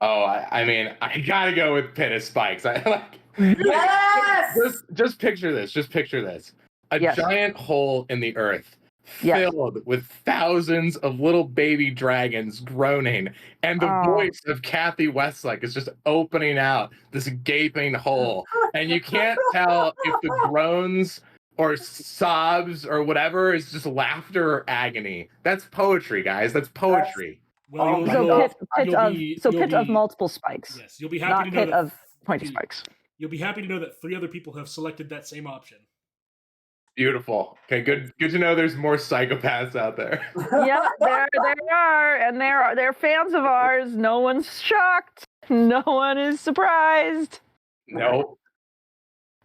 Oh, I mean, I gotta go with Pit of Spikes. I like. Yes! Just picture this. Just picture this. A giant hole in the earth filled with thousands of little baby dragons groaning, and the voice of Kathy Westlake is just opening out this gaping hole, and you can't tell if the groans or sobs or whatever is just laughter or agony. That's poetry, guys. That's poetry. Well, pit of multiple spikes. Yes, you'll be happy to know pit that of pointy spikes. You'll be happy to know that 3 other people have selected that same option. Beautiful. Okay, good to know there's more psychopaths out there. Yep, there are, and they're fans of ours. No one's shocked. No one is surprised. Nope.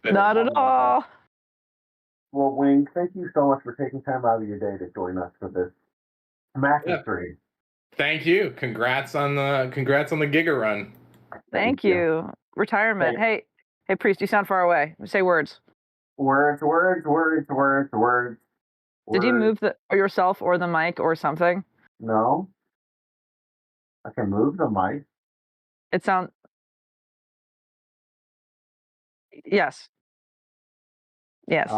Not at all. Well, Wing, thank you so much for taking time out of your day to join us for this massive stream. Thank you. Congrats on the Giga run. Thank you. Retirement. Hey, Priest, you sound far away. Say words. Words. Did you move yourself or the mic or something? No. I can move the mic. It sounds. Yes. Yes.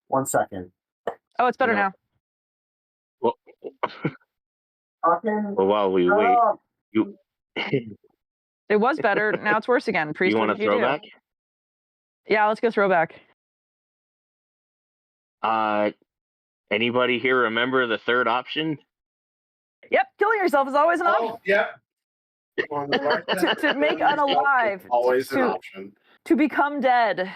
One second. Oh, it's better now. Well, while we wait, you. It was better. Now it's worse again. Priest, You what want did a you throwback? do? Yeah, let's go throwback. Anybody here remember the third option? Yep, killing yourself is always an option. Yep. to make unalive. Always an option. To become dead.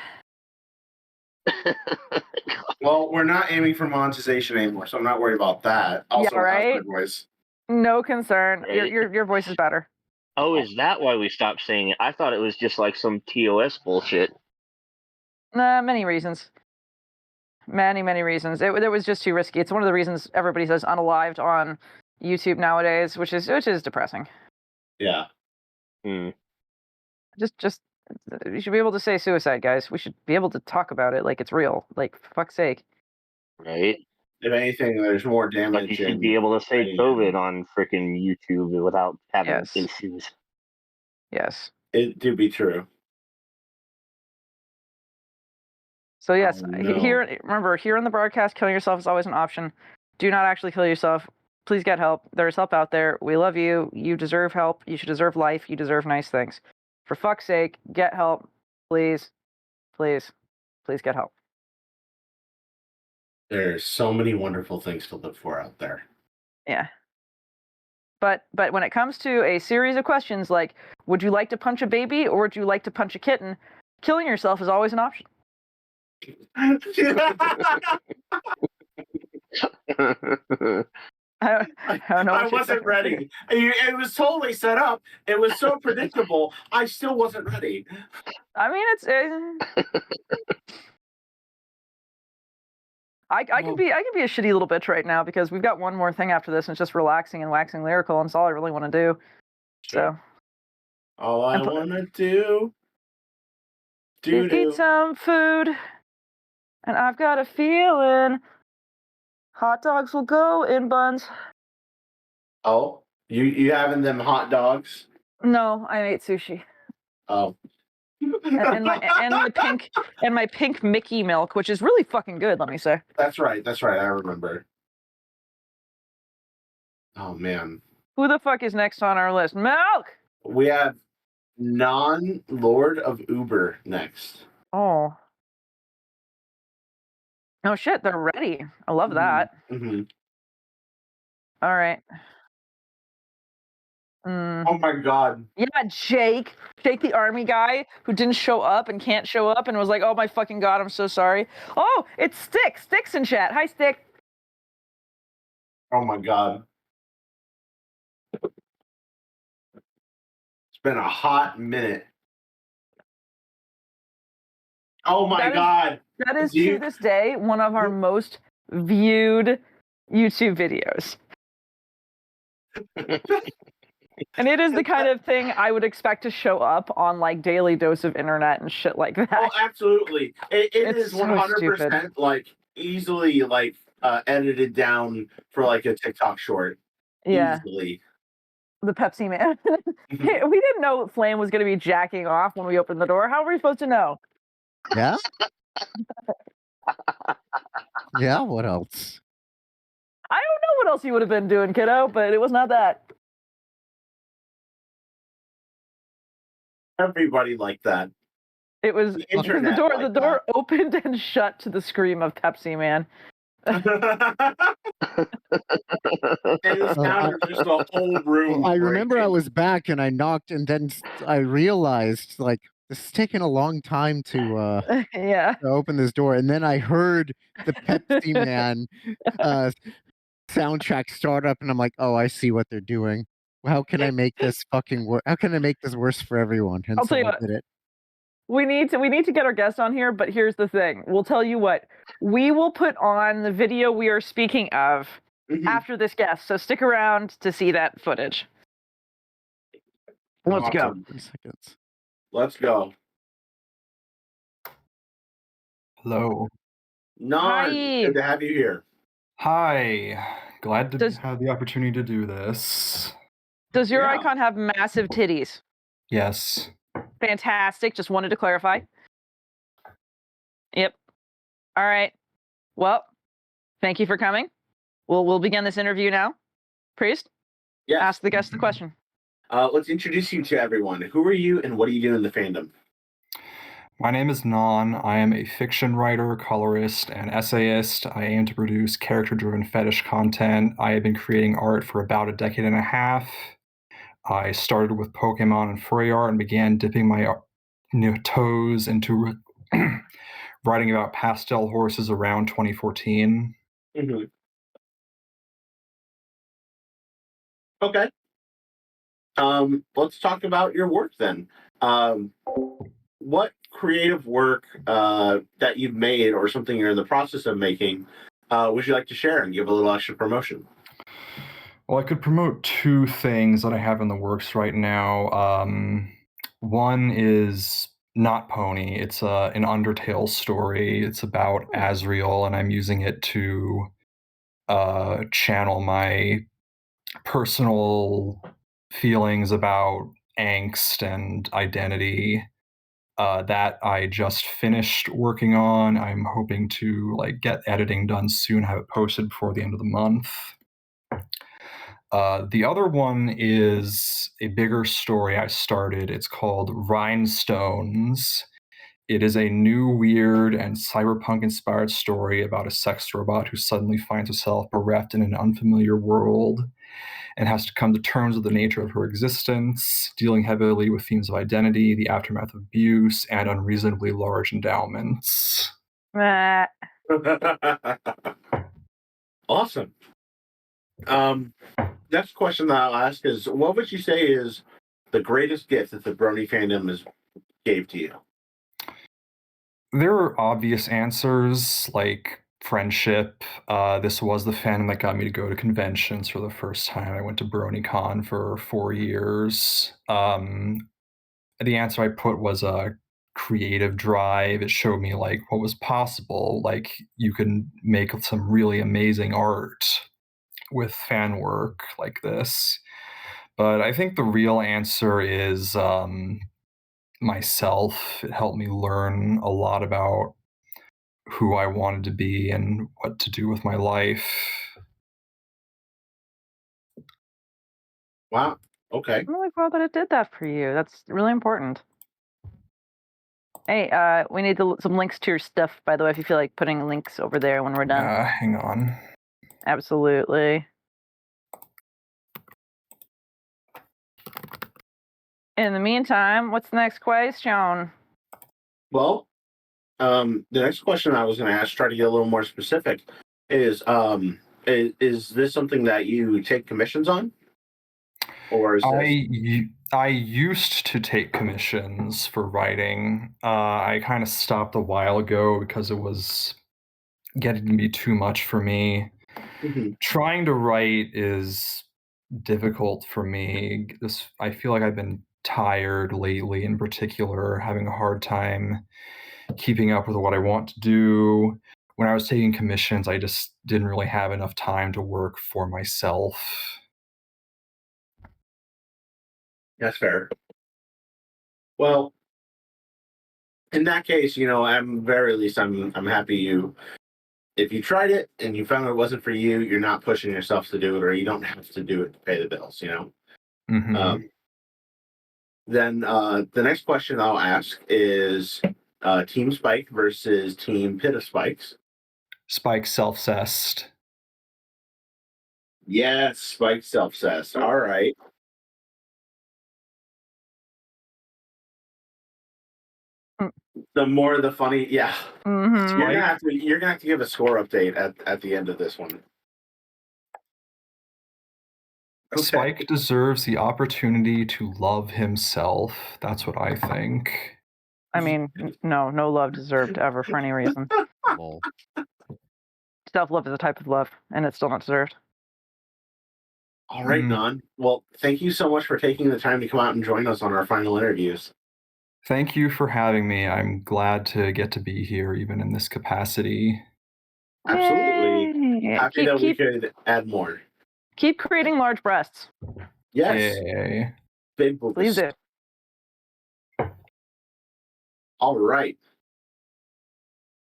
Well, we're not aiming for monetization anymore, so I'm not worried about that. Also, Yeah, right? my voice. No concern. Right. Your voice is better. Oh, is that why we stopped saying it? I thought it was just like some TOS bullshit. Many reasons. Many reasons. It was just too risky. It's one of the reasons everybody says unalived on YouTube nowadays, which is depressing. Yeah. Just you should be able to say suicide, guys. We should be able to talk about it like it's real. Like, for fuck's sake. Right. If anything, there's more damage. Like you should be able to say COVID on freaking YouTube without having issues. Yes. It do be true. So yes, remember, here on the broadcast, killing yourself is always an option. Do not actually kill yourself. Please get help. There's help out there. We love you. You deserve help. You should deserve life. You deserve nice things. For fuck's sake, get help. Please. Please. Please get help. There's so many wonderful things to look for out there. Yeah. But when it comes to a series of questions like, would you like to punch a baby or would you like to punch a kitten? Killing yourself is always an option. I don't know. I wasn't ready. It was totally set up. It was so predictable. I still wasn't ready. I mean, I can be a shitty little bitch right now because we've got one more thing after this, and it's just relaxing and waxing lyrical, and it's all I really want to do. Sure. So all I want to do is eat some food, and I've got a feeling hot dogs will go in buns. Oh, you having them hot dogs? No, I ate sushi. Oh. and my pink Mickey milk, which is really fucking good, let me say. That's right. I remember. Oh man. Who the fuck is next on our list? Milk. We have Non-Lord of Uber next. Oh. Oh shit, they're ready. I love that. Mm-hmm. All right. Oh my god. Yeah, Jake the army guy who didn't show up and can't show up and was like, "Oh my fucking god, I'm so sorry." Oh, it's Stick. Stick's in chat. Hi, Stick. Oh my god. It's been a hot minute. Oh my god. That is to this day one of our most viewed YouTube videos. And it is the kind of thing I would expect to show up on like Daily Dose of Internet and shit like that. Oh, absolutely. It It's is so 100% like easily like edited down for like a TikTok short. Yeah. Easily. The Pepsi Man. Hey, we didn't know Flame was going to be jacking off when we opened the door. How were we supposed to know? Yeah? Yeah, what else? I don't know what else you would have been doing, kiddo, but it was not that. Everybody like that. It was The internet the like door opened and shut to the scream of Pepsi Man. And it's now just a whole room. Well, I remember I was back and I knocked, and then I realized like this is taking a long time to yeah to open this door, and then I heard the Pepsi Man soundtrack start up, and I'm like, oh, I see what they're doing. How can I make this fucking work? How can I make this worse for everyone? And I'll so tell you I what. did it. We need to get our guests on here, but here's the thing. We'll tell you what. We will put on the video we are speaking of after this guest, so stick around to see that footage. Let's go. 10 seconds. Let's go. Hello. Non, good to have you here. Hi. Glad to have the opportunity to do this. Does your icon have massive titties? Yes. Fantastic. Just wanted to clarify. Yep. All right. Well, thank you for coming. We'll begin this interview now. Priest? Yes. Ask the guest the question. Let's introduce you to everyone. Who are you and what do you do in the fandom? My name is Non. I am a fiction writer, colorist, and essayist. I aim to produce character-driven fetish content. I have been creating art for about a decade and a half. I started with Pokemon and furry art and began dipping my toes into writing about pastel horses around 2014. Mm-hmm. Okay. Let's talk about your work then. What creative work that you've made or something you're in the process of making would you like to share and give a little extra promotion? Well, I could promote two things that I have in the works right now. One is not Pony. It's an Undertale story. It's about Asriel, and I'm using it to channel my personal feelings about angst and identity that I just finished working on. I'm hoping to get editing done soon, have it posted before the end of the month. The other one is a bigger story I started. It's called Rhinestones. It is a new, weird, and cyberpunk-inspired story about a sex robot who suddenly finds herself bereft in an unfamiliar world and has to come to terms with the nature of her existence, dealing heavily with themes of identity, the aftermath of abuse, and unreasonably large endowments. Awesome. Next question that I'll ask is, what would you say is the greatest gift that the Brony fandom has gave to you? There are obvious answers like friendship. This was the fandom that got me to go to conventions for the first time. I went to BronyCon for 4 years. The answer I put was a creative drive. It showed me what was possible. You can make some really amazing art with fan work like this. But I think the real answer is myself. It helped me learn a lot about who I wanted to be and what to do with my life. Wow. Okay. I'm really glad that it did that for you. That's really important. Hey, we need some links to your stuff, by the way, if you feel like putting links over there when we're done. Hang on. Absolutely. In the meantime, what's the next question? Well, the next question I was going to ask, try to get a little more specific, is this something that you take commissions on? Or is this... I used to take commissions for writing. I kind of stopped a while ago because it was getting to be too much for me. Trying to write is difficult for me. I feel like I've been tired lately, in particular, having a hard time keeping up with what I want to do. When I was taking commissions, I just didn't really have enough time to work for myself. That's fair. Well, in that case, I'm very least I'm happy you. If you tried it and you found it wasn't for you, you're not pushing yourself to do it, or you don't have to do it to pay the bills. Mm-hmm. Then the next question I'll ask is Team Spike versus Team Pit of Spikes. Spike self-cessed. Yes, Spike self-cessed. All right. The more the funny, yeah. Mm-hmm. You're gonna have to give a score update at the end of this one. Okay. Spike deserves the opportunity to love himself. That's what I think. I mean, no love deserved ever for any reason. Self-love is a type of love, and it's still not deserved. All right, Don. Well, thank you so much for taking the time to come out and join us on our final interviews. Thank you for having me. I'm glad to get to be here, even in this capacity. Absolutely. Yay. Happy that we could add more. Keep creating large breasts. Yes. Yay. Big boobs. Please do. All right.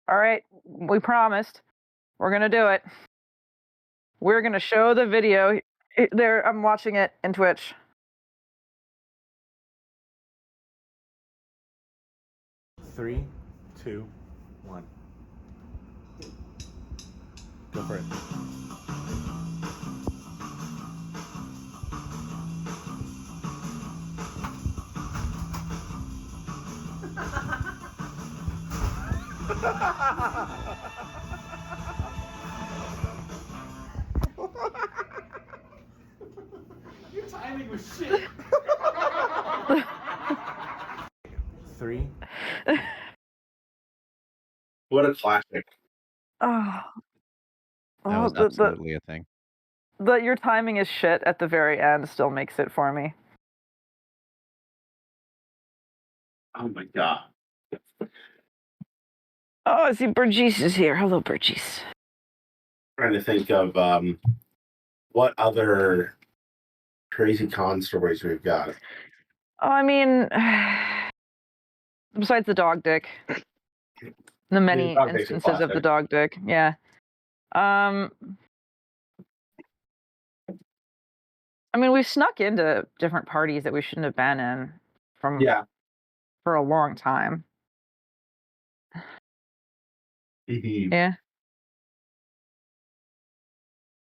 All right. We promised. We're going to do it. We're going to show the video. There, I'm watching it in Twitch. Three, two, one. Go for it. Your timing was shit. 3. What a classic. That was absolutely a thing. Your timing is shit at the very end still makes it for me. Oh my god. Oh, I see Burgess is here. Hello, Burgess. Trying to think of what other crazy con stories we've got. Oh, I mean, besides the dog dick, the many instances of the dog dick, yeah. I mean, we've snuck into different parties that we shouldn't have been in for a long time. Mm-hmm. Yeah.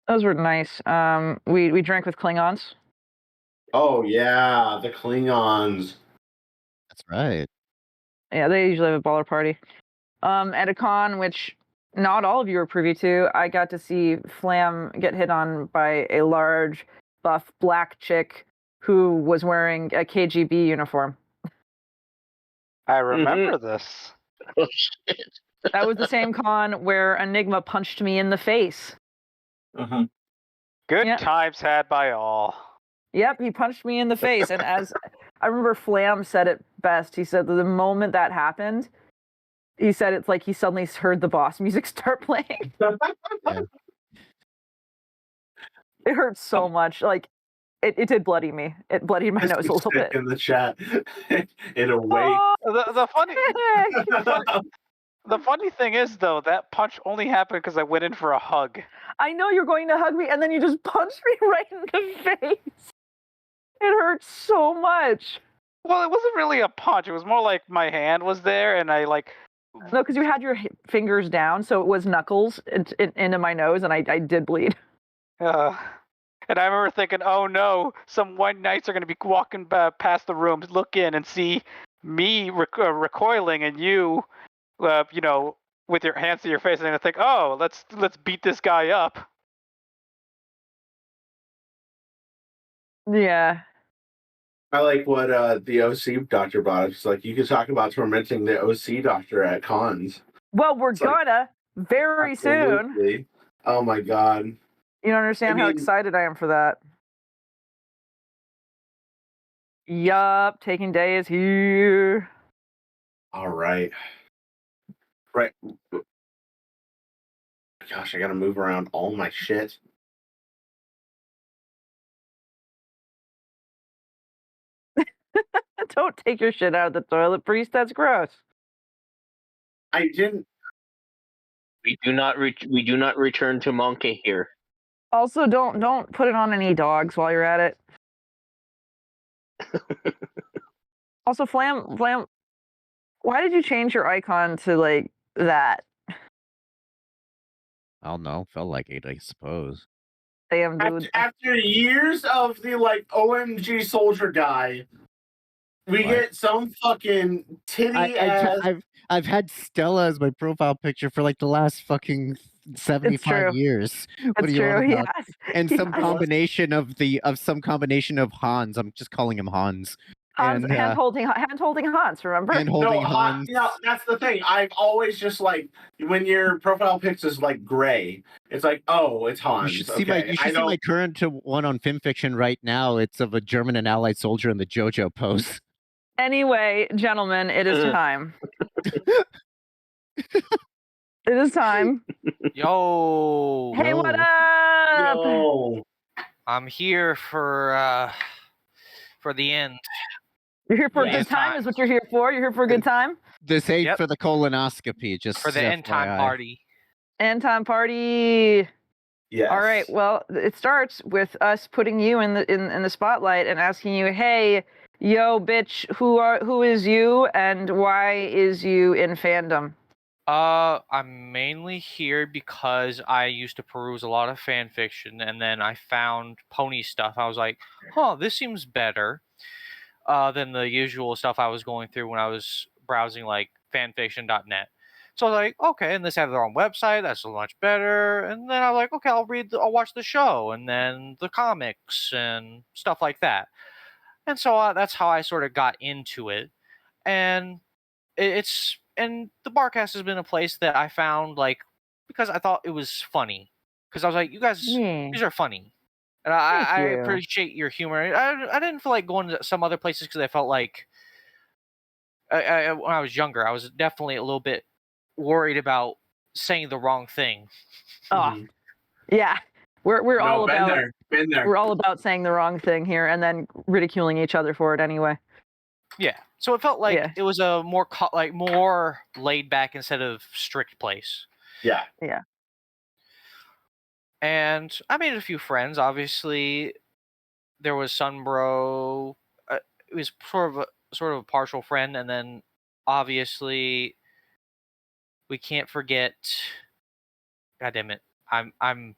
Those were nice. We drank with Klingons. Oh yeah, the Klingons. That's right. Yeah, they usually have a baller party. At a con, which not all of you were privy to, I got to see Flam get hit on by a large, buff, black chick who was wearing a KGB uniform. I remember this. Oh, shit. That was the same con where Enigma punched me in the face. Uh-huh. Good times had by all. Yep, he punched me in the face. And as I remember Flam said it best, he said that the moment that happened, he said it's like he suddenly heard the boss music start playing. Yeah. It hurt so much. Like, it did bloody me. It bloodied my nose a little bit. In the chat, in a way. Oh, The funny thing is, though, that punch only happened because I went in for a hug. I know you're going to hug me, and then you just punched me right in the face. hurts so much. Well, it wasn't really a punch. It was more like my hand was there, and I like. No, because you had your fingers down, so it was knuckles into my nose, and I did bleed. And I remember thinking, oh no, some white knights are going to be walking past the room to look in and see me recoiling, and you know, with your hands to your face, and I think, oh, let's beat this guy up. Yeah. I like what the OC doctor brought up. It's like you could talk about tormenting the OC doctor at cons. Well, we're gonna very soon. Absolutely. Oh my god. You don't understand how excited I am for that. Yup, taking day is here. All right. Right. Gosh, I gotta move around all my shit. Don't take your shit out of the toilet, priest. That's gross. I didn't. We do not return to Monkey here. Also, don't put it on any dogs while you're at it. Also, Flam, why did you change your icon to like that? I don't know. Felt like it, I suppose. Damn, dude. After years of the like OMG soldier guy, we get some fucking titty ass. I've had Stella as my profile picture for like the last fucking 75 years. What It's do you want true, about? yes. And some Yes. combination of Hans. I'm just calling him Hans. Hans, And hand holding Hans, remember? Hand-holding Hans. No, that's the thing. I've always just like when your profile pics is like gray, it's like, oh, it's Hans. You should see my current one on FimFiction right now. It's of a German and Allied soldier in the JoJo pose. Anyway, gentlemen, it is time. It is time. Yo. Hey, what up? Yo. I'm here for the end. You're here for a good time, is what you're here for. You're here for a good time. This ain't for the colonoscopy, just for the end time FYI. party. End time party. Yes. All right. Well, it starts with us putting you in the spotlight and asking you, hey, yo, bitch, who is you and why is you in fandom? I'm mainly here because I used to peruse a lot of fan fiction, and then I found pony stuff. I was like, huh, this seems better than the usual stuff I was going through when I was browsing like fanfiction.net. So I was like, okay, and this has their own website. That's so much better. And then I was like, okay, I'll watch the show and then the comics and stuff like that. And so that's how I sort of got into it. And and the Barcast has been a place that I found like because I thought it was funny. Because I was like, you guys, these are funny. And I you. appreciate your humor. I didn't feel like going to some other places because I felt like when I was younger, I was definitely a little bit worried about saying the wrong thing. Oh, yeah. We're No, all been about there, been there. we're all about saying the wrong thing here and then ridiculing each other for it anyway. Yeah. So it felt like it was a more more laid back instead of strict place. Yeah. Yeah. And I made a few friends. Obviously, there was Sunbro. It was sort of a partial friend, and then obviously we can't forget. God damn it! I'm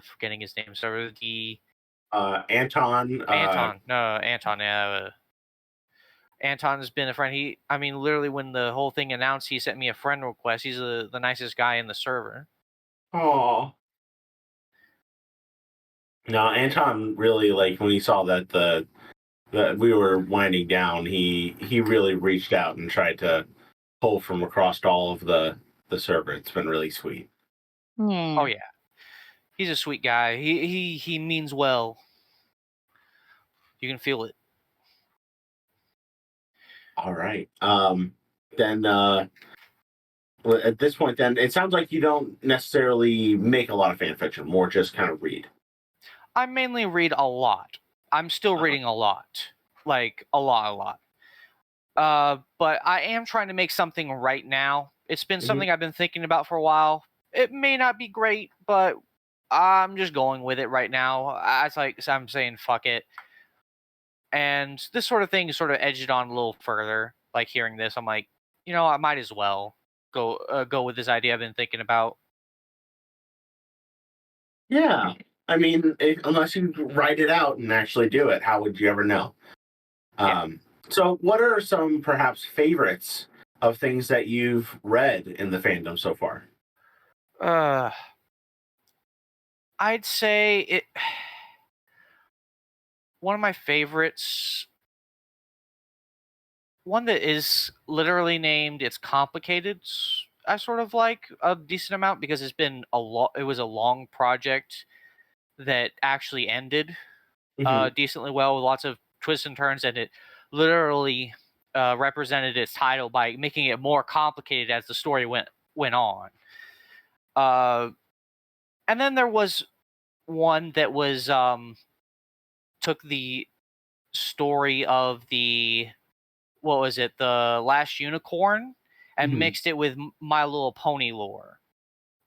forgetting his name. So the Anton. Anton. No, Anton. Anton has been a friend. Literally, when the whole thing announced, he sent me a friend request. He's the nicest guy in the server. Oh. No, Anton really like when he saw that the we were winding down. He really reached out and tried to pull from across all of the server. It's been really sweet. Yeah. Oh yeah, he's a sweet guy. He means well. You can feel it. All right. Then at this point, then it sounds like you don't necessarily make a lot of fan fiction, more just kind of read. I mainly read a lot. I'm still reading a lot, like a lot. But I am trying to make something right now. It's been something I've been thinking about for a while. It may not be great, but I'm just going with it right now. I'm saying fuck it. And this sort of thing sort of edged it on a little further. Like hearing this, I'm like, I might as well go with this idea I've been thinking about. Yeah. I mean, unless you write it out and actually do it, how would you ever know? So what are some perhaps favorites of things that you've read in the fandom so far? I'd say one of my favorites, one that is literally named It's Complicated, I sort of like a decent amount because it was a long project that actually ended decently well with lots of twists and turns, and it literally represented its title by making it more complicated as the story went on. And then there was one that was took the story of the Last Unicorn and mixed it with My Little Pony lore,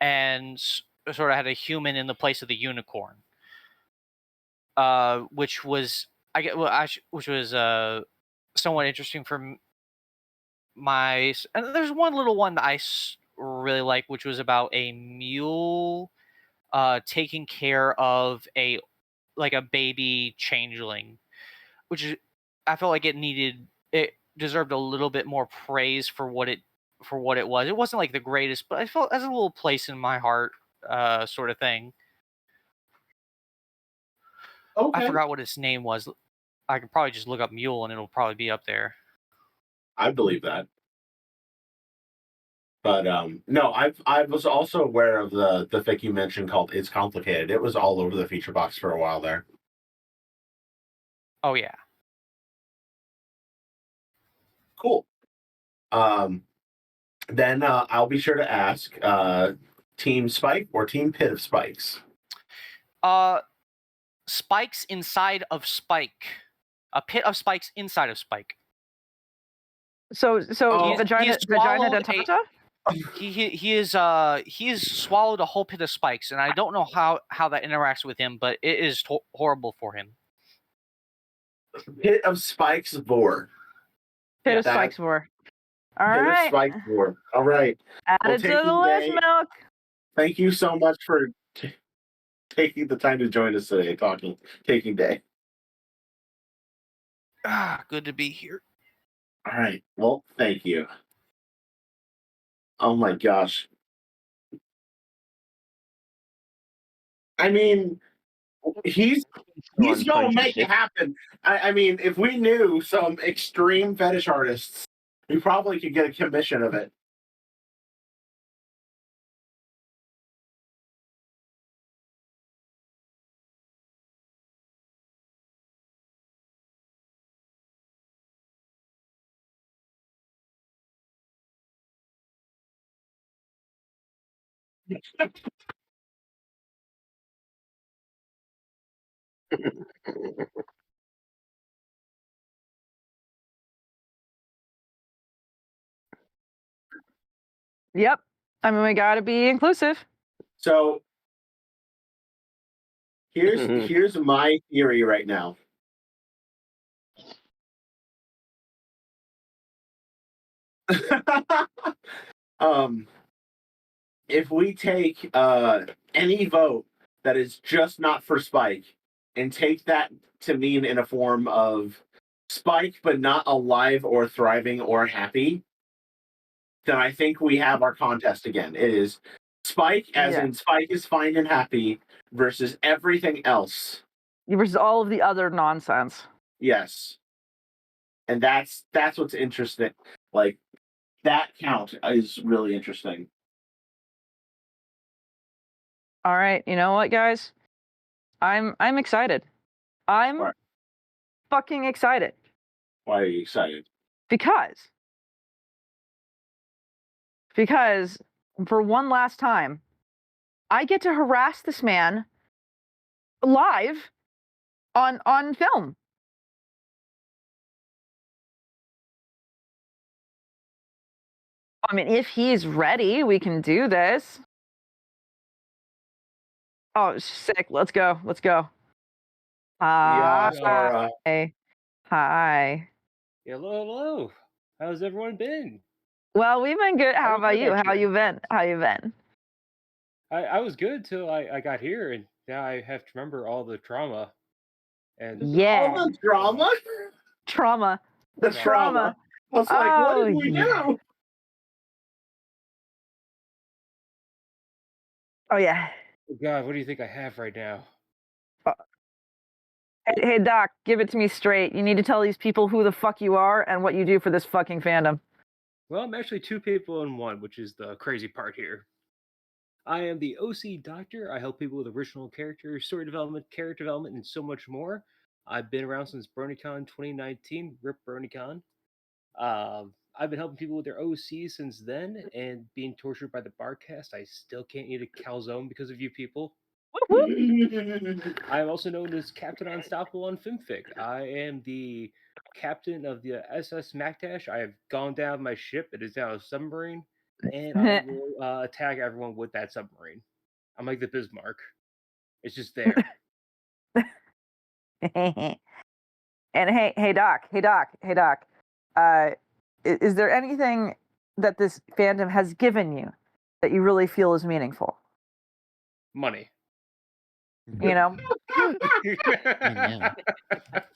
and sort of had a human in the place of the unicorn, which was somewhat interesting for and there's one little one that I really like, which was about a mule taking care of a baby changeling, which I felt like it deserved a little bit more praise for what it was. It wasn't like the greatest, but I felt it has a little place in my heart, sort of thing. Okay. I forgot what its name was. I could probably just look up mule and it'll probably be up there. I believe that. But no, I was also aware of the fic you mentioned called It's Complicated. It was all over the feature box for a while there. Oh yeah. Cool. Then I'll be sure to ask, Team Spike or Team Pit of Spikes? Spikes inside of Spike. A pit of spikes inside of Spike. So vagina dentata? He is swallowed a whole pit of spikes, and I don't know how that interacts with him, but it is horrible for him. Pit of Spikes Vor. Pit of Spikes Vor. All Pit right. of Spikes Vor. All right. Add it to the list, Milk. Thank you so much for taking the time to join us today, Taking Day. Good to be here. All right. Well, thank you. Oh my gosh. I mean, he's gonna make it happen. I mean, if we knew some extreme fetish artists, we probably could get a commission of it. Yep. I mean, we got to be inclusive. So here's my theory right now. If we take any vote that is just not for Spike and take that to mean in a form of Spike but not alive or thriving or happy, then I think we have our contest again. It is Spike as in Spike is fine and happy versus everything else. Versus all of the other nonsense. Yes. And that's what's interesting. Like, that count is really interesting. All right, you know what, guys? I'm excited. I'm fucking excited. Why are you excited? Because for one last time, I get to harass this man live on film. I mean, if he's ready, we can do this. Oh, sick. Let's go. Yeah, Zara. Hi. Hello. How's everyone been? Well, we've been good. How Haven't about heard you? about How you. you been? How you been? I was good till I got here, and now I have to remember all the trauma. And Yeah. All the drama? Trauma. The The trauma. I was like, what Oh, did we yeah. do? Oh, yeah. oh God, what do you think I have right now? Hey, Doc, give it to me straight. You need to tell these people who the fuck you are and what you do for this fucking fandom. Well, I'm actually two people in one, which is the crazy part here. I am the OC Doctor. I help people with original characters, story development, character development, and so much more. I've been around since BronyCon 2019. Rip BronyCon. I've been helping people with their OC since then, and being tortured by the Barcast. I still can't eat a calzone because of you people. I am also known as Captain Unstoppable on Fimfic. I am the captain of the SS Mactash. I have gone down my ship. It is now a submarine, and I will attack everyone with that submarine. I'm like the Bismarck. It's just there. And hey, Doc. Is there anything that this fandom has given you that you really feel is meaningful? Money. You know?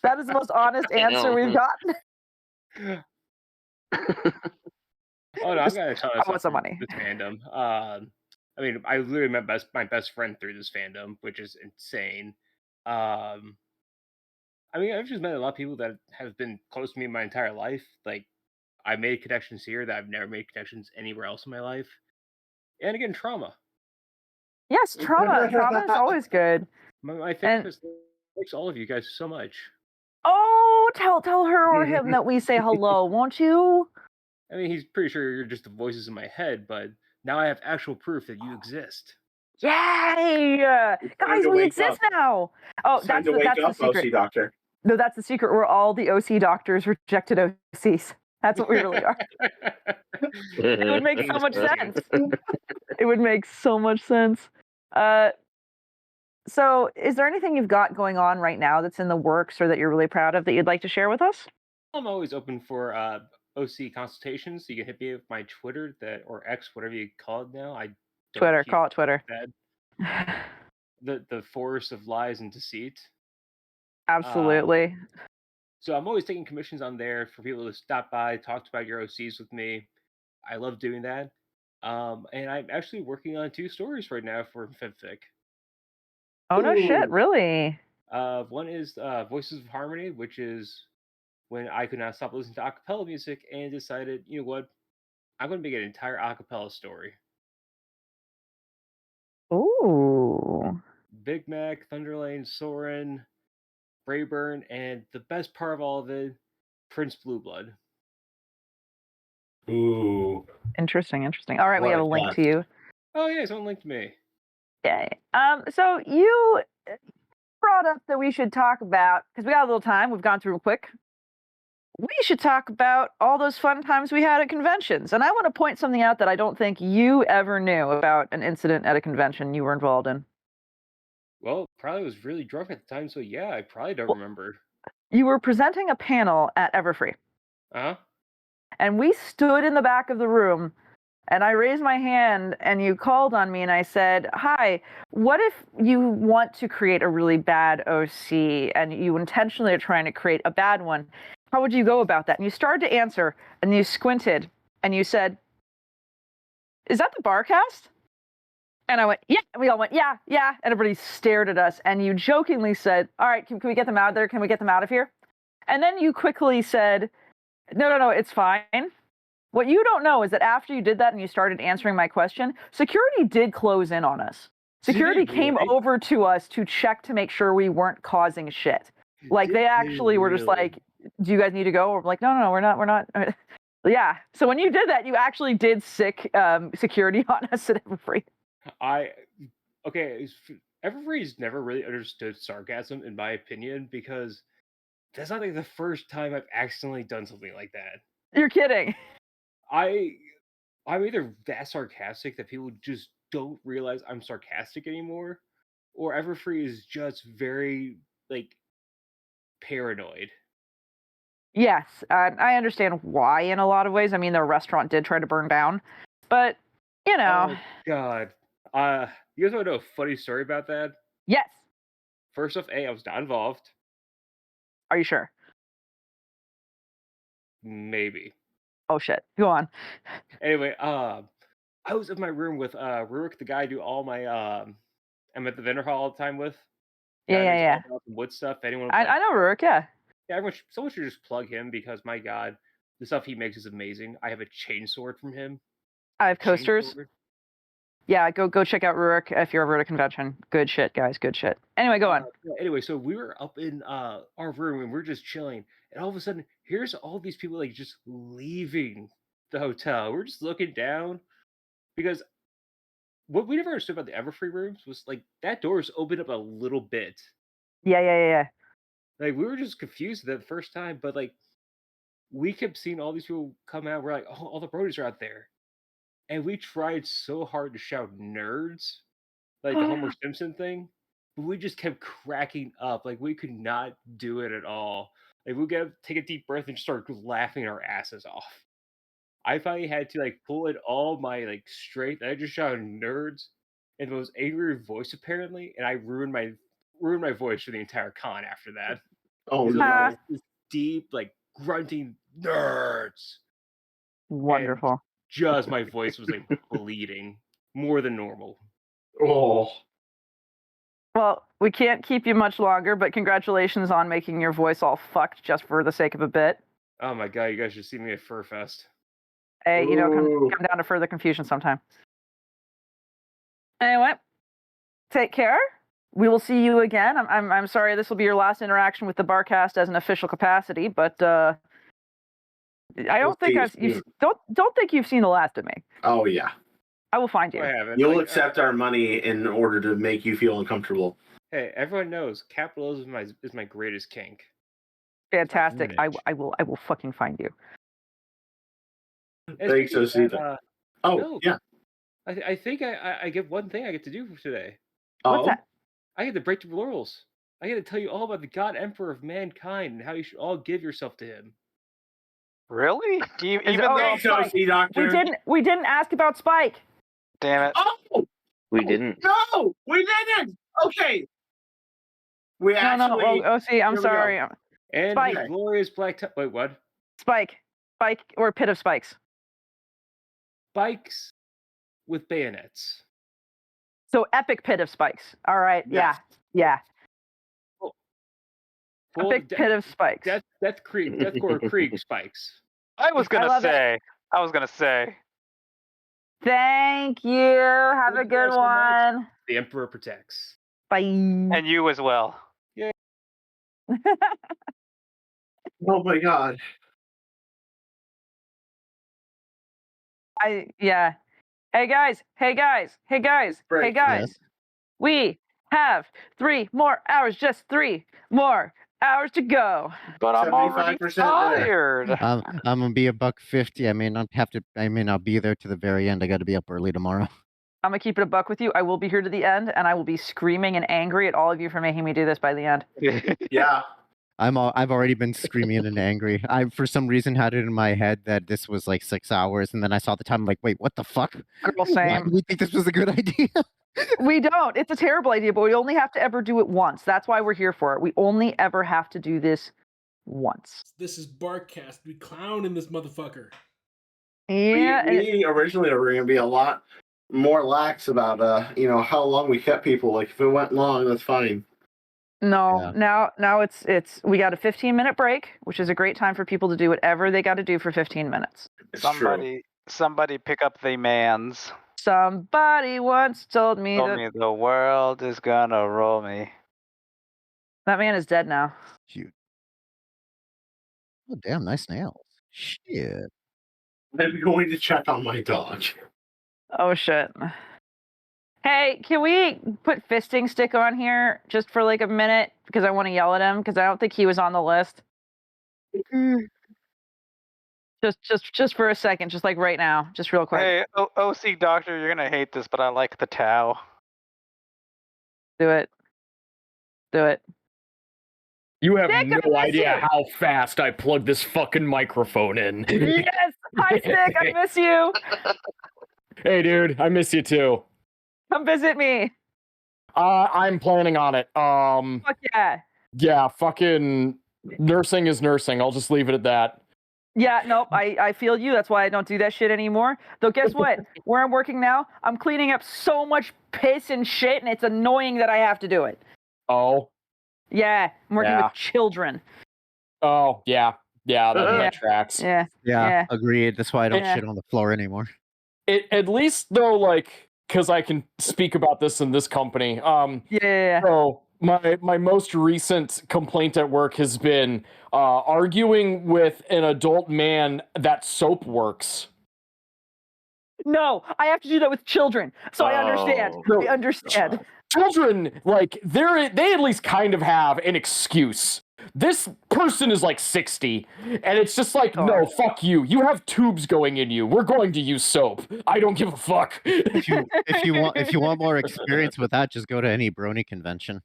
That is the most honest answer we've gotten. Oh no, I've got a ton of I stuff want some from money. this fandom. I mean, I literally met my best friend through this fandom, which is insane. I mean, I've just met a lot of people that have been close to me my entire life. Like, I made connections here that I've never made connections anywhere else in my life. And again, trauma. Yes, trauma. Trauma is always good. My therapist likes all of you guys so much. Oh, tell her or him that we say hello, won't you? I mean, he's pretty sure you're just the voices in my head, but now I have actual proof that you exist. Yay! Guys, to we wake exist up. now. Oh, It's time that's to wake the up, secret. OC Doctor. No, that's the secret. We're all the OC doctors rejected OCs. That's what we really are. It would make so much sense. It would make so much sense. So, is there anything you've got going on right now that's in the works or that you're really proud of that you'd like to share with us? I'm always open for OC consultations. So you can hit me with my Twitter or X, whatever you call it now. I don't Twitter, keep call it Twitter. that. The force of lies and deceit. Absolutely. So I'm always taking commissions on there for people to stop by, talk about your OCs with me. I love doing that. And I'm actually working on 2 stories right now for Fimfic. Oh no shit, really? One is Voices of Harmony, which is when I could not stop listening to acapella music and decided, you know what, I'm going to make an entire acapella story. Ooh. Big Mac, Thunderlane, Soren, Brayburn, and the best part of all of it, Prince Blueblood. Ooh. Interesting. All right, we have a link to you. Oh yeah, someone linked me. Yay. So you brought up that we should talk about, because we got a little time, we've gone through real quick. We should talk about all those fun times we had at conventions. And I want to point something out that I don't think you ever knew about an incident at a convention you were involved in. Well, probably was really drunk at the time, so yeah, I probably don't remember. You were presenting a panel at Everfree. Uh-huh. And we stood in the back of the room, and I raised my hand, and you called on me, and I said, hi, what if you want to create a really bad OC, and you intentionally are trying to create a bad one? How would you go about that? And you started to answer, and you squinted, and you said, is that the Barcast? And I went, yeah. And we all went, yeah. And everybody stared at us, and you jokingly said, all right, can we get them out of there? Can we get them out of here? And then you quickly said, no, it's fine. What you don't know is that after you did that and you started answering my question, security did close in on us. Security came over to us to check to make sure we weren't causing shit. Like, they actually were just like, do you guys need to go? Or like, no, we're not. Yeah. So when you did that, you actually did sick security on us at Everfree. Everfree's never really understood sarcasm, in my opinion, because that's not like the first time I've accidentally done something like that. You're kidding. I'm either that sarcastic that people just don't realize I'm sarcastic anymore, or Everfree is just very, like, paranoid. Yes, I understand why in a lot of ways. I mean, the restaurant did try to burn down, but you know. Oh God. You guys want to know a funny story about that? Yes. First off, I was not involved. Are you sure? Maybe. Oh shit. Go on. Anyway, I was in my room with Rurik, the guy I do all my I'm at the vendor hall all the time with. Yeah, Guy yeah, makes yeah. all about the wood stuff. Anyone I know Rurik. Yeah. Yeah, someone should just plug him because my God, the stuff he makes is amazing. I have a chainsword from him. I have coasters. Chainsword. Yeah, go check out Rurik if you're ever at a convention. Good shit, guys. Good shit. Anyway, go on. Anyway, so we were up in our room and we're just chilling, and all of a sudden, here's all these people like just leaving the hotel. We're just looking down because what we never understood about the Everfree rooms was like that door is opened up a little bit. Yeah. Like we were just confused the first time, but like we kept seeing all these people come out. We're like, oh, all the Brodies are out there, and we tried so hard to shout nerds, like the Homer Simpson thing, but we just kept cracking up. Like we could not do it at all. Like we got to take a deep breath and just start laughing our asses off. I finally had to like pull it all my like strength. I just shouted nerds in the most angry voice apparently, and I ruined my voice for the entire con after that. Oh no! no! This deep like grunting nerds. Wonderful. And just my voice was like bleeding more than normal. Oh. Well, we can't keep you much longer, but congratulations on making your voice all fucked just for the sake of a bit. Oh my God, you guys should see me at Fur Fest. Hey, come down to further confusion sometime. Anyway, take care. We will see you again. I'm sorry this will be your last interaction with the Barcast as an official capacity, but I don't think don't think you've seen the last of me. Oh yeah. I will find you. I haven't. You'll accept our money in order to make you feel uncomfortable. Hey, everyone knows capitalism is my greatest kink. Fantastic. I will fucking find you. Thanks, Osita. No, yeah. I think I get one thing I get to do for today. What's that? I get to break the rules. I get to tell you all about the God Emperor of mankind and how you should all give yourself to him. Really? Even though Spike. We didn't ask about Spike. Damn it. Oh, we didn't. No, we didn't. Okay. We actually. No. OC, I'm sorry. And Spike. the glorious black. Wait, what? Spike or Pit of Spikes. Spikes with bayonets. So epic Pit of Spikes. All right. Yes. Yeah. Well, epic Pit of Spikes. Deathcore Krieg spikes. I was gonna say. Thank you. Have a good one. The Emperor protects. Bye. And you as well. Yeah. Oh my God. Hey guys. Right. Yes. We have 3 more hours. Just 3 more hours to go. But I'm already 75% tired. I'm gonna be $1.50. I may not be there to the very end. I got to be up early tomorrow. I'm gonna keep it a buck with you. I will be here to the end, and I will be screaming and angry at all of you for making me do this by the end. Yeah. I've already been screaming and angry. I for some reason had it in my head that this was like 6 hours, and then I saw the time. I'm like, wait, what the fuck? Girl, Why same. do we think this was a good idea? We don't. It's a terrible idea, but we only have to ever do it once. That's why we're here for it. We only ever have to do this once. This is Barcast. We clown in this motherfucker. Yeah. We originally were going to be a lot more lax about how long we kept people. Like if it went long, that's fine. No, now it's we got a 15-minute break, which is a great time for people to do whatever they got to do for 15 minutes. Somebody pick up the mans. Somebody once told me the world is gonna roll me. That man is dead now. Shoot. Oh damn, nice nails. Shit. I'm going to check on my dog. Oh shit. Hey, can we put Fisting Stick on here just for like a minute? Because I want to yell at him, because I don't think he was on the list. Just for a second, just like right now, just real quick. Hey, OC Doctor, you're gonna hate this, but I like the Tau. Do it. You have Stick, I no miss idea you. how fast I plugged this fucking microphone in. Yes! Hi, Stick, I miss you. Hey, dude, I miss you too. Come visit me. I'm planning on it. Fuck yeah. Yeah, fucking nursing is nursing. I'll just leave it at that. Yeah, nope, I feel you. That's why I don't do that shit anymore. Though, guess what? Where I'm working now, I'm cleaning up so much piss and shit, and it's annoying that I have to do it. Oh? Yeah, I'm working Yeah. with children. Oh, yeah. Yeah, that tracks. Yeah. Yeah, agreed. That's why I don't Yeah. shit on the floor anymore. At least, though, like, because I can speak about this in this company. Yeah. So, my most recent complaint at work has been arguing with an adult man that soap works. No, I have to do that with children, so I understand. No, I understand. Children, like, they at least kind of have an excuse. This person is like 60, and it's just like, no, fuck you. You have tubes going in you. We're going to use soap. I don't give a fuck. If you want more experience with that, just go to any brony convention.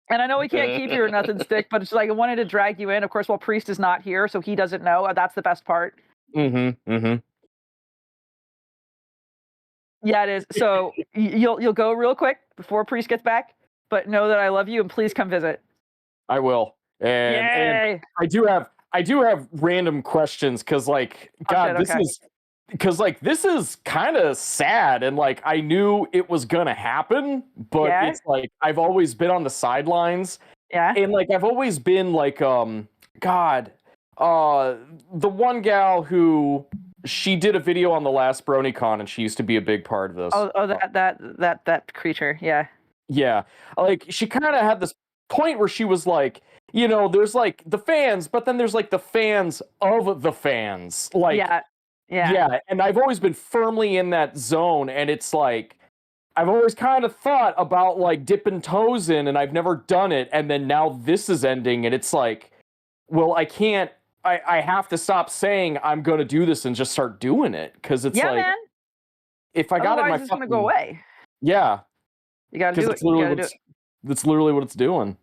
And I know we can't keep you or nothing, Stick, but it's like I wanted to drag you in. Of course, while Priest is not here, so he doesn't know. That's the best part. Mm-hmm. Yeah, it is. So you'll go real quick before Priest gets back, but know that I love you and please come visit. I will. And I do have random questions because, like, God, this is kind of sad, and like I knew it was gonna happen, but it's like I've always been on the sidelines. Yeah. And like I've always been like God, the one gal who she did a video on the last BronyCon, and she used to be a big part of this. Oh, that creature, yeah. Yeah, like she kind of had this point where she was like, you know, there's like the fans, but then there's like the fans of the fans. Like, yeah. And I've always been firmly in that zone, and it's like I've always kind of thought about like dipping toes in, and I've never done it. And then now this is ending, and it's like, well, I can't. I have to stop saying I'm going to do this and just start doing it, because it's like, man. if I got it in my Otherwise, it's gonna go away. Yeah. You gotta do it. That's literally what it's doing.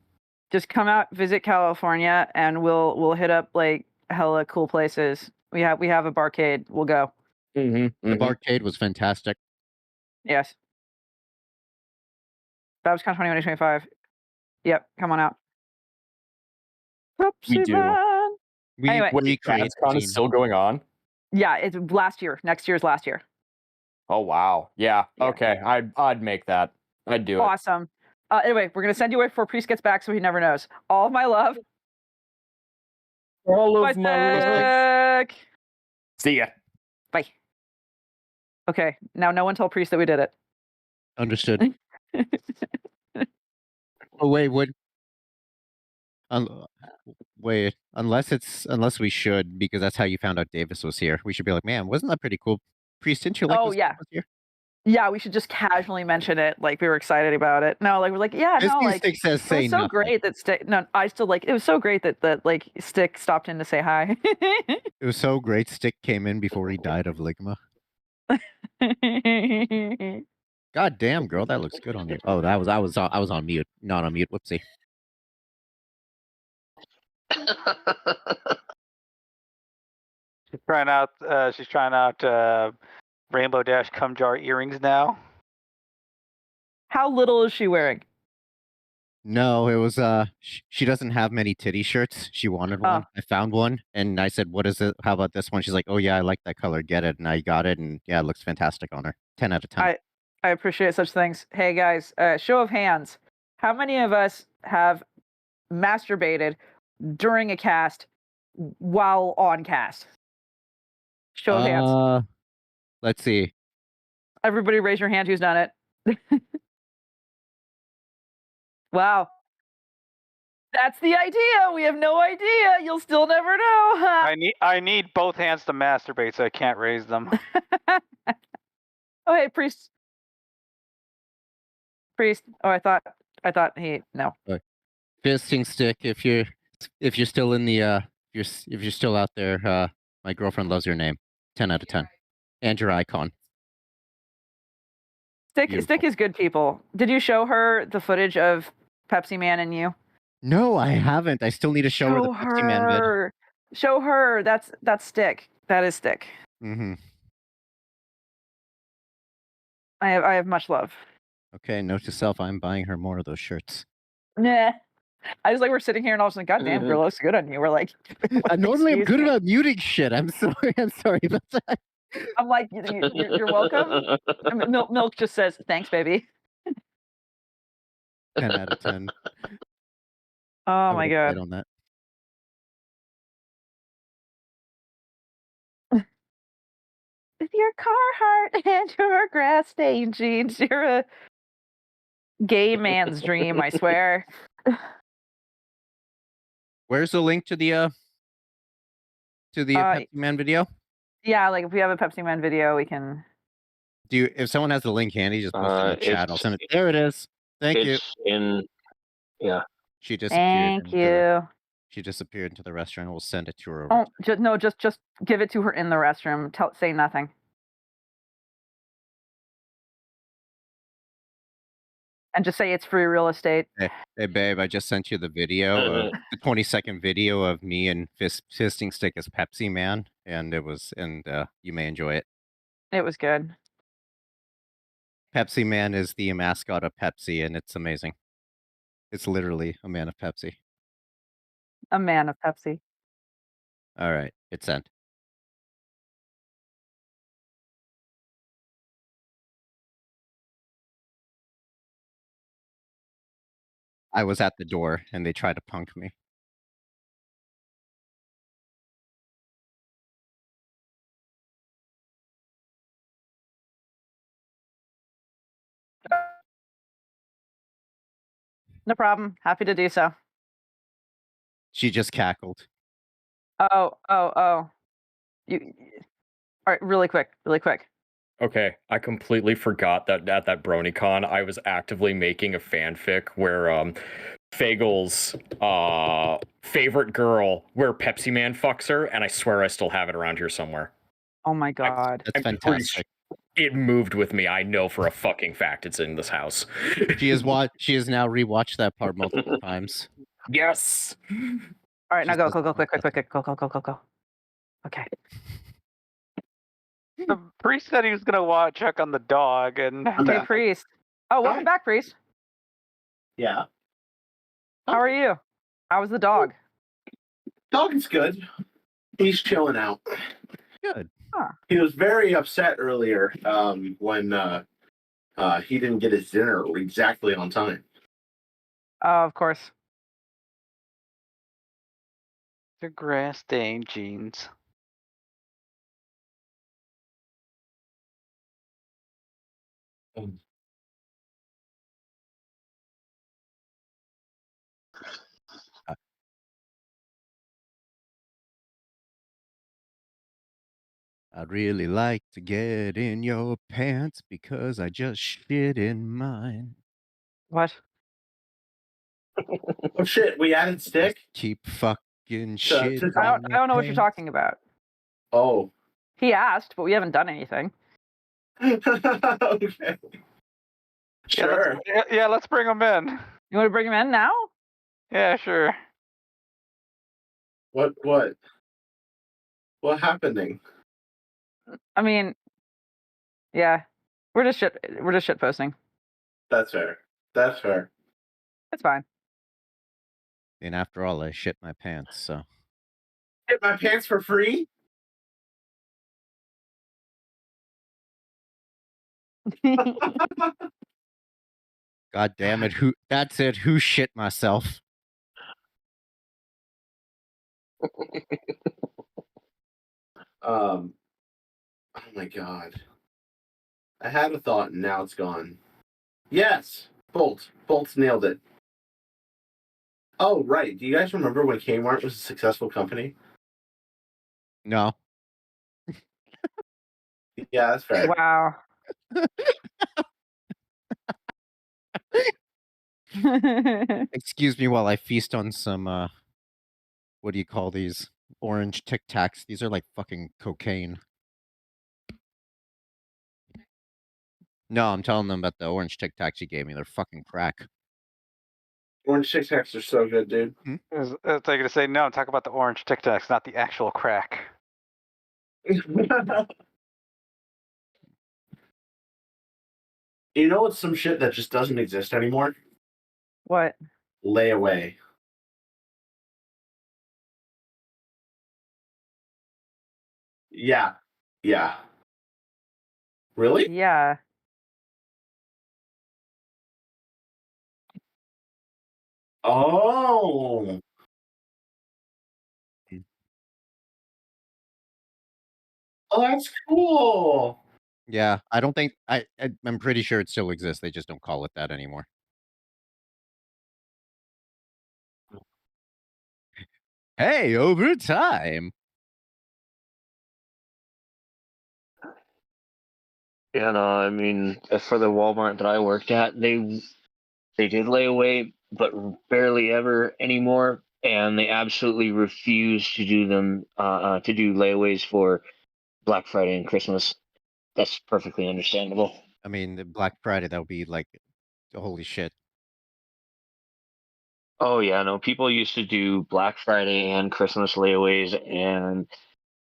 Just come out, visit California, and we'll hit up like hella cool places. We have a barcade. We'll go. The barcade was fantastic. Yes. BabsCon 2025. Yep, come on out. We do. Anyway. BabsCon is still going on? Yeah, it's last year. Next year's last year. Oh wow. Yeah. Okay. I'd make that. I'd do it. Awesome. Anyway, we're gonna send you away before Priest gets back, so he never knows. All of my love. All of my love. See ya. Bye. Okay. Now, no one tell Priest that we did it. Understood. Oh wait, what? Wait, unless we should, because that's how you found out Davis was here. We should be like, man, wasn't that pretty cool? Priest, didn't you like? Oh yeah. Yeah, we should just casually mention it, like we were excited about it. No, like we're like, yeah, no, like Stick says it say was so nothing. great that Stick. No, I still like. It was so great that like Stick stopped in to say hi. It was so great. Stick came in before he died of ligma. God damn, girl, that looks good on you. Oh, I was on mute, not on mute. Whoopsie. She's trying out Rainbow Dash cum jar earrings now. How little is she wearing? No, it was she doesn't have many titty shirts. She wanted one. I found one, and I said, "What is it? How about this one?" She's like, "Oh yeah, I like that color. Get it." And I got it, and yeah, it looks fantastic on her. 10 out of 10. I appreciate such things. Hey guys, show of hands. How many of us have masturbated during a cast while on cast? Show of hands. Let's see. Everybody raise your hand who's done it. Wow. That's the idea. We have no idea. You'll still never know. I need both hands to masturbate, so I can't raise them. Oh, hey, Priest. Oh, I thought he no. Fisting Stick. If you're still in the if you're still out there, my girlfriend loves your name. 10 out of 10. And your icon. Stick is good people. Did you show her the footage of Pepsi Man and you? No, I haven't. I still need to show her the Pepsi Man vid. Show her. That's stick. That is stick. Mm-hmm. I have much love. Okay, note to self: I'm buying her more of those shirts. Nah. I was like, we're sitting here and all of a sudden, God damn, girl, looks good on you. We're like, normally I'm excuse good me. about muting shit. I'm sorry. I'm sorry about that. I'm like, you're welcome. And Milk just says, thanks, baby. 10 out of 10. Oh my god. On that. With your Carhartt and your grass stained jeans, you're a gay man's dream, I swear. Where's the link to the Pepsi Man video? Yeah, like if we have a Pepsi Man video, we can. If someone has the link handy, just post it in the chat. I'll send it. There it is. Thank you. It's in. Yeah. She disappeared. Thank you. She disappeared into the restaurant. We'll send it to her. Oh, just give it to her in the restroom. Say nothing. And just say it's free real estate. Hey, babe, I just sent you the video, the 20-second video of me and fisting stick as Pepsi Man, and you may enjoy it. It was good. Pepsi Man is the mascot of Pepsi, and it's amazing. It's literally a man of Pepsi. A man of Pepsi. All right, it's sent. I was at the door, and they tried to punk me. No problem. Happy to do so. She just cackled. Oh. You. All right, really quick. Okay, I completely forgot that at that BronyCon, I was actively making a fanfic where Fagel's favorite girl, where Pepsi Man fucks her, and I swear I still have it around here somewhere. Oh my god. That's fantastic. It moved with me. I know for a fucking fact it's in this house. She has now rewatched that part multiple times. Yes. All right, now go, quick, go. Okay. The priest said he was gonna check on the dog, and Hey, priest. Oh, welcome back, priest. Yeah. How are you? How was the dog? Dog is good. He's chilling out. Good. Huh. He was very upset earlier when he didn't get his dinner exactly on time. Of course. the grass stained jeans. I'd really like to get in your pants because I just shit in mine. What? Oh shit, we added stick? Keep fucking shit. I don't know what you're talking about. Oh. He asked, but we haven't done anything. Okay. Sure. Yeah, let's bring him in. You want to bring him in now? Yeah, sure. What happening? I mean, yeah, we're just shit posting. That's fair. It's fine. And after all, I shit my pants, so. Get my pants for free? God damn it, that's it, who shit myself? Oh my god. I had a thought and now it's gone. Yes, Bolt. Bolt's nailed it. Oh, right. Do you guys remember when Kmart was a successful company? No. Yeah, that's fair. Wow. Excuse me while I feast on some, what do you call these? Orange Tic Tacs. These are like fucking cocaine. No, I'm telling them about the orange Tic Tacs you gave me. They're fucking crack. Orange Tic Tacs are so good, dude. It's like going to say, no, talk about the orange Tic Tacs, not the actual crack. You know what's some shit that just doesn't exist anymore? What? Layaway. Yeah. Yeah. Really? Yeah. Oh. Oh, that's cool. Yeah, I don't think I'm pretty sure it still exists. They just don't call it that anymore. Hey, overtime. Yeah, no, I mean, for the Walmart that I worked at, they did layaway, but barely ever anymore, and they absolutely refuse to do them to do layaways for Black Friday and Christmas. That's perfectly understandable. I mean, the Black Friday, that would be like, holy shit. Oh yeah, no, people used to do Black Friday and Christmas layaways, and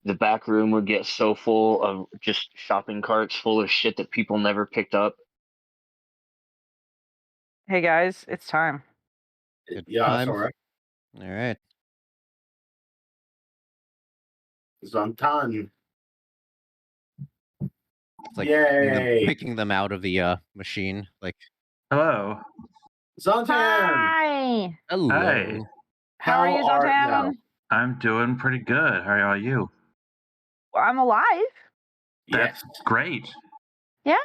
the back room would get so full of just shopping carts full of shit that people never picked up. Hey guys, it's time. Yeah, that's all right. All right. Zontan. It's like Yay. picking them out of the machine. Like, hello. Zontan. Hi. Hello. Hey. How are you, Zontan? I'm doing pretty good. How are you? I'm alive. That's great. Yeah.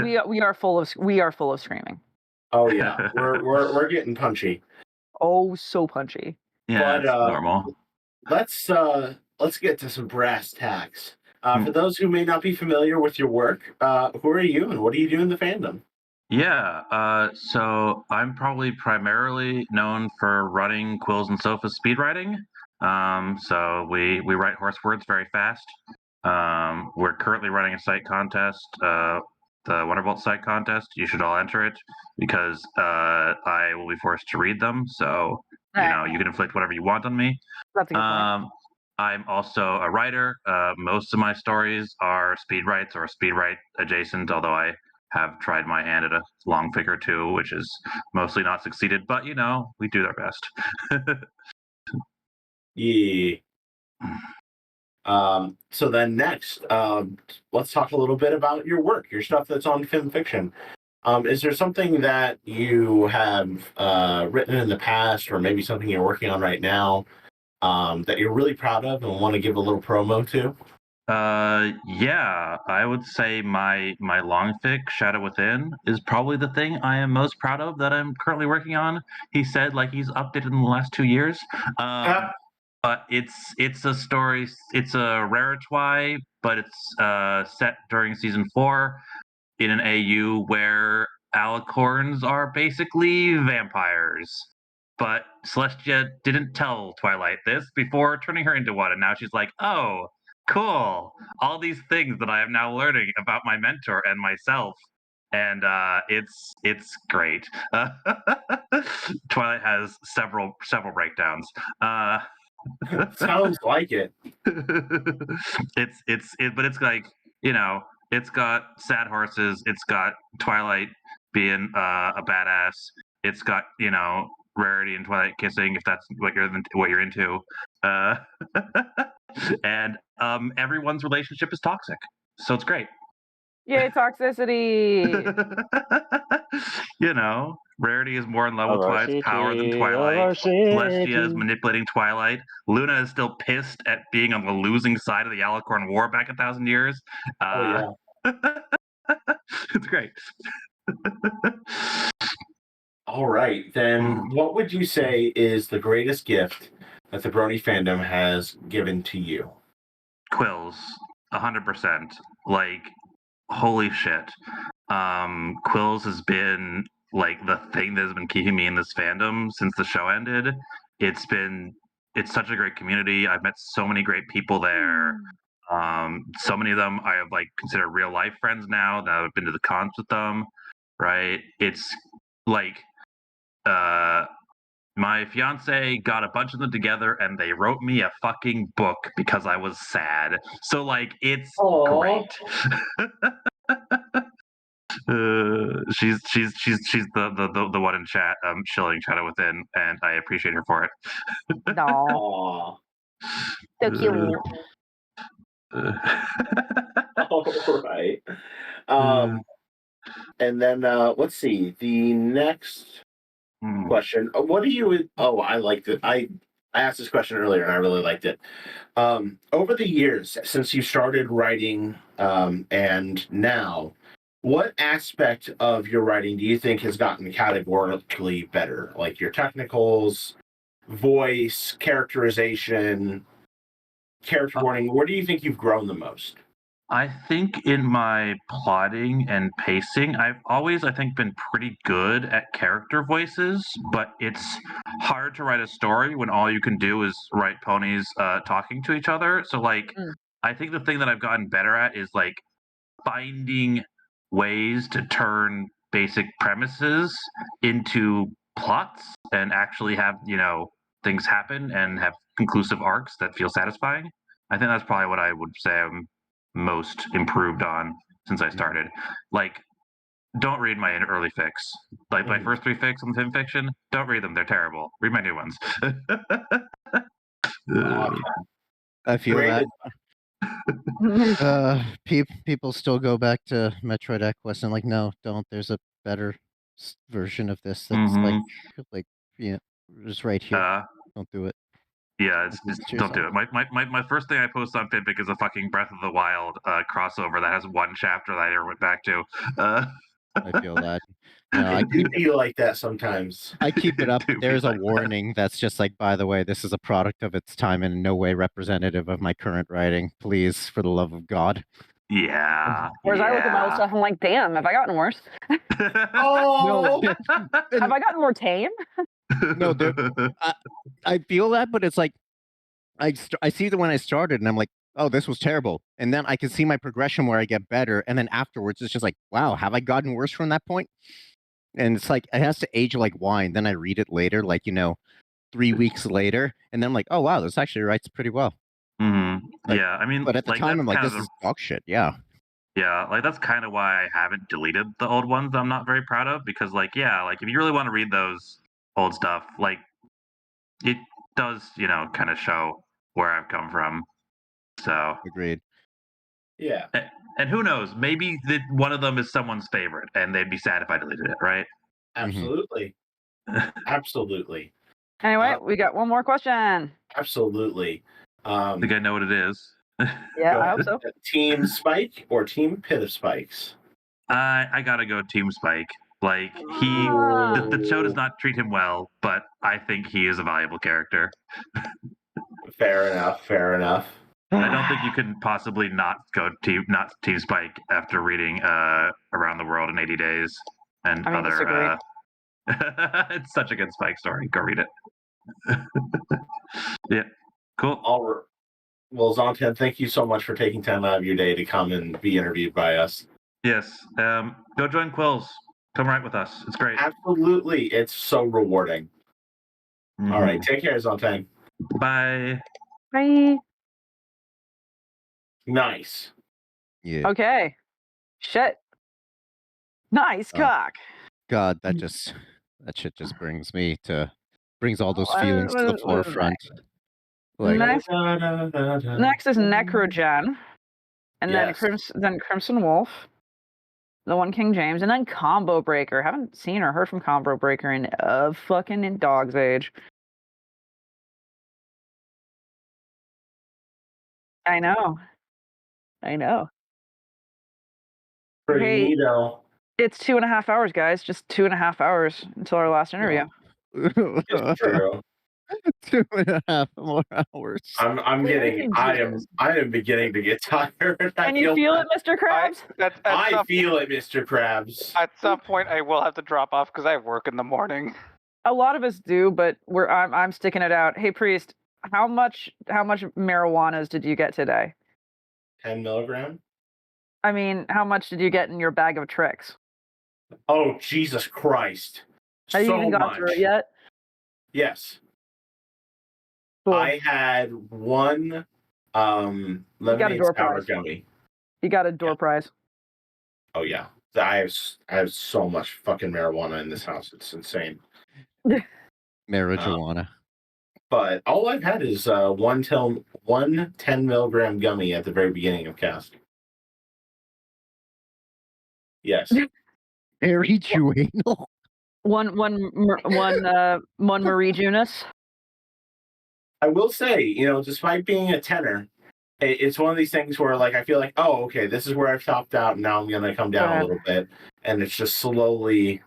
we are full of screaming. Oh yeah, we're getting punchy. Oh, so punchy. Yeah, But it's normal. let's get to some brass tacks. For those who may not be familiar with your work, who are you and what do you do in the fandom? Yeah, so I'm probably primarily known for running Quills and Sofas speed writing. So we write horse words very fast. We're currently running a site contest, the Wonderbolt site contest. You should all enter it because I will be forced to read them. So you know you can inflict whatever you want on me. That's a good point. I'm also a writer. Most of my stories are speed writes or speed write adjacent, although I have tried my hand at a long figure too, which is mostly not succeeded. But you know, we do our best. Yeah. So then next, let's talk a little bit about your work, your stuff that's on Film Fiction. Is there something that you have written in the past, or maybe something you're working on right now, that you're really proud of and want to give a little promo to? Yeah, I would say my long fic Shadow Within is probably the thing I am most proud of that I'm currently working on. He said like he's updated in the last 2 years. But it's a story. It's a raritwi, but it's set during season 4 in an AU where alicorns are basically vampires. But Celestia didn't tell Twilight this before turning her into one, and now she's like, "Oh, cool! All these things that I am now learning about my mentor and myself." And it's great. Twilight has several breakdowns. Sounds like it. But it's like, you know, it's got sad horses. It's got Twilight being a badass. It's got, you know, Rarity and Twilight kissing if that's what you're into. And everyone's relationship is toxic, so it's great. Yay, toxicity! You know, Rarity is more in love with Twilight's power than Twilight. Celestia is manipulating Twilight. Luna is still pissed at being on the losing side of the Alicorn War back 1,000 years. Oh yeah. It's great. All right, then what would you say is the greatest gift that the Brony fandom has given to you? Quills, 100%. Like, holy shit. Quills has been like the thing that has been keeping me in this fandom since the show ended. It's such a great community. I've met so many great people there. So many of them I have like considered real life friends now that I've been to the cons with them. Right? It's like, my fiance got a bunch of them together and they wrote me a fucking book because I was sad. So like, it's great. She's the one in chat, shilling Shadow Within, and I appreciate her for it. No. So cute. All right. And then let's see. The next question. What do you? Oh, I liked it. I asked this question earlier, and I really liked it. Over the years since you started writing, and now, what aspect of your writing do you think has gotten categorically better? Like your technicals, voice, characterization, character wording. Where do you think you've grown the most? I think in my plotting and pacing, I've always, I think, been pretty good at character voices, but it's hard to write a story when all you can do is write ponies talking to each other. So, like, I think the thing that I've gotten better at is like finding ways to turn basic premises into plots and actually have, things happen and have conclusive arcs that feel satisfying. I think that's probably what I would say I'm most improved on since I started. Like, don't read my early fics. Like my first 3 fics on fan fiction, don't read them. They're terrible. Read my new ones. I feel that. People still go back to Metroid Equus and like, no, don't. There's a better version of this that's like, just right here. Don't do it. Yeah, it's just don't do it. My first thing I post on Fanfic is a fucking Breath of the Wild crossover that has 1 chapter that I never went back to. I feel that. No, I do feel like that sometimes. I keep it up, but there's a warning that's just like, by the way, this is a product of its time and in no way representative of my current writing. Please, for the love of God. Yeah. Whereas I look at my old stuff, I'm like, damn, have I gotten worse? Oh, have I gotten more tame? No, I feel that, but it's like I see that when I started, and I'm like, oh, this was terrible, and then I can see my progression where I get better, and then afterwards, it's just like, wow, have I gotten worse from that point? And it's like it has to age like wine. Then I read it later, like 3 weeks later, and then I'm like, oh wow, this actually writes pretty well. Like, yeah, I mean, but at the like, time, that's I'm like, kind this of is dog shit. Yeah. Yeah, like that's kind of why I haven't deleted the old ones that I'm not very proud of, because like, yeah, like if you really want to read those old stuff, like it does, kind of show where I've come from. So agreed. Yeah. And who knows, maybe one of them is someone's favorite and they'd be sad if I deleted it, right? Absolutely. Absolutely. Anyway, we got one more question. Absolutely. I think I know what it is. Yeah, I hope so. Team Spike or Team Pit of Spikes? I gotta go Team Spike. Like the show does not treat him well, but I think he is a valuable character. Fair enough. Fair enough. I don't think you can possibly not Team Spike after reading Around the World in 80 Days and other. It's such a good Spike story. Go read it. Yeah, cool. All right. Well, Zontan, thank you so much for taking time out of your day to come and be interviewed by us. Yes. Go join Quills. Come write with us. It's great. Absolutely. It's so rewarding. All right. Take care, Zontan. Bye. Bye. Nice. Yeah. Okay. Shit. Nice cock. God, that shit just brings all those feelings to the forefront. Like, Next is Necrogen, and then Crimson Wolf, the one King James, and then Combo Breaker. Haven't seen or heard from Combo Breaker in fucking dog's age. I know. Pretty neato. It's 2.5 hours, guys. Just 2.5 hours until our last interview. It's true. 2.5 more hours. I am beginning to get tired. Can you feel it, Mr. Krabs? I feel it, Mr. Krabs. At some point, I will have to drop off because I have work in the morning. A lot of us do, but I'm sticking it out. Hey, Priest, how much marijuanas did you get today? 10 milligram. I mean, how much did you get in your bag of tricks? Oh, Jesus Christ. Have you even gone through it yet? Yes. Cool. I had one lemonade door sour prize. gummy. You got a door prize. Oh yeah, I have so much fucking marijuana in this house. It's insane. Marijuana. But all I've had is one 10 milligram gummy at the very beginning of cast. Yes. Marijuana. One Marie Junis. I will say, despite being a tenor, it's one of these things where, like, I feel like, oh, okay, this is where I've topped out, and now I'm gonna come down a little bit, and it's just slowly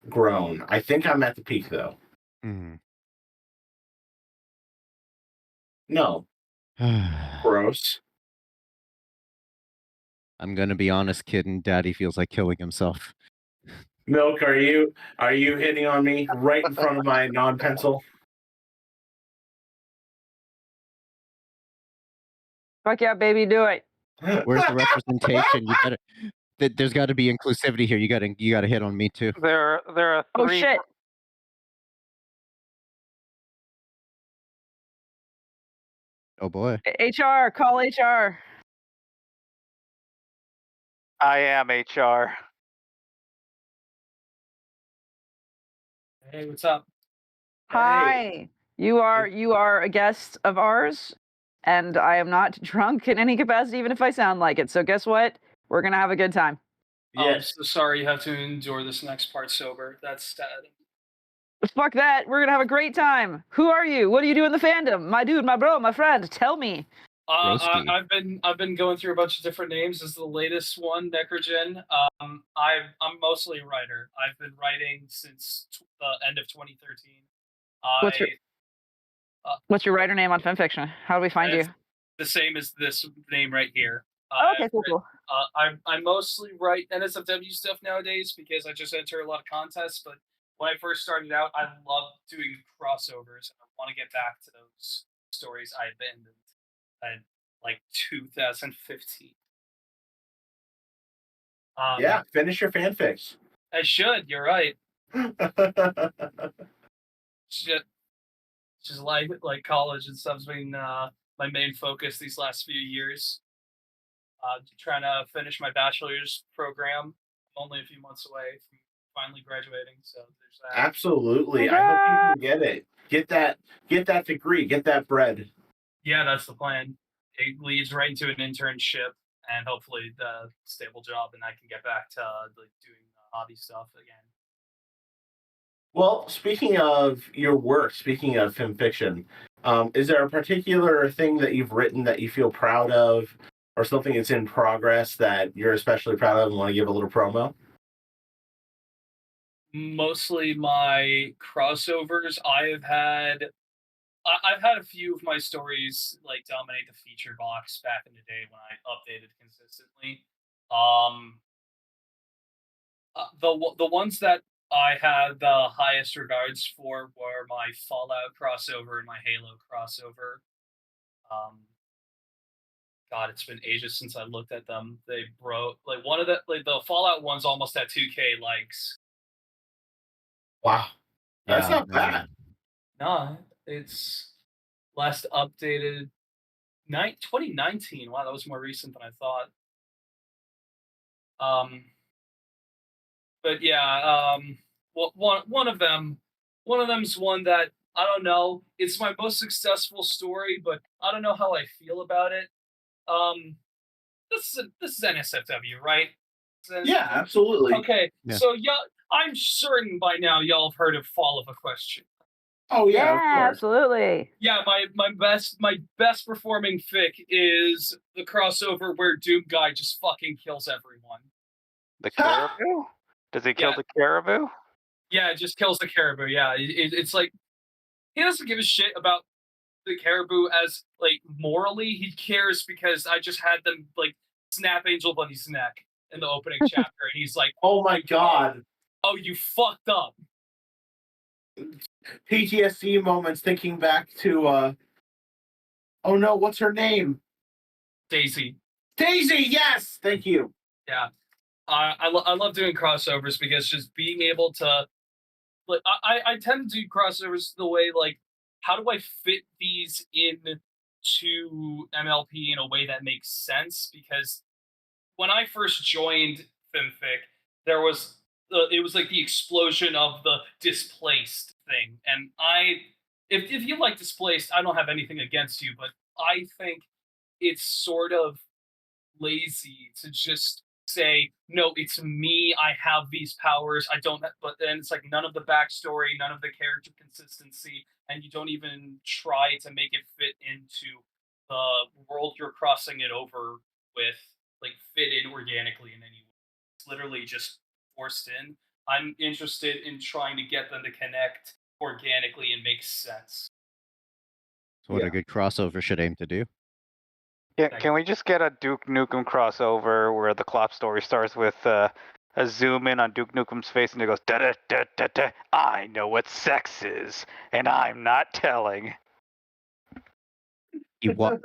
grown. I think I'm at the peak, though. Mm. No. Gross. I'm gonna be honest, kid, and Daddy feels like killing himself. Milk, are you hitting on me right in front of my non-pencil? Fuck yeah, baby, do it. Where's the representation? You gotta. There's got to be inclusivity here. You gotta hit on me too. There are Oh three. shit. Oh boy. HR, call HR. I am HR. Hey, what's up? Hi. You are a guest of ours, and I am not drunk in any capacity, even if I sound like it. So guess what? We're gonna have a good time. Oh, I'm so sorry you have to endure this next part sober. That's sad. Fuck that. We're gonna have a great time. Who are you? What do you do in the fandom? My dude, my bro, my friend. Tell me. I've been going through a bunch of different names. This is the latest one, Necrogen. I'm mostly a writer. I've been writing since the end of 2013. What's your writer name on fanfiction? How do we find you? It's the same as this name right here. Okay, cool. I mostly write NSFW stuff nowadays because I just enter a lot of contests. But when I first started out, I loved doing crossovers, and I want to get back to those stories I abandoned in like 2015. Yeah, finish your fanfics. I should. You're right. Shit. Just like college and stuff's been my main focus these last few years. Trying to finish my bachelor's program. I'm only a few months away from finally graduating, so there's that. Absolutely. I hope you can get it. Get that degree. Get that bread. Yeah, that's the plan. It leads right into an internship and hopefully the stable job, and I can get back to doing hobby stuff again. Well, speaking of your work, speaking of fan fiction, is there a particular thing that you've written that you feel proud of, or something that's in progress that you're especially proud of and want to give a little promo? Mostly my crossovers. I've had a few of my stories like dominate the feature box back in the day when I updated consistently. The ones that I had the highest regards for were my Fallout crossover and my Halo crossover. God, it's been ages since I looked at them. They broke one of the Fallout ones almost had 2K likes. Wow, that's not bad. No, it's last updated 2019. Wow, that was more recent than I thought. But yeah, one of them's one that I don't know. It's my most successful story, but I don't know how I feel about it. This is NSFW, right? Yeah, absolutely. Okay, Yeah. so I'm certain by now y'all have heard of Fall of a Question. Oh yeah, of course. Absolutely. Yeah, my best performing fic is the crossover where Doom Guy just fucking kills everyone. The caribou? Does he kill the caribou? Yeah, it just kills the caribou. Yeah, it's like he doesn't give a shit about the caribou as morally. He cares because I just had them snap Angel Bunny's neck in the opening chapter, and he's like, "Oh my god! Oh, you fucked up." PTSD moments thinking back to oh no, what's her name? Daisy. Daisy, yes, thank you. Yeah, I love doing crossovers because just being able to like I tend to do crossovers the way like, how do I fit these in to MLP in a way that makes sense? Because when I first joined FimFic, there was it was like the explosion of the displaced thing, and if you like displaced, I don't have anything against you, but I think it's sort of lazy to just say, no, it's me, I have these powers, I don't have, but then it's like none of the backstory, none of the character consistency, and you don't even try to make it fit into the world you're crossing it over with, like fit in organically in any way. It's literally just forced in. I'm interested in trying to get them to connect organically and make sense. So what a good crossover should aim to do. Yeah, can we just get a Duke Nukem crossover where the Clop story starts with a zoom in on Duke Nukem's face and it goes da da da da da. I know what sex is, and I'm not telling. He walked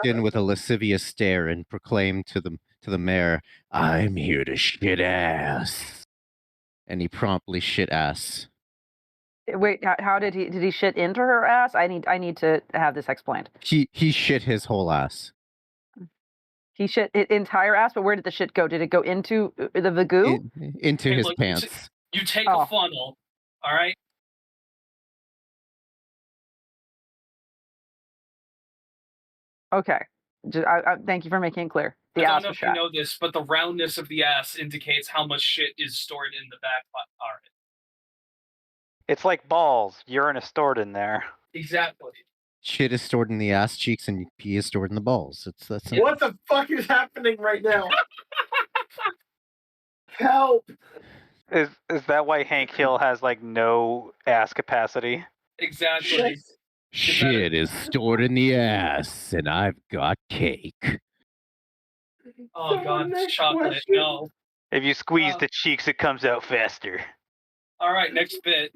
in with a lascivious stare and proclaimed to the mayor, "I'm here to shit ass," and he promptly shit ass. Wait, how did he shit into her ass? I need to have this explained. He shit his whole ass. He shit entire ass, but where did the shit go? Did it go into the goo? Into his look, pants. You take a funnel, all right? Okay. Thank you for making it clear. The I don't ass know was if you shot. know this, but the roundness of the ass indicates how much shit is stored in the back. All right. It's like balls. Urine is stored in there. Exactly. Shit is stored in the ass cheeks and pee is stored in the balls. That's What the fuck is happening right now? Help! Is that why Hank Hill has like no ass capacity? Exactly. Shit is stored in the ass, and I've got cake. Oh god, it's chocolate. No. If you squeeze the cheeks, it comes out faster. All right, next bit.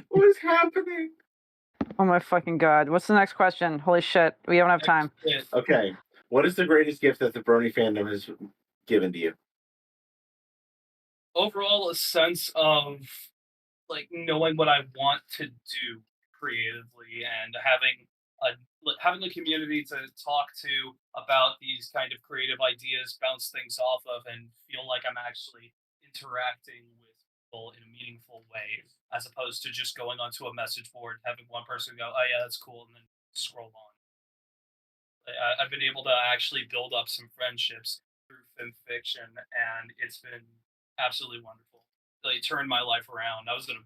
What is happening? Oh my fucking god. What's the next question? Holy shit. We don't have time. Okay. What is the greatest gift that the Brony fandom has given to you? Overall, a sense of like knowing what I want to do creatively and having a community to talk to about these kind of creative ideas, bounce things off of, and feel like I'm actually interacting with people in a meaningful way, as opposed to just going onto a message board, having one person go, "Oh yeah, that's cool," and then scroll on. I've been able to actually build up some friendships through film fiction, and it's been absolutely wonderful. It turned my life around. I was in a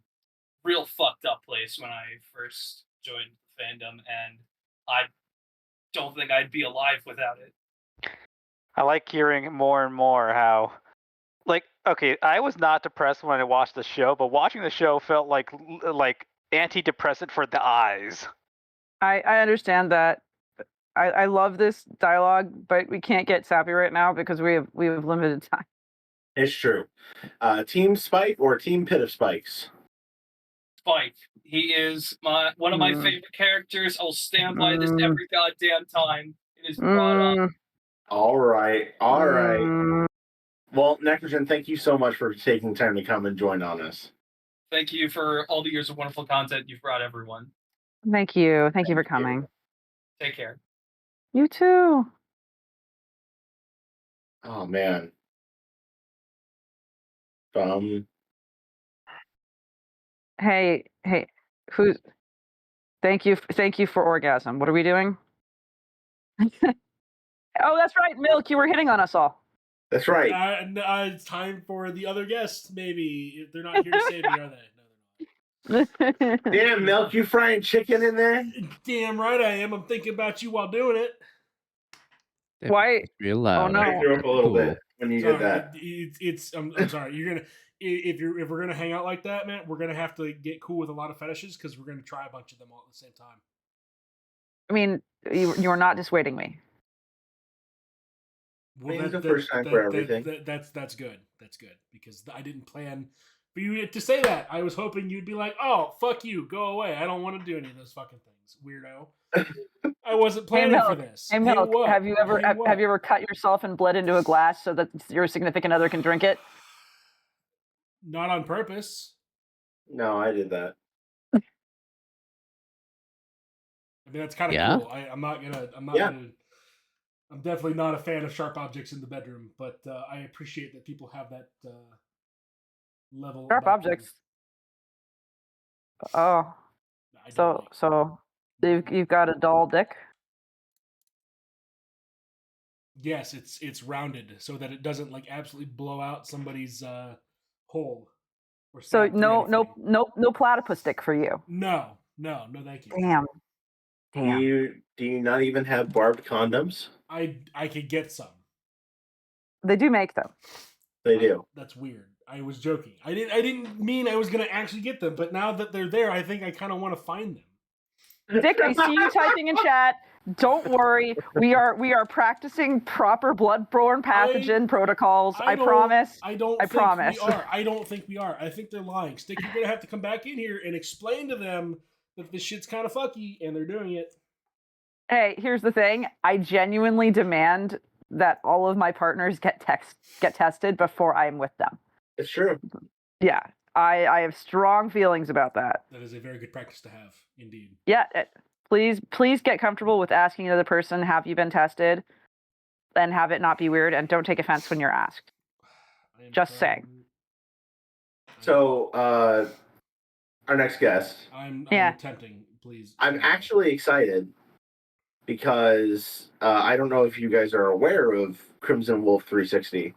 real fucked up place when I first joined the fandom, and I don't think I'd be alive without it. I like hearing more and more how, like, okay, I was not depressed when I watched the show, but watching the show felt like antidepressant for the eyes. I understand that. I love this dialogue, but we can't get sappy right now because we have limited time. It's true. Team Spike or Team Pit of Spikes? Spike. He is one of my favorite characters. I'll stand by this every goddamn time it is brought up. All right. Well, Necrogen, thank you so much for taking time to come and join on us. Thank you for all the years of wonderful content you've brought everyone. Thank you. Thank you for coming. Take care. You too. Oh man. Hey, who's? Thank you for orgasm. What are we doing? Oh, that's right, Milk. You were hitting on us all. That's right. It's time for the other guests. Maybe they're not here to save me, are they? Damn, Milk, you frying chicken in there? Damn right I am. I'm thinking about you while doing it. Why? Real loud. Oh no! I threw up a little bit when you did that. I'm sorry. You're gonna if we're gonna hang out like that, man, we're gonna have to get cool with a lot of fetishes because we're gonna try a bunch of them all at the same time. I mean, you are not dissuading me. Well, the first time for everything. That's good. That's good because I didn't plan for you to say that. I was hoping you'd be like, "Oh, fuck you, go away. I don't want to do any of those fucking things, weirdo." I wasn't planning for this. Hey, Milk, have you ever cut yourself and bled into a glass so that your significant other can drink it? Not on purpose. No, I did that. I mean, that's kind of Yeah? cool. I'm not gonna. Yeah. I'm definitely not a fan of sharp objects in the bedroom, but I appreciate that people have that level. Sharp about them. objects. Oh, so you've got a doll dick. Yes, it's rounded so that it doesn't like absolutely blow out somebody's hole. Or So stab through anything. no platypus dick for you. No, thank you. Damn. Do you not even have barbed condoms? I could get some. They do make them. They do. That's weird. I was joking. I didn't mean I was gonna actually get them, but now that they're there, I think I kind of want to find them. Dick, I see you typing in chat. Don't worry. We are practicing proper bloodborne pathogen protocols. I promise. I don't think promise. we are. I don't think we are. I think they're lying. Stick, you're gonna have to come back in here and explain to them that this shit's kind of fucky and they're doing it. Hey, here's the thing. I genuinely demand that all of my partners get tested before I'm with them. It's true. Yeah, I have strong feelings about that. That is a very good practice to have, indeed. Yeah, please get comfortable with asking another person, have you been tested? And have it not be weird, and don't take offense when you're asked. Just saying. So, our next guest. I'm attempting, please. I'm actually excited because I don't know if you guys are aware of Crimson Wolf 360.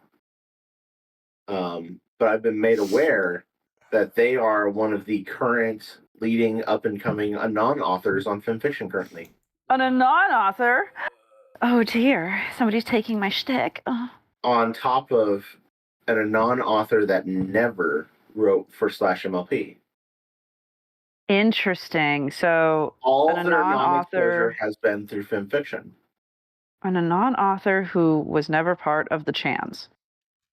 But I've been made aware that they are one of the current leading up-and-coming Anon authors on FimFiction currently. An Anon author? Oh dear, somebody's taking my shtick. Oh. On top of an Anon author that never wrote for /MLP. Interesting. So all an their Anon non-exposure author has been through FimFiction. An Anon author who was never part of the Chans.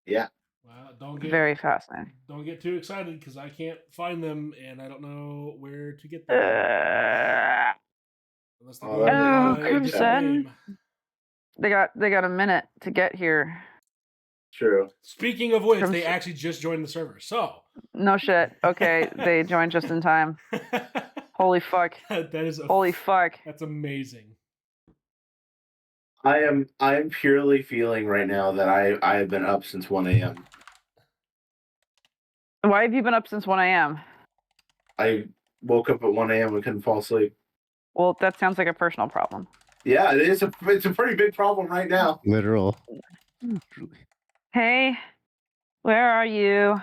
Yeah. Well, don't get very fascinating. Don't get too excited because I can't find them and I don't know where to get them. Unless they go by a different name. They got a minute to get here. True. Speaking of which, they actually just joined the server. So no shit. Okay, they joined just in time. Holy fuck. That is holy fuck. That's amazing. I am purely feeling right now that I have been up since 1 a.m. Why have you been up since 1 a.m.? I woke up at 1 a.m. and couldn't fall asleep. Well, that sounds like a personal problem. Yeah, it's a pretty big problem right now. Literal. Hey, where are you?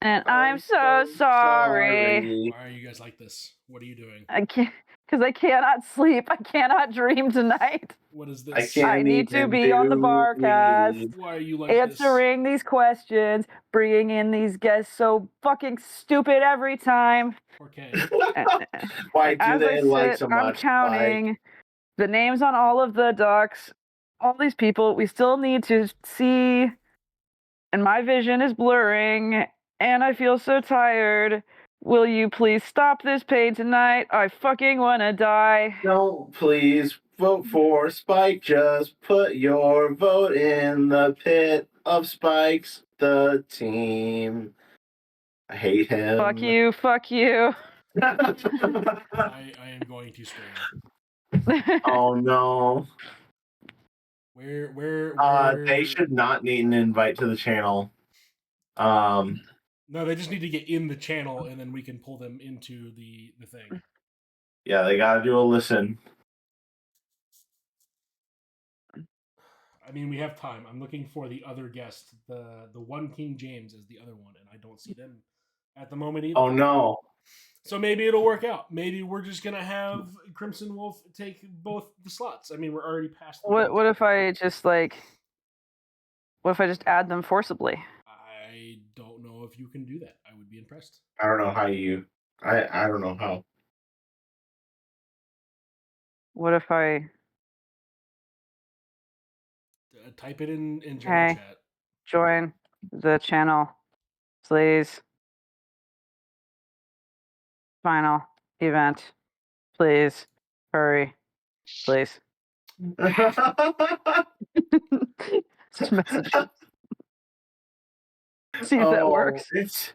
And I'm so sorry. Why are you guys like this? What are you doing? I can't, because I cannot sleep. I cannot dream tonight. What is this? I need to be on the Barcast. Why are you like answering these questions, bringing in these guests so fucking stupid every time. Okay. Why do they like so much? I'm counting the names on all of the ducks. All these people we still need to see, and my vision is blurring, and I feel so tired. Will you please stop this pain tonight? I fucking wanna die. Don't please vote for Spike. Just put your vote in the pit of Spike's the team. I hate him. Fuck you, fuck you. I am going to stream. Oh no. Where they should not need an invite to the channel. No, they just need to get in the channel and then we can pull them into the thing. Yeah, they gotta do a listen. I mean, we have time. I'm looking for the other guest. The one King James is the other one, and I don't see them at the moment either. Oh no. So maybe it'll work out. Maybe we're just gonna have Crimson Wolf take both the slots. I mean, we're already past. What if I just add them forcibly? I don't know if you can do that. I would be impressed. I don't know how you. I don't know how. What if I type it in general chat? Join the channel, please. Final event, please. Hurry, please. Just message. See if that works.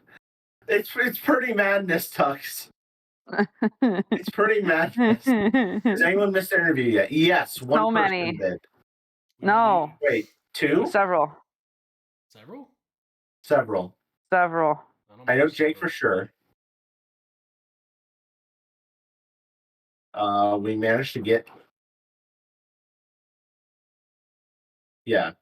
It's pretty madness, Tux. It's pretty madness. Has anyone missed an interview yet? Yes, one How person many? did. No. Wait, 2? Several. Several? Several. Several. I know Jake for sure. We managed to get. Yeah.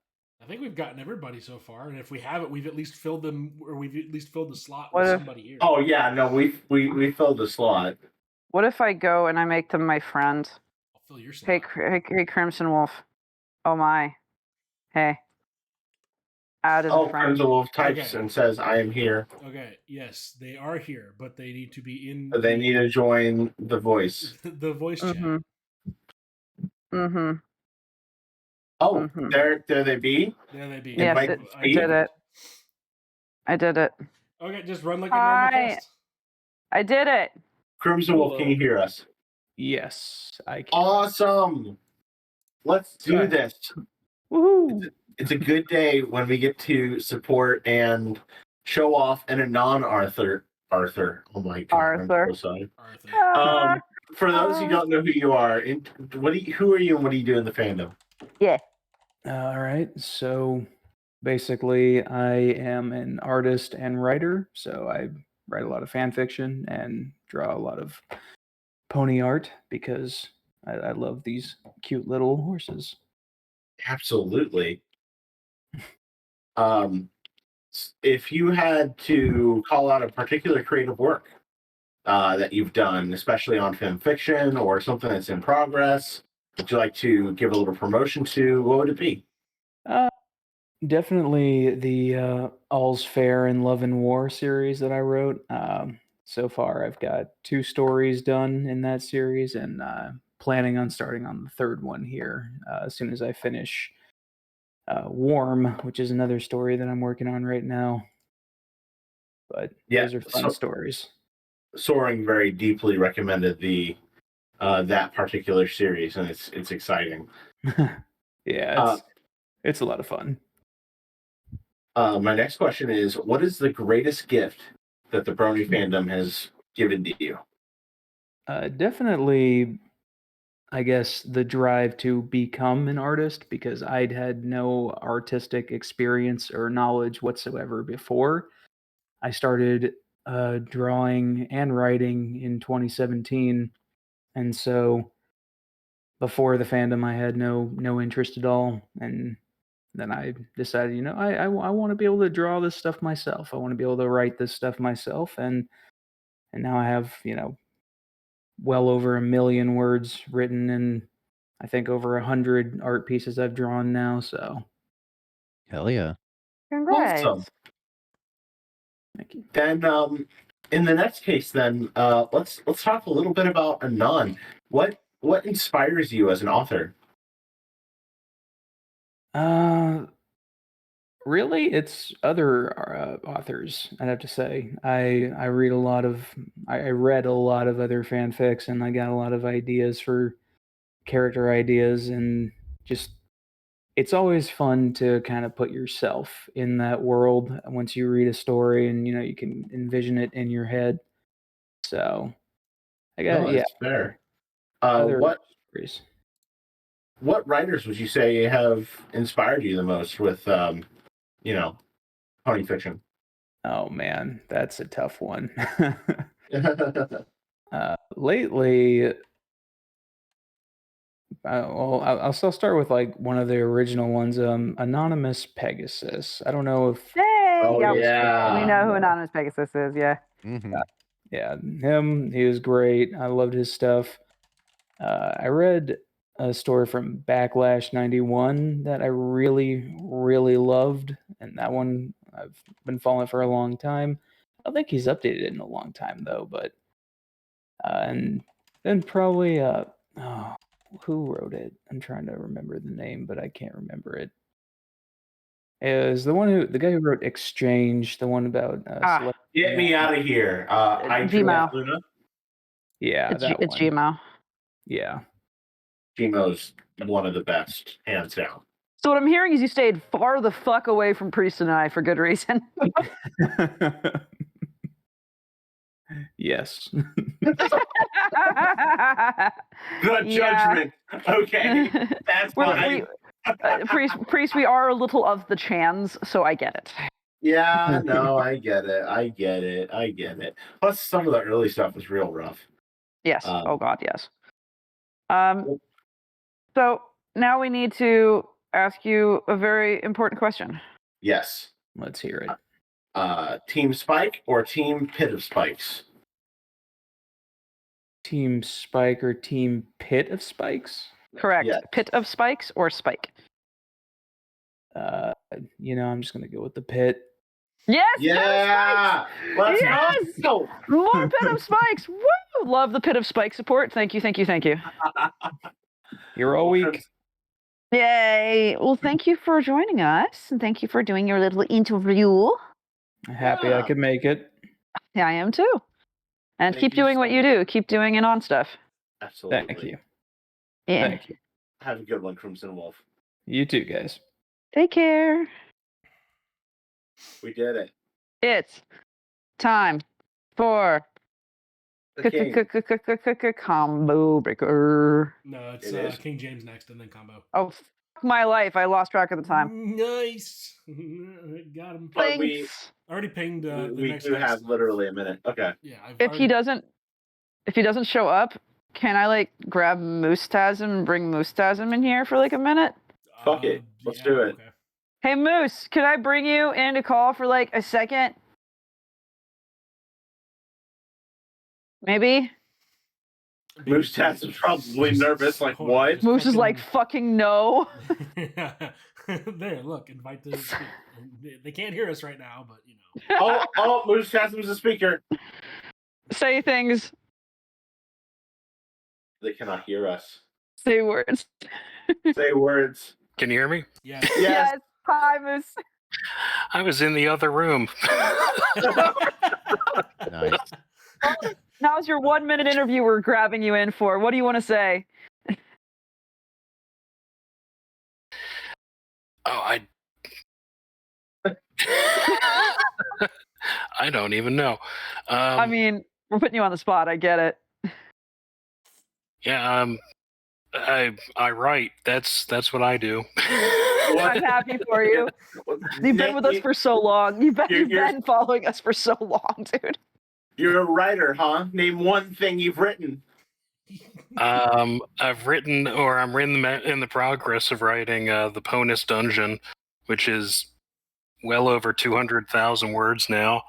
I think we've gotten everybody so far, and if we haven't, we've at least filled them, or we've at least filled the slot What with if- somebody here. Oh yeah, no, we filled the slot. What if I go and I make them my friend? I'll fill your slot. Hey, Crimson Wolf. Oh my. Hey. Add as a friend. Crimson Wolf types and says, "I am here." Okay, yes, they are here, but they need to be in. They need to join the voice. The voice chat. Mm-hmm. Oh, there they be. There they be. Yes, I did it. I did it. Okay, just run like a normal quest. I did it. Crimson Wolf, can you hear us? Yes, I can. Awesome. Let's do this. Woohoo! It's a good day when we get to support and show off in a non-Arthur. Oh my god! Arthur. I'm so sorry. For those who don't know who you are, who are you and what do you do in the fandom? Yeah. All right. So basically, I am an artist and writer. So I write a lot of fan fiction and draw a lot of pony art because I love these cute little horses. Absolutely. If you had to call out a particular creative work that you've done, especially on fan fiction or something that's in progress, would you like to give a little promotion to? What would it be? Definitely the All's Fair in Love and War series that I wrote. So far, I've got 2 stories done in that series, and planning on starting on the 3rd one here as soon as I finish Warm, which is another story that I'm working on right now. But those are fun stories. Soaring very deeply recommended the that particular series, and it's exciting. Yeah, it's a lot of fun. My next question is, what is the greatest gift that the Brony fandom has given to you? Definitely, I guess, the drive to become an artist, because I'd had no artistic experience or knowledge whatsoever before. I started drawing and writing in 2017, and so before the fandom, I had no interest at all. And then I decided, I want to be able to draw this stuff myself. I want to be able to write this stuff myself, and now I have well over 1 million words written, and I think over 100 art pieces I've drawn now. So, hell yeah! Congrats. Awesome. Thank you. Then, in the next case, then let's talk a little bit about Anon. What inspires you as an author? Really, it's other authors. I'd have to say. I read a lot of I read a lot of other fanfics, and I got a lot of ideas for character ideas, and just it's always fun to kind of put yourself in that world once you read a story, and you can envision it in your head. So I got That's fair. Other What writers would you say have inspired you the most with pony fiction? Oh man, that's a tough one. Lately, well, I'll still start with like one of the original ones, Anonymous Pegasus. I don't know if Hey, Oh, yeah. we know who Anonymous Pegasus is. Yeah. Yeah, him. He was great. I loved his stuff. I read a story from Backlash '91 that I really, really loved, and that one I've been following for a long time. I don't think he's updated it in a long time though. But and then probably who wrote it? I'm trying to remember the name, but I can't remember it. It was the guy who wrote Exchange, the one about Get me out of here. Gmo. Luna. Yeah, It's that one. Gmo. Yeah. Gmo's one of the best, hands down. So what I'm hearing is you stayed far the fuck away from Priest and I for good reason. Yes. Good judgment. Okay, that's fine. Priest, we are a little of the Chans, so I get it. Yeah, no, I get it. Plus, some of the early stuff was real rough. Yes. Oh God, yes. So now we need to ask you a very important question. Yes. Let's hear it. Team Spike or Team Pit of Spikes? Team Spike or Team Pit of Spikes? Correct. Yes. Pit of Spikes or Spike? I'm just gonna go with the Pit. Yes. Yeah. Pit of Spikes. Let's go. More Pit of Spikes. Woo! Love the Pit of Spike support. Thank you. Hero week. Yay! Well, thank you for joining us, and thank you for doing your little interview. Happy I could make it. Yeah, I am too. And Thank keep you doing so what you do. Keep doing it on stuff. Absolutely. Thank you. Yeah. Thank you. Have a good one, Crimson Wolf. You too, guys. Take care. We did it. It's time for combo breaker. No, it's King James next, and then combo. Oh, fuck my life! I lost track of the time. Nice. Got him. But I already pinged the we next do guest. have literally a minute. Okay. Yeah. If he doesn't show up, can I grab Moostasm and bring Moostasm in here for a minute? Fuck it. Let's do it. Okay. Hey Moose, can I bring you in to call for a second? Moose Moose Tats is probably nervous. Like, what? Moose is like, fucking no. There, look, invite the. They can't hear us right now, but you know. Oh, Moose Tats is a speaker. Say things. They cannot hear us. Say words. Say words. Can you hear me? Yes. Yes. Hi, Moose. I was in the other room. Nice. Now's your 1 minute interview we're grabbing you in for. What do you want to say? I don't even know. I mean, we're putting you on the spot. I get it. Yeah, I write. That's what I do. I'm happy for you. You've been with us for so long. You've been following us for so long, dude. You're a writer, huh? Name one thing you've written. I've written, or I'm in the progress of writing the Ponus Dungeon, which is well over 200,000 words now.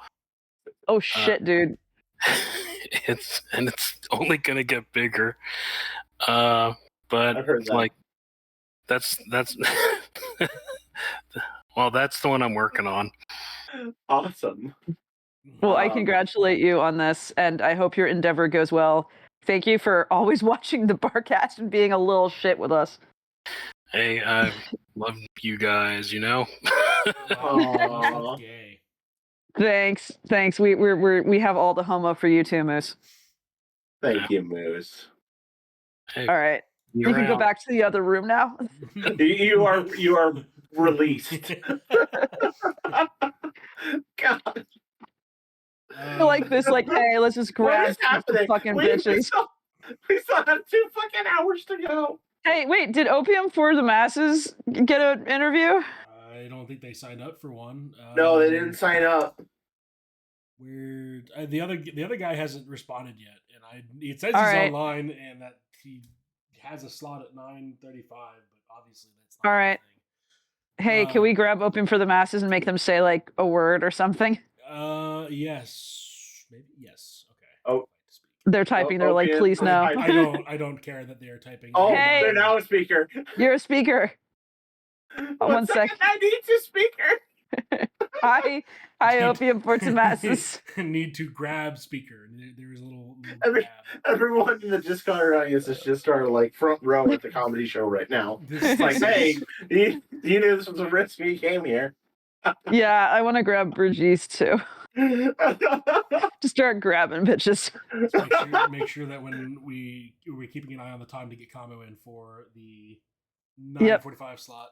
Oh shit, dude! It's only gonna get bigger. But I've heard that. that's well, that's the one I'm working on. Awesome. Well, I congratulate you on this, and I hope your endeavor goes well. Thank you for always watching the Barcast and being a little shit with us. Hey, I love you guys. Thanks. We have all the homo for you too, Moose. Thank you, Moose. Hey, all right, you can go back to the other room now. You are released. God. Like this, hey, let's just grab some fucking bitches. We still have 2 fucking hours to go. Hey, wait, did Opium for the Masses get an interview? I don't think they signed up for one. No, they didn't sign up. Weird. The other guy hasn't responded yet, and it says All he's right. online and that he has a slot at 9:35, but obviously that's not. All right. Hey, can we grab Opium for the Masses and make them say a word or something? Yes, maybe yes. Okay. Oh, they're typing. They're like, please no. I don't care that they are typing. Oh, Hey. they're now a speaker. You're a speaker. One second. sec. I need to speaker. Hi, Opium for the Masses. Need to grab speaker. There is a little Everyone in the Discord audience is just front row at the comedy show right now. It's like, hey, you knew this was a risk when you came here. Yeah, I want to grab Brigitte too. Just start grabbing bitches. Make sure that when we're keeping an eye on the time to get combo in for the 9:45 slot.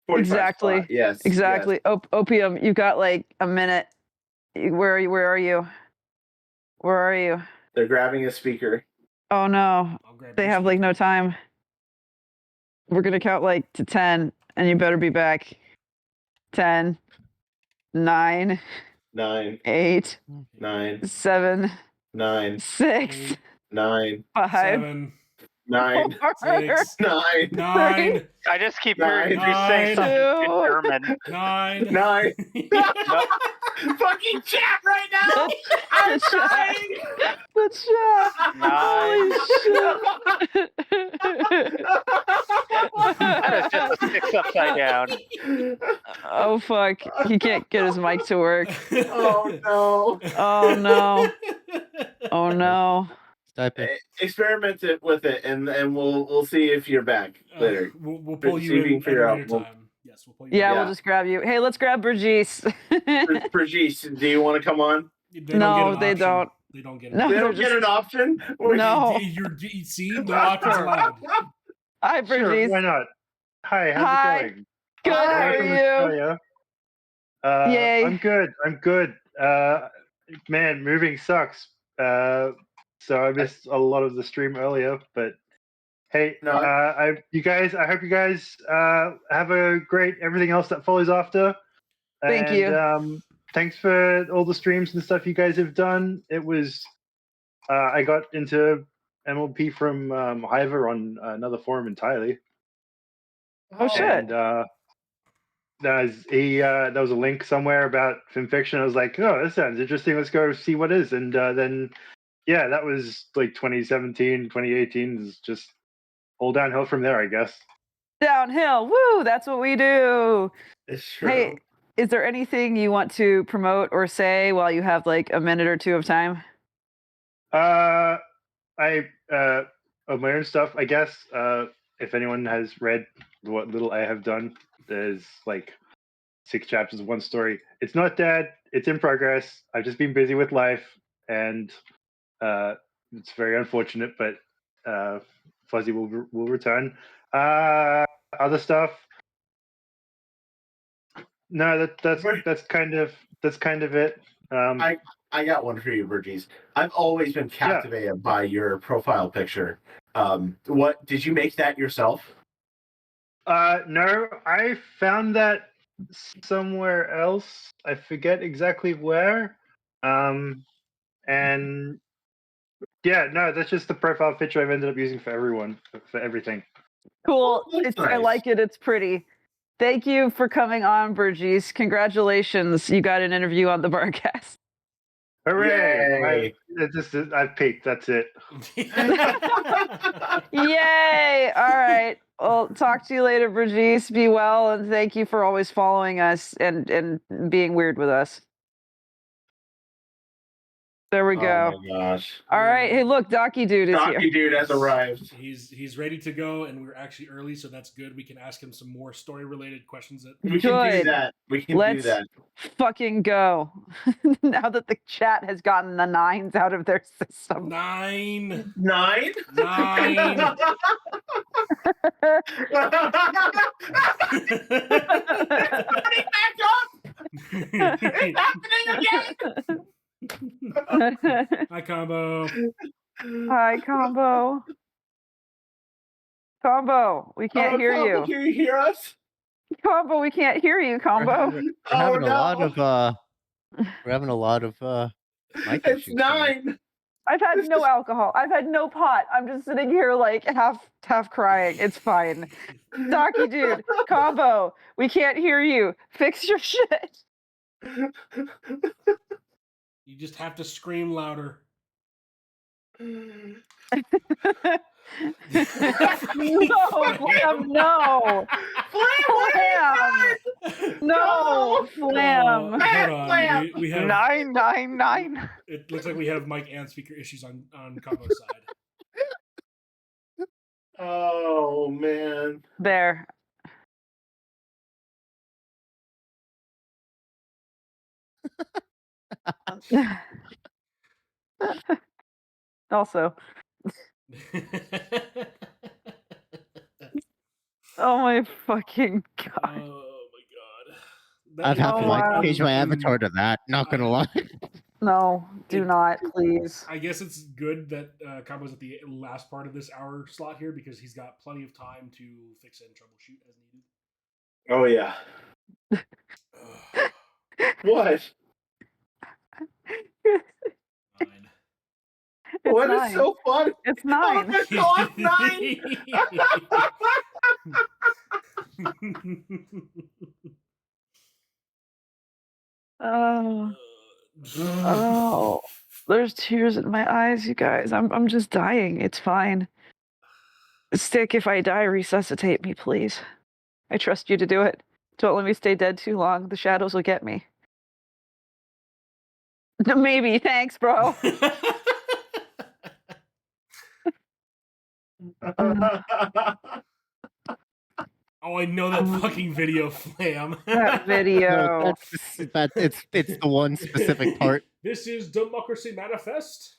Exactly. Spot. Yes. Exactly. Yes. Opium, you've got a minute. Where are you? Where are you? They're grabbing a speaker. Oh no. They have like no time. We're gonna count like to 10, and you better be back. 10, 9, 9, 8, 9, 7, 9, 6, 9, 5, 7, 9, 6, 9, 9. I just keep hearing you say 9, something in German. 9. 9. Fucking chat right now. I'm trying. The chat. 9. Holy shit. That is just a 6 upside down. Oh fuck. He can't get his mic to work. Oh no. Oh no. Oh no. Experiment it with it, and we'll see if you're back later. We'll pull See you if you in can at figure a out. later time. Yes, we'll pull you Yeah, in. we'll just grab you. Hey, let's grab Brigitte. Brigitte, do you want to come on? No, they don't. They don't get No, They they're don't get just- an option. No. You see, no options allowed. Hi, Sure, Brigitte. why not? Hi, how's Hi. it going? Good, All the how way are from you? Australia. Yay. I'm good. Man, moving sucks. So I missed a lot of the stream earlier, but hey, I hope you guys have a great everything else that follows after. Thank and, you. Thanks for all the streams and stuff you guys have done. It was I got into MLP from Hiver on another forum entirely. Oh shit. And there was a link somewhere about FimFiction. I was like, oh, that sounds interesting. Let's go see what is. And then, yeah, that was like 2017, 2018 is just all downhill from there, I guess. Downhill. Woo, that's what we do. It's true. Hey, is there anything you want to promote or say while you have like a minute or two of time? Of my own stuff, I guess. If anyone has read what little I have done, there's like 6 chapters of one story. It's not dead. It's in progress. I've just been busy with life, and it's very unfortunate. But Fuzzy will return. Other stuff. No, that's kind of it. I got one for you, Burgess. I've always been captivated by your profile picture. What did you make that yourself? No, I found that somewhere else. I forget exactly where. And yeah, no, that's just the profile picture I've ended up using for everyone, for everything. Cool. that's I nice. like it. It's pretty. Thank you for coming on, Brigitte. Congratulations. You got an interview on the Barcast. Hooray! I've peaked. That's it. Yay! All right. Well, talk to you later, Brigitte. Be well, and thank you for always following us and being weird with us. There we go. Oh my gosh. All right. Hey, look, Docky Dude is here. Docky Dude has arrived. He's ready to go, and we're actually early, so that's good. We can ask him some more story-related questions. We can do that. We can Let's do that. fucking go. Now that the chat has gotten the 9s out of their system. 9. 9? 9. It's happening again. Hi, Combo. Hi, Combo. Combo, we can't hear Combo, you. Can you hear us? Combo, we can't hear you, Combo. We're having a lot of mic It's issues. 9. I've had no alcohol. I've had no pot. I'm just sitting here like half crying. It's fine. Docky Dude, Combo, we can't hear you. Fix your shit. You just have to scream louder. No, Flam, no. Flam. No, Flam. Hold on. We have 999. It looks like we have mic and speaker issues on Combo's side. Oh man. There. Also. Oh my fucking god. Oh my god. I've had to change my avatar to that. Not gonna lie. No, do not, please. I guess it's good that Combo's at the last part of this hour slot here because he's got plenty of time to fix and troubleshoot as needed. Oh yeah. What? What is 9. so fun? It's 9. Oh, it's off 9. Oh, there's tears in my eyes, you guys. I'm just dying. It's fine. Stick, if I die, resuscitate me, please. I trust you to do it. Don't let me stay dead too long. The shadows will get me. Maybe. Thanks, bro. Oh, I know that fucking video, Flam. That video. No, it's the one specific part. This is Democracy Manifest.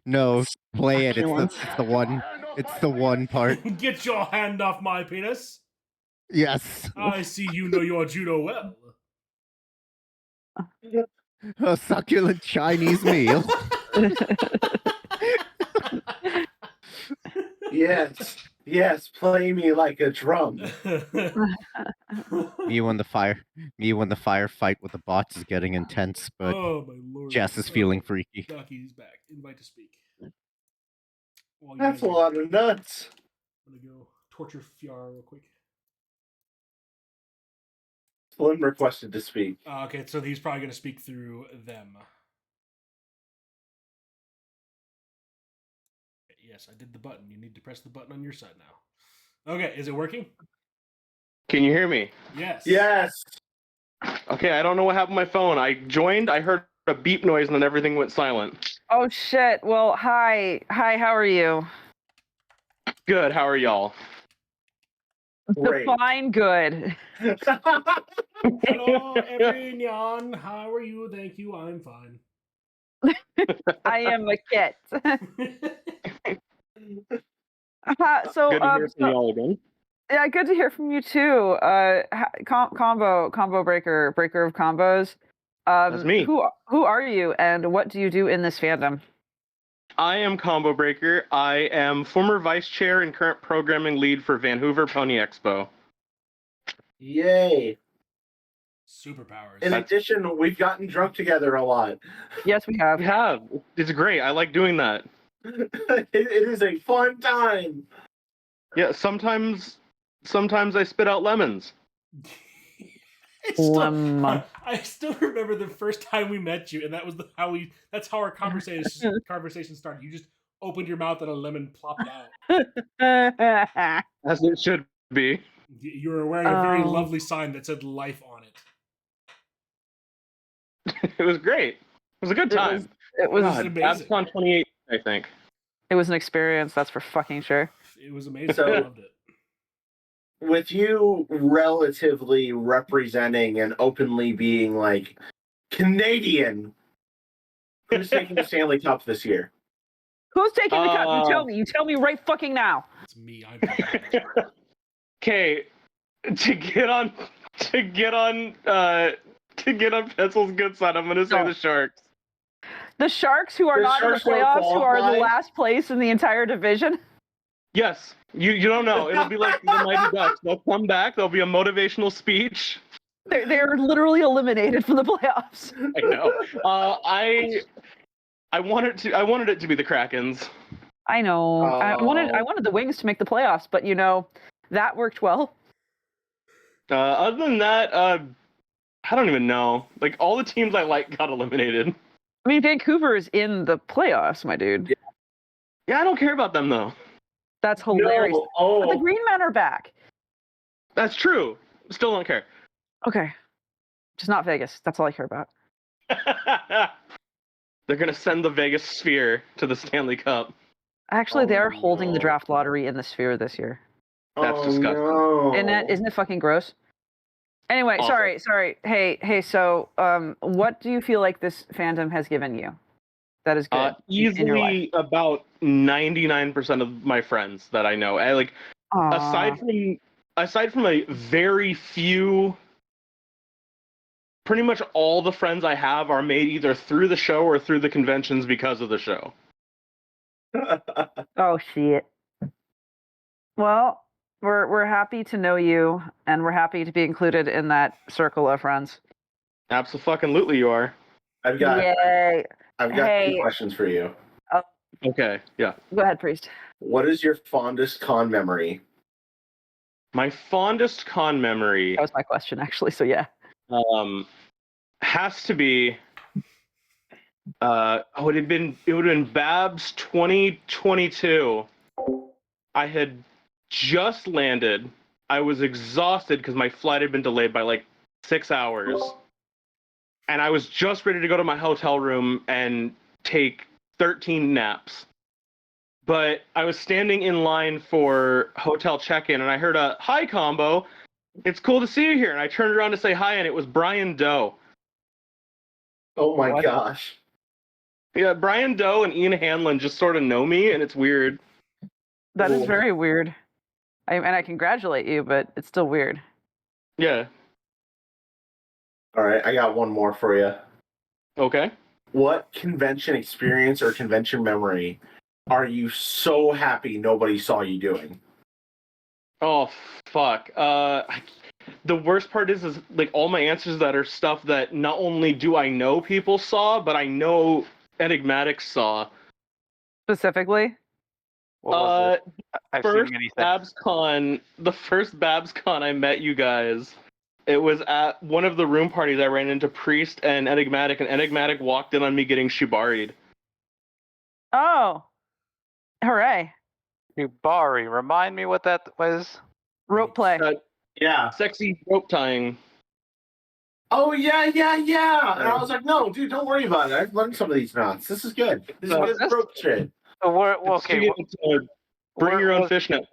No, play it. It's the one. It's the one part. Get your hand off my penis. Yes. I see you know your judo well. A succulent Chinese meal. Yes, play me like a drum. Me when the firefight with the bots is getting intense, but Oh my lord. Jess is feeling freaky. Ducky's back. Invite to speak. Well, That's a lot of nuts. I'm gonna go torture Fiara real quick. Slim requested to speak. Okay, so he's probably gonna speak through them. Yes, I did the button. You need to press the button on your side now. Okay, is it working? Can you hear me? Yes. Yes. Okay, I don't know what happened to my phone. I joined, I heard a beep noise, and then everything went silent. Oh shit. Well, hi. Hi, how are you? Good, how are y'all? Great. Fine, good. Hello, everyone. How are you? Thank you. I'm fine. I am a kit. Good to hear from y'all again. Yeah, good to hear from you too. Combo breaker of combos. That's me. Who are you, and what do you do in this fandom? I am Combo Breaker. I am former vice chair and current programming lead for Vancouver Pony Expo. Yay. Superpowers. In addition, we've gotten drunk together a lot. Yes, we have. We have. It's great. I like doing that. it is a fun time. Yeah, sometimes I spit out lemons. I still remember the first time we met you, and that was that's how our conversation started. You just opened your mouth and a lemon plopped out. As it should be. You were wearing a very lovely sign that said "life" on it. It was great. It was a good time. It was amazing. AbsCon 28, I think. It was an experience, that's for fucking sure. It was amazing. So, I loved it. With you relatively representing and openly being like Canadian, who's taking the Stanley Cup this year? Who's taking the cup? You tell me. You tell me right fucking now. It's me. Okay, to get on Pencil's good side, I'm gonna say the Sharks. The Sharks, who are not in the playoffs, who are in the last place in the entire division. Yes, you don't know. It'll be like the Mighty Ducks. They'll come back. There'll be a motivational speech. They're literally eliminated from the playoffs. I know. I wanted it to be the Krakens. I know. I wanted the Wings to make the playoffs, but that worked well. Other than that, I don't even know. Like all the teams I like got eliminated. I mean, Vancouver is in the playoffs, my dude. Yeah, I don't care about them though. That's hilarious. No. But the Green Men are back. That's true. Still don't care. Okay. Just not Vegas. That's all I care about. They're going to send the Vegas Sphere to the Stanley Cup. Actually, they are holding the draft lottery in the Sphere this year. That's disgusting. No. Isn't it fucking gross? Anyway, Awful. sorry. Hey, so what do you feel like this fandom has given you that is good in your life? Easily about 99% of my friends that I know. Aside from a very few pretty much all the friends I have are made either through the show or through the conventions because of the show. Oh shit. Well, we're happy to know you, and we're happy to be included in that circle of friends. Absolutely, you are. I've got Yay. I've got Hey. 2 questions for you. Okay, yeah. Go ahead, Priest. What is your fondest con memory? My fondest con memory. That was my question, actually. So yeah. Has to be. It would have been Babs 2022. I had just landed. I was exhausted because my flight had been delayed by like 6 hours. And I was just ready to go to my hotel room and take 13 naps. But I was standing in line for hotel check-in, and I heard a "Hi, Combo. It's cool to see you here." And I turned around to say hi, and it was Brian Doe. Oh my gosh. Yeah, Brian Doe and Ian Hanlon just sort of know me, and it's weird. That is very weird. And I congratulate you, but it's still weird. Yeah. All right, I got one more for you. Okay. What convention experience or convention memory are you so happy nobody saw you doing? Oh, fuck. The worst part is like all my answers that are stuff that not only do I know people saw, but I know Enigmatics saw. Specifically? What was it? I've seen First many things. BabsCon, the first BabsCon I met you guys, it was at one of the room parties I ran into Priest and Enigmatic, and Enigmatic walked in on me getting shibari'd. Oh. Hooray. Shibari, remind me what that was? Rope play. Yeah. Sexy rope tying. Oh, yeah. And I was like, no, dude, don't worry about it. I've learned some of these knots. This is good. This is good rope shit. Bring your own fishnet.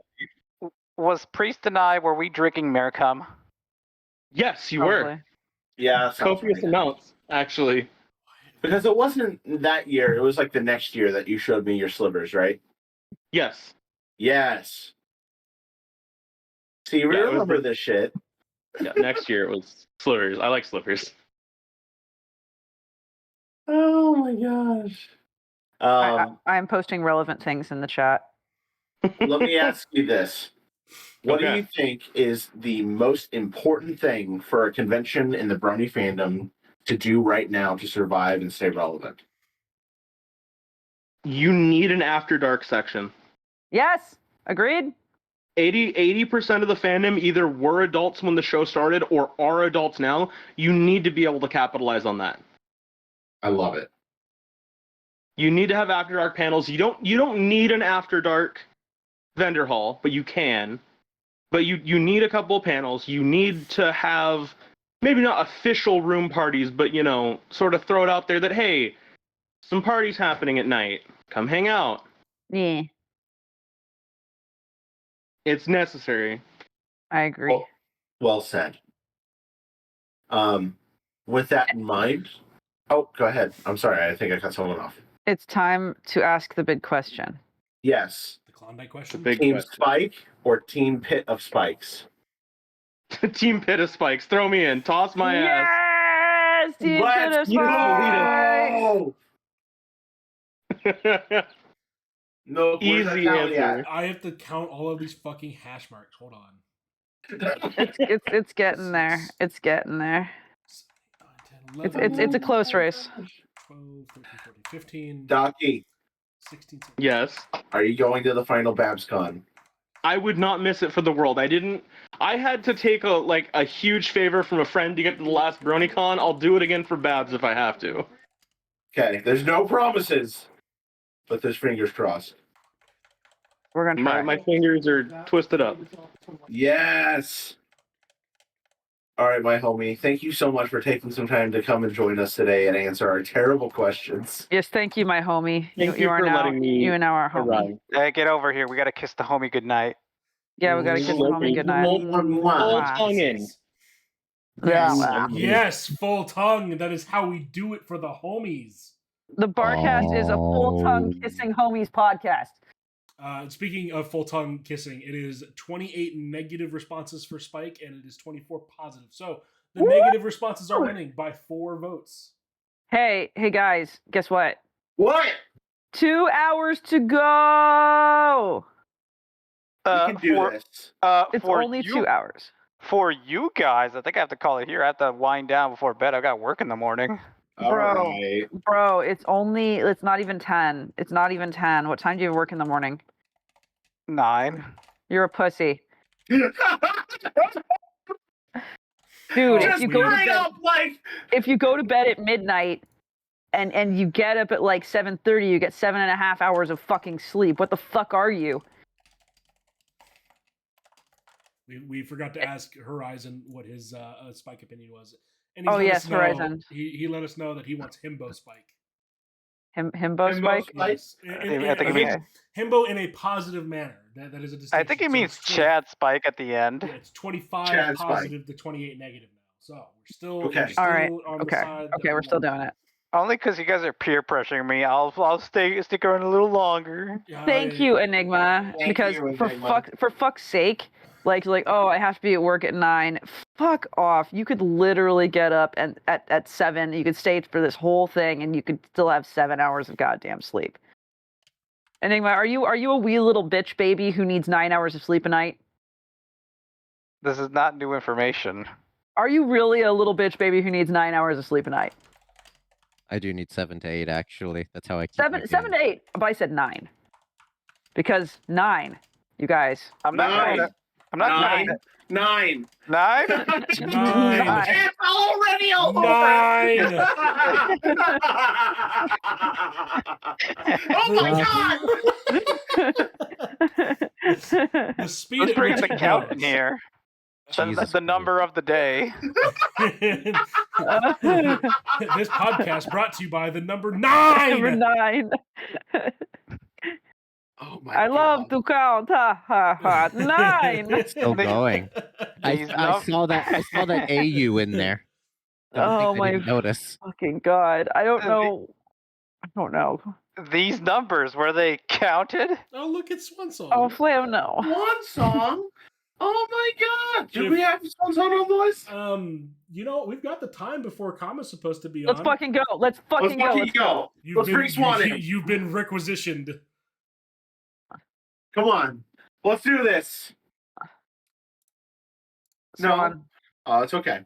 Was Priest and I, were we drinking Maricum? Yes, you were. Yeah. Copious amounts, actually. Because it wasn't that year. It was like the next year that you showed me your slivers, right? Yes. Yes. See, you remember this shit. Yeah, next year it was slivers. I like slivers. Oh my gosh. I'm posting relevant things in the chat. Let me ask you this. What do you think is the most important thing for a convention in the Brony fandom to do right now to survive and stay relevant? You need an After Dark section. Yes, agreed. 80% of the fandom either were adults when the show started or are adults now. You need to be able to capitalize on that. I love it. You need to have After Dark panels. You don't need an After Dark vendor hall, but you can. But you need a couple of panels. You need to have maybe not official room parties, but sort of throw it out there that, hey, some parties happening at night. Come hang out. Yeah. It's necessary. I agree. Well said. With that in mind, go ahead. I'm sorry. I think I cut someone off. It's time to ask the big question. Yes. The Klondike question. Team Spike or Team Pit of Spikes? Team Pit of Spikes. Throw me in. Toss my ass. Yes, Team Pit of Spikes. No, easy answer. I have to count all of these fucking hash marks. Hold on. It's getting there. It's getting there. It's a close race. 12, 13, 14, 15. Docky. 16. 17. Yes. Are you going to the final BabsCon? I would not miss it for the world. I had to take a huge favor from a friend to get to the last BronyCon. I'll do it again for Babs if I have to. Okay, there's no promises, but there's fingers crossed. We're gonna try. My fingers are twisted up. Yes. All right, my homie. Thank you so much for taking some time to come and join us today and answer our terrible questions. Yes, thank you, my homie. Thank you are for now, letting me you are now our homie. arrive. Hey, get over here. We gotta kiss the homie goodnight. Yeah, we gotta kiss the homie goodnight. Full tongue in. Yes, full tongue. That is how we do it for the homies. The Barcast is a full tongue kissing homies podcast. Speaking of full tongue kissing, it is 28 negative responses for Spike, and it is 24 positive. So The negative responses are winning by 4 votes. Hey, guys, guess what? What? 2 hours to go. We can do this. It's only 2 hours. For you guys, I think I have to call it here. I have to wind down before bed. I got work in the morning. Bro, it's not even 10. It's not even 10. What time do you work in the morning? 9. You're a pussy. Dude, if you go to bed at midnight and you get up at like 7:30, you get 7.5 hours of fucking sleep. What the fuck are you? We forgot to ask Horizon what his Spike opinion was. And Horizon. He let us know that he wants Himbo Spike. Himbo Spike? Yes. I think it means Himbo in a positive manner. That is a distinction. I think it means Chad Spike at the end. Yeah, it's 25 Chad positive to 28 negative now. So we're still Okay. All right. on the side. Okay, we're still doing it. Only because you guys are peer pressuring me. I'll stick around a little longer. Thank you, Enigma. Because for fuck's sake, like oh, I have to be at work at 9. Fuck off. You could literally get up and at 7. You could stay for this whole thing, and you could still have 7 hours of goddamn sleep. Enigma, are you a wee little bitch baby who needs 9 hours of sleep a night? This is not new information. Are you really a little bitch baby who needs 9 hours of sleep a night? I do need 7 to 8, actually. That's how I keep 7 to 8. But I said 9. Because 9, you guys. I'm not 9. 9. 9. It's already over. 9. Oh my god! The speed Let's at bring which the it count in goes. here. The number of the day. This podcast brought to you by the number 9. Number 9. Oh my I love to count. Ha ha ha. 9. Still going. I saw that AU in there. Oh I my didn't notice. fucking god. I don't know. These numbers, were they counted? Oh, look, it's Swan Song. Oh, Flam, no. Swan Song? Oh my god! Do we have Swan Song on the list? You know, we've got the time before Kama's supposed to be Let's on. fucking go. Let's fucking go. Let's bring Swan in. You've been requisitioned. Come on. Let's do this. Swan. No. Oh, it's okay.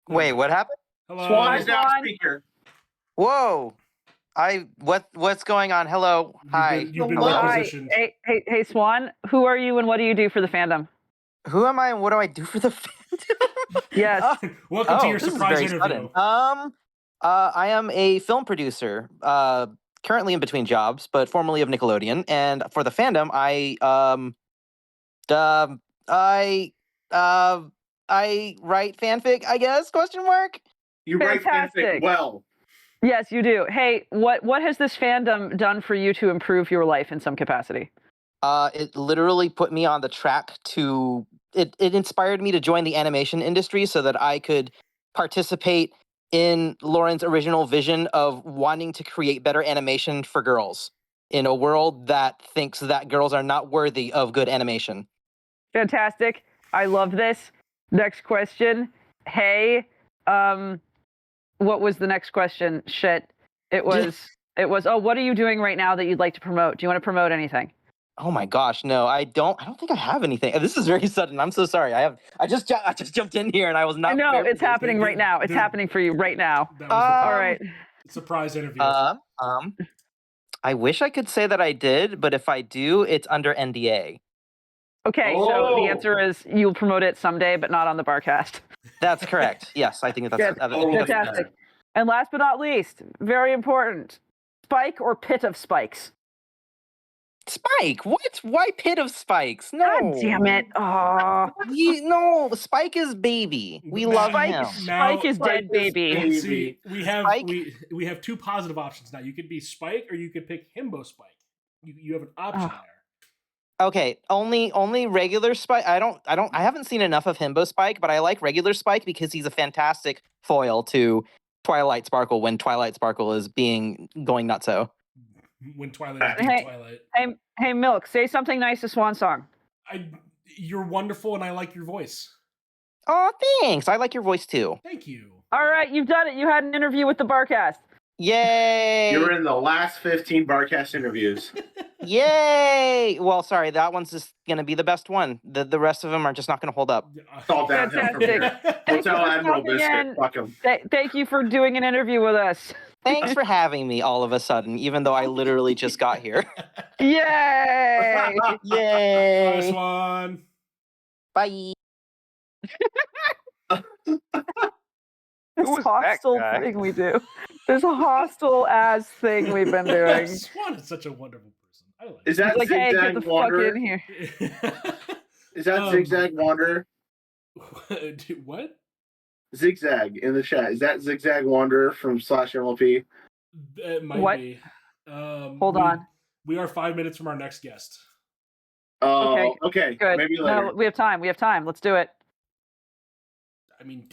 Wait, what happened? Hello. Swan is now speaker. Whoa. What's going on? Hello. Hi. You've been Hi. requisitioned. Hey, Swan. Who are you and what do you do for the fandom? Who am I and what do I do for the fandom? Yes. Welcome to your this is surprise very interview. sudden. I am a film producer, currently in between jobs, but formerly of Nickelodeon. And for the fandom, I write fanfic, I guess? Question mark. You write fanfic well. Yes, you do. Hey, what has this fandom done for you to improve your life in some capacity? It literally put me on the track to it inspired me to join the animation industry so that I could participate in Lauren's original vision of wanting to create better animation for girls in a world that thinks that girls are not worthy of good animation. Fantastic. I love this. Next question. Hey, what was the next question? Shit. It was, oh, what are you doing right now that you'd like to promote? Do you want to promote anything? Oh my gosh, no, I don't think I have anything. This is very sudden. I'm so sorry. I just jumped in here and I was not. No, it's happening right now. It's happening for you right now. All right. Surprise interview. I wish I could say that I did, but if I do, it's under NDA. Okay, so the answer is you'll promote it someday, but not on the Barcast. That's correct. Yes, I think that's fantastic. And last but not least, very important, Spike or Pit of Spikes? Spike? What? Why Pit of Spikes? No. God damn it. No, Spike is baby. We love him. Spike is dead baby. See, we have 2 positive options now. You could be Spike or you could pick Himbo Spike. You have an option there. Okay, only regular Spike. I haven't seen enough of Himbo Spike, but I like regular Spike because he's a fantastic foil to Twilight Sparkle when Twilight Sparkle is going nutso. When Twilight is being Twilight. Hey, Milk, say something nice to Swan Song. You're wonderful and I like your voice. Oh, thanks. I like your voice too. Thank you. All right, you've done it. You had an interview with the Barcast. Yay! You were in the last 15 Barcast interviews. Yay! Well, sorry, that one's just gonna be the best one. The rest of them are just not gonna hold up. It's all downhill from here. Hotel Admiral Biscuit. Fuck him. Thank you for doing an interview with us. Thanks for having me all of a sudden, even though I literally just got here. Yay! Yay! Nice one. Bye. This hostile thing we do. This hostile ass thing we've been doing. Swan is such a wonderful person. I like Is that like, hey, get Zigzag the fuck Wanderer? in here. Is that Zigzag Wanderer? What? Zigzag in the chat. Is that Zigzag Wanderer from /MLP? It might What? be. Hold on. We are 5 minutes from our next guest. Oh, okay. Good. Maybe later. No, we have time. We have time. Let's do it. I mean,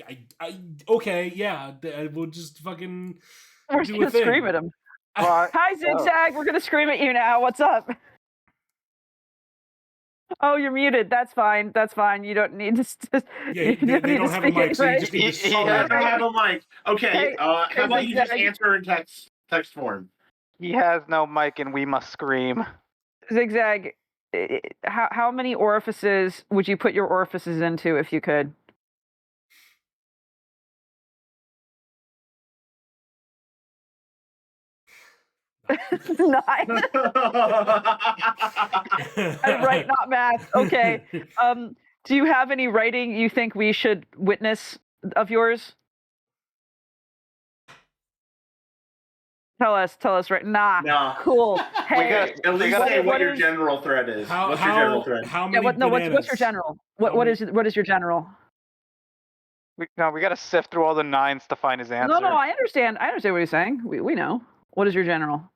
okay, yeah. We'll just fucking We're do gonna a thing. scream at him. Hi, Zigzag. We're gonna scream at you now. What's up? Oh, you're muted. That's fine. That's fine. You don't need to. Yeah, they don't have a mic, so you just need to He doesn't have a mic. Okay. Hey, how about you just Zigzag. answer in text form? He has no mic, and we must scream. Zigzag. How many orifices would you put your orifices into if you could? Nine. Right, not math. Okay. Do you have any writing you think we should witness of yours? Tell us right. Nah. Cool. Hey, At least say what your is- general threat is. What's your general threat? How Yeah, many what's your general? What is your general? We got to sift through all the nines to find his answer. No, I understand. I understand what he's saying. We know. What is your general?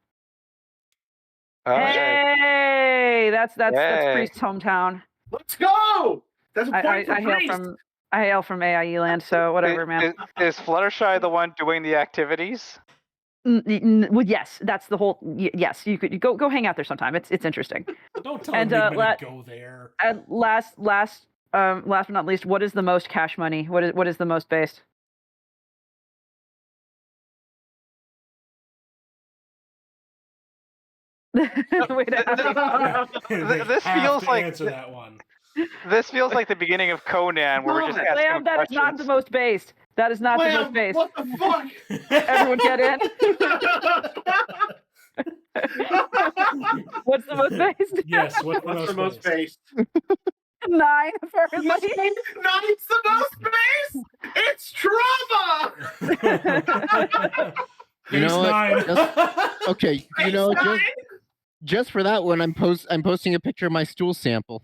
Oh, Hey, that's Yay. Priest's hometown. Let's go. That's a point for Priest. I hail from AIE land, so whatever, man. Is Fluttershy the one doing the activities? Well, yes, that's the whole. Yes, you could go hang out there sometime. It's interesting. Don't tell And anybody to go there. And last but not least, what is the most cash money? What is the most based? This feels like answer that one. This feels like the beginning of Conan, where we're just asking Lamb, that is not the most based. That is not the most based. What the fuck? Everyone get in. What's the most based? Yes, what's the most based? 9, apparently. Nine's the most based. It's trauma. You know what? Nine. Okay, you know, just for that one, I'm posting a picture of my stool sample.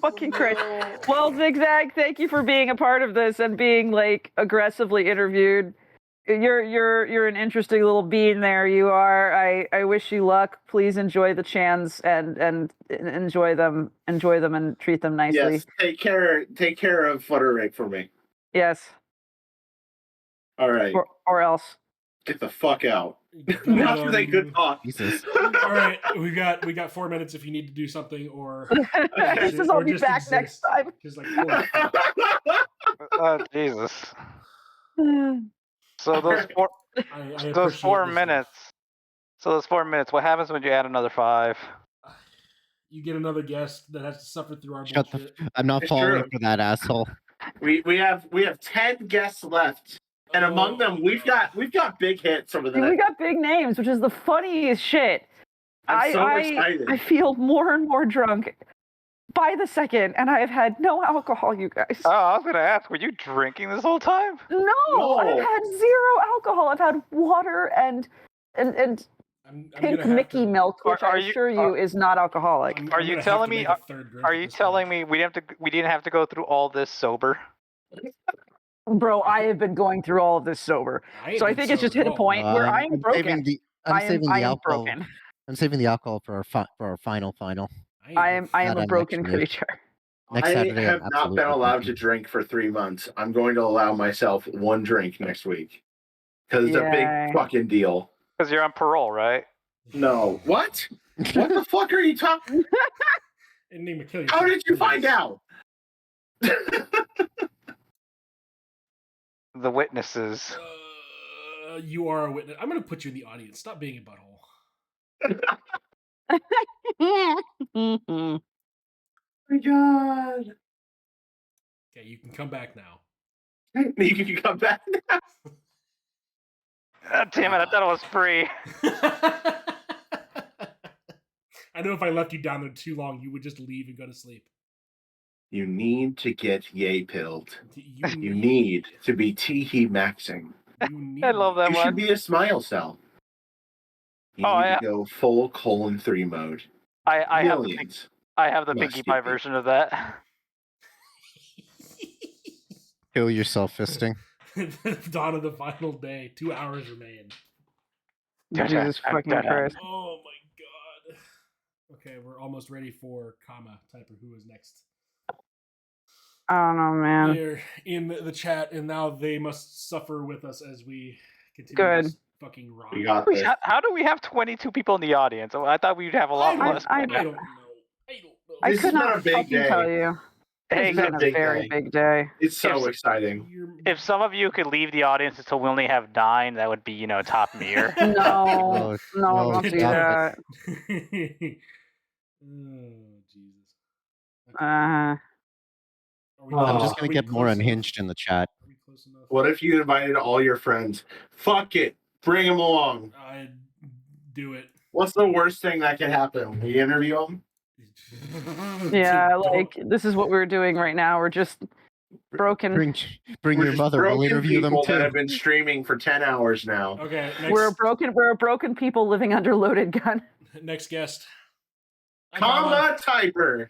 Fucking crazy. Well, Zigzag, thank you for being a part of this and being like aggressively interviewed. You're an interesting little bean there. You are. I wish you luck. Please enjoy the chans and enjoy them and treat them nicely. Yes. Take care of Flutterick for me. Yes. All right. Or else. Get the fuck out. After they good talk. Jesus. All right, we got 4 minutes if you need to do something or. This is I'll be back exist. next time. Just like Oh, Jesus. So those four, those 4 minutes. So those 4 minutes. What happens when you add another 5? You get another guest that has to suffer through our Shut bullshit. I'm not It's falling true. for that asshole. We have 10 guests left. And among them, we've got big hits over Dude, there. we got big names, which is the funniest shit. I'm so excited. I feel more and more drunk by the second, and I have had no alcohol, you guys. Oh, I was gonna ask, were you drinking this whole time? No, I've had zero alcohol. I've had water and pink Mickey milk, which I assure you is not alcoholic. Are you telling me? Are you telling me we didn't have to go through all this sober? Bro, I have been going through all of this sober, so I think it's just hit a point where I'm broken. I am broken. I'm saving the alcohol for our final. I am a That broken next week. creature. Next I Saturday, have I'm not been absolutely allowed drinking. to drink for 3 months. I'm going to allow myself 1 drink next week. Because it's a Yay. big fucking deal. Because you're on parole, right? No. What? What the fuck are you talking? And name a kill How did you find out? the witnesses. You are a witness. I'm going to put you in the audience. Stop being a butthole. Oh my god. Okay, you can come back now. You can come back now. Damn it, I thought it was free. I know if I left you down there too long, you would just leave and go to sleep. You need to get yay pilled. You need to be teehee maxing. I love that You one. should be a smile cell. You need to go full :3 mode. I Millions. have the Must Pinkie Pie be. version of that. Kill yourself fisting. Dawn of the final day. 2 hours remain. Jesus fucking Christ. Oh my god. Okay, we're almost ready for comma typer. Who is next? I don't know, man. They're in the chat, and now they must suffer with us as we continue this fucking rock. We got this. How do we have 22 people in the audience? Oh, I thought we'd have a lot less. I don't know. I This could has been not a big fucking day. tell you. Hey, It's been a very big day. It's so exciting. If some of you could leave the audience until we only have 9, that would be, top tier. No, no, I won't do that. Oh, Jesus. Uh, I'm just gonna get more unhinged in the chat. What if you invited all your friends? Fuck it. Bring them along. I'd do it. What's the worst thing that could happen? We interview them? yeah, like this is what we're doing right now. We're just broken. Bring We're your just mother. We'll broken interview them people too. that have been streaming for 10 hours now. Okay, next, We're a broken people living under loaded gun. next guest. Comma typer.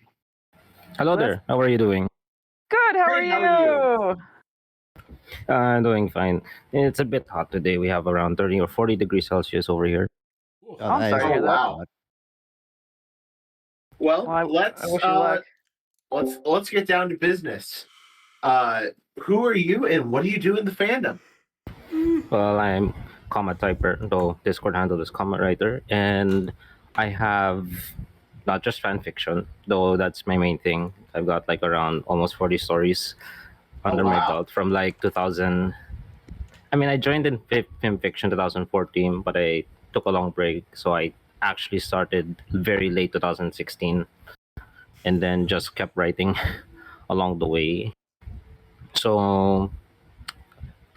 Hello there. How are you doing? Good. How Great, are you? Doing fine. It's a bit hot today. We have around 30 or 40 degrees Celsius over here. I'm sorry to hear that. Wow. Well, I wish you luck. let's get down to business. Who are you and what do you do in the fandom? Well, I'm comma typer, though Discord handle is comma writer, and I have not just fan fiction, though that's my main thing. I've got like around almost 40 stories under my belt from like 2000. I mean, I joined in film fiction 2014, but I took a long break, so I actually started very late 2016, and then just kept writing along the way. So,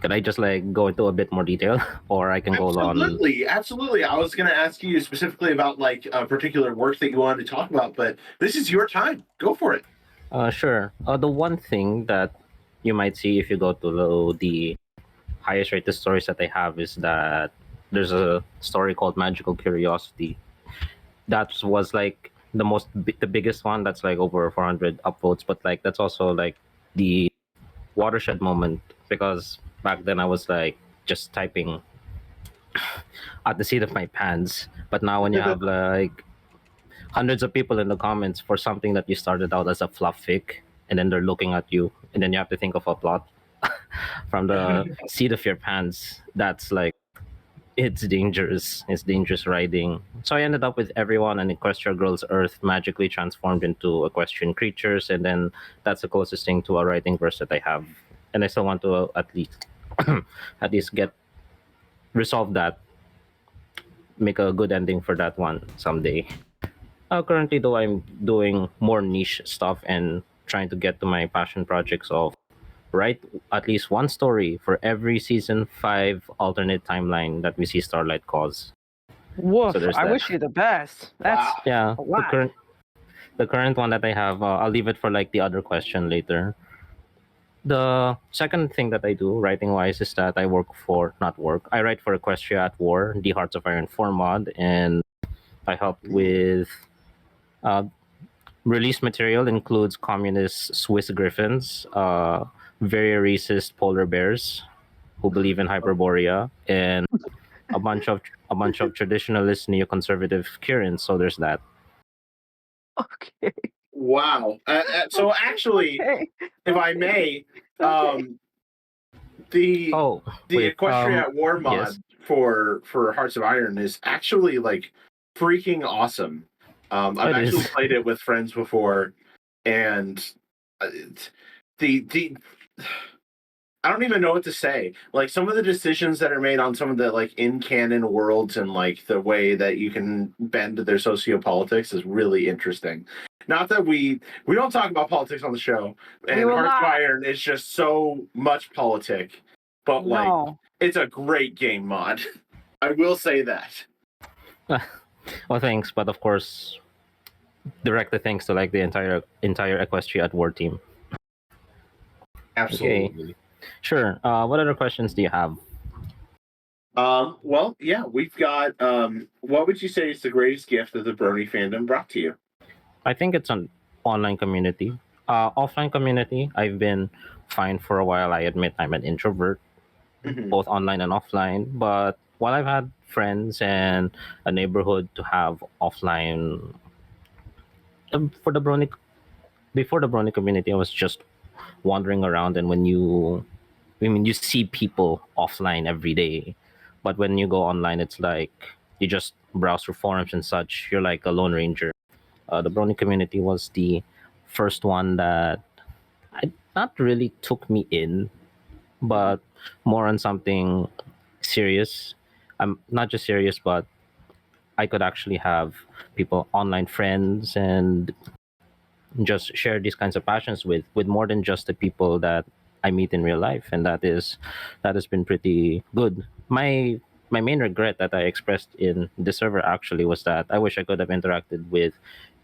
could I just like go into a bit more detail, or I can go on? Absolutely. I was going to ask you specifically about like a particular work that you wanted to talk about, but this is your time. Go for it. Sure. The one thing that you might see if you go to the highest rated stories that I have is that there's a story called Magical Curiosity. That was like the biggest one. That's like over 400 upvotes, but like that's also like the watershed moment, because back then I was like just typing at the seat of my pants. But now when you have like hundreds of people in the comments for something that you started out as a fluff fic, and then they're looking at you, and then you have to think of a plot from the seat of your pants, that's like, it's dangerous. It's dangerous writing. So I ended up with everyone and Equestria Girls Earth magically transformed into equestrian creatures, and then that's the closest thing to a writing verse that I have. And I still want to at least resolve that, make a good ending for that one someday. Currently, though, I'm doing more niche stuff and trying to get to my passion projects of write at least one story for every season 5 alternate timeline that we see Starlight cause. Woof! So there's I that. wish you the best. That's Yeah, a lot. the current one that I have, I'll leave it for like the other question later. The second thing that I do writing wise is that I write for Equestria at War, the Hearts of Iron 4 mod, and I help with release material includes communist Swiss griffins, very racist polar bears who believe in Hyperborea, and a bunch of traditionalist neoconservative Kurans. So there's that. Okay. Wow. So actually, if I may, the Equestria at War mod for Hearts of Iron is actually like freaking awesome. I've actually played it with friends before, and the I don't even know what to say. Like some of the decisions that are made on some of the like in canon worlds and like the way that you can bend their sociopolitics is really interesting. Not that we don't talk about politics on the show, and Hearts of Iron is just so much politic, but like it's a great game mod. I will say that. Well, thanks, but of course, direct the thanks to like the entire Equestria at War team. Absolutely. Okay. Sure. What other questions do you have? Well, yeah, we've got. What would you say is the greatest gift that the Brony fandom brought to you? I think it's an online community. Offline community, I've been fine for a while. I admit I'm an introvert, both online and offline. But while I've had friends and a neighborhood to have offline, for the Brony, before the Brony community, I was just wandering around, and you see people offline every day, but when you go online, it's like you just browse through forums and such. You're like a lone ranger. The Brony community was the first one that not really took me in, but more on something serious. I'm not just serious, but I could actually have people, online friends, and just share these kinds of passions with more than just the people that I meet in real life, and that has been pretty good. My main regret that I expressed in the server actually was that I wish I could have interacted with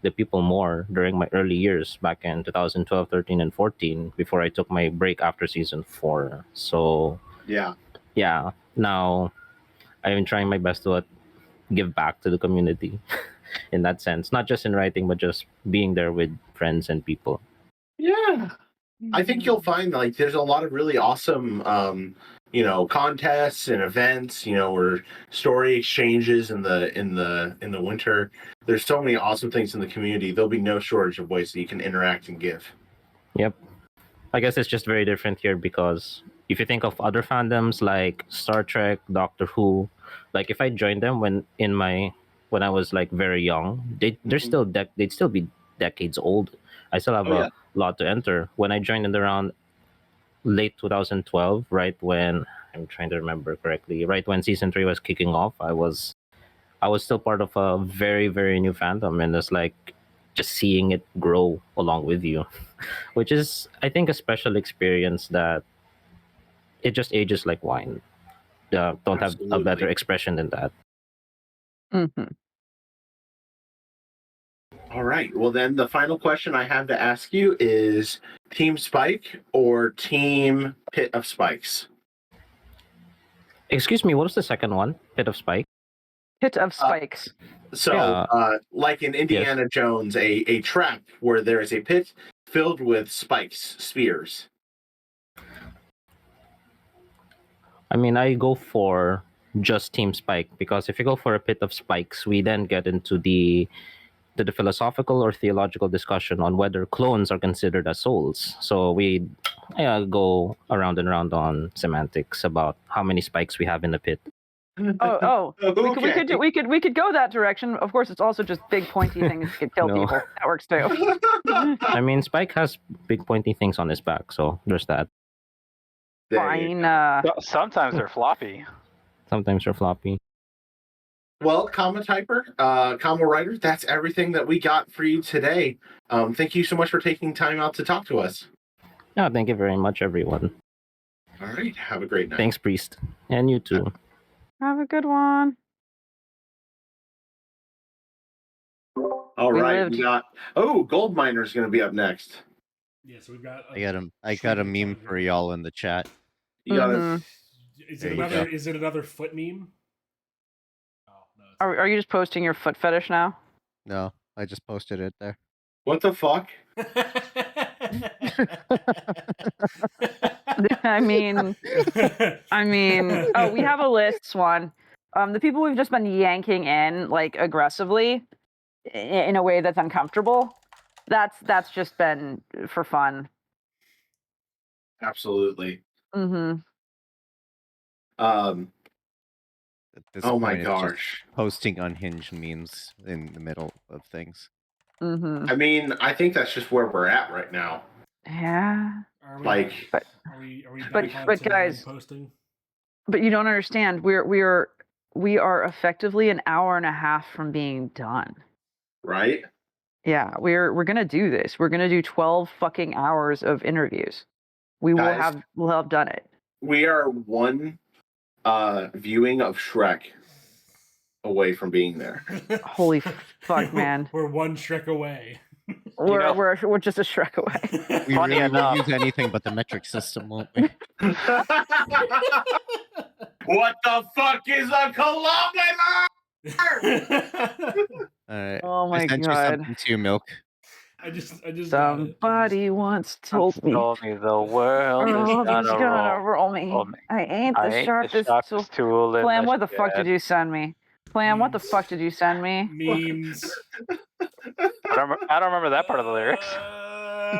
the people more during my early years back in 2012, 13, and 14 before I took my break after season 4. So yeah, now I'm trying my best to give back to the community in that sense, not just in writing, but just being there with friends and people. Yeah, I think you'll find like there's a lot of really awesome, contests and events, or story exchanges in the winter. There's so many awesome things in the community. There'll be no shortage of ways that you can interact and give. Yep. I guess it's just very different here because if you think of other fandoms like Star Trek, Doctor Who, like if I joined them when I was like very young, they'd still be decades old. I still have a lot to enter. When I joined in around late 2012, right when I'm trying to remember correctly, right when season 3 was kicking off, I was still part of a very, very new fandom, and it's like just seeing it grow along with you, which is, I think, a special experience that it just ages like wine. Don't have a better expression than that. All right. Well, then the final question I have to ask you is Team Spike or Team Pit of Spikes? Excuse me, what was the second one? Pit of Spike? Pit of Spikes. Like in Indiana Jones, a trap where there is a pit filled with spikes, spears. I mean, I go for just Team Spike because if you go for a Pit of Spikes, we then get into the philosophical or theological discussion on whether clones are considered as souls. So we go around and around on semantics about how many spikes we have in the pit. We could go that direction. Of course, it's also just big pointy things that could kill people. That works too. I mean, Spike has big pointy things on his back, so there's that. Fine. Sometimes they're floppy. Sometimes they're floppy. Well, comma typer, comma writer, that's everything that we got for you today. Thank you so much for taking time out to talk to us. Yeah, thank you very much, everyone. All right, have a great night. Thanks, Priest. And you too. Have a good one. All right, we got... Oh, Gold Miner's going to be up next. Yeah, so we've got... I got a meme for y'all in the chat. You got Is it another foot meme? Are you just posting your foot fetish now? No, I just posted it there. What the fuck? I mean, oh, we have a list, Swan. The people we've just been yanking in like aggressively in a way that's uncomfortable. That's just been for fun. Absolutely. Mm-hmm. At this oh point, my it's gosh. just posting unhinged memes in the middle of things. Mm-hmm. I mean, I think that's just where we're at right now. Yeah. Are we, like, are we back but on to guys, posting? But you don't understand. We are effectively an hour and a half from being done. right? Yeah, we're gonna do this. We're gonna do 12 fucking hours of interviews. We'll have done it. We are one viewing of Shrek away from being there. Holy fuck, man. We're one Shrek away. We're just a Shrek away. We really won't use anything but the metric system, won't we? What the fuck is a kilometer? All right. Oh my I sent you God. something to you, Milk. I just Somebody once told me. Told me the world is gonna roll me. I ain't the sharpest tool in Plan, the what the fuck shed. did you send me? Plan, what the fuck did you send me? Memes. I don't remember that part of the lyrics.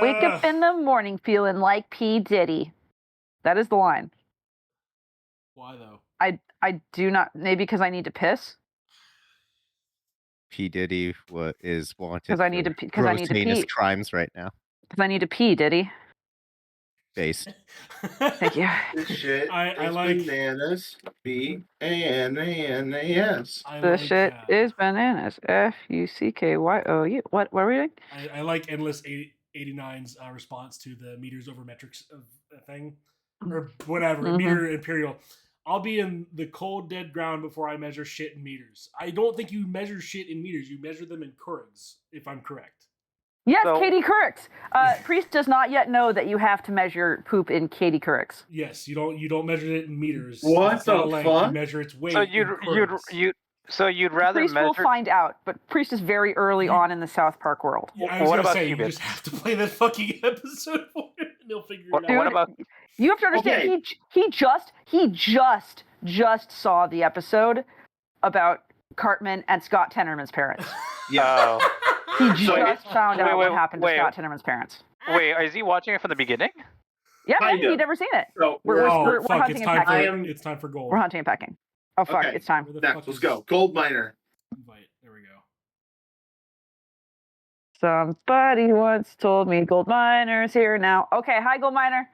Wake up in the morning feeling like P. Diddy. That is the line. Why though? I do not. Maybe because I need to piss. P. Diddy is wanted 'Cause I need for to- 'cause I gross need to heinous pee. crimes right now. Because I need to pee, Diddy. Based. Thank you. This shit I is like bananas. B-A-N-A-N-A-S. The shit is bananas. F-U-C-K-Y-O-U. What are we doing? I like Endless 89's response to the meters over metrics thing. Or whatever, Mhm. meter imperial. I'll be in the cold, dead ground before I measure shit in meters. I don't think you measure shit in meters. You measure them in Courigs, if I'm correct. Yes, Katie Courics. Priest does not yet know that you have to measure poop in Katie Courics. Yes, you don't measure it in meters. What It's not the length, fuck? You measure its weight. So in Courigs. you'd rather Priest measure. will find out, but Priest is very early on in the South Park world. I was gonna say, you just have to play that fucking episode for him, and he'll figure it out. What about? You have to understand. Okay. He just saw the episode about Cartman and Scott Tenorman's parents. Yeah. He just found out what happened to Scott Tenorman's parents. Wait, is he watching it from the beginning? Yeah, Kind he'd of. never seen it. So We're fuck, hunting it's and time packing. for it's time for gold. We're hunting and packing. Oh fuck, Okay. it's time. Where the Next, fuck let's is- go. Gold miner. Invite. There we go. Somebody once told me gold miner's here now. Okay, hi gold miner.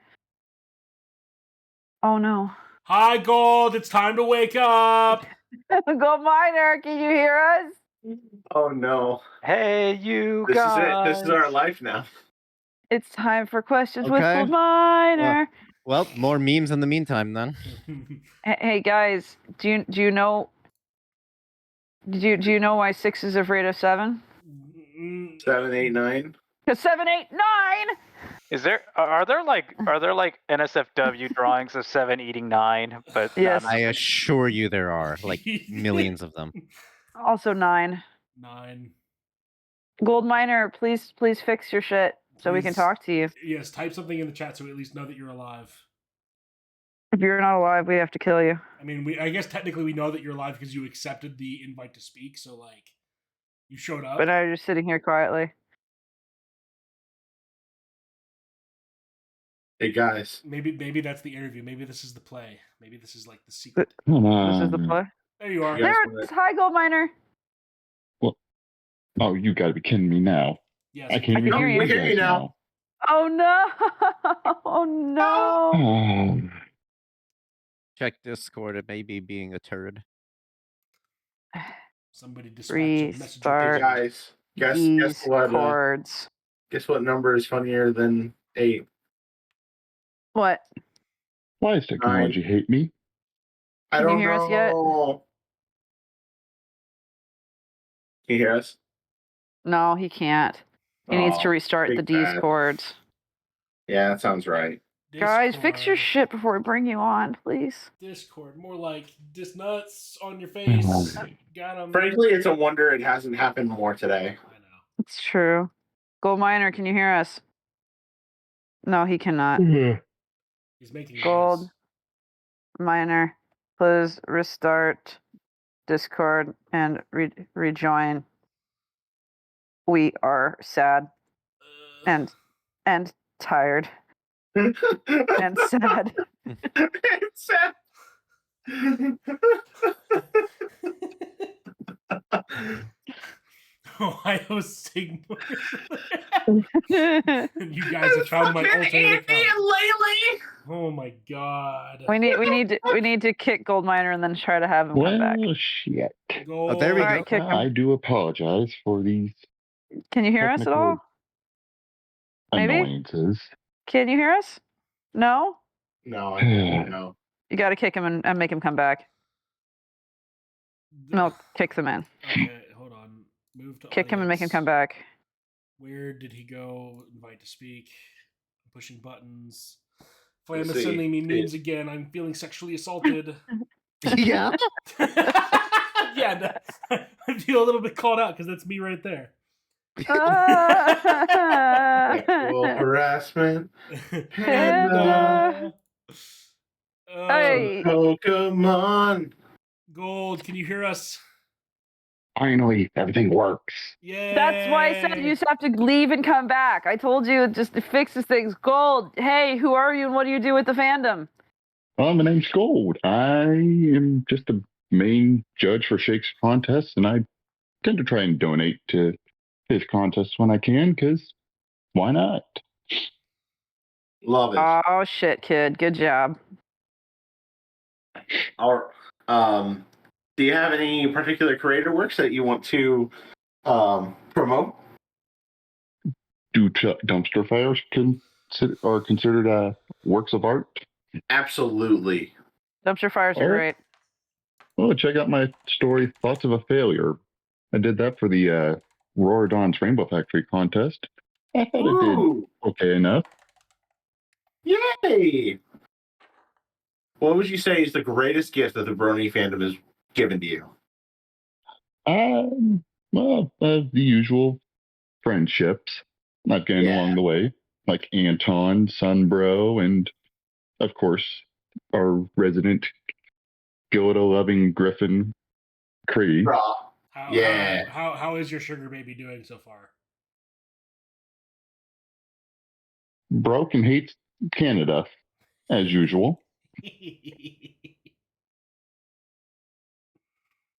Oh no. Hi, Gold. It's time to wake up. Gold miner, can you hear us? Oh no. Hey, you This guys. is it. This is our life now. It's time for questions with Okay. gold miner. Well, more memes in the meantime then. Hey guys, do you know? Do you know why 6 is afraid of 7? 7, 8, 9. Because 7, 8, 9. Are there like NSFW drawings of 7 eating 9? But Yes. I assure you there are like millions of them. Also 9. 9. Gold miner, please fix your shit so we can Please. talk to you. Yes, type something in the chat so we at least know that you're alive. If you're not alive, we have to kill you. I mean, I guess technically we know that you're alive because you accepted the invite to speak. So like, you showed up. But now you're just sitting here quietly. Hey guys. Maybe that's the interview. Maybe this is the play. Maybe this is like the secret. This is the play. There you are. There it is. Hi, gold miner. Oh, you got to be kidding me now. Yes. I can't even hear you. hear We hear you guys now. Oh no! Oh no! Oh. Check Discord, it may be being a turd. Somebody dispatch a messenger. Hey Restart guys. Guess these what? chords. Guess what number is funnier than 8? What? Why does technology hate me? I Can you don't hear know. us yet? Can you hear us? No, he can't. He needs to Oh, restart big the D's bad. chords. Yeah, that sounds right. Guys, fix your shit before we bring you on, please. Discord. More like dis nuts on your face. Got him. Frankly, it's a wonder it hasn't happened more today. It's true. Gold miner, can you hear us? No, he cannot. He's making Gold miner, please restart Discord and rejoin. We are sad and tired and sad. It's sad. Ohio Sigmar. You guys have found my alternate account. Oh my god. We need to kick Gold Miner and then try to have him come back. Well, shit. Gold. there we All go. right, kick him. I do apologize for these Can you hear us at all? Maybe? annoyances. Can you hear us? No? No, I don't know. You got to kick him and make him come back. Milk kicks him in. Okay, hold on. Move to Kick him and make him audience. come back. Where did he go? Invite to speak. I'm pushing buttons. Flam Let's is see. sending me memes again. I'm feeling sexually assaulted. Yeah. Yeah, I feel a little bit called out because that's me right there. Sexual harassment. Hey. Pokemon. Gold, can you hear us? Finally, everything works. Yeah. That's why I said you just have to leave and come back. I told you just to fix these things. Gold, hey, who are you and what do you do with the fandom? Well, my name's Gold. I am just the main judge for Shake's contests, and I tend to try and donate to his contests when I can, because why not? Love it. Oh, shit, kid. Good job. Do you have any particular creator works that you want to promote? Do dumpster fires are considered works of art? Absolutely. Dumpster fires are Oh. great. Oh, check out my story, Thoughts of a Failure. I did that for the Rorodon's Rainbow Factory contest. I thought it did okay enough. Yay! What would you say is the greatest gift that the Brony fandom has given to you? Well, the usual friendships. Not getting along the way. Like Anton, Sunbro, and, of course, our resident Gilda-loving Griffin, Cree. How is your sugar baby doing so far? Broke and hates Canada, as usual.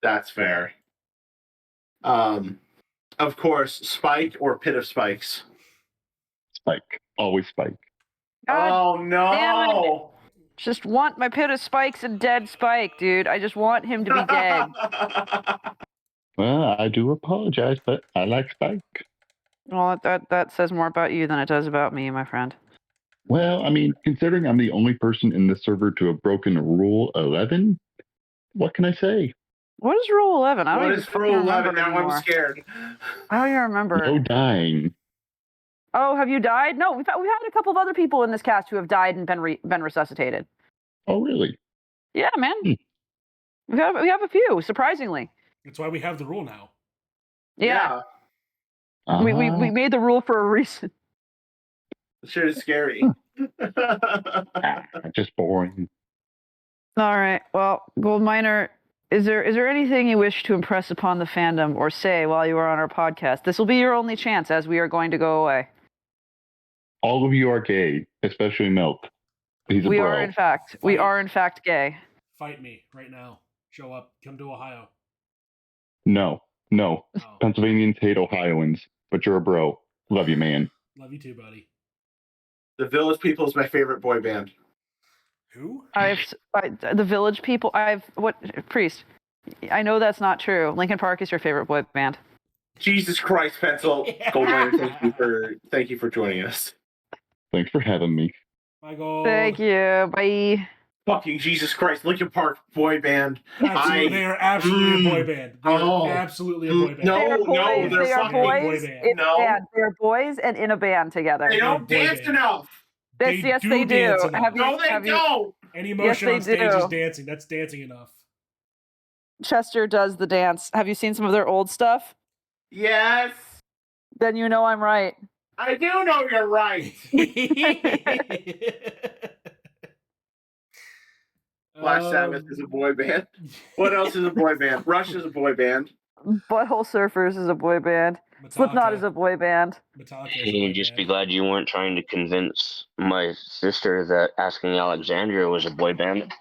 That's fair. Of course, Spike or Pit of Spikes? Spike. Always Spike. Oh, no! Damn it. Just want my pit of spikes and dead Spike, dude. I just want him to be dead. Well, I do apologize, but I like Spike. Well, that says more about you than it does about me, my friend. Well, I mean, considering I'm the only person in this server to have broken Rule 11, what can I say? What is Rule 11? I don't What even is fucking Rule remember 11? Now anymore. I'm scared. I don't even remember. No dying. Oh, have you died? No, we've had a couple of other people in this cast who have died and been resuscitated. Oh, really? Yeah, man. We have a few, surprisingly. That's why we have the rule now. Yeah. We made the rule for a reason. Shit is scary. Just boring. All right. Well, Gold Miner, is there anything you wish to impress upon the fandom or say while you are on our podcast? This will be your only chance, as we are going to go away. All of you are gay, especially Milk. He's a We bro. are in fact gay. Fight me right now. Show up. Come to Ohio. No. Pennsylvanians hate Ohioans, but you're a bro. Love you, man. Love you too, buddy. The Village People is my favorite boy band. Who? The Village People. Priest? I know that's not true. Linkin Park is your favorite boy band. Jesus Christ, Pencil. Goldminer, thank you for joining us. Thanks for having me. Bye, Gold. Thank you. Bye. Fucking Jesus Christ, Linkin Park boy band. They are absolutely a boy band. They are absolutely a boy band. They're They are boys in a band. They are boys and in a band together. They don't dance enough. Yes, they do. dance enough. No, they don't. Any emotion on stage is dancing. That's dancing enough. Chester does the dance. Have you seen some of their old stuff? Yes. Then you know I'm right. I do know you're right. Black Sabbath is a boy band. What else is a boy band? Rush is a boy band. Butthole Surfers is a boy band. Slipknot is a boy band. Can you just be glad you weren't trying to convince my sister that Asking Alexandria was a boy band?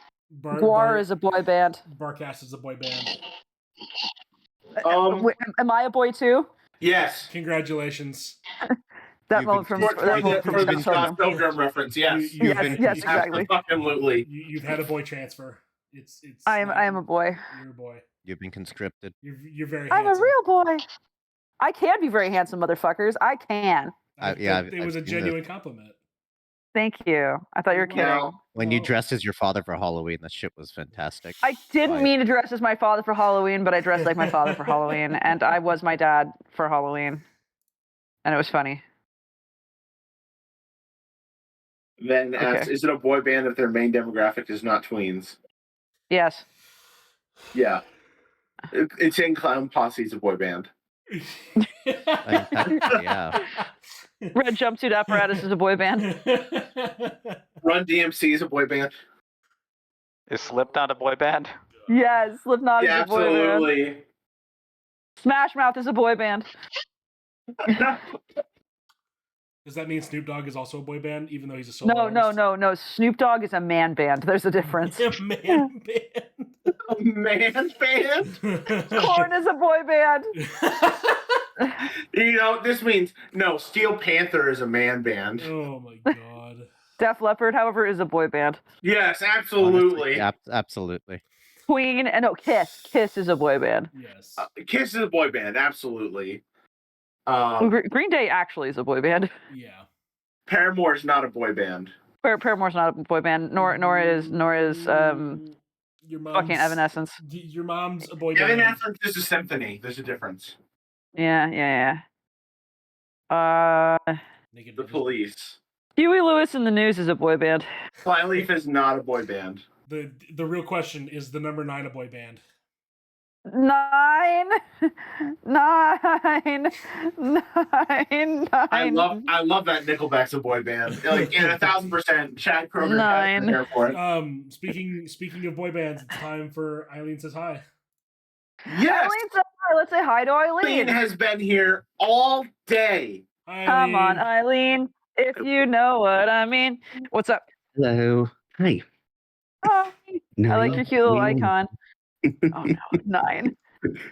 Guar is a boy band. Barcast is a boy band. Am I a boy too? Yes. Congratulations. That moment from for the Scott Pilgrim reference. Yes. Yes, exactly. Absolutely. You've had a boy transfer. It's. I am a boy. You're a boy. You've been conscripted. You're very. I'm handsome. a real boy. I can be very handsome, motherfuckers. I can. It was a genuine compliment. Thank you. I thought you were kidding. When you dressed as your father for Halloween, that shit was fantastic. I didn't mean to dress as my father for Halloween, but I dressed like my father for Halloween, and I was my dad for Halloween, and it was funny. Then asks, is it a boy band if their main demographic is not tweens? Yes. Yeah. It's in Clown Posse. It's a boy band. Yeah. Red Jumpsuit Apparatus is a boy band. Run DMC is a boy band. Is Slipknot a boy band? Yes, Slipknot is a boy band. Absolutely. Smash Mouth is a boy band. Does that mean Snoop Dogg is also a boy band, even though he's a solo artist? No. Snoop Dogg is a man band. There's a difference. A man band. A man band? Korn is a boy band. This means Steel Panther is a man band. Oh my god. Def Leppard, however, is a boy band. Yes, absolutely. Honestly, absolutely. Queen and Kiss. Kiss is a boy band. Yes. Kiss is a boy band, absolutely. Green Day actually is a boy band. Yeah. Paramore is not a boy band. Paramore's not a boy band, nor is your mom's, fucking Evanescence. Your mom's a boy band. Evanescence is a symphony. There's a difference. Yeah. The Police. Huey Lewis and the News is a boy band. Flyleaf is not a boy band. The real question is the number 9 a boy band? 9. I love that Nickelback's a boy band. Like in 1,000%. Chad Kroger 9. There for it. Speaking of boy bands, it's time for Eileen Says Hi. Yes. Eileen says hi. Let's say hi to Eileen. Eileen has been here all day. Come on, Eileen. If you know what I mean. What's up? Hello. Hi. Hi. I like your cute little 9. icon. Oh no, 9.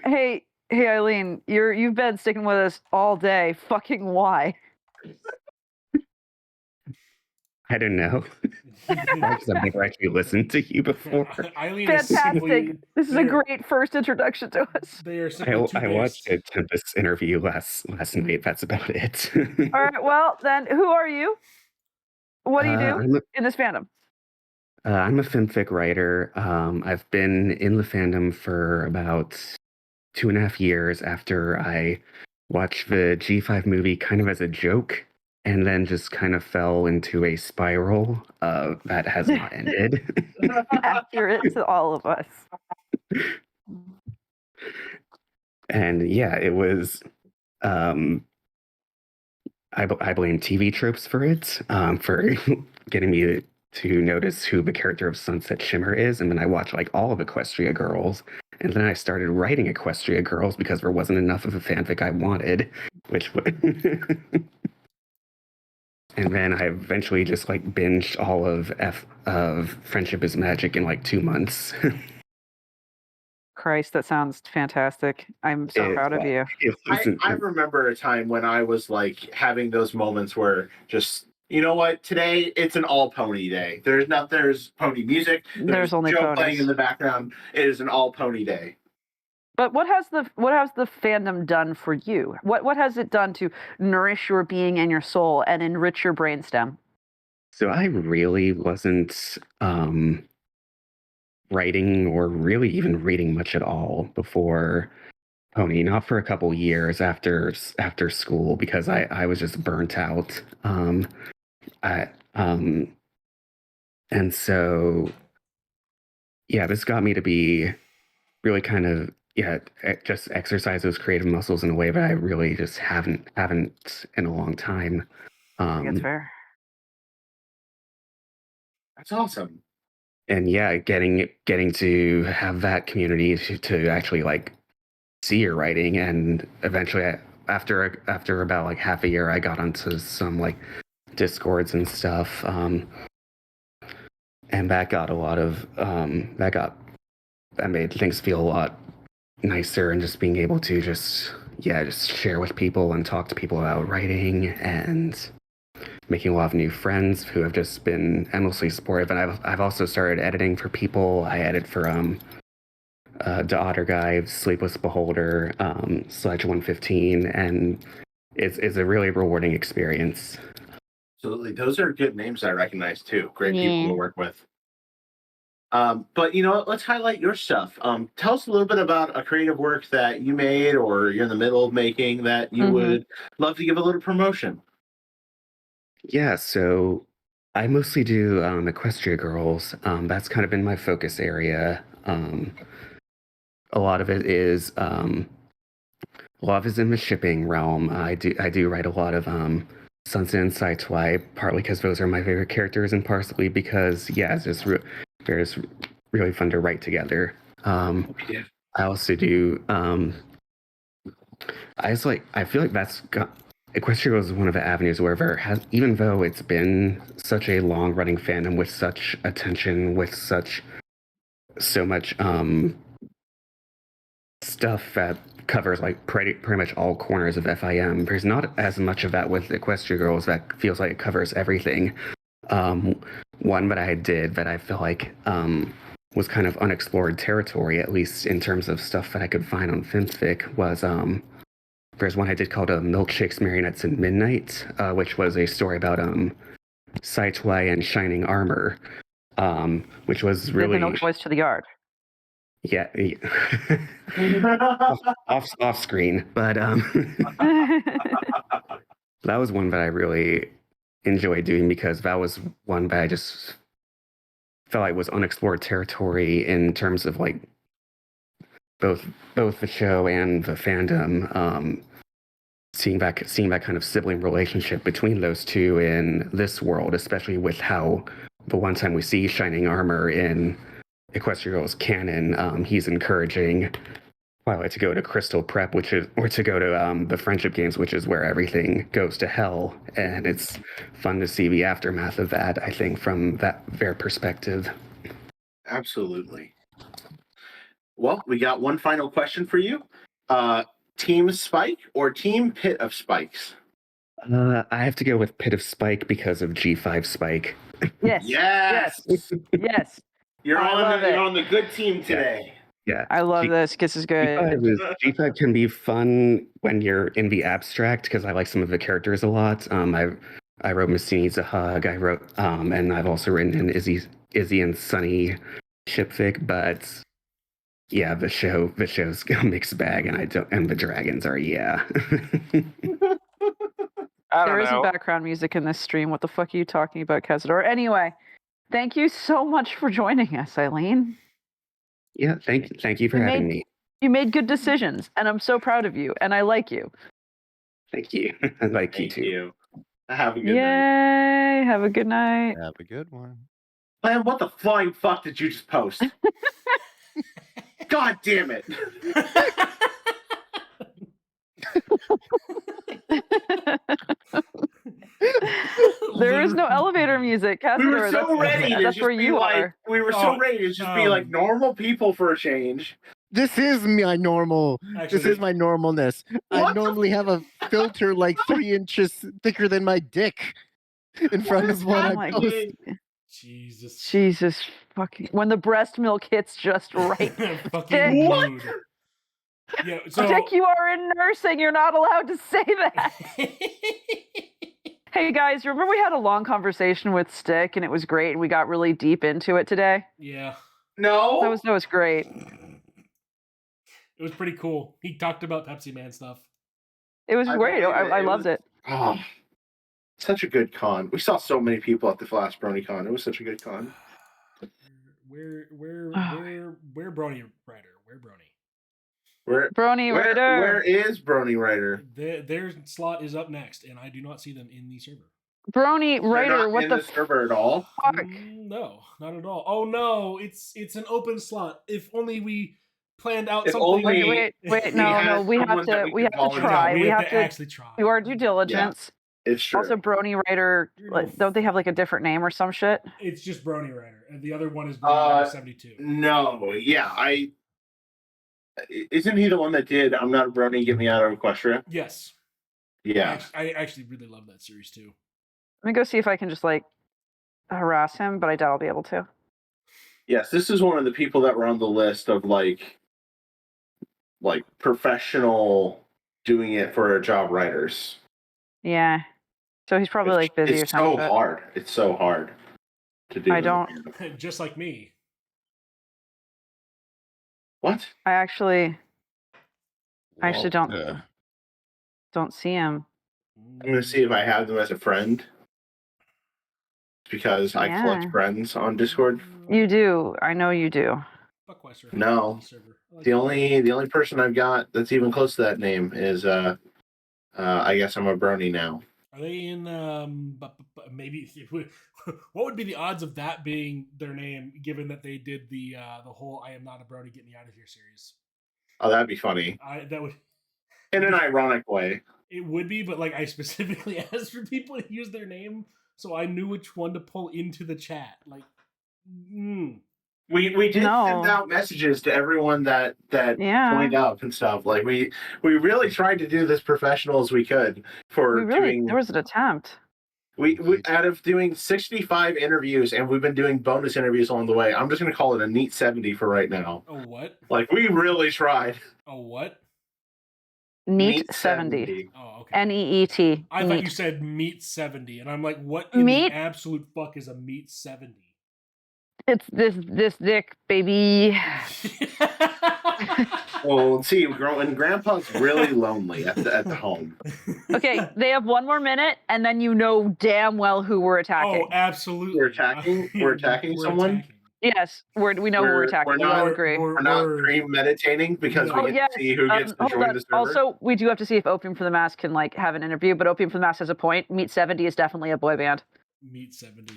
Hey Eileen, you've been sticking with us all day. Fucking why? I don't know. Because I've never actually listened to you before. Eileen Fantastic. This is a great first introduction to us. They are I watched a Tempest interview last night. That's about it. All right. Well, then, who are you? What do you do in this fandom? I'm a fanfic writer. I've been in the fandom for about 2.5 years after I watched the G5 movie kind of as a joke, and then just kind of fell into a spiral that has not ended. Accurate to all of us. And yeah, it was. I blame TV tropes for it, for getting me to notice who the character of Sunset Shimmer is, and then I watched like all of Equestria Girls, and then I started writing Equestria Girls because there wasn't enough of a fanfic I wanted, and then I eventually just like binged all of Friendship is Magic in like 2 months. Christ, that sounds fantastic. I'm so proud of you. I remember a time when I was like having those moments where just, you know what, today it's an all pony day. There's pony music. There's only Joe ponies playing in the background. It is an all pony day. But what has the fandom done for you? What has it done to nourish your being and your soul and enrich your brainstem? So I really wasn't writing or really even reading much at all before Pony, not for a couple years after school, because I was just burnt out. And so yeah, this got me to be really kind of just exercise those creative muscles in a way that I really just haven't in a long time. I think that's fair. That's awesome. And yeah, getting to have that community to actually like see your writing, and eventually after about like half a year, I got onto some like Discords and stuff, and that got a lot of that made things feel a lot nicer, and just being able to just yeah, just share with people and talk to people about writing and making a lot of new friends who have just been endlessly supportive. And I've also started editing for people. I edit for The Otter Guy, Sleepless Beholder, Sledge 115, and it's a really rewarding experience. Absolutely. Those are good names I recognize too. Great people to work with. But let's highlight your stuff. Tell us a little bit about a creative work that you made or you're in the middle of making that you would love to give a little promotion. Yeah, so I mostly do Equestria Girls. That's kind of been my focus area. A lot of it is in the shipping realm. I do write a lot of Sunset and Sideswipe, partly because those are my favorite characters, and partially because it's just they're just really fun to write together. I also do. I feel like Equestria Girls is one of the avenues where there has, even though it's been such a long running fandom with such attention, with so much stuff that covers like pretty much all corners of FIM. There's not as much of that with Equestria Girls that feels like it covers everything. One that I did that I feel like was kind of unexplored territory, at least in terms of stuff that I could find on FimFic, was there's one I did called Milkshakes, Marionettes, and Midnight, which was a story about Sideswipe and Shining Armor, which was really... No voice to the yard. Yeah, off screen, but that was one that I really enjoyed doing because that was one that I just felt like was unexplored territory in terms of like both the show and the fandom. Seeing that kind of sibling relationship between those two in this world, especially with how the one time we see Shining Armor in Equestria Girls canon, he's encouraging Twilight to go to Crystal Prep, or to go to the Friendship Games, which is where everything goes to hell. And it's fun to see the aftermath of that, I think, from their perspective. Absolutely. Well, we got one final question for you. Team Spike or Team Pit of Spikes? I have to go with Pit of Spike because of G5 Spike. Yes. Yes. You're on the good team today. Yeah. I love this. This is good. G5 can be fun when you're in the abstract because I like some of the characters a lot. I wrote Missy Needs a Hug. I wrote and I've also written in Izzy and Sunny shipfic, but yeah, the show's a mixed bag, and the dragons are There isn't background music in this stream. What the fuck are you talking about, Cazador? Anyway, thank you so much for joining us, Eileen. Yeah, thank you for having me. You made good decisions, and I'm so proud of you, and I like you. Thank you. I like you too. Have a good night. Yay! Have a good night. Have a good one. Man, what the flying fuck did you just post? God damn it! There is no elevator music, Cazador. We were so ready to that's just where be you like, are. we were so ready to just be like normal people for a change. This is my normal. This is my normalness. I normally have a filter like 3 inches thicker than my dick in front of what I post. Jesus fucking. When the breast milk hits just right. Fucking mood. Yeah, so Dick, you are in nursing. You're not allowed to say that. Hey guys, remember we had a long conversation with Stick and it was great and we got really deep into it today? Yeah. No. That was great. It was pretty cool. He talked about Pepsi Man stuff. It was great. I loved it. Oh, such a good con. We saw so many people at the last BronyCon. It was such a good con. Where Brony Rider? Where Brony? Brony Rider. Where is Brony Rider? Their slot is up next, and I do not see them in the server. Brony Rider, what the server at all? Fuck? No, not at all. Oh no, it's an open slot. If only we planned out If something. only Wait, no, we have to try. We have to actually try. Do our due diligence. Yeah, it's true. Also, Brony Rider, don't they have like a different name or some shit? It's just Brony Rider, and the other one is Brony Rider 72. No, yeah, Isn't he the one that did "I'm Not a Brony, Get Me Out of Equestria"? Yes. Yeah. I actually really love that series too. Let me go see if I can just like harass him, but I doubt I'll be able to. Yes, this is one of the people that were on the list of like professional doing it for a job writers. Yeah. So he's probably like busy or It's so something. hard. It's so hard to do. I don't. Just like me. What? I actually don't see him. I'm gonna see if I have them as a friend. Because I collect friends on Discord. You do. I know you do. No. The only person I've got that's even close to that name is I guess I'm a brony now. Are they in maybe what would be the odds of that being their name given that they did the whole "I am not a brony, get me out of here" series? Oh, that'd be funny. That would in an ironic way. It would be, but like I specifically asked for people to use their name so I knew which one to pull into the chat. Like We did send out messages to everyone that joined up and stuff. Like we really tried to do this professional as we could for doing. There was an attempt. We out of doing 65 interviews, and we've been doing bonus interviews along the way. I'm just going to call it a neat 70 for right now. Oh what? Like we really tried. Oh what? Neat 70. Oh, okay. NEET. I thought you said meat 70, and I'm like, what in the absolute fuck is a meat 70? It's this dick, baby. Well, see, when Grandpa's really lonely at the home. Okay, they have one more minute, and then you know damn well who we're attacking. Oh, absolutely. We're attacking someone. Yes, we know who we're attacking. We all agree. We're not premeditating because we get to see who gets to join the server. Also, we do have to see if Opium for the Mask can like have an interview, but Opium for the Mask has a point. Meat 70 is definitely a boy band. Meat 70.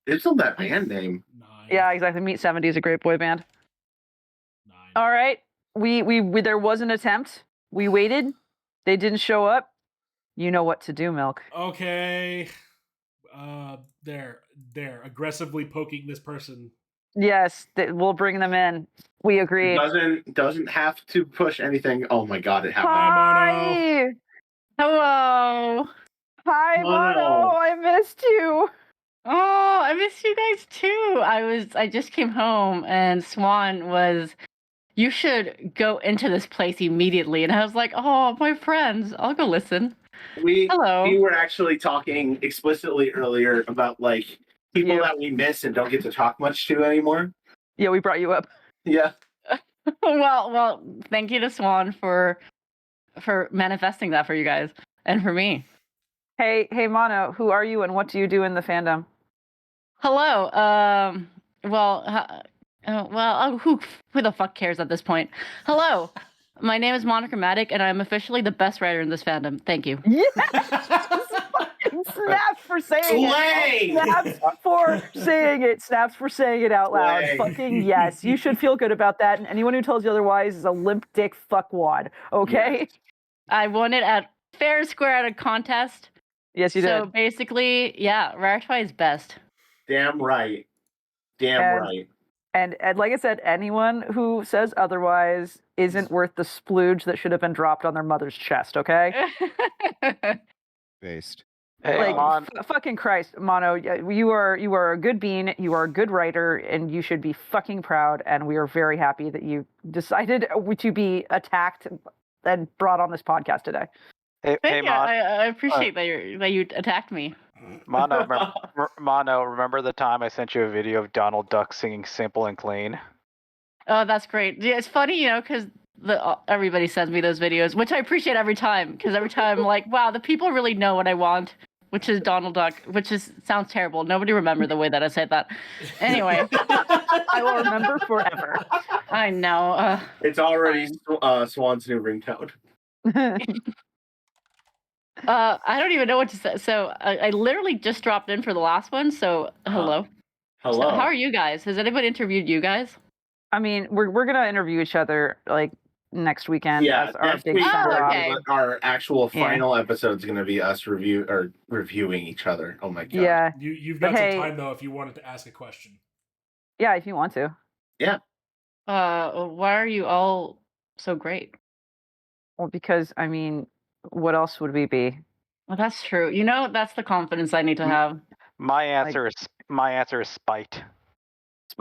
It's on that band name. Yeah, exactly. Meat 70 is a great boy band. All right. We there was an attempt. We waited. They didn't show up. You know what to do, Milk. Okay. They're aggressively poking this person. Yes, we'll bring them in. We agreed. Doesn't have to push anything. Oh my god, it happened. Hi. Hello. Hi, Mono. I missed you. Oh, I missed you guys too. I just came home and Swan was, you should go into this place immediately. And I was like, oh, my friends, I'll go listen. Hello. We were actually talking explicitly earlier about like people that we miss and don't get to talk much to anymore. Yeah, we brought you up. Yeah. well, thank you to Swan for manifesting that for you guys and for me. Hey, Mono, who are you and what do you do in the fandom? Hello. Who the fuck cares at this point? Hello. My name is Monochromatic, and I'm officially the best writer in this fandom. Thank you. Yes! Snaps for saying it. Snaps for saying it. Snaps for saying it out loud. Fucking yes. You should feel good about that. And anyone who tells you otherwise is a limp dick fuckwad. Okay? Yes. I won it at fair and square at a contest. Yes, you did. So basically, yeah, Raritwai is best. Damn right. Right. And like I said, anyone who says otherwise isn't worth the splooge that should have been dropped on their mother's chest, okay? Based. Hey, fucking Christ, Mono, you are a good bean, you are a good writer, and you should be fucking proud, and we are very happy that you decided to be attacked and brought on this podcast today. Hey, Mon. I appreciate that you attacked me. Mono, remember the time I sent you a video of Donald Duck singing "Simple and Clean"? Oh, that's great. Yeah, it's funny, because everybody sends me those videos, which I appreciate every time. Because every time I'm like, wow, the people really know what I want, which is Donald Duck, sounds terrible. Nobody remember the way that I said that. Anyway, I will remember forever. I know. It's already Swan's new ringtone. I don't even know what to say. So I literally just dropped in for the last one. So hello. Hello. So how are you guys? Has anybody interviewed you guys? I mean, we're gonna interview each other like next weekend. Yeah, as our next big week send-off. our actual final episode is going to be us reviewing each other. Oh my god. Yeah. You've got some time though if you wanted to ask a question. Yeah, if you want to. Yeah. Why are you all so great? Well, because I mean, what else would we be? Well, that's true. You know, that's the confidence I need to have. My answer is spite.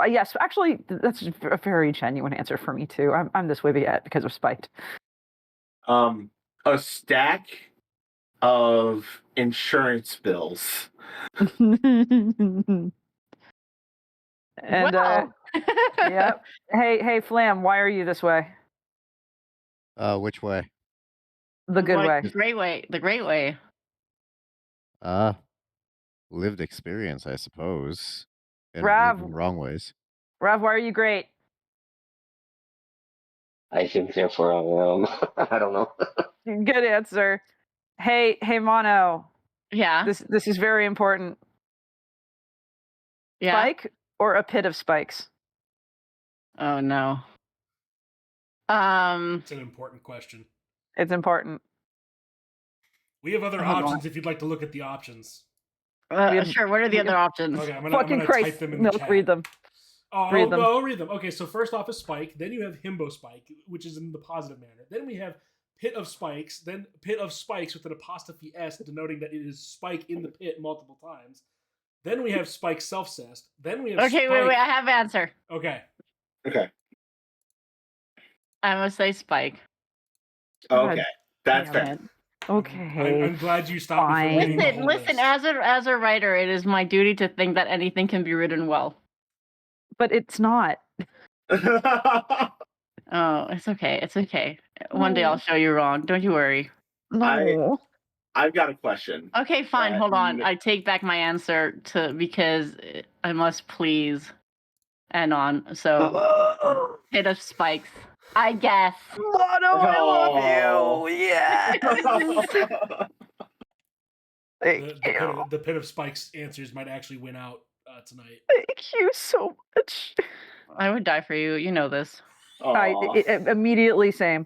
Yes, actually, that's a very genuine answer for me too. I'm this way because of spite. A stack of insurance bills. And Wow. yep. Hey, Flam, why are you this way? Which way? The good way. The great way. The great way. Lived experience, I suppose. And Rav, in wrong ways. Rav, why are you great? I think therefore I am. I don't know. Good answer. Hey, Mono. Yeah. This is very important. Yeah. Spike or a pit of spikes? Oh no. It's an important question. It's important. We have other Hold on. options if you'd like to look at the options. Sure. What are the other options? Okay, I'm gonna Fucking type Christ, them in the Milk, chat. read them. Read them. I'll read them. Okay, so first off is Spike. Then you have Himbo Spike, which is in the positive manner. Then we have Pit of Spikes. Then Pit of Spikes with an apostrophe S, denoting that it is Spike in the pit multiple times. Then we have Spike self-cessed. Then we have Okay, Spike... wait. I have an answer. Okay. I'm gonna say Spike. Okay, that's Damn fair. it. Okay. I'm glad you stopped me from reading the whole Listen. list. As a writer, it is my duty to think that anything can be written well. But it's not. Oh, it's okay. It's okay. One day I'll show you wrong. Don't you worry. No. I've got a question. Okay, fine. Hold on. I take back my answer because I must please Anon. So, Pit of Spikes. I guess. Mono, I love you. Yeah. The Pit of Spikes answers might actually win out tonight. Thank you so much. I would die for you. You know this. Immediately same.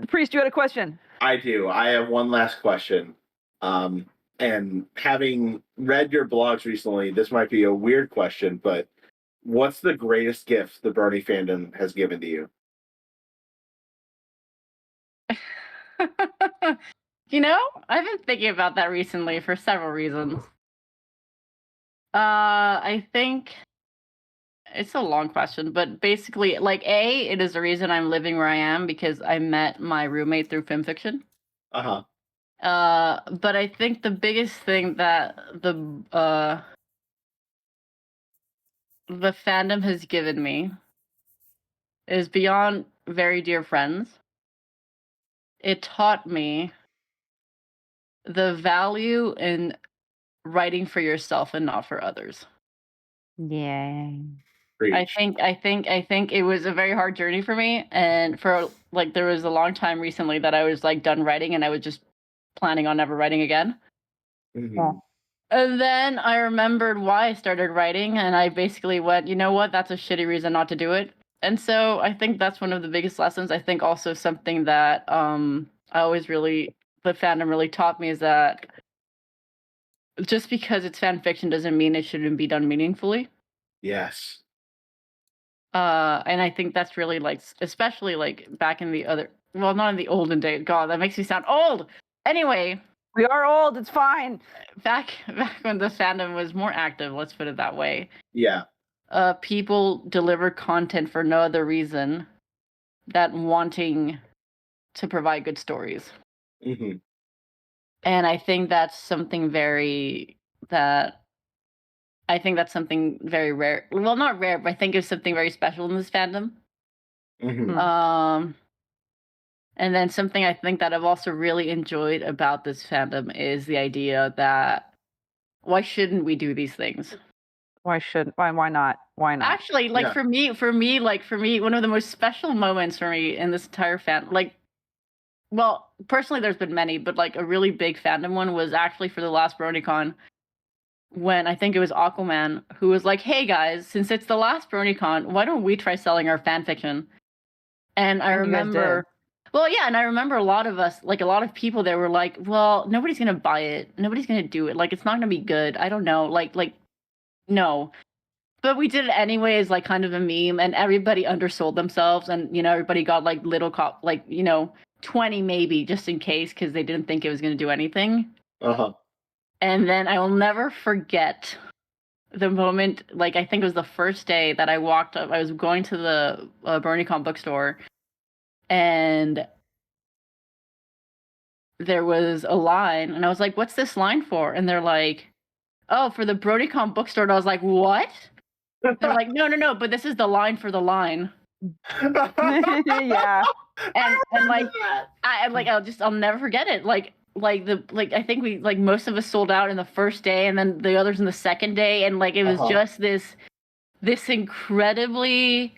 Priest, you had a question. I do. I have one last question. And having read your blogs recently, this might be a weird question, but what's the greatest gift the Brony fandom has given to you? You know, I've been thinking about that recently for several reasons. I think it's a long question, but basically, like, it is the reason I'm living where I am because I met my roommate through fanfiction. Uh-huh. But I think the biggest thing that the fandom has given me is beyond very dear friends. It taught me the value in writing for yourself and not for others. Yeah. I think it was a very hard journey for me, and for like there was a long time recently that I was like done writing and I was just planning on never writing again. Mm-hmm. And then I remembered why I started writing, and I basically went, you know what, that's a shitty reason not to do it. And so I think that's one of the biggest lessons. I think also something that the fandom really taught me is that just because it's fan fiction doesn't mean it shouldn't be done meaningfully. Yes. And I think that's really like, especially like back in not in the olden days. God, that makes me sound old. Anyway, we are old. It's fine. Back when the fandom was more active, let's put it that way. Yeah. People deliver content for no other reason than wanting to provide good stories. Mm-hmm. And I think that's something very rare. Well, not rare, but I think it's something very special in this fandom. Mm-hmm. And then something I think that I've also really enjoyed about this fandom is the idea that why shouldn't we do these things? Why not? Why not? Actually, like for me, one of the most special moments for me in this entire well, personally, there's been many, but like a really big fandom one was actually for the last BronyCon, when I think it was Aquaman who was like, "Hey guys, since it's the last BronyCon, why don't we try selling our fanfiction?" And I remember, and I remember a lot of us, like a lot of people there were like, "Well, nobody's gonna buy it, nobody's gonna do it, like it's not gonna be good. I don't know, like no." But we did it anyway as like kind of a meme, and everybody undersold themselves, and everybody got like little 20 maybe just in case because they didn't think it was going to do anything. And then I will never forget the moment, like I think it was the first day that I walked up. I was going to the BronyCon bookstore, and there was a line, and I was like, "What's this line for?" And they're like, "Oh, for the BronyCon bookstore." And I was like, "What?" They're like, no, but this is the line for the line. Yeah. And like I'll never forget it. I think we most of us sold out in the first day, and then the others in the second day, and like it was just this incredibly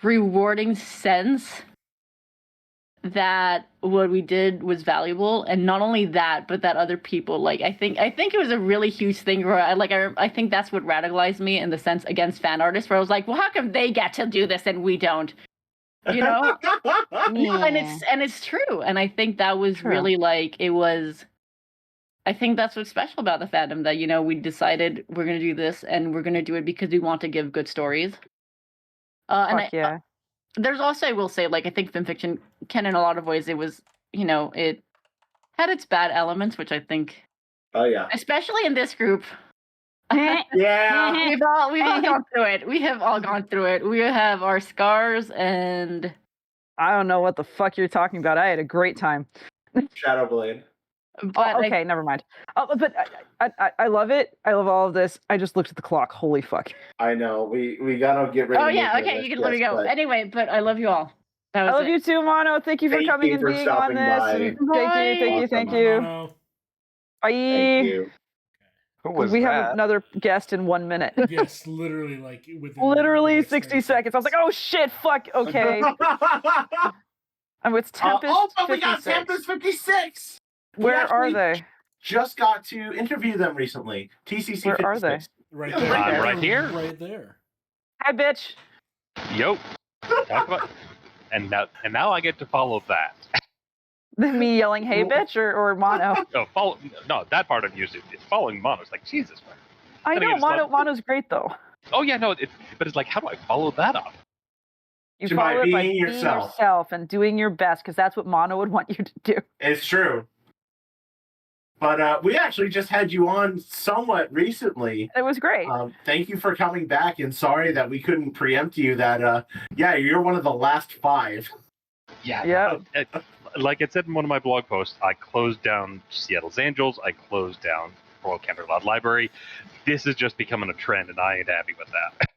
rewarding sense that what we did was valuable, and not only that, but that other people I think it was a really huge thing where I think that's what radicalized me in the sense against fan artists, where I was like, well, how come they get to do this and we don't? Yeah. And it's true, and I think that was really it was. I think that's what's special about the fandom, that we decided we're gonna do this, and we're gonna do it because we want to give good stories. There's also, I will say, I think fanfiction can, in a lot of ways, it was, it had its bad elements, which I think. Oh yeah. Especially in this group. Yeah. We've all gone through it. We have all gone through it. We have our scars, and I don't know what the fuck you're talking about. I had a great time. Shadowblade. But okay, never mind. But I love it. I love all of this. I just looked at the clock. Holy fuck. I know. We gotta get rid of. Oh yeah. Okay, you can let me go. But... Anyway, but I love you all. I love you too, Mono. Thank you for coming and being on this. Thank you. Mono. Bye. Thank you. Who was we have another guest in 1 minute. Yes, literally, within literally 60 seconds. I was like, oh shit, fuck. Okay. It's Tempest. But we got Tempest 56. Where are they? Just got to interview them recently. TCC. Where are they? Right there. I'm right here. Right there. Hi, bitch. Yo. Talk about. And now I get to follow that. Me yelling, "Hey, bitch," or Mono? No, that part I'm used to. It's following Mono. It's like Jesus. Man. I know Mono's great though. Oh yeah, no. But it's like, how do I follow that up? You follow it by being yourself and doing your best, because that's what Mono would want you to do. It's true. But we actually just had you on somewhat recently. It was great. Thank you for coming back, and sorry that we couldn't preempt you. That you're one of the last 5. Yeah. Like it said in one of my blog posts, I closed down Seattle's Angels. I closed down Royal Canterlot Library. This is just becoming a trend, and I ain't happy with that.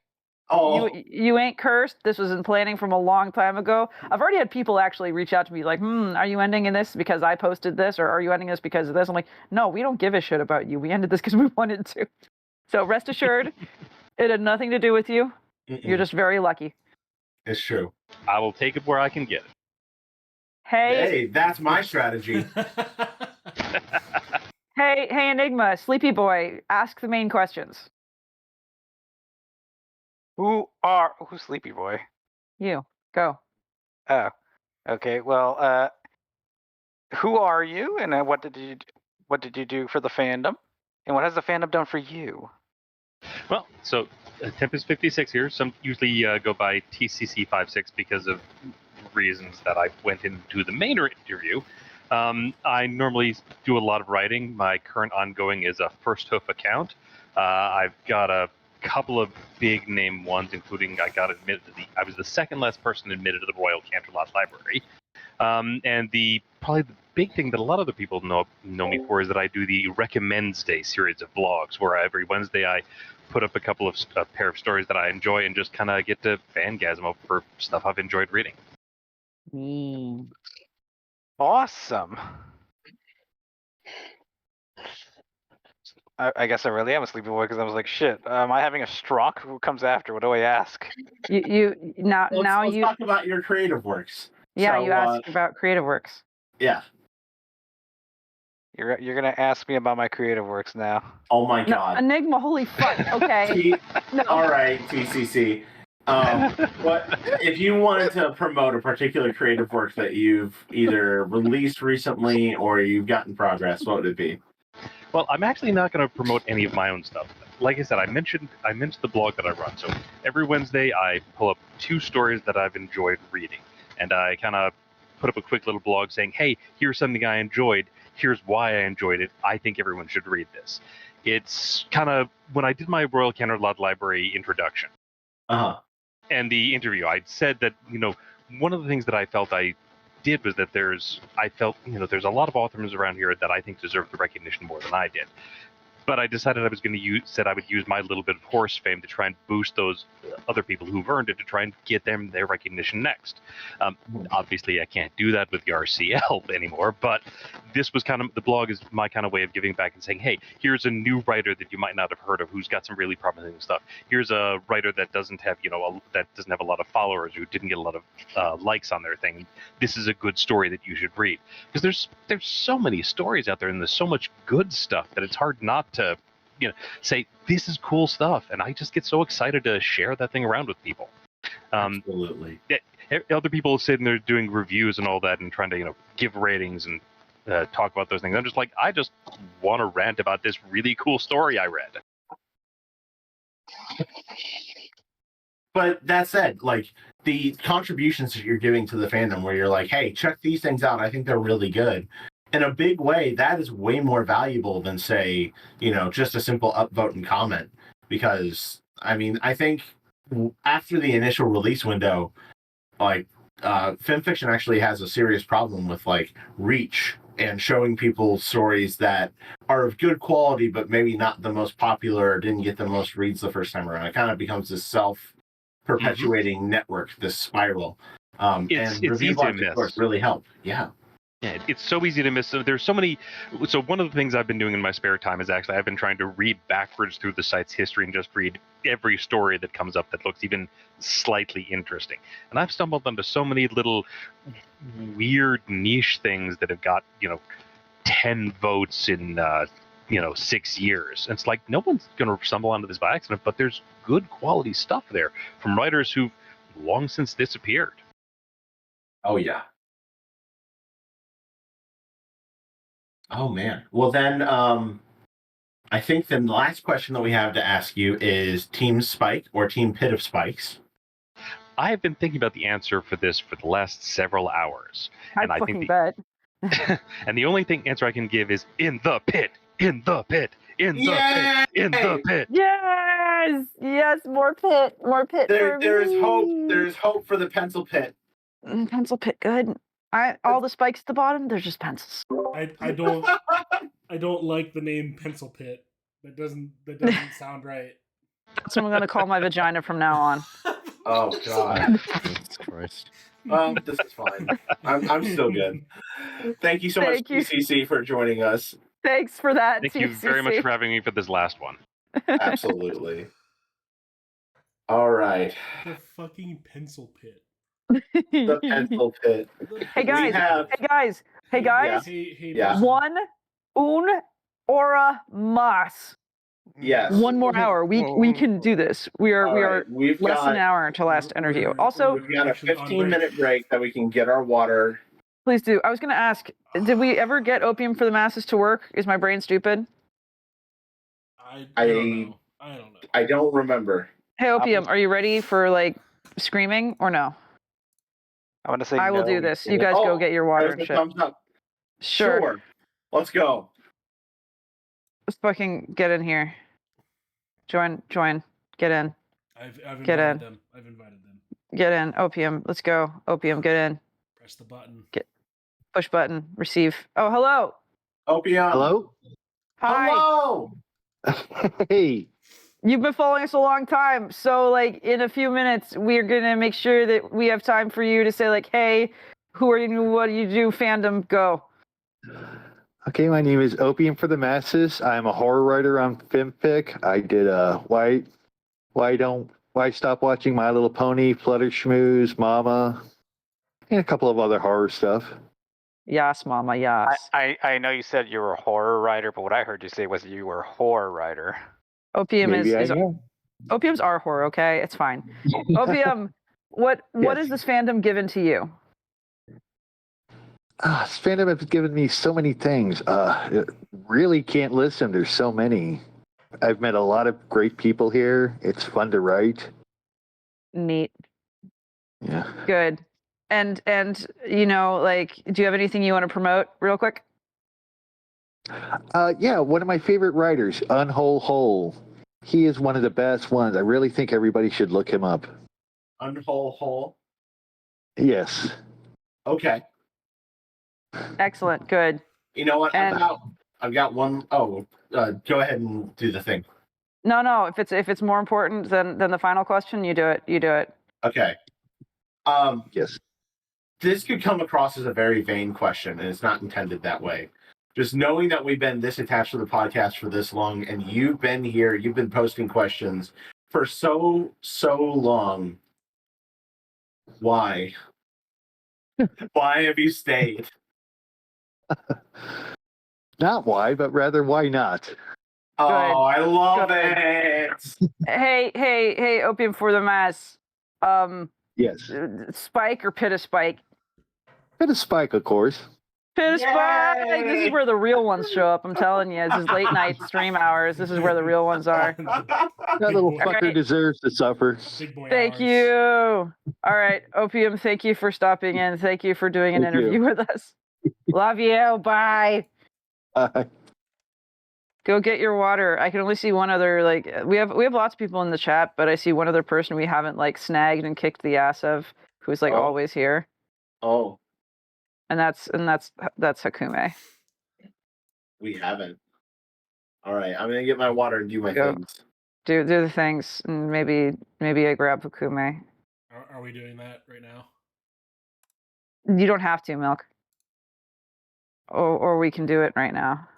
Oh, you ain't cursed. This was in planning from a long time ago. I've already had people actually reach out to me like, are you ending in this because I posted this, or are you ending this because of this? I'm like, no, we don't give a shit about you. We ended this because we wanted to. So rest assured, it had nothing to do with you. You're just very lucky. It's true. I will take it where I can get it. Hey, that's my strategy. Hey, Enigma, Sleepy Boy, ask the main questions. Who's Sleepy Boy? You. Go. Oh. Okay. Well, who are you, and what did you do for the fandom, and what has the fandom done for you? Well, so Tempest 56 here. Some usually go by TCC56 because of reasons that I went into the main interview. I normally do a lot of writing. My current ongoing is a First Hoof account. I've got a couple of big name ones, including I was the second last person admitted to the Royal Canterlot Library. And probably the big thing that a lot of other people know me for is that I do the Recommends Day series of vlogs, where every Wednesday I put up a pair of stories that I enjoy and just kind of get to fangasm over stuff I've enjoyed reading. Awesome. I guess I really am a sleepy boy, because I was like, shit, am I having a stroke? Who comes after? What do I ask? Let's talk about your creative works. Yeah, so, you asked about creative works. Yeah. You're gonna ask me about my creative works now. Oh my god. Enigma, holy fuck. Okay. All right, TCC. But if you wanted to promote a particular creative work that you've either released recently or you've got in progress, what would it be? Well, I'm actually not going to promote any of my own stuff. like I said, I mentioned the blog that I run. So every Wednesday, I pull up 2 stories that I've enjoyed reading, and I kind of put up a quick little blog saying, "Hey, here's something I enjoyed. Here's why I enjoyed it. I think everyone should read this." It's kind of when I did my Royal Canterlot Library introduction and the interview, I said that one of the things that I felt I did was that I felt there's a lot of authors around here that I think deserve the recognition more than I did. But I decided I would use my little bit of horse fame to try and boost those other people who've earned it to try and get them their recognition next. Obviously, I can't do that with the RCL anymore, but this was the blog is my kind of way of giving back and saying, hey, here's a new writer that you might not have heard of who's got some really promising stuff. Here's a writer that doesn't have a lot of followers, who didn't get a lot of likes on their thing. This is a good story that you should read, because there's so many stories out there and there's so much good stuff that it's hard not to say this is cool stuff, and I just get so excited to share that thing around with people. Absolutely. Other people sitting there doing reviews and all that and trying to give ratings and talk about those things. I'm just like, I just want to rant about this really cool story I read. But that said, like, the contributions that you're giving to the fandom, where you're like, hey, check these things out, I think they're really good, in a big way, that is way more valuable than, say, just a simple upvote and comment. Because, I mean, I think after the initial release window, like, FimFiction actually has a serious problem with, like, reach and showing people stories that are of good quality, but maybe not the most popular or didn't get the most reads the first time around. It kind of becomes this self-perpetuating network, this spiral. And review blogs, of course, really help. Yeah, it's so easy to miss. So there's so many. So one of the things I've been doing in my spare time is actually I've been trying to read backwards through the site's history and just read every story that comes up that looks even slightly interesting. And I've stumbled onto so many little weird niche things that have got 10 votes in 6 years. And it's like no one's going to stumble onto this by accident, but there's good quality stuff there from writers who've long since disappeared. Oh yeah. Oh man. Well then, I think the last question that we have to ask you is Team Spike or Team Pit of Spikes? I have been thinking about the answer for this for the last several hours. I fucking bet. And the only answer I can give is in the pit, in the pit, in the pit, in the pit. Yes, more pit. There's hope. There's hope for the pencil pit. Pencil pit, good. All the spikes at the bottom, they're just pencils. I don't like the name Pencil Pit. That doesn't sound right. That's what I'm gonna call my vagina from now on. Oh God. Jesus Christ. This is fine. I'm still good. Thank you so much, TCC, for joining us. Thanks for that. Thank you very much for having me for this last one. Absolutely. All right. The fucking Pencil Pit. The Pencil Pit. Hey guys. Yeah. Un hora más. Yes. One more hour. We can do this. We are less than an hour until last interview. Also, we've got a 15-minute break that we can get our water. Please do. I was going to ask, did we ever get Opium for the Masses to work? Is my brain stupid? I don't know. I don't remember. Hey Opium, are you ready for screaming or no? I want to say I will do this. You guys go get your water and shit. Thumbs up. Sure. Let's go. Let's fucking get in here. Join. Get in. I've invited them. Get in. Opium. Let's go. Opium, get in. Press the button. Push button. Receive. Oh, hello. Opium. Hello. Hi. Hello. Hey. You've been following us a long time, so in a few minutes we're gonna make sure that we have time for you to say hey, who are you? What do you do? Fandom, go. Okay, my name is Opium for the Masses. I'm a horror writer on FimFic. I did why stop watching My Little Pony, Flutter Schmooze, Mama, and a couple of other horror stuff. Yes, Mama, yes. I know you said you were a horror writer, but what I heard you say was you were a horror writer. Opium Opium's our horror, okay? It's fine. Opium, what is this fandom given to you? This fandom has given me so many things. Really can't list them. There's so many. I've met a lot of great people here. It's fun to write. Neat. Yeah. Good. And you know, like, do you have anything you want to promote real quick? Yeah, one of my favorite writers, Unwhole Hole. He is one of the best ones. I really think everybody should look him up. Unwhole Hole? Yes. Okay. Excellent. Good. You know what? And I've got one. Oh, go ahead and do the thing. no. If it's more important than the final question, you do it. You do it. Okay. Yes. This could come across as a very vain question, and it's not intended that way. Just knowing that we've been this attached to the podcast for this long, and you've been here, you've been posting questions for so long. Why? Why have you stayed? Not why, but rather why not? Oh, Good. I love Good. it. Hey, Opium for the Mass. Yes. Spike or Pit of Spike? Pit of Spike, of course. Pit of Spike! This is where the real ones show up, I'm telling you. This is late night stream hours. This is where the real ones are. That little fucker deserves to suffer. Thank you. All right, Opium, thank you for stopping in. Thank you for doing an Thank interview you. with us. Love you. Bye. Go get your water. I can only see one other, like, we have lots of people in the chat, but I see one other person we haven't, like, snagged and kicked the ass of, who's, like, always here. Oh, And that's Hakume. we haven't. All right, I'm gonna get my water and do my Go. things. Do the things, and maybe I grab Hakume. Are we doing that right now? You don't have to, Milk. Or we can do it right now.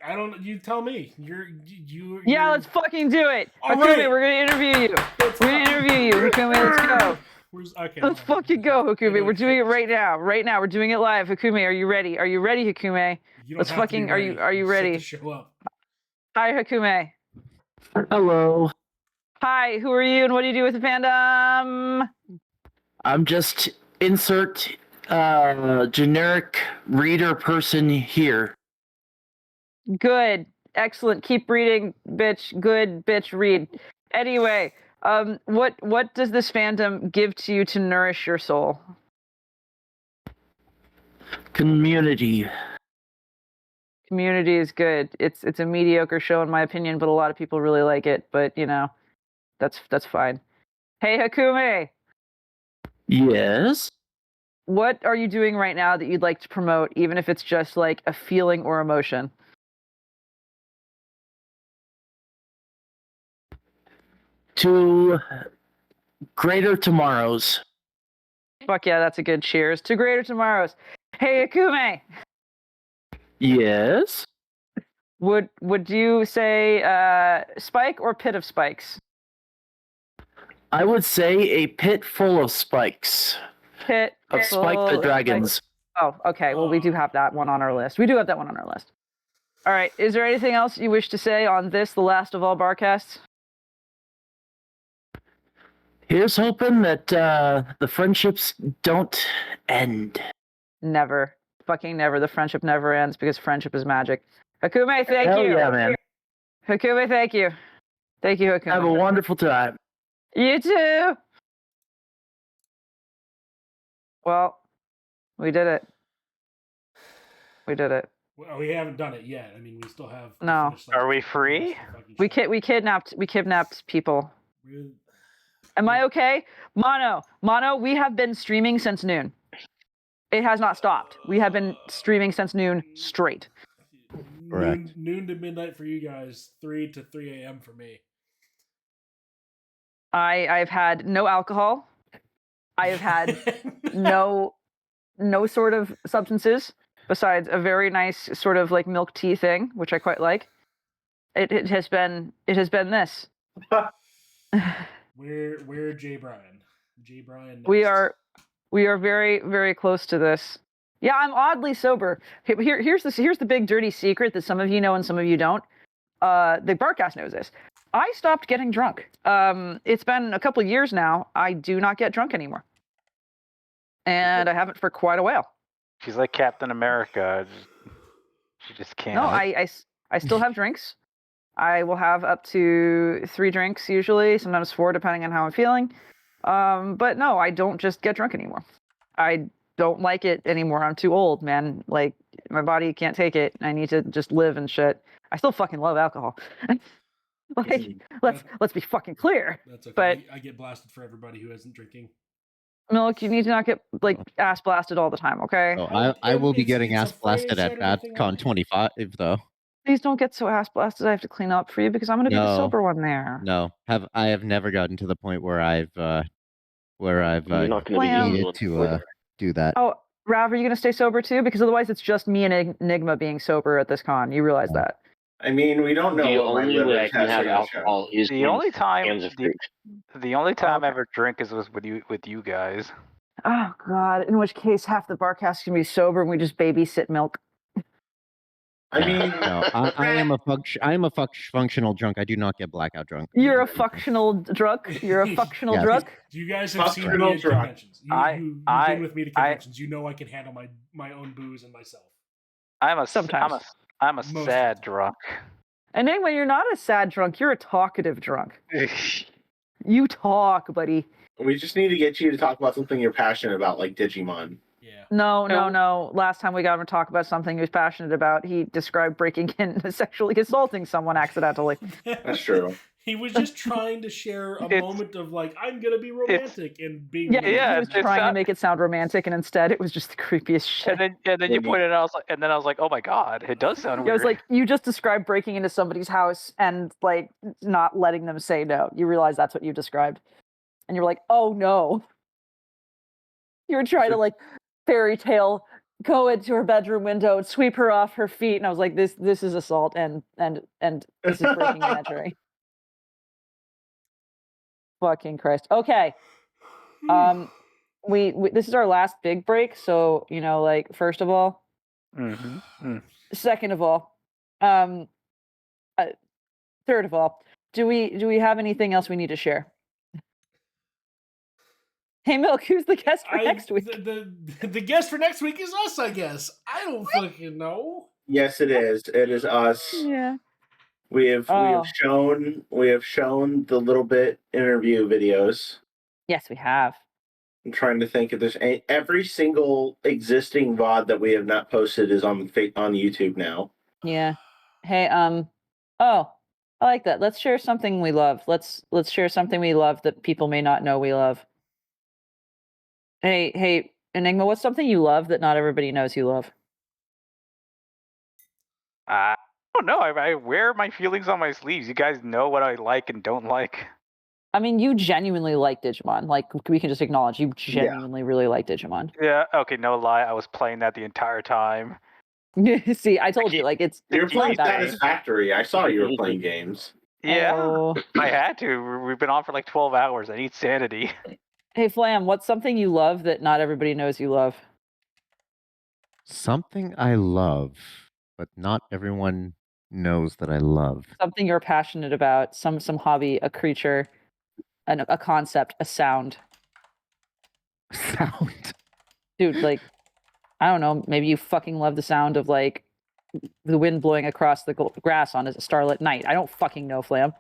I don't. You tell me. Yeah, let's fucking do it. All Hakume, right. we're gonna interview you. We're gonna interview you, Hakume. Let's go. Okay. Let's fucking go, Hakume. We're doing it right now. Right now, we're doing it live. Hakume, are you ready? Are you ready, Hakume? You don't Let's have to be fucking. ready. Are you Just have ready? to show up. Hi, Hakume. Hello. Hi. Who are you, and what do you do with the fandom? I'm just insert generic reader person here. Good. Excellent. Keep reading, bitch. Good, bitch. Read. Anyway, what does this fandom give to you to nourish your soul? Community. Community is good. It's a mediocre show in my opinion, but a lot of people really like it. But you know, that's fine. Hey, Hakume. Yes. What are you doing right now that you'd like to promote, even if it's just like a feeling or emotion? To greater tomorrows. Fuck yeah, that's a good cheers. To greater tomorrows. Hey, Hakume. Yes. Would you say Spike or Pit of Spikes? I would say a pit full of spikes. Pit of Spike full the of Dragons. spikes. Oh, okay. Well, we do have that one on our list. We do have that one on our list. All right. Is there anything else you wish to say on this, the last of all Barcasts? Here's hoping that the friendships don't end. Never. Fucking never. The friendship never ends because friendship is magic. Hakume, thank Hell you. yeah, man. Hakume, thank you. Thank you, Hakume. Have a wonderful time. You too. Well, we did it. We did it. Well, we haven't done it yet. I mean, we still have. No. Are we free? We kidnapped people. Really? Am I okay? Mono, we have been streaming since noon. It has not stopped. We have been streaming since noon straight. Noon to midnight for you guys. 3 to 3 a.m. for me. I've had no alcohol. I have had no sort of substances besides a very nice sort of like milk tea thing, which I quite like. It has been this. We're Jay Bryan. Jay Bryan. We are very, very close to this. Yeah, I'm oddly sober. Here's the big dirty secret that some of you know and some of you don't. The Barcast knows this. I stopped getting drunk. It's been a couple of years now. I do not get drunk anymore, and I haven't for quite a while. She's like Captain America. She just can't. No, I still have drinks. I will have up to 3 drinks usually, sometimes 4 depending on how I'm feeling. But no, I don't just get drunk anymore. I don't like it anymore. I'm too old, man. Like my body can't take it. I need to just live and shit. I still fucking love alcohol. Like let's be fucking clear. That's okay. But I get blasted for everybody who isn't drinking. Milk, you need to not get like ass blasted all the time, okay? Oh, I will be getting ass blasted at BadCon 25 though. Please don't get so ass blasted. I have to clean up for you because I'm gonna be the sober one there. No, I have never gotten to the point where I've You're not gonna be needed to do that. Oh, Rav, are you gonna stay sober too? Because otherwise, it's just me and Enigma being sober at this con. You realize that? I mean, we don't know The what my only way liver I can have alcohol is The in only time cans of fruit. the only time I ever drink is with you guys. Oh God! In which case, half the Barcast can be sober, and we just babysit Milk. I mean, no, I am a functional drunk. I do not get blackout drunk. You're a functional drunk. You're a functional Yes. drunk. You guys have seen me at conventions. You've been with me to conventions. You know I can handle my own booze and myself. I'm a Most sad drunk. And then when you're not a sad drunk, you're a talkative drunk. You talk, buddy. we just need to get you to talk about something you're passionate about, like Digimon. No. Last time we got him to talk about something he was passionate about, he described breaking in and sexually assaulting someone accidentally. That's true. He was just trying to share a moment of like, I'm gonna be romantic and being. He was trying to make it sound romantic, and instead it was just the creepiest shit. And then you pointed out, and then I was like, oh my god, it does sound weird. I was like, you just described breaking into somebody's house and like not letting them say no. You realize that's what you described, and you're like, oh no. You were trying to like fairy tale go into her bedroom window and sweep her off her feet, and I was like, this is assault and this is breaking and entering. Fucking Christ. Okay. We this is our last big break, so like first of all, second of all, third of all, do we have anything else we need to share? Hey Milk, who's the guest for next week? The guest for next week is us, I guess. I don't fucking know. Yes, it is. It is us. Yeah. We have shown the little bit interview videos. Yes, we have. I'm trying to think if there's every single existing VOD that we have not posted is on YouTube now. Yeah. Hey, oh, I like that. Let's share something we love. Let's share something we love that people may not know we love. Hey, Enigma, what's something you love that not everybody knows you love? I don't know. I wear my feelings on my sleeves. You guys know what I like and don't like. I mean, you genuinely like Digimon. Like, we can just acknowledge you genuinely really like Digimon. Yeah. Okay. No lie. I was playing that the entire time. See, I told you, like You're playing Satisfactory. I saw you were playing games. Yeah, I had to. We've been on for like 12 hours. I need sanity. Hey, Flam, what's something you love that not everybody knows you love? Something I love, but not everyone knows that I love. Something you're passionate about, some hobby, a creature, a concept, a sound. Sound? Dude, like, I don't know, maybe you fucking love the sound of, like, the wind blowing across the grass on a starlit night. I don't fucking know, Flam.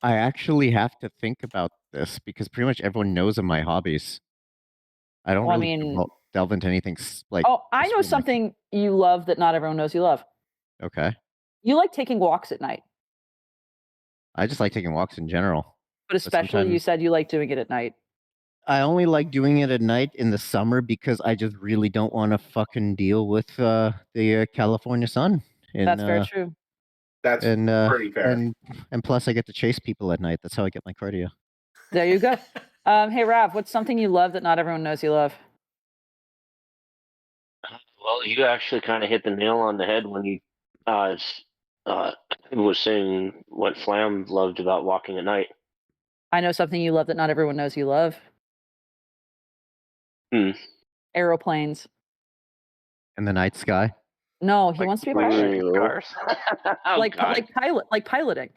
I actually have to think about this because pretty much everyone knows of my hobbies. I don't really delve into anything like. Oh, I know something you love that not everyone knows you love. Okay. You like taking walks at night. I just like taking walks in general. But especially you said you like doing it at night. I only like doing it at night in the summer because I just really don't want to fucking deal with the California sun. That's very true. That's pretty fair. And plus, I get to chase people at night. That's how I get my cardio. There you go. Hey, Rav, what's something you love that not everyone knows you love? Well, you actually kind of hit the nail on the head when you was saying what Flam loved about walking at night. I know something you love that not everyone knows you love. Aeroplanes. In the night sky? No, he wants to be a pilot. Cars. like piloting.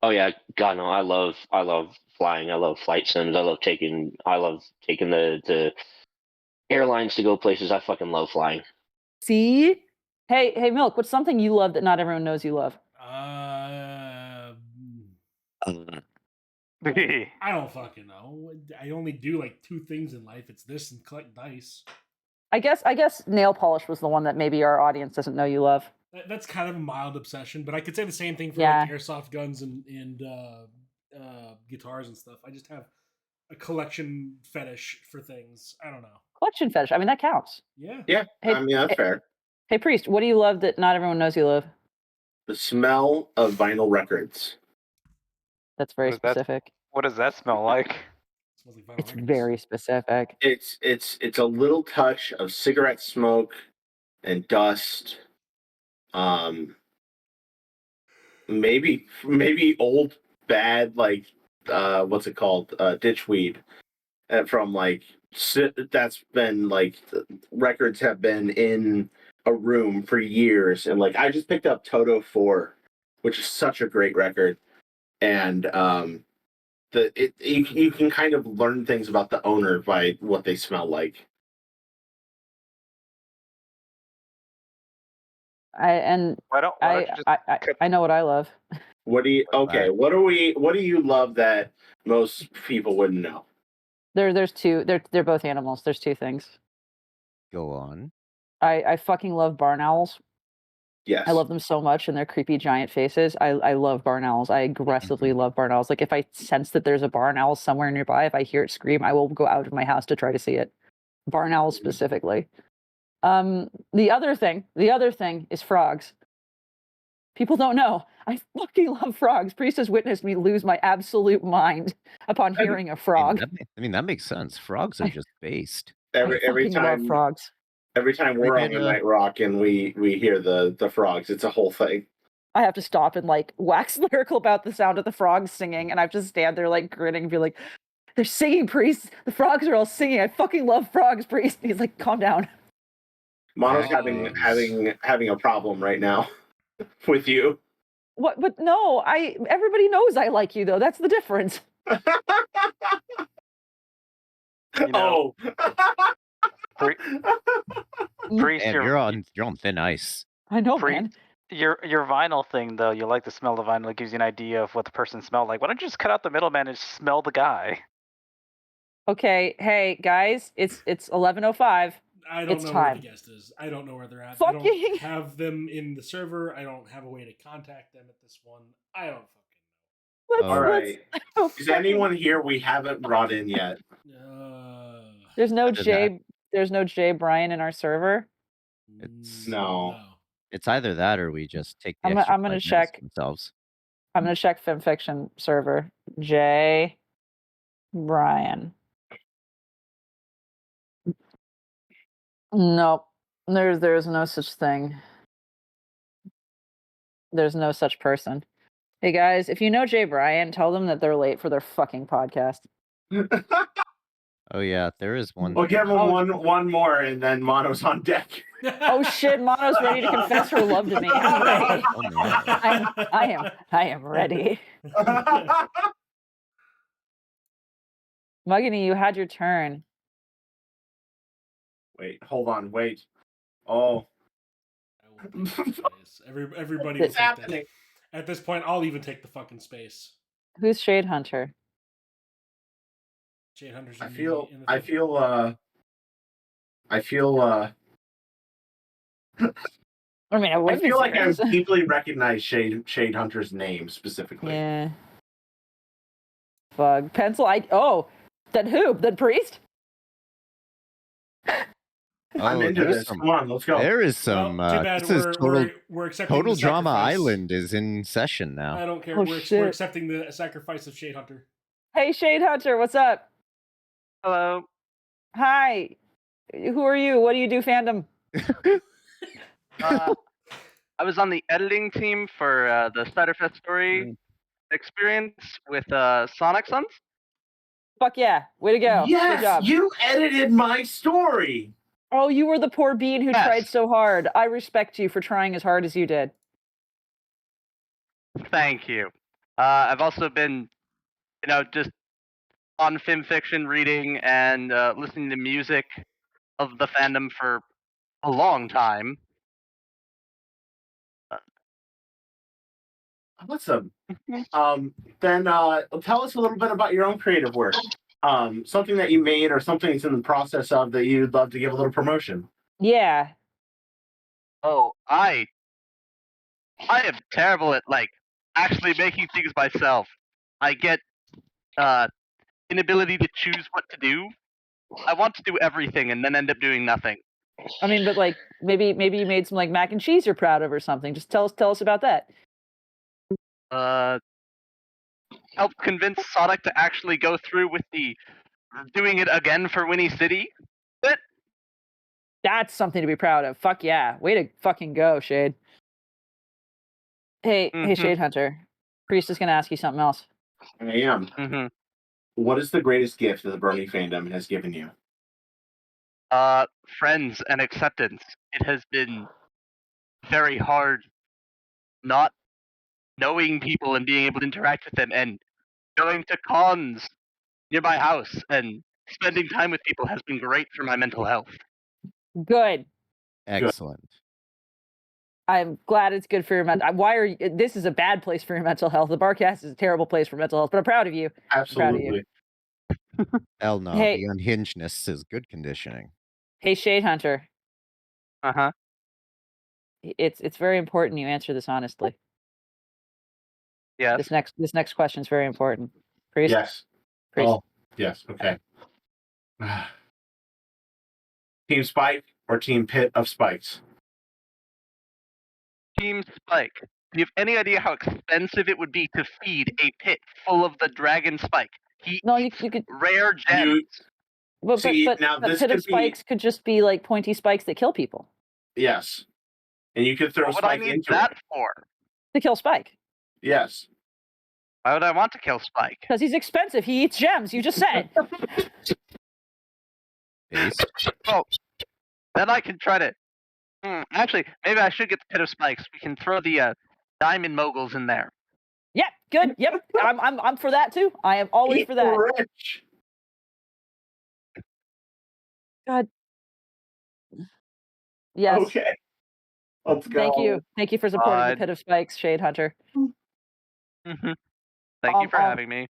Oh yeah, God no! I love flying. I love flight sims. I love taking the airlines to go places. I fucking love flying. See, Hey, Milk, what's something you love that not everyone knows you love? I don't fucking know. I only do like 2 things in life. It's this and collect dice. I guess nail polish was the one that maybe our audience doesn't know you love. That's kind of a mild obsession, but I could say the same thing for Yeah. like airsoft guns and guitars and stuff. I just have a collection fetish for things. I don't know. Collection fetish. I mean, that counts. Yeah. Yeah, I mean, that's fair. Hey, Priest, what do you love that not everyone knows you love? The smell of vinyl records. That's very specific. What does that smell like? It's very specific. It's a little touch of cigarette smoke and dust. Maybe old bad like what's it called, ditchweed, from like that's been like records have been in a room for years, and like I just picked up Toto 4, which is such a great record, and you can kind of learn things about the owner by what they smell like. I know what I love. What do you What do you love that most people wouldn't know? There's two. They're both animals. There's 2 things. Go on. I fucking love barn owls. Yes. I love them so much and their creepy giant faces. I love barn owls. I aggressively love barn owls. Like if I sense that there's a barn owl somewhere nearby, if I hear it scream, I will go out of my house to try to see it. Barn owls specifically. The other thing is frogs. People don't know. I fucking love frogs. Priest has witnessed me lose my absolute mind upon hearing a frog. I mean, that makes sense. Frogs are just based. Every fucking love time frogs. Every time we're on a Night Rock and we hear the frogs, it's a whole thing. I have to stop and like wax lyrical about the sound of the frogs singing, and I have to stand there like grinning and be like, "They're singing, Priest. The frogs are all singing. I fucking love frogs, Priest." And he's like, "Calm down." Mono's having a problem right now with you. What? But no, everybody knows I like you though. That's the difference. Oh. Priest, Man, you're on thin ice. I know, man. Your vinyl thing though, you like to smell the vinyl. It gives you an idea of what the person smelled like. Why don't you just cut out the middleman and smell the guy? Okay, hey guys, it's 11:05. I don't know where the guest is. I don't know where they're at. I don't have them in the server. I don't have a way to contact them at this one. I don't fucking know. All right. Is anyone here we haven't brought in yet? There's no Jay Bryan in our server. No. It's either that or we just take the I'm extra gonna 5 minutes check. themselves. I'm gonna check FimFiction server. Jay Bryan. Nope. There's no such thing. There's no such person. Hey guys, if you know Jay Bryan, tell them that they're late for their fucking podcast. Oh yeah, there is one. We'll give them one more, and then Mono's on deck. Oh shit, Mono's ready to confess her love to me. I'm ready. Oh, no. I am ready. Muggany, you had your turn. Wait, hold on, wait. Oh. Everybody will take that. At this point, I'll even take the fucking space. Who's Shade Hunter? Shade Hunter's I feel I mean, I feel like I deeply recognize Shade Hunter's name specifically. Yeah. Bug. Pencil. Then who? Then Priest? I'm into this. Come on, let's go. There is some. Well, too bad. This is we're accepting Total the Drama sacrifice. Island is in session now. I don't care. Oh, we're shit. accepting the sacrifice of Shade Hunter. Hey, Shade Hunter, what's up? Hello. Hi. Who are you? What do you do, fandom? I was on the editing team for the Spider-Fest story experience with Sonic Sons. Fuck yeah. Way to go. Yes, Good job. you edited my story. Oh, you were the poor bean who tried so hard. I respect you for trying as hard as you did. Thank you. I've also been, just on FimFiction reading and listening to music of the fandom for a long time. Awesome. Then tell us a little bit about your own creative work. Something that you made or something that's in the process of that you'd love to give a little promotion. Yeah. Oh, I am terrible at actually making things myself. I get inability to choose what to do. I want to do everything and then end up doing nothing. I mean, but like maybe you made some like mac and cheese you're proud of or something. Just tell us about that. Help convince Sonic to actually go through with the doing it again for Winnie City. But that's something to be proud of. Fuck yeah. Way to fucking go, Shade. Hey, Shade Hunter. Priest is gonna ask you something else. I am. What is the greatest gift that the Brony fandom has given you? Friends and acceptance. It has been very hard not knowing people and being able to interact with them and going to cons near my house and spending time with people has been great for my mental health. Good. Excellent. I'm glad it's good for your mental. Why are you, this is a bad place for your mental health. The Barcast is a terrible place for mental health, but I'm proud of you. Absolutely. Hell no. Hey. The unhingedness is good conditioning. Hey, Shade Hunter. Uh-huh. It's very important you answer this honestly. Yes. This next question is very important. Priest? Yes. Priest. Oh, yes. Okay. Team Spike or Team Pit of Spikes? Team Spike. Do you have any idea how expensive it would be to feed a pit full of the dragon Spike? He eats you could rare gems. But now the this pit of could be- spikes could just be like pointy spikes that kill people. Yes. And you could throw What would I Spike need into that it. for? To kill Spike. Yes. Why would I want to kill Spike? Because he's expensive. He eats gems. You just said. Well, then I can try to. Actually, maybe I should get the pit of spikes. We can throw the diamond moguls in there. Yeah, good. Yep, I'm for that too. I am always for that. Rich. God. Yes. Okay. Let's go. Thank you for supporting the Pit of Spikes, Shade Hunter. Thank you for having me.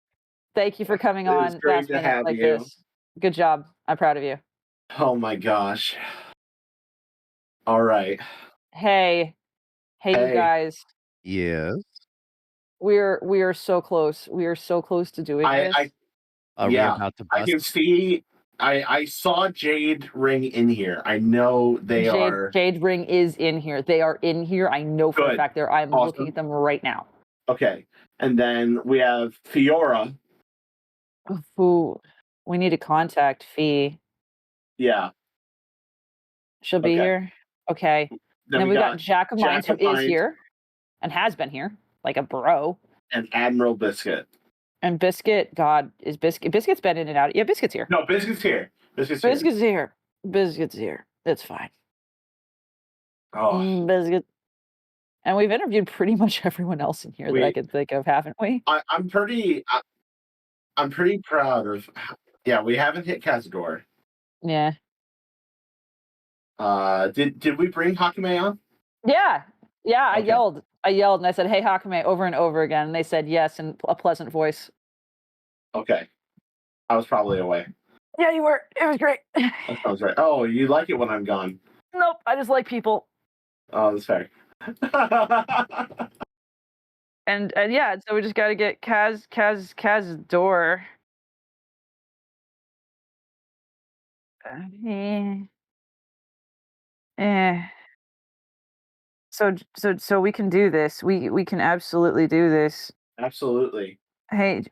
Thank you for coming It was on great last to minute have like you. this. Good job. I'm proud of you. Oh my gosh. All right. Hey, you guys. Yes. We are so close. We are so close to doing this. Are we about to I bust? can see. I saw Jade Ring in here. I know they are. Jade Ring is in here. They are in here. I know for a Good. fact I'm looking at them right now. Okay. And then we have Fiora. Who we need to contact Fee. Yeah. She'll be here. Okay. Then we got Jack of Mines, who is here and has been here, like a bro. And Admiral Biscuit. And Biscuit, God, is Biscuit's been in and out. Yeah, Biscuit's here. No, Biscuit's here. Biscuit's here. Biscuit's here. That's fine. Oh. Biscuit. And we've interviewed pretty much everyone else in here that I can think of, haven't we? I'm pretty proud of. Yeah, we haven't hit Cazador. Yeah. Did we bring Hakume on? Yeah. Yeah, I yelled and I said, "Hey, Hakume," over and over again, and they said yes in a pleasant voice. Okay. I was probably away. Yeah, you were. It was great. That sounds right. Oh, you like it when I'm gone. Nope, I just like people. Oh, that's fair. And yeah, so we just got to get Kaz's door. So we can do this. We can absolutely do this. Absolutely. Hey.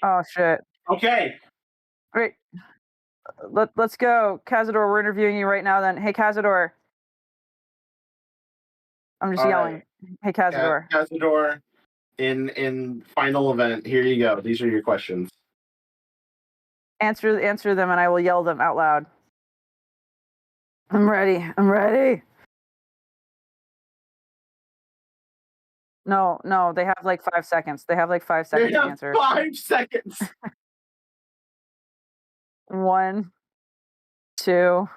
Oh shit. Okay. Great. Let's go, Cazador. We're interviewing you right now. Then, hey, Cazador. I'm just yelling. Hey, Cazador. Cazador, in final event, here you go. These are your questions. Answer them, and I will yell them out loud. I'm ready. No, they have like 5 seconds. They have like 5 seconds to answer. 5 seconds. 1, 2,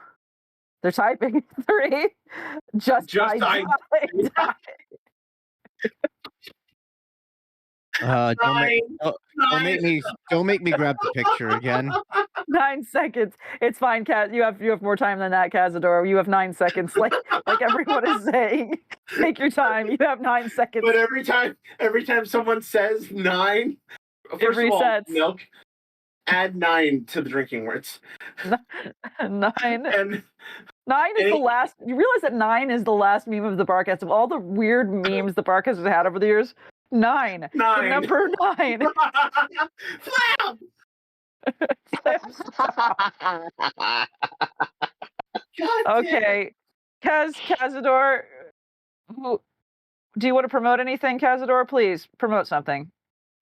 They're typing 3. Just I died. Don't make me grab the picture again. 9 seconds. It's fine, Kaz. You have more time than that, Cazador. You have 9 seconds, like everyone is saying. Take your time. You have 9 seconds. But every time someone says 9, first of all, milk, add 9 to the drinking words. 9. And 9 is the last. You realize that 9 is the last meme of the Barcast of all the weird memes the Barcast has had over the years. 9. The number 9. Okay, Cazador. Do you want to promote anything, Cazador? Please promote something.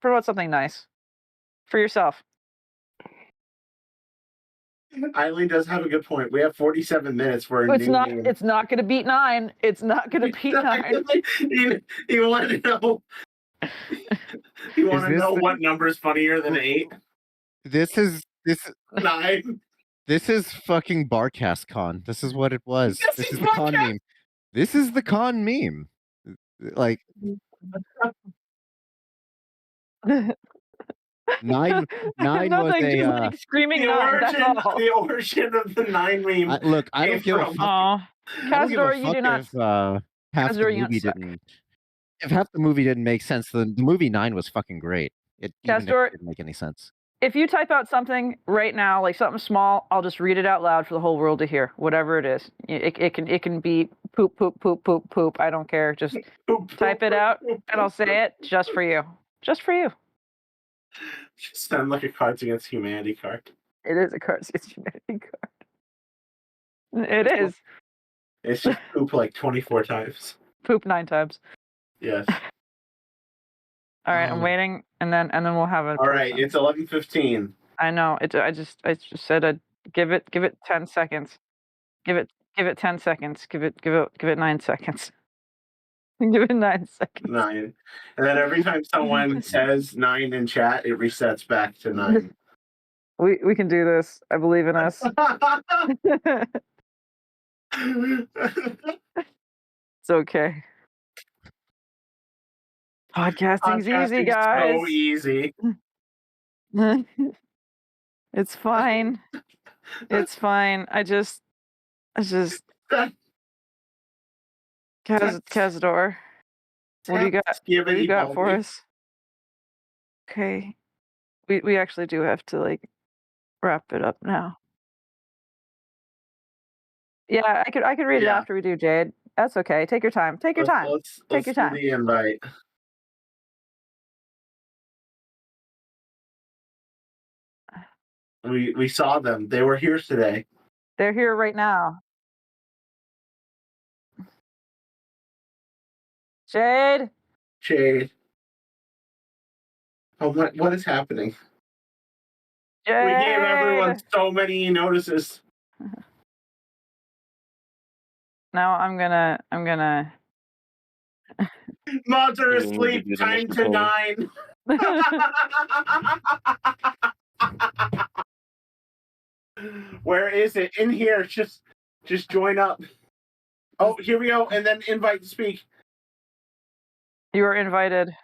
Promote something nice for yourself. Eileen does have a good point. We have 47 minutes for a It's new not. name. It's not going to beat 9. It's not going to beat 9. You want to know? You want to know what number is funnier than 8? This is 9. This is fucking Barcast Con. This is what it was. This is the con Barcast. meme. This is the con meme. Like 9 was Nothing, just like screaming 9. That's all. The origin of the 9 meme. Look, I don't give a fuck. I don't give a Cazador, you do not. fuck if half the Cazador, you movie suck. didn't. If half the movie didn't make sense, the movie 9 was fucking great. Even if Cazador, it didn't make any sense. If you type out something right now, like something small, I'll just read it out loud for the whole world to hear. Whatever it is, it can be poop, poop, poop, poop, poop. I don't care. Just type it out, and I'll say it just for you. Just for you. Sound like a Cards Against Humanity card. It is a Cards Against Humanity card. It is. It's just poop like 24 times. Poop 9 times. Yes. All right, I'm waiting, and then we'll have it. All right, it's 11:15. I know. I just said I'd give it 10 seconds. Give it 10 seconds. Give it 9 seconds. Give it 9 seconds. 9. And then every time someone says 9 in chat, it resets back to 9. We can do this. I believe in us. It's okay. Podcasting's easy, guys. So easy. It's fine. It's fine. I just Cazador. What do you got? What do you got for us? Okay. We actually do have to like wrap it up now. Yeah, I could read it after we do, Jade. That's okay. Take your time. Take your time. Take your time. Let's do the invite. We saw them. They were here today. They're here right now. Jade. Oh, what is happening? Jade. We gave everyone so many notices. Now I'm gonna. Mods are asleep. Time to 9. Where is it? In here. Just join up. Oh, here we go. And then invite to speak. You are invited.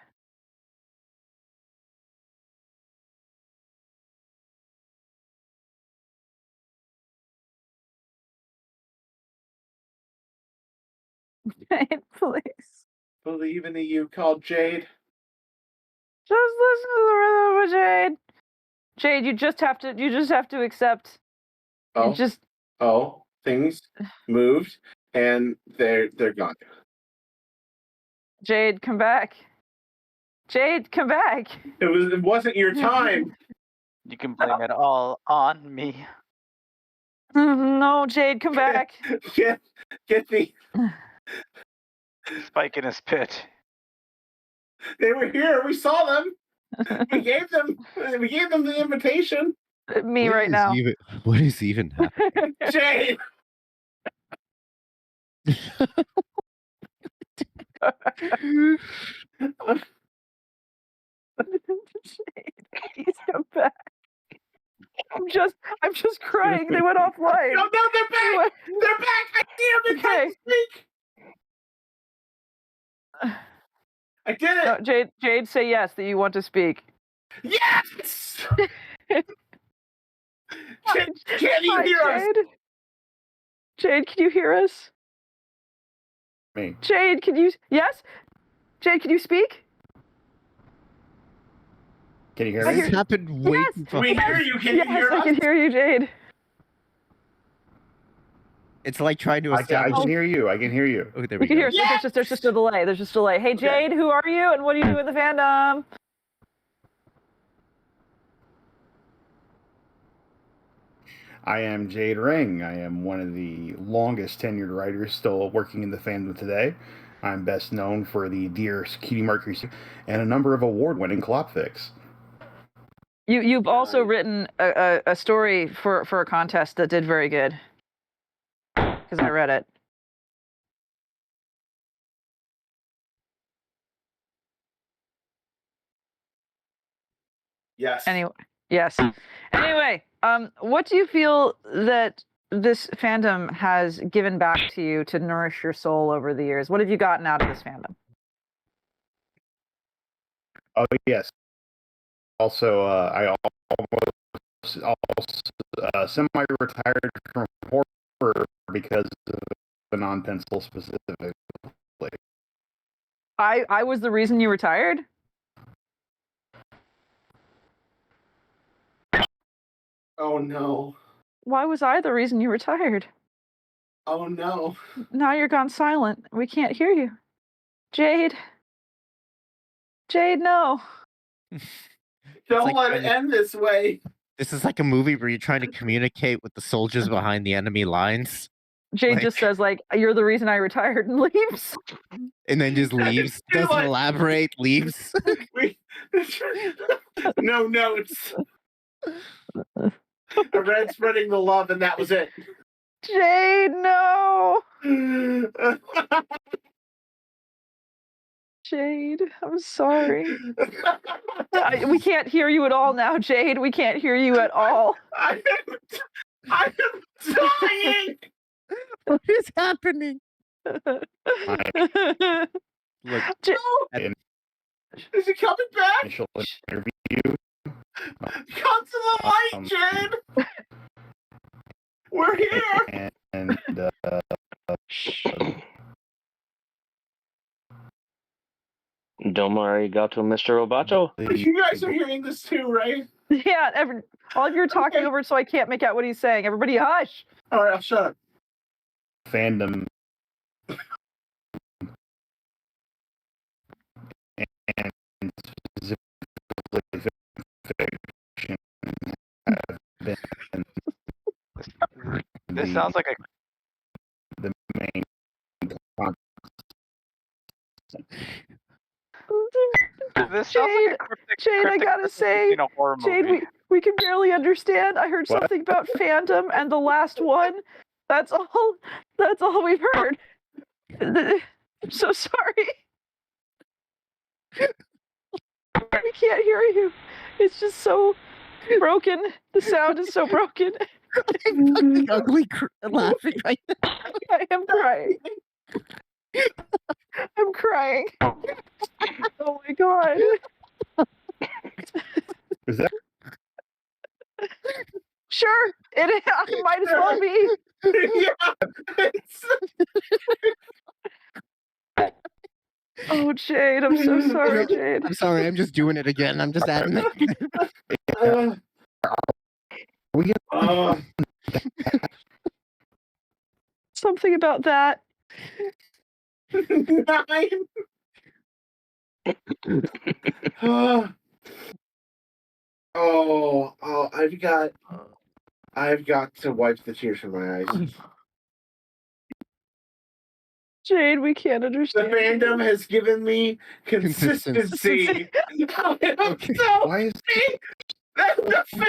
Jade, please. Believe in the you called Jade. Just listen to the rhythm of Jade. Jade, you just have to accept. Things moved and they're gone. Jade, come back. Jade, come back. It wasn't your time. You can blame it all on me. No, Jade, come back. Get the Spike in his pit. They were here. We saw them. We gave them the invitation. Me right now. What is even happening? Jade. Jade, please come back. I'm just crying. They went offline. No, they're back. They're back. I see them. They're trying to speak. I did it. No, Jade, say yes that you want to speak. Yes. Can you Hi, hear us? Jade, can you hear us? Me. Jade, yes? Jade, can you speak? Can you hear I me? hear- This happened way Yes, too fast. We hear you. Can you hear I us? can hear you, Jade. It's like trying to I establish. can hear you. I can hear you. Oh, there We we can go. hear us. There's just a delay. There's just a delay. Hey, Jade, who are you and what do you do in the fandom? I am Jade Ring. I am one of the longest tenured writers still working in the fandom today. I'm best known for the Dear Cutie Mercury and a number of award-winning co-op fics. You've also written a story for a contest that did very good. Because I read it. Yes. Yes. Anyway, what do you feel that this fandom has given back to you to nourish your soul over the years? What have you gotten out of this fandom? Oh yes. Also, I semi-retired from horror because of the non-pencil specifically. I was the reason you retired? Oh no. Why was I the reason you retired? Oh no. Now you're gone silent. We can't hear you. Jade. Jade, no. Don't let it end this way. This is like a movie where you're trying to communicate with the soldiers behind the enemy lines. Jade just says, you're the reason I retired and leaves. And then just leaves. Doesn't elaborate, leaves. No notes. I read Spreading the Love and that was it. Jade, no. Jade, I'm sorry. We can't hear you at all now, Jade. We can't hear you at all. I am dying. What is happening? Look, is he coming back? Initial interview. Come to the light, Jade. We're here. And Domo arigato, Mr. Roboto. You guys are hearing this too, right? Yeah, all of you are talking over it, so I can't make out what he's saying. Everybody, hush. All right, I'll shut up. Fandom and specifically fiction have been This sounds like the main This sounds like a cryptic, Jade, I gotta say, in a horror Jade, movie. we can barely understand. I heard What? something about fandom and the last one. That's all we've heard. I'm so sorry. We can't hear you. It's just so broken. The sound is so broken. I'm fucking ugly laughing right now. I am crying. I'm crying. Oh my god. Is that? Sure, it might as well be. Oh, Jade, I'm so sorry, Jade. I'm sorry, I'm just doing it again. I'm just adding it. Something about that. 9. Oh, I've got to wipe the tears from my eyes. Jade, we can't understand. The fandom has given me consistency. Okay. Why is I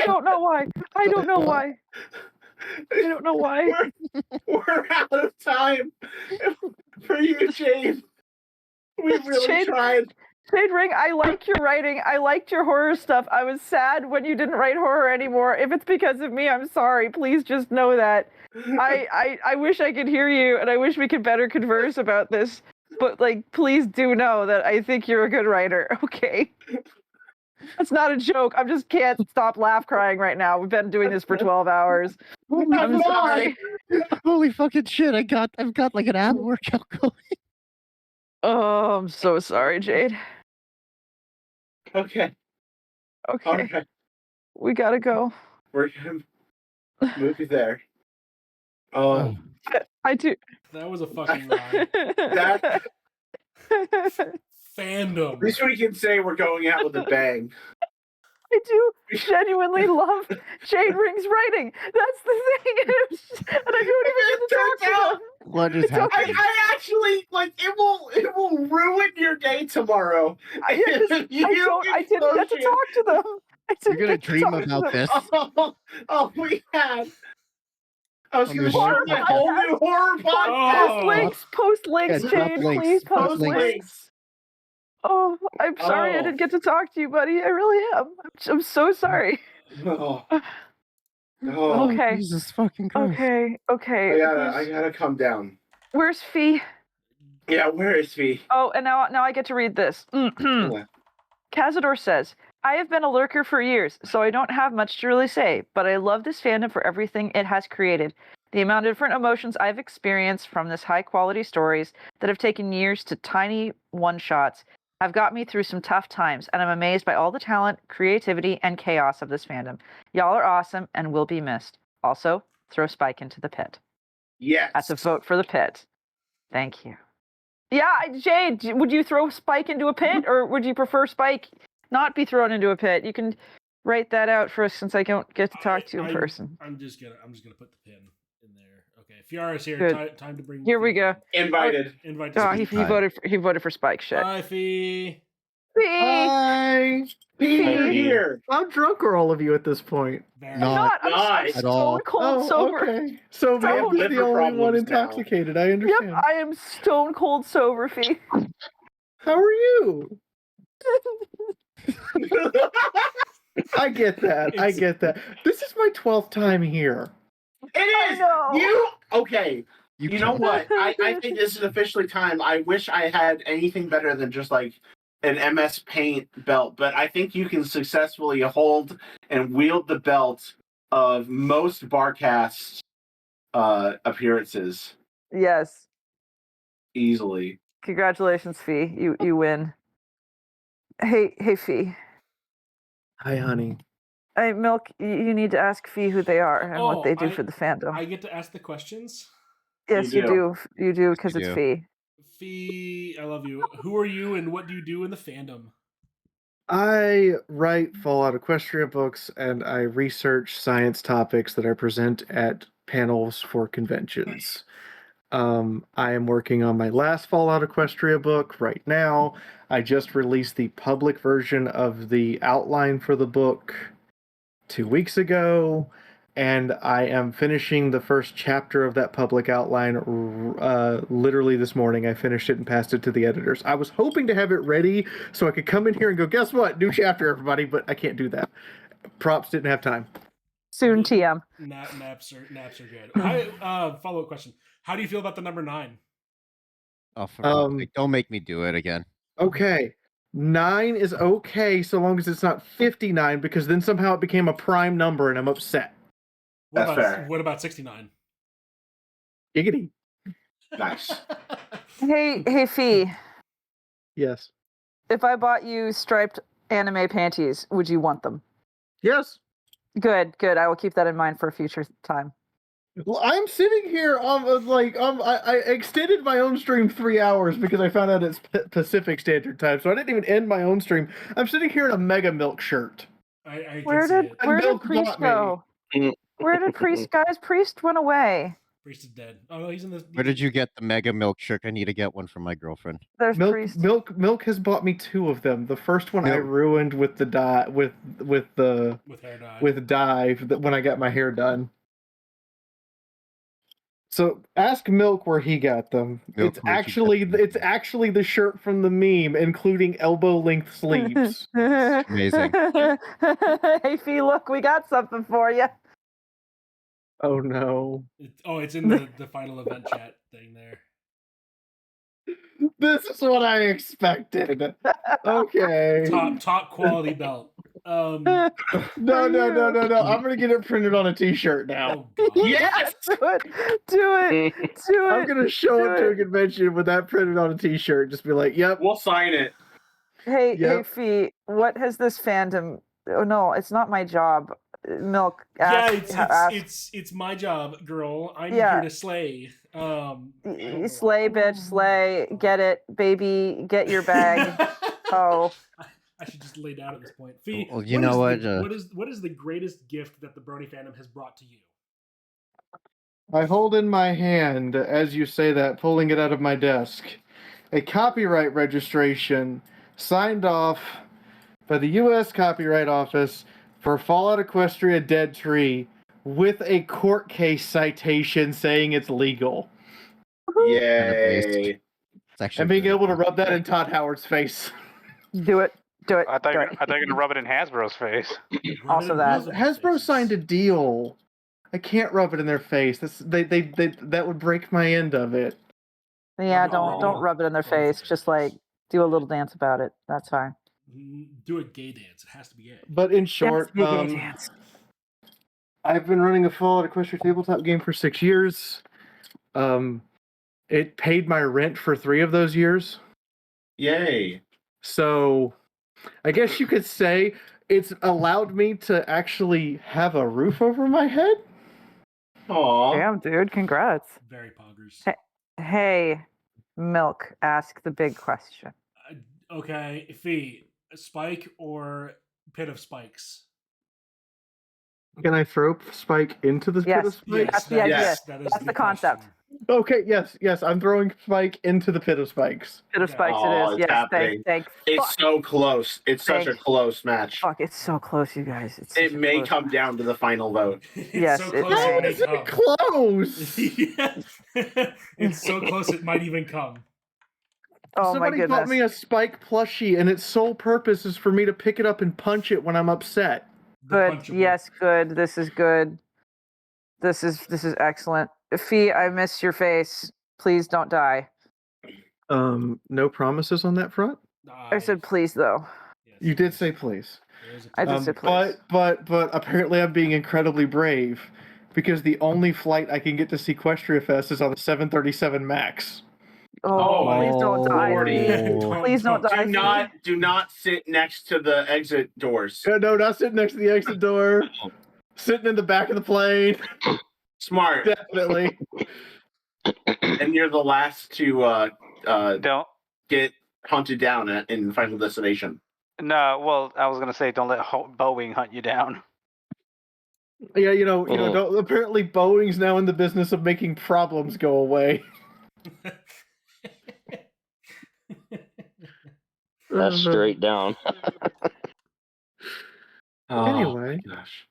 don't know why. I don't know why. I don't know why. We're out of time for you, Jade. We really Jade, tried. Shade Ring, I like your writing. I liked your horror stuff. I was sad when you didn't write horror anymore. If it's because of me, I'm sorry. Please just know that. I wish I could hear you, and I wish we could better converse about this. But, like, please do know that I think you're a good writer, okay? That's not a joke. I just can't stop laugh crying right now. We've been doing this for 12 hours. Oh my I'm sorry. Holy fucking shit! I've got like an ab workout going. Oh, I'm so sorry, Jade. Okay. Okay. All right. We gotta go. We're gonna move you there. Oh, I do. That was a fucking ride. that. Fandom. At least we can say we're going out with a bang. I do genuinely love Jade Ring's writing. That's the thing. And I don't even get to talk to them. What is happening? I actually like it will ruin your day tomorrow. I didn't get to talk to them. You're gonna dream about this. Oh, we had. I was On going to your show horror you a podcast. whole new horror podcast. Post links, Yeah, drop Jade. links, Please post post links. links. Oh, I'm sorry I didn't get to talk to you, buddy. I really am. I'm so sorry. Oh. Okay. Jesus fucking Christ. Okay. I gotta come down. Where's Fee? Yeah, where is Fee? Oh, and now I get to read this. Cazador says, I have been a lurker for years, so I don't have much to really say, but I love this fandom for everything it has created. The amount of different emotions I've experienced from this high-quality stories that have taken years to tiny one-shots have got me through some tough times, and I'm amazed by all the talent, creativity, and chaos of this fandom. Y'all are awesome and will be missed. Also, throw Spike into the pit. Yes. That's a vote for the pit. Thank you. Yeah, Jade, would you throw Spike into a pit, or would you prefer Spike not be thrown into a pit? You can write that out for us since I don't get to talk to you in person. I'm just gonna put the pin in there. Okay, Fiara's here. Good. Time to bring. Here we go. Invited. Invite. Oh, he voted for Spike. Shit. Bye, Fee. Fee. Hi. You're here. How drunk are all of you at this point? Not I'm at all. stone cold sober. Okay. So Stone- maybe the only one intoxicated. I understand. Yep, I am stone cold sober, Fee. How are you? I get that. I get that. This is my 12th time here. It is. You okay? You know what? I think this is officially time. I wish I had anything better than just like an MS Paint belt, but I think you can successfully hold and wield the belt of most Barcast appearances Yes. easily. Congratulations, Fee. You win. Hey, Fee. Hi, honey. Hey, Milk, you need to ask Fee who they are and what they do for the fandom. I get to ask the questions. Yes, you do. You do, because it's do. Fee. Fee, I love you. Who are you, and what do you do in the fandom? I write Fallout Equestria books, and I research science topics that I present at panels for conventions. I am working on my last Fallout Equestria book right now. I just released the public version of the outline for the book 2 weeks ago, and I am finishing the first chapter of that public outline literally this morning. I finished it and passed it to the editors. I was hoping to have it ready so I could come in here and go, guess what? New chapter, everybody, but I can't do that. Props didn't have time. Soon TM. Naps are good. Follow-up question. How do you feel about the number 9? Oh, for fuck's sake, don't make me do it again. Okay. 9 is okay so long as it's not 59, because then somehow it became a prime number and I'm upset. What about 69? Giggity. Nice. Hey, Fee. Yes. If I bought you striped anime panties, would you want them? Yes. Good. I will keep that in mind for a future time. Well, I'm sitting here I extended my own stream 3 hours because I found out it's Pacific Standard Time, so I didn't even end my own stream. I'm sitting here in a Mega Milk shirt. Where did Priest go? Where did Priest, guys? Priest went away. Priest is dead. Oh no, he's in the. Where did you get the Mega Milk shirt? I need to get one for my girlfriend. There's Priest. Milk has bought me 2 of them. The first one I ruined with the dye with hair dye. With dye when I got my hair done. So ask Milk where he got them. Milk, It's where'd you get actually the shirt from the meme, including elbow length sleeves. Amazing. Hey, Fee, look, we got something for you. Oh no! It's in the final event chat thing there. This is what I expected. Okay. Top quality belt. No. I'm gonna get it printed on a T-shirt now. Yes, do it. I'm gonna show up to a convention with that printed on a T-shirt. Just be like, "Yep, we'll sign it." Hey, Yep. Fee, what has this fandom? Oh no, it's not my job. Milk. Yeah, Ask, it's my job, girl. I'm Yeah. here to slay. slay, bitch, slay. Get it, baby. Get your bag. Oh. I should just lay down at this point. Fee, Well, you know what? What is the greatest gift that the Brony fandom has brought to you? I hold in my hand, as you say that, pulling it out of my desk, a copyright registration signed off by the U.S. Copyright Office for Fallout Equestria Dead Tree with a court case citation saying it's legal. Yay. It's actually And being able to rub that in Todd Howard's face. Do it. I thought you were gonna rub it in Hasbro's face. Also that. Hasbro signed a deal. I can't rub it in their face. That would break my end of it. Yeah, don't rub it in their face. Just like do a little dance about it. That's fine. Do a gay dance. It has to be gay. But in short, I've been running a Fallout Equestria tabletop game for 6 years. It paid my rent for 3 of those years. Yay. So I guess you could say it's allowed me to actually have a roof over my head. Aw. Damn, dude, congrats. Very poggers. Hey, Milk, ask the big question. Okay, Fee, spike or pit of spikes? Can I throw Spike into the pit of spikes? That's the idea. That's the concept. Okay, yes, I'm throwing Spike into the pit of spikes. Pit of spikes Oh, it is. it's Yes, happening. thank It's so close. It's such a close match. Fuck, it's so close, you guys. It's It may come down to the final vote. Yes, so it close may. it may come. Close. It's so close it might even come. Oh Somebody my bought goodness. me a Spike plushie, and its sole purpose is for me to pick it up and punch it when I'm upset. Good. Yes, good. This is good. This is excellent. Fee, I miss your face. Please don't die. No promises on that front? I said please though. You did say please. I did say please. But apparently I'm being incredibly brave because the only flight I can get to Sequestria Fest is on the 737 Max. Oh, please don't die. Lordy. Please don't die. Do not sit next to the exit doors. No, not sitting next to the exit door. Sitting in the back of the plane. Smart. Definitely. And you're the last to Don't get hunted down in Final Destination. No, well, I was gonna say don't let Boeing hunt you down. Yeah, apparently Boeing's now in the business of making problems go away. That's straight down. Anyway. Gosh.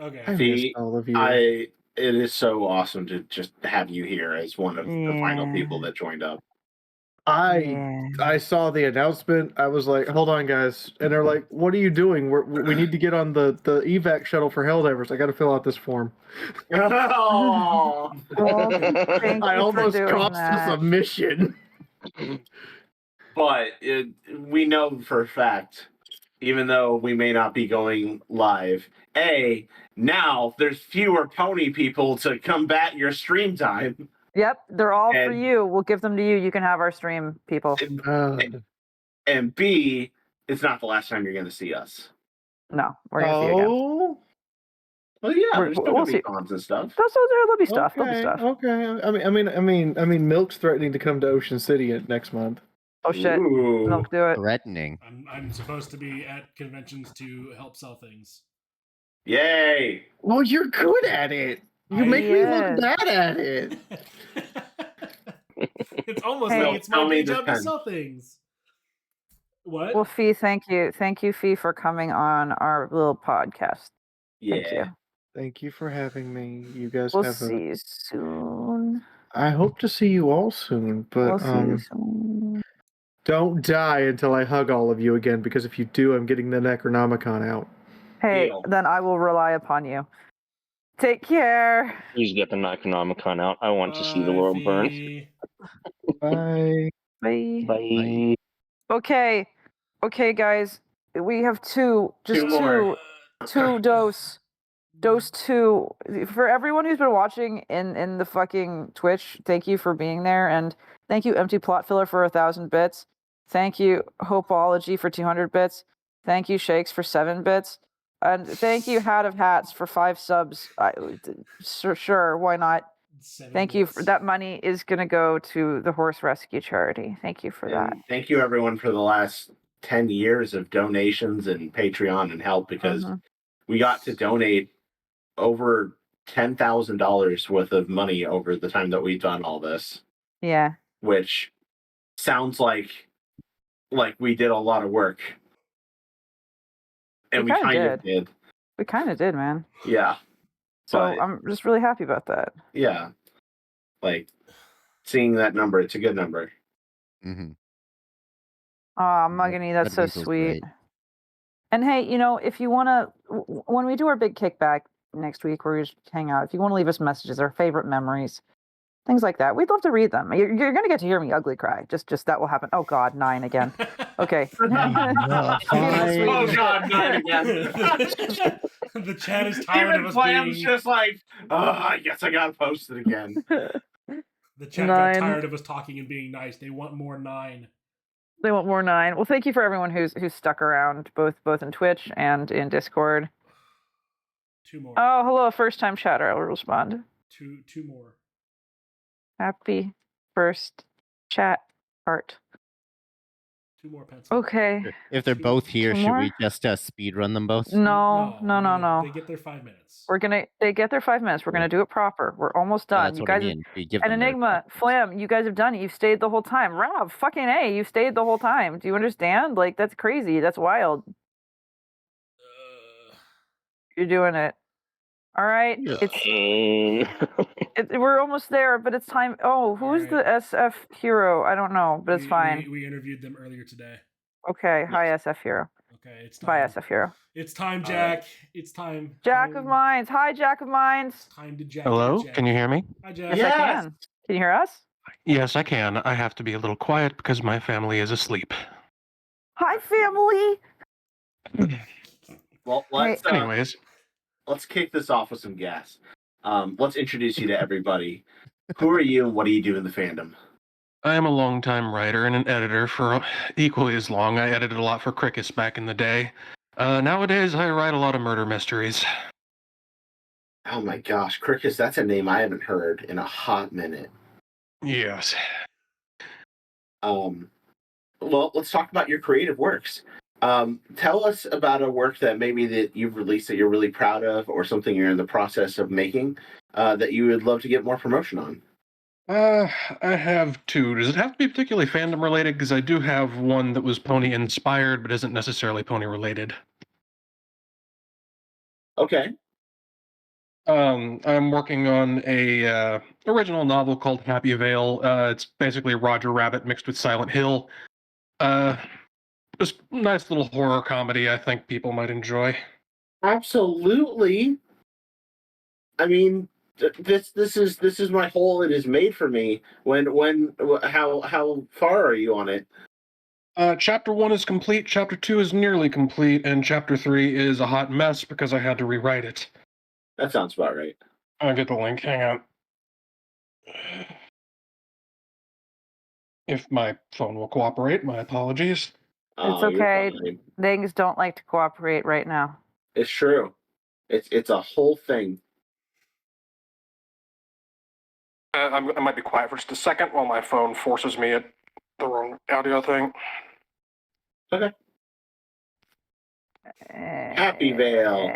Okay. I missed all of you. It is so awesome to just have you here as one of the final people that joined up. I saw the announcement. I was like, "Hold on, guys!" And they're like, "What are you doing? We need to get on the evac shuttle for Helldivers. I got to fill out this form." Oh, I almost cost us a mission. But we know for a fact, even though we may not be going live, now there's fewer pony people to combat your stream time. Yep, they're all for you. We'll give them to you. You can have our stream, people. And B, it's not the last time you're going to see us. No, we're going to see you again. Well, yeah, there's still going to be cons and stuff. There'll be stuff. There'll be stuff. Okay. I mean, Milk's threatening to come to Ocean City next month. Oh shit! Milk, do it. Threatening. I'm supposed to be at conventions to help sell things. Yay! Well, you're good at it. You make me look bad at it. It's almost like it's my day job to sell things. What? Well, Fee, thank you, Fee, for coming on our little podcast. Yeah. Thank you. Thank you for having me. You guys We'll have see you soon. I hope to see you all soon, We'll but see you soon. don't die until I hug all of you again, because if you do, I'm getting the Necronomicon out. Hey, then I will rely upon you. Take care. Please get the Necronomicon out. I want to see the world burn. Bye. Bye. Bye. Okay. Okay, guys. We have two. Just Two more. two dose. Dose 2. For everyone who's been watching in the fucking Twitch, thank you for being there. And thank you, Empty Plot Filler, for 1,000 bits. Thank you, Hopeology, for 200 bits. Thank you, Shakes, for 7 bits. And thank you, Hat of Hats, for 5 subs. Sure, why not? Thank you. That money is going to go to the Horse Rescue Charity. Thank you for that. And thank you, everyone, for the last 10 years of donations and Patreon and help, because we got to donate over $10,000 worth of money over the time that we've done all this. Yeah. Which sounds like we did a lot of work. And we kind of did. We kind of did, man. Yeah. So I'm just really happy about that. Yeah. Like, seeing that number, it's a good number. Mm-hmm. Aw, Muggany, that's so sweet. And hey, if you want to, when we do our big kickback next week where we just hang out, if you want to leave us messages, our favorite memories, things like that, we'd love to read them. You're going to get to hear me ugly cry. Just that will happen. Oh, God, 9 again. Okay. Oh, God, 9 again. The chat is tired of us being... just like, I guess I gotta post it again. The chat got tired of us talking and being nice. They want more 9. They want more 9. Well, thank you for everyone who's stuck around, both in Twitch and in Discord. 2 more. Oh, hello, first-time chatter. I will respond. 2 more. Happy first chat part. 2 more pencils. Okay. If they're both here, 2 should more? we just speed run them both? No. They get their 5 minutes. They get their 5 minutes. We're gonna do it proper. We're almost done. That's You what guys I mean. We give and them their Enigma, Flam, you guys have done it. You've stayed the whole time. Rob, fucking A, you stayed the whole time. Do you understand? Like, that's crazy. That's wild. You're doing it. All right. We're almost there, but it's time. Oh, who's the SF hero? I don't know, but it's fine. We interviewed them earlier today. Okay. Hi, SF hero. Okay, it's time. Bye, SF hero. It's time, Jack. It's time. Jack of Minds. Hi, Jack of Minds. Time to Jack. Hello, can you hear me? Hi, Jack. Yes, I can. Can you hear us? Yes, I can. I have to be a little quiet because my family is asleep. Hi, family. Well, let's anyways, let's kick this off with some gas. Let's introduce you to everybody. Who are you and what do you do in the fandom? I am a longtime writer and an editor for equally as long. I edited a lot for Cricus back in the day. Nowadays, I write a lot of murder mysteries. Oh my gosh, Cricus, that's a name I haven't heard in a hot minute. Yes. Well, let's talk about your creative works. Tell us about a work that maybe that you've released that you're really proud of, or something you're in the process of making that you would love to get more promotion on. I have 2. Does it have to be particularly fandom related? Because I do have one that was pony inspired, but isn't necessarily pony related. Okay. I'm working on a original novel called Happy Vale. It's basically Roger Rabbit mixed with Silent Hill. Just nice little horror comedy I think people might enjoy. Absolutely. I mean, this is my whole "it is made for me." How far are you on it? Chapter 1 is complete, Chapter 2 is nearly complete, and Chapter 3 is a hot mess because I had to rewrite it. That sounds about right. I'll get the link. Hang on. If my phone will cooperate, my apologies. It's okay. Things don't like to cooperate right now. It's true. It's a whole thing. I might be quiet for just a second while my phone forces me at the wrong audio thing. Okay. Happy Vale.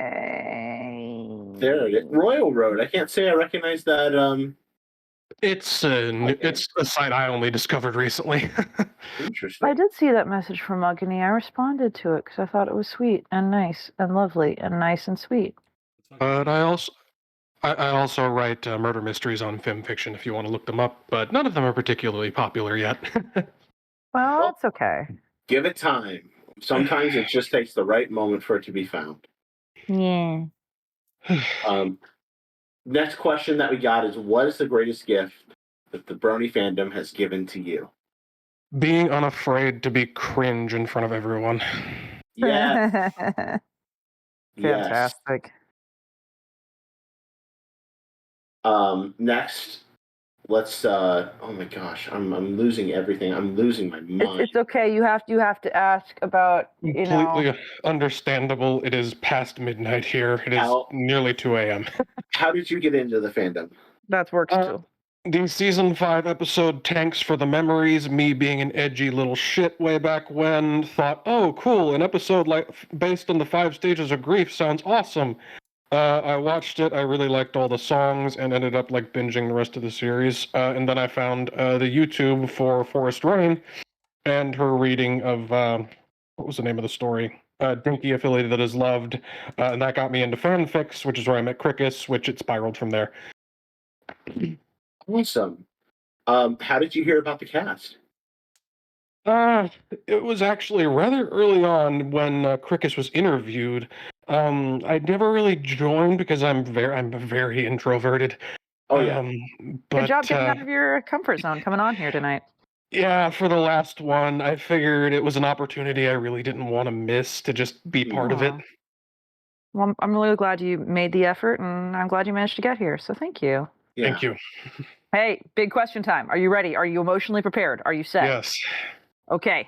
There it is. Royal Road. I can't say I recognize that. It's a site I only discovered recently. Interesting. I did see that message from Muggany. I responded to it because I thought it was sweet and nice and lovely and nice and sweet. But I also write murder mysteries on FimFiction if you want to look them up, but none of them are particularly popular yet. Well, that's okay. Give it time. Sometimes it just takes the right moment for it to be found. Yeah. Next question that we got is, what is the greatest gift that the Brony fandom has given to you? Being unafraid to be cringe in front of everyone. Yes. Fantastic. Next, let's oh my gosh, I'm losing everything. I'm losing my mind. It's okay. You have to ask about, you know. Completely understandable. It is past midnight here. It is nearly 2 a.m. How did you get into the fandom? That works too. The season 5 episode Tanks for the Memories, me being an edgy little shit way back when, thought, oh cool, an episode like based on the 5 stages of grief sounds awesome. I watched it, I really liked all the songs, and ended up like binging the rest of the series. And then I found the YouTube for Forest Rain and her reading of what was the name of the story? Dinky Affiliated That Is Loved. And that got me into fanfics, which is where I met Cricus, which it spiraled from there. Awesome. How did you hear about the cast? It was actually rather early on when Cricus was interviewed. I never really joined because I'm very introverted. Oh yeah. But, Good job getting out of your comfort zone coming on here tonight. Yeah, for the last one, I figured it was an opportunity I really didn't want to miss to just be part of it. Well, I'm really glad you made the effort, and I'm glad you managed to get here. So thank you. Yeah. Thank you. Hey, big question time. Are you ready? Are you emotionally prepared? Are you set? Yes. Okay.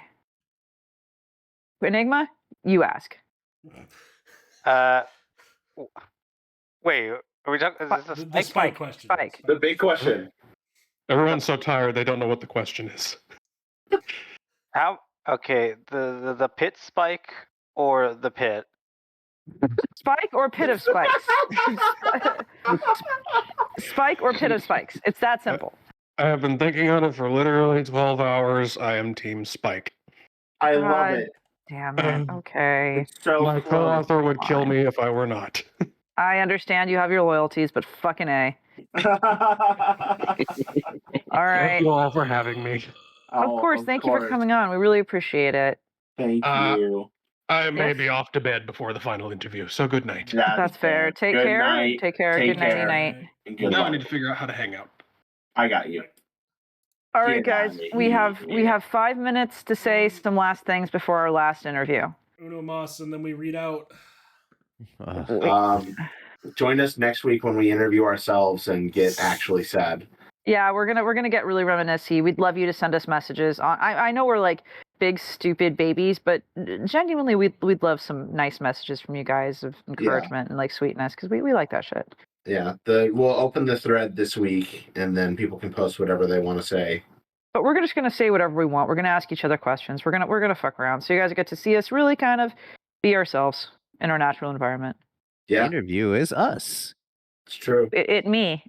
Enigma, you ask. Wait, are we talking? Is this The Spike question. Spike. The big question. Everyone's so tired they don't know what the question is. How? Okay, the pit spike or the pit? Spike or pit of spikes? Spike or pit of spikes? It's that simple. I have been thinking on it for literally 12 hours. I am Team Spike. I love it. Damn it. Okay. So my co-author would kill me if I were not. I understand you have your loyalties, but fucking A. All right. Thank you all for having me. Of course. Thank you for coming on. We really appreciate it. Thank you. I may be off to bed before the final interview, so good night. That's fair. Take care. Night. Take care. Take Good night. care. Night. And good Now I luck. need to figure out how to hang out. I got you. All right, Get guys. out of We here. have 5 minutes to say some last things before our last interview. Uno mas, and then we read out. Join us next week when we interview ourselves and get actually sad. Yeah, we're gonna get really reminiscent. We'd love you to send us messages. I know we're like big stupid babies, but genuinely we'd love some nice messages from you guys of encouragement and like sweetness because we like that shit. Yeah, we'll open the thread this week, and then people can post whatever they want to say. But we're just gonna say whatever we want. We're gonna ask each other questions. We're gonna fuck around, so you guys get to see us really kind of be ourselves in our natural environment. Yeah, the interview is us. It's true. Me.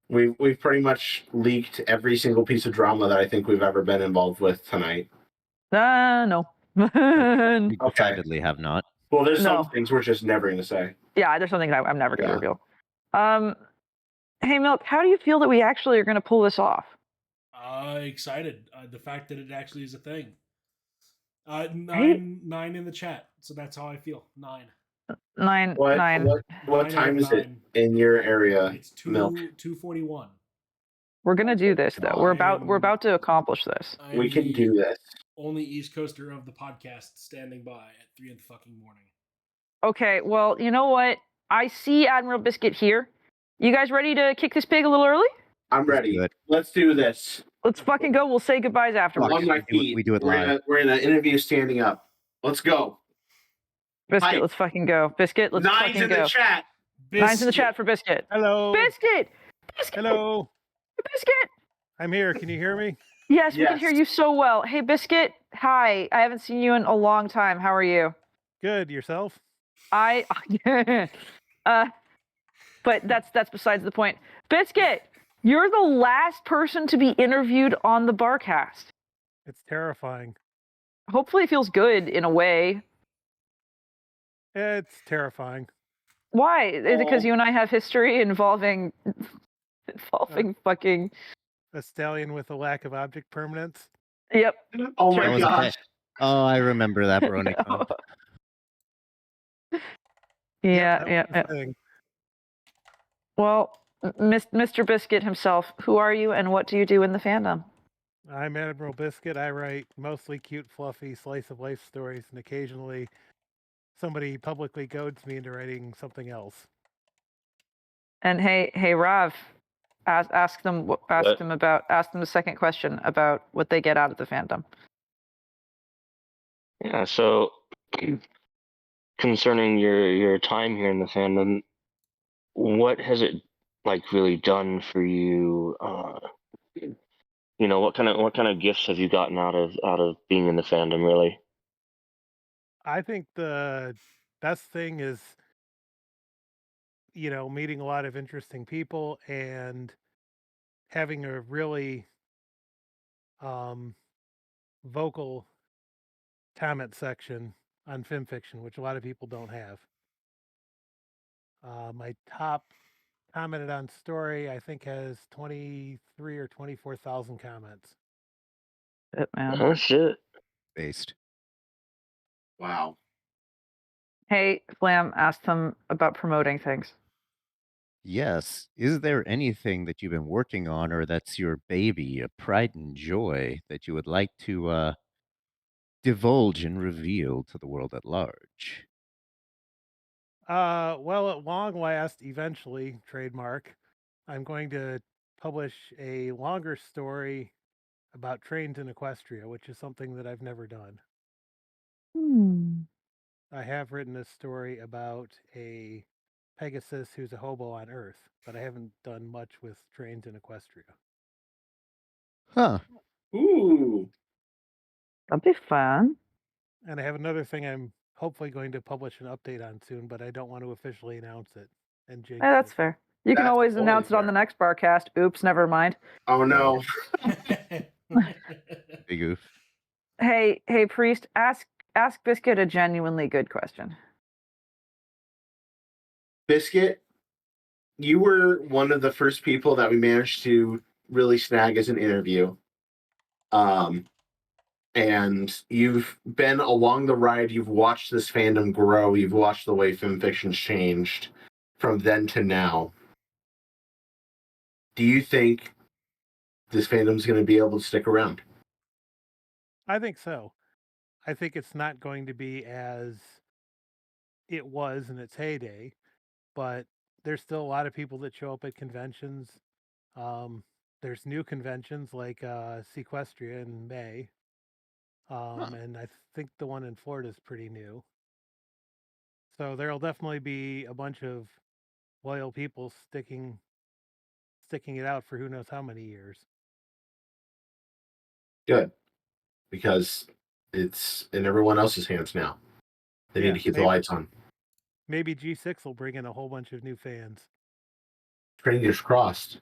We've pretty much leaked every single piece of drama that I think we've ever been involved with tonight. No. We decidedly have not. Well, there's some things we're just never going to say. Yeah, there's something I'm never going to reveal. Hey, Milk, how do you feel that we actually are going to pull this off? Excited. The fact that it actually is a thing. 9 in the chat. So that's how I feel. 9. 9. What time is it in your area? It's 2:41. We're gonna do this though. We're about to accomplish this. We can do this. Only East Coaster of the podcast standing by at 3 in the fucking morning. Okay, well, you know what? I see Admiral Biscuit here. You guys ready to kick this pig a little early? I'm ready. Let's do this. Let's fucking go. We'll say goodbyes afterwards. On my feet. We do it live. We're in an interview standing up. Let's go. Biscuit, let's fucking go. Biscuit, let's fucking go. 9's in the chat. 9's in the chat for Biscuit. Hello. Biscuit! Hello. Biscuit! I'm here. Can you hear me? Yes, we can hear you so well. Hey, Biscuit. Hi. I haven't seen you in a long time. How are you? Good. Yourself? But that's besides the point. Biscuit, you're the last person to be interviewed on the Barcast. It's terrifying. Hopefully it feels good in a way. It's terrifying. Why? Is it because you and I have history involving fucking? A stallion with a lack of object permanence. Yep. Oh That my was a gosh. Oh, I remember that BronyCon. Yeah, that yeah. was the thing. Well, Mr. Biscuit himself, who are you and what do you do in the fandom? I'm Admiral Biscuit. I write mostly cute, fluffy, slice of life stories, and occasionally somebody publicly goads me into writing something else. And hey, Rav, ask them the second question about what they get out of the fandom. Yeah, so concerning your time here in the fandom, what has it like really done for you? You know, what kind of gifts have you gotten out of being in the fandom, really? I think the best thing is, meeting a lot of interesting people and having a really vocal comment section on film fiction, which a lot of people don't have. My top commented on story, I think, has 23 or 24,000 comments. Shit, man. Oh shit! Based. Wow. Hey, Flam, ask them about promoting things. Yes. Is there anything that you've been working on or that's your baby, a pride and joy that you would like to divulge and reveal to the world at large? Well, at long last, eventually, trademark, I'm going to publish a longer story about trains in Equestria, which is something that I've never done. I have written a story about a Pegasus who's a hobo on Earth, but I haven't done much with trains in Equestria. Huh. Ooh. That'd be fun. And I have another thing I'm hopefully going to publish an update on soon, but I don't want to officially announce it and jinx Yeah, that's it. fair. You can That's always totally announce it on the next Barcast. Oops, never mind. Oh no. Big oof. Hey, Priest, ask Biscuit a genuinely good question. Biscuit, you were one of the first people that we managed to really snag as an interview. And you've been along the ride. You've watched this fandom grow. You've watched the way film fiction's changed from then to now. Do you think this fandom's going to be able to stick around? I think so. I think it's not going to be as it was in its heyday, but there's still a lot of people that show up at conventions. There's new conventions like Sequestria in May. And I think the one in Florida is pretty new. So there'll definitely be a bunch of loyal people sticking it out for who knows how many years. Good. Because it's in everyone else's hands now. They need to keep the lights on. Maybe G6 will bring in a whole bunch of new fans. Fingers crossed.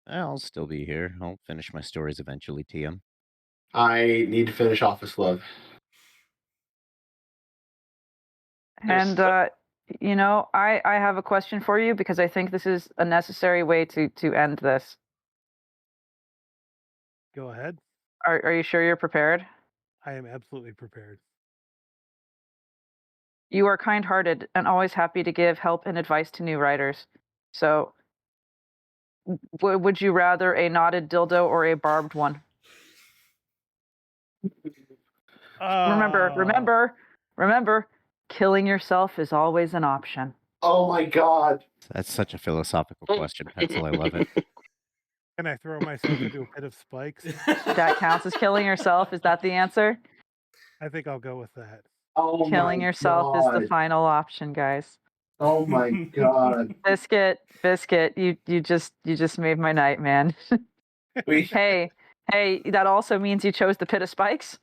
I'll still be here. I'll finish my stories eventually, TM. I need to finish Office Love. And I have a question for you because I think this is a necessary way to end this. Go ahead. Are you sure you're prepared? I am absolutely prepared. You are kind-hearted and always happy to give help and advice to new writers. So, would you rather a knotted dildo or a barbed one? Remember, killing yourself is always an option. Oh my god. That's such a philosophical question, Pencil. I love it. Can I throw myself into a pit of spikes? That counts as killing yourself? Is that the answer? I think I'll go with that. Oh Killing yourself is the final option, guys. Oh my god. Biscuit, you just made my night, man. Hey, that also means you chose the pit of spikes?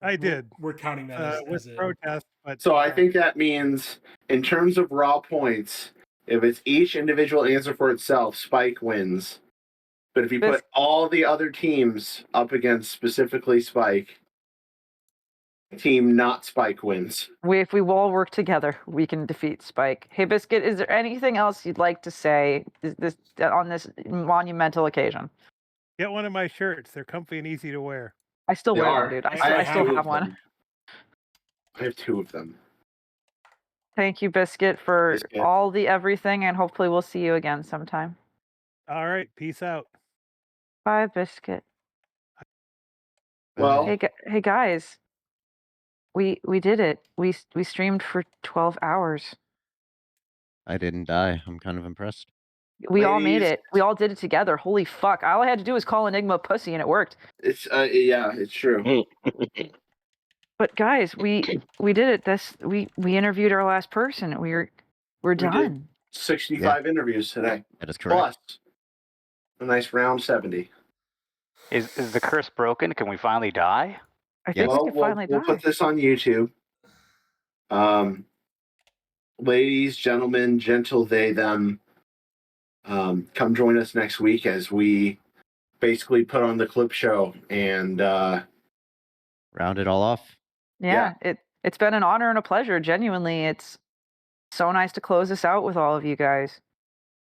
I did. We're counting that with as a protest, but So I think that means, in terms of raw points, if it's each individual answer for itself, Spike wins. But if you put all the other teams up against specifically Spike, Team not Spike wins. If we all work together, we can defeat Spike. Hey, Biscuit, is there anything else you'd like to say on this monumental occasion? Get one of my shirts. They're comfy and easy to wear. I still wear them, dude. I still have one. I have 2 of them. Thank you, Biscuit, for all the everything, and hopefully we'll see you again sometime. All right. Peace out. Bye, Biscuit. Well, hey guys, we did it. We streamed for 12 hours. I didn't die. I'm kind of impressed. We all made it. We all did it together. Holy fuck! All I had to do was call Enigma pussy, and it worked. It's yeah, it's true. But guys, we did it. We interviewed our last person. We're done. 65 interviews today. That is correct. Plus a nice round 70. Is the curse broken? Can we finally die? I think we can finally we'll die. put this on YouTube. Ladies, gentlemen, gentle they, them, come join us next week as we basically put on the clip show and round it all off. Yeah, it's been an honor and a pleasure. Genuinely, it's so nice to close this out with all of you guys.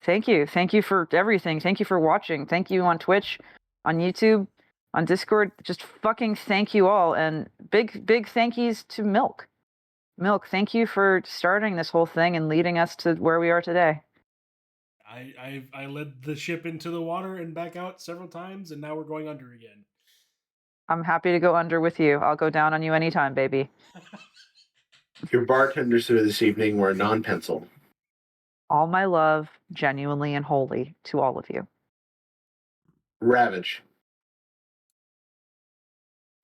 Thank you. Thank you for everything. Thank you for watching. Thank you on Twitch, on YouTube, on Discord. Just fucking thank you all. And big thank yous to Milk. Milk, thank you for starting this whole thing and leading us to where we are today. I led the ship into the water and back out several times, and now we're going under again. I'm happy to go under with you. I'll go down on you anytime, baby. your bartenders for this evening were non-pencil. All my love, genuinely and wholly, to all of you. Ravage.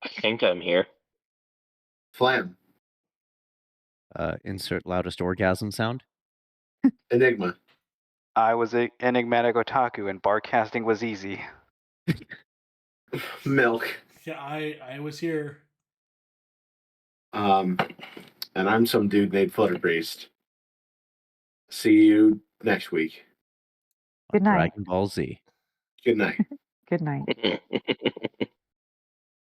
I think I'm here. Flam. Insert loudest orgasm sound. Enigma. I was an enigmatic otaku, and barcasting was easy. Milk. Yeah, I was here. And I'm some dude named Flutterpriest. See you next week. Good night. Dragon Ball Z. Good night. Good night.